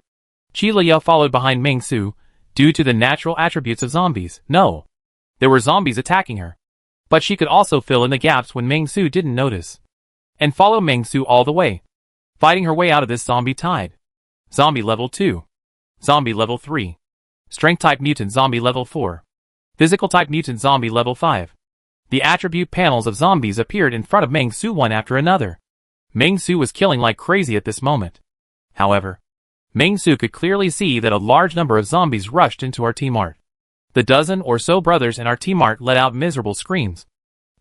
Qi Liao followed behind Ming-Su, due to the natural attributes of zombies. No, there were zombies attacking her, but she could also fill in the gaps when Ming-Su didn't notice, and follow Ming-Su all the way, fighting her way out of this zombie tide. Zombie level 2. Zombie level 3. Strength type mutant zombie level 4. Physical type mutant zombie level 5. The attribute panels of zombies appeared in front of Ming-Su one after another. Ming-Su was killing like crazy at this moment. However, Ming-Su could clearly see that a large number of zombies rushed into our T-Mart. The dozen or so brothers in our T-Mart let out miserable screams,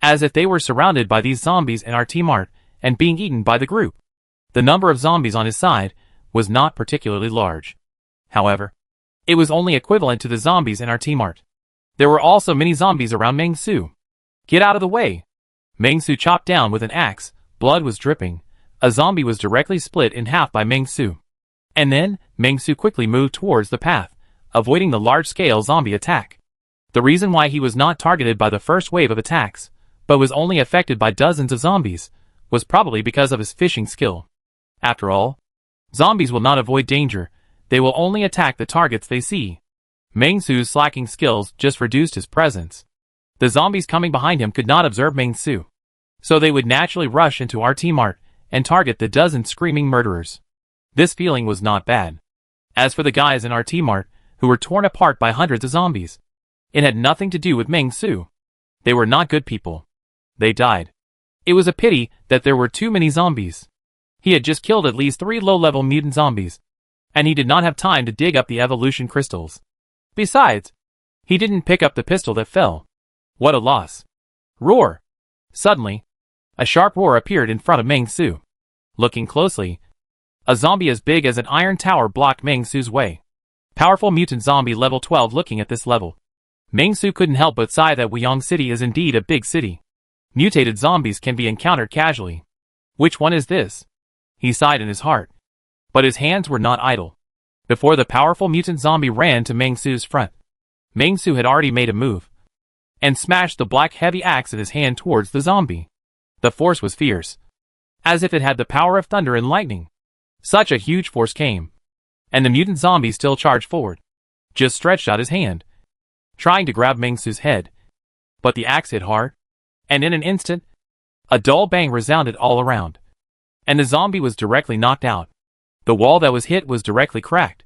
as if they were surrounded by these zombies in our T-Mart and being eaten by the group. The number of zombies on his side was not particularly large. However, it was only equivalent to the zombies in our T-Mart. There were also many zombies around Ming-Su. Get out of the way! Ming-Su chopped down with an axe. Blood was dripping. A zombie was directly split in half by Ming-Su. And then, Ming-Su quickly moved towards the path, avoiding the large-scale zombie attack. The reason why he was not targeted by the first wave of attacks, but was only affected by dozens of zombies, was probably because of his fishing skill. After all, zombies will not avoid danger. They will only attack the targets they see. Ming-Su's slacking skills just reduced his presence. The zombies coming behind him could not observe Ming-Su, so they would naturally rush into our T-Mart and target the dozen screaming murderers. This feeling was not bad. As for the guys in our T-Mart, who were torn apart by hundreds of zombies, it had nothing to do with Ming-Su. They were not good people. They died. It was a pity that there were too many zombies. He had just killed at least 3 low-level mutant zombies, and he did not have time to dig up the evolution crystals. Besides, he didn't pick up the pistol that fell. What a loss. Roar! Suddenly, a sharp roar appeared in front of Ming-Su. Looking closely, a zombie as big as an iron tower blocked Ming-Su's way. Powerful mutant zombie level 12. Looking at this level, Ming-Su couldn't help but sigh that Wyong City is indeed a big city. Mutated zombies can be encountered casually. Which one is this? He sighed in his heart. But his hands were not idle. Before the powerful mutant zombie ran to Ming-Su's front, Ming-Su had already made a move, and smashed the black heavy axe in his hand towards the zombie. The force was fierce, as if it had the power of thunder and lightning. Such a huge force came and the mutant zombie still charged forward, just stretched out his hand, trying to grab Ming Su's head. But the axe hit hard, and in an instant, a dull bang resounded all around, and the zombie was directly knocked out. The wall that was hit was directly cracked,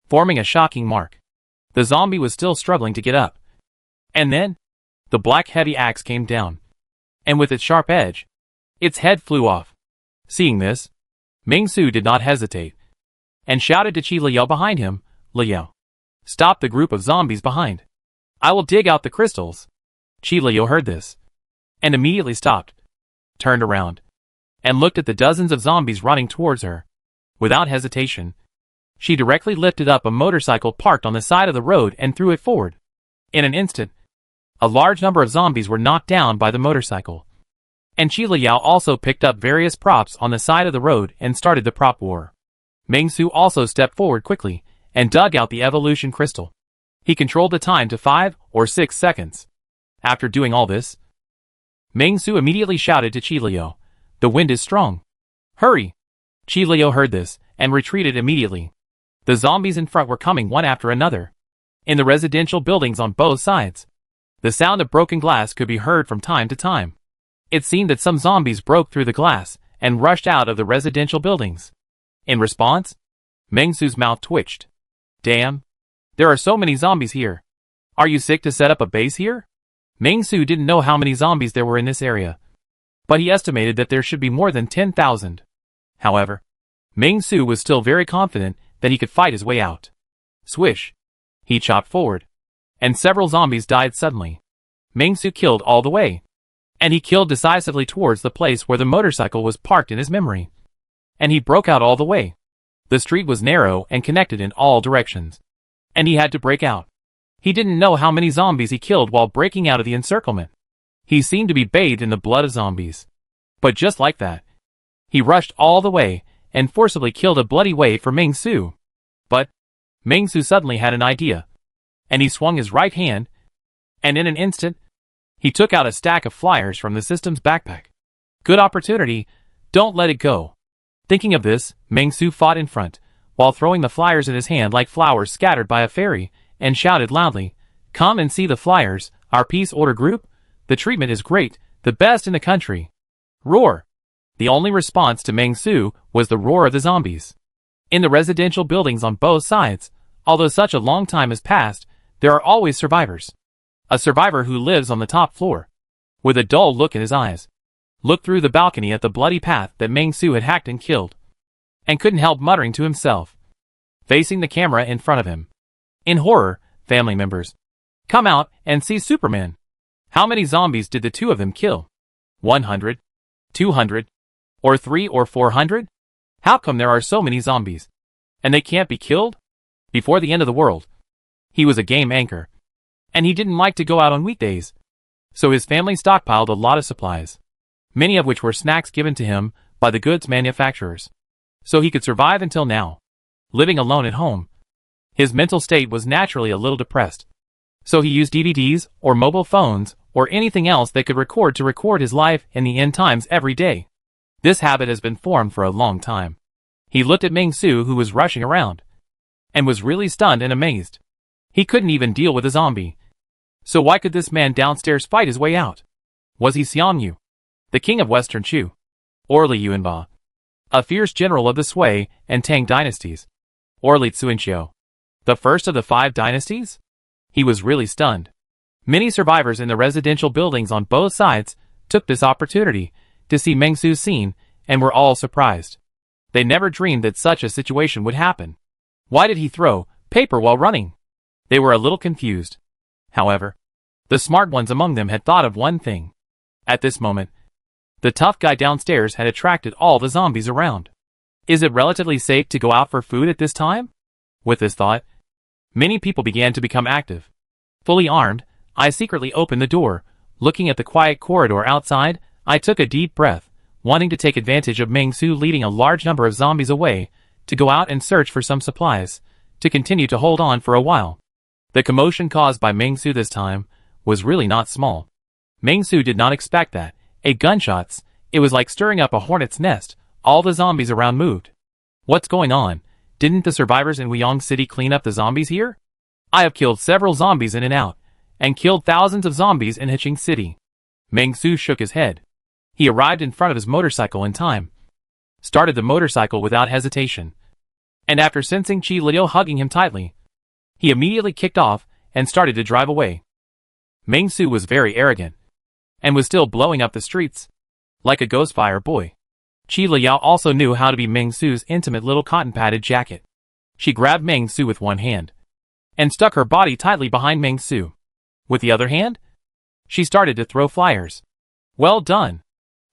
forming a shocking mark. The zombie was still struggling to get up. And then, the black heavy axe came down, and with its sharp edge, its head flew off. Seeing this, Ming Su did not hesitate, and shouted to Qi Liao behind him, "Liao, stop the group of zombies behind. I will dig out the crystals." Qi Liao heard this, and immediately stopped, turned around, and looked at the dozens of zombies running towards her. Without hesitation, she directly lifted up a motorcycle parked on the side of the road and threw it forward. In an instant, a large number of zombies were knocked down by the motorcycle. And Qi Liao also picked up various props on the side of the road and started the prop war. Ming Su also stepped forward quickly and dug out the evolution crystal. He controlled the time to 5 or 6 seconds. After doing all this, Ming Su immediately shouted to Qi Liao, "The wind is strong. Hurry!" Qi Liao heard this and retreated immediately. The zombies in front were coming one after another. In the residential buildings on both sides, the sound of broken glass could be heard from time to time. It seemed that some zombies broke through the glass and rushed out of the residential buildings. In response, Ming Su's mouth twitched. "Damn! There are so many zombies here. Are you sick to set up a base here?" Ming Su didn't know how many zombies there were in this area, but he estimated that there should be more than 10,000. However, Ming Su was still very confident that he could fight his way out. Swish! He chopped forward, and several zombies died suddenly. Ming Su killed all the way, and he killed decisively towards the place where the motorcycle was parked in his memory. And he broke out all the way. The street was narrow and connected in all directions, and he had to break out. He didn't know how many zombies he killed while breaking out of the encirclement. He seemed to be bathed in the blood of zombies. But just like that, he rushed all the way and forcibly killed a bloody way for Ming Su. But Ming Su suddenly had an idea, and he swung his right hand, and in an instant, he took out a stack of flyers from the system's backpack. Good opportunity, don't let it go. Thinking of this, Ming Su fought in front, while throwing the flyers in his hand like flowers scattered by a fairy, and shouted loudly, "Come and see the flyers, our peace order group. The treatment is great, the best in the country." Roar! The only response to Ming Su was the roar of the zombies. In the residential buildings on both sides, although such a long time has passed, there are always survivors. A survivor who lives on the top floor, with a dull look in his eyes, looked through the balcony at the bloody path that Ming Su had hacked and killed, and couldn't help muttering to himself, facing the camera in front of him. In horror, family members, come out and see Superman. How many zombies did the two of them kill? 100? 200? Or 3 or 400? How come there are so many zombies? And they can't be killed? Before the end of the world, he was a game anchor, and he didn't like to go out on weekdays. So his family stockpiled a lot of supplies, many of which were snacks given to him by the goods manufacturers, so he could survive until now. Living alone at home, his mental state was naturally a little depressed, so he used DVDs or mobile phones or anything else that could record to record his life in the end times every day. This habit has been formed for a long time. He looked at Ming Su, who was rushing around, and was really stunned and amazed. He couldn't even deal with a zombie. So why could this man downstairs fight his way out? Was he Xiang Yu, the king of Western Chu, or Li Yuanba, a fierce general of the Sui and Tang dynasties, or Li Tsuinqiu, the first of the 5 dynasties? He was really stunned. Many survivors in the residential buildings on both sides took this opportunity to see Ming Su's scene and were all surprised. They never dreamed that such a situation would happen. Why did he throw paper while running? They were a little confused. However, the smart ones among them had thought of one thing. At this moment, the tough guy downstairs had attracted all the zombies around. Is it relatively safe to go out for food at this time? With this thought, many people began to become active. Fully armed, I secretly opened the door. Looking at the quiet corridor outside, I took a deep breath, wanting to take advantage of Ming Su leading a large number of zombies away, to go out and search for some supplies, to continue to hold on for a while. The commotion caused by Ming Su this time was really not small. Ming Su did not expect that. Gunshots, it was like stirring up a hornet's nest. All the zombies around moved. What's going on? Didn't the survivors in Wyong City clean up the zombies here? I have killed several zombies in and out, and killed thousands of zombies in Hiching City. Meng Su shook his head. He arrived in front of his motorcycle in time, started the motorcycle without hesitation, and after sensing Qi Liu hugging him tightly, he immediately kicked off and started to drive away. Meng Su was very arrogant, and was still blowing up the streets like a ghost fire boy. Qi Liu also knew how to be Meng Su's intimate little cotton-padded jacket. She grabbed Meng Su with one hand, and stuck her body tightly behind Meng Su. With the other hand, she started to throw flyers. Well done!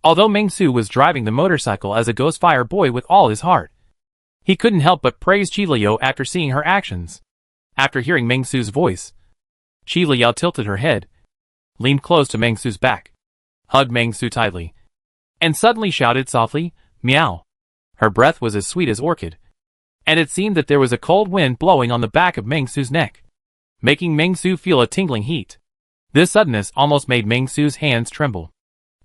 Although Meng Su was driving the motorcycle as a ghost fire boy with all his heart, he couldn't help but praise Qi Liu after seeing her actions. After hearing Meng Su's voice, Qi Liu tilted her head, leaned close to Meng Su's back, hugged Meng Su tightly, and suddenly shouted softly, "Meow." Her breath was as sweet as orchid, and it seemed that there was a cold wind blowing on the back of Meng Su's neck, making Meng Su feel a tingling heat. This suddenness almost made Meng Su's hands tremble,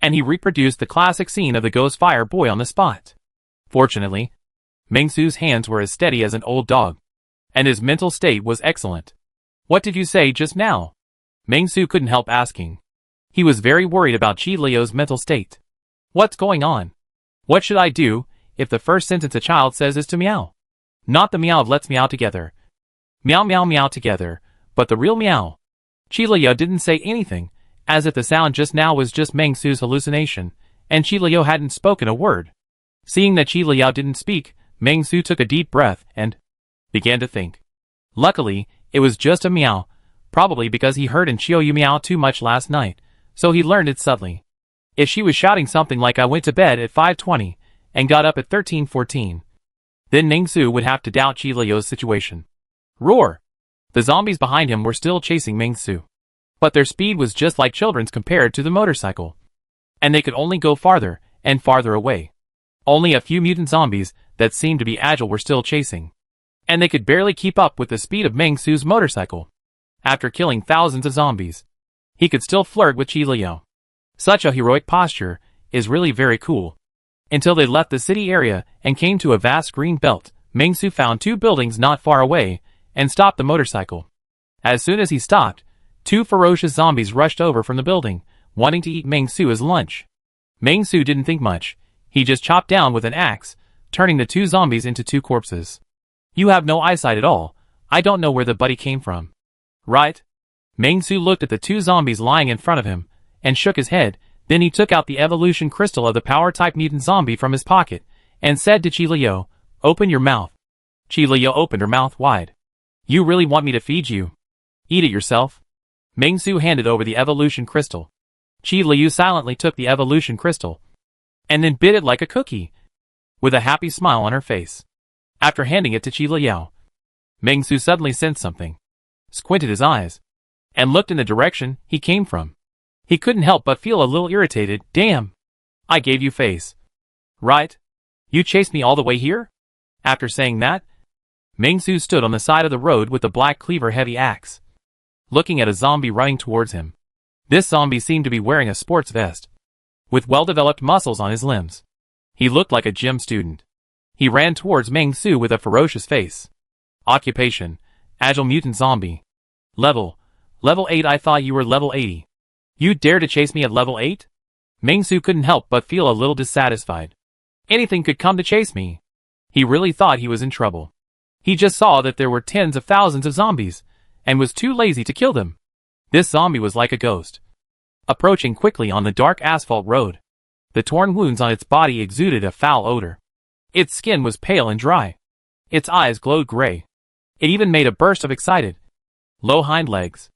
and he reproduced the classic scene of the ghost fire boy on the spot. Fortunately, Meng Su's hands were as steady as an old dog, and his mental state was excellent. "What did you say just now?" Meng Su couldn't help asking. He was very worried about Qi Liu's mental state. "What's going on? What should I do if the first sentence a child says is to meow? Not the meow of let's meow together. Meow meow meow together, but the real meow." Qi Liu didn't say anything, as if the sound just now was just Meng Su's hallucination, and Qi Liu hadn't spoken a word. Seeing that Qi Liu didn't speak, Meng Su took a deep breath and began to think. Luckily, it was just a meow, probably because he heard Qiu meow too much last night, so he learned it subtly. If she was shouting something like "I went to bed at 5:20 and got up at 13:14, then Meng Su would have to doubt Qi Liu's situation. Roar! The zombies behind him were still chasing Meng Su, but their speed was just like children's compared to the motorcycle, and they could only go farther and farther away. Only a few mutant zombies that seemed to be agile were still chasing, and they could barely keep up with the speed of Meng Su's motorcycle. After killing thousands of zombies, he could still flirt with Qi Liu. Such a heroic posture is really very cool. Until they left the city area and came to a vast green belt, Meng Su found two buildings not far away and stopped the motorcycle. As soon as he stopped, two ferocious zombies rushed over from the building, wanting to eat Meng Su as lunch. Meng Su didn't think much. He just chopped down with an axe, turning the two zombies into two corpses. "You have no eyesight at all. I don't know where the buddy came from. Right?" Meng Su looked at the two zombies lying in front of him, and shook his head. Then he took out the evolution crystal of the power-type mutant zombie from his pocket, and said to Qi Liu, "Open your mouth." Qi Liu opened her mouth wide. "You really want me to feed you? Eat it yourself." Meng Su handed over the evolution crystal. Qi Liu silently took the evolution crystal, and then bit it like a cookie, with a happy smile on her face. After handing it to Qi Liu, Meng Su suddenly sensed something, squinted his eyes, and looked in the direction he came from. He couldn't help but feel a little irritated. "Damn! I gave you face. Right? You chased me all the way here?" After saying that, Meng Su stood on the side of the road with the black cleaver heavy axe, looking at a zombie running towards him. This zombie seemed to be wearing a sports vest, with well-developed muscles on his limbs. He looked like a gym student. He ran towards Meng Su with a ferocious face. Occupation: Agile Mutant Zombie. Level 8. I thought you were level 80. You dare to chase me at level 8? Meng Su couldn't help but feel a little dissatisfied. Anything could come to chase me. He really thought he was in trouble. He just saw that there were tens of thousands of zombies, and was too lazy to kill them. This zombie was like a ghost, approaching quickly on the dark asphalt road. The torn wounds on its body exuded a foul odor. Its skin was pale and dry. Its eyes glowed gray. It even made a burst of excited, low hind legs.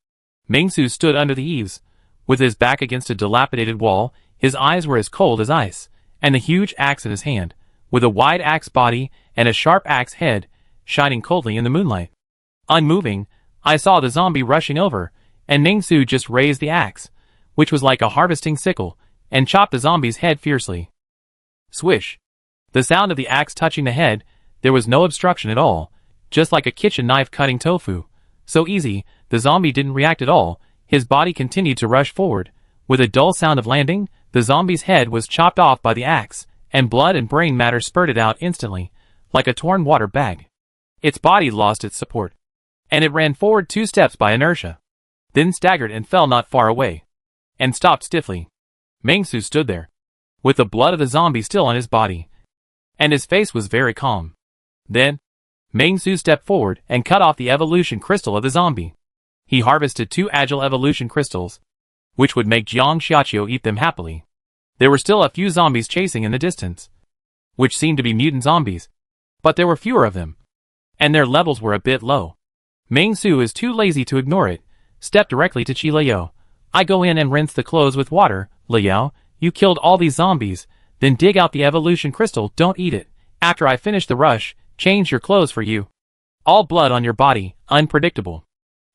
Meng Su stood under the eaves, with his back against a dilapidated wall. His eyes were as cold as ice, and a huge axe in his hand, with a wide axe body and a sharp axe head, shining coldly in the moonlight. Unmoving, I saw the zombie rushing over, and Meng Su just raised the axe, which was like a harvesting sickle, and chopped the zombie's head fiercely. Swish! The sound of the axe touching the head, there was no obstruction at all, just like a kitchen knife cutting tofu. So easy, the zombie didn't react at all. His body continued to rush forward. With a dull sound of landing, the zombie's head was chopped off by the axe, and blood and brain matter spurted out instantly, like a torn water bag. Its body lost its support, and it ran forward 2 steps by inertia, then staggered and fell not far away, and stopped stiffly. Meng-Su stood there, with the blood of the zombie still on his body, and his face was very calm. Then, Meng-Su stepped forward and cut off the evolution crystal of the zombie. He harvested 2 agile evolution crystals, which would make Jiang Xiaqiu eat them happily. There were still a few zombies chasing in the distance, which seemed to be mutant zombies, but there were fewer of them, and their levels were a bit low. Meng-Su is too lazy to ignore it, stepped directly to Qi Liao. I go in and rinse the clothes with water. Liao, you killed all these zombies, then dig out the evolution crystal, don't eat it. After I finish the rush, change your clothes for you. All blood on your body, unpredictable.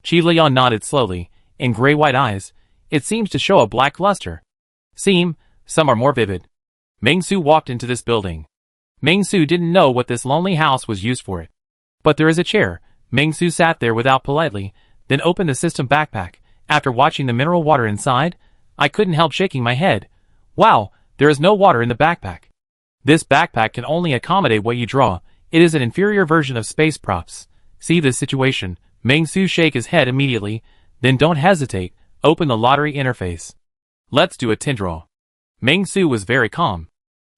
Qi Liao nodded slowly, in gray-white eyes. It seems to show a black luster. Some are more vivid. Meng-Su walked into this building. Meng-Su didn't know what this lonely house was used for it. But there is a chair. Meng-Su sat there without politely, then opened the system backpack. After watching the mineral water inside, I couldn't help shaking my head. Wow, there is no water in the backpack. This backpack can only accommodate what you draw. It is an inferior version of space props. See this situation. Meng-Su shake his head immediately, then don't hesitate, open the lottery interface. Let's do a Tindraw. Meng-Su was very calm.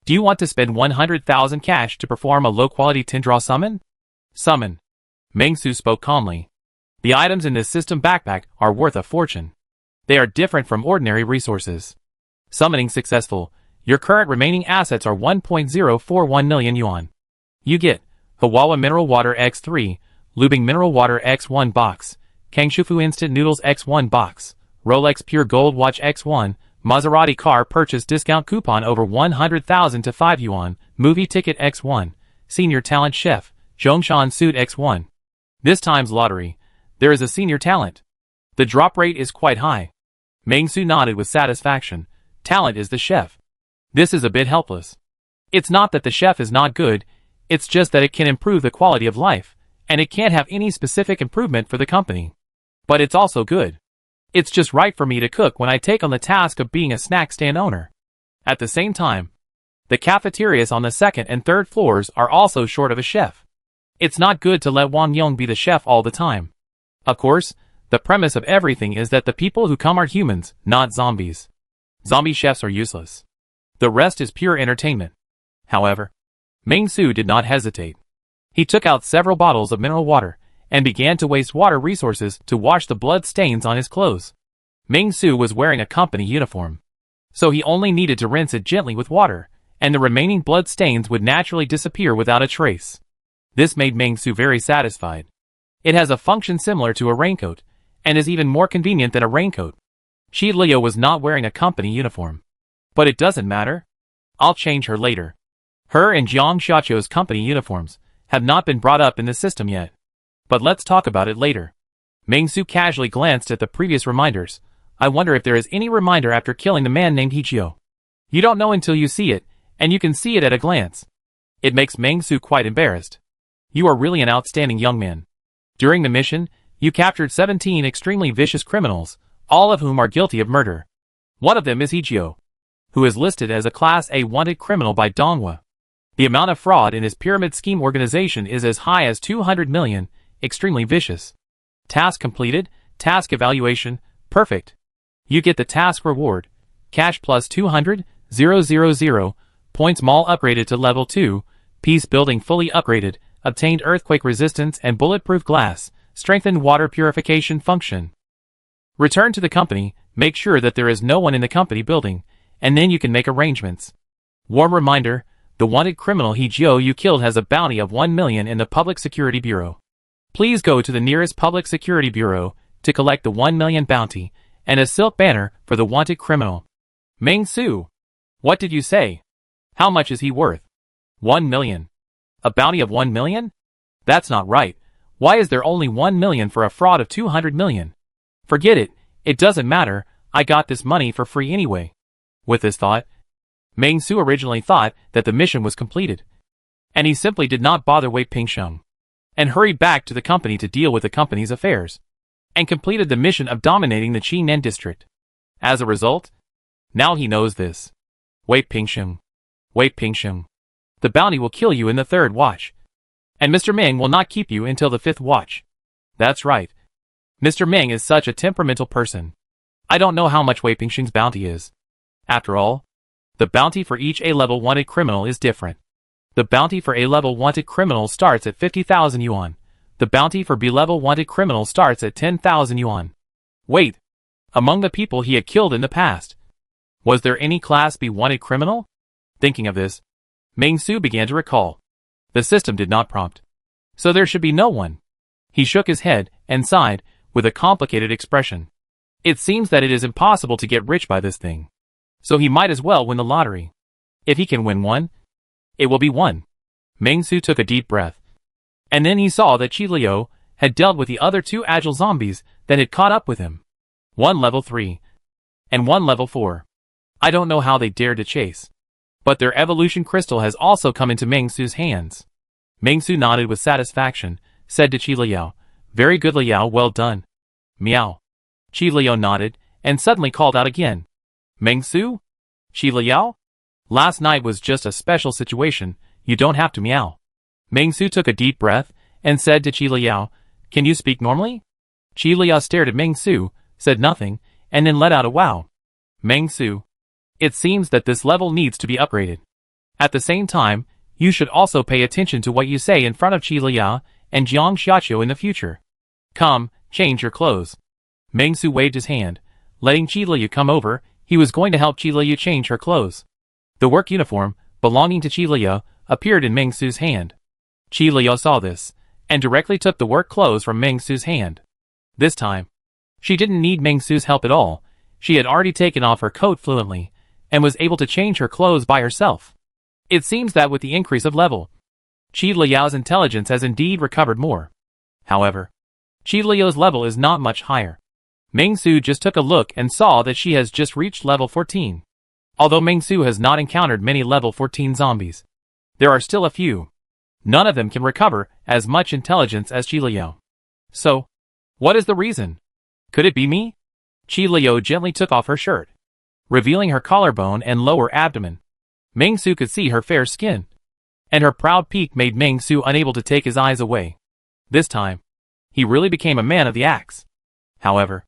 Do you want to spend 100,000 cash to perform a low-quality Tindraw summon? Summon. Meng-Su spoke calmly. The items in this system backpack are worth a fortune. They are different from ordinary resources. Summoning successful. Your current remaining assets are 1.041 million yuan. You get Hawawa Mineral Water X3, Lubing Mineral Water X1 box, Kangshufu Instant Noodles X1 box, Rolex Pure Gold Watch X1, Maserati car purchase discount coupon over 100,000 to 5 yuan, movie ticket X1, senior talent chef, Zhongshan suit X1. This time's lottery, there is a senior talent. The drop rate is quite high. Meng-Su nodded with satisfaction. Talent is the chef. This is a bit helpless. It's not that the chef is not good, it's just that it can improve the quality of life, and it can't have any specific improvement for the company. But it's also good. It's just right for me to cook when I take on the task of being a snack stand owner. At the same time, the cafeterias on the 2nd and 3rd floors are also short of a chef. It's not good to let Wang Yong be the chef all the time. Of course, the premise of everything is that the people who come are humans, not zombies. Zombie chefs are useless. The rest is pure entertainment. However, Meng-Su did not hesitate. He took out several bottles of mineral water, and began to waste water resources to wash the blood stains on his clothes. Meng-Su was wearing a company uniform, so he only needed to rinse it gently with water, and the remaining blood stains would naturally disappear without a trace. This made Meng-Su very satisfied. It has a function similar to a raincoat, and is even more convenient than a raincoat. Qi Liao was not wearing a company uniform. But it doesn't matter. I'll change her later. Her and Jiang Xiaqiu's company uniforms have not been brought up in the system yet. But let's talk about it later. Meng-Su casually glanced at the previous reminders. I wonder if there is any reminder after killing the man named Hichio. You don't know until you see it, and you can see it at a glance. It makes Meng-Su quite embarrassed. You are really an outstanding young man. During the mission, you captured 17 extremely vicious criminals, all of whom are guilty of murder. One of them is Hichio, who is listed as a Class A wanted criminal by Donghua. The amount of fraud in his pyramid scheme organization is as high as 200 million, extremely vicious. Task completed, task evaluation, perfect. You get the task reward, cash plus 200,000 points, mall upgraded to level 2, peace building fully upgraded, obtained earthquake resistance and bulletproof glass, strengthened water purification function. Return to the company, make sure that there is no one in the company building, and then you can make arrangements. Warm reminder, the wanted criminal Hichio you killed has a bounty of 1 million in the Public Security Bureau. Please go to the nearest Public Security Bureau to collect the 1 million bounty and a silk banner for the wanted criminal. Meng-Su, what did you say? How much is he worth? 1 million. A bounty of 1 million? That's not right. Why is there only 1 million for a fraud of 200 million? Forget it, it doesn't matter, I got this money for free anyway. With this thought, Meng-Su originally thought that the mission was completed, and he simply did not bother Wei Pingsheng, and hurried back to the company to deal with the company's affairs, and completed the mission of dominating the Qinen district. As a result, now he knows this. Wei Pingsheng, the bounty will kill you in the 3rd watch. And Mr. Ming will not keep you until the 5th watch. That's right. Mr. Ming is such a temperamental person. I don't know how much Wei Pingxing's bounty is. After all, the bounty for each A-level wanted criminal is different. The bounty for A-level wanted criminal starts at 50,000 yuan. The bounty for B-level wanted criminal starts at 10,000 yuan. Wait. Among the people he had killed in the past, was there any Class B wanted criminal? Thinking of this, Ming Su began to recall. The system did not prompt. So there should be no one. He shook his head and sighed with a complicated expression. It seems that it is impossible to get rich by this thing. So he might as well win the lottery. If he can win one, it will be one. Ming Su took a deep breath. And then he saw that Qi Liu had dealt with the other 2 agile zombies that had caught up with him. One level 3. And one level 4. I don't know how they dared to chase. But their evolution crystal has also come into Ming Su's hands. Ming Su nodded with satisfaction, said to Qi Liu, "Very good Liu, well done." Meow. Qi Liu nodded, and suddenly called out again. "Ming Su? Qi Liu? Last night was just a special situation, you don't have to meow." Ming Su took a deep breath, and said to Qi Liu, "Can you speak normally?" Qi Liu stared at Ming Su, said nothing, and then let out a wow. "Ming Su, it seems that this level needs to be upgraded. At the same time, you should also pay attention to what you say in front of Qi Liu and Jiang Xiaqiu in the future. Come, change your clothes." Ming Su waved his hand, letting Qi Liu come over. He was going to help Qi Liu change her clothes. The work uniform, belonging to Qi Liu, appeared in Ming Su's hand. Qi Liu saw this, and directly took the work clothes from Ming Su's hand. This time, she didn't need Ming Su's help at all. She had already taken off her coat fluently, and was able to change her clothes by herself. It seems that with the increase of level, Qi Liu's intelligence has indeed recovered more. However, Qi Liu's level is not much higher. Ming Su just took a look and saw that she has just reached level 14. Although Ming Su has not encountered many level 14 zombies, there are still a few. None of them can recover as much intelligence as Qi Liu. So, what is the reason? Could it be me? Qi Liu gently took off her shirt, revealing her collarbone and lower abdomen. Ming Su could see her fair skin, and her proud peak made Ming Su unable to take his eyes away. This time, he really became a man of the axe. However,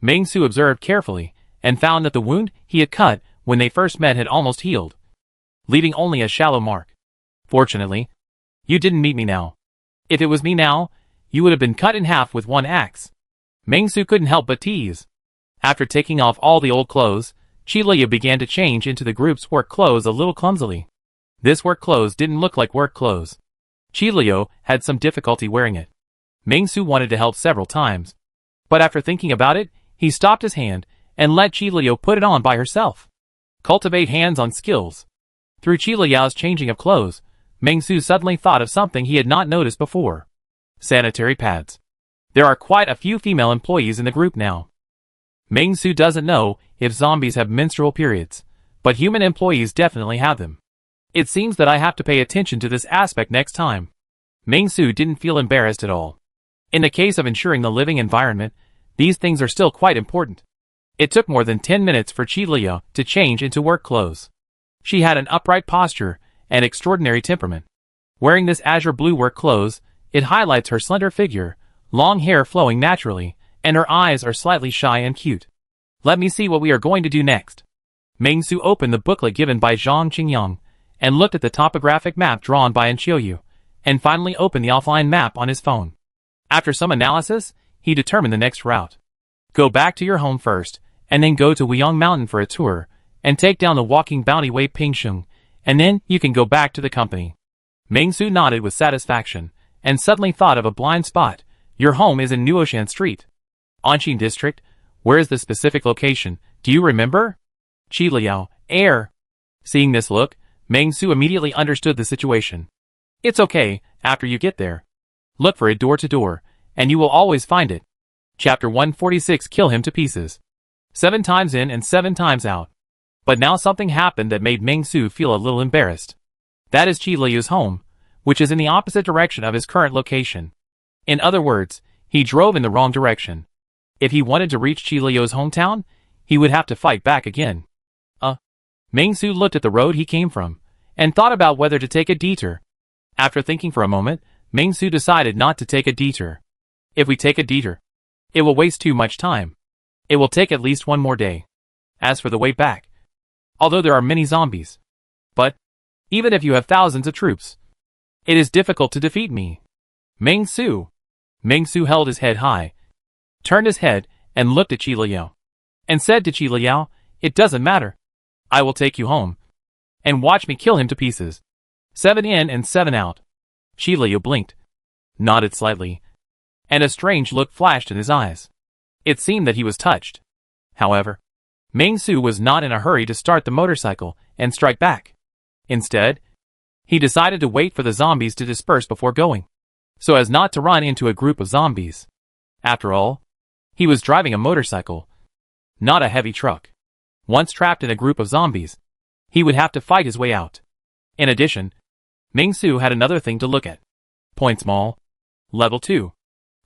Ming Su observed carefully, and found that the wound he had cut when they first met had almost healed, leaving only a shallow mark. Fortunately, you didn't meet me now. If it was me now, you would have been cut in half with one axe. Ming Su couldn't help but tease. After taking off all the old clothes, Qi Liu began to change into the group's work clothes a little clumsily. This work clothes didn't look like work clothes. Qi Liu had some difficulty wearing it. Ming Su wanted to help several times, but after thinking about it, he stopped his hand and let Qi Liu put it on by herself. Cultivate hands-on skills. Through Qi Liu's changing of clothes, Ming Su suddenly thought of something he had not noticed before. Sanitary pads. There are quite a few female employees in the group now. Ming Su doesn't know if zombies have menstrual periods, but human employees definitely have them. It seems that I have to pay attention to this aspect next time. Ming Su didn't feel embarrassed at all. In the case of ensuring the living environment, these things are still quite important. It took more than 10 minutes for Qi Liu to change into work clothes. She had an upright posture and extraordinary temperament. Wearing this azure blue work clothes, it highlights her slender figure, long hair flowing naturally, and her eyes are slightly shy and cute. Let me see what we are going to do next. Ming Su opened the booklet given by Zhang Qingyang, and looked at the topographic map drawn by Qiuyu, and finally opened the offline map on his phone. After some analysis, he determined the next route. Go back to your home first, and then go to Weiyang Mountain for a tour, and take down the walking bounty Wei Pingxing, and then you can go back to the company. Ming Su nodded with satisfaction, and suddenly thought of a blind spot. Your home is in Nuoshan Street, Anqing District. Where is the specific location? Do you remember? Qi Liu, air. Seeing this look, Ming Su immediately understood the situation. It's okay, after you get there. Look for it door to door, and you will always find it. Chapter 146. Kill him to pieces. 7 times in and 7 times out. But now something happened that made Ming Su feel a little embarrassed. That is Qi Liu's home, which is in the opposite direction of his current location. In other words, he drove in the wrong direction. If he wanted to reach Qi Liu's hometown, he would have to fight back again. Ming Su looked at the road he came from, and thought about whether to take a detour. After thinking for a moment, Ming Su decided not to take a detour. If we take a detour, it will waste too much time. It will take at least one more day. As for the way back, although there are many zombies, but even if you have thousands of troops, it is difficult to defeat me. Ming Su. Ming Su held his head high, turned his head, and looked at Qi Liao, and said to Qi Liao, "It doesn't matter. I will take you home, and watch me kill him to pieces. 7 in and 7 out." Qi Liao blinked, nodded slightly, and a strange look flashed in his eyes. It seemed that he was touched. However, Ming Su was not in a hurry to start the motorcycle and strike back. Instead, he decided to wait for the zombies to disperse before going, so as not to run into a group of zombies. After all, he was driving a motorcycle, not a heavy truck. Once trapped in a group of zombies, he would have to fight his way out. In addition, Ming Su had another thing to look at. Points Mall. Level 2.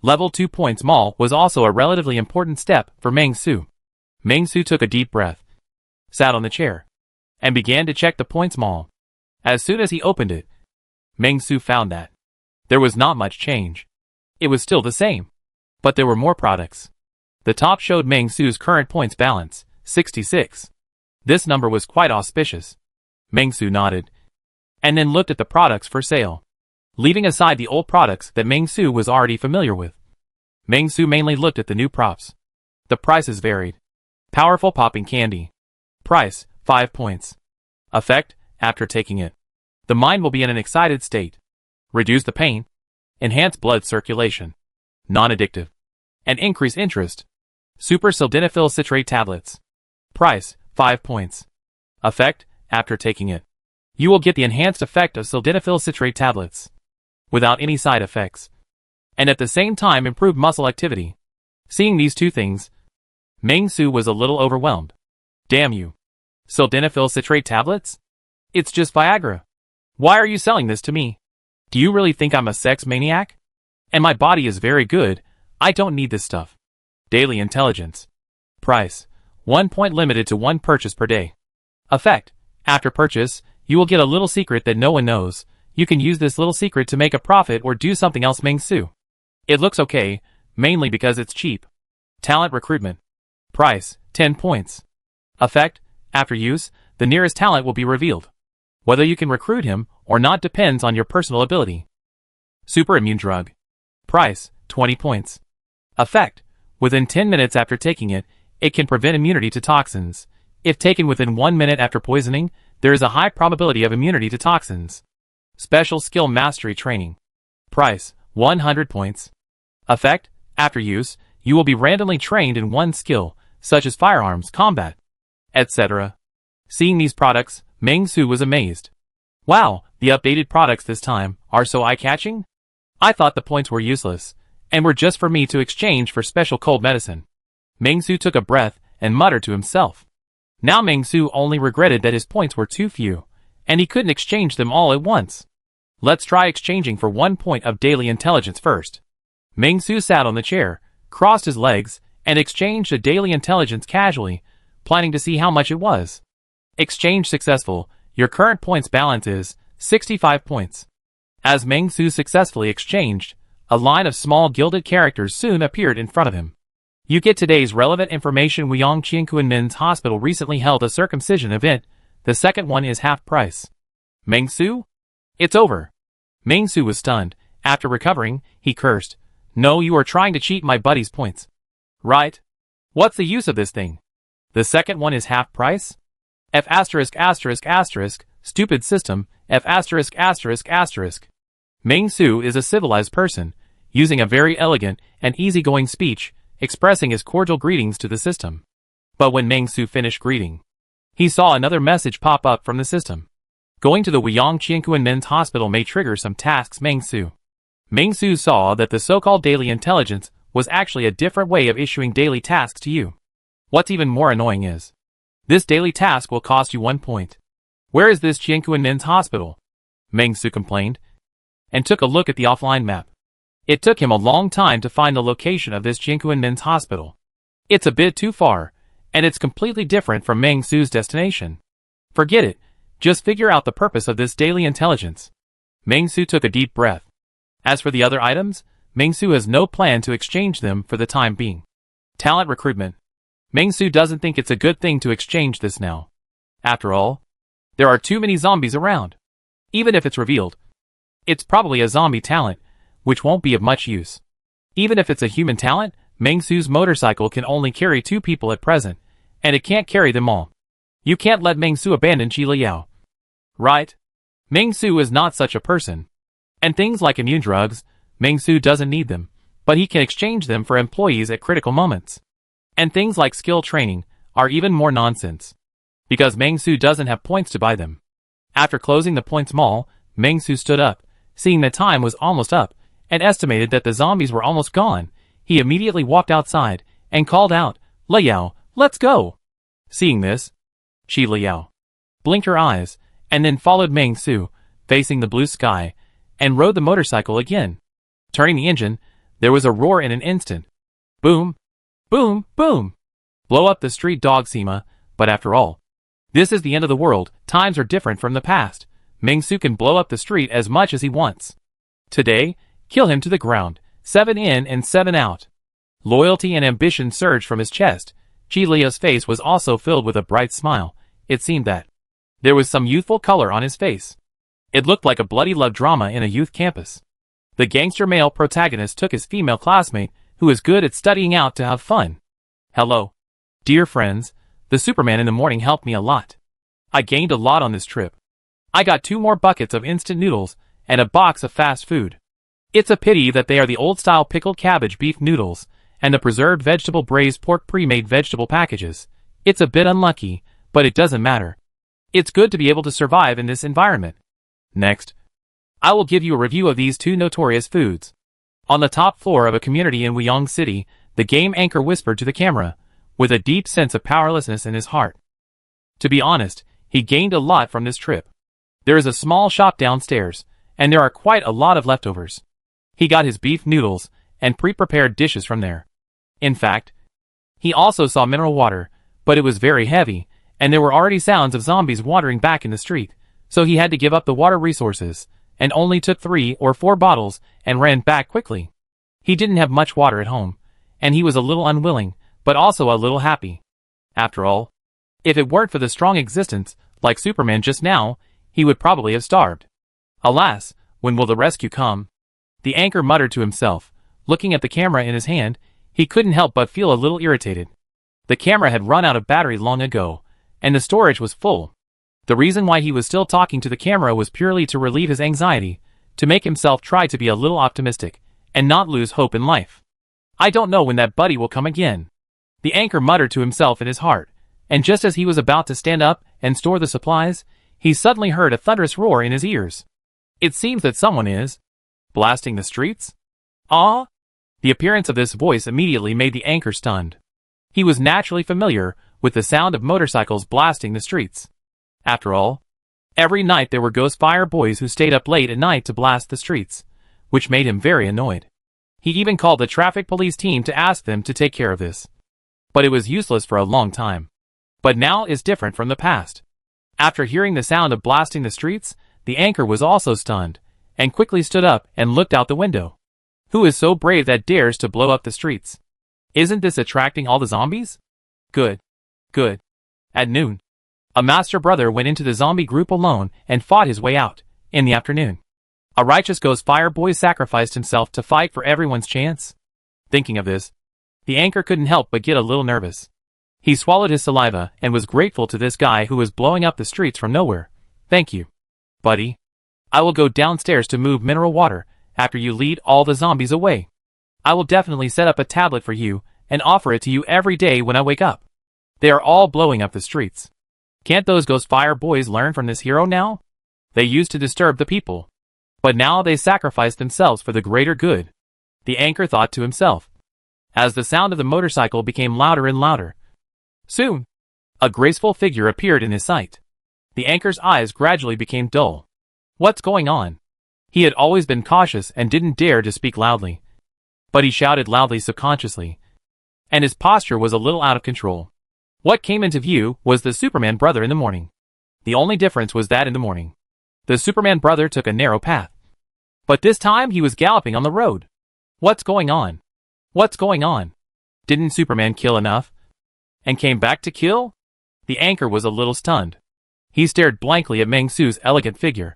Level 2 Points Mall was also a relatively important step for Ming Su. Ming Su took a deep breath, sat on the chair, and began to check the Points Mall. As soon as he opened it, Ming Su found that there was not much change. It was still the same, but there were more products. The top showed Ming Su's current points balance, 66. This number was quite auspicious. Ming Su nodded, and then looked at the products for sale, leaving aside the old products that Ming Su was already familiar with. Ming Su mainly looked at the new props. The prices varied. Powerful popping candy. Price, 5 points. Effect, after taking it, the mind will be in an excited state. Reduce the pain. Enhance blood circulation. Non-addictive. And increase interest. Super sildenafil citrate tablets. Price, 5 points. Effect, after taking it, you will get the enhanced effect of sildenafil citrate tablets, without any side effects, and at the same time improve muscle activity. Seeing these two things, Ming Su was a little overwhelmed. Damn you. Sildenafil citrate tablets? It's just Viagra. Why are you selling this to me? Do you really think I'm a sex maniac? And my body is very good, I don't need this stuff. Daily intelligence. Price, 1 point limited to 1 purchase per day. Effect, after purchase, you will get a little secret that no one knows. You can use this little secret to make a profit or do something else. Ming Su. It looks okay, mainly because it's cheap. Talent recruitment. Price, 10 points. Effect, after use, the nearest talent will be revealed. Whether you can recruit him or not depends on your personal ability. Super immune drug. Price, 20 points. Effect, within 10 minutes after taking it, it can prevent immunity to toxins. If taken within 1 minute after poisoning, there is a high probability of immunity to toxins. Special skill mastery training. Price, 100 points. Effect, after use, you will be randomly trained in one skill, such as firearms, combat, etc. Seeing these products, Ming Su was amazed. Wow, the updated products this time are so eye-catching? I thought the points were useless, and were just for me to exchange for special cold medicine. Ming Su took a breath and muttered to himself. Now Ming Su only regretted that his points were too few, and he couldn't exchange them all at once. Let's try exchanging for 1 point of daily intelligence first. Ming Su sat on the chair, crossed his legs, and exchanged a daily intelligence casually, planning to see how much it was. Exchange successful. Your current points balance is 65 points. As Ming Su successfully exchanged, a line of small gilded characters soon appeared in front of him. You get today's relevant information. Wyong Qiankuan Men's Hospital recently held a circumcision event. The second one is half price. Ming Su? It's over. Ming Su was stunned. After recovering, he cursed. No, you are trying to cheat my buddy's points. Right? What's the use of this thing? The second one is half price? F*******, stupid system, F******. Ming Su is a civilized person, using a very elegant and easygoing speech, expressing his cordial greetings to the system. But when Ming Su finished greeting, he saw another message pop up from the system. Going to the Wyong Qiankuan Men's Hospital may trigger some tasks. Ming Su saw that the so-called daily intelligence was actually a different way of issuing daily tasks to you. What's even more annoying is, this daily task will cost you 1 point. Where is this Qiankuan Men's Hospital? Ming Su complained, and took a look at the offline map. It took him a long time to find the location of this Qiankuan Men's Hospital. It's a bit too far, and it's completely different from Ming Su's destination. Forget it, just figure out the purpose of this daily intelligence. Ming Su took a deep breath, As for the other items, Ming-Su has no plan to exchange them for the time being. Talent recruitment. Ming-Su doesn't think it's a good thing to exchange this now. After all, there are too many zombies around. Even if it's revealed, it's probably a zombie talent, which won't be of much use. Even if it's a human talent, Ming-Su's motorcycle can only carry 2 people at present, and it can't carry them all. You can't let Ming-Su abandon Qi Liao. Right? Ming-Su is not such a person. And things like immune drugs, Ming-Su doesn't need them, but he can exchange them for employees at critical moments. And things like skill training are even more nonsense, because Ming-Su doesn't have points to buy them. After closing the points mall, Ming-Su stood up, seeing the time was almost up, and estimated that the zombies were almost gone. He immediately walked outside and called out, "Liao, let's go!" Seeing this, Qi Liao blinked her eyes, and then followed Ming-Su, facing the blue sky, and rode the motorcycle again. Turning the engine, there was a roar in an instant. Boom! Boom! Boom! Blow up the street dog Sima, but after all, this is the end of the world, times are different from the past. Ming-Su can blow up the street as much as he wants. Today, kill him to the ground, 7 in and 7 out. Loyalty and ambition surged from his chest. Qi Liao's face was also filled with a bright smile. It seemed that there was some youthful color on his face. It looked like a bloody love drama in a youth campus. The gangster male protagonist took his female classmate, who is good at studying out, to have fun. Hello. Dear friends, the Superman in the morning helped me a lot. I gained a lot on this trip. I got 2 more buckets of instant noodles and a box of fast food. It's a pity that they are the old-style pickled cabbage beef noodles and the preserved vegetable braised pork pre-made vegetable packages. It's a bit unlucky, but it doesn't matter. It's good to be able to survive in this environment. Next, I will give you a review of these 2 notorious foods. On the top floor of a community in Wyong City, the game anchor whispered to the camera, with a deep sense of powerlessness in his heart. To be honest, he gained a lot from this trip. There is a small shop downstairs, and there are quite a lot of leftovers. He got his beef noodles and pre-prepared dishes from there. In fact, he also saw mineral water, but it was very heavy, and there were already sounds of zombies wandering back in the street, so he had to give up the water resources, and only took 3 or 4 bottles and ran back quickly. He didn't have much water at home, and he was a little unwilling, but also a little happy. After all, if it weren't for the strong existence, like Superman just now, he would probably have starved. Alas, when will the rescue come? The anchor muttered to himself. Looking at the camera in his hand, he couldn't help but feel a little irritated. The camera had run out of battery long ago, and the storage was full. The reason why he was still talking to the camera was purely to relieve his anxiety, to make himself try to be a little optimistic, and not lose hope in life. I don't know when that buddy will come again. The anchor muttered to himself in his heart, and just as he was about to stand up and store the supplies, he suddenly heard a thunderous roar in his ears. It seems that someone is blasting the streets? Ah! The appearance of this voice immediately made the anchor stunned. He was naturally familiar with the sound of motorcycles blasting the streets. After all, every night there were ghost fire boys who stayed up late at night to blast the streets, which made him very annoyed. He even called the traffic police team to ask them to take care of this. But it was useless for a long time. But now is different from the past. After hearing the sound of blasting the streets, the anchor was also stunned, and quickly stood up and looked out the window. Who is so brave that dares to blow up the streets? Isn't this attracting all the zombies? Good. Good. At noon, a master brother went into the zombie group alone and fought his way out. In the afternoon, a righteous ghost fire boy sacrificed himself to fight for everyone's chance. Thinking of this, the anchor couldn't help but get a little nervous. He swallowed his saliva and was grateful to this guy who was blowing up the streets from nowhere. Thank you, buddy. I will go downstairs to move mineral water after you lead all the zombies away. I will definitely set up a tablet for you and offer it to you every day when I wake up. They are all blowing up the streets. Can't those ghost fire boys learn from this hero now? They used to disturb the people, but now they sacrifice themselves for the greater good. The anchor thought to himself, as the sound of the motorcycle became louder and louder. Soon, a graceful figure appeared in his sight. The anchor's eyes gradually became dull. What's going on? He had always been cautious and didn't dare to speak loudly. But he shouted loudly subconsciously, and his posture was a little out of control. What came into view was the Superman brother in the morning. The only difference was that in the morning, the Superman brother took a narrow path. But this time he was galloping on the road. What's going on? What's going on? Didn't Superman kill enough? And came back to kill? The anchor was a little stunned. He stared blankly at Meng Su's elegant figure,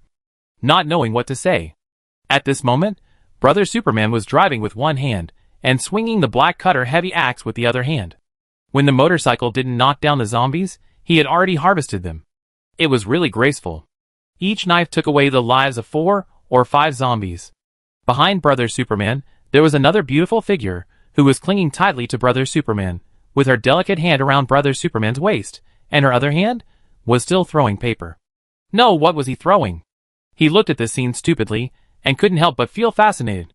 not knowing what to say. At this moment, Brother Superman was driving with one hand and swinging the black cutter heavy axe with the other hand. When the motorcycle didn't knock down the zombies, he had already harvested them. It was really graceful. Each knife took away the lives of 4 or 5 zombies. Behind Brother Superman, there was another beautiful figure who was clinging tightly to Brother Superman, with her delicate hand around Brother Superman's waist, and her other hand was still throwing paper. No, what was he throwing? He looked at this scene stupidly and couldn't help but feel fascinated.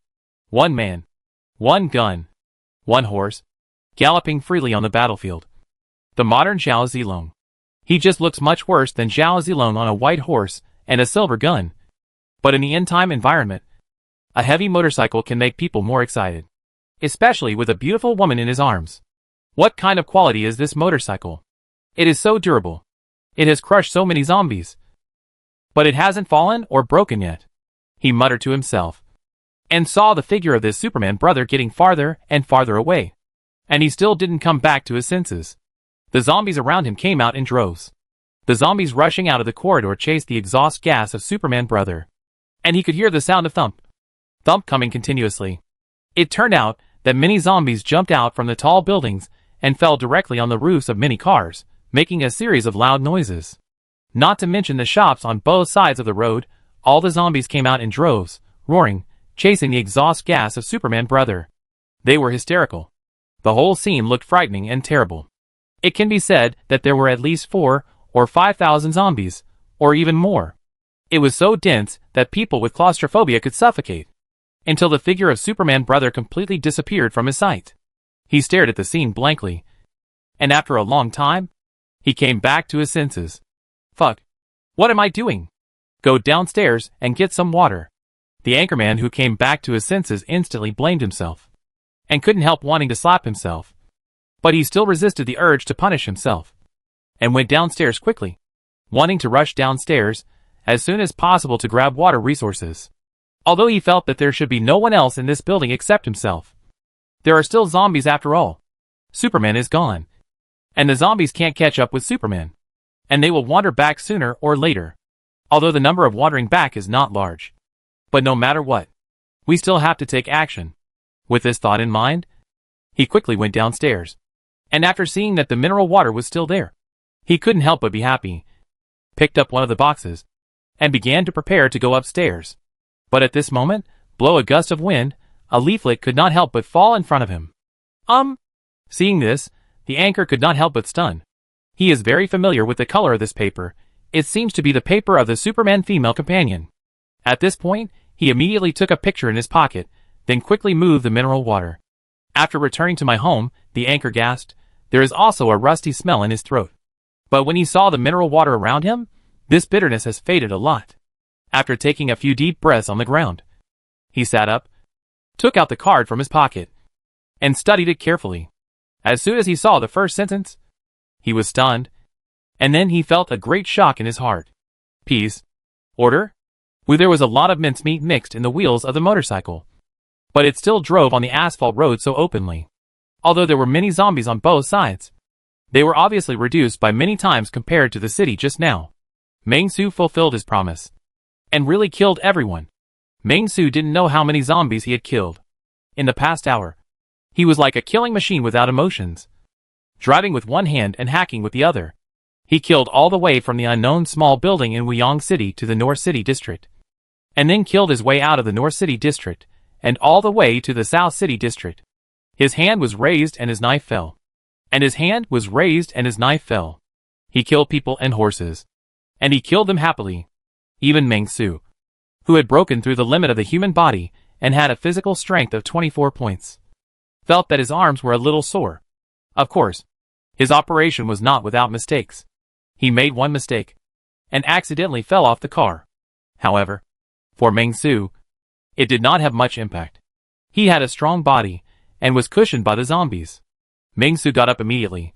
One man, one gun, one horse, galloping freely on the battlefield. The modern Zhao Zilong. He just looks much worse than Zhao Zilong on a white horse and a silver gun. But in the end-time environment, a heavy motorcycle can make people more excited, especially with a beautiful woman in his arms. What kind of quality is this motorcycle? It is so durable. It has crushed so many zombies. But it hasn't fallen or broken yet, he muttered to himself, and saw the figure of this Superman brother getting farther and farther away. And he still didn't come back to his senses. The zombies around him came out in droves. The zombies rushing out of the corridor chased the exhaust gas of Superman brother. And he could hear the sound of thump. Thump coming continuously. It turned out that many zombies jumped out from the tall buildings and fell directly on the roofs of many cars, making a series of loud noises. Not to mention the shops on both sides of the road, all the zombies came out in droves, roaring, chasing the exhaust gas of Superman brother. They were hysterical. The whole scene looked frightening and terrible. It can be said that there were at least 4 or 5,000 zombies, or even more. It was so dense that people with claustrophobia could suffocate, until the figure of Superman brother completely disappeared from his sight. He stared at the scene blankly, and after a long time, he came back to his senses. Fuck. What am I doing? Go downstairs and get some water. The anchorman, who came back to his senses, instantly blamed himself, and couldn't help wanting to slap himself. But he still resisted the urge to punish himself, and went downstairs quickly, wanting to rush downstairs as soon as possible to grab water resources. Although he felt that there should be no one else in this building except himself. There are still zombies after all. Superman is gone, and the zombies can't catch up with Superman, and they will wander back sooner or later, although the number of wandering back is not large. But no matter what, we still have to take action. With this thought in mind, he quickly went downstairs, and after seeing that the mineral water was still there, he couldn't help but be happy, picked up one of the boxes, and began to prepare to go upstairs. But at this moment, blow a gust of wind, a leaflet could not help but fall in front of him. Seeing this, the anchor could not help but stun. He is very familiar with the color of this paper. It seems to be the paper of the Superman female companion. At this point, he immediately took a picture in his pocket, then quickly moved the mineral water. After returning to my home, the anchor gasped. There is also a rusty smell in his throat. But when he saw the mineral water around him, this bitterness has faded a lot. After taking a few deep breaths on the ground, he sat up, took out the card from his pocket, and studied it carefully. As soon as he saw the first sentence, he was stunned, and then he felt a great shock in his heart. Peace. Order? Well, there was a lot of mincemeat mixed in the wheels of the motorcycle, but it still drove on the asphalt road so openly. Although there were many zombies on both sides, they were obviously reduced by many times compared to the city just now. Meng Su fulfilled his promise, and really killed everyone. Meng Su didn't know how many zombies he had killed in the past hour. He was like a killing machine without emotions, driving with one hand and hacking with the other. He killed all the way from the unknown small building in Wuyong City to the North City District, and then killed his way out of the North City District, and all the way to the South City District. His hand was raised and his knife fell. And his hand was raised and his knife fell. He killed people and horses, and he killed them happily. Even Meng Su, who had broken through the limit of the human body and had a physical strength of 24 points, felt that his arms were a little sore. Of course, his operation was not without mistakes. He made one mistake, and accidentally fell off the car. However, for Meng Su, it did not have much impact. He had a strong body, and was cushioned by the zombies. Meng Su got up immediately,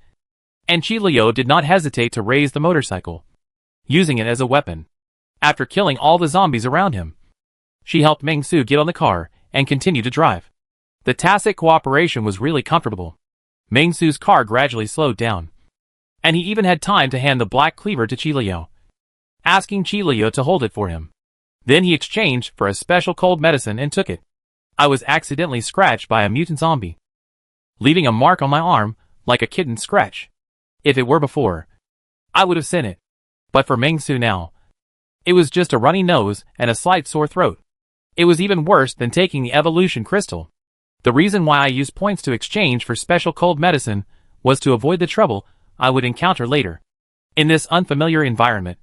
and Chi Liu did not hesitate to raise the motorcycle, using it as a weapon. After killing all the zombies around him, She helped Meng Su get on the car and continue to drive. The tacit cooperation was really comfortable. Meng Su's car gradually slowed down, and he even had time to hand the black cleaver to Qi Liu, asking Qi Liu to hold it for him. Then he exchanged for a special cold medicine and took it. I was accidentally scratched by a mutant zombie, leaving a mark on my arm like a kitten's scratch. If it were before, I would have seen it. But for Meng Su now, it was just a runny nose and a slight sore throat. It was even worse than taking the evolution crystal. The reason why I used points to exchange for special cold medicine was to avoid the trouble I would encounter later. In this unfamiliar environment,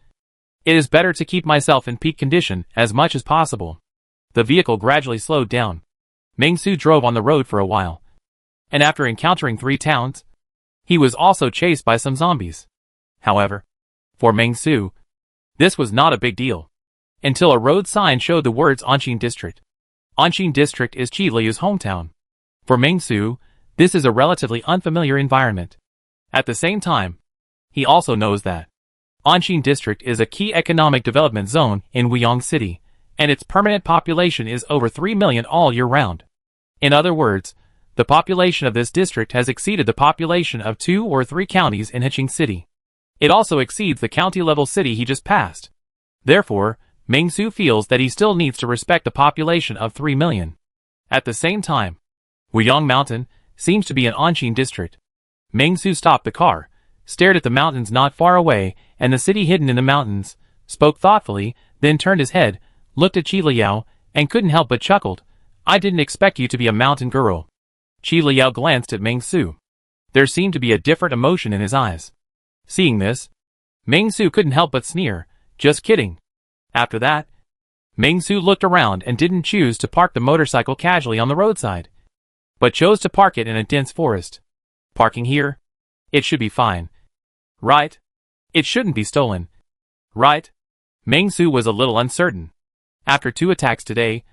it is better to keep myself in peak condition as much as possible. The vehicle gradually slowed down. Meng Su drove on the road for a while, and after encountering 3 towns, he was also chased by some zombies. However, for Meng Su, this was not a big deal, until a road sign showed the words Anqing District. Anqing District is Qi Liu's hometown. For Meng Su, this is a relatively unfamiliar environment. At the same time, he also knows that Anqing District is a key economic development zone in Wuyong City, and its permanent population is over 3 million all year round. In other words, the population of this district has exceeded the population of 2 or 3 counties in Heqing City. It also exceeds the county-level city he just passed. Therefore, Meng Su feels that he still needs to respect the population of 3 million. At the same time, Wuyong Mountain seems to be an Anqing district. Meng Su stopped the car, stared at the mountains not far away and the city hidden in the mountains, spoke thoughtfully, then turned his head, looked at Qi Liu, and couldn't help but chuckled. I didn't expect you to be a mountain girl. Qi Liu glanced at Meng Su. There seemed to be a different emotion in his eyes. Seeing this, Meng Su couldn't help but sneer. Just kidding. After that, Meng Su looked around and didn't choose to park the motorcycle casually on the roadside, but chose to park it in a dense forest. Parking here? It should be fine. Right? It shouldn't be stolen. Right? Meng Su was a little uncertain. After 2 attacks today,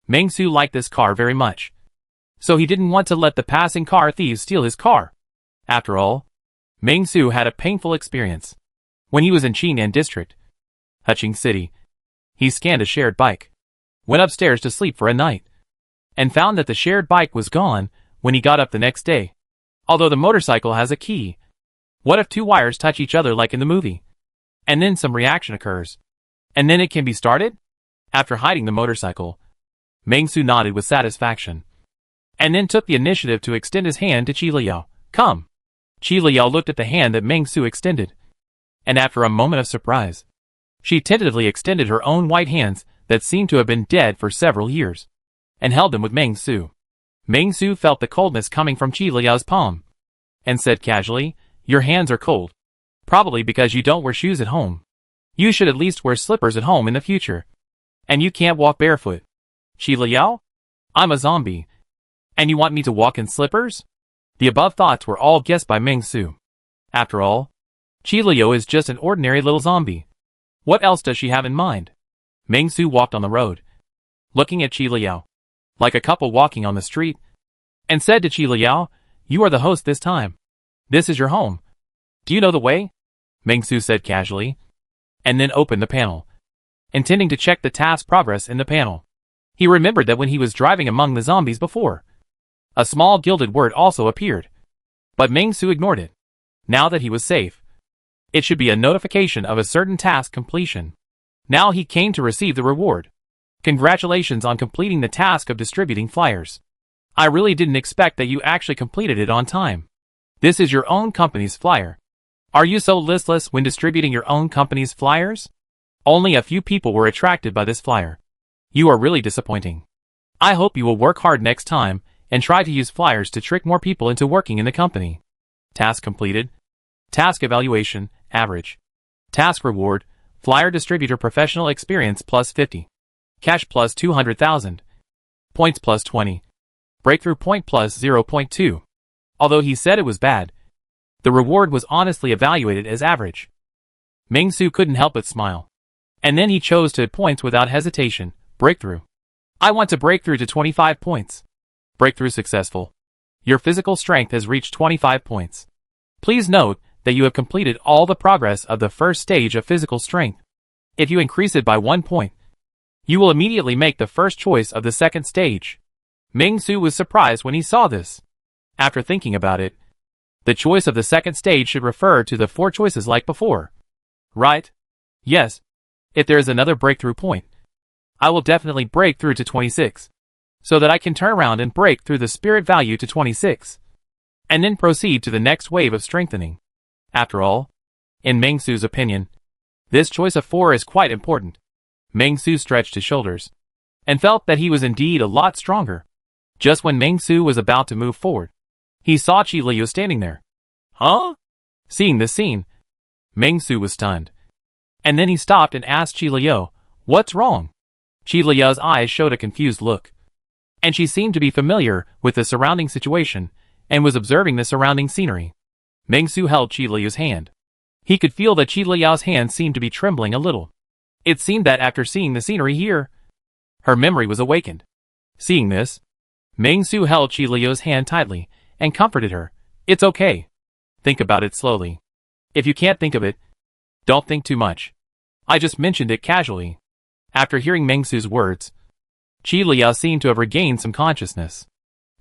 Meng Su liked this car very much, so he didn't want to let the passing car thieves steal his car. After all, Meng Su had a painful experience. When he was in Qingnan District, Heqing City, he scanned a shared bike, went upstairs to sleep for a night, and found that the shared bike was gone when he got up the next day. Although the motorcycle has a key, what if 2 wires touch each other like in the movie? And then some reaction occurs, and then it can be started? After hiding the motorcycle, Meng Su nodded with satisfaction, and then took the initiative to extend his hand to Qi Liu. Come. Qi Liu looked at the hand that Meng Su extended, and after a moment of surprise, she tentatively extended her own white hands that seemed to have been dead for several years, and held them with Meng Su. Meng Su felt the coldness coming from Qi Liu's palm, and said casually, your hands are cold. Probably because you don't wear shoes at home. You should at least wear slippers at home in the future. And you can't walk barefoot. Qi Liu? I'm a zombie. And you want me to walk in slippers? The above thoughts were all guessed by Meng Su. After all, Qi Liu is just an ordinary little zombie. What else does she have in mind? Meng Su walked on the road, looking at Qi Liu, like a couple walking on the street, and said to Qi Liu, you are the host this time. This is your home. Do you know the way? Meng Su said casually, and then opened the panel, intending to check the task progress in the panel. He remembered that when he was driving among the zombies before, a small gilded word also appeared, but Meng Su ignored it. Now that he was safe, it should be a notification of a certain task completion. Now he came to receive the reward. Congratulations on completing the task of distributing flyers. I really didn't expect that you actually completed it on time. This is your own company's flyer. Are you so listless when distributing your own company's flyers? Only a few people were attracted by this flyer. You are really disappointing. I hope you will work hard next time and try to use flyers to trick more people into working in the company. Task completed. Task evaluation, average. Task reward, flyer distributor professional experience plus 50. Cash plus 200,000. Points plus 20. Breakthrough point plus 0.2. Although he said it was bad, the reward was honestly evaluated as average. Meng Su couldn't help but smile. And then he chose to points without hesitation. Breakthrough. I want to break through to 25 points. Breakthrough successful. Your physical strength has reached 25 points. Please note that you have completed all the progress of the first stage of physical strength. If you increase it by 1 point, You will immediately make the first choice of the second stage. Ming Su was surprised when he saw this. After thinking about it, the choice of the second stage should refer to the 4 choices like before. Right? Yes. If there is another breakthrough point, I will definitely break through to 26, so that I can turn around and break through the spirit value to 26, and then proceed to the next wave of strengthening. After all, in Ming Su's opinion, this choice of 4 is quite important. Ming Su stretched his shoulders, and felt that he was indeed a lot stronger. Just when Ming Su was about to move forward, he saw Qi Liu standing there. Huh? Seeing this scene, Ming Su was stunned. And then he stopped and asked Qi Liu, "What's wrong?" Qi Liu's eyes showed a confused look, and she seemed to be familiar with the surrounding situation, and was observing the surrounding scenery. Ming Su held Qi Liu's hand. He could feel that Qi Liu's hand seemed to be trembling a little. It seemed that after seeing the scenery here, her memory was awakened. Seeing this, Ming Su held Qi Liu's hand tightly, and comforted her. "It's okay. Think about it slowly. If you can't think of it, don't think too much. I just mentioned it casually." After hearing Ming Su's words, Qi Liu seemed to have regained some consciousness.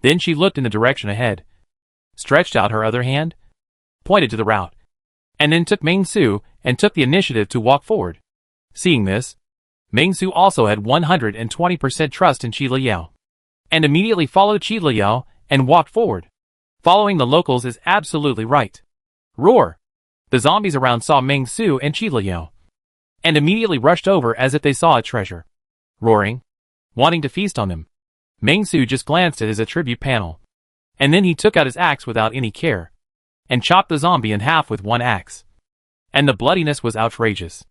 Then she looked in the direction ahead, stretched out her other hand, pointed to the route, and then took Ming Su and took the initiative to walk forward. Seeing this, Ming Su also had 120% trust in Qi Liu, and immediately followed Qi Liu and walked forward. Following the locals is absolutely right. Roar! The zombies around saw Ming Su and Qi Liu, and immediately rushed over as if they saw a treasure. Roaring, wanting to feast on them, Ming Su just glanced at his attribute panel, and then he took out his axe without any care, and chopped the zombie in half with one axe. And the bloodiness was outrageous.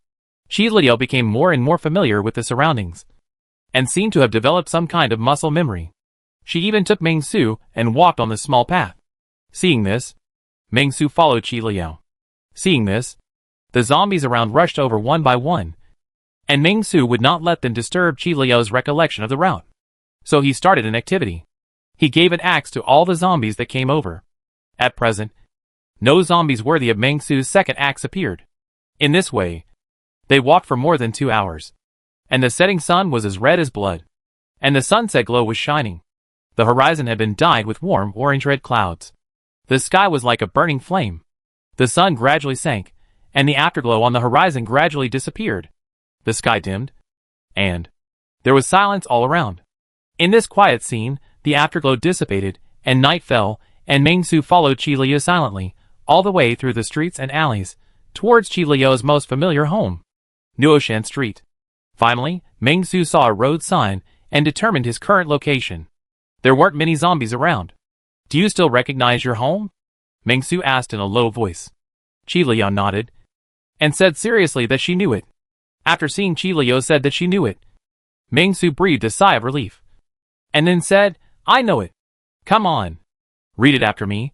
Qi Liu became more and more familiar with the surroundings, and seemed to have developed some kind of muscle memory. She even took Ming Su and walked on the small path. Seeing this, Ming Su followed Qi Liu. Seeing this, the zombies around rushed over one by one, and Ming Su would not let them disturb Qi Liu's recollection of the route. So he started an activity. He gave an axe to all the zombies that came over. At present, no zombies worthy of Ming Su's second axe appeared. In this way, they walked for more than 2 hours, and the setting sun was as red as blood, and the sunset glow was shining. The horizon had been dyed with warm orange-red clouds. The sky was like a burning flame. The sun gradually sank, and the afterglow on the horizon gradually disappeared. The sky dimmed, and there was silence all around. In this quiet scene, the afterglow dissipated, and night fell, and Ming Su followed Qi Liu silently, all the way through the streets and alleys, towards Qi Liu's most familiar home, Nuoshan Street. Finally, Ming Su saw a road sign, and determined his current location. There weren't many zombies around. "Do you still recognize your home?" Ming Su asked in a low voice. Qi Liu nodded, and said seriously that she knew it. After seeing Qi Liu said that she knew it, Ming Su breathed a sigh of relief, and then said, "I know it. Come on. Read it after me."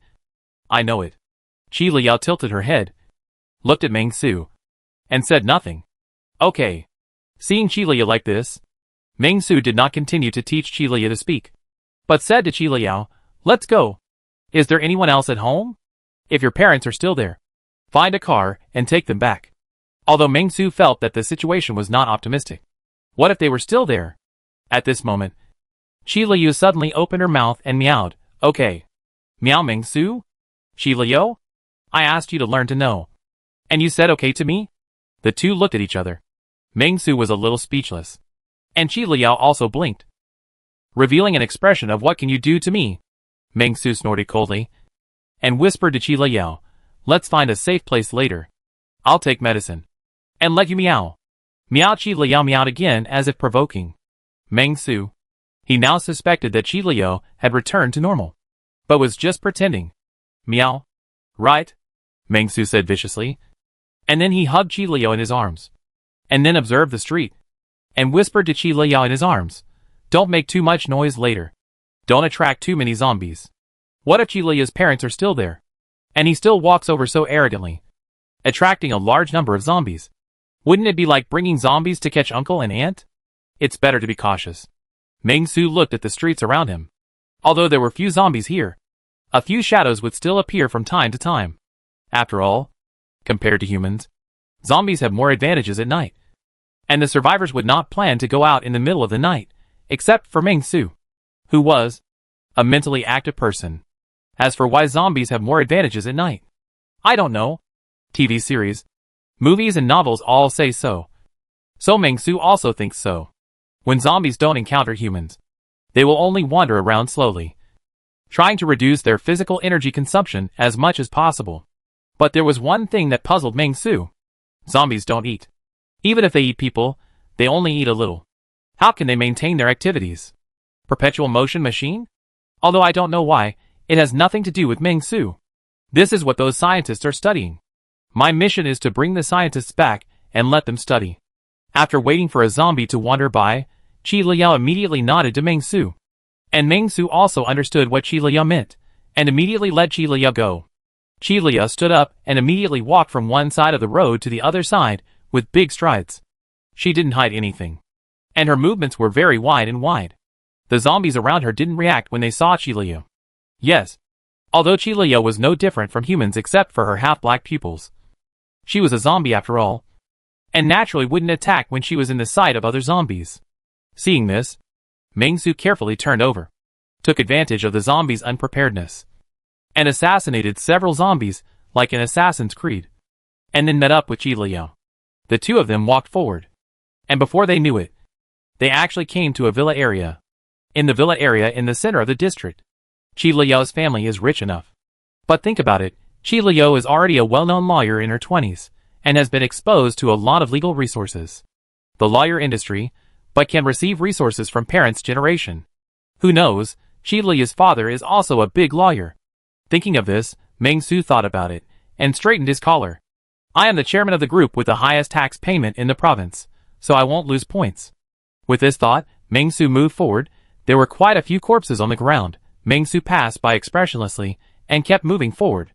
"I know it." Qi Liu tilted her head, looked at Ming Su, and said nothing. "Okay." Seeing Qi Liu like this, Ming Su did not continue to teach Qi Liu to speak, but said to Qi Liu, "Let's go. Is there anyone else at home? If your parents are still there, find a car and take them back." Although Ming Su felt that the situation was not optimistic. What if they were still there? At this moment, Qi Liu suddenly opened her mouth and meowed, "Okay." "Meow, Ming Su?" "Qi Liu? I asked you to learn to know, and you said okay to me?" The two looked at each other. Ming Su was a little speechless, and Qi Liu also blinked, revealing an expression of "What can you do to me?" Ming Su snorted coldly, and whispered to Qi Liu, "Let's find a safe place later. I'll take medicine, and let you meow." Meow. Qi Liu meowed again as if provoking Ming Su. He now suspected that Qi Liu had returned to normal, but was just pretending. "Meow. Right?" Ming Su said viciously, and then he hugged Qi Liu in his arms, and then observed the street, and whispered to Qi Liu in his arms, "Don't make too much noise later. Don't attract too many zombies. What if Qi Liu's parents are still there, and he still walks over so arrogantly, attracting a large number of zombies? Wouldn't it be like bringing zombies to catch uncle and aunt? It's better to be cautious." Ming Su looked at the streets around him. Although there were few zombies here, a few shadows would still appear from time to time. After all, compared to humans, zombies have more advantages at night. And the survivors would not plan to go out in the middle of the night, except for Meng Su, who was a mentally active person. As for why zombies have more advantages at night, I don't know. TV series, movies and novels all say so. So Meng Su also thinks so. When zombies don't encounter humans, they will only wander around slowly, trying to reduce their physical energy consumption as much as possible. But there was one thing that puzzled Meng Su. Zombies don't eat. Even if they eat people, they only eat a little. How can they maintain their activities? Perpetual motion machine? Although I don't know why, it has nothing to do with Meng Su. This is what those scientists are studying. My mission is to bring the scientists back and let them study. After waiting for a zombie to wander by, Qi Liao immediately nodded to Meng Su. And Meng Su also understood what Qi Liao meant, and immediately let Qi Liao go. Qi Liao stood up and immediately walked from one side of the road to the other side, with big strides. She didn't hide anything. And her movements were very wide and wide. The zombies around her didn't react when they saw Qi Liao. Yes. Although Qi Liao was no different from humans except for her half-black pupils. She was a zombie after all, and naturally wouldn't attack when she was in the sight of other zombies. Seeing this, Meng Su carefully turned over, took advantage of the zombies' unpreparedness, and assassinated several zombies like in Assassin's Creed, and then met up with Qi Liao. The two of them walked forward, and before they knew it, they actually came to a villa area. In the villa area in the center of the district, Qi Liao's family is rich enough. But think about it, Qi Liao is already a well-known lawyer in her 20s, and has been exposed to a lot of legal resources. The lawyer industry, but can receive resources from parents' generation. Who knows, Qi Liao's father is also a big lawyer. Thinking of this, Meng Su thought about it, and straightened his collar. I am the chairman of the group with the highest tax payment in the province, so I won't lose points. With this thought, Meng Su moved forward. There were quite a few corpses on the ground. Meng Su passed by expressionlessly, and kept moving forward.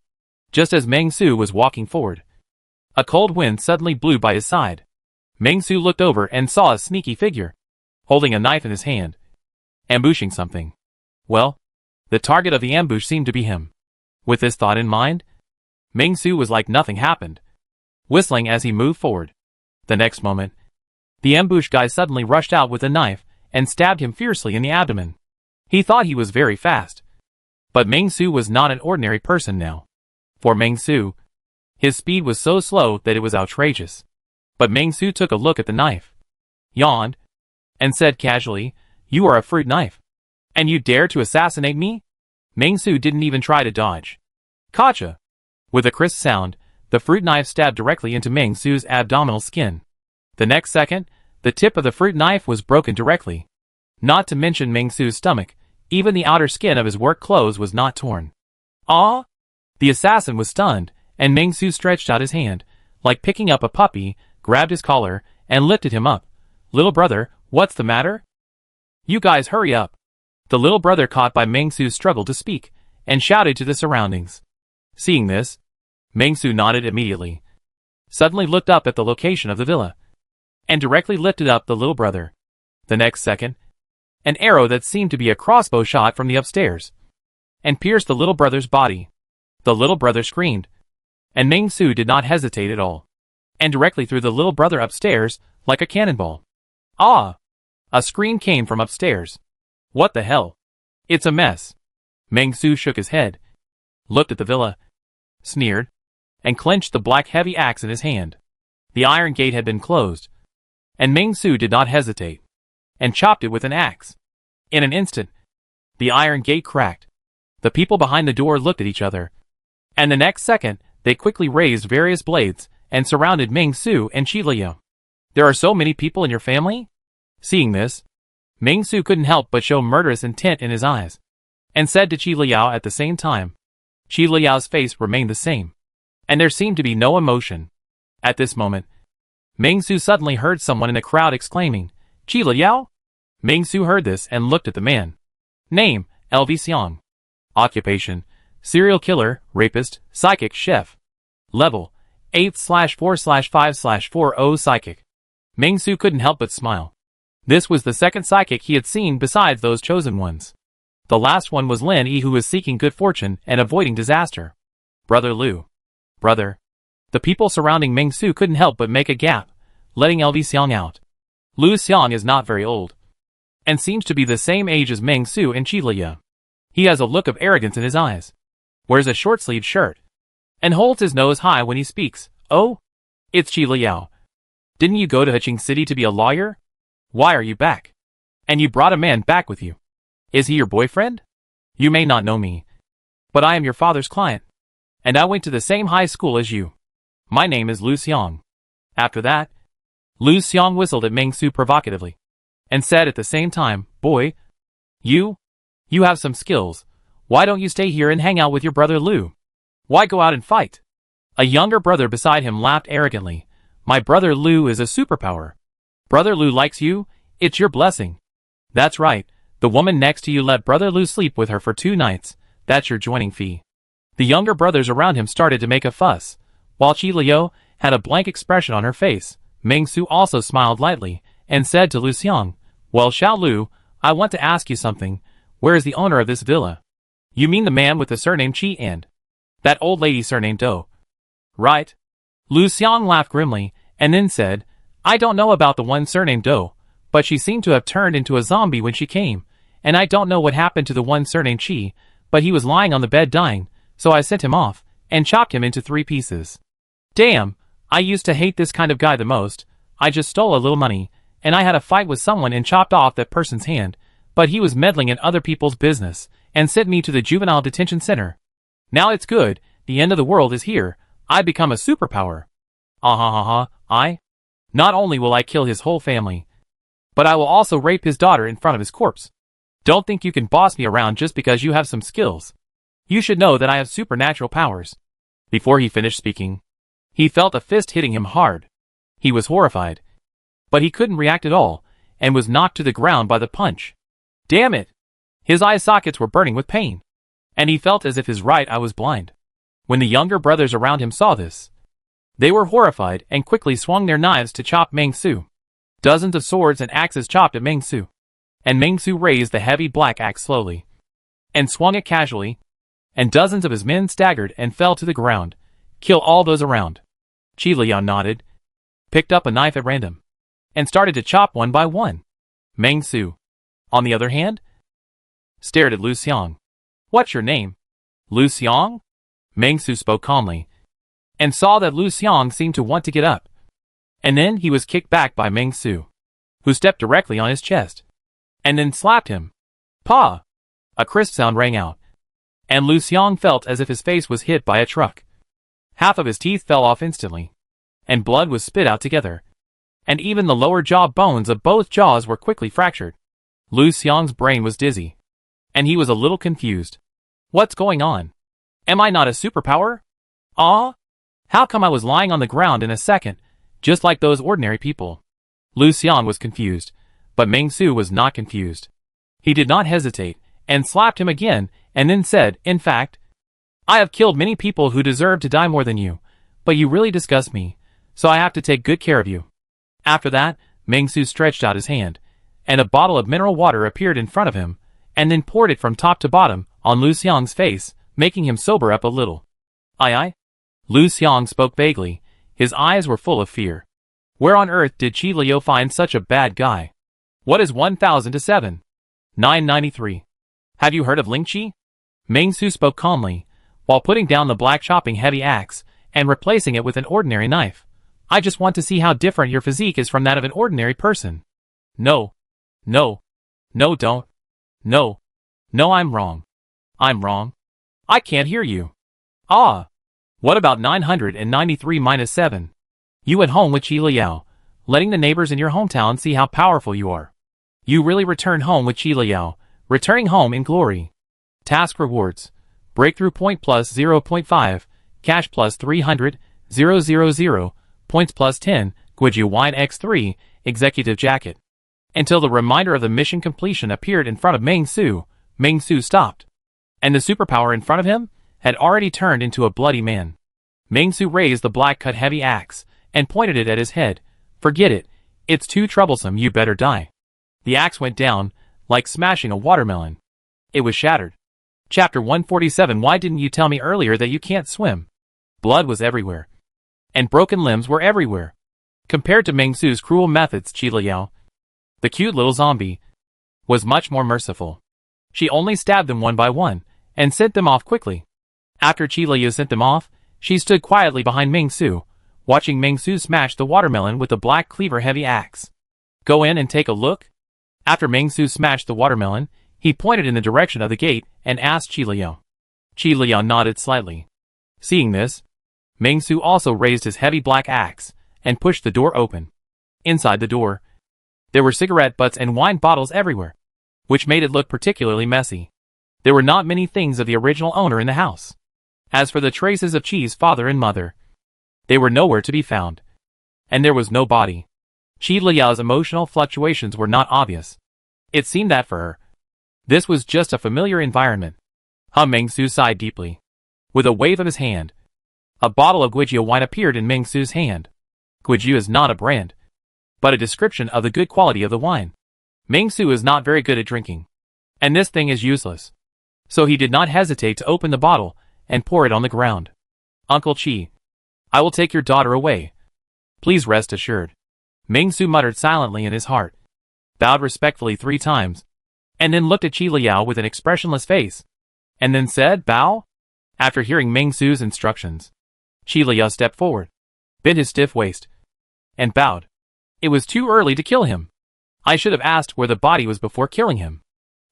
Just as Meng Su was walking forward, a cold wind suddenly blew by his side. Meng Su looked over and saw a sneaky figure, holding a knife in his hand, ambushing something. Well, the target of the ambush seemed to be him. With this thought in mind, Meng Su was like nothing happened, whistling as he moved forward. The next moment, the ambush guy suddenly rushed out with a knife and stabbed him fiercely in the abdomen. He thought he was very fast. But Meng Su was not an ordinary person now. For Meng Su, his speed was so slow that it was outrageous. But Meng Su took a look at the knife, yawned, and said casually, "You are a fruit knife. And you dare to assassinate me?" Meng Su didn't even try to dodge. Gotcha! With a crisp sound, the fruit knife stabbed directly into Meng Su's abdominal skin. The next second, the tip of the fruit knife was broken directly. Not to mention Meng Su's stomach, even the outer skin of his work clothes was not torn. Ah! The assassin was stunned, and Meng Su stretched out his hand, like picking up a puppy, grabbed his collar, and lifted him up. "Little brother, what's the matter? You guys hurry up." The little brother, caught by Meng Su's struggle to speak, and shouted to the surroundings. Seeing this, Meng Su nodded immediately, suddenly looked up at the location of the villa, and directly lifted up the little brother. The next second, an arrow that seemed to be a crossbow shot from the upstairs, and pierced the little brother's body. The little brother screamed, and Meng Su did not hesitate at all, and directly threw the little brother upstairs like a cannonball. Ah! A scream came from upstairs. What the hell? It's a mess. Meng Su shook his head, looked at the villa, sneered, and clenched the black heavy axe in his hand. The iron gate had been closed, and Meng Su did not hesitate, and chopped it with an axe. In an instant, the iron gate cracked. The people behind the door looked at each other, and the next second, they quickly raised various blades and surrounded Meng Su and Qi Liao. "There are so many people in your family?" Seeing this, Meng Su couldn't help but show murderous intent in his eyes, and said to Qi Liao at the same time. Qi Liao's face remained the same, and there seemed to be no emotion. At this moment, Meng Su suddenly heard someone in the crowd exclaiming, "Qi Liao?" Meng Su heard this and looked at the man. Name, LV Xiang. Occupation, serial killer, rapist, psychic chef. Level, 8/4/5/40 psychic. Meng Su couldn't help but smile. This was the second psychic he had seen besides those chosen ones. The last one was Lin Yi, who was seeking good fortune and avoiding disaster. Brother Liu. Brother. The people surrounding Meng Su couldn't help but make a gap, letting LV Xiang out. Lu Xiang is not very old, and seems to be the same age as Meng Su and Qi Liao. He has a look of arrogance in his eyes, wears a short-sleeved shirt, and holds his nose high when he speaks. Oh? It's Qi Liao. Didn't you go to Heching City to be a lawyer? Why are you back? And you brought a man back with you. Is he your boyfriend? You may not know me, but I am your father's client, and I went to the same high school as you. My name is Lu Xiang. After that, Lu Xiang whistled at Meng Su provocatively, and said at the same time, Boy, you have some skills. Why don't you stay here and hang out with your brother Lu? Why go out and fight? A younger brother beside him laughed arrogantly. My brother Lu is a superpower. Brother Lu likes you, it's your blessing. That's right, the woman next to you let brother Lu sleep with her for 2 nights, that's your joining fee. The younger brothers around him started to make a fuss. While Qi Liao had a blank expression on her face, Meng Su also smiled lightly, and said to Lu Xiang, Well, Xiao Lu, I want to ask you something. Where is the owner of this villa? You mean the man with the surname Qi and that old lady surnamed Dou? Right? Lu Xiang laughed grimly, and then said, I don't know about the one surnamed Dou, but she seemed to have turned into a zombie when she came, and I don't know what happened to the one surnamed Qi, but he was lying on the bed dying, so I sent him off, and chopped him into 3 pieces. Damn, I used to hate this kind of guy the most. I just stole a little money, and I had a fight with someone and chopped off that person's hand, but he was meddling in other people's business, and sent me to the juvenile detention center. Now it's good, the end of the world is here, I become a superpower. Not only will I kill his whole family, but I will also rape his daughter in front of his corpse. Don't think you can boss me around just because you have some skills. You should know that I have supernatural powers. Before he finished speaking, he felt a fist hitting him hard. He was horrified, but he couldn't react at all, and was knocked to the ground by the punch. Damn it! His eye sockets were burning with pain, and he felt as if his right eye was blind. When the younger brothers around him saw this, they were horrified and quickly swung their knives to chop Meng Su. Dozens of swords and axes chopped at Meng Su, and Meng Su raised the heavy black axe slowly, and swung it casually, and dozens of his men staggered and fell to the ground. Kill all those around. Qi Liao nodded, picked up a knife at random, and started to chop one by one. Meng Su, on the other hand, stared at Lu Xiang. What's your name? Lu Xiang? Meng Su spoke calmly, and saw that Lu Xiang seemed to want to get up. And then he was kicked back by Meng Su, who stepped directly on his chest, and then slapped him. Pa! A crisp sound rang out, and Lu Xiang felt as if his face was hit by a truck. Half of his teeth fell off instantly, and blood was spit out together, and even the lower jaw bones of both jaws were quickly fractured. Lu Xiang's brain was dizzy, and he was a little confused. What's going on? Am I not a superpower? How come I was lying on the ground in a second, just like those ordinary people? Lu Xiang was confused, but Meng Su was not confused. He did not hesitate, and slapped him again, and then said, In fact, I have killed many people who deserve to die more than you, but you really disgust me, so I have to take good care of you. After that, Meng Su stretched out his hand, and a bottle of mineral water appeared in front of him, and then poured it from top to bottom on Lu Xiang's face, making him sober up a little. Aye? Lu Xiang spoke vaguely. His eyes were full of fear. Where on earth did Qi Liao find such a bad guy? What is 1000 to 7? 993. Have you heard of Ling Qi? Meng Su spoke calmly, while putting down the black chopping heavy axe, and replacing it with an ordinary knife. I just want to see how different your physique is from that of an ordinary person. No, don't. No, I'm wrong. I can't hear you. What about 993 minus 7? You at home with Qi Liao, letting the neighbors in your hometown see how powerful you are. You really returned home with Qi Liao, returning home in glory. Task rewards. Breakthrough point plus 0.5, cash plus 300, 000, points plus 10, Guiju Wine X3, executive jacket. Until the reminder of the mission completion appeared in front of Meng Su, Meng Su stopped. And the superpower in front of him had already turned into a bloody man. Meng Su raised the black-cut heavy axe, and pointed it at his head. Forget it. It's too troublesome, you better die. The axe went down, like smashing a watermelon. It was shattered. Chapter 147. Why didn't you tell me earlier that you can't swim? Blood was everywhere, and broken limbs were everywhere. Compared to Meng Su's cruel methods, Qi Liao, The cute little zombie was much more merciful. She only stabbed them one by one, and sent them off quickly. After Qi Liu sent them off, she stood quietly behind Ming Su, watching Ming Su smash the watermelon with the black cleaver heavy axe. Go in and take a look? After Ming Su smashed the watermelon, he pointed in the direction of the gate and asked Qi Liu. Qi Liu nodded slightly. Seeing this, Ming Su also raised his heavy black axe and pushed the door open. Inside the door, there were cigarette butts and wine bottles everywhere, which made it look particularly messy. There were not many things of the original owner in the house. As for the traces of Qi's father and mother, they were nowhere to be found. And there was no body. Qi Liu's emotional fluctuations were not obvious. It seemed that for her, this was just a familiar environment. Ming Su sighed deeply. With a wave of his hand, a bottle of Guizhou wine appeared in Ming Su's hand. Guizhou is not a brand, but a description of the good quality of the wine. Ming Su is not very good at drinking, and this thing is useless. So he did not hesitate to open the bottle and pour it on the ground. Uncle Qi, I will take your daughter away. Please rest assured. Ming Su muttered silently in his heart, bowed respectfully 3 times, and then looked at Qi Liu with an expressionless face, and then said, bow? After hearing Ming Su's instructions, Qi Liu stepped forward, bent his stiff waist, and bowed. It was too early to kill him. I should have asked where the body was before killing him.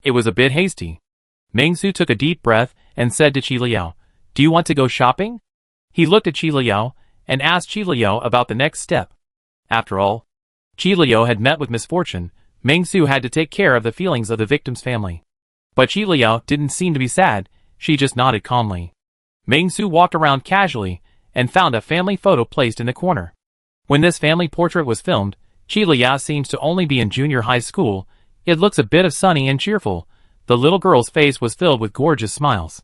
It was a bit hasty. Ming Su took a deep breath and said to Qi Liu, do you want to go shopping? He looked at Qi Liu and asked Qi Liu about the next step. After all, Qi Liu had met with misfortune. Ming Su had to take care of the feelings of the victim's family. But Qi Liu didn't seem to be sad, she just nodded calmly. Ming Su walked around casually and found a family photo placed in the corner. When this family portrait was filmed, Qi Liu seems to only be in junior high school. It looks a bit of sunny and cheerful. The little girl's face was filled with gorgeous smiles.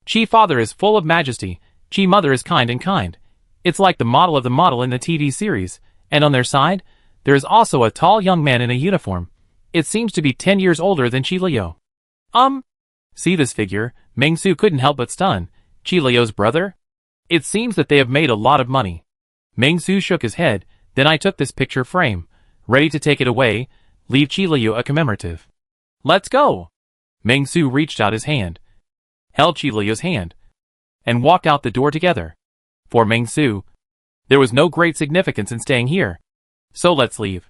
Qi father is full of majesty, Qi mother is kind and kind. It's like the model of the model in the TV series, and on their side, there is also a tall young man in a uniform. It seems to be 10 years older than Qi Liu. See this figure? Ming Su couldn't help but stun. Qi Liu's brother? It seems that they have made a lot of money. Ming Su shook his head. Then I took this picture frame, ready to take it away, leave Qi Liu a commemorative. Let's go! Ming Su reached out his hand, held Qi Liu's hand, and walked out the door together. For Ming Su, there was no great significance in staying here. So let's leave.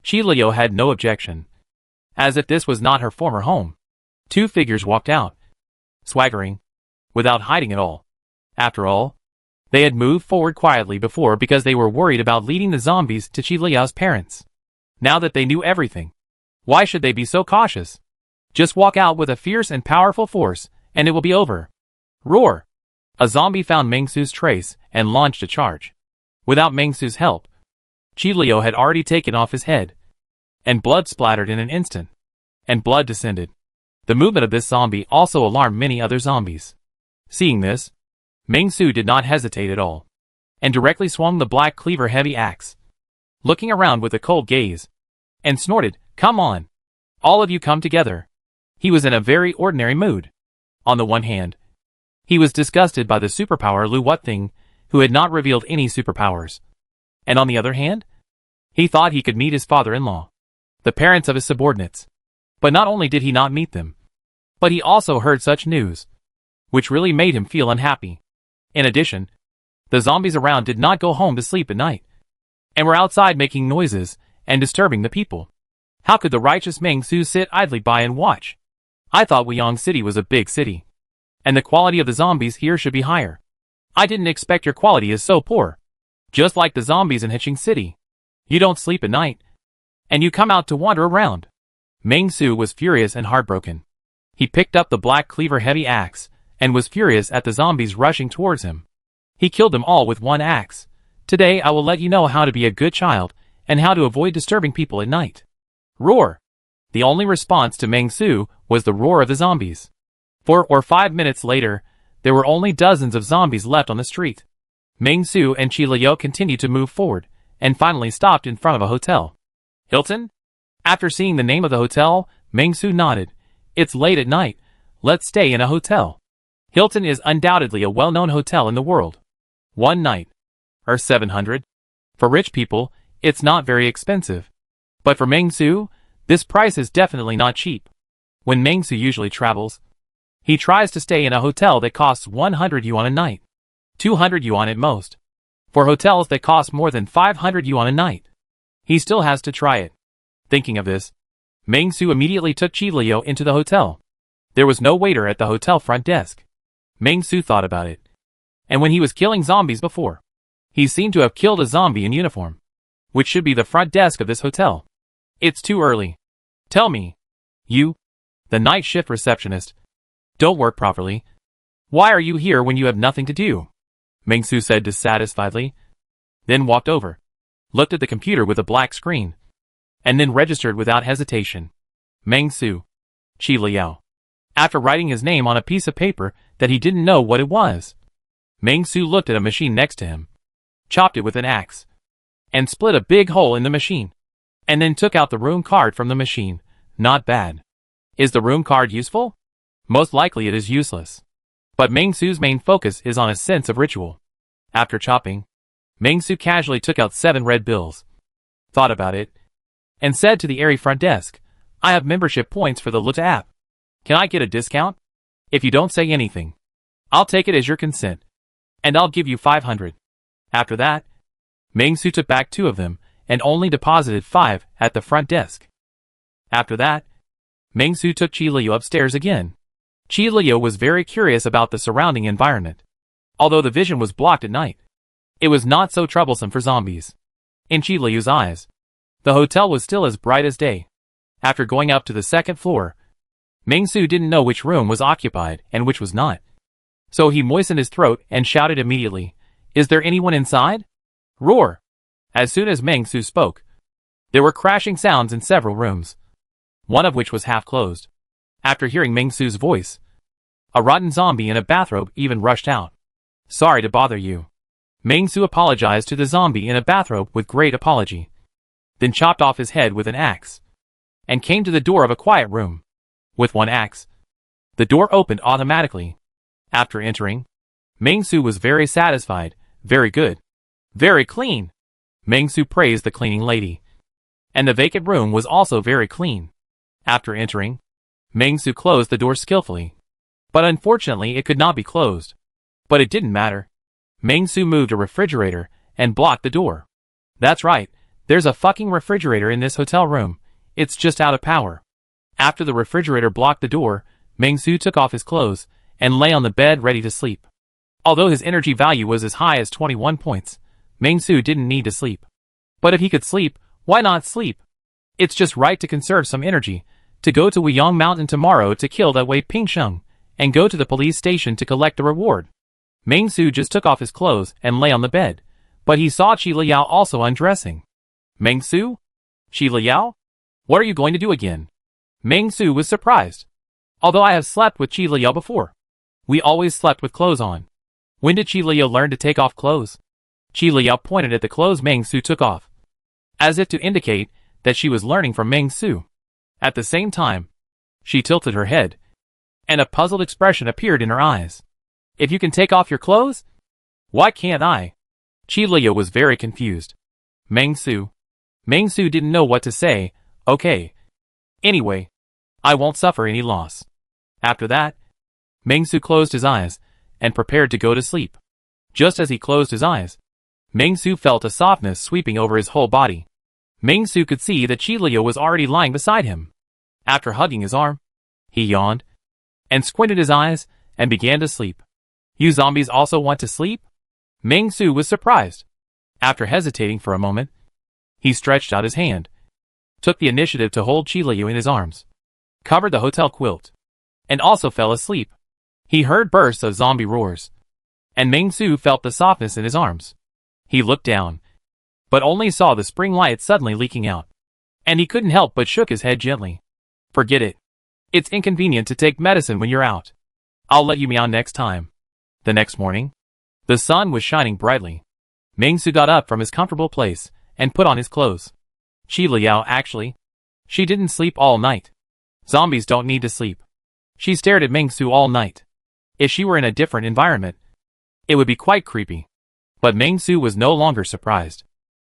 Qi Liu had no objection. As if this was not her former home. 2 figures walked out, swaggering, without hiding at all. After all, they had moved forward quietly before because they were worried about leading the zombies to Qi Liu's parents. Now that they knew everything, why should they be so cautious? Just walk out with a fierce and powerful force, and it will be over. Roar! A zombie found Ming Su's trace and launched a charge. Without Ming Su's help, Qi Liu had already taken off his head, and blood splattered in an instant, and blood descended. The movement of this zombie also alarmed many other zombies. Seeing this, Ming Su did not hesitate at all, and directly swung the black cleaver heavy axe, looking around with a cold gaze, and snorted, come on! All of you come together. He was in a very ordinary mood. On the one hand, he was disgusted by the superpower Lu Wutthing, who had not revealed any superpowers. And on the other hand, he thought he could meet his father-in-law, the parents of his subordinates. But not only did he not meet them, but he also heard such news, which really made him feel unhappy. In addition, the zombies around did not go home to sleep at night, and were outside making noises and disturbing the people. How could the righteous Ming Su sit idly by and watch? I thought Wyong City was a big city, and the quality of the zombies here should be higher. I didn't expect your quality is so poor. Just like the zombies in Hitching City. You don't sleep at night, and you come out to wander around. Ming Su was furious and heartbroken. He picked up the black cleaver heavy axe, and was furious at the zombies rushing towards him. He killed them all with one axe. Today I will let you know how to be a good child, and how to avoid disturbing people at night. Roar! The only response to Ming Su was the roar of the zombies. 4 or 5 minutes later, there were only dozens of zombies left on the street. Ming Su and Qi Liu continued to move forward, and finally stopped in front of a hotel. Hilton? After seeing the name of the hotel, Ming Su nodded. It's late at night. Let's stay in a hotel. Hilton is undoubtedly a well-known hotel in the world. 1 night. Or 700. For rich people, it's not very expensive. But for Meng Su, this price is definitely not cheap. When Meng Su usually travels, he tries to stay in a hotel that costs 100 yuan a night, 200 yuan at most. For hotels that cost more than 500 yuan a night, he still has to try it. Thinking of this, Meng Su immediately took Qi Liu into the hotel. There was no waiter at the hotel front desk. Meng Su thought about it. And when he was killing zombies before, he seemed to have killed a zombie in uniform, which should be the front desk of this hotel. It's too early. Tell me, you, the night shift receptionist, don't work properly. Why are you here when you have nothing to do? Meng Su said dissatisfiedly, then walked over, looked at the computer with a black screen, and then registered without hesitation. Meng Su, Qi Liu. After writing his name on a piece of paper that he didn't know what it was, Meng Su looked at a machine next to him, chopped it with an axe, and split a big hole in the machine, and then took out the room card from the machine. Not bad. Is the room card useful? Most likely it is useless. But Meng Su's main focus is on a sense of ritual. After chopping, Meng Su casually took out 7 red bills, thought about it, and said to the airy front desk, I have membership points for the Luta app. Can I get a discount? If you don't say anything, I'll take it as your consent, and I'll give you 500. After that, Meng Su took back 2 of them, and only deposited 5 at the front desk. After that, Meng Su took Qi Liu upstairs again. Qi Liu was very curious about the surrounding environment. Although the vision was blocked at night, it was not so troublesome for zombies. In Qi Liu's eyes, the hotel was still as bright as day. After going up to the 2nd floor, Meng Su didn't know which room was occupied and which was not. So he moistened his throat and shouted immediately, Is there anyone inside? Roar! As soon as Meng Su spoke, there were crashing sounds in several rooms, one of which was half closed. After hearing Meng Su's voice, a rotten zombie in a bathrobe even rushed out. Sorry to bother you. Meng Su apologized to the zombie in a bathrobe with great apology, then chopped off his head with an axe, and came to the door of a quiet room. With one axe, the door opened automatically. After entering, Meng Su was very satisfied. Very good. Very clean. Meng Su praised the cleaning lady. And the vacant room was also very clean. After entering, Meng Su closed the door skillfully. But unfortunately it could not be closed. But it didn't matter. Meng Su moved a refrigerator and blocked the door. That's right, there's a fucking refrigerator in this hotel room. It's just out of power. After the refrigerator blocked the door, Meng Su took off his clothes and lay on the bed ready to sleep. Although his energy value was as high as 21 points, Meng Su didn't need to sleep. But if he could sleep, why not sleep? It's just right to conserve some energy, to go to Wuyong Mountain tomorrow to kill that Wei Pingsheng, and go to the police station to collect the reward. Meng Su just took off his clothes and lay on the bed, but he saw Qi Liu also undressing. Meng Su? Qi Liu? What are you going to do again? Meng Su was surprised. Although I have slept with Qi Liu before, we always slept with clothes on. When did Qi Liu learn to take off clothes? Qi Liu pointed at the clothes Meng Su took off, as if to indicate that she was learning from Meng Su. At the same time, she tilted her head, and a puzzled expression appeared in her eyes. If you can take off your clothes, why can't I? Qi Liu was very confused. Meng Su didn't know what to say. Okay. Anyway, I won't suffer any loss. After that, Meng Su closed his eyes and prepared to go to sleep. Just as he closed his eyes, Meng Su felt a softness sweeping over his whole body. Meng Su could see that Qi Liu was already lying beside him. After hugging his arm, he yawned and squinted his eyes and began to sleep. You zombies also want to sleep? Meng Su was surprised. After hesitating for a moment, he stretched out his hand, took the initiative to hold Qi Liu in his arms, covered the hotel quilt, and also fell asleep. He heard bursts of zombie roars, and Meng Su felt the softness in his arms. He looked down, but only saw the spring light suddenly leaking out, and he couldn't help but shook his head gently. Forget it. It's inconvenient to take medicine when you're out. I'll let you meow next time. The next morning, the sun was shining brightly. Meng Su got up from his comfortable place and put on his clothes. Qi Liu actually. She didn't sleep all night. Zombies don't need to sleep. She stared at Meng Su all night. If she were in a different environment, it would be quite creepy. But Meng Su was no longer surprised.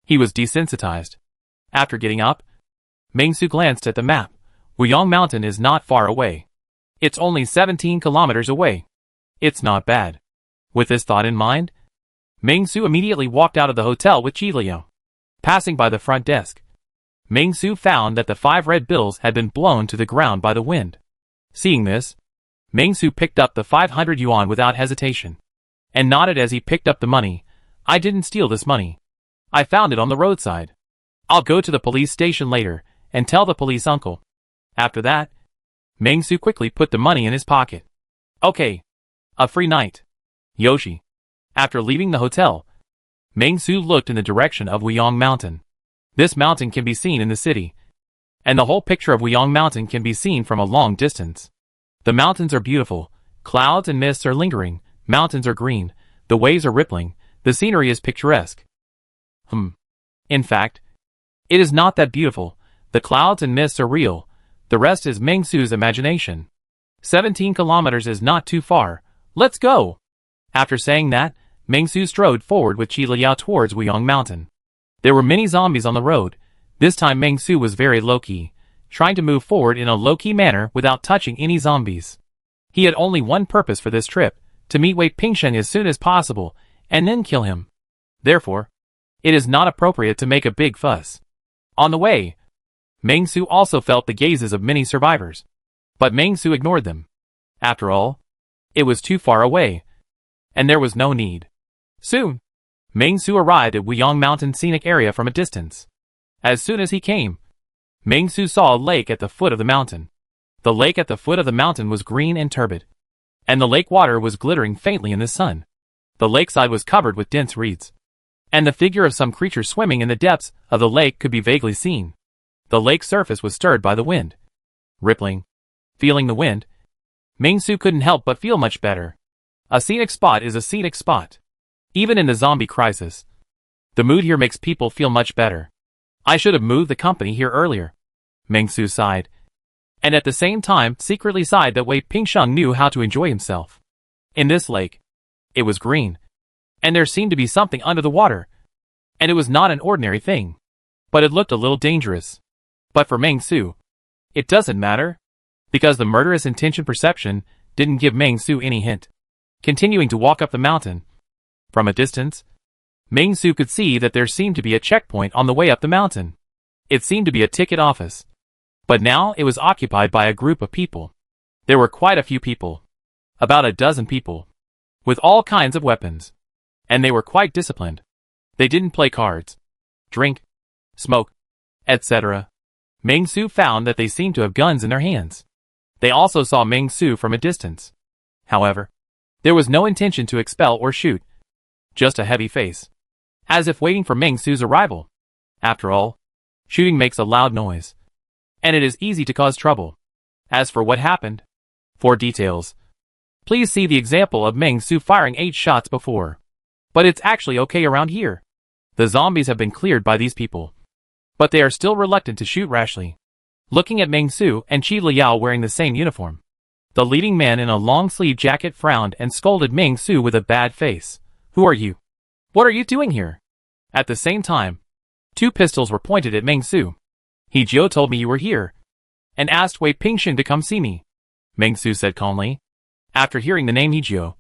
He was desensitized. After getting up, Meng Su glanced at the map. Wuyong Mountain is not far away. It's only 17 kilometers away. It's not bad. With this thought in mind, Meng Su immediately walked out of the hotel with Qi Liao. Passing by the front desk, Meng Su found that the 5 red bills had been blown to the ground by the wind. Seeing this, Meng Su picked up the 500 yuan without hesitation, and nodded as he picked up the money. I didn't steal this money. I found it on the roadside. I'll go to the police station later and tell the police uncle. After that, Meng Su quickly put the money in his pocket. Okay. A free night. Yoshi. After leaving the hotel, Meng Su looked in the direction of Wuyong Mountain. This mountain can be seen in the city, and the whole picture of Wuyong Mountain can be seen from a long distance. The mountains are beautiful, clouds and mists are lingering, mountains are green, the waves are rippling, the scenery is picturesque. In fact, it is not that beautiful, the clouds and mists are real, the rest is Meng Su's imagination. 17 kilometers is not too far, let's go! After saying that, Meng Su strode forward with Qi Liao towards Wuyong Mountain. There were many zombies on the road. This time Meng Su was very low-key, trying to move forward in a low-key manner without touching any zombies. He had only one purpose for this trip, to meet Wei Pingsheng as soon as possible, and then kill him. Therefore, it is not appropriate to make a big fuss. On the way, Meng Su also felt the gazes of many survivors. But Meng Su ignored them. After all, it was too far away, and there was no need. Soon, Meng Su arrived at Wuyong Mountain scenic area from a distance. As soon as he came, Meng Su saw a lake at the foot of the mountain. The lake at the foot of the mountain was green and turbid, and the lake water was glittering faintly in the sun. The lakeside was covered with dense reeds, and the figure of some creature swimming in the depths of the lake could be vaguely seen. The lake's surface was stirred by the wind. Rippling. Feeling the wind, Meng Su couldn't help but feel much better. A scenic spot is a scenic spot. Even in the zombie crisis, the mood here makes people feel much better. I should have moved the company here earlier. Meng Su sighed, and at the same time secretly sighed that Wei Pingsheng knew how to enjoy himself. In this lake, it was green, and there seemed to be something under the water, and it was not an ordinary thing, but it looked a little dangerous. But for Meng Su, it doesn't matter, because the murderous intention perception didn't give Meng Su any hint. Continuing to walk up the mountain, from a distance, Meng Su could see that there seemed to be a checkpoint on the way up the mountain. It seemed to be a ticket office, but now it was occupied by a group of people. There were quite a few people, about a dozen people, with all kinds of weapons, and they were quite disciplined. They didn't play cards, drink, smoke, etc. Meng Su found that they seemed to have guns in their hands. They also saw Meng Su from a distance. However, there was no intention to expel or shoot, just a heavy face, as if waiting for Meng Su's arrival. After all, shooting makes a loud noise, and it is easy to cause trouble. As for what happened, for details, please see the example of Meng Su firing 8 shots before. But it's actually okay around here. The zombies have been cleared by these people, but they are still reluctant to shoot rashly. Looking at Meng Su and Qi Liao wearing the same uniform, the leading man in a long-sleeved jacket frowned and scolded Meng Su with a bad face. Who are you? What are you doing here? At the same time, 2 pistols were pointed at Meng Su. He Jiu told me you were here, and asked Wei Pingsheng to come see me, Meng Su said calmly. After hearing the name He Jiu,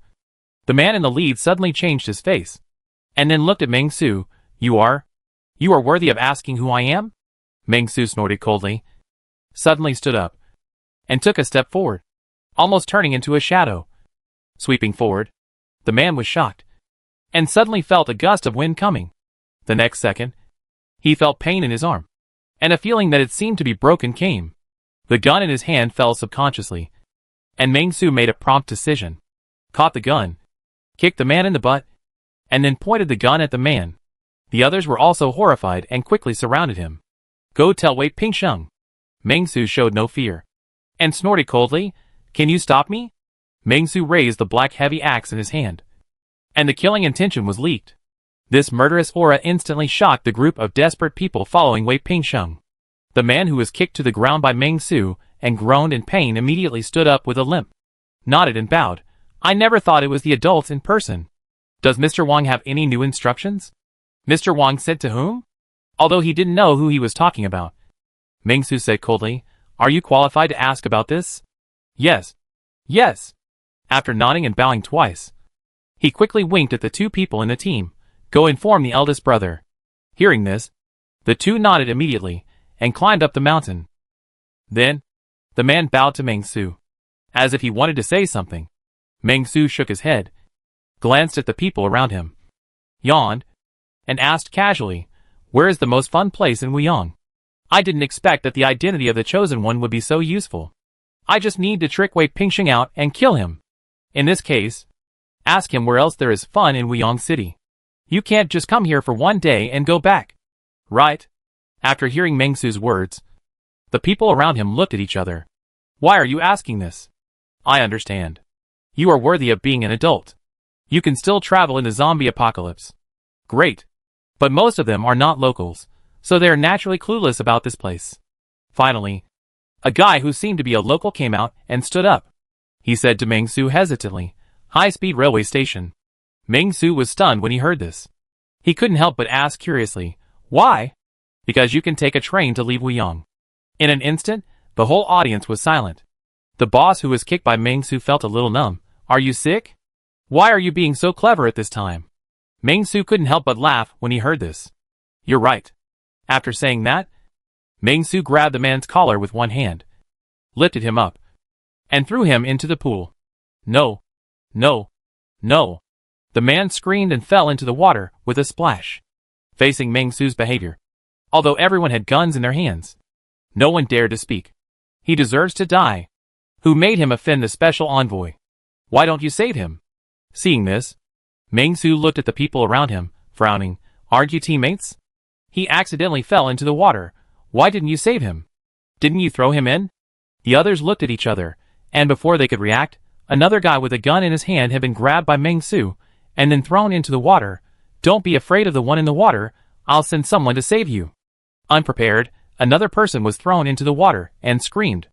the man in the lead suddenly changed his face, and then looked at Meng Su. You are worthy of asking who I am? Meng Su snorted coldly, suddenly stood up, and took a step forward, almost turning into a shadow. Sweeping forward, the man was shocked, and suddenly felt a gust of wind coming. The next second, he felt pain in his arm, and a feeling that it seemed to be broken came. The gun in his hand fell subconsciously, and Meng Su made a prompt decision, caught the gun, kicked the man in the butt, and then pointed the gun at the man. The others were also horrified and quickly surrounded him. Go tell Wei Pingsheng. Meng Su showed no fear, and snorted coldly, Can you stop me? Meng Su raised the black heavy axe in his hand, and the killing intention was leaked. This murderous aura instantly shocked the group of desperate people following Wei Pingsheng. The man who was kicked to the ground by Meng Su and groaned in pain immediately stood up with a limp, nodded and bowed. I never thought it was the adults in person. Does Mr. Wang have any new instructions? Mr. Wang said to whom? Although he didn't know who he was talking about, Mingsu said coldly. Are you qualified to ask about this? Yes. Yes. After nodding and bowing twice, he quickly winked at the two people in the team. Go inform the eldest brother. Hearing this, the two nodded immediately and climbed up the mountain. Then, the man bowed to Mingsu, as if he wanted to say something. Mingsu shook his head, glanced at the people around him, yawned, and asked casually, where is the most fun place in Wuyong? I didn't expect that the identity of the Chosen One would be so useful. I just need to trick Wei Pingsheng out and kill him. In this case, ask him where else there is fun in Wuyong City. You can't just come here for one day and go back. Right? After hearing Mingsu's words, the people around him looked at each other. Why are you asking this? I understand. You are worthy of being an adult. You can still travel in the zombie apocalypse. Great. But most of them are not locals, so they are naturally clueless about this place. Finally, a guy who seemed to be a local came out and stood up. He said to Mingsu hesitantly, high-speed railway station. Mingsu was stunned when he heard this. He couldn't help but ask curiously, why? Because you can take a train to leave Wuyong. In an instant, the whole audience was silent. The boss who was kicked by Mingsu felt a little numb. Are you sick? Why are you being so clever at this time? Mingsu couldn't help but laugh when he heard this. You're right. After saying that, Mingsu grabbed the man's collar with one hand, lifted him up, and threw him into the pool. No. No. No. The man screamed and fell into the water with a splash. Facing Mingsu's behavior, although everyone had guns in their hands, no one dared to speak. He deserves to die. Who made him offend the special envoy? Why don't you save him? Seeing this, Mingsu looked at the people around him, frowning. Aren't you teammates? He accidentally fell into the water. Why didn't you save him? Didn't you throw him in? The others looked at each other, and before they could react, another guy with a gun in his hand had been grabbed by Mingsu, and then thrown into the water. Don't be afraid of the one in the water. I'll send someone to save you. Unprepared, another person was thrown into the water and screamed.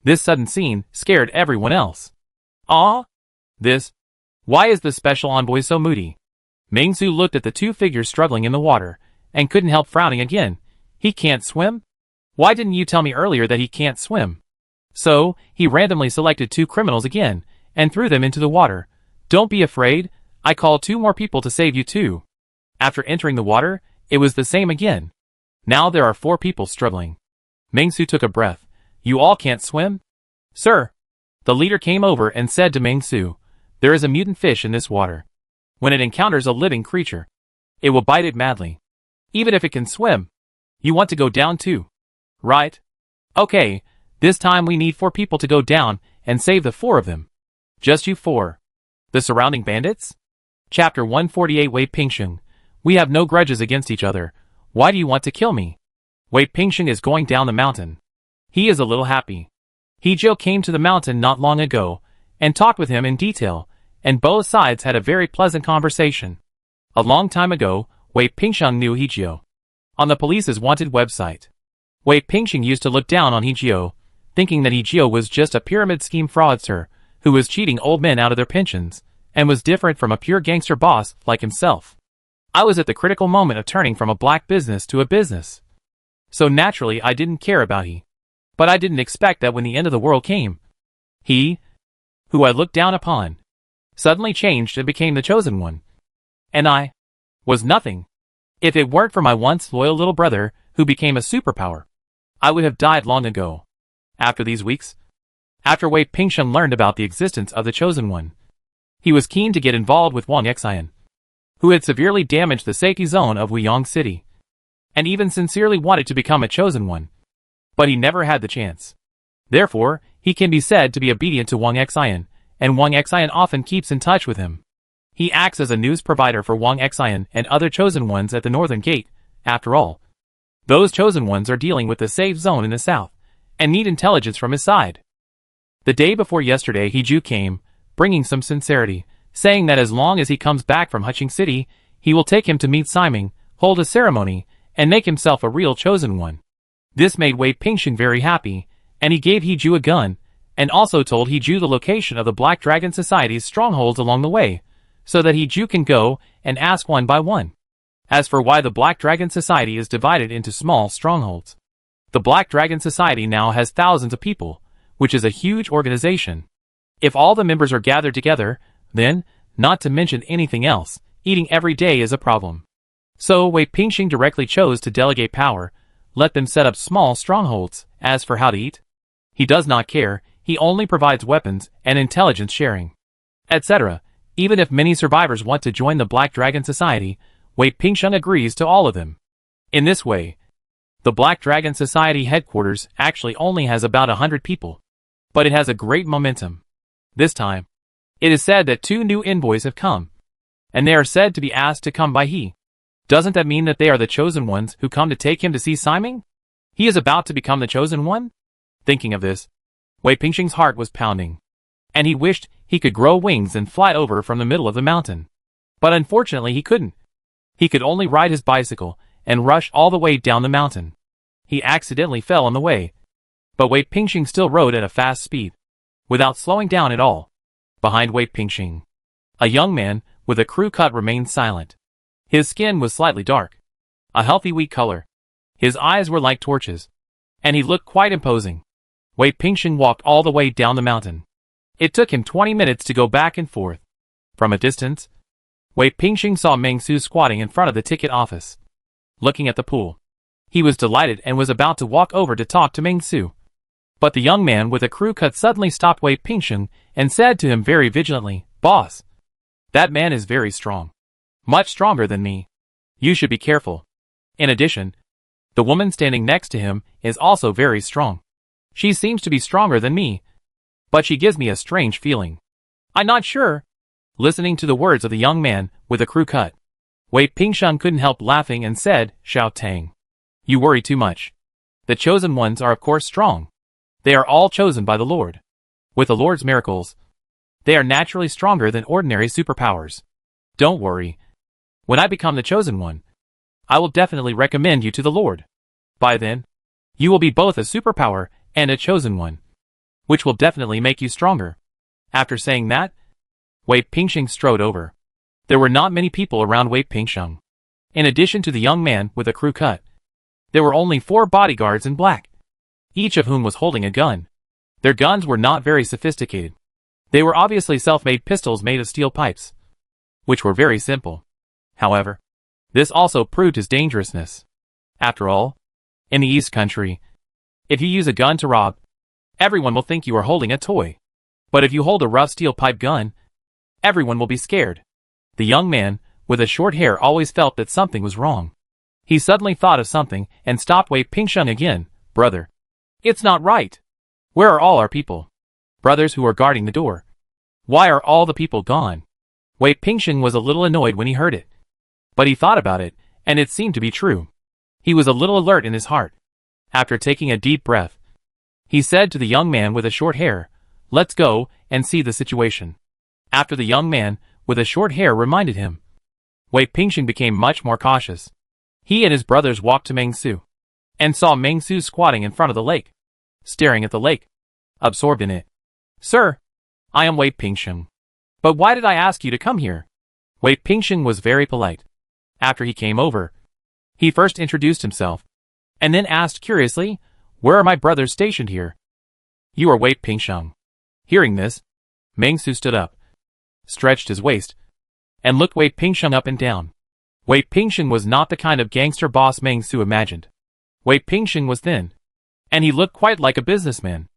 This sudden scene scared everyone else. Ah? This? Why is the special envoy so moody? Mingsu looked at the two figures struggling in the water, and couldn't help frowning again. He can't swim? Why didn't you tell me earlier that he can't swim? So, he randomly selected two criminals again, and threw them into the water. Don't be afraid, I called two more people to save you too. After entering the water, it was the same again. Now there are 4 people struggling. Mingsu took a breath. You all can't swim? Sir. The leader came over and said to Mingsu, there is a mutant fish in this water. When it encounters a living creature, it will bite it madly. Even if it can swim. You want to go down too? Right? Okay, this time we need 4 people to go down and save the 4 of them. Just you 4. The surrounding bandits? Chapter 148 Wei Pingsheng. We have no grudges against each other. Why do you want to kill me? Wei Pingsheng is going down the mountain. He is a little happy. Hijio came to the mountain not long ago, and talked with him in detail, and both sides had a very pleasant conversation. A long time ago, Wei Pingsheng knew Hijio. On the police's wanted website, Wei Pingsheng used to look down on Hijio, thinking that Hijio was just a pyramid scheme fraudster, who was cheating old men out of their pensions, and was different from a pure gangster boss like himself. I was at the critical moment of turning from a black business to a business. So naturally I didn't care about he. But I didn't expect that when the end of the world came, he, who I looked down upon, suddenly changed and became the chosen one. And I was nothing. If it weren't for my once loyal little brother, who became a superpower, I would have died long ago. After these weeks, after Wei Pingsheng learned about the existence of the chosen one, he was keen to get involved with Wang Xian, who had severely damaged the safety zone of Wuyong City, and even sincerely wanted to become a chosen one. But he never had the chance. Therefore, he can be said to be obedient to Wang Xian, and Wang Xian often keeps in touch with him. He acts as a news provider for Wang Xian and other chosen ones at the northern gate. After all, those chosen ones are dealing with the safe zone in the south, and need intelligence from his side. The day before yesterday Hiju came, bringing some sincerity, saying that as long as he comes back from Huching City, he will take him to meet Simon, hold a ceremony, and make himself a real chosen one. This made Wei Pingsheng very happy, and he gave Hiju a gun, and also told Hiju the location of the Black Dragon Society's strongholds along the way, so that Hiju can go and ask one by one. As for why the Black Dragon Society is divided into small strongholds, The Black Dragon Society now has thousands of people, which is a huge organization. If all the members are gathered together, then, not to mention anything else, eating every day is a problem. So Wei Pingxing directly chose to delegate power, let them set up small strongholds. As for how to eat, he does not care, he only provides weapons and intelligence sharing, etc. Even if many survivors want to join the Black Dragon Society, Wei Pingxing agrees to all of them. In this way, the Black Dragon Society headquarters actually only has about 100 people, but it has a great momentum. This time, it is said that 2 new envoys have come, and they are said to be asked to come by he. Doesn't that mean that they are the chosen ones who come to take him to see Simon? He is about to become the chosen one? Thinking of this, Wei Pingxing's heart was pounding, and he wished he could grow wings and fly over from the middle of the mountain. But unfortunately he couldn't. He could only ride his bicycle and rush all the way down the mountain. He accidentally fell on the way, but Wei Pingxing still rode at a fast speed, without slowing down at all. Behind Wei Pingxing, a young man with a crew cut remained silent. His skin was slightly dark, a healthy wheat color. His eyes were like torches, and he looked quite imposing. Wei Pingxing walked all the way down the mountain. It took him 20 minutes to go back and forth. From a distance, Wei Pingxing saw Meng Su squatting in front of the ticket office, looking at the pool. He was delighted and was about to walk over to talk to Meng Su. But the young man with a crew cut suddenly stopped Wei Pingxing and said to him very vigilantly, "Boss, that man is very strong. Much stronger than me. You should be careful." In addition, the woman standing next to him is also very strong. She seems to be stronger than me, but she gives me a strange feeling. I'm not sure. Listening to the words of the young man with a crew cut, Wei Pingxing couldn't help laughing and said, "Xiao Tang, you worry too much. The chosen ones are of course strong. They are all chosen by the Lord. With the Lord's miracles, they are naturally stronger than ordinary superpowers. Don't worry. When I become the chosen one, I will definitely recommend you to the Lord. By then, you will be both a superpower and a chosen one, which will definitely make you stronger." After saying that, Wei Pingxing strode over. There were not many people around Wei Pingxing. In addition to the young man with a crew cut, there were only 4 bodyguards in black, each of whom was holding a gun. Their guns were not very sophisticated. They were obviously self-made pistols made of steel pipes, which were very simple. However, this also proved his dangerousness. After all, in the East Country, if you use a gun to rob, everyone will think you are holding a toy. But if you hold a rough steel pipe gun, everyone will be scared. The young man with the short hair always felt that something was wrong. He suddenly thought of something and stopped Wei Pingxing again. "Brother, it's not right. Where are all our people? Brothers who are guarding the door. Why are all the people gone?" Wei Pingxing was a little annoyed when he heard it, but he thought about it, and it seemed to be true. He was a little alert in his heart. After taking a deep breath, he said to the young man with the short hair, "Let's go and see the situation." After the young man with the short hair reminded him, Wei Pingxing became much more cautious. He and his brothers walked to Meng Su, and saw Meng Su squatting in front of the lake, staring at the lake, absorbed in it. "Sir, I am Wei Pingxing. But why did I ask you to come here?" Wei Pingxing was very polite. After he came over, he first introduced himself, and then asked curiously, "Where are my brothers stationed here?" "You are Wei Pingxing." Hearing this, Meng Su stood up, stretched his waist, and looked Wei Pingxing up and down. Wei Pingxing was not the kind of gangster boss Meng Su imagined. Wei Pingxing was thin, and he looked quite like a businessman.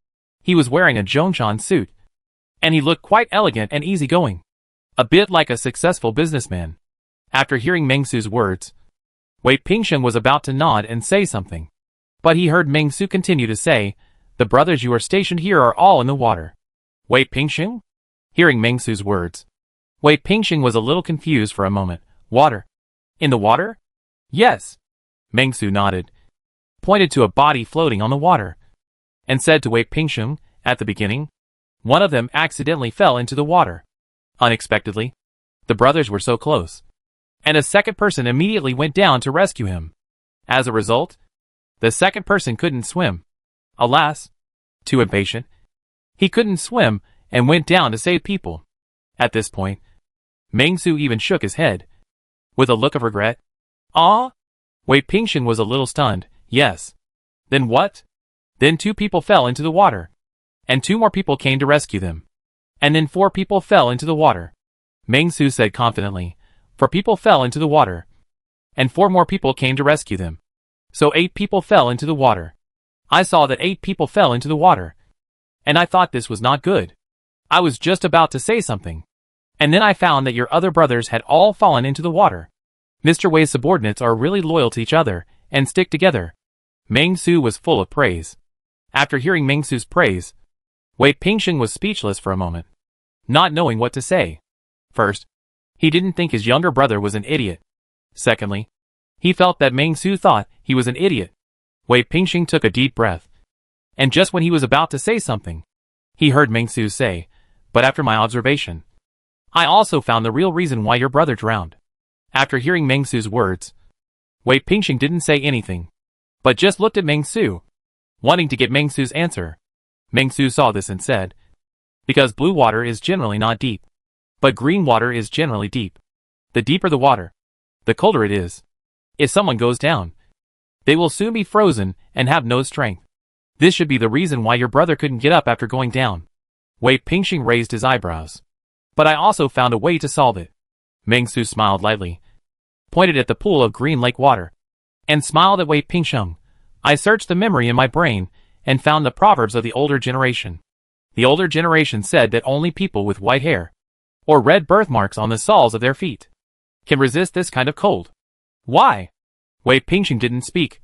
He was wearing a Zhongshan suit, and he looked quite elegant and easygoing, a bit like a successful businessman. After hearing Meng Su's words, Wei Pingxing was about to nod and say something, but he heard Meng Su continue to say, "The brothers you are stationed here are all in the water." Wei Pingxing? Hearing Meng Su's words, Wei Pingxing was a little confused for a moment. "Water? In the water?" "Yes." Meng Su nodded, pointed to a body floating on the water, and said to Wei Pingxing, "At the beginning, one of them accidentally fell into the water. Unexpectedly, the brothers were so close, and a second person immediately went down to rescue him. As a result, the second person couldn't swim. Alas, too impatient, he couldn't swim and went down to save people." At this point, Meng Su even shook his head, with a look of regret. "Ah?" Wei Pingxing was a little stunned. "Yes. Then what? Then 2 people fell into the water. And 2 more people came to rescue them. And then 4 people fell into the water. Meng Su said confidently. 4 people fell into the water. And 4 more people came to rescue them. So 8 people fell into the water. I saw that 8 people fell into the water. And I thought this was not good. I was just about to say something. And then I found that your other brothers had all fallen into the water. Mr. Wei's subordinates are really loyal to each other and stick together. Meng Su was full of praise. After hearing Meng Su's praise, Wei Pingsheng was speechless for a moment, not knowing what to say. First, he didn't think his younger brother was an idiot. Secondly, he felt that Meng Su thought he was an idiot. Wei Pingsheng took a deep breath. And just when he was about to say something, he heard Meng Su say, "But after my observation, I also found the real reason why your brother drowned." After hearing Meng Su's words, Wei Pingsheng didn't say anything, but just looked at Meng Su, wanting to get Meng Su's answer. Meng Su saw this and said, "Because blue water is generally not deep, but green water is generally deep. The deeper the water, the colder it is. If someone goes down, they will soon be frozen and have no strength. This should be the reason why your brother couldn't get up after going down." Wei Pingsheng raised his eyebrows. "But I also found a way to solve it." Meng Su smiled lightly, pointed at the pool of green lake water, and smiled at Wei Pingsheng. "I searched the memory in my brain and found the proverbs of the older generation. The older generation said that only people with white hair or red birthmarks on the soles of their feet can resist this kind of cold." "Why?" Wei Pingsheng didn't speak,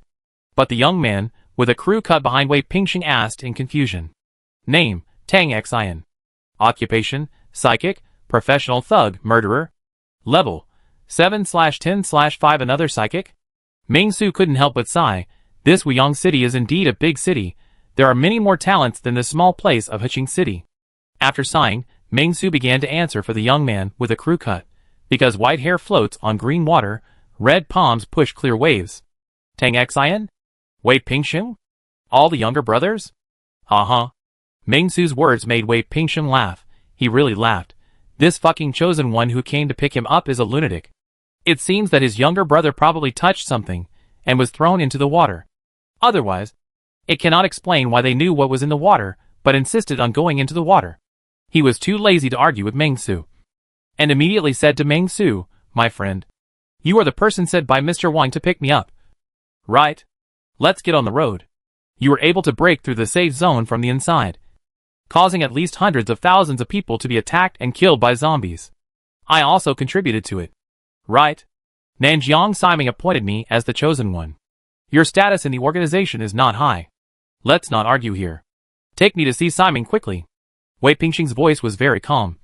but the young man with a crew cut behind Wei Pingsheng asked in confusion. "Name, Tang Xian. Occupation, psychic, professional thug, murderer. Level, 7/10/5 another psychic?" Meng Su couldn't help but sigh. This Wuyang city is indeed a big city. There are many more talents than the small place of Heqing City. After sighing, Meng Su began to answer for the young man with a crew cut. Because white hair floats on green water, red palms push clear waves. Tang Xian? Wei Pingsheng? All the younger brothers? Uh-huh. Meng Su's words made Wei Pingsheng laugh. He really laughed. This fucking chosen one who came to pick him up is a lunatic. It seems that his younger brother probably touched something and was thrown into the water. Otherwise, it cannot explain why they knew what was in the water, but insisted on going into the water. He was too lazy to argue with Meng Su, and immediately said to Meng Su, "My friend, you are the person said by Mr. Wang to pick me up. Right? Let's get on the road." You were able to break through the safe zone from the inside, causing at least hundreds of thousands of people to be attacked and killed by zombies. I also contributed to it. Right? Nanjiang Siming appointed me as the chosen one. Your status in the organization is not high. Let's not argue here. Take me to see Siming quickly. Wei Pingsheng's voice was very calm,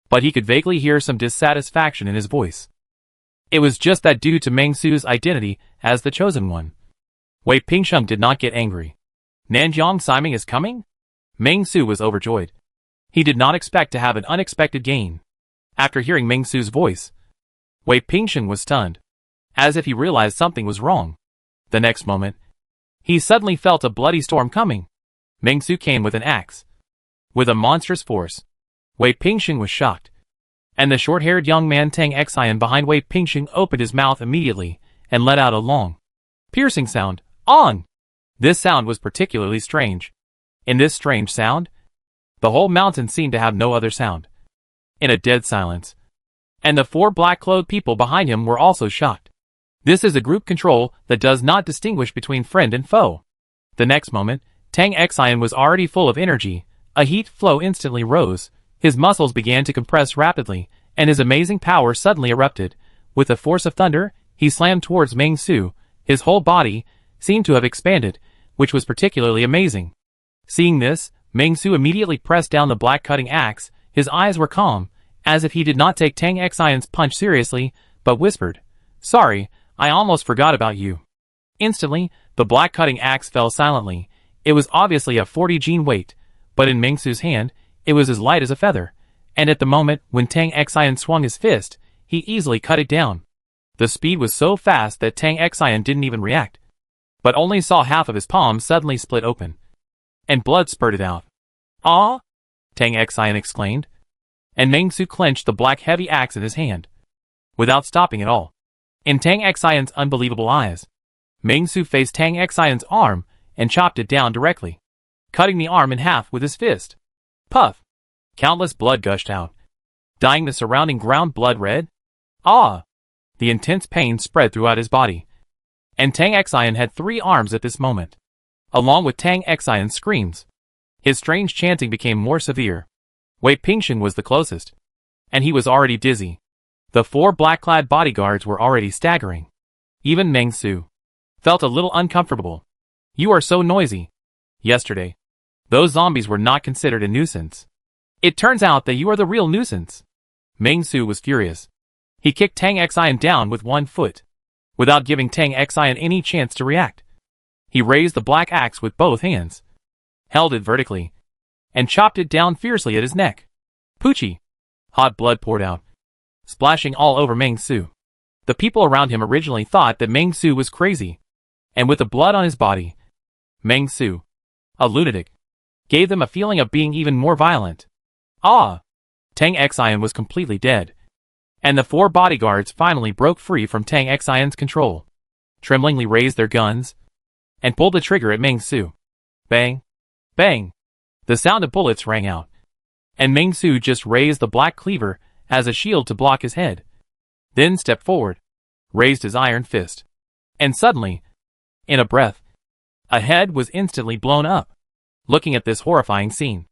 but he could vaguely hear some dissatisfaction in his voice. It was just that due to Meng Su's identity as the chosen one. Wei Pingsheng did not get angry. Nanjiang Siming is coming? Meng Su was overjoyed. He did not expect to have an unexpected gain. After hearing Meng Su's voice, Wei Pingsheng was stunned, as if he realized something was wrong. The next moment, he suddenly felt a bloody storm coming. Meng Su came with an axe, with a monstrous force. Wei Pingsheng was shocked, and the short-haired young man Tang Xian behind Wei Pingsheng opened his mouth immediately and let out a long, piercing sound. On! This sound was particularly strange. In this strange sound, the whole mountain seemed to have no other sound. In a dead silence. And the 4 black-clothed people behind him were also shocked. This is a group control that does not distinguish between friend and foe. The next moment, Tang Xian was already full of energy. A heat flow instantly rose. His muscles began to compress rapidly, and his amazing power suddenly erupted. With the force of thunder, he slammed towards Meng Su. His whole body seemed to have expanded, which was particularly amazing. Seeing this, Meng Su immediately pressed down the black cutting axe. His eyes were calm, as if he did not take Tang Xian's punch seriously, but whispered, "Sorry, I almost forgot about you." Instantly, the black cutting axe fell silently. It was obviously a 40 gene weight, but in Meng Su's hand, it was as light as a feather, and at the moment when Tang Xian swung his fist, he easily cut it down. The speed was so fast that Tang Xian didn't even react, but only saw half of his palm suddenly split open, and blood spurted out. "Ah!" Tang Xian exclaimed, and Meng Su clenched the black heavy axe in his hand, without stopping at all. In Tang Xian's unbelievable eyes, Meng Su faced Tang Xian's arm and chopped it down directly, cutting the arm in half with his fist. Puff! Countless blood gushed out, dyeing the surrounding ground blood red. Ah! The intense pain spread throughout his body. And Tang Xian had 3 arms at this moment. Along with Tang Xian's screams, his strange chanting became more severe. Wei Pingsheng was the closest, and he was already dizzy. The 4 black-clad bodyguards were already staggering. Even Meng Su felt a little uncomfortable. You are so noisy. Yesterday, those zombies were not considered a nuisance. It turns out that you are the real nuisance. Meng Su was furious. He kicked Tang Xian down with 1 foot, without giving Tang Xian any chance to react. He raised the black axe with both hands, held it vertically, and chopped it down fiercely at his neck. Poochie! Hot blood poured out, splashing all over Meng Su. The people around him originally thought that Meng Su was crazy, and with the blood on his body, Meng Su, a lunatic, gave them a feeling of being even more violent. Ah! Tang Xian was completely dead, and the 4 bodyguards finally broke free from Tang Xian's control, tremblingly raised their guns, and pulled the trigger at Meng Su. Bang! Bang! The sound of bullets rang out, and Meng Su just raised the black cleaver as a shield to block his head, then stepped forward, raised his iron fist, and suddenly, in a breath, a head was instantly blown up. Looking at this horrifying scene,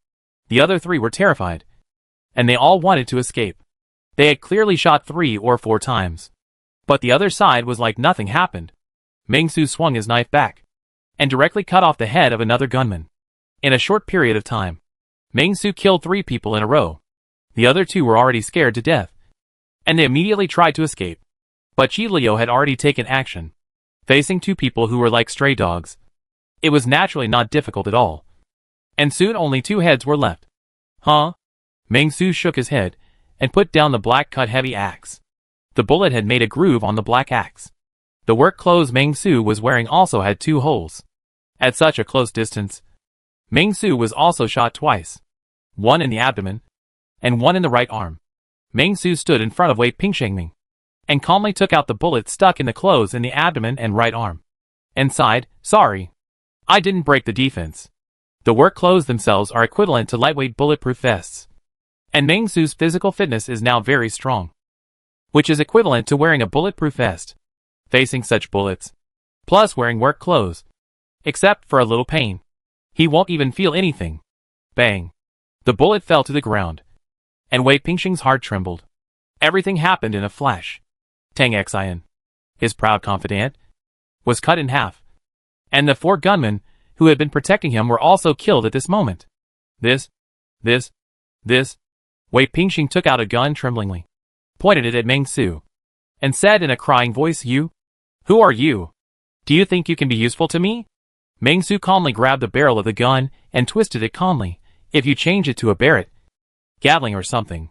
the other 3 were terrified, and they all wanted to escape. They had clearly shot 3 or 4 times, but the other side was like nothing happened. Meng Su swung his knife back, and directly cut off the head of another gunman. In a short period of time, Meng Su killed 3 people in a row. The other 2 were already scared to death, and they immediately tried to escape. But Qi Liu had already taken action, facing 2 people who were like stray dogs. It was naturally not difficult at all, and soon only 2 heads were left. Huh? Meng Su shook his head, and put down the black-cut heavy axe. The bullet had made a groove on the black axe. The work clothes Meng Su was wearing also had 2 holes. At such a close distance, Meng Su was also shot twice, 1 in the abdomen, and 1 in the right arm. Meng Su stood in front of Wei Pingsheng and calmly took out the bullet stuck in the clothes in the abdomen and right arm, and sighed, "Sorry. I didn't break the defense." The work clothes themselves are equivalent to lightweight bulletproof vests, and Meng Su's physical fitness is now very strong, which is equivalent to wearing a bulletproof vest. Facing such bullets, plus wearing work clothes, except for a little pain, he won't even feel anything. Bang! The bullet fell to the ground, and Wei Pingsheng's heart trembled. Everything happened in a flash. Tang Xian, his proud confidant, was cut in half, and the 4 gunmen who had been protecting him were also killed at this moment. This. Wei Pingsheng took out a gun tremblingly, pointed it at Meng Su, and said in a crying voice, "You? Who are you? Do you think you can be useful to me?" Meng Su calmly grabbed the barrel of the gun and twisted it calmly. "If you change it to a Barrett, Gatling or something,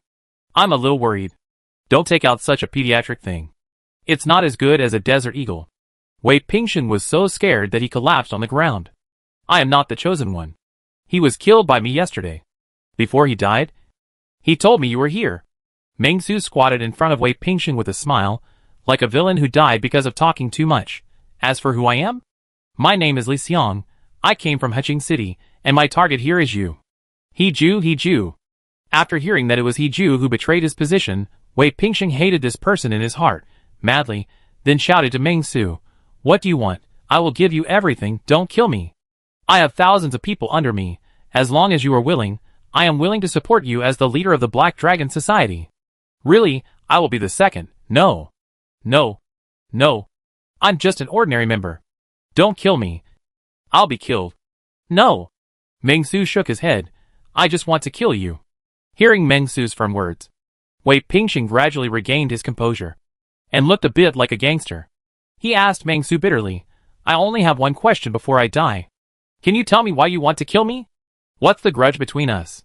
I'm a little worried. Don't take out such a pediatric thing. It's not as good as a Desert Eagle." Wei Pingsheng was so scared that he collapsed on the ground. "I am not the chosen one. He was killed by me yesterday. Before he died, he told me you were here." Meng Su squatted in front of Wei Pingsheng with a smile, like a villain who died because of talking too much. "As for who I am, my name is Li Xiang. I came from Heching City, and my target here is you." He Ju. After hearing that it was He Ju who betrayed his position, Wei Pingsheng hated this person in his heart, madly, then shouted to Meng Su, "What do you want? I will give you everything, don't kill me. I have thousands of people under me. As long as you are willing, I am willing to support you as the leader of the Black Dragon Society. Really, I will be the second. No. I'm just an ordinary member. Don't kill me. I'll be killed." "No." Meng Su shook his head. "I just want to kill you." Hearing Meng Su's firm words, Wei Pingsheng gradually regained his composure, and looked a bit like a gangster. He asked Meng Su bitterly, "I only have one question before I die. Can you tell me why you want to kill me? What's the grudge between us?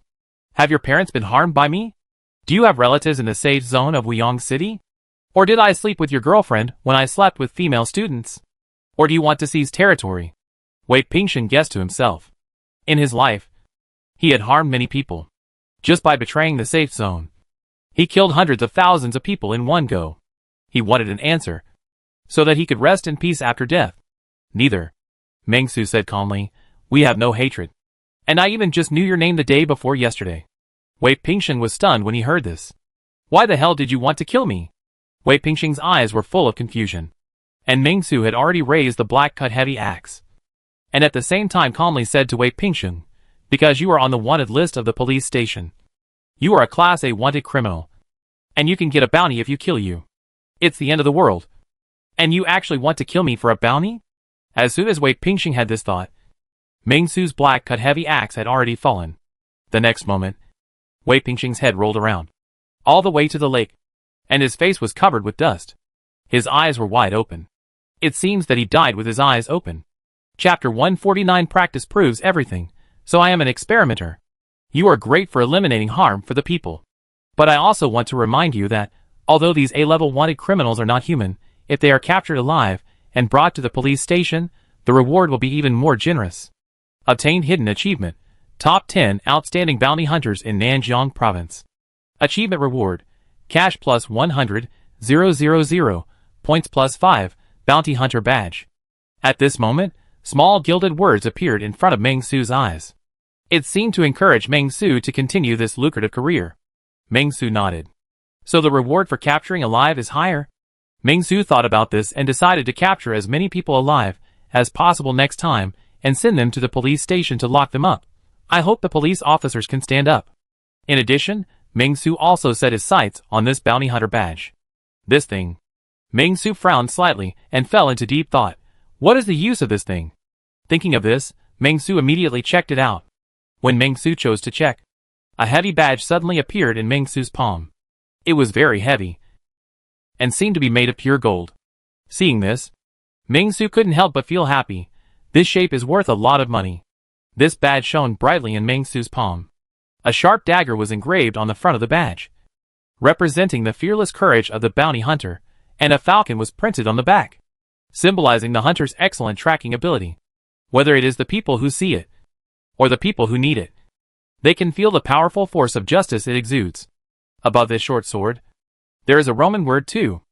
Have your parents been harmed by me? Do you have relatives in the safe zone of Wuyong City? Or did I sleep with your girlfriend when I slept with female students? Or do you want to seize territory?" Wei Pingsheng guessed to himself. In his life, he had harmed many people. Just by betraying the safe zone, he killed hundreds of thousands of people in one go. He wanted an answer, so that he could rest in peace after death. Neither. Meng Su said calmly. We have no hatred. And I even just knew your name the day before yesterday. Wei Pingsheng was stunned when he heard this. Why the hell did you want to kill me? Wei Pingsheng's eyes were full of confusion. And Meng Su had already raised the black-cut heavy axe. And at the same time calmly said to Wei Pingsheng, because you are on the wanted list of the police station. You are a Class A wanted criminal. And you can get a bounty if you kill you. It's the end of the world. And you actually want to kill me for a bounty? As soon as Wei Pingsheng had this thought, Meng Su's black-cut heavy axe had already fallen. The next moment, Wei Pingsheng's head rolled around, all the way to the lake, and his face was covered with dust. His eyes were wide open. It seems that he died with his eyes open. Chapter 149 Practice proves everything, so I am an experimenter. You are great for eliminating harm for the people. But I also want to remind you that, although these A-level wanted criminals are not human, if they are captured alive and brought to the police station, the reward will be even more generous. Obtained Hidden Achievement. Top 10 Outstanding Bounty Hunters in Nanjiang Province. Achievement Reward. Cash plus 100, 000, points plus 5, Bounty Hunter Badge. At this moment, small gilded words appeared in front of Meng Su's eyes. It seemed to encourage Meng Su to continue this lucrative career. Meng Su nodded. So the reward for capturing alive is higher? Meng Su thought about this and decided to capture as many people alive as possible next time and send them to the police station to lock them up. I hope the police officers can stand up. In addition, Meng Su also set his sights on this bounty hunter badge. This thing. Meng Su frowned slightly and fell into deep thought. What is the use of this thing? Thinking of this, Meng Su immediately checked it out. When Meng Su chose to check, a heavy badge suddenly appeared in Meng Su's palm. It was very heavy and seemed to be made of pure gold. Seeing this, Meng Su couldn't help but feel happy. This shape is worth a lot of money. This badge shone brightly in Meng Su's palm. A sharp dagger was engraved on the front of the badge, representing the fearless courage of the bounty hunter, and a falcon was printed on the back, symbolizing the hunter's excellent tracking ability. Whether it is the people who see it, or the people who need it, they can feel the powerful force of justice it exudes. Above this short sword, there is a Roman word too.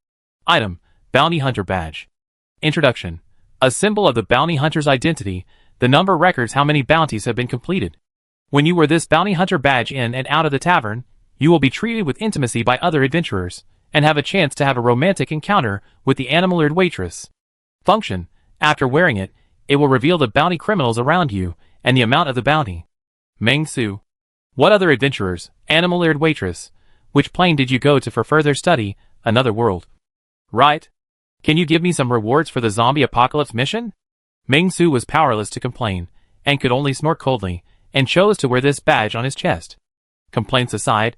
Item, Bounty Hunter Badge. Introduction. A symbol of the bounty hunter's identity, the number records how many bounties have been completed. When you wear this bounty hunter badge in and out of the tavern, you will be treated with intimacy by other adventurers, and have a chance to have a romantic encounter with the animal-eared waitress. Function. After wearing it, it will reveal the bounty criminals around you, and the amount of the bounty. Meng Su. What other adventurers, animal-eared waitress? Which plane did you go to for further study? Another world. Right? Can you give me some rewards for the zombie apocalypse mission? Meng Su was powerless to complain, and could only snort coldly, and chose to wear this badge on his chest. Complaints aside,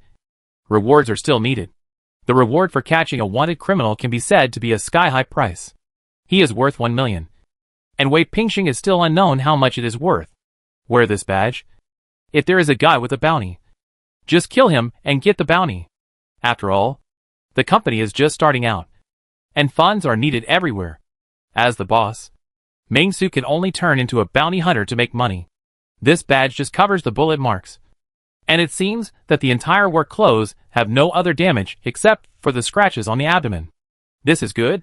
rewards are still needed. The reward for catching a wanted criminal can be said to be a sky-high price. He is worth 1 million. And Wei Pingsheng is still unknown how much it is worth. Wear this badge. If there is a guy with a bounty, just kill him and get the bounty. After all, the company is just starting out, and funds are needed everywhere. As the boss, Meng Su can only turn into a bounty hunter to make money. This badge just covers the bullet marks, and it seems that the entire work clothes have no other damage except for the scratches on the abdomen. This is good?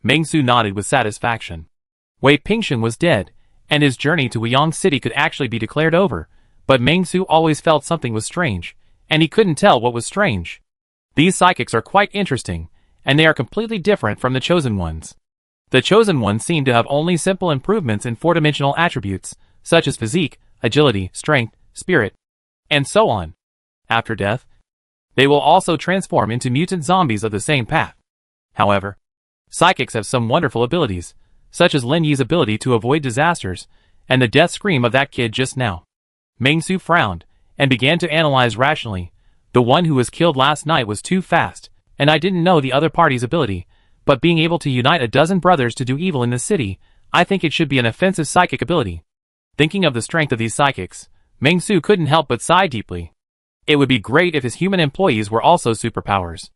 Meng Su nodded with satisfaction. Wei Pingsheng was dead, and his journey to Wuyang City could actually be declared over, but Meng Su always felt something was strange, and he couldn't tell what was strange. These psychics are quite interesting, and they are completely different from the chosen ones. The chosen ones seem to have only simple improvements in four-dimensional attributes, such as physique, agility, strength, spirit, and so on. After death, they will also transform into mutant zombies of the same path. However, psychics have some wonderful abilities, such as Lin Yi's ability to avoid disasters, and the death scream of that kid just now. Meng Su frowned, and began to analyze rationally. The one who was killed last night was too fast, and I didn't know the other party's ability, but being able to unite a dozen brothers to do evil in the city, I think it should be an offensive psychic ability. Thinking of the strength of these psychics, Meng Su couldn't help but sigh deeply. It would be great if his human employees were also superpowers.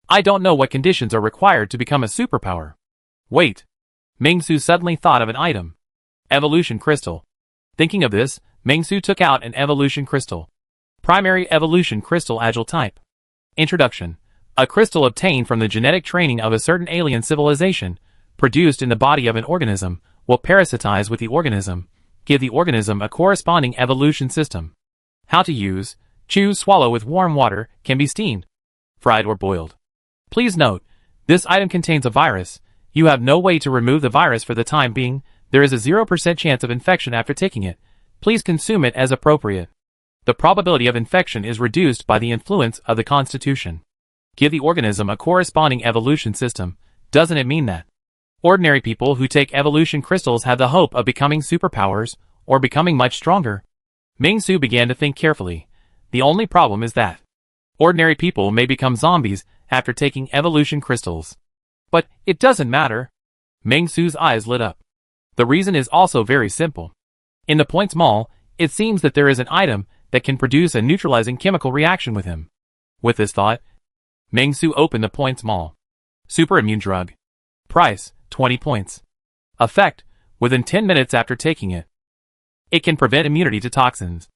I don't know what conditions are required to become a superpower. Wait. Meng Su suddenly thought of an item. Evolution Crystal. Thinking of this, Meng Su took out an evolution crystal. Primary evolution crystal agile type. Introduction. A crystal obtained from the genetic training of a certain alien civilization, produced in the body of an organism, will parasitize with the organism, give the organism a corresponding evolution system. How to use: chew, swallow with warm water, can be steamed, fried or boiled. Please note, this item contains a virus. You have no way to remove the virus for the time being. There is a 0% chance of infection after taking it. Please consume it as appropriate. The probability of infection is reduced by the influence of the constitution. Give the organism a corresponding evolution system. Doesn't it mean that ordinary people who take evolution crystals have the hope of becoming superpowers or becoming much stronger? Ming-Su began to think carefully. The only problem is that ordinary people may become zombies after taking evolution crystals. But it doesn't matter. Ming-Su's eyes lit up. The reason is also very simple. In the Points Mall, it seems that there is an item that can produce a neutralizing chemical reaction with him. With this thought, Ming-Su opened the Points Mall. Super immune drug. Price, 20 points. Effect, within 10 minutes after taking it. It can prevent immunity to toxins.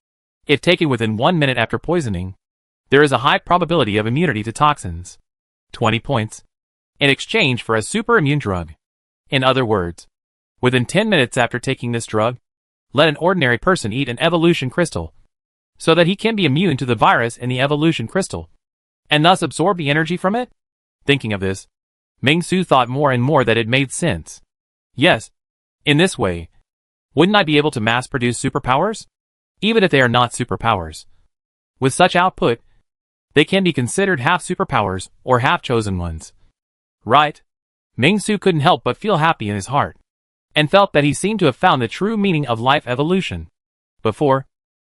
If taken within 1 minute after poisoning, there is a high probability of immunity to toxins. 20 points. In exchange for a super immune drug. In other words, within 10 minutes after taking this drug, let an ordinary person eat an evolution crystal, so that he can be immune to the virus in the evolution crystal, and thus absorb the energy from it? Thinking of this, Ming-Su thought more and more that it made sense. Yes, in this way, wouldn't I be able to mass-produce superpowers? Even if they are not superpowers. With such output, they can be considered half superpowers or half chosen ones. Right? Ming-Su couldn't help but feel happy in his heart, and felt that he seemed to have found the true meaning of life evolution. Before,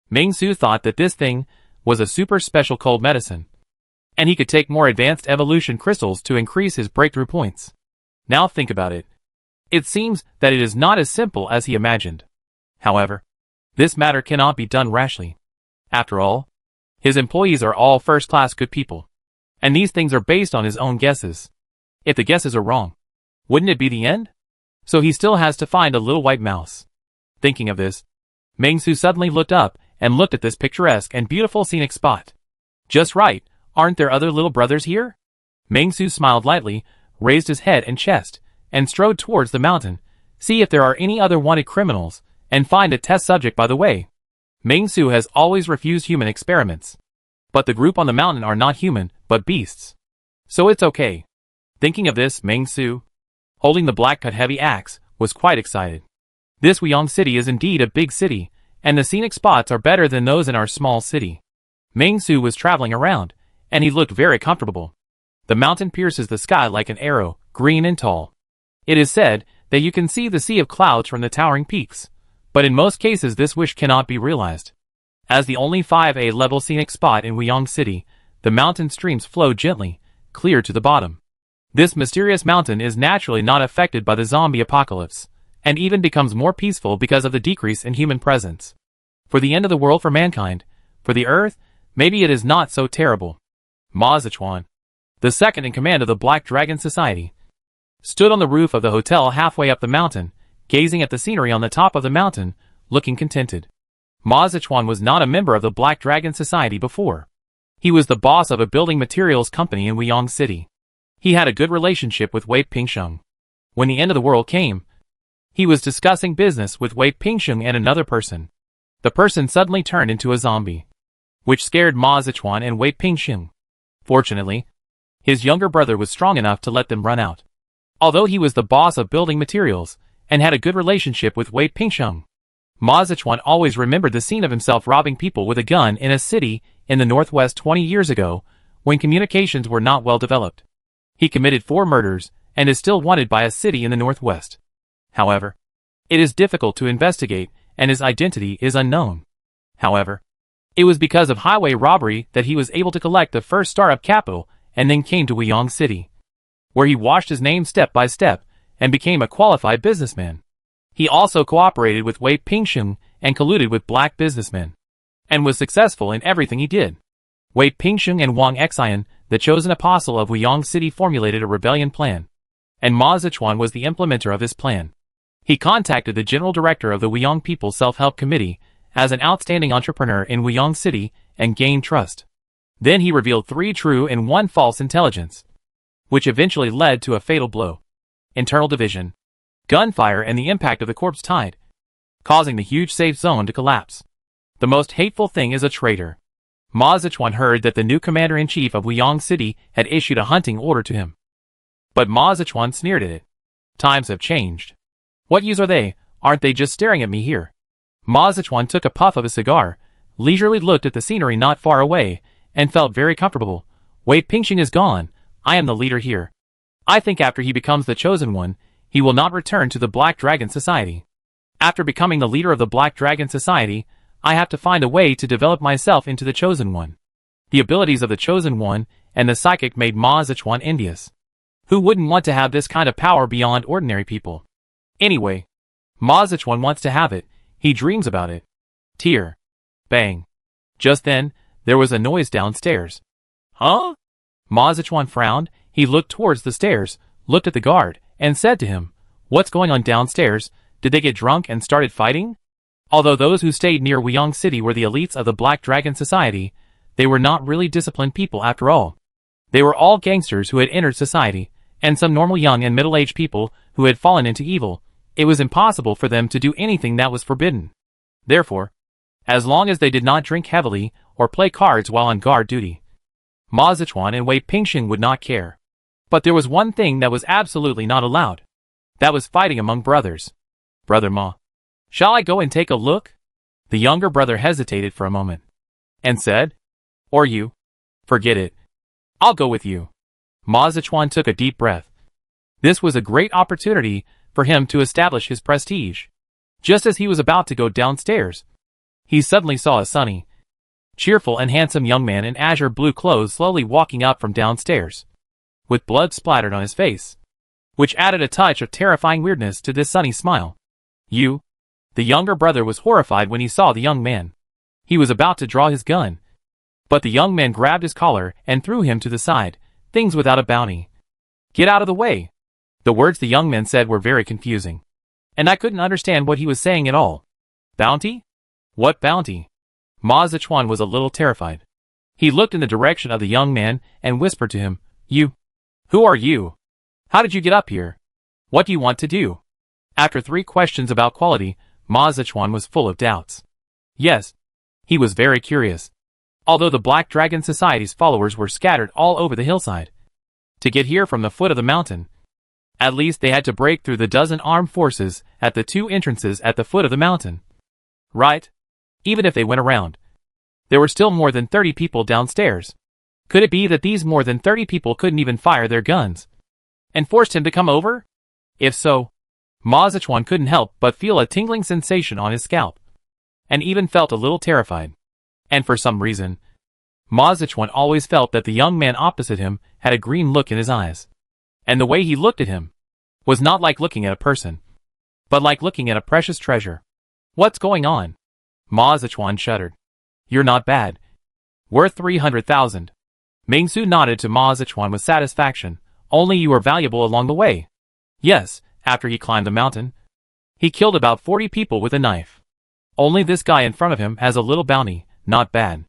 Ming-Su thought that this thing was a super special cold medicine, and he could take more advanced evolution crystals to increase his breakthrough points. Now think about it. It seems that it is not as simple as he imagined. However, this matter cannot be done rashly. After all, his employees are all first-class good people, and these things are based on his own guesses. If the guesses are wrong, wouldn't it be the end? So he still has to find a little white mouse. Thinking of this, Ming-Su suddenly looked up and looked at this picturesque and beautiful scenic spot. Just right, aren't there other little brothers here? Ming-Su smiled lightly, raised his head and chest, and strode towards the mountain, see if there are any other wanted criminals, and find a test subject by the way. Ming-Su has always refused human experiments. But the group on the mountain are not human, but beasts. So it's okay. Thinking of this, Ming-Su, holding the black-cut heavy axe, was quite excited. This Wyong city is indeed a big city, and the scenic spots are better than those in our small city. Ming-Su was traveling around, and he looked very comfortable. The mountain pierces the sky like an arrow, green and tall. It is said that you can see the sea of clouds from the towering peaks, but in most cases this wish cannot be realized. As the only 5A level scenic spot in Wyong City, the mountain streams flow gently, clear to the bottom. This mysterious mountain is naturally not affected by the zombie apocalypse, and even becomes more peaceful because of the decrease in human presence. For the end of the world for mankind, for the earth, maybe it is not so terrible. Ma Zichuan, the second in command of the Black Dragon Society, stood on the roof of the hotel halfway up the mountain, gazing at the scenery on the top of the mountain, looking contented. Ma Zichuan was not a member of the Black Dragon Society before. He was the boss of a building materials company in Wyong City. He had a good relationship with Wei Pingsheng. When the end of the world came, he was discussing business with Wei Pingsheng and another person. The person suddenly turned into a zombie, which scared Ma Zichuan and Wei Pingsheng. Fortunately, his younger brother was strong enough to let them run out. Although he was the boss of building materials, and had a good relationship with Wei Pingsheng, Ma Zichuan always remembered the scene of himself robbing people with a gun in a city in the northwest 20 years ago, when communications were not well developed. He committed 4 murders, and is still wanted by a city in the northwest. However, it is difficult to investigate, and his identity is unknown. However, it was because of highway robbery that he was able to collect the first startup capital, and then came to Wyong City, where he washed his name step by step, and became a qualified businessman. He also cooperated with Wei Pingsheng and colluded with black businessmen, and was successful in everything he did. Wei Pingsheng and Wang Xian, the chosen apostle of Wyong City, formulated a rebellion plan, and Ma Zichuan was the implementer of this plan. He contacted the general director of the Wyong People's Self-Help Committee as an outstanding entrepreneur in Wyong City and gained trust. Then he revealed 3 true and 1 false intelligence, which eventually led to a fatal blow. Internal division. gunfire and the impact of the corpse tide, causing the huge safe zone to collapse. The most hateful thing is a traitor. Ma Zedong heard that the new commander-in-chief of Wuyang City had issued a hunting order to him. But Ma Zedong sneered at it. Times have changed. What use are they? Aren't they just staring at me here? Ma Zedong took a puff of his cigar, leisurely looked at the scenery not far away, and felt very comfortable. Wei Pingxing is gone. I am the leader here. I think after he becomes the chosen one, he will not return to the Black Dragon Society. After becoming the leader of the Black Dragon Society, I have to find a way to develop myself into the chosen one. The abilities of the chosen one and the psychic made Ma Zedong envious. Who wouldn't want to have this kind of power beyond ordinary people? Anyway, Ma Zedong wants to have it. He dreams about it. Tear. Bang. Just then, there was a noise downstairs. Huh? Ma Zedong frowned. He looked towards the stairs, looked at the guard, and said to him, "What's going on downstairs? Did they get drunk and started fighting?" Although those who stayed near Wuyang City were the elites of the Black Dragon Society, they were not really disciplined people after all. They were all gangsters who had entered society, and some normal young and middle-aged people who had fallen into evil. It was impossible for them to do anything that was forbidden. Therefore, as long as they did not drink heavily or play cards while on guard duty, Ma Zedong and Wei Pingxing would not care. But there was one thing that was absolutely not allowed. That was fighting among brothers. Brother Ma, shall I go and take a look? The younger brother hesitated for a moment, and said, Or you? Forget it. I'll go with you. Ma Zedong took a deep breath. This was a great opportunity for him to establish his prestige. Just as he was about to go downstairs, he suddenly saw a sunny, cheerful and handsome young man in azure blue clothes slowly walking up from downstairs, with blood splattered on his face, which added a touch of terrifying weirdness to this sunny smile. You? The younger brother was horrified when he saw the young man. He was about to draw his gun, but the young man grabbed his collar and threw him to the side. Things without a bounty. Get out of the way. The words the young man said were very confusing, and I couldn't understand what he was saying at all. Bounty? What bounty? Ma Zedong was a little terrified. He looked in the direction of the young man and whispered to him, You? Who are you? How did you get up here? What do you want to do? After 3 questions about quality, Ma Zedong was full of doubts. Yes, he was very curious. Although the Black Dragon Society's followers were scattered all over the hillside, to get here from the foot of the mountain, at least they had to break through the dozen armed forces at the 2 entrances at the foot of the mountain. Right? Even if they went around, there were still more than 30 people downstairs. Could it be that these more than 30 people couldn't even fire their guns, and forced him to come over? If so, Ma Zedong couldn't help but feel a tingling sensation on his scalp, and even felt a little terrified. And for some reason, Ma Zedong always felt that the young man opposite him had a green look in his eyes. And the way he looked at him was not like looking at a person, but like looking at a precious treasure. What's going on? Ma Zedong shuddered. You're not bad. Worth 300,000. Ming Su nodded to Ma Zedong with satisfaction. Only you were valuable along the way. Yes, after he climbed the mountain, he killed about 40 people with a knife. Only this guy in front of him has a little bounty. Not bad.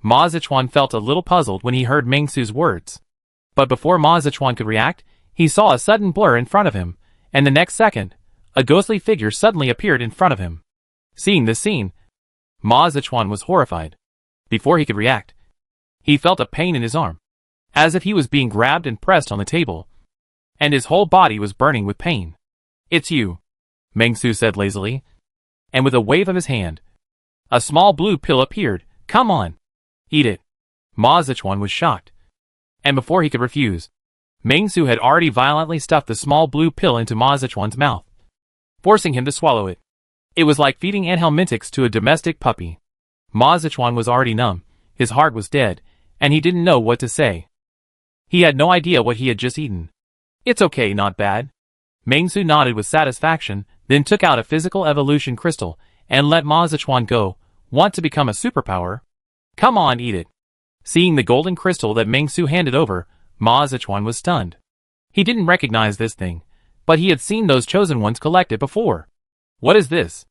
Ma Zedong felt a little puzzled when he heard Ming Su's words. But before Ma Zedong could react, he saw a sudden blur in front of him, and the next second, a ghostly figure suddenly appeared in front of him. Seeing this scene, Ma Zedong was horrified. Before he could react, he felt a pain in his arm, as if he was being grabbed and pressed on the table, and his whole body was burning with pain. It's you, Ming Su said lazily, and with a wave of his hand, a small blue pill appeared. Come on, eat it. Ma Zedong was shocked, and before he could refuse, Ming Su had already violently stuffed the small blue pill into Ma Zedong's mouth, forcing him to swallow it. It was like feeding anthelmintics to a domestic puppy. Ma Zedong was already numb, his heart was dead, and he didn't know what to say. He had no idea what he had just eaten. It's okay, not bad. Ming Su nodded with satisfaction, then took out a physical evolution crystal and let Ma Zedong go. Want to become a superpower? Come on, eat it. Seeing the golden crystal that Ming Su handed over, Ma Zedong was stunned. He didn't recognize this thing, but he had seen those chosen ones collect it before. What is this?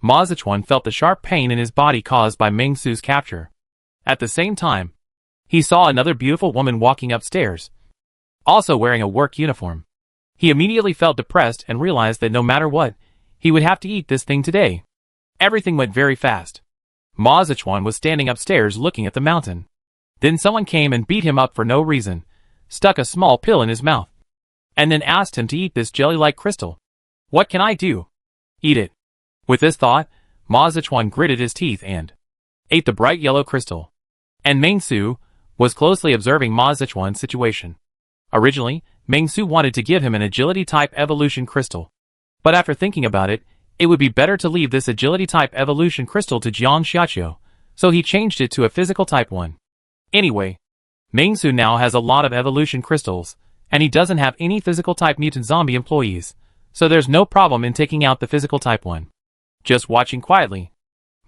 Ma Zedong felt the sharp pain in his body caused by Ming Su's capture. At the same time, he saw another beautiful woman walking upstairs, also wearing a work uniform. He immediately felt depressed and realized that no matter what, he would have to eat this thing today. Everything went very fast. Ma Zichuan was standing upstairs looking at the mountain. Then someone came and beat him up for no reason, stuck a small pill in his mouth, and then asked him to eat this jelly-like crystal. What can I do? Eat it. With this thought, Ma Zichuan gritted his teeth and ate the bright yellow crystal. And Meng Su was closely observing Ma Zichuan's situation. Originally, Meng Su wanted to give him an agility-type evolution crystal. But after thinking about it, it would be better to leave this agility-type evolution crystal to Jiang Xiaqiu, so he changed it to a physical-type one. Anyway, Meng Su now has a lot of evolution crystals, and he doesn't have any physical-type mutant zombie employees, so there's no problem in taking out the physical-type one. Just watching quietly.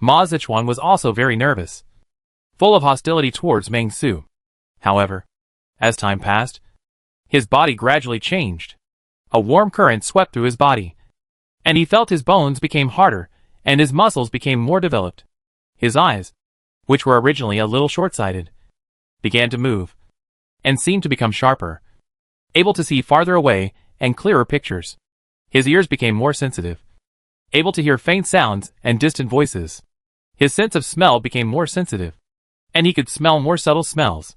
Ma Zichuan was also very nervous, full of hostility towards Meng Su. However, as time passed, his body gradually changed. A warm current swept through his body, and he felt his bones became harder, and his muscles became more developed. His eyes, which were originally a little short-sighted, began to move, and seemed to become sharper, able to see farther away and clearer pictures. His ears became more sensitive, able to hear faint sounds and distant voices. His sense of smell became more sensitive, and he could smell more subtle smells.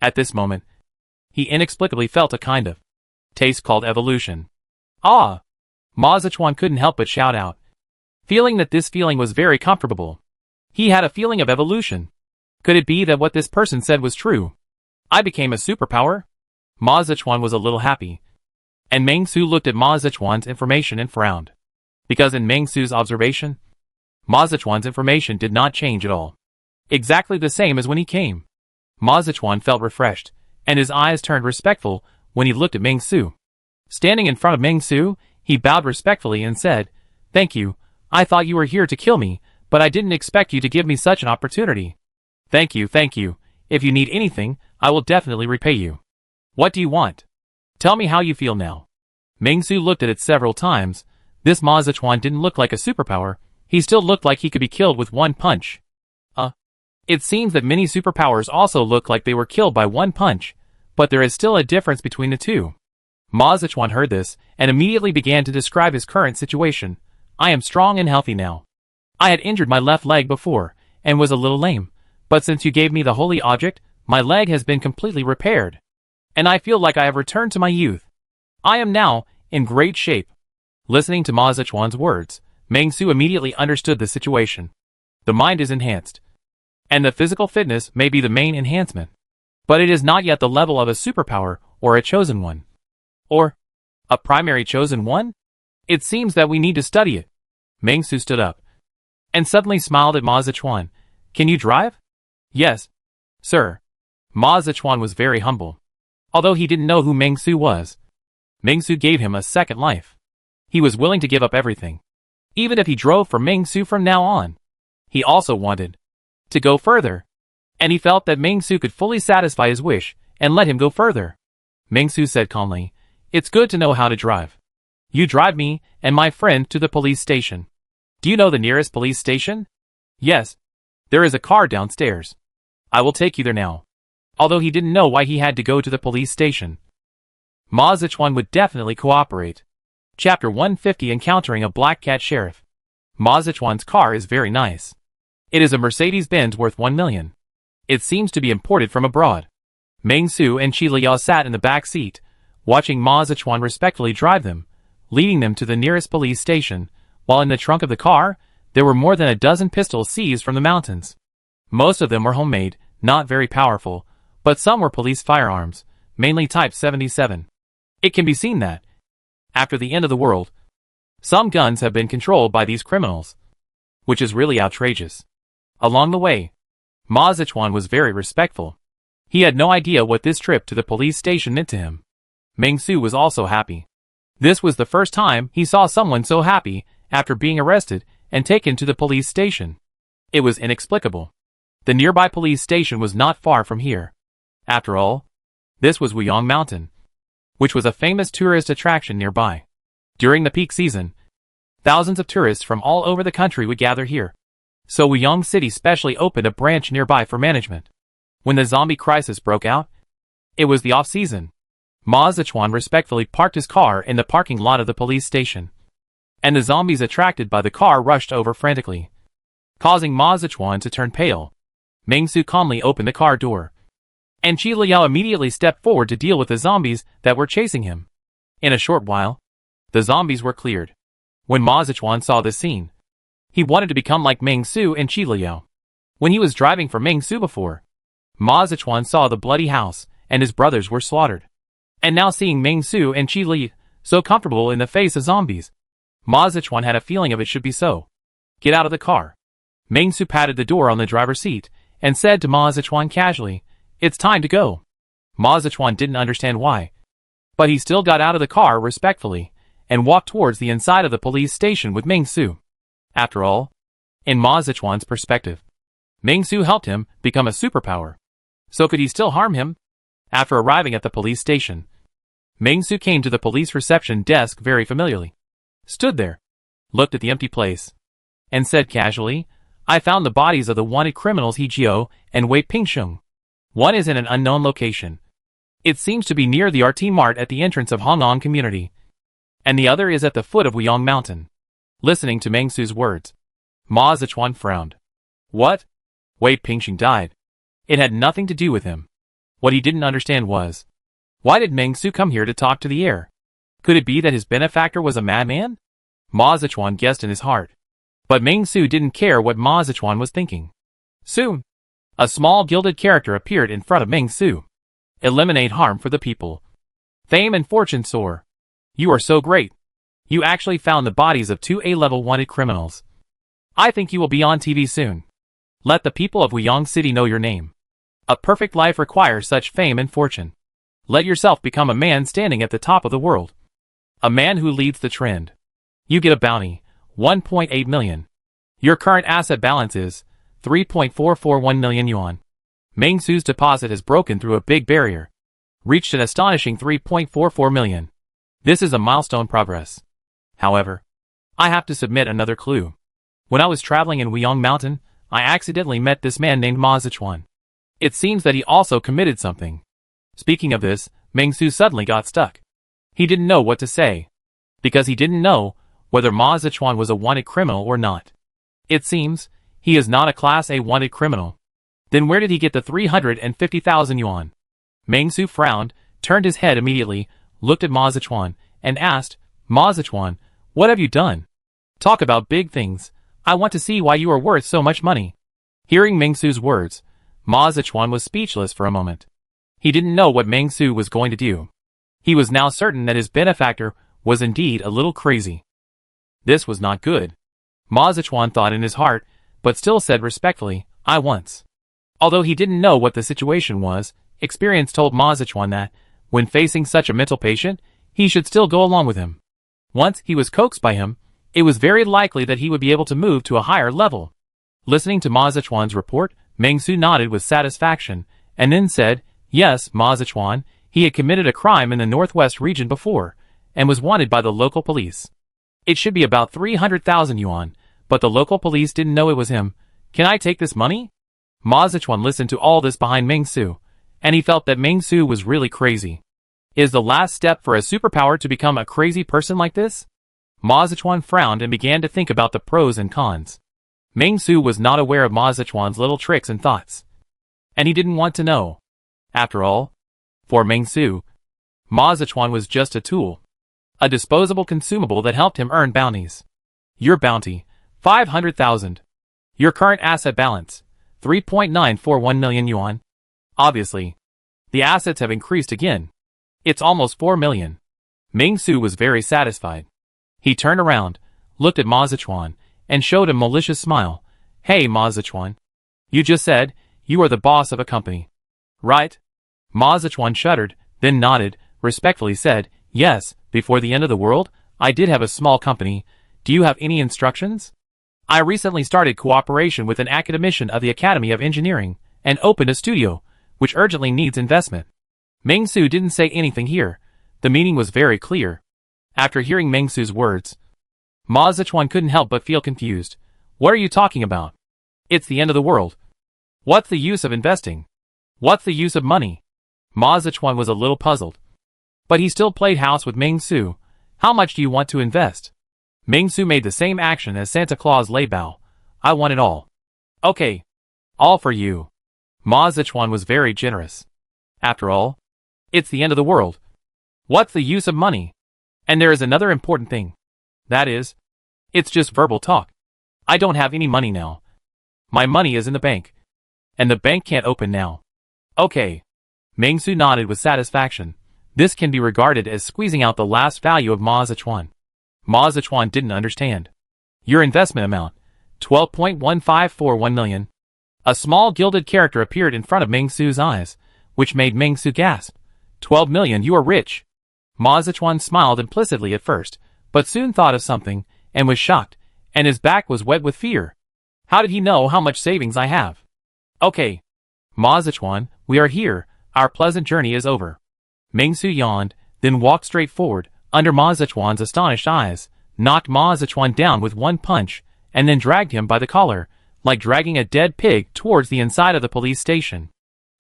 At this moment, he inexplicably felt a kind of taste called evolution. Ah! Ma Zichuan couldn't help but shout out, feeling that this feeling was very comfortable. He had a feeling of evolution. Could it be that what this person said was true? I became a superpower? Ma Zichuan was a little happy, and Meng Su looked at Ma Zichuan's information and frowned. Because in Meng Su's observation, Ma Zichuan's information did not change at all. Exactly the same as when he came. Ma Zichuan felt refreshed, and his eyes turned respectful when he looked at Meng Su. Standing in front of Meng Su, he bowed respectfully and said, "Thank you. I thought you were here to kill me, but I didn't expect you to give me such an opportunity. Thank you, thank you. If you need anything, I will definitely repay you. What do you want? Tell me how you feel now." Meng Su looked at it several times. This Ma Zichuan didn't look like a superpower. He still looked like he could be killed with one punch. It seems that many superpowers also look like they were killed by one punch, but there is still a difference between the two. Ma Zichuan heard this, and immediately began to describe his current situation. I am strong and healthy now. I had injured my left leg before, and was a little lame, but since you gave me the holy object, my leg has been completely repaired. And I feel like I have returned to my youth. I am now in great shape. Listening to Ma Zichuan's words, Meng Su immediately understood the situation. The mind is enhanced, and the physical fitness may be the main enhancement, but it is not yet the level of a superpower or a chosen one. Or a primary chosen one? It seems that we need to study it. Meng Su stood up and suddenly smiled at Ma Zichuan. Can you drive? Yes, sir. Ma Zichuan was very humble. Although he didn't know who Meng Su was, Meng Su gave him a second life. He was willing to give up everything, even if he drove for Meng Su from now on. He also wanted to go further, and he felt that Meng Su could fully satisfy his wish and let him go further. Meng Su said calmly, "It's good to know how to drive. You drive me and my friend to the police station. Do you know the nearest police station?" "Yes. There is a car downstairs. I will take you there now." Although he didn't know why he had to go to the police station, Ma Zichuan would definitely cooperate. Chapter 150, Encountering a Black Cat Sheriff. Ma Zichuan's car is very nice. It is a Mercedes-Benz worth 1 million. It seems to be imported from abroad. Meng Su and Qi Liao sat in the back seat, watching Ma Zichuan respectfully drive them, leading them to the nearest police station, while in the trunk of the car, there were more than a dozen pistols seized from the mountains. Most of them were homemade, not very powerful, but some were police firearms, mainly Type 77. It can be seen that, after the end of the world, some guns have been controlled by these criminals, which is really outrageous. Along the way, Ma Zichuan was very respectful. He had no idea what this trip to the police station meant to him. Meng Su was also happy. This was the first time he saw someone so happy after being arrested and taken to the police station. It was inexplicable. The nearby police station was not far from here. After all, this was Wuyong Mountain, which was a famous tourist attraction nearby. During the peak season, thousands of tourists from all over the country would gather here. So Wuyong City specially opened a branch nearby for management. When the zombie crisis broke out, it was the off-season. Ma Zichuan respectfully parked his car in the parking lot of the police station. And the zombies attracted by the car rushed over frantically, causing Ma Zichuan to turn pale. Meng Su calmly opened the car door, and Qi Liao immediately stepped forward to deal with the zombies that were chasing him. In a short while, the zombies were cleared. When Ma Zichuan saw this scene, he wanted to become like Meng Su and Qi Liao. When he was driving for Meng Su before, Ma Zichuan saw the bloody house, and his brothers were slaughtered. And now seeing Meng Su and Qi Li so comfortable in the face of zombies, Ma Zichuan had a feeling of it should be so. Get out of the car. Meng Su patted the door on the driver's seat and said to Ma Zichuan casually, "It's time to go." Ma Zichuan didn't understand why, but he still got out of the car respectfully and walked towards the inside of the police station with Meng Su. After all, in Ma Zichuan's perspective, Meng Su helped him become a superpower. So could he still harm him? After arriving at the police station, Meng Su came to the police reception desk very familiarly, stood there, looked at the empty place, and said casually, "I found the bodies of the wanted criminals He Jiao and Wei Pingsheng. One is in an unknown location. It seems to be near the RT Mart at the entrance of Hong'an community, and the other is at the foot of Weiyang Mountain." Listening to Meng Su's words, Ma Zichuan frowned. What? Wei Pingsheng died. It had nothing to do with him. What he didn't understand was, why did Meng Su come here to talk to the heir? Could it be that his benefactor was a madman? Ma Zichuan guessed in his heart. But Meng Su didn't care what Ma Zichuan was thinking. Soon, a small gilded character appeared in front of Meng Su. Eliminate harm for the people. Fame and fortune soar. You are so great. You actually found the bodies of 2 A-level wanted criminals. I think you will be on TV soon. Let the people of Weiyang City know your name. A perfect life requires such fame and fortune. Let yourself become a man standing at the top of the world. A man who leads the trend. You get a bounty, 1.8 million. Your current asset balance is 3.441 million yuan. Meng Su's deposit has broken through a big barrier, reached an astonishing 3.44 million. This is a milestone progress. However, I have to submit another clue. When I was traveling in Weiyang Mountain, I accidentally met this man named Ma Zichuan. It seems that he also committed something. Speaking of this, Meng Su suddenly got stuck. He didn't know what to say, because he didn't know whether Ma Zichuan was a wanted criminal or not. It seems he is not a Class A wanted criminal. Then where did he get the 350,000 yuan? Meng Su frowned, turned his head immediately, looked at Ma Zichuan, and asked, "Ma Zichuan, what have you done? Talk about big things. I want to see why you are worth so much money." Hearing Meng Su's words, Ma Zichuan was speechless for a moment. He didn't know what Meng Su was going to do. He was now certain that his benefactor was indeed a little crazy. This was not good. Ma Zichuan thought in his heart, but still said respectfully, "I once." Although he didn't know what the situation was, experience told Ma Zichuan that, when facing such a mental patient, he should still go along with him. Once he was coaxed by him, it was very likely that he would be able to move to a higher level. Listening to Ma Zichuan's report, Meng Su nodded with satisfaction, and then said, "Yes, Ma Zichuan, he had committed a crime in the northwest region before, and was wanted by the local police. It should be about 300,000 yuan, but the local police didn't know it was him. Can I take this money?" Ma Zichuan listened to all this behind Meng Su, and he felt that Meng Su was really crazy. Is the last step for a superpower to become a crazy person like this? Ma Zichuan frowned and began to think about the pros and cons. Meng Su was not aware of Ma Zichuan's little tricks and thoughts, and he didn't want to know. After all, for Meng Su, Ma Zichuan was just a tool, a disposable consumable that helped him earn bounties. Your bounty, 500,000. Your current asset balance, 3.941 million yuan. Obviously, the assets have increased again. It's almost 4 million. Meng Su was very satisfied. He turned around, looked at Ma Zichuan, and showed a malicious smile. "Hey Ma Zichuan, you just said you are the boss of a company, right?" Ma Zichuan shuddered, then nodded, respectfully said, "Yes, before the end of the world, I did have a small company. Do you have any instructions? I recently started cooperation with an academician of the Academy of Engineering, and opened a studio, which urgently needs investment." Meng Su didn't say anything here. The meaning was very clear. After hearing Meng Su's words, Ma Zichuan couldn't help but feel confused. What are you talking about? It's the end of the world. What's the use of investing? What's the use of money? Ma Zichuan was a little puzzled. But he still played house with Ming Su. How much do you want to invest? Ming Su made the same action as Santa Claus lay bow. I want it all. Okay. All for you. Ma Zichuan was very generous. After all, it's the end of the world. What's the use of money? And there is another important thing. That is, it's just verbal talk. I don't have any money now. My money is in the bank. And the bank can't open now. Okay. Ming Su nodded with satisfaction. This can be regarded as squeezing out the last value of Ma Zichuan. Ma Zichuan didn't understand. Your investment amount, 12.1541 million. A small gilded character appeared in front of Ming Su's eyes, which made Ming Su gasp. 12 million, you are rich. Ma Zichuan smiled implicitly at first, but soon thought of something, and was shocked, and his back was wet with fear. How did he know how much savings I have? Okay. Ma Zichuan, we are here, our pleasant journey is over. Ming Su yawned, then walked straight forward, under Ma Zichuan's astonished eyes, knocked Ma Zichuan down with one punch, and then dragged him by the collar, like dragging a dead pig towards the inside of the police station.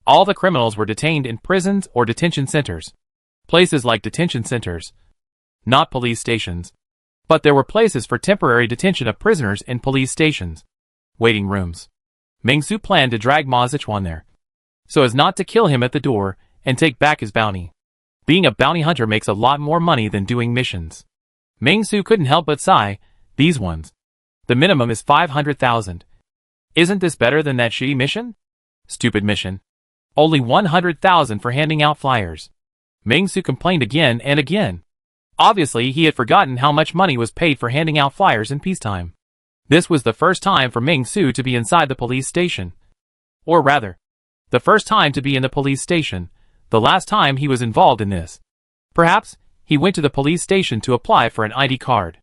All the criminals were detained in prisons or detention centers. Places like detention centers. Not police stations. But there were places for temporary detention of prisoners in police stations. Waiting rooms. Ming Su planned to drag Ma Zichuan there, so as not to kill him at the door and take back his bounty. Being a bounty hunter makes a lot more money than doing missions. Ming Su couldn't help but sigh. These ones. The minimum is 500,000. Isn't this better than that shitty mission? Stupid mission. Only 100,000 for handing out flyers. Ming Su complained again and again. Obviously, he had forgotten how much money was paid for handing out flyers in peacetime. This was the first time for Ming Su to be inside the police station. Or rather, the first time to be in the police station, the last time he was involved in this. Perhaps, he went to the police station to apply for an ID card.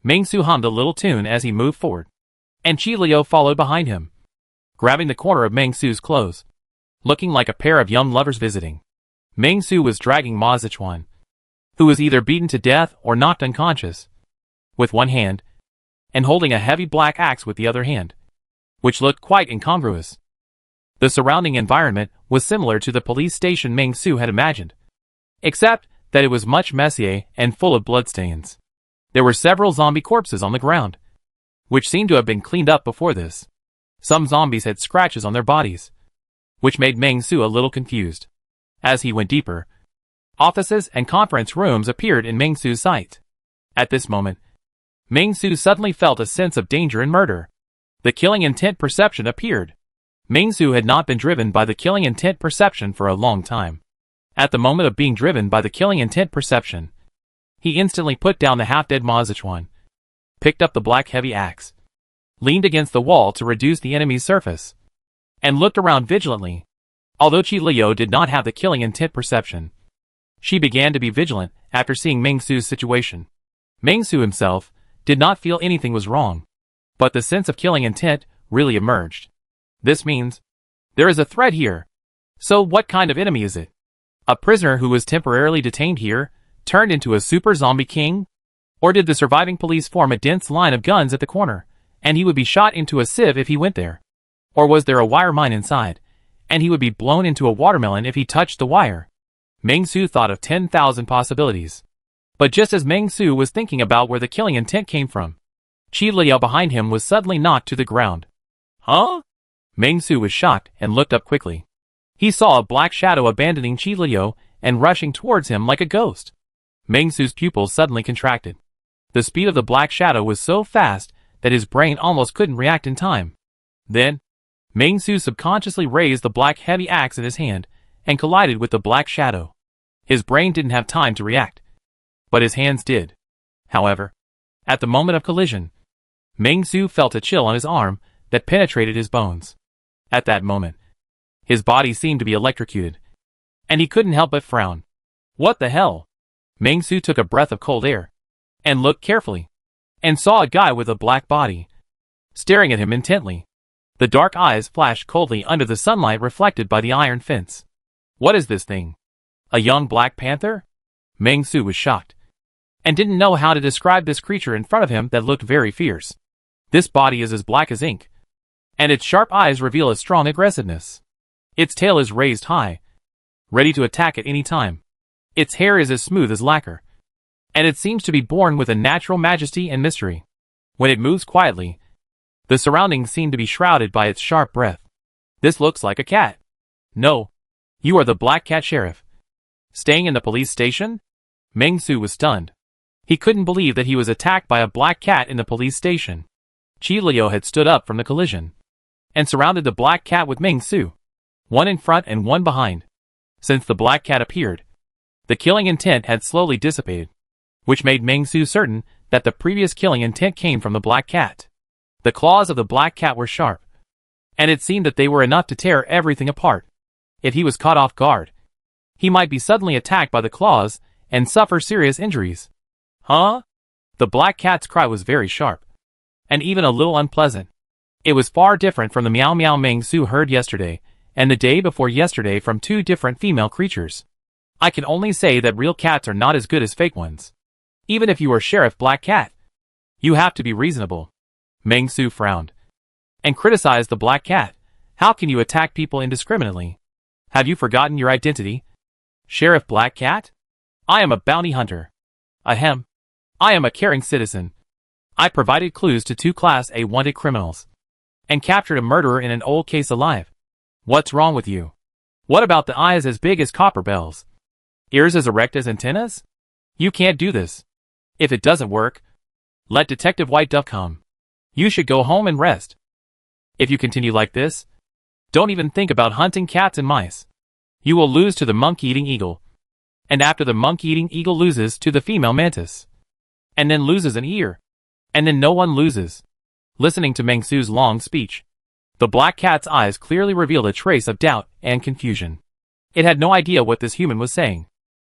Ming Su hummed a little tune as he moved forward. And Qi Liu followed behind him, grabbing the corner of Ming Su's clothes, looking like a pair of young lovers visiting. Ming Su was dragging Ma Zichuan, who was either beaten to death or knocked unconscious, with one hand, and holding a heavy black axe with the other hand, which looked quite incongruous. The surrounding environment was similar to the police station Ming Su had imagined, except that it was much messier and full of bloodstains. There were several zombie corpses on the ground, which seemed to have been cleaned up before this. Some zombies had scratches on their bodies, which made Ming Su a little confused. As he went deeper, offices and conference rooms appeared in Ming Su's sight. At this moment, Ming Su suddenly felt a sense of danger and murder. The killing intent perception appeared. Ming Su had not been driven by the killing intent perception for a long time. At the moment of being driven by the killing intent perception, he instantly put down the half-dead Ma Zichuan, picked up the black heavy axe, leaned against the wall to reduce the enemy's surface, and looked around vigilantly. Although Qi Liu did not have the killing intent perception, she began to be vigilant after seeing Ming Su's situation. Ming Su himself did not feel anything was wrong, but the sense of killing intent really emerged. This means there is a threat here. So what kind of enemy is it? A prisoner who was temporarily detained here turned into a super zombie king? Or did the surviving police form a dense line of guns at the corner, and he would be shot into a sieve if he went there? Or was there a wire mine inside, and he would be blown into a watermelon if he touched the wire? Ming Su thought of 10,000 possibilities. But just as Ming Su was thinking about where the killing intent came from, Qi Liu behind him was suddenly knocked to the ground. Huh? Ming Su was shocked and looked up quickly. He saw a black shadow abandoning Qi Liu and rushing towards him like a ghost. Ming Su's pupils suddenly contracted. The speed of the black shadow was so fast that his brain almost couldn't react in time. Then, Ming Su subconsciously raised the black heavy axe in his hand and collided with the black shadow. His brain didn't have time to react, but his hands did. However, at the moment of collision, Ming Su felt a chill on his arm that penetrated his bones. At that moment, his body seemed to be electrocuted, and he couldn't help but frown. What the hell? Ming Su took a breath of cold air, and looked carefully, and saw a guy with a black body, staring at him intently. The dark eyes flashed coldly under the sunlight reflected by the iron fence. What is this thing? A young black panther? Ming Su was shocked, and didn't know how to describe this creature in front of him that looked very fierce. This body is as black as ink, and its sharp eyes reveal a strong aggressiveness. Its tail is raised high, ready to attack at any time. Its hair is as smooth as lacquer, and it seems to be born with a natural majesty and mystery. When it moves quietly, the surroundings seem to be shrouded by its sharp breath. This looks like a cat. No. You are the Black Cat Sheriff. Staying in the police station? Meng Su was stunned. He couldn't believe that he was attacked by a black cat in the police station. Qi Liu had stood up from the collision and surrounded the black cat with Meng Su, one in front and one behind. Since the black cat appeared, the killing intent had slowly dissipated, which made Meng Su certain that the previous killing intent came from the black cat. The claws of the black cat were sharp, and it seemed that they were enough to tear everything apart. If he was caught off guard, he might be suddenly attacked by the claws and suffer serious injuries. Huh? The black cat's cry was very sharp, and even a little unpleasant. It was far different from the meow meow Meng Su heard yesterday, and the day before yesterday from two different female creatures. I can only say that real cats are not as good as fake ones. Even if you are Sheriff Black Cat, you have to be reasonable. Meng Su frowned and criticized the black cat. How can you attack people indiscriminately? Have you forgotten your identity? Sheriff Black Cat? I am a bounty hunter. Ahem. I am a caring citizen. I provided clues to two Class A wanted criminals and captured a murderer in an old case alive. What's wrong with you? What about the eyes as big as copper bells? Ears as erect as antennas? You can't do this. If it doesn't work, let Detective White Duck come. You should go home and rest. If you continue like this, don't even think about hunting cats and mice. You will lose to the monkey-eating eagle. And after the monkey-eating eagle loses to the female mantis, and then loses an ear, and then no one loses. Listening to Meng Su's long speech, the black cat's eyes clearly revealed a trace of doubt and confusion. It had no idea what this human was saying.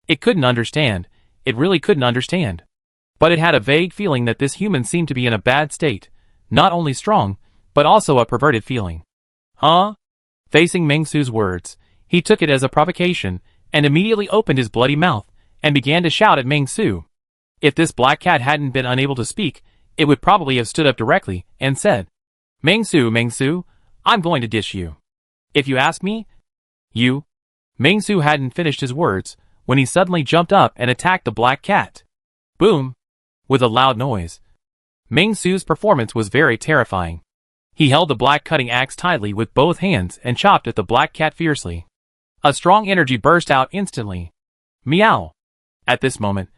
It couldn't understand. It really couldn't understand. But it had a vague feeling that this human seemed to be in a bad state, not only strong, but also a perverted feeling. Huh? Facing Meng Su's words, he took it as a provocation, and immediately opened his bloody mouth, and began to shout at Meng Su. If this black cat hadn't been unable to speak, it would probably have stood up directly, and said, Meng Su, I'm going to dish you. If you ask me, you. Meng Su hadn't finished his words, when he suddenly jumped up and attacked the black cat. Boom! With a loud noise. Meng Su's performance was very terrifying. He held the black cutting axe tightly with both hands and chopped at the black cat fiercely. A strong energy burst out instantly. Meow! At this moment,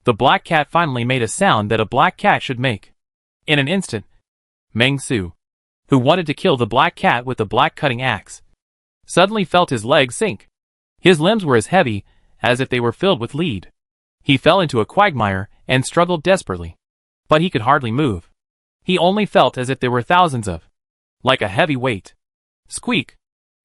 the black cat finally made a sound that a black cat should make. In an instant, Meng Su, who wanted to kill the black cat with the black cutting axe, suddenly felt his legs sink. His limbs were as heavy as if they were filled with lead. He fell into a quagmire and struggled desperately. But he could hardly move. He only felt as if there were thousands of, like a heavy weight. Squeak!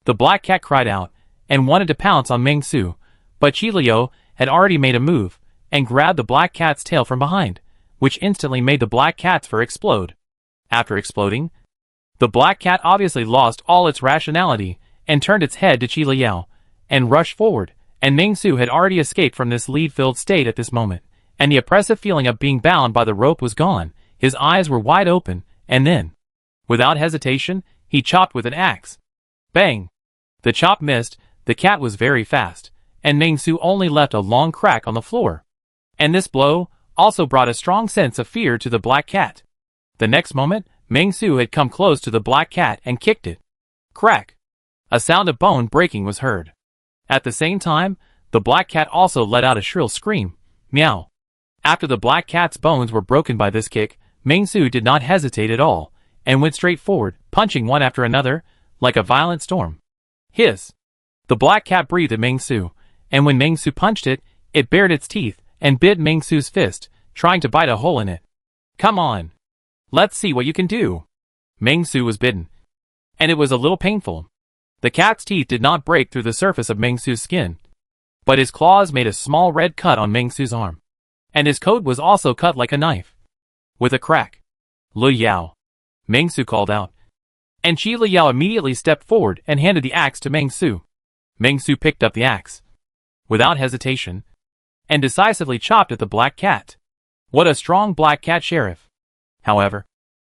The black cat cried out and wanted to pounce on Meng Su, but Qi Liu had already made a move and grabbed the black cat's tail from behind, which instantly made the black cat's fur explode. After exploding, the black cat obviously lost all its rationality and turned its head to Qi Liu and rushed forward, and Meng Su had already escaped from this lead-filled state at this moment, and the oppressive feeling of being bound by the rope was gone. His eyes were wide open, and then, without hesitation, he chopped with an axe. Bang! The chop missed. The cat was very fast, and Meng Su only left a long crack on the floor. And this blow also brought a strong sense of fear to the black cat. The next moment, Meng Su had come close to the black cat and kicked it. Crack! A sound of bone breaking was heard. At the same time, the black cat also let out a shrill scream. Meow! After the black cat's bones were broken by this kick, Meng Su did not hesitate at all, and went straight forward, punching one after another, like a violent storm. Hiss! The black cat breathed at Meng Su, and when Meng Su punched it, it bared its teeth and bit Meng Su's fist, trying to bite a hole in it. Come on! Let's see what you can do. Meng Su was bitten, and it was a little painful. The cat's teeth did not break through the surface of Meng Su's skin, but his claws made a small red cut on Meng Su's arm, and his coat was also cut like a knife. With a crack, Lu Yao, Meng Su called out, and Qi Liu immediately stepped forward and handed the axe to Meng Su. Meng Su picked up the axe, without hesitation, and decisively chopped at the black cat. What a strong black cat sheriff! However,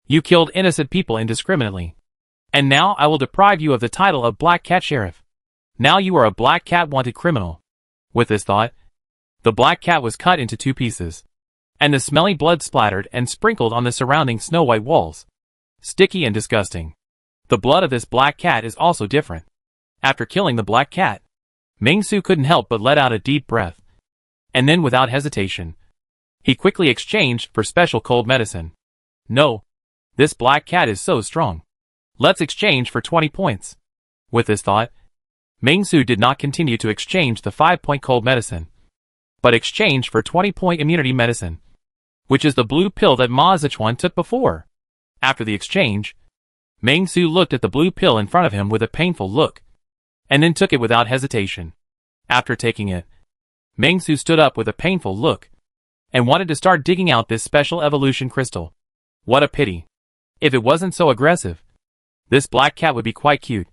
you killed innocent people indiscriminately, and now I will deprive you of the title of Black Cat Sheriff. Now you are a black cat wanted criminal. With this thought, The black cat was cut into 2 pieces, and the smelly blood splattered and sprinkled on the surrounding snow-white walls. Sticky and disgusting. The blood of this black cat is also different. After killing the black cat, Ming-Su couldn't help but let out a deep breath. And then without hesitation, he quickly exchanged for special cold medicine. No. This black cat is so strong. Let's exchange for 20 points. With this thought, Ming-Su did not continue to exchange the 5-point cold medicine, but exchanged for 20-point immunity medicine, which is the blue pill that Ma Zichuan took before. After the exchange, Ming-Su looked at the blue pill in front of him with a painful look, and then took it without hesitation. After taking it, Ming-Su stood up with a painful look, and wanted to start digging out this special evolution crystal. What a pity. If it wasn't so aggressive, this black cat would be quite cute,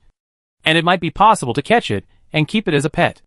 and it might be possible to catch it and keep it as a pet.